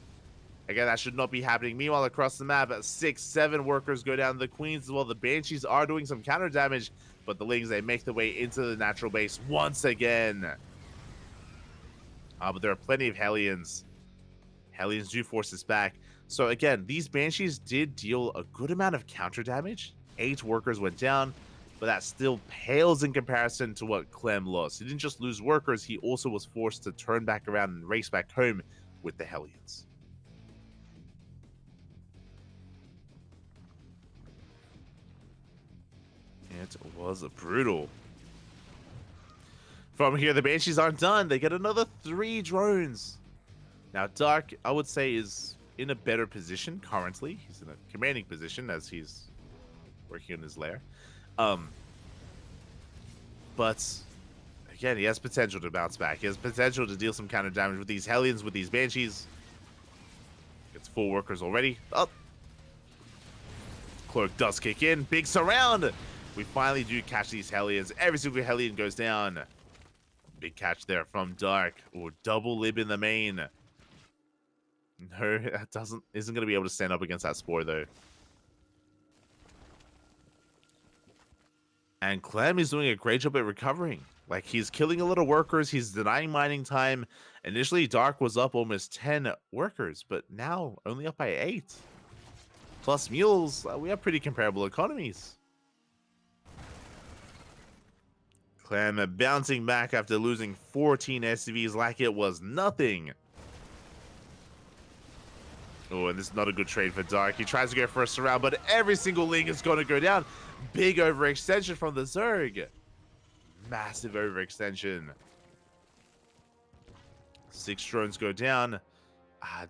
Again, that should not be happening. Meanwhile, across the map, 6, 7 workers go down. The Queens as well. The Banshees are doing some counter damage, but the Lings, they make their way into the natural base once again. But there are plenty of Hellions. Hellions do force this back. So again, these Banshees did deal a good amount of counter damage. 8 workers went down, but that still pales in comparison to what Clem lost. He didn't just lose workers, he also was forced to turn back around and race back home with the Hellions. It was brutal. From here, the Banshees aren't done. They get another 3 drones. Now, Dark, I would say, is in a better position currently. He's in a commanding position as he's working on his lair. But, again, he has potential to bounce back. He has potential to deal some counter damage with these Hellions, with these Banshees. Gets 4 workers already. Oh! Cloak does kick in. Big surround! We finally do catch these Hellions. Every single Hellion goes down. Big catch there from Dark. Or double lib in the main. No, that isn't going to be able to stand up against that Spore, though. And Clem is doing a great job at recovering. Like, he's killing a lot of workers. He's denying mining time. Initially, Dark was up almost 10 workers, but now only up by 8. Plus mules, we have pretty comparable economies. Clem bouncing back after losing 14 SCVs like it was nothing. Oh, and this is not a good trade for Dark. He tries to go for a surround, but every single link is going to go down. Big overextension from the Zerg. Massive overextension. 6 drones go down.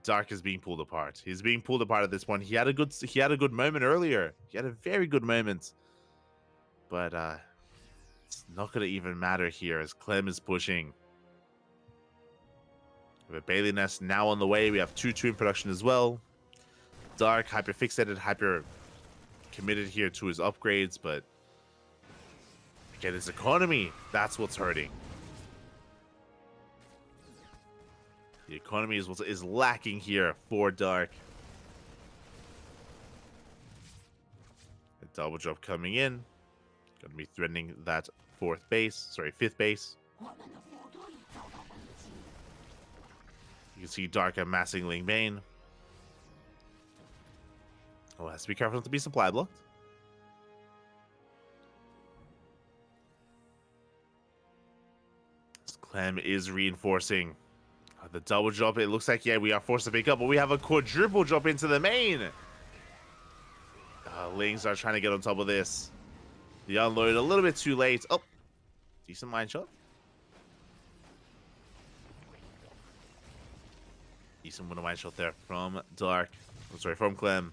Dark is being pulled apart. He's being pulled apart at this point. He had a good moment earlier. He had a very good moment. But it's not going to even matter here as Clem is pushing. We have a Bailey Nest now on the way. We have 2 in production as well. Dark, hyper fixated, hyper committed here to his upgrades, but again, his economy, that's what's hurting. The economy is what is lacking here for Dark. A double drop coming in. Going to be threatening that fifth base. You can see Dark amassing Ling Bane. Oh, has to be careful not to be supply blocked. Clem is reinforcing. The double drop, it looks like, yeah, we are forced to pick up, but we have a quadruple drop into the main. Lings are trying to get on top of this. The unload a little bit too late. Oh, decent mine shot. Decent winner mine shot there from Dark. I'm sorry, from Clem.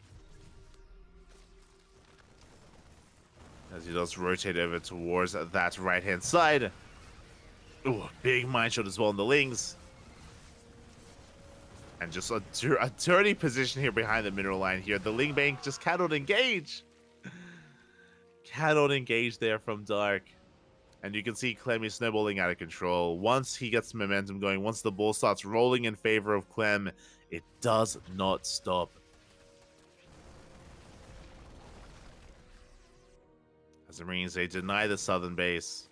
As he does rotate over towards that right-hand side. Ooh, big mine shot as well on the Lings. And just a dirty position here behind the mineral line here. The Ling Bank just cannot engage. Cannot engage there from Dark. And you can see Clem is snowballing out of control. Once he gets momentum going, once the ball starts rolling in favor of Clem, it does not stop. As the Marines, they deny the southern base.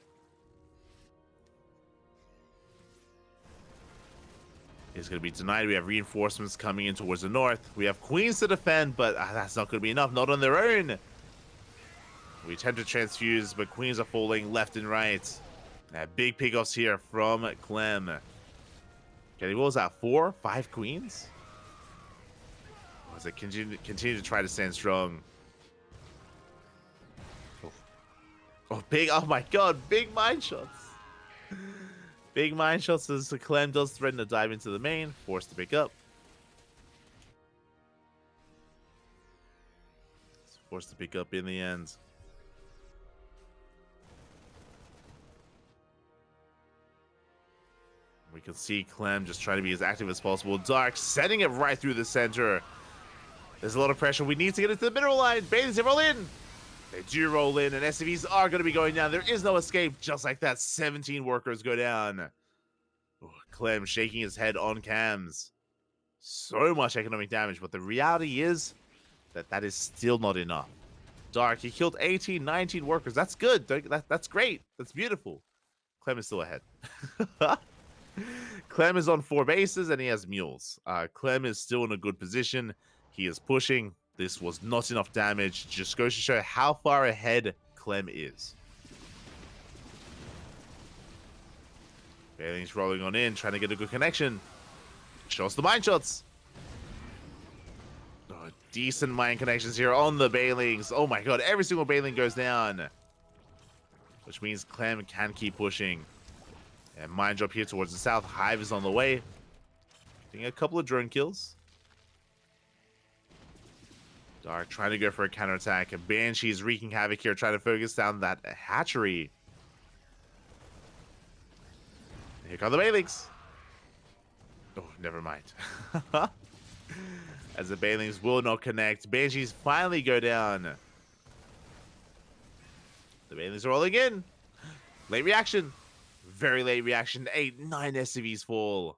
It's going to be denied. We have reinforcements coming in towards the north. We have Queens to defend, but that's not going to be enough. Not on their own. We tend to transfuse, but Queens are falling left and right. Big pickoffs here from Clem. Okay, what was that? 4, 5 Queens? Or does it continue to try to stand strong? Oh, big! Oh my God! Big mine shots. Big mine shots as Clem does threaten to dive into the main, forced to pick up. It's forced to pick up in the end. We can see Clem just trying to be as active as possible. Dark setting it right through the center. There's a lot of pressure. We need to get into the mineral line. Bailey's roll in. They do roll in, and SCVs are going to be going down. There is no escape. Just like that, 17 workers go down. Ooh, Clem shaking his head on cams. So much economic damage, but the reality is that that is still not enough. Dark, he killed 18, 19 workers. That's good. That's great. That's beautiful. Clem is still ahead. Clem is on 4 bases, and he has mules. Clem is still in a good position. He is pushing. This was not enough damage. Just goes to show how far ahead Clem is. Bailing's rolling on in, trying to get a good connection. Shows the mine shots. Oh, decent mine connections here on the Bailings. Oh my God, every single Bailing goes down. Which means Clem can keep pushing. And mine drop here towards the south. Hive is on the way. Getting a couple of drone kills. Dark trying to go for a counterattack. And Banshee's wreaking havoc here, trying to focus down that hatchery. Here come the Bailings. Oh, never mind. As the Bailings will not connect. Banshees finally go down. The Bailings are rolling in. Late reaction. Very late reaction. 8, 9 SCVs fall.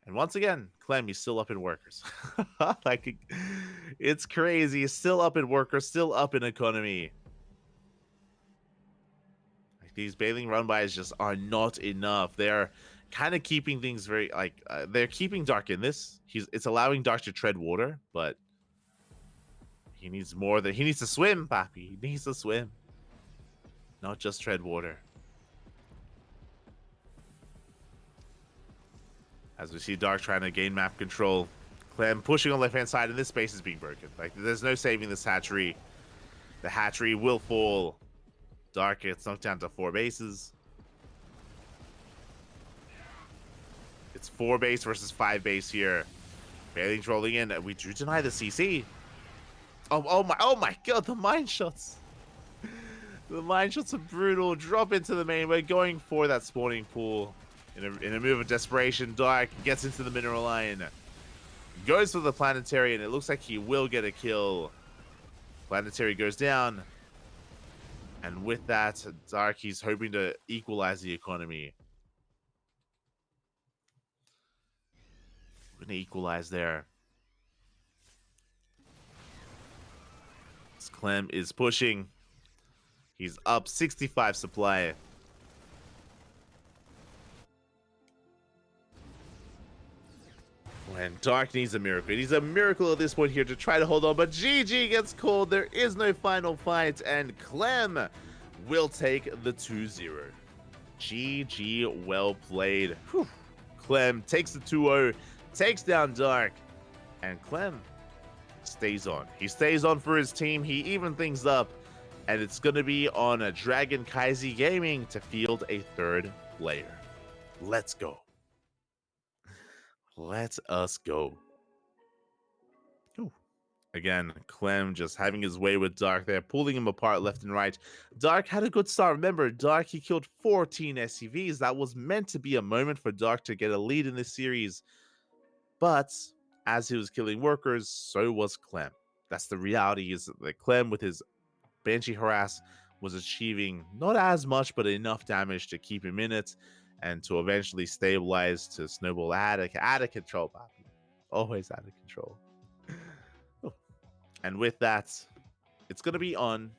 And once again, Clem, he's still up in workers. Like, it's crazy. He's still up in workers, still up in economy. Like, these Bailing run-bys just are not enough. They're kind of keeping things very, like, they're keeping Dark in this. It's allowing Dark to tread water, but he needs more than, he needs to swim, Papi. He needs to swim. not just tread water. As we see Dark trying to gain map control. Clem pushing on left-hand side, and this space is being broken. Like, there's no saving this hatchery. The hatchery will fall. Dark gets knocked down to 4 bases. It's 4 base versus 5 base here. Bailing's rolling in. We do deny the CC. Oh my god, the mine shots. The mine shots are brutal. Drop into the main. We're going for that spawning pool. In a move of desperation, Dark gets into the mineral line. Goes for the planetary, and it looks like he will get a kill. Planetary goes down. And with that, Dark, he's hoping to equalize the economy. We're going to equalize there. As Clem is pushing. He's up 65 supply. When Dark needs a miracle. He needs a miracle at this point here to try to hold on. But GG gets called. There is no final fight. And Clem will take the 2-0. GG, well played. Whew. Clem takes the 2-0. Takes down Dark. And Clem stays on. He stays on for his team. He even things up. And it's going to be on a CranKy Gaming to field a 3rd player. Let's go. Let us go. Ooh. Again, Clem just having his way with Dark there, pulling him apart left and right. Dark had a good start. Remember, Dark, he killed 14 SCVs. That was meant to be a moment for Dark to get a lead in this series. But as he was killing workers, so was Clem. That's the reality, is that Clem, with his Banshee Harass, was achieving not as much, but enough damage to keep him in it. And to eventually stabilize to snowball out of control, Papi. Always out of control. And with that, it's going to be on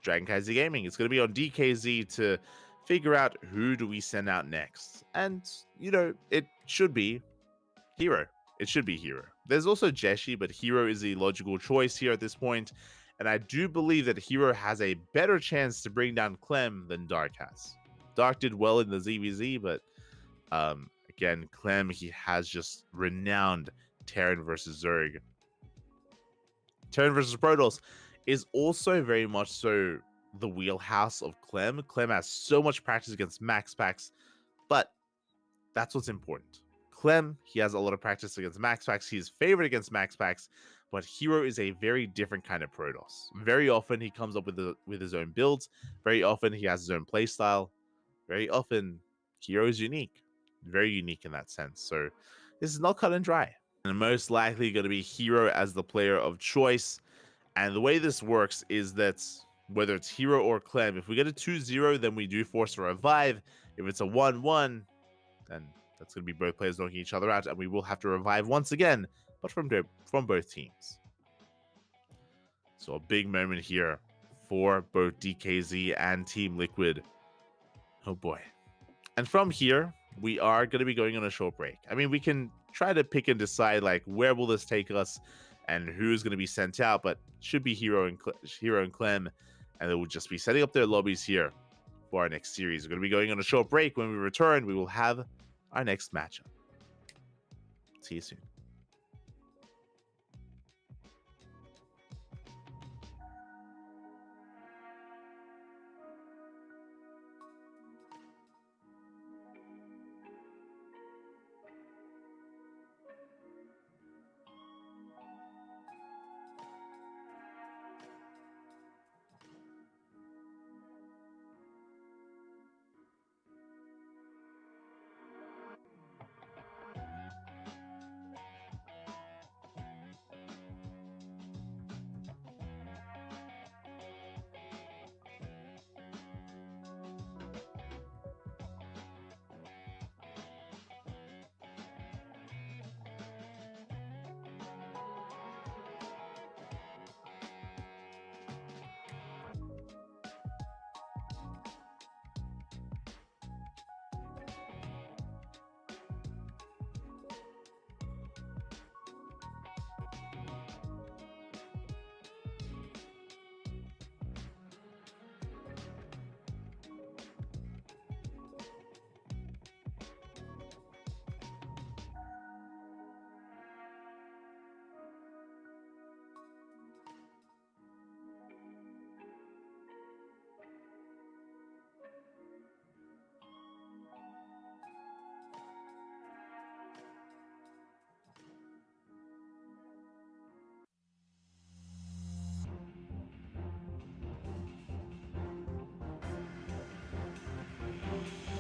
CranKy Gaming. It's going to be on DKZ to figure out who do we send out next. And, you know, it should be Hero. It should be Hero. There's also Jeshi, but Hero is the logical choice here at this point. And I do believe that Hero has a better chance to bring down Clem than Dark has. Dark did well in the ZVZ, but again, Clem, he has just renowned Terran versus Zerg. Terran versus Protoss is also very much so the wheelhouse of Clem. Clem has so much practice against max packs, but that's what's important. Clem, he has a lot of practice against max packs. He's favored against max packs, but Hero is a very different kind of Protoss. Very often he comes up with his own builds. Very often he has his own playstyle. Very often, Hero is unique. Very unique in that sense. So this is not cut and dry. And most likely going to be Hero as the player of choice. And the way this works is that whether it's Hero or Clem, if we get a 2-0, then we do force a revive. If it's a 1-1, then that's going to be both players knocking each other out. And we will have to revive once again, but from both teams. So a big moment here for both DKZ and Team Liquid. Oh boy. And from here, we are going to be going on a short break. I mean, we can try to pick and decide, like, where will this take us and who's going to be sent out, but should be Hero and Clem, and they will just be setting up their lobbies here for our next series. We're going to be going on a short break. When we return, we will have our next matchup. See you soon.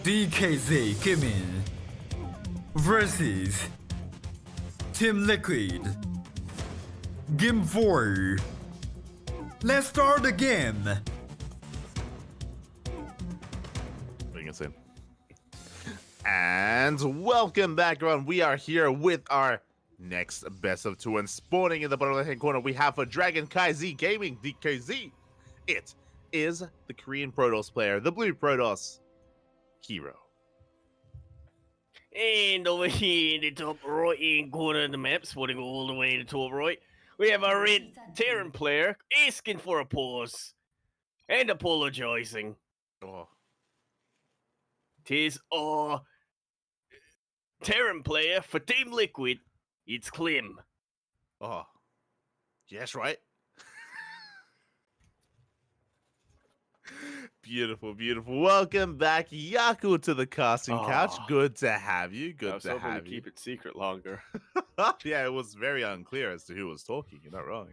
DKZ Gaming versus Team Liquid. Game 4. Let's start the game. Bring us in. And welcome back, everyone. We are here with our next best of two, and spawning in the bottom left-hand corner, we have for CranKy Z Gaming, DKZ. It is the Korean Protoss player, the blue Protoss, Hero. And over here in the top right-hand corner of the map, spawning all the way to the top right, we have a red Terran player asking for a pause and apologizing. Oh. Tis our Terran player for Team Liquid. It's Clem. Oh. Yes, right? Beautiful, beautiful. Welcome back, Yaku, to the casting couch. Good to have you. Good to have you. Keep it secret longer. Yeah, it was very unclear as to who was talking. You're not wrong.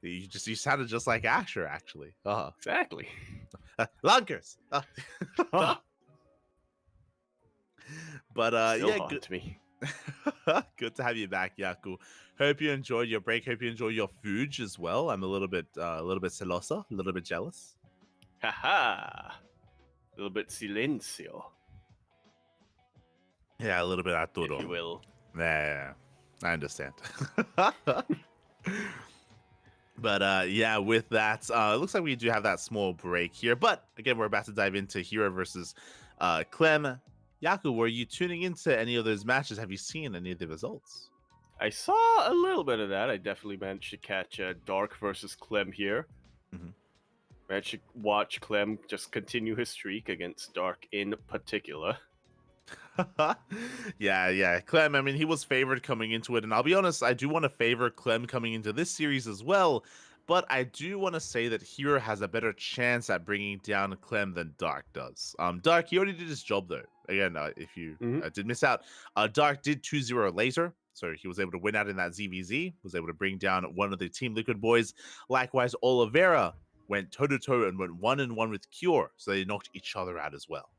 You sounded just like Asher, actually. Exactly. Lunkers. But Still yeah, hot good to me. Good to have you back, Yaku. Hope you enjoyed your break. Hope you enjoyed your food as well. I'm a little bit celosa, a little bit jealous. Haha. A little bit silencio. Yeah, a little bit Arturo. If you will. Yeah, I understand. But yeah, with that, it looks like we do have that small break here. But again, we're about to dive into Hero versus Clem. Yaku, were you tuning into any of those matches? Have you seen any of the results? I saw a little bit of that. I definitely managed to catch Dark versus Clem here. Mm-hmm. Managed to watch Clem just continue his streak against Dark in particular. Yeah. Clem, I mean, he was favored coming into it. And I'll be honest, I do want to favor Clem coming into this series as well. But I do want to say that Hero has a better chance at bringing down Clem than Dark does. Dark, he already did his job, though. Again, if you did miss out, Dark did 2-0 later. So he was able to win out in that ZVZ, was able to bring down one of the Team Liquid boys. Likewise, Oliveira went toe-to-toe and went 1-1 with Cure. So they knocked each other out as well.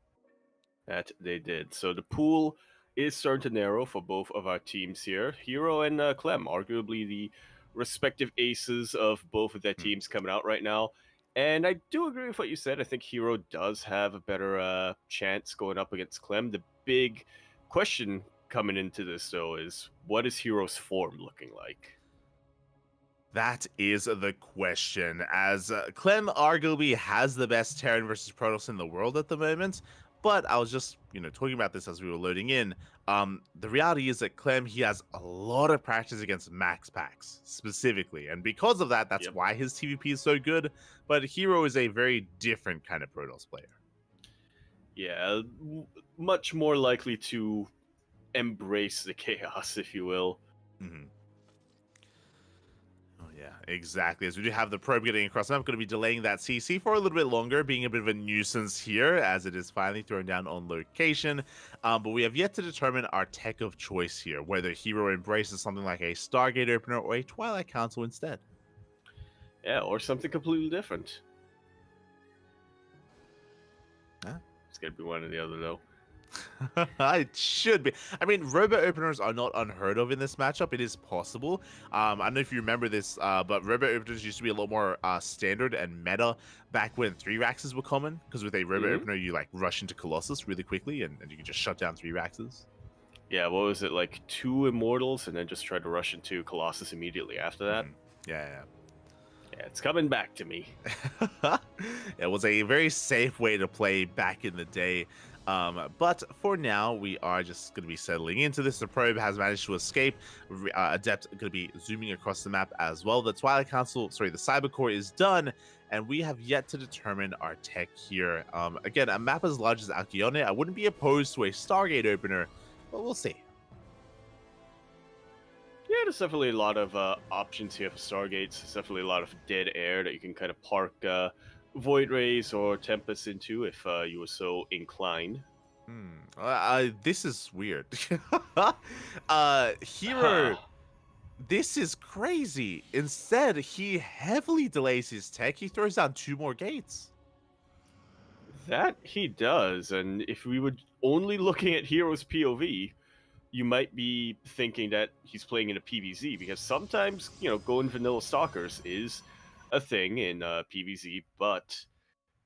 That they did. So the pool is starting to narrow for both of our teams here. Hero and Clem, arguably the respective aces of both of their teams coming out right now. And I do agree with what you said. I think Hero does have a better chance going up against Clem. The big question coming into this, though, is what is Hero's form looking like? That is the question, as Clem arguably has the best Terran versus Protoss in the world at the moment. But I was just, talking about this as we were loading in. The reality is that Clem, he has a lot of practice against max packs, specifically. And because of that, that's why his TVP is so good. But Hero is a very different kind of Protoss player. Yeah, much more likely to embrace the chaos, if you will. Mm-hmm. Yeah, exactly. As we do have the probe getting across, I'm going to be delaying that CC for a little bit longer, being a bit of a nuisance here, as it is finally thrown down on location. But we have yet to determine our tech of choice here, whether Hero embraces something like a Stargate opener or a Twilight Council instead. Yeah, or something completely different. Huh? It's going to be one or the other, though. It should be. I mean, robot openers are not unheard of in this matchup. It is possible. I don't know if you remember this, but robot openers used to be a lot more standard and meta back when 3-Raxes were common. Because with a robot opener, you rush into Colossus really quickly, and you can just shut down 3-Raxes. Yeah, what was it, 2 Immortals, and then just try to rush into Colossus immediately after that? Yeah, it's coming back to me. It was a very safe way to play back in the day. But for now, we are just going to be settling into this. The probe has managed to escape. Adept going to be zooming across the map as well. The Twilight Council, the Cyber Core is done, and we have yet to determine our tech here. Again, a map as large as Alcyone, I wouldn't be opposed to a Stargate opener, but we'll see. Yeah, there's definitely a lot of options here for Stargates. There's definitely a lot of dead air that you can kind of park Void Rays or Tempest into if you were so inclined. This is weird. Hero, this is crazy. Instead, he heavily delays his tech. He throws down 2 more gates. That he does, and if we were only looking at Hero's POV, you might be thinking that he's playing in a PvZ, because sometimes, going vanilla stalkers is a thing in PvZ, but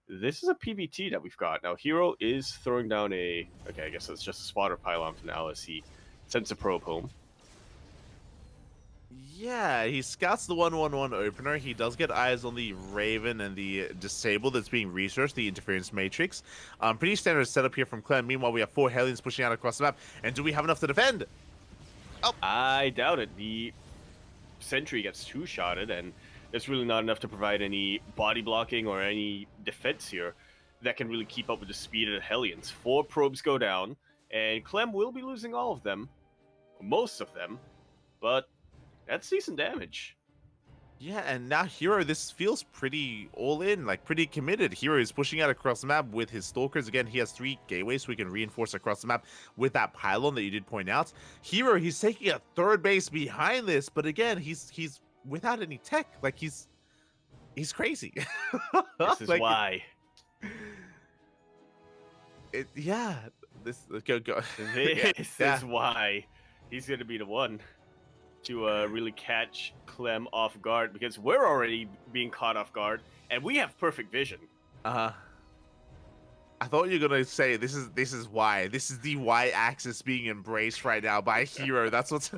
this is a PvT that we've got. Now, Hero is throwing down okay, I guess that's just a spotter pylon for now as he sends a probe home. Yeah, he scouts the 1-1-1 opener. He does get eyes on the Raven and the Disable that's being researched, the Interference Matrix. Pretty standard setup here from Clem. Meanwhile, we have 4 Hellions pushing out across the map. And do we have enough to defend? Oh, I doubt it. The Sentry gets 2-shotted, and there's really not enough to provide any body blocking or any defense here that can really keep up with the speed of the Hellions. 4 probes go down, and Clem will be losing all of them, most of them, but that's decent damage. Yeah, and now Hero, this feels pretty all in, like pretty committed. Hero is pushing out across the map with his Stalkers. Again, he has 3 gateways, so he can reinforce across the map with that pylon that you did point out. Hero, he's taking a 3rd base behind this, but again, he's without any tech. Like, he's crazy. This is like, why. Yeah, this go. This is why he's going to be the one to really catch Clem off guard, because we're already being caught off guard, and we have perfect vision. I thought you were gonna say this is why. This is the Y-axis being embraced right now by Hero. That's what's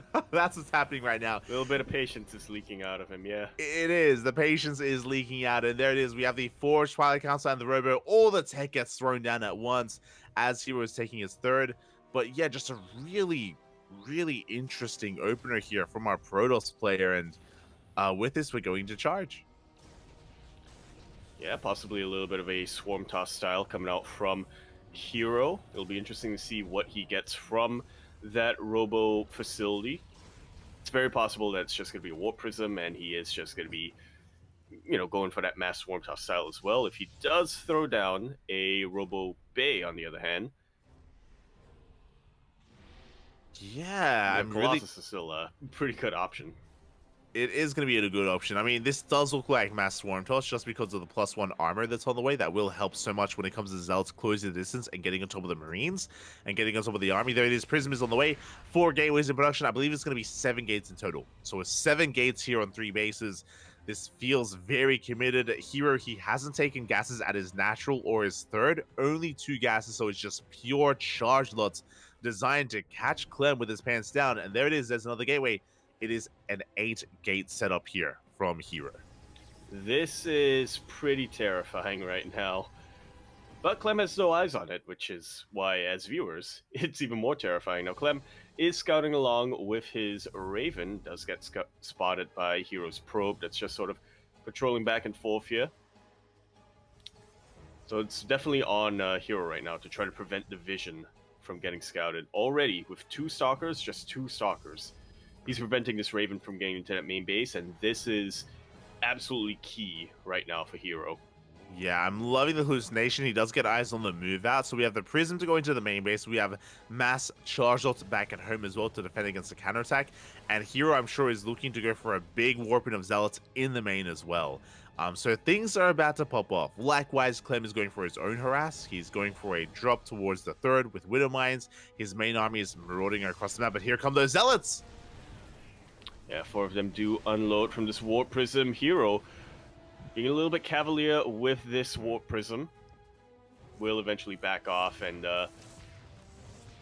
happening right now. A little bit of patience is leaking out of him, yeah. It is. The patience is leaking out, and there it is. We have the Forge, Twilight Council, and the Robo. All the tech gets thrown down at once as Hero is taking his 3rd. But yeah, just a really interesting opener here from our Protoss player, and with this we're going to charge. Yeah, possibly a little bit of a Swarm Toss style coming out from Hero. It'll be interesting to see what he gets from that Robo facility. It's very possible that it's just going to be a Warp Prism, and he is just going to be, going for that mass Swarm Toss style as well. If he does throw down a Robo Bay, on the other hand, yeah, Colossus is still a pretty good option. It is going to be a good option. I mean, this does look like Mass Swarm Toss just because of the +1 armor that's on the way. That will help so much when it comes to Zealots closing the distance and getting on top of the Marines and getting on top of the army. There it is. Prism is on the way. 4 gateways in production. I believe it's going to be 7 gates in total. So with 7 gates here on 3 bases, this feels very committed. Hero, he hasn't taken gases at his natural or his 3rd. Only 2 gases, so it's just pure charge lots designed to catch Clem with his pants down. And there it is. There's another gateway. It is an 8-gate setup here from Hero. This is pretty terrifying right now. But Clem has no eyes on it, which is why, as viewers, it's even more terrifying. Now, Clem is scouting along with his Raven, does get spotted by Hero's probe that's just sort of patrolling back and forth here. So it's definitely on Hero right now to try to prevent the vision from getting scouted. Already, with 2 Stalkers, just 2 Stalkers, he's preventing this Raven from getting into that main base, and this is absolutely key right now for Hero. Yeah, I'm loving the hallucination. He does get eyes on the move out. So we have the Prism to go into the main base. We have mass charge lots back at home as well to defend against the counterattack. And Hero, I'm sure, is looking to go for a big warping of Zealots in the main as well. So things are about to pop off. Likewise, Clem is going for his own harass. He's going for a drop towards the 3rd with Widow Mines. His main army is marauding across the map, but here come those Zealots! Yeah, 4 of them do unload from this Warp Prism. Hero, being a little bit cavalier with this Warp Prism, will eventually back off and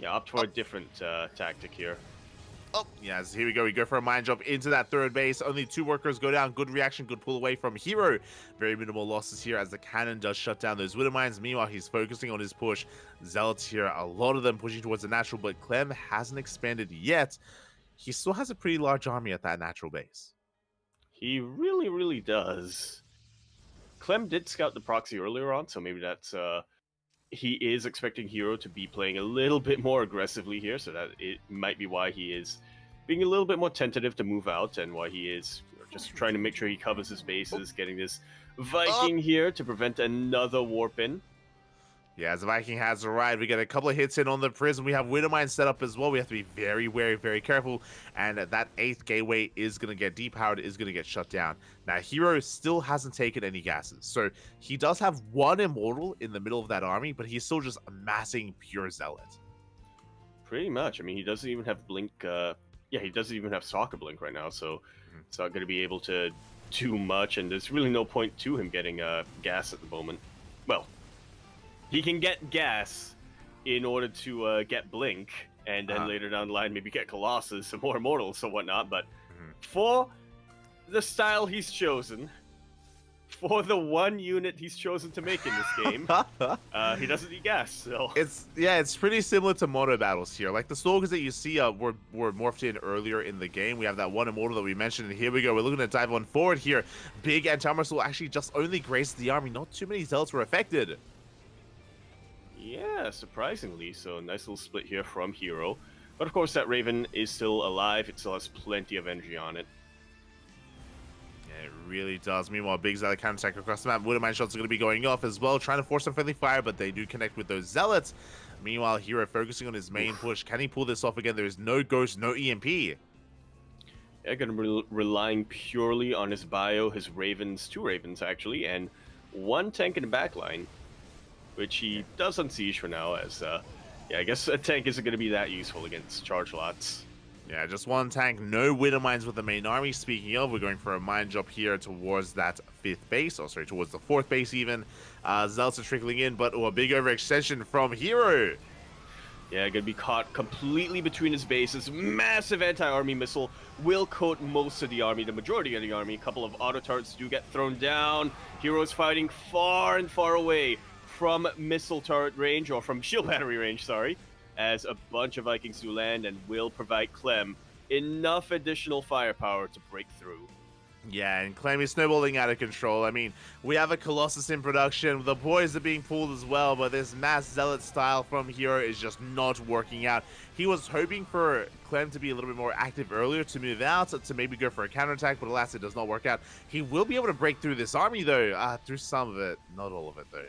opt for a different tactic here. Oh, yes, here we go. We go for a mine jump into that 3rd base. Only 2 workers go down. Good reaction, good pull away from Hero. Very minimal losses here as the cannon does shut down those Widow Mines. Meanwhile, he's focusing on his push. Zealots here, a lot of them pushing towards the natural, but Clem hasn't expanded yet. He still has a pretty large army at that natural base. He really, really does. Clem did scout the proxy earlier on, so maybe that's he is expecting Hero to be playing a little bit more aggressively here, so that it might be why he is being a little bit more tentative to move out, and why he is just trying to make sure he covers his bases, getting this Viking here to prevent another warp in. Yeah, as the Viking has arrived, we get a couple of hits in on the prison. We have Widowmine set up as well. We have to be very, very, very careful. And that 8th gateway is going to get depowered, is going to get shut down. Now, Hero still hasn't taken any gases. So he does have one Immortal in the middle of that army, but he's still just amassing pure Zealot. Pretty much. I mean, he doesn't even have Blink. Yeah, he doesn't even have Stalker Blink right now, so it's not going to be able to do much. And there's really no point to him getting gas at the moment. Well, he can get gas in order to get Blink, and then later down the line maybe get Colossus, some more Immortals and whatnot. But for the style he's chosen, for the one unit he's chosen to make in this game, he doesn't need gas. So it's pretty similar to mono battles here. Like the Stalkers that you see were morphed in earlier in the game. We have that one Immortal that we mentioned, and here we go. We're looking to dive on forward here. Big Anti-Armor actually just only graced the army. Not too many Zealots were affected. Yeah, surprisingly. So nice little split here from Hero. But of course that Raven is still alive. It still has plenty of energy on it. Yeah, it really does. Meanwhile, big Zealot counterattack across the map. Widowmine shots are going to be going off as well, trying to force some friendly fire, but they do connect with those Zealots. Meanwhile, Hero focusing on his main push. Can he pull this off again? There is no Ghost, no EMP. Yeah, going to be relying purely on his bio, his Ravens, 2 Ravens actually, and 1 tank in the back line, which he does on Siege for now, as, yeah, I guess a tank isn't going to be that useful against charge lots. Yeah, just 1 tank, no Widow Mines with the main army. Speaking of, we're going for a mine drop here towards that 5th base, or sorry, towards the 4th base even. Zealots are trickling in, but a big overextension from Hero. Yeah, gonna be caught completely between his bases. Massive anti-army missile will coat most of the army, the majority of the army. A couple of auto turrets do get thrown down. Hero's fighting far and far away from missile turret range, or from shield battery range, sorry, as a bunch of Vikings do land and will provide Clem enough additional firepower to break through. Yeah, and Clem is snowballing out of control. I mean, we have a Colossus in production. The boys are being pulled as well, but this mass Zealot style from Hero is just not working out. He was hoping for Clem to be a little bit more active earlier, to move out, to maybe go for a counterattack, but alas, it does not work out. He will be able to break through this army, though, through some of it. Not all of it, though.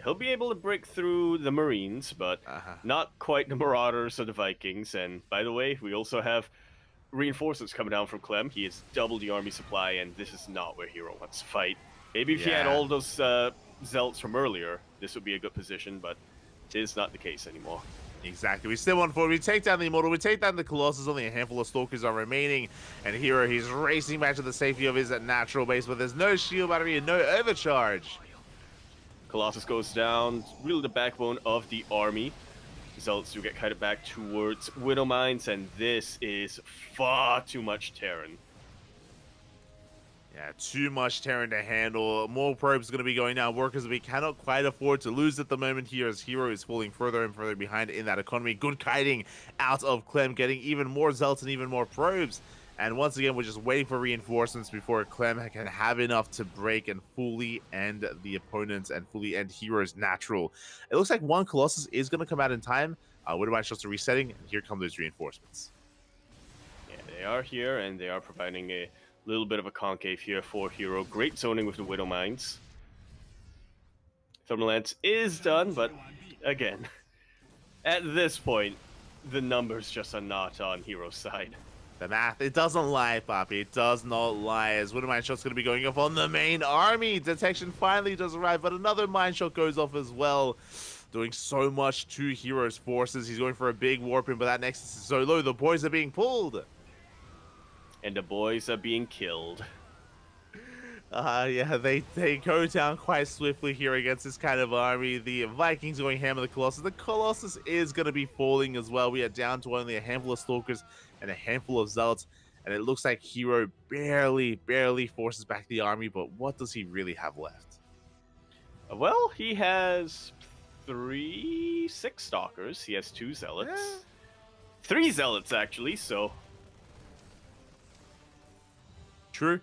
He'll be able to break through the Marines, but not quite the Marauders or the Vikings. And by the way, we also have reinforcements coming down from Clem. He has doubled the army supply, and this is not where Hero wants to fight. Maybe if he had all those Zealots from earlier, this would be a good position, but it is not the case anymore. Exactly. We still want forward. We take down the Immortal. We take down the Colossus. Only a handful of Stalkers are remaining. And Hero, he's racing back to the safety of his natural base, but there's no shield battery and no overcharge. Colossus goes down, really the backbone of the army. Zealots do get kited back towards Widow Mines, and this is far too much Terran. Yeah, too much Terran to handle. More probes going to be going down. Workers we cannot quite afford to lose at the moment here, as Hero is falling further and further behind in that economy. Good kiting out of Clem, getting even more Zealots and even more probes. And once again, we're just waiting for reinforcements before Clem can have enough to break and fully end the opponents and fully end Hero's natural. It looks like 1 Colossus is going to come out in time. Widowmine shots are resetting, and here come those reinforcements. Yeah, they are here, and they are providing a little bit of a concave here for Hero. Great zoning with the Widow Mines. Thermal Lance is done, but again, at this point, the numbers just are not on Hero's side. The math, it doesn't lie, Poppy. It does not lie. As one of mine shots going to be going off on the main army. Detection finally does arrive, but another mine shot goes off as well. Doing so much to Hero's forces. He's going for a big warping, but that nexus is so low. The boys are being pulled. And the boys are being killed. Yeah, they go down quite swiftly here against this kind of army. The Vikings going ham on the Colossus. The Colossus is going to be falling as well. We are down to only a handful of Stalkers and a handful of Zealots. And it looks like Hero barely forces back the army. But what does he really have left? Well, he has 6 Stalkers. He has 2 Zealots. 3 Zealots, actually, so... True.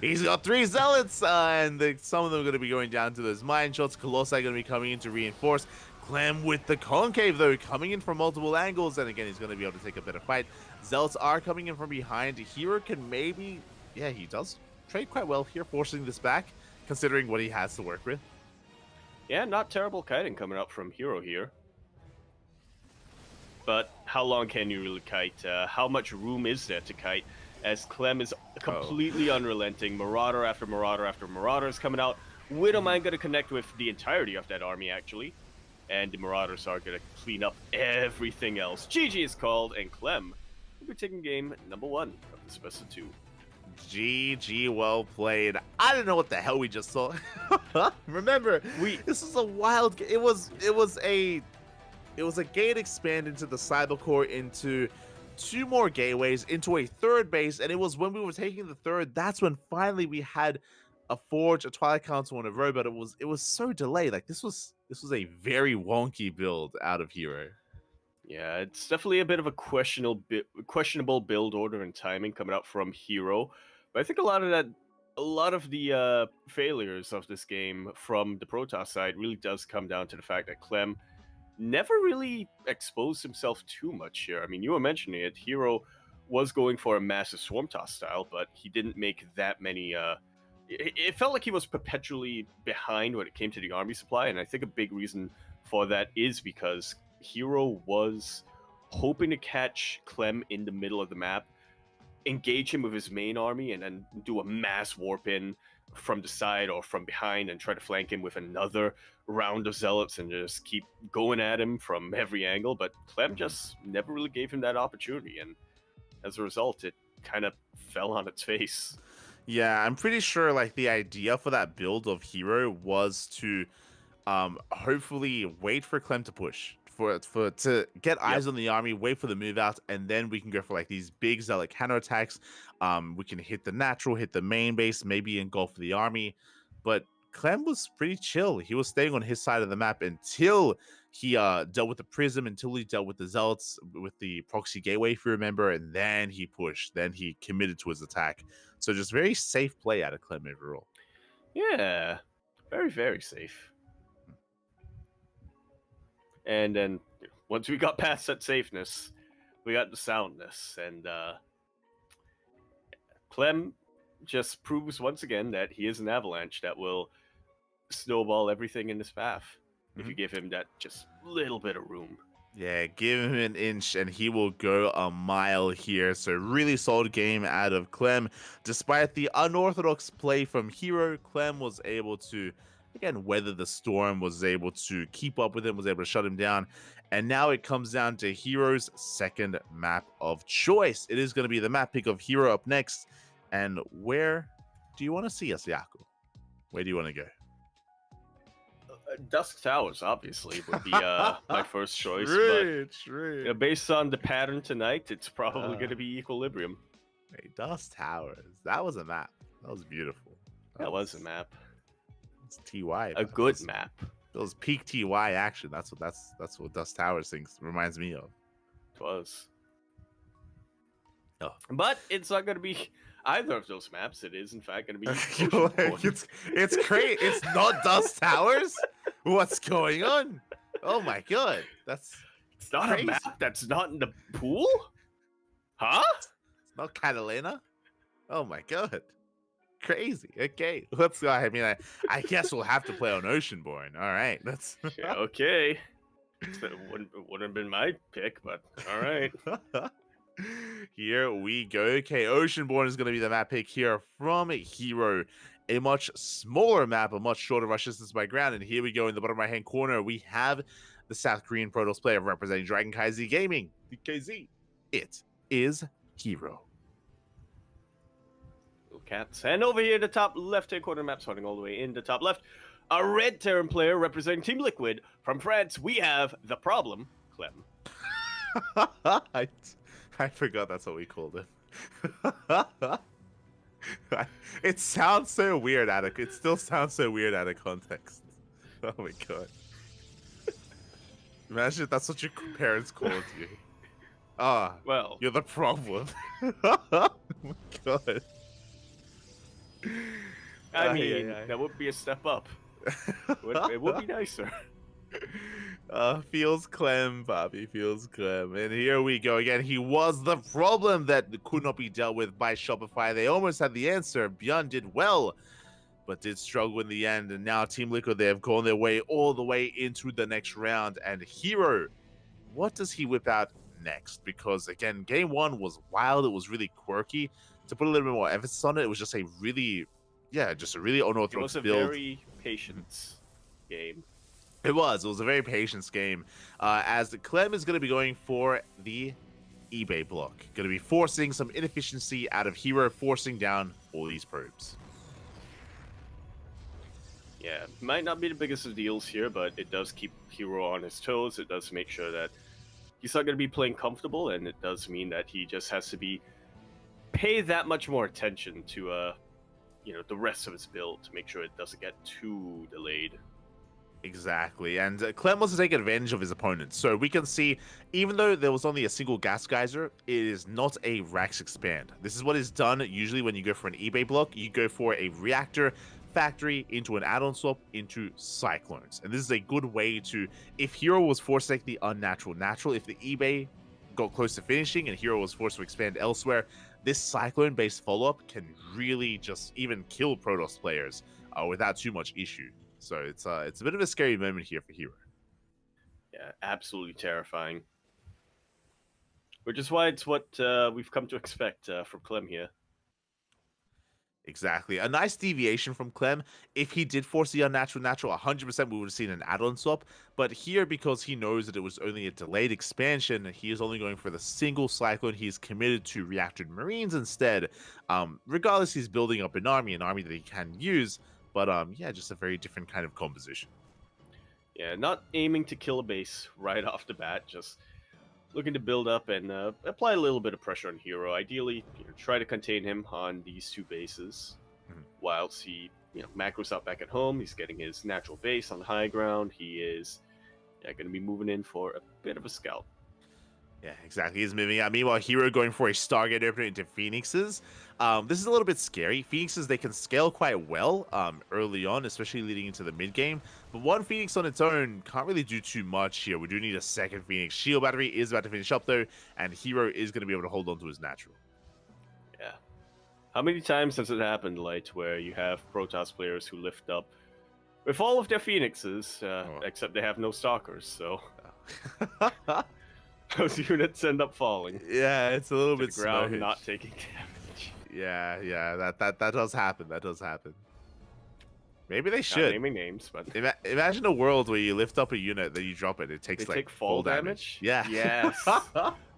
He's got 3 Zealots, and some of them are going to be going down to those mine shots. Colossi are going to be coming in to reinforce. Clem with the concave, though, coming in from multiple angles, and again, he's going to be able to take a better fight. Zealots are coming in from behind. Hero can maybe... Yeah, he does trade quite well here, forcing this back. considering what he has to work with. Yeah, not terrible kiting coming up from Hero here. But how long can you really kite? How much room is there to kite? As Clem is completely unrelenting. Marauder after Marauder after Marauder is coming out. Widowmine going to connect with the entirety of that army, actually. And the Marauders are going to clean up everything else. GG is called, and Clem will be taking game number 1 of this best of 2. GG, well played. I don't know what the hell we just saw. Remember, this was a wild. It was a gate expand into the cyber core, into 2 more gateways, into a 3rd base, and it was when we were taking the 3rd, that's when finally we had a Forge, a Twilight Council, and a row. But it was so delayed. Like this was a very wonky build out of Hero. Yeah, it's definitely a bit of a questionable build order and timing coming out from Hero. But I think a lot of the failures of this game from the Protoss side really does come down to the fact that Clem never really exposed himself too much here. I mean, you were mentioning it. Hero was going for a massive Swarm Toss style, but he didn't make that many. It felt like he was perpetually behind when it came to the army supply, and I think a big reason for that is because Hero was hoping to catch Clem in the middle of the map, engage him with his main army, and then do a mass warp in from the side or from behind and try to flank him with another round of Zealots and just keep going at him from every angle. But Clem just never really gave him that opportunity, and as a result, it kind of fell on its face. Yeah, I'm pretty sure like the idea for that build of Hero was to hopefully wait for Clem to push, to get eyes on the army, wait for the move out, and then we can go for like these big Zealot counterattacks. We can hit the natural, hit the main base, maybe engulf the army. But Clem was pretty chill. He was staying on his side of the map until he dealt with the Prism, until he dealt with the Zealots, with the proxy gateway, if you remember, and then he pushed. Then he committed to his attack. So just very safe play out of Clem overall. Yeah, very, very safe. And then once we got past that safeness, we got the soundness. And Clem just proves once again that he is an avalanche that will snowball everything in his path if you give him that just little bit of room. Yeah, give him an inch and he will go a mile here. So really solid game out of Clem. Despite the unorthodox play from Hero, Clem was able to, again, weather the storm, was able to keep up with him, was able to shut him down. And now it comes down to Hero's second map of choice. It is going to be the map pick of Hero up next. And where do you want to see us, Yaku? Where do you want to go? Dusk Towers, obviously, would be my first choice. But based on the pattern tonight, it's probably going to be Equilibrium. Wait, Dusk Towers. That was a map. That was beautiful. That was a map. It's TY. A good map. It was peak TY action. That's what Dusk Towers things reminds me of. It was. Oh. But it's not going to be either of those maps. It is, in fact, going to be it's great. It's not Dusk Towers. What's going on? Oh my god, it's not crazy. A map that's not in the pool, huh? It's not Catalina. Oh my god, crazy. Okay, let's go. I mean, I guess we'll have to play on Oceanborn. All right, that's okay. It wouldn't have been my pick, but all right. Here we go. Okay, Oceanborn is going to be the map pick here from Hero. A much smaller map, a much shorter rush distance by ground. And here we go in the bottom right-hand corner. We have the South Korean Protoss player representing CranKy Z Gaming, DKZ. It is Hero. Cats. And over here in the top left-hand corner map, starting all the way in the top left, a red Terran player representing Team Liquid. From France, we have the problem, Clem. I forgot that's what we called him. It sounds so weird it still sounds so weird out of context. Oh my god. Imagine if that's what your parents called you. Well, you're the problem. Oh my god. I mean, that would be a step up. It would be nicer. Feels Clem, Bobby, feels Clem. And here we go again. He was the problem that could not be dealt with by Shopify. They almost had the answer. Björn did well but did struggle in the end. And now Team Liquid, they have gone their way all the way into the next round. And Hero, what does he whip out next? Because again, game one was wild. It was really quirky. To put a little bit more emphasis on it, it was just a really, just a really unorthodox It was a build. very patience game. It was a very patience game. As Clem is going to be going for the eBay block. Going to be forcing some inefficiency out of Hero, forcing down all these probes. Yeah, might not be the biggest of deals here, but it does keep Hero on his toes. It does make sure that he's not going to be playing comfortable, and it does mean that he just has to pay that much more attention to the rest of his build to make sure it doesn't get too delayed. Exactly, and Clem wants to take advantage of his opponent. So we can see, even though there was only a single gas geyser, it is not a Rax expand. This is what is done usually when you go for an eBay block. You go for a reactor factory into an add-on swap into cyclones, and this is a good way to, if Hero was forced to take the unnatural natural, if the eBay got close to finishing and Hero was forced to expand elsewhere, this cyclone based follow-up can really just even kill Protoss players without too much issue. So it's a bit of a scary moment here for Hero. Yeah, absolutely terrifying. Which is why it's what we've come to expect from Clem here. Exactly. A nice deviation from Clem. If he did force the unnatural natural, 100% we would have seen an add-on swap. But here, because he knows that it was only a delayed expansion, he is only going for the single cyclone. He's committed to reactored Marines instead. Regardless, he's building up an army that he can use. But just a very different kind of composition. Yeah, not aiming to kill a base right off the bat, just looking to build up and apply a little bit of pressure on Hero. Ideally, try to contain him on these two bases, whilst he macros out back at home. He's getting his natural base on the high ground. He is going to be moving in for a bit of a scout. Yeah, exactly. He's moving out. Meanwhile, Hero going for a Stargate opener into Phoenixes. This is a little bit scary. Phoenixes, they can scale quite well early on, especially leading into the mid-game. But one Phoenix on its own can't really do too much here. We do need a second Phoenix. Shield battery is about to finish up, though, and Hero is going to be able to hold on to his natural. Yeah. How many times has it happened, Light, where you have Protoss players who lift up with all of their Phoenixes, except they have no Stalkers, so... Those units end up falling. Yeah, it's a little bit to the ground, smokish. not taking damage. Yeah, that does happen. That does happen. Maybe they should. Not naming names, but imagine a world where you lift up a unit, then you drop it. It takes they like take fall damage. Yeah. Yes.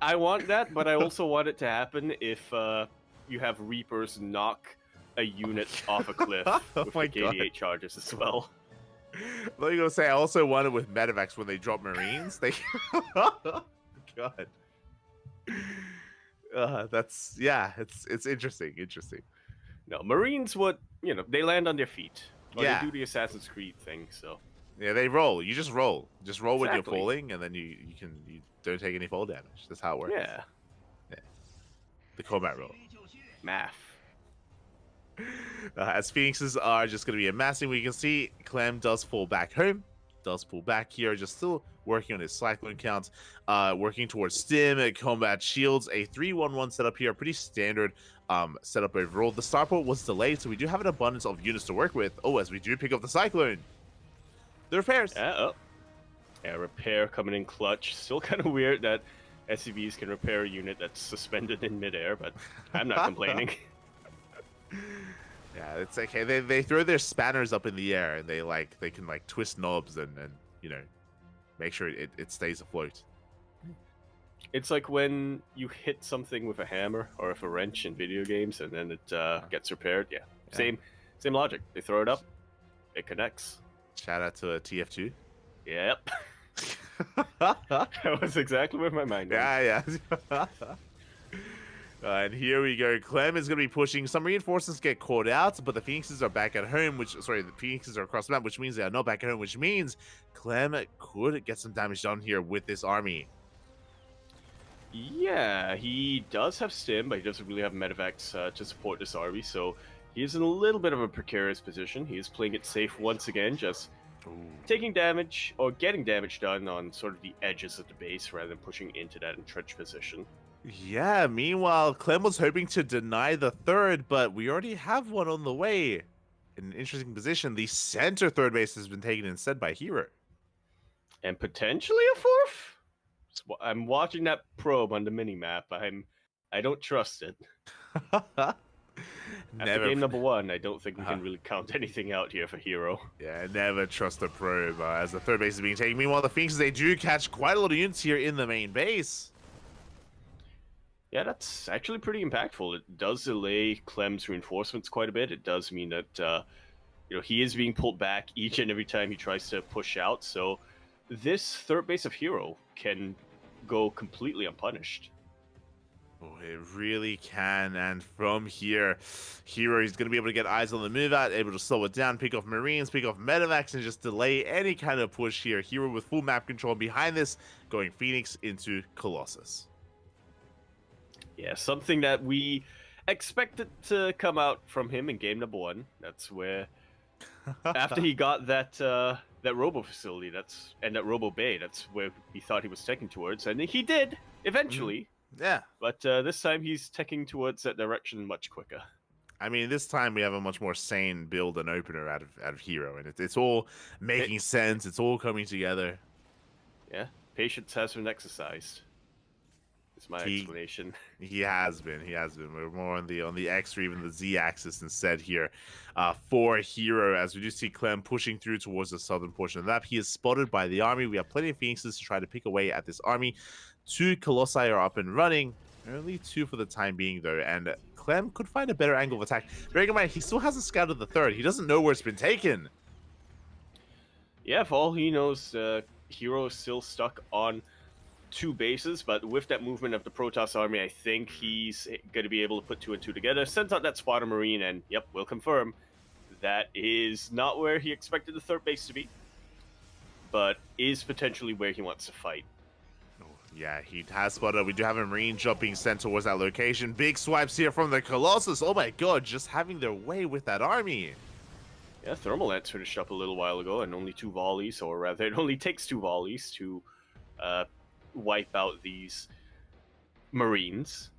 I want that, but I also want it to happen if you have Reapers knock a unit off a cliff with my the KD8 charges as well. Let me go say I also want it with Medivacs when they drop Marines. They God. It's interesting. No, Marines would, they land on their feet. Or Yeah. they do the Assassin's Creed thing, so. Yeah, they roll. You just roll. Just roll when you're Exactly. falling, and then you don't take any fall damage. That's how it works. Yeah. The combat roll. Math. As Phoenixes are just going to be amassing, we can see Clem does fall back home. Does pull back here, just still working on his cyclone count, working towards stim, combat shields, a 3-1-1 setup here, pretty standard setup overall. The starport was delayed, so we do have an abundance of units to work with. Oh, as we do pick up the cyclone. The repairs. Yeah, repair coming in clutch. Still kind of weird that SCVs can repair a unit that's suspended in midair, but I'm not complaining. Yeah, it's okay. They throw their spanners up in the air and they can twist knobs and make sure it stays afloat. It's like when you hit something with a hammer or with a wrench in video games and then it gets repaired. Yeah. Same logic. They throw it up, it connects. Shout out to TF2. Yep. That was exactly where my mind went. Yeah. And here we go. Clem is going to be pushing. Some reinforcements get caught out, but the Phoenixes are back at home, the Phoenixes are across the map, which means they are not back at home, which means Clem could get some damage done here with this army. Yeah, he does have stim, but he doesn't really have medevacs to support this army, so he's in a little bit of a precarious position. He is playing it safe once again, just taking damage or getting damage done on sort of the edges of the base rather than pushing into that entrenched position. Yeah, meanwhile, Clem was hoping to deny the third, but we already have one on the way. in an interesting position. The center third base has been taken instead by Hero. And potentially a fourth? I'm watching that probe on the mini-map. I don't trust it. After game number 1, I don't think we can really count anything out here for Hero. Yeah, never trust the probe as the third base is being taken. Meanwhile, the Phoenixes, they do catch quite a lot of units here in the main base. Yeah, that's actually pretty impactful. It does delay Clem's reinforcements quite a bit. It does mean that he is being pulled back each and every time he tries to push out. So this third base of Hero can go completely unpunished. Oh, it really can, and from here, Hero is going to be able to get eyes on the move out, able to slow it down, pick off Marines, pick off Medivacs, and just delay any kind of push here. Hero with full map control behind this, going Phoenix into Colossus. Yeah, something that we expected to come out from him in game number 1. That's where, after he got that Robo facility, and that Robo Bay, that's where he thought he was taking towards, and he did eventually. Yeah. But this time he's taking towards that direction much quicker. I mean, this time we have a much more sane build and opener out of Hero, and it's all making sense. It's all coming together. Yeah, patience has been exercised. It's my explanation. He has been. We're more on the X or even the Z axis instead here for Hero, as we do see Clem pushing through towards the southern portion of the map. He is spotted by the army. We have plenty of Phoenixes to try to pick away at this army. 2 Colossi are up and running. Only 2 for the time being, though, and Clem could find a better angle of attack. Bearing in mind, he still hasn't scouted the third. He doesn't know where it's been taken. Yeah, for all he knows, Hero is still stuck on 2 bases, but with that movement of the Protoss army, I think he's going to be able to put 2 and 2 together, sends out that Spotter Marine, and yep, we'll confirm that is not where he expected the third base to be, but is potentially where he wants to fight. Yeah, he has spotted. We do have a Marine jump being sent towards that location. Big swipes here from the Colossus. Oh my god, just having their way with that army. Yeah, Thermal Lance finished up a little while ago, and only 2 volleys, or rather, it only takes 2 volleys to wipe out these Marines.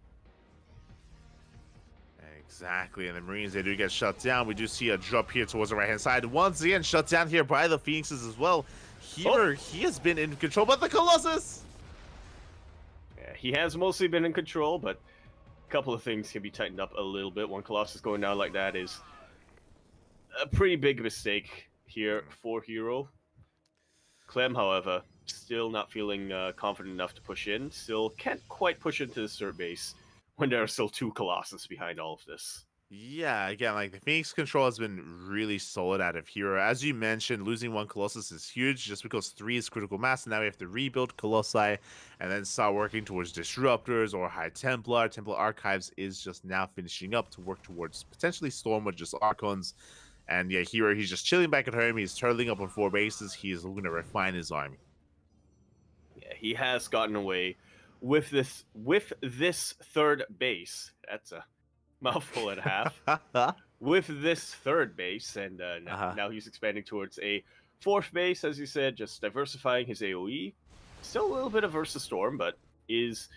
Exactly, and the Marines, they do get shut down. We do see a drop here towards the right-hand side. Once again, shut down here by the Phoenixes as well. Here, he has been in control, but the Colossus! Yeah, he has mostly been in control, but a couple of things can be tightened up a little bit. One Colossus going down like that is a pretty big mistake here for Hero. Clem, however, still not feeling confident enough to push in. Still can't quite push into the third base when there are still 2 Colossus behind all of this. Yeah, again, like the Phoenix control has been really solid out of Hero. As you mentioned, losing 1 Colossus is huge just because 3 is critical mass. And now we have to rebuild Colossi and then start working towards Disruptors or High Templar. Templar Archives is just now finishing up to work towards potentially Storm or just Archons. And yeah, Hero, he's just chilling back at home. He's turtling up on 4 bases. He is looking to refine his army. Yeah, he has gotten away with this third base. That's a mouthful and a half. With this third base, and now he's expanding towards a 4th base, as you said, just diversifying his AoE. Still a little bit of Versus Storm, but is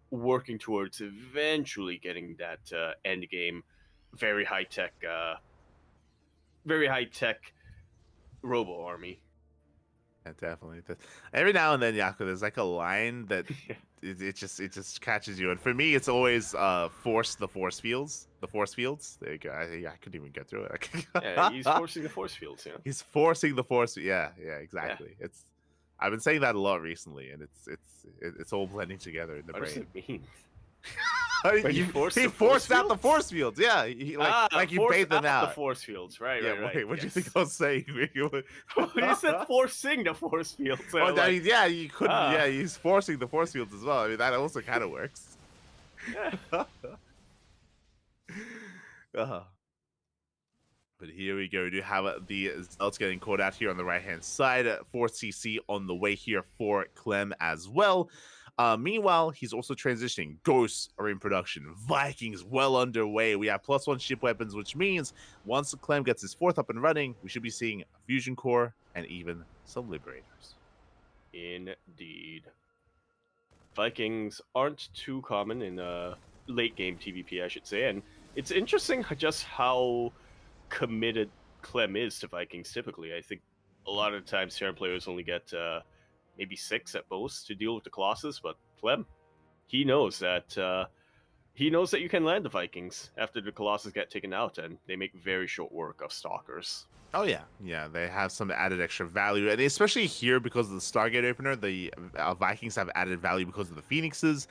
working towards eventually getting that end game very high tech Robo army. Yeah, definitely. Every now and then, Yaku, there's like a line that it just catches you. And for me, it's always force the force fields. The force fields. There you go. I couldn't even get through it. Yeah, he's forcing the force fields. Yeah. He's forcing the force. Yeah, exactly. Yeah. I've been saying that a lot recently, and it's all blending together in the brain. What does it mean? He forced out the force fields. Yeah, like you bait them out. The force fields, right? Yeah. Right. Wait, what do you think I was saying? You said forcing the force fields. So yeah, you couldn't. Yeah, he's forcing the force fields as well. I mean, that also kind of works. Yeah. But here we go. We do have the Zelts getting caught out here on the right-hand side. 4CC on the way here for Clem as well. Meanwhile, he's also transitioning. Ghosts are in production. Vikings well underway. We have +1 ship weapons, which means once Clem gets his 4th up and running, we should be seeing a fusion core and even some liberators. Indeed. Vikings aren't too common in late game TVP, I should say, and it's interesting just how committed Clem is to Vikings typically. I think a lot of the times Terran players only get maybe 6 at most to deal with the Colossus, but Clem, he knows that you can land the Vikings after the Colossus get taken out, and they make very short work of Stalkers. Oh yeah, they have some added extra value, and especially here because of the Stargate opener, the Vikings have added value because of the Phoenixes.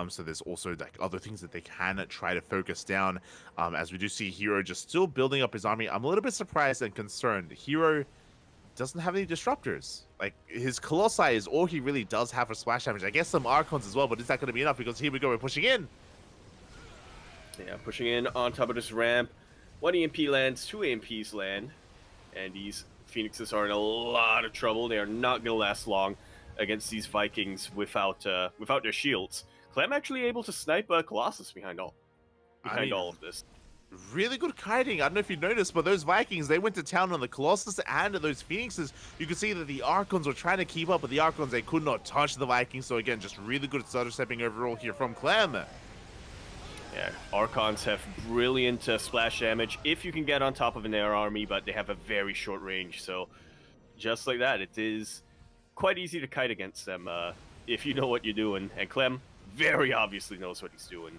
So there's also like other things that they can try to focus down. As we do see Hero just still building up his army. I'm a little bit surprised and concerned. Hero doesn't have any disruptors. Like his Colossi is all he really does have for splash damage. I guess some Archons as well, but is that going to be enough? Because here we go, we're pushing in. Yeah, pushing in on top of this ramp. 1 EMP lands, 2 AMPs land. And these Phoenixes are in a lot of trouble. They are not going to last long against these Vikings without their shields. Clem actually able to snipe a Colossus behind all of this. Really good kiting. I don't know if you noticed, but those Vikings, they went to town on the Colossus and those Phoenixes. You can see that the Archons were trying to keep up, but the Archons, they could not touch the Vikings. So again, just really good stutter stepping overall here from Clem. Yeah, Archons have brilliant splash damage if you can get on top of an air army, but they have a very short range. So just like that, it is quite easy to kite against them if you know what you're doing. And Clem very obviously knows what he's doing.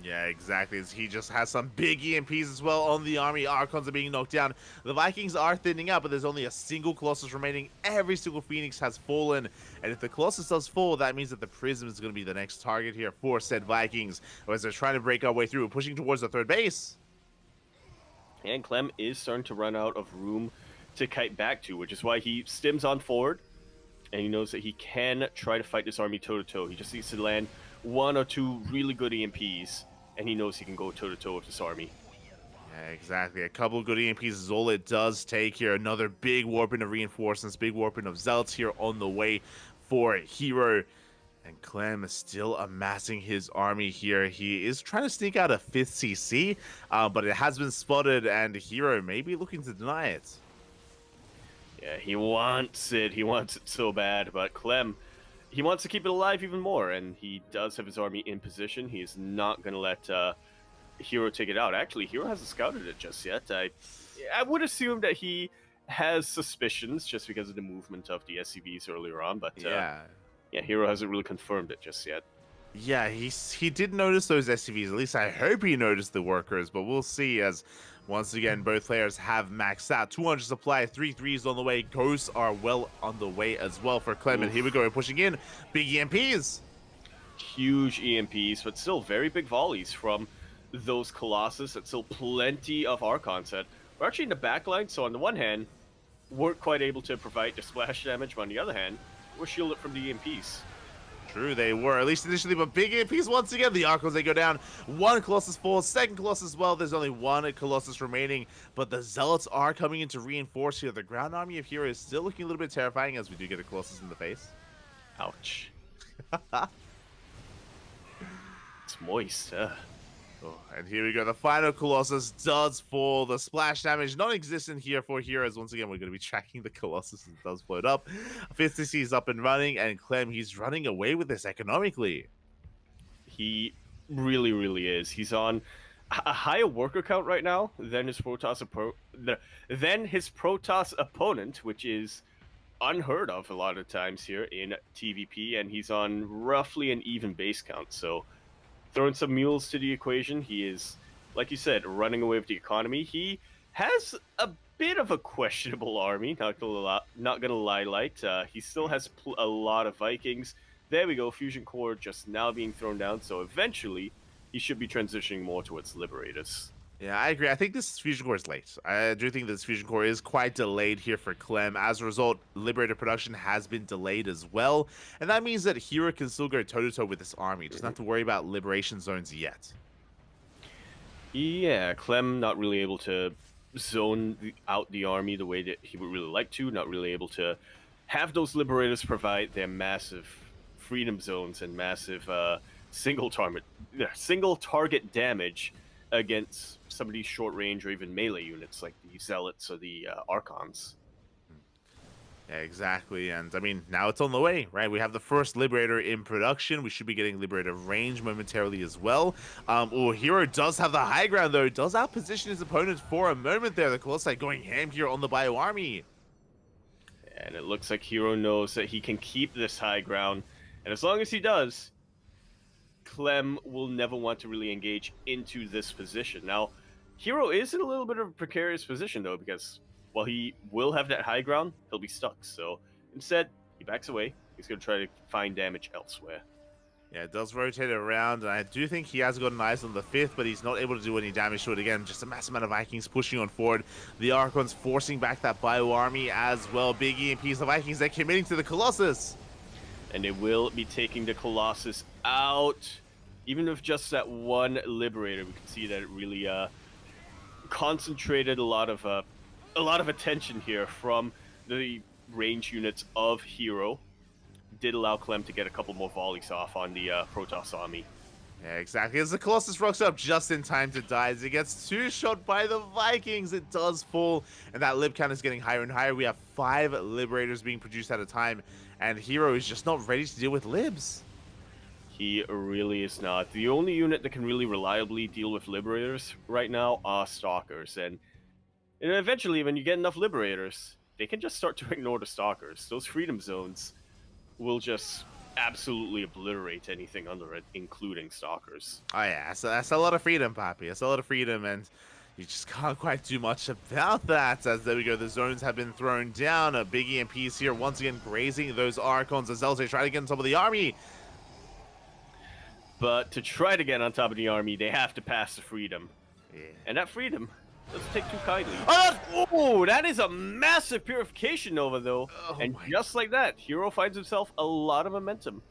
Yeah, exactly. He just has some big EMPs as well on the army. Archons are being knocked down. The Vikings are thinning out, but there's only a single Colossus remaining. Every single Phoenix has fallen. And if the Colossus does fall, that means that the Prism is going to be the next target here for said Vikings. As they're trying to break our way through, pushing towards the 3rd base. And Clem is starting to run out of room to kite back to, which is why he stims on forward. And he knows that he can try to fight this army toe-to-toe. He just needs to land 1 or 2 really good EMPs, and he knows he can go toe-to-toe with this army. Yeah, exactly. A couple of good EMPs is all it does take here. Another big warping of reinforcements, big warping of Zealots here on the way for Hero. And Clem is still amassing his army here. He is trying to sneak out a 5th CC, but it has been spotted, and Hero may be looking to deny it. Yeah, he wants it. He wants it so bad, but Clem, he wants to keep it alive even more, and he does have his army in position. He is not going to let Hero take it out. Actually, Hero hasn't scouted it just yet. I would assume that he has suspicions just because of the movement of the SCVs earlier on, but yeah, Hero hasn't really confirmed it just yet. Yeah, he did notice those SCVs. At least I hope he noticed the workers, but we'll see as once again both players have maxed out. 200 supply, 3 3s on the way. Ghosts are well on the way as well for Clem. And here we go, we're pushing in. Big EMPs. Huge EMPs, but still very big volleys from those Colossus, and still plenty of Archons that we're actually in the back line. So on the one hand, weren't quite able to provide the splash damage, but on the other hand, we're shielded from the EMPs. True, they were, at least initially, but big EMPs once again. The Archons, they go down. 1 Colossus falls, 2nd Colossus as well. There's only 1 Colossus remaining, but the Zealots are coming in to reinforce here. The ground army of Hero is still looking a little bit terrifying as we do get a Colossus in the face. Ouch. It's moist, Oh, and here we go. The final Colossus does fall. The splash damage non-existent here for Heroes. Once again, we're going to be tracking the Colossus as it does float up. 5th CC is up and running, and Clem, he's running away with this economically. He really, really is. He's on a higher worker count right now than his Protoss opponent, which is unheard of a lot of times here in TVP, and he's on roughly an even base count. So throwing some mules to the equation, he is, like you said, running away with the economy. He has a bit of a questionable army, not gonna lie, Light. He still has a lot of Vikings. There we go, Fusion Core just now being thrown down, so eventually he should be transitioning more towards Liberators. Yeah, I agree. I think this Fusion Core is late. I do think this Fusion Core is quite delayed here for Clem. As a result, Liberator production has been delayed as well. And that means that Hero can still go toe-to-toe with this army. Doesn't have to worry about liberation zones yet. Yeah, Clem not really able to zone out the army the way that he would really like to. Not really able to have those Liberators provide their massive freedom zones and massive single target damage against some of these short range or even melee units like the Zealots or the Archons. Yeah, exactly. And I mean, now it's on the way, right? We have the first Liberator in production. We should be getting Liberator range momentarily as well. Hero does have the high ground, though. Does outposition his opponent for a moment there. The Colossi going ham here on the Bio Army. And it looks like Hero knows that he can keep this high ground. And as long as he does, Clem will never want to really engage into this position. Now, Hero is in a little bit of a precarious position, though, because while he will have that high ground, he'll be stuck. So instead, he backs away. He's going to try to find damage elsewhere. Yeah, it does rotate it around, and I do think he has got an eyes on the 5th, but he's not able to do any damage to it again. Just a massive amount of Vikings pushing on forward. The Archons forcing back that Bio Army as well. Big EMPs, the Vikings, they're committing to the Colossus. And they will be taking the Colossus out. Even with just that one Liberator, we can see that it really concentrated a lot of attention here from the range units of Hero. Did allow Clem to get a couple more volleys off on the Protoss army. Yeah, exactly. As the Colossus rocks up just in time to die, as it gets two-shot by the Vikings, it does fall, and that lib count is getting higher and higher. We have 5 Liberators being produced at a time, and Hero is just not ready to deal with libs. He really is not. The only unit that can really reliably deal with Liberators right now are Stalkers, and eventually when you get enough Liberators, they can just start to ignore the Stalkers. Those freedom zones will just absolutely obliterate anything under it, including Stalkers. Oh yeah, so that's a lot of freedom, Papi. That's a lot of freedom, and you just can't quite do much about that. As there we go, the zones have been thrown down. A big EMPs here, once again grazing those Archons as Zelte try to get on top of the army. But to try to get on top of the army, they have to pass the freedom. Yeah. And that freedom doesn't take too kindly. Oh, that is a massive purification nova, though. And just like that, Hero finds himself a lot of momentum.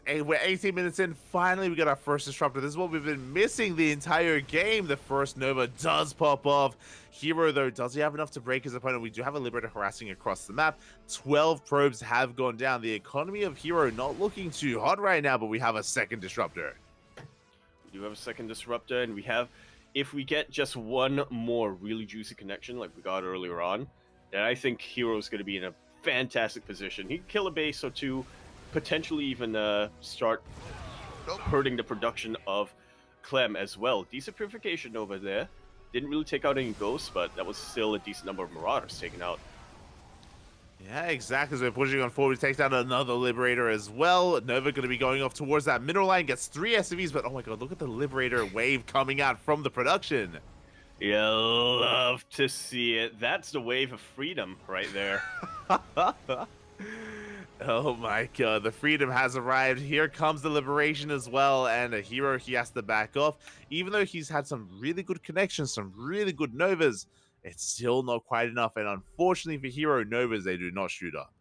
We're 18 minutes in. Finally, we got our first disruptor. This is what we've been missing the entire game. The first Nova does pop off. Hero, though, does he have enough to break his opponent? We do have a Liberator harassing across the map. 12 probes have gone down. The economy of Hero not looking too hot right now, but we have a second disruptor. We do have a second disruptor, and we have, if we get just one more really juicy connection like we got earlier on, then I think Hero's going to be in a fantastic position. He can kill a base or two, potentially even start hurting the production of Clem as well. Decent purification over there. Didn't really take out any ghosts, but that was still a decent number of Marauders taken out. Yeah, exactly. As we're pushing on forward, he takes down another Liberator as well. Nova going to be going off towards that middle line, gets 3 SCVs, but oh my god, look at the Liberator wave coming out from the production. You love to see it. That's the wave of freedom right there. Oh my god, the freedom has arrived. Here comes the liberation as well, and a Hero, he has to back off. Even though he's had some really good connections, some really good Novas, it's still not quite enough, and unfortunately for Hero, Novas, they do not shoot up.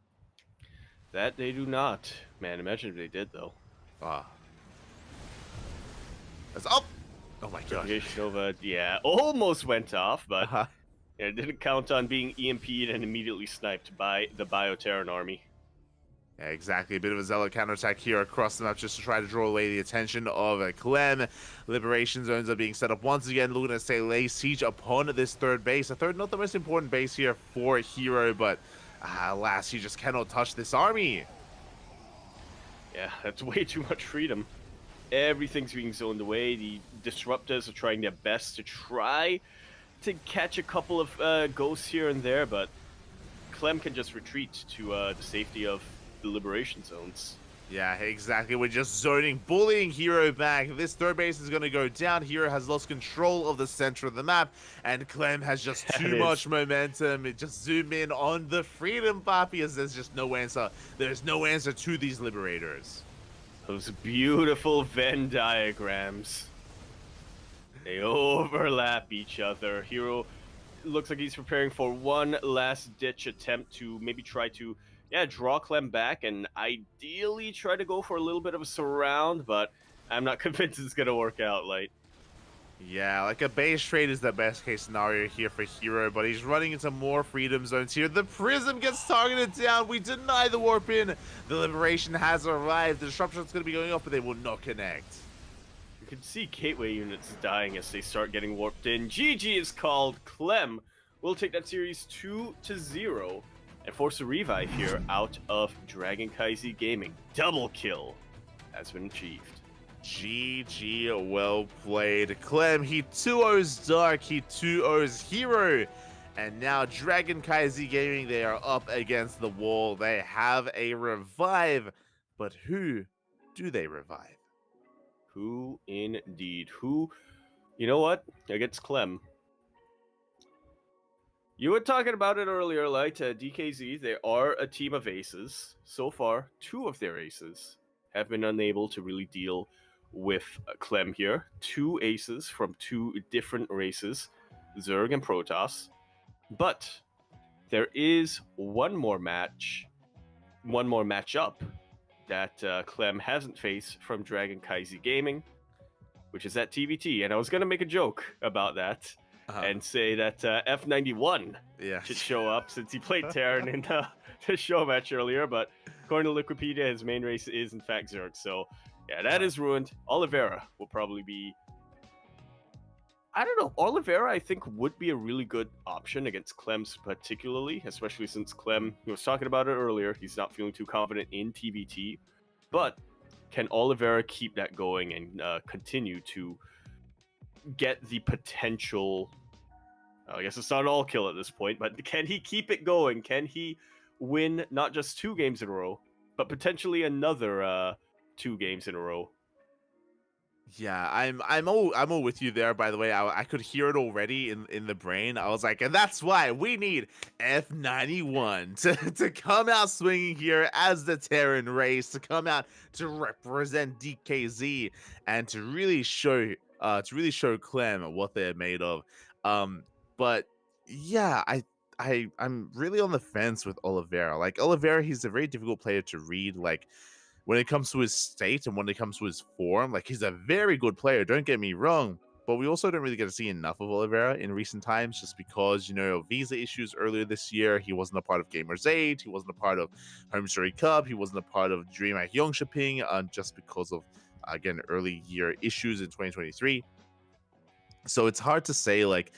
That they do not. Man, imagine if they did, though. Ah. That's up! Oh my god. Nova, yeah, almost went off, but yeah, it didn't count on being EMP'd and immediately sniped by the Bioterran army. Yeah, exactly. A bit of a Zealot counterattack here across the map just to try to draw away the attention of Clem. Liberation zones are being set up once again, looking to say lay siege upon this third base. A third, not the most important base here for Hero, but alas, he just cannot touch this army. Yeah, that's way too much freedom. Everything's being zoned away. The Disruptors are trying their best to try to catch a couple of ghosts here and there, but Clem can just retreat to the safety of the liberation zones. Yeah, exactly. We're just zoning, bullying Hero back. This third base is going to go down. Hero has lost control of the center of the map, and Clem has just too much momentum. It just zoom in on the freedom, Papi, as there's just no answer. There's no answer to these Liberators. Those beautiful Venn diagrams. They overlap each other. Hero looks like he's preparing for one last ditch attempt to maybe try to draw Clem back and ideally try to go for a little bit of a surround, but I'm not convinced it's going to work out, Light. Yeah, like a base trade is the best case scenario here for Hero, but he's running into more freedom zones here. The Prism gets targeted down. We deny the warp in. The Liberation has arrived. The disruption's going to be going off, but they will not connect. You can see Gateway units dying as they start getting warped in. GG is called. Clem will take that series 2-0. and force a revive here out of Dragon KZ Gaming. Double kill has been achieved. GG, well played. Clem, he 2-0s Dark, he 2-0s Hero. And now Dragon KZ Gaming, they are up against the wall. They have a revive. But who do they revive? Who indeed? Who? You know what? Against Clem. You were talking about it earlier, like DKZ. They are a team of aces. So far, 2 of their aces have been unable to really deal with Clem here. 2 aces from 2 different races, Zerg and Protoss. But there is one more matchup that Clem hasn't faced from Dragon KZ Gaming, which is at TVT. And I was going to make a joke about that and say that F91 should show up since he played Terran in the show match earlier. But according to Wikipedia, his main race is in fact Zerg. So yeah, that is ruined. Oliveira will probably be... I don't know. Oliveira, I think, would be a really good option against Clem's particularly, especially since Clem, he was talking about it earlier, he's not feeling too confident in TVT. But can Oliveira keep that going and continue to get the potential... I guess it's not an all kill at this point, but can he keep it going? Can he win not just 2 games in a row, but potentially another 2 games in a row? Yeah, I'm all with you there. By the way, I could hear it already in the brain. I was like, and that's why we need F91 to come out swinging here as the Terran race, to come out to represent DKZ and to really show Clem what they're made of. But yeah, I'm really on the fence with Oliveira. Like Oliveira, he's a very difficult player to read. Like, when it comes to his state and when it comes to his form, like he's a very good player, don't get me wrong, but we also don't really get to see enough of Oliveira in recent times just because, you know, visa issues earlier this year. He wasn't a part of Gamers 8, he wasn't a part of Home Story Cup, he wasn't a part of DreamHack Yongshipping just because of, again, early year issues in 2023. So it's hard to say, like,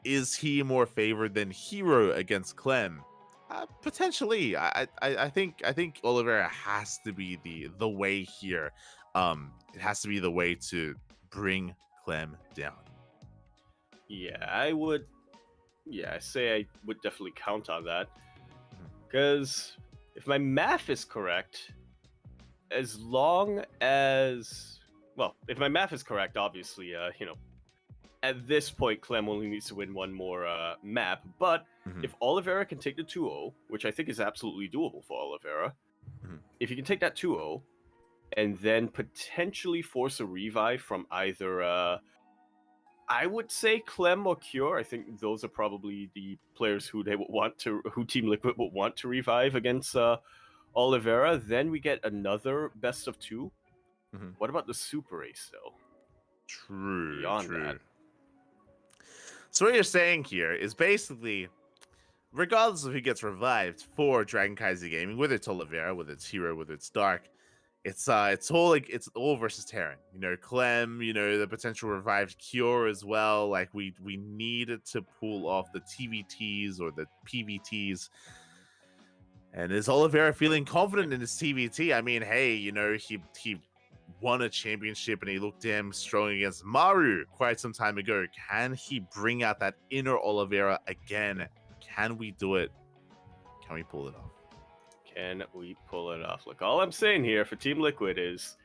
is he more favored than Hero against Clem? Potentially. I think Oliveira has to be the way here. It has to be the way to bring Clem down. Yeah, I would definitely count on that. Because if my math is correct, if my math is correct, obviously, at this point, Clem only needs to win one more map. But if Oliveira can take the 2-0, which I think is absolutely doable for Oliveira, if he can take that 2-0 and then potentially force a revive from either, I would say Clem or Cure. I think those are probably the players who Team Liquid would want to revive against Oliveira. Then we get another best of 2. What about the Super Ace though? True. That. So what you're saying here is basically, regardless of who gets revived for Dragon KZ Gaming, whether it's Oliveira, whether it's Hero, whether it's Dark, it's all versus Terran. You know, Clem, you know, the potential revived Cure as well. Like we needed to pull off the TVTs or the PVTs. And is Oliveira feeling confident in his TVT? I mean, hey, you know, he won a championship and he looked damn strong against Maru quite some time ago. Can he bring out that inner Oliveira again? Can we do it? Can we pull it off? Can we pull it off? Look, all I'm saying here for Team Liquid is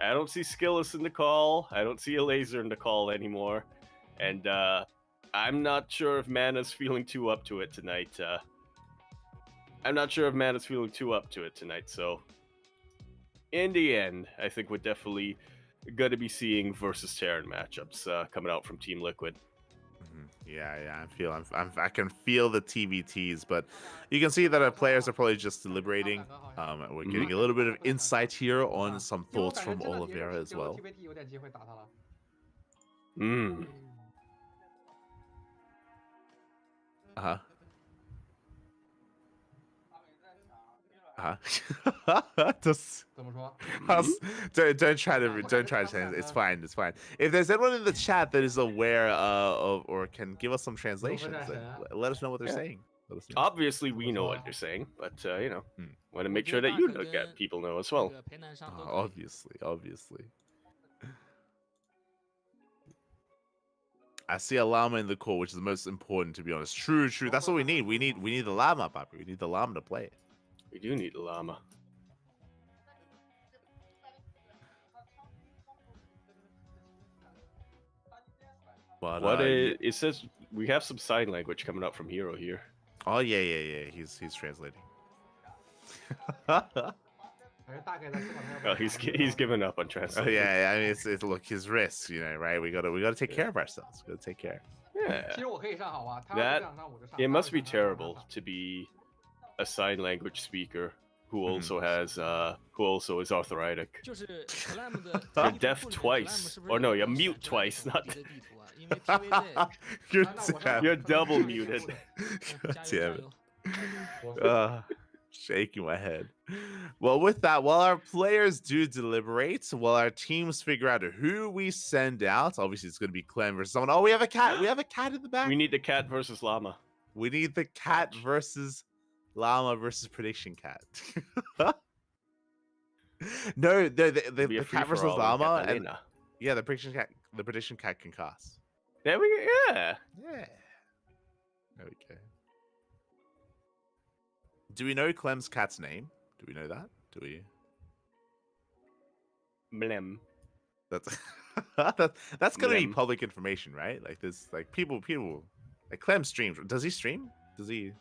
I don't see Skillus in the call. I don't see a laser in the call anymore. And I'm not sure if Mana's feeling too up to it tonight. So in the end, I think we're definitely going to be seeing versus Terran matchups coming out from Team Liquid. Yeah, I can feel the TVTs, but you can see that our players are probably just deliberating. We're getting a little bit of insight here on some thoughts from Oliveira as well. Don't try to change. It's fine. If there's anyone in the chat that is aware of or can give us some translations, let us know what they're saying. Let us know. Obviously, we know what you're saying, but you know, want to make sure that you get people know as well. Obviously. I see a llama in the core, which is the most important, to be honest. True. That's what we need. We need the llama, Papi. We need the llama to play it. We do need the llama. But it says we have some sign language coming up from Hero here. Oh yeah. He's translating. Oh, he's given up on translating. Oh, yeah. I mean, it's look his risks, you know, right? We gotta take care of ourselves. We gotta take care. Yeah. It must be terrible to be a sign language speaker who also has who also is arthritic. You're deaf twice, or no, you're mute twice, not. You're double muted. God damn it. Shaking my head. Well, with that, while our players do deliberate, while our teams figure out who we send out, obviously it's going to be Clem versus someone. Oh, we have a cat. We have a cat in the back. We need the cat versus llama. We need the cat versus llama versus prediction cat. No, the cat versus llama, and yeah, the prediction cat can cast. There we go. Yeah. There we go. Do we know Clem's cat's name? Do we know that? Do we? Blem. That's gonna be public information, right? Like this, like people, like Clem streams. Does he stream? Does he?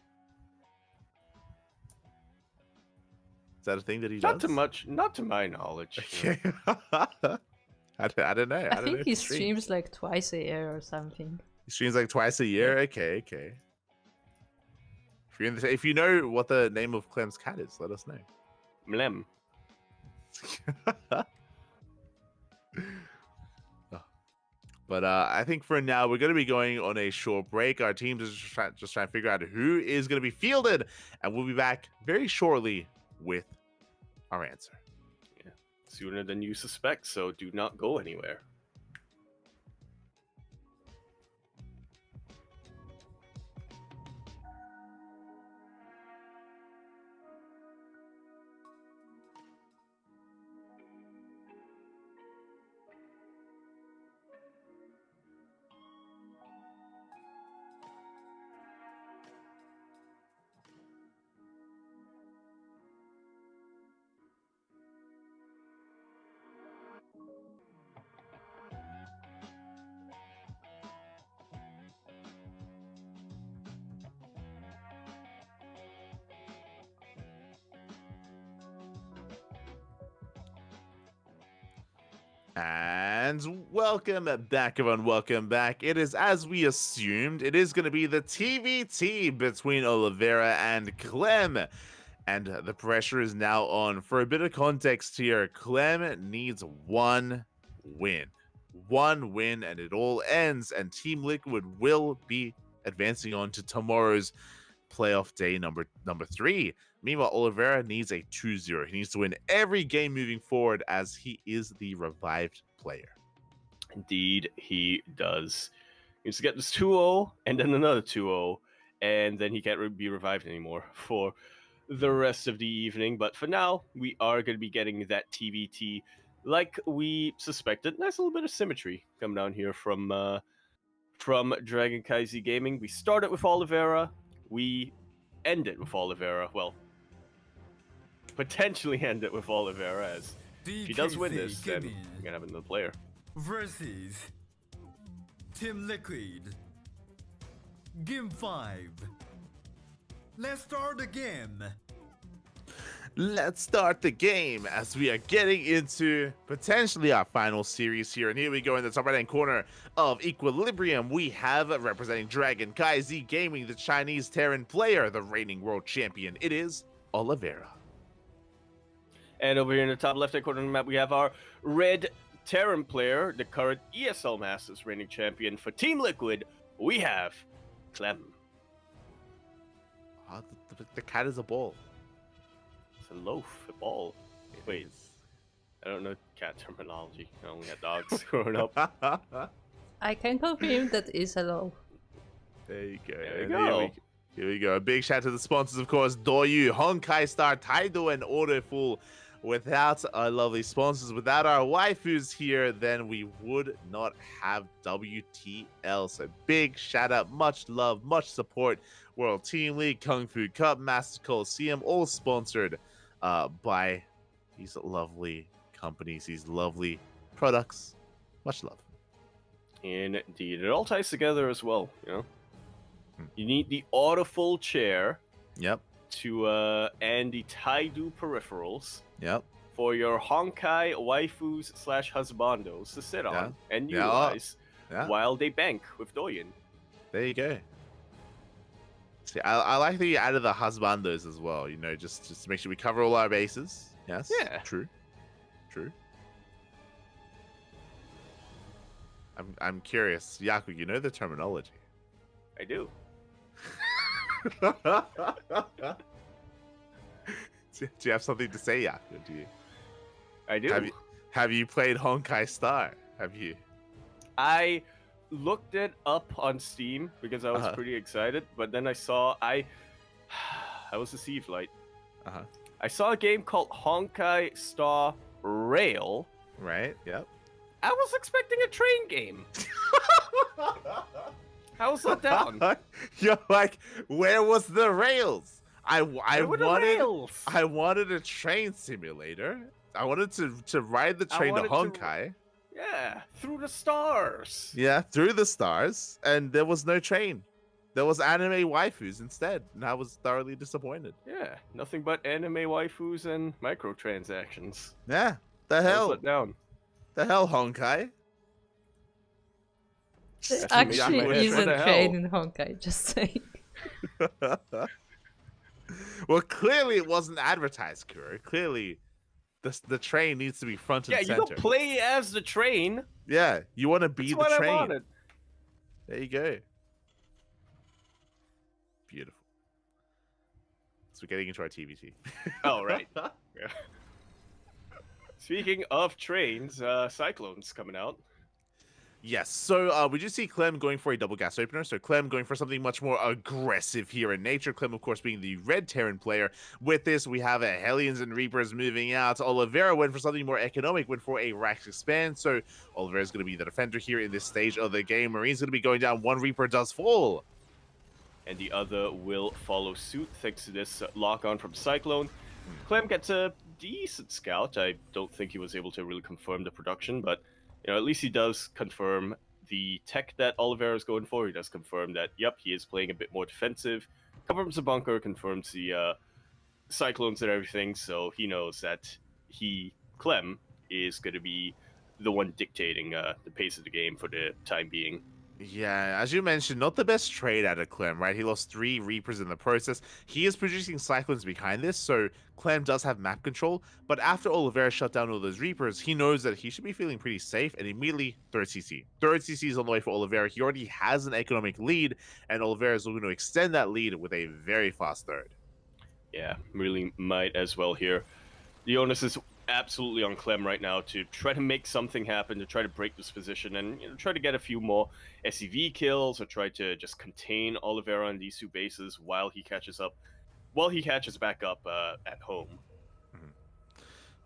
Is that a thing that he does? Not too much. Not to my knowledge. Okay. I don't know. I think he streams like twice a year or something. He streams like twice a year. Okay. If you know what the name of Clem's cat is, let us know. Mlem. But I think for now, we're going to be going on a short break. Our team is just trying to figure out who is going to be fielded. And we'll be back very shortly with our answer. Yeah, sooner than you suspect, so do not go anywhere. And welcome back, everyone. Welcome back. It is, as we assumed, it is going to be the TVT between Oliveira and Clem. And the pressure is now on. For a bit of context here, Clem needs one win. One win, and it all ends. And Team Liquid will be advancing on to tomorrow's playoff day number 3. Meanwhile, Oliveira needs a 2-0. He needs to win every game moving forward as he is the revived player. Indeed, he does. He needs to get this 2-0 and then another 2-0, and then he can't be revived anymore for the rest of the evening. But for now, we are going to be getting that TVT like we suspected. Nice little bit of symmetry coming down here from Dragon Kaizi Gaming. We started with Oliveira. We ended with Oliveira. Well, potentially end it with Oliveira, as if he does win this, then we're gonna have another player. Versus Team Liquid. Game 5. Let's start the game. Let's start the game as we are getting into potentially our final series here. And here we go in the top right-hand corner of Equilibrium. We have representing Dragon Kaizi Gaming, the Chinese Terran player, the reigning world champion. It is Oliveira. And over here in the top left-hand corner of the map, we have our red Terran player, the current ESL Masters reigning champion. For Team Liquid, we have Clem. The cat is a ball. It's a loaf, a ball. Wait, I don't know cat terminology. I only had dogs growing up. I can confirm that is a loaf. There you go. There you go. Here we go. A big shout out to the sponsors, of course, Doyu, Honkai Star, Taido, and Autoful. Without our lovely sponsors, without our waifus here, then we would not have WTL. So big shout out, much love, much support. World Team League, Kung Fu Cup, Master Coliseum, all sponsored by these lovely companies, these lovely products. Much love. Indeed. It all ties together as well, you know? You need the Autoful chair. Yep. And the Taidu peripherals. Yep. For your Honkai waifus / husbandos to sit on and utilize while they bank with Doyen. There you go. See, I like that you added the husbandos as well, you know, just to make sure we cover all our bases. Yes. Yeah. True. I'm curious. Yaku, you know the terminology. I do. Do you have something to say, Yaku? Do you? I do. Have you played Honkai Star? Have you? I looked it up on Steam because I was pretty excited, but then I saw I was deceived, like. I saw a game called Honkai Star Rail. Right. Yep. I was expecting a train game. I was let down. You're like, where was the rails? I wanted a train simulator. I wanted to ride the train to Honkai. Yeah, through the stars. Yeah, through the stars, and there was no train. There was anime waifus instead, and I was thoroughly disappointed. Yeah, nothing but anime waifus and microtransactions. Yeah, the hell. I was let down. The hell, Honkai. There actually is a train in Honkai, just saying. Well, clearly it wasn't advertised, Kuro. Clearly, the train needs to be front and center. Yeah, you don't play as the train. Yeah, you want to be the train. I wanted. There you go. Beautiful. So we're getting into our TBT. Oh, right. Yeah. Speaking of trains, Cyclone's coming out. Yes, so we do see Clem going for a double gas opener. So Clem going for something much more aggressive here in nature. Clem, of course, being the red Terran player. With this, we have a Hellions and Reapers moving out. Oliveira went for something more economic, went for a Rax Expand. So Oliveira is going to be the defender here in this stage of the game. Marine's going to be going down. One Reaper does fall. And the other will follow suit thanks to this lock-on from Cyclone. Clem gets a decent scout. I don't think he was able to really confirm the production, but you know, at least he does confirm the tech that Oliveira is going for. He does confirm that, yep, he is playing a bit more defensive. Confirms the bunker, confirms the Cyclones and everything, so he knows that Clem, is going to be the one dictating the pace of the game for the time being. Yeah, as you mentioned, not the best trade out of Clem, right? He lost 3 Reapers in the process. He is producing Cyclones behind this, so Clem does have map control. But after Oliveira shut down all those Reapers, he knows that he should be feeling pretty safe, and immediately third CC. Third CC is on the way for Oliveira. He already has an economic lead, and Oliveira is going to extend that lead with a very fast third. Yeah, really might as well here. The onus is absolutely on Clem right now to try to make something happen, to try to break this position and try to get a few more SCV kills, or try to just contain Oliveira on these 2 bases while he catches back up at home.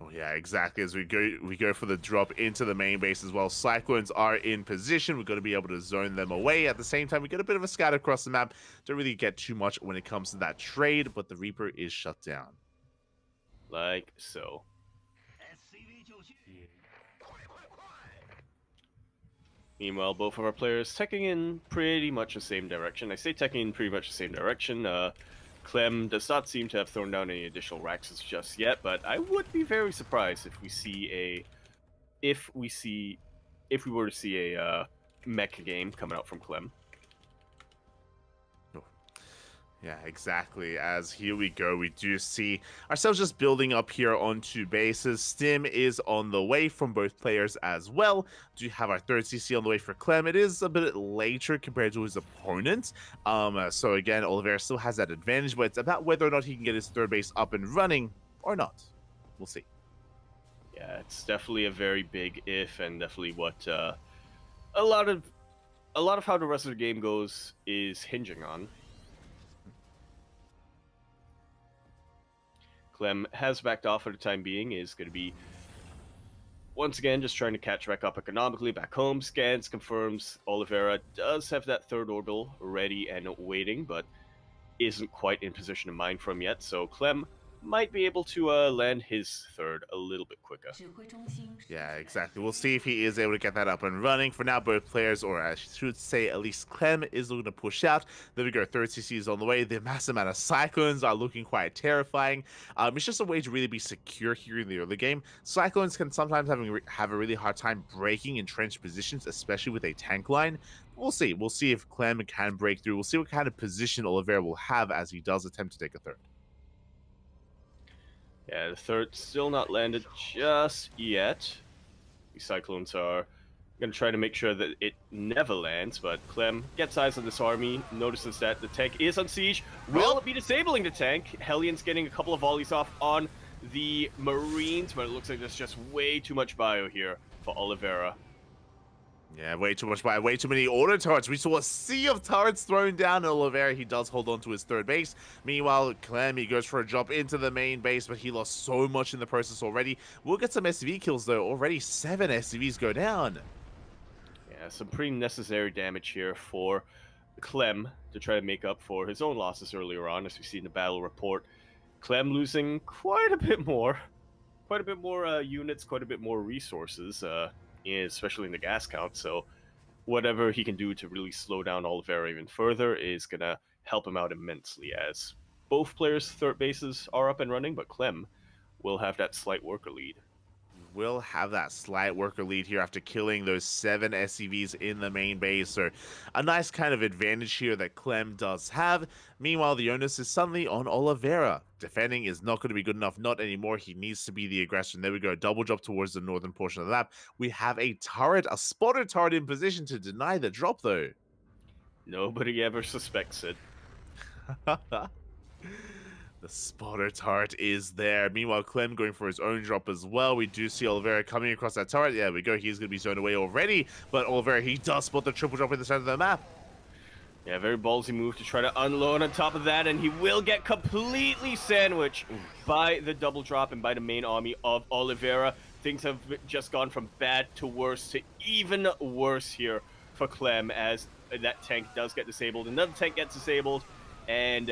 Oh yeah, exactly. As we go for the drop into the main base as well. Cyclones are in position. We're going to be able to zone them away. At the same time, we get a bit of a scatter across the map. Don't really get too much when it comes to that trade, but the Reaper is shut down. Like so. Meanwhile, both of our players teching in pretty much the same direction. I say teching in pretty much the same direction. Clem does not seem to have thrown down any additional Raxes just yet, but I would be very surprised if we were to see a mech game coming out from Clem. Yeah, exactly. As here we go, we do see ourselves just building up here on 2 bases. Stim is on the way from both players as well. Do have our third CC on the way for Clem. It is a bit later compared to his opponent. So again, Oliveira still has that advantage, but it's about whether or not he can get his third base up and running or not. We'll see. Yeah, it's definitely a very big if, and definitely what a lot of how the rest of the game goes is hinging on. Clem has backed off for the time being is going to be, once again, just trying to catch back up economically back home. Scans, confirms Oliveira does have that third orbital ready and waiting, but isn't quite in position to mine from yet, so Clem might be able to land his third a little bit quicker. Yeah, exactly. We'll see if he is able to get that up and running. For now, both players, or I should say at least Clem, is looking to push out. There we go, third CC is on the way. The massive amount of Cyclones are looking quite terrifying. It's just a way to really be secure here in the early game. Cyclones can sometimes have a really hard time breaking entrenched positions, especially with a tank line. We'll see. We'll see if Clem can break through. We'll see what kind of position Oliveira will have as he does attempt to take a third. Yeah, the third still not landed just yet. The Cyclones are going to try to make sure that it never lands, but Clem gets eyes on this army, notices that the tank is on siege, will be disabling the tank. Hellions getting a couple of volleys off on the Marines, but it looks like there's just way too much bio here for Oliveira. Yeah, way too much by way too many auto turrets. We saw a sea of turrets thrown down. Oliveira, he does hold on to his third base. Meanwhile, Clem, he goes for a drop into the main base, but he lost so much in the process already. We'll get some SCV kills, though. Already 7 SCVs go down. Yeah, some pretty necessary damage here for Clem to try to make up for his own losses earlier on, as we see in the battle report. Clem losing quite a bit more units, quite a bit more resources, especially in the gas count, so whatever he can do to really slow down Oliveira even further is going to help him out immensely, as both players' third bases are up and running, but Clem will have that slight worker lead. Will have that slight worker lead here after killing those 7 SCVs in the main base. So a nice kind of advantage here that Clem does have. Meanwhile, the onus is suddenly on Oliveira. Defending is not going to be good enough, not anymore. He needs to be the aggressor. And there we go, double drop towards the northern portion of the map. We have a turret, a spotted turret in position to deny the drop, though. Nobody ever suspects it. The spotter turret is there. Meanwhile, Clem going for his own drop as well. We do see Oliveira coming across that turret. Yeah, we go. He's going to be zoned away already. But Oliveira, he does spot the triple drop in the center of the map. Yeah, very ballsy move to try to unload on top of that. And he will get completely sandwiched by the double drop and by the main army of Oliveira. Things have just gone from bad to worse to even worse here for Clem, as that tank does get disabled. Another tank gets disabled. And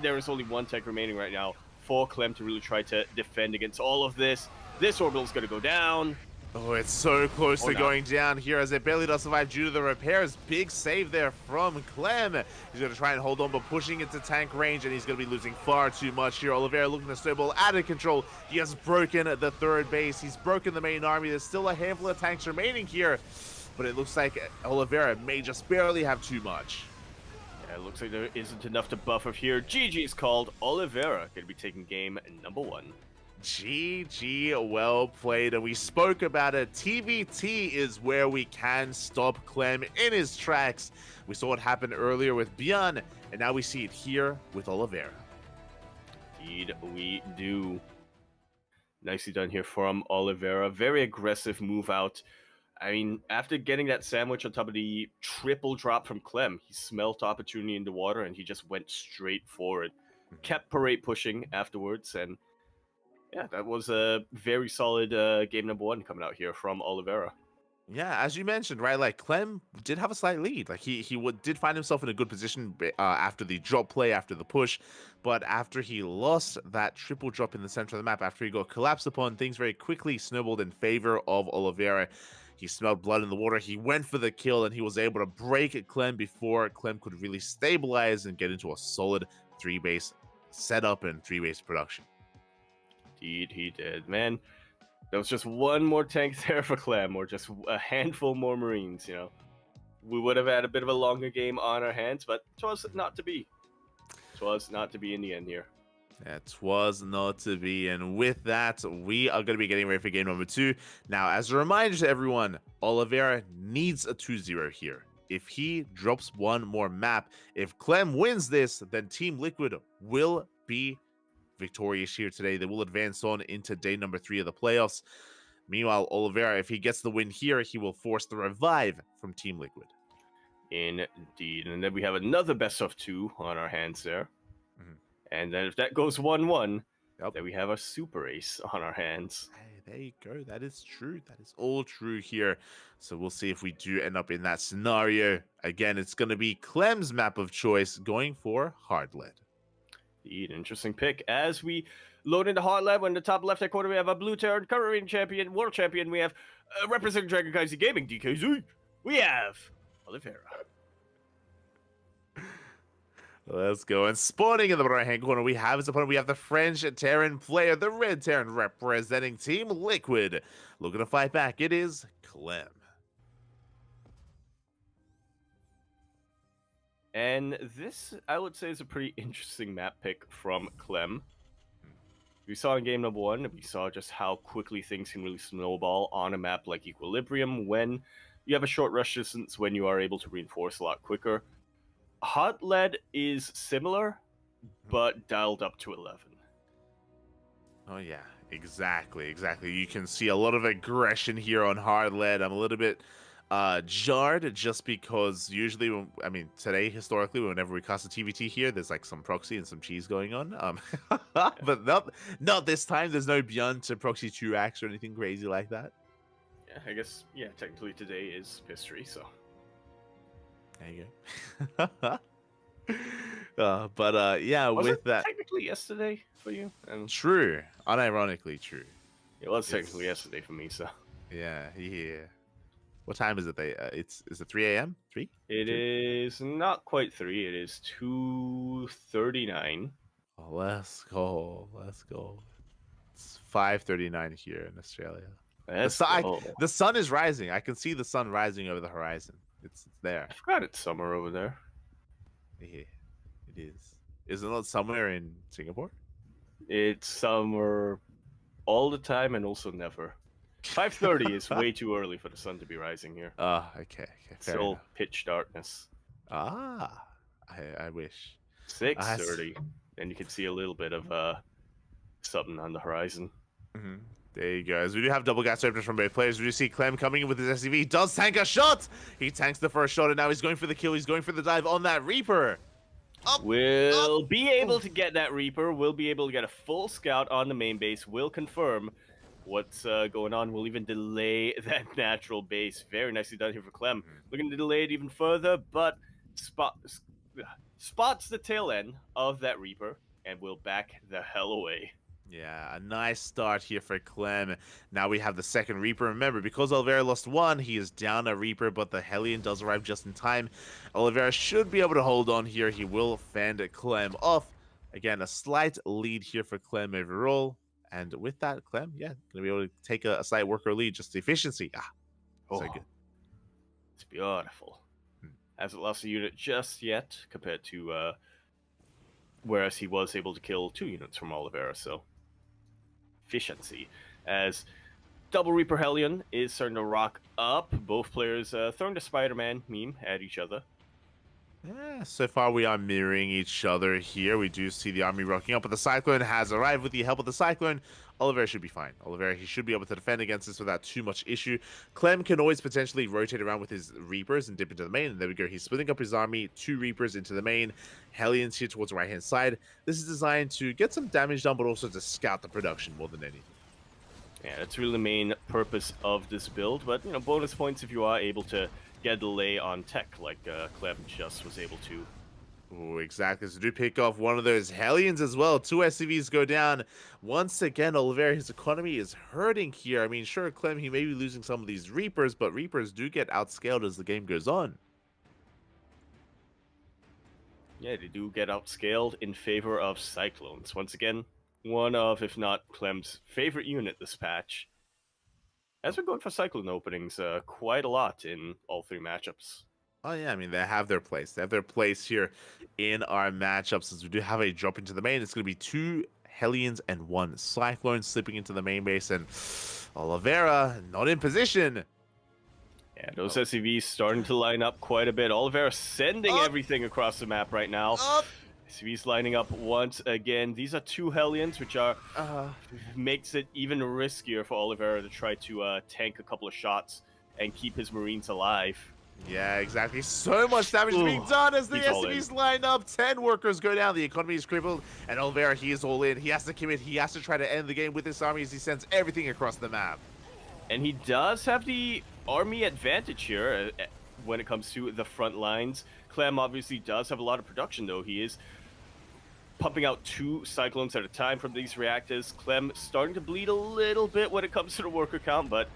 there is only one tank remaining right now for Clem to really try to defend against all of this. This orbital is going to go down. Oh, it's so close to going down here as it barely does survive due to the repairs. Big save there from Clem. He's going to try and hold on, but pushing into tank range, and he's going to be losing far too much here. Oliveira looking to snowball out of control. He has broken the third base. He's broken the main army. There's still a handful of tanks remaining here, but it looks like Oliveira may just barely have too much. Yeah, it looks like there isn't enough to buffer here. GG's called. Oliveira going to be taking game number 1. GG, well played, and we spoke about it. TVT is where we can stop Clem in his tracks. We saw it happen earlier with Bjorn, and now we see it here with Oliveira. Indeed, we do. Nicely done here from Oliveira. Very aggressive move out. I mean, after getting that sandwich on top of the triple drop from Clem, he smelt opportunity in the water, and he just went straight for it. Kept parade pushing afterwards, and yeah, that was a very solid game number 1 coming out here from Oliveira. Yeah, as you mentioned, right, like Clem did have a slight lead. Like he did find himself in a good position after the drop play, after the push, but after he lost that triple drop in the center of the map, after he got collapsed upon, things very quickly snowballed in favor of Oliveira. He smelled blood in the water. He went for the kill, and he was able to break Clem before Clem could really stabilize and get into a solid 3-base setup and 3-base production. Indeed, he did. Man, there was just one more tank there for Clem, or just a handful more Marines, you know. We would have had a bit of a longer game on our hands, but it was not to be. It was not to be in the end here. It was not to be, and with that, we are going to be getting ready for game number 2. Now, as a reminder to everyone, Oliveira needs a 2-0 here. If he drops one more map, if Clem wins this, then Team Liquid will be victorious here today. They will advance on into day number 3 of the playoffs. Meanwhile, Oliveira, if he gets the win here, he will force the revive from Team Liquid. Indeed. And then we have another best of 2 on our hands there. And then if that goes 1-1, that we have a super ace on our hands. Hey, there you go. That is true. That is all true here. So we'll see if we do end up in that scenario. Again, it's going to be Clem's map of choice going for hard lead. Indeed, interesting pick. As we load into hard lead, in the top left-hand corner, we have a blue Terran, current reigning champion, world champion. We have representing CranKy Gaming, DKZ. We have Oliveira. Let's go. And spawning in the right-hand corner, we have his opponent. We have the French Terran player, the red Terran representing Team Liquid. Looking to fight back, it is Clem. And this, I would say, is a pretty interesting map pick from Clem. We saw in game number 1, we saw just how quickly things can really snowball on a map like Equilibrium when you have a short rush distance, when you are able to reinforce a lot quicker. Hot lead is similar, but dialed up to 11. Oh yeah, exactly. You can see a lot of aggression here on hard lead. I'm a little bit jarred just because usually, today, historically, whenever we cast a TVT here, there's like some proxy and some cheese going on. But not this time. There's no Beyond to proxy 2x or anything crazy like that. Yeah, I guess, technically today is history, so. There you go. Was with it that. technically yesterday for you? True. Unironically true. It was technically yesterday for me, so. Yeah. What time is it? Is it 3 a.m.? 3? It is not quite 3. It is 2:39. Oh, let's go. It's 5:39 here in Australia. The sun is rising. I can see the sun rising over the horizon. It's there. I forgot it's summer over there. Yeah, it is. Is it not somewhere in Singapore? It's summer all the time and also never. 5:30 is way too early for the sun to be rising here. Okay. It's still pitch darkness. I wish. 6:30, and you can see a little bit of something on the horizon. Mm-hmm. There you go. As we do have double gas openers from both players. We do see Clem coming in with his SCV. He does tank a shot. He tanks the first shot, and now he's going for the kill. He's going for the dive on that Reaper. We'll be able to get that Reaper. We'll be able to get a full scout on the main base. We'll confirm what's going on. We'll even delay that natural base. Very nicely done here for Clem. Looking to delay it even further, but spots the tail end of that Reaper and will back the hell away. Yeah, a nice start here for Clem. Now we have the second Reaper. Remember, because Oliveira lost one, he is down a Reaper, but the Hellion does arrive just in time. Oliveira should be able to hold on here. He will fend Clem off. Again, a slight lead here for Clem overall. And with that, Clem, going to be able to take a slight worker lead. Just the efficiency. So good. It's beautiful. Hasn't lost a unit just yet compared to whereas he was able to kill 2 units from Oliveira, so efficiency. As double Reaper Hellion is starting to rock up. Both players throwing the Spider-Man meme at each other. Yeah, so far we are mirroring each other here. We do see the army rocking up, but the Cyclone has arrived. With the help of the Cyclone, Oliveira should be fine. Oliveira, he should be able to defend against this without too much issue. Clem can always potentially rotate around with his Reapers and dip into the main. And there we go. He's splitting up his army, 2 Reapers into the main. Hellions here towards the right-hand side. This is designed to get some damage done, but also to scout the production more than anything. Yeah, that's really the main purpose of this build. But, bonus points if you are able to get a delay on tech like Clem just was able to. Oh, exactly. So do pick off one of those Hellions as well. 2 SCVs go down. Once again, Oliveira, his economy is hurting here. I mean, sure, Clem, he may be losing some of these Reapers, but Reapers do get outscaled as the game goes on. Yeah, they do get outscaled in favor of Cyclones. Once again, one of, if not Clem's favorite unit this patch. Has been going for Cyclone openings quite a lot in all 3 matchups. Oh, yeah, I mean, they have their place. They have their place here in our matchups. Since we do have a drop into the main, it's going to be 2 Hellions and 1 Cyclone slipping into the main base. And Oliveira not in position. Yeah, those SCVs starting to line up quite a bit. Oliveira sending everything across the map right now. SCVs lining up once again. These are 2 Hellions, which are makes it even riskier for Oliveira to try to tank a couple of shots and keep his Marines alive. Yeah, exactly. So much damage being done as the He's all in. SCVs line up. 10 workers go down. The economy is crippled. And Oliveira, he is all in. He has to commit. He has to try to end the game with this army as he sends everything across the map. And he does have the army advantage here when it comes to the front lines. Clem obviously does have a lot of production, though. He is pumping out 2 cyclones at a time from these reactors. Clem starting to bleed a little bit when it comes to the worker count, but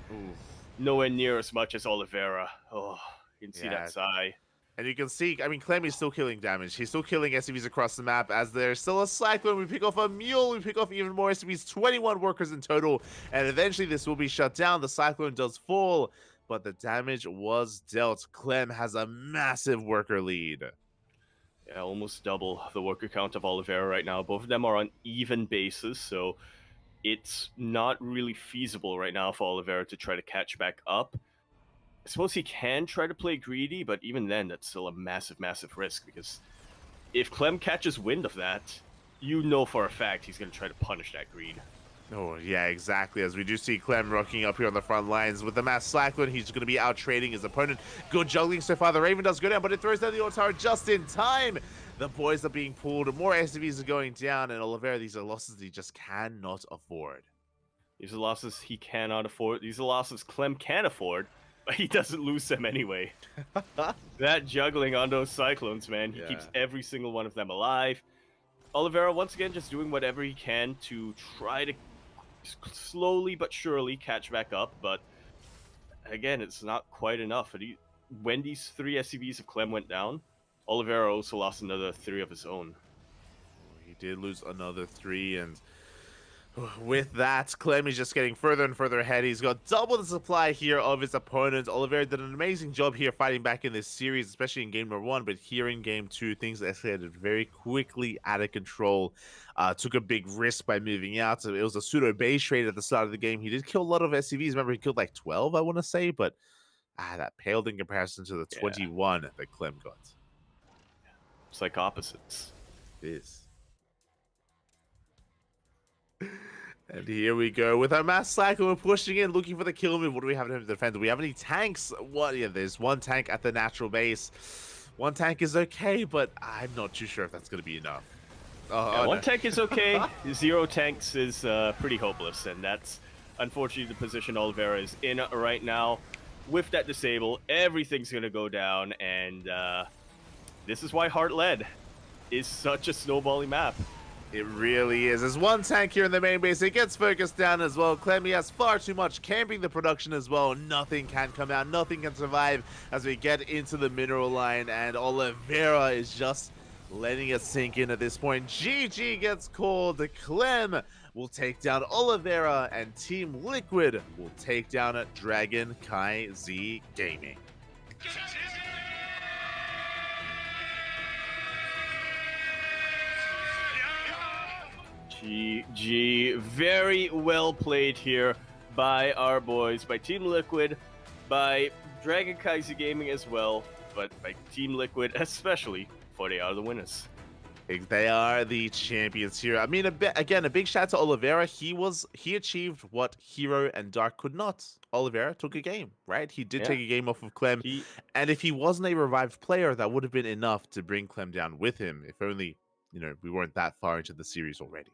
nowhere near as much as Oliveira. Oh, you can see that sigh. And you can see, I mean, Clem is still killing damage. He's still killing SCVs across the map as there's still a cyclone. We pick off a mule. We pick off even more SCVs, 21 workers in total. And eventually this will be shut down. The cyclone does fall, but the damage was dealt. Clem has a massive worker lead. Yeah, almost double the worker count of Oliveira right now. Both of them are on even bases, so it's not really feasible right now for Oliveira to try to catch back up. I suppose he can try to play greedy, but even then, that's still a massive, massive risk, because if Clem catches wind of that, you know for a fact he's going to try to punish that greed. Oh, yeah, exactly. As we do see Clem rocking up here on the front lines with the mass cyclone, he's going to be out trading his opponent. Good juggling so far. The Raven does go down, but it throws down the Auto Tower just in time. The boys are being pulled. More SCVs are going down, and Oliveira, these are losses he just cannot afford. These are losses he cannot afford. These are losses Clem can afford, but he doesn't lose them anyway. That juggling on those cyclones, man, he keeps every single one of them alive. Oliveira, once again, just doing whatever he can to try to slowly but surely catch back up, but again, it's not quite enough. When these 3 SCVs of Clem went down, Oliveira also lost another 3 of his own. He did lose another 3, and with that, Clem is just getting further and further ahead. He's got double the supply here of his opponent. Oliveira did an amazing job here fighting back in this series, especially in game number 1, but here in game 2, things escalated very quickly out of control. Took a big risk by moving out. So it was a pseudo base trade at the start of the game. He did kill a lot of SCVs. Remember, he killed like 12, I want to say, but that paled in comparison to the 21 that Clem got. It's like opposites. It is. And here we go with our mass cycle. We're pushing in, looking for the kill move. What do we have to defend? Do we have any tanks? What? Yeah, there's 1 tank at the natural base. 1 tank is okay, but I'm not too sure if that's going to be enough. One tank is okay. 0 tanks is pretty hopeless, and that's unfortunately the position Oliveira is in right now. With that disable, everything's going to go down, and this is why Heartland is such a snowballing map. It really is. There's 1 tank here in the main base. It gets focused down as well. Clem, he has far too much camping the production as well. Nothing can come out. Nothing can survive as we get into the mineral line. And Oliveira is just letting it sink in at this point. GG gets called. Clem will take down Oliveira, and Team Liquid will take down CranKy Z Gaming. GG. Very well played here by our boys, by Team Liquid, by CranKy Z Gaming as well, but by Team Liquid especially, for they are the winners. They are the champions here. I mean, again, a big shout out to Oliveira. He achieved what Hero and Dark could not. Oliveira took a game, right? He did take a game off of Clem, and if he wasn't a revived player, that would have been enough to bring Clem down with him. If only, we weren't that far into the series already.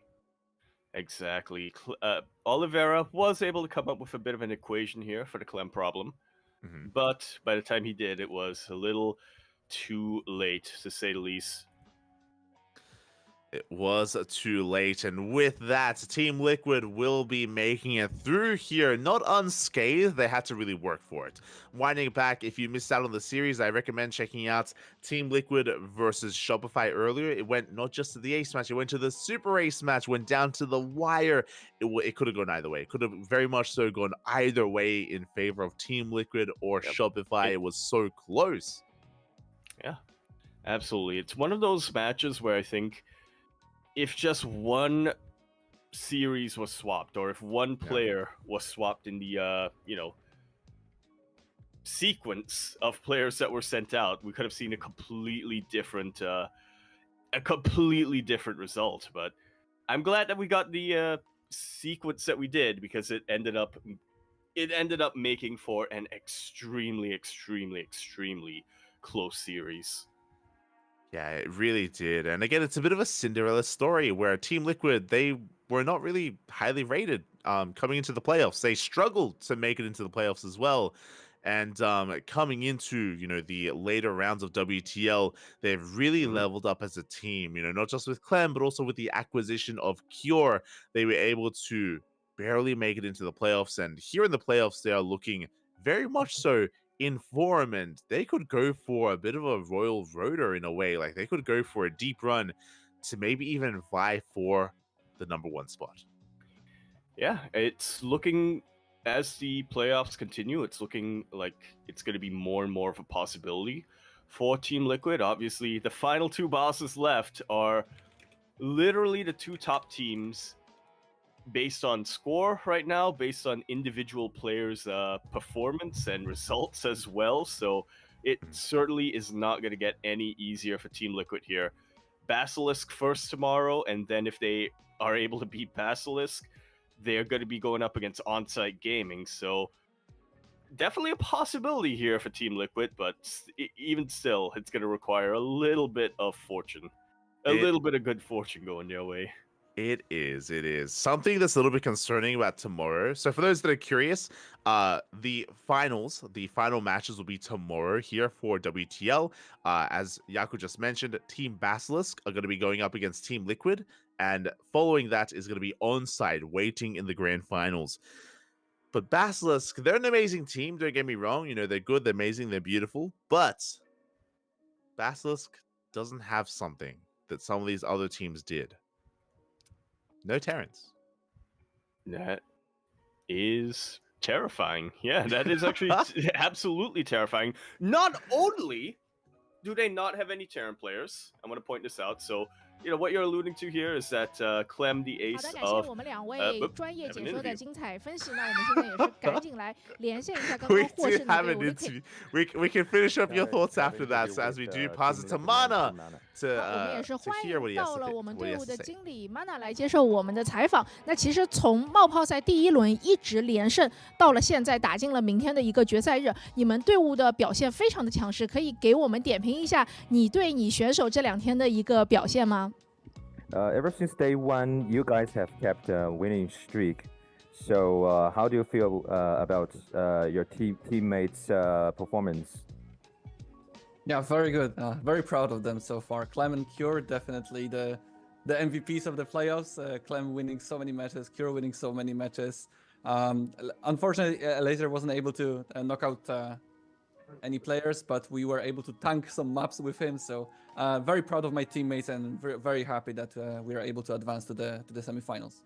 Exactly. Oliveira was able to come up with a bit of an equation here for the Clem problem, but by the time he did, it was a little too late, to say the least. It was too late, and with that, Team Liquid will be making it through here, not unscathed. They had to really work for it. Winding back, if you missed out on the series, I recommend checking out Team Liquid versus Shopify earlier. It went not just to the ace match, it went to the super ace match, went down to the wire. It could have gone either way. It could have very much so gone either way in favor of Team Liquid or Shopify. It was so close. Yeah, absolutely. It's one of those matches where I think if just one series was swapped, or if one player was swapped in the sequence of players that were sent out, we could have seen a completely different result. But I'm glad that we got the sequence that we did, because it ended up it ended up making for an extremely close series. Yeah, it really did. And again, it's a bit of a Cinderella story where Team Liquid, they were not really highly rated coming into the playoffs. They struggled to make it into the playoffs as well. And coming into, the later rounds of WTL, they've really leveled up as a team, not just with Clem, but also with the acquisition of Cure. They were able to barely make it into the playoffs. And here in the playoffs, they are looking very much so in form, and they could go for a bit of a royal roader in a way. Like they could go for a deep run to maybe even vie for the #1 spot. Yeah, it's looking, as the playoffs continue, it's looking like it's going to be more and more of a possibility for Team Liquid. Obviously, the final two bosses left are literally the two top teams based on score right now, based on individual players' performance and results as well. So it certainly is not going to get any easier for Team Liquid here. Basilisk first tomorrow, and then if they are able to beat Basilisk, they're going to be going up against On-Site Gaming. So definitely a possibility here for Team Liquid, but even still, it's going to require a little bit of fortune. A little bit of good fortune going their way. It is. Something that's a little bit concerning about tomorrow. So for those that are curious, the final matches will be tomorrow here for WTL. As Yaku just mentioned, Team Basilisk are going to be going up against Team Liquid, and following that is going to be On-Site waiting in the grand finals. But Basilisk, they're an amazing team, don't get me wrong. They're good, they're amazing, they're beautiful, but Basilisk doesn't have something that some of these other teams did. No Terrence. That is terrifying. Yeah, that is actually absolutely terrifying. Not only do they not have any Terran players, I'm going to point this out. So, what you're alluding to here is that Clem, the ace 好的，感谢 of 我们2位专业解说的 interview. 精彩分析。那我们现在也是赶紧来连线一下刚刚获胜的队伍。We can finish up your thoughts after that. So as we do, pass it to Mana 我们也是 to 欢 hear what 迎 he has 到 to 了 say. 我们 What he 队 has 伍 to 的 say. 经理 Mana 来接受我们的采访。那其实从冒泡赛第1轮一直连胜到了现在，打进了明天的一个决赛日，你们队伍的表现非常的强势，可以给我们点评一下你对你选手这2天的一个表现吗？ Ever since day one, you guys have kept a winning streak. So how do you feel about your teammates' performance? Yeah, very good. Very proud of them so far. Clem and Cure, definitely the MVPs of the playoffs. Clem winning so many matches, Cure winning so many matches. Unfortunately, Laser wasn't able to knock out any players, but we were able to tank some maps with him. So very proud of my teammates and very happy that we are able to advance to the semifinals.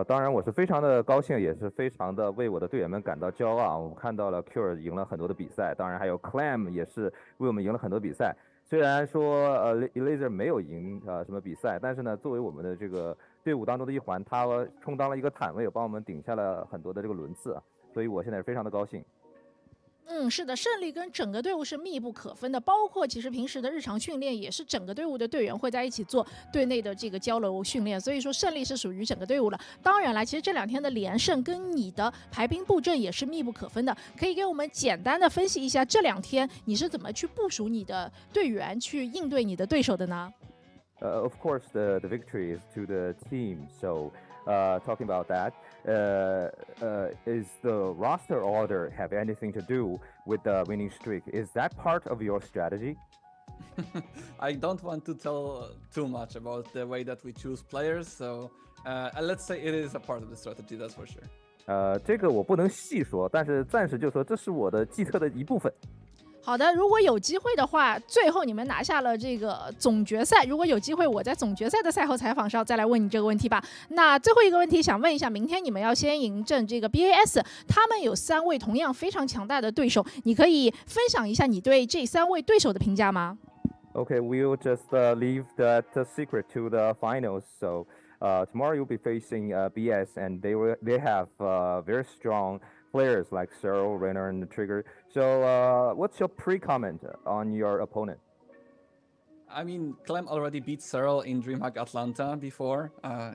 当然我是非常的高兴，也是非常的为我的队员们感到骄傲。我们看到了 Cure 赢了很多的比赛，当然还有 Clam 也是为我们赢了很多比赛。虽然说Laser 没有赢什么比赛，但是呢，作为我们的这个队伍当中的一环，他充当了一个坦位，帮我们顶下了很多的这个轮次，所以我现在非常的高兴。 是的，胜利跟整个队伍是密不可分的，包括其实平时的日常训练也是整个队伍的队员会在一起做队内的这个交流训练，所以说胜利是属于整个队伍了。当然了，其实这2天的连胜跟你的排兵布阵也是密不可分的，可以给我们简单的分析一下这2天你是怎么去部署你的队员去应对你的对手的呢？ Of course, the victory is to the team. So, talking about that, is the roster order have anything to do with the winning streak? Is that part of your strategy? I don't want to tell too much about the way that we choose players. So, let's say it is a part of the strategy. That's for sure. 这个我不能细说，但是暂时就说这是我的计策的一部分。 好的，如果有机会的话，最后你们拿下了这个总决赛。如果有机会，我在总决赛的赛后采访上再来问你这个问题吧。那最后一个问题想问一下，明天你们要先迎阵这个 BAS， 他们有3位同样非常强大的对手，你可以分享一下你对这3位对手的评价吗？ Okay, we'll just leave that secret to the finals. So tomorrow you'll be facing BS, and they have very strong players like Cyril, Rainer, and Trigger. So what's your pre-comment on your opponent? I mean, Clem already beat Cyril in DreamHack Atlanta before.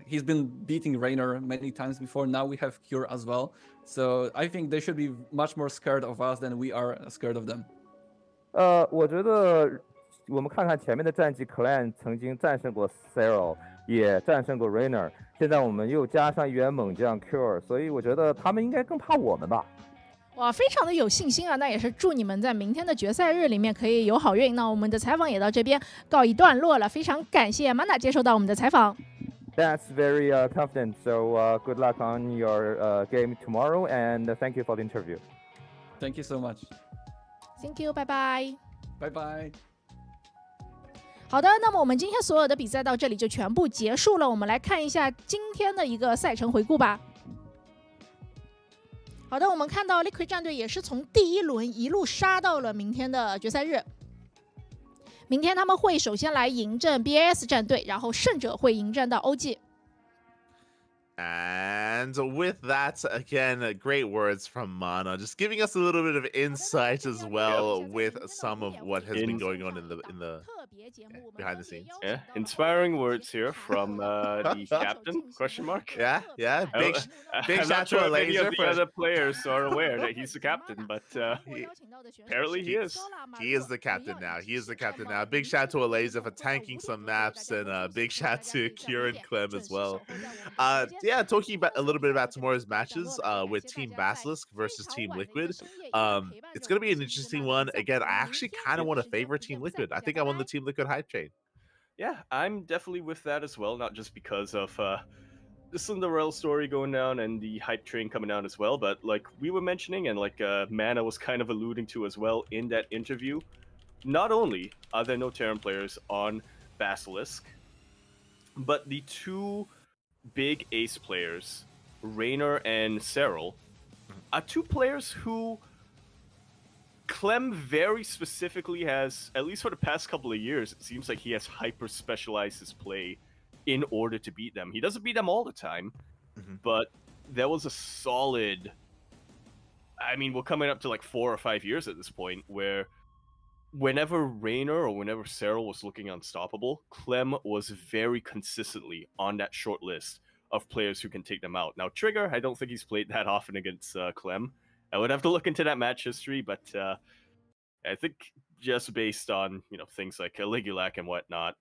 He's been beating Raynor many times before. Now we have Cure as well. So I think they should be much more scared of us than we are scared of them. 我觉得我们看看前面的战绩 ，Clan 曾经战胜过 Cyril，也战胜过 Rainer，现在我们又加上一员猛将 Cure，所以我觉得他们应该更怕我们吧。哇，非常的有信心啊！那也是祝你们在明天的决赛日里面可以有好运。那我们的采访也到这边告一段落了，非常感谢 Mana 接受到我们的采访。That's very confident. So good luck on your game tomorrow, and thank you for the interview. Thank you so much. Thank you. 拜拜。拜拜。好的，那么我们今天所有的比赛到这里就全部结束了。我们来看一下今天的一个赛程回顾吧。好的，我们看到 Liquid 战队也是从第一轮一路杀到了明天的决赛日。明天他们会首先来迎战 BAS 战队，然后胜者会迎战到 OG。And with that, again, great words from Mana, just giving us a little bit of insight as well with some of what has been going on in the behind the scenes. Yeah, inspiring words here from the captain? Question mark. Yeah, big I'm shout not to sure if any Laser of the for other players are aware that he's the captain, but apparently he is. He is the captain now. He is the captain now. Big shout to Laser for tanking some maps, and big shout to Kieran Clem as well. Yeah, talking about a little bit about tomorrow's matches with Team Basilisk versus Team Liquid. It's going to be an interesting one. Again, I actually kind of want to favor Team Liquid. I think I'm on the Team Liquid hype train. Yeah, I'm definitely with that as well, not just because of the Cinderella story going down and the hype train coming down as well, but like we were mentioning and like Mana was kind of alluding to as well in that interview, not only are there no Terran players on Basilisk, but the two big ace players, Raynor and Cyril, are two players who Clem very specifically has, at least for the past couple of years, it seems like he has hyper specialized his play in order to beat them. He doesn't beat them all the time, but there was a solid, I mean, we're coming up to like 4 or 5 years at this point where whenever Raynor or whenever Cyril was looking unstoppable, Clem was very consistently on that short list of players who can take them out. Now, Trigger, I don't think he's played that often against Clem. I would have to look into that match history, but I think just based on things like Caligulac and whatnot,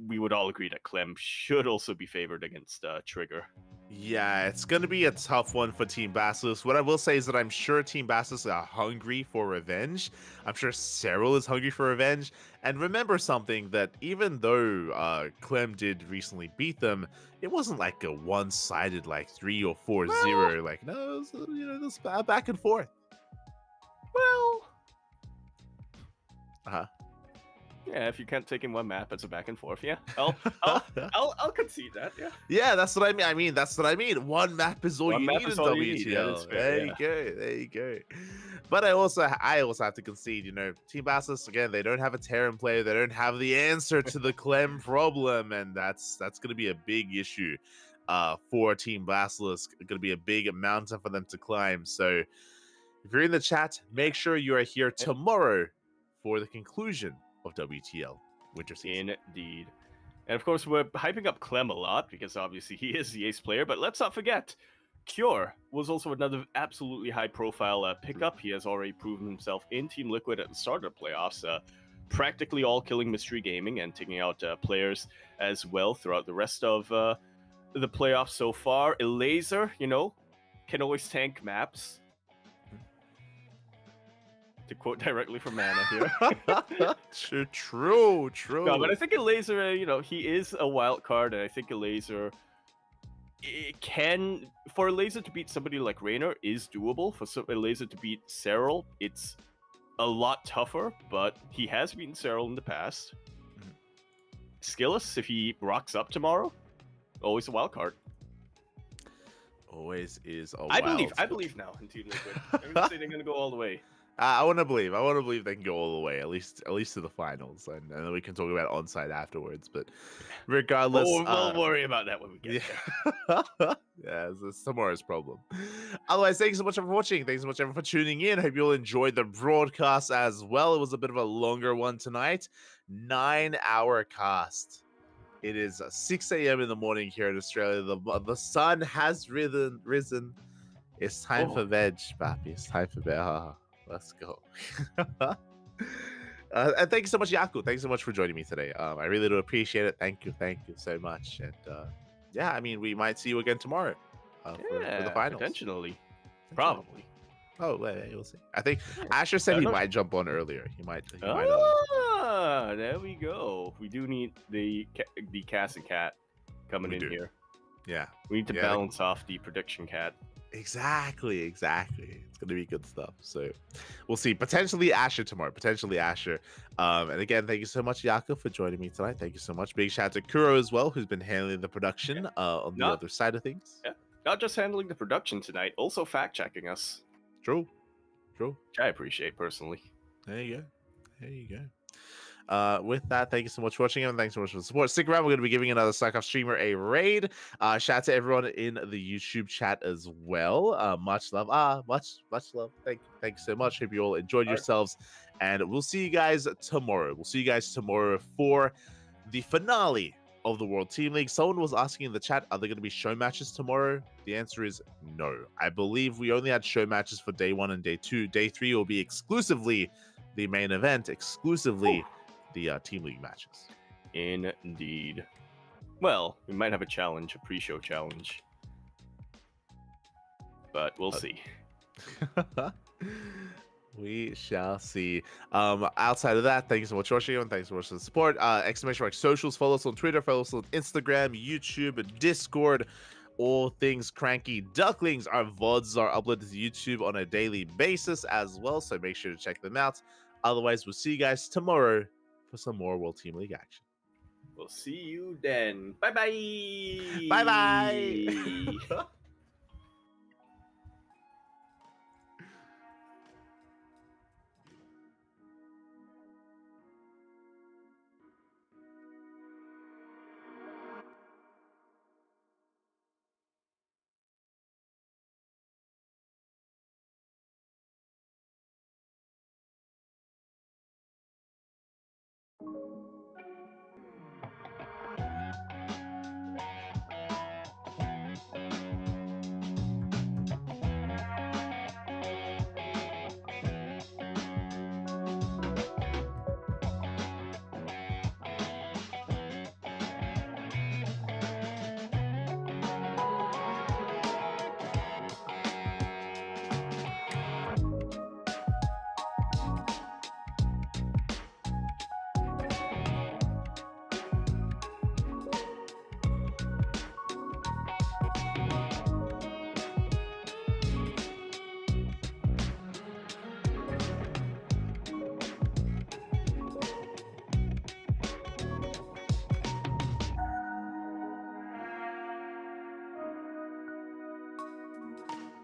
we would all agree that Clem should also be favored against Trigger. Yeah, it's going to be a tough one for Team Basilisk. What I will say is that I'm sure Team Basilisk are hungry for revenge. I'm sure Cyril is hungry for revenge. And remember something, that even though Clem did recently beat them, it wasn't like a one-sided like 3 or 4-0. Like, no, it was back and forth. Well, Yeah, if you can't take in one map, it's a back and forth. Yeah, I'll concede that. Yeah. Yeah, that's what I mean. That's what I mean. One map is all One you map need is in all you need. Yeah, WTL. that's fair, There you go. But I also have to concede. Team Basilisk, again, they don't have a Terran player. They don't have the answer to the Clem problem, and that's going to be a big issue for Team Basilisk. Going to be a big mountain for them to climb. So if you're in the chat, make sure you are here tomorrow for the conclusion of WTL Winter Season. Indeed. And of course, we're hyping up Clem a lot because obviously he is the ace player, but let's not forget, Cure was also another absolutely high-profile pickup. He has already proven himself in Team Liquid at the start of the playoffs, practically all killing Mystery Gaming and taking out players as well throughout the rest of the playoffs so far. Elaser, can always tank maps. To quote directly from Mana here. True. No, but I think Elaser, he is a wild card, and I think Elaser for Elaser to beat somebody like Raynor is doable. For Elaser to beat Cyril, it's a lot tougher, but he has beaten Cyril in the past. Skillus, if he rocks up tomorrow, always a wild card. Always is a I believe now in Team Liquid. I'm going to say they're going to go all the way. I want to believe. I want to believe they can go all the way, at least to the finals, and then we can talk about onside afterwards. But regardless, we'll worry about that when we get there. Yeah, it's tomorrow's problem. Otherwise, thanks so much for watching. Thanks so much everyone for tuning in. Hope you all enjoyed the broadcast as well. It was a bit of a longer one tonight. 9-hour cast. It is 6 a.m. in the morning here in Australia. The sun has risen. It's time for veg, papi. It's time for veg. Let's go. And thank you so much, Yaku. Thanks so much for joining me today. I really do appreciate it. Thank you so much. And yeah, I mean, we might see you again tomorrow for the finals. Potentially. Probably. Oh, wait, we'll see. I think Asher said he might jump on earlier. He might. There we go. We do need the Cassie Cat coming in here. Yeah. We need to balance off the prediction cat. Exactly. It's gonna be good stuff. So we'll see. Potentially Asher tomorrow. And again, thank you so much, Yaku, for joining me tonight. Thank you so much. Big shout out to Kuro as well, who's been handling the production on the other side of things. Yeah. Not just handling the production tonight, also fact checking us. True. Which I appreciate personally. There you go. With that, thank you so much for watching, and thanks so much for the support. Stick around. We're going to be giving another StarCraft streamer a raid. Shout out to everyone in the YouTube chat as well. Much love. Much love. Thank you so much. Hope you all enjoyed yourselves, and we'll see you guys tomorrow. For the finale of the World Team League. Someone was asking in the chat, are there going to be show matches tomorrow? The answer is no. I believe we only had show matches for day 1 and day 2. Day 3 will be exclusively the main event, the Team League matches. Indeed. Well, we might have a pre-show challenge. But we'll see. We shall see. Outside of that, thank you so much for watching, and thanks so much for the support. !! Socials, follow us on Twitter, follow us on Instagram, YouTube, Discord, all things CranKy. Ducklings, our VODs are uploaded to YouTube on a daily basis as well, so make sure to check them out. Otherwise, we'll see you guys tomorrow for some more World Team League action. We'll see you then. Bye-bye. Bye-bye. you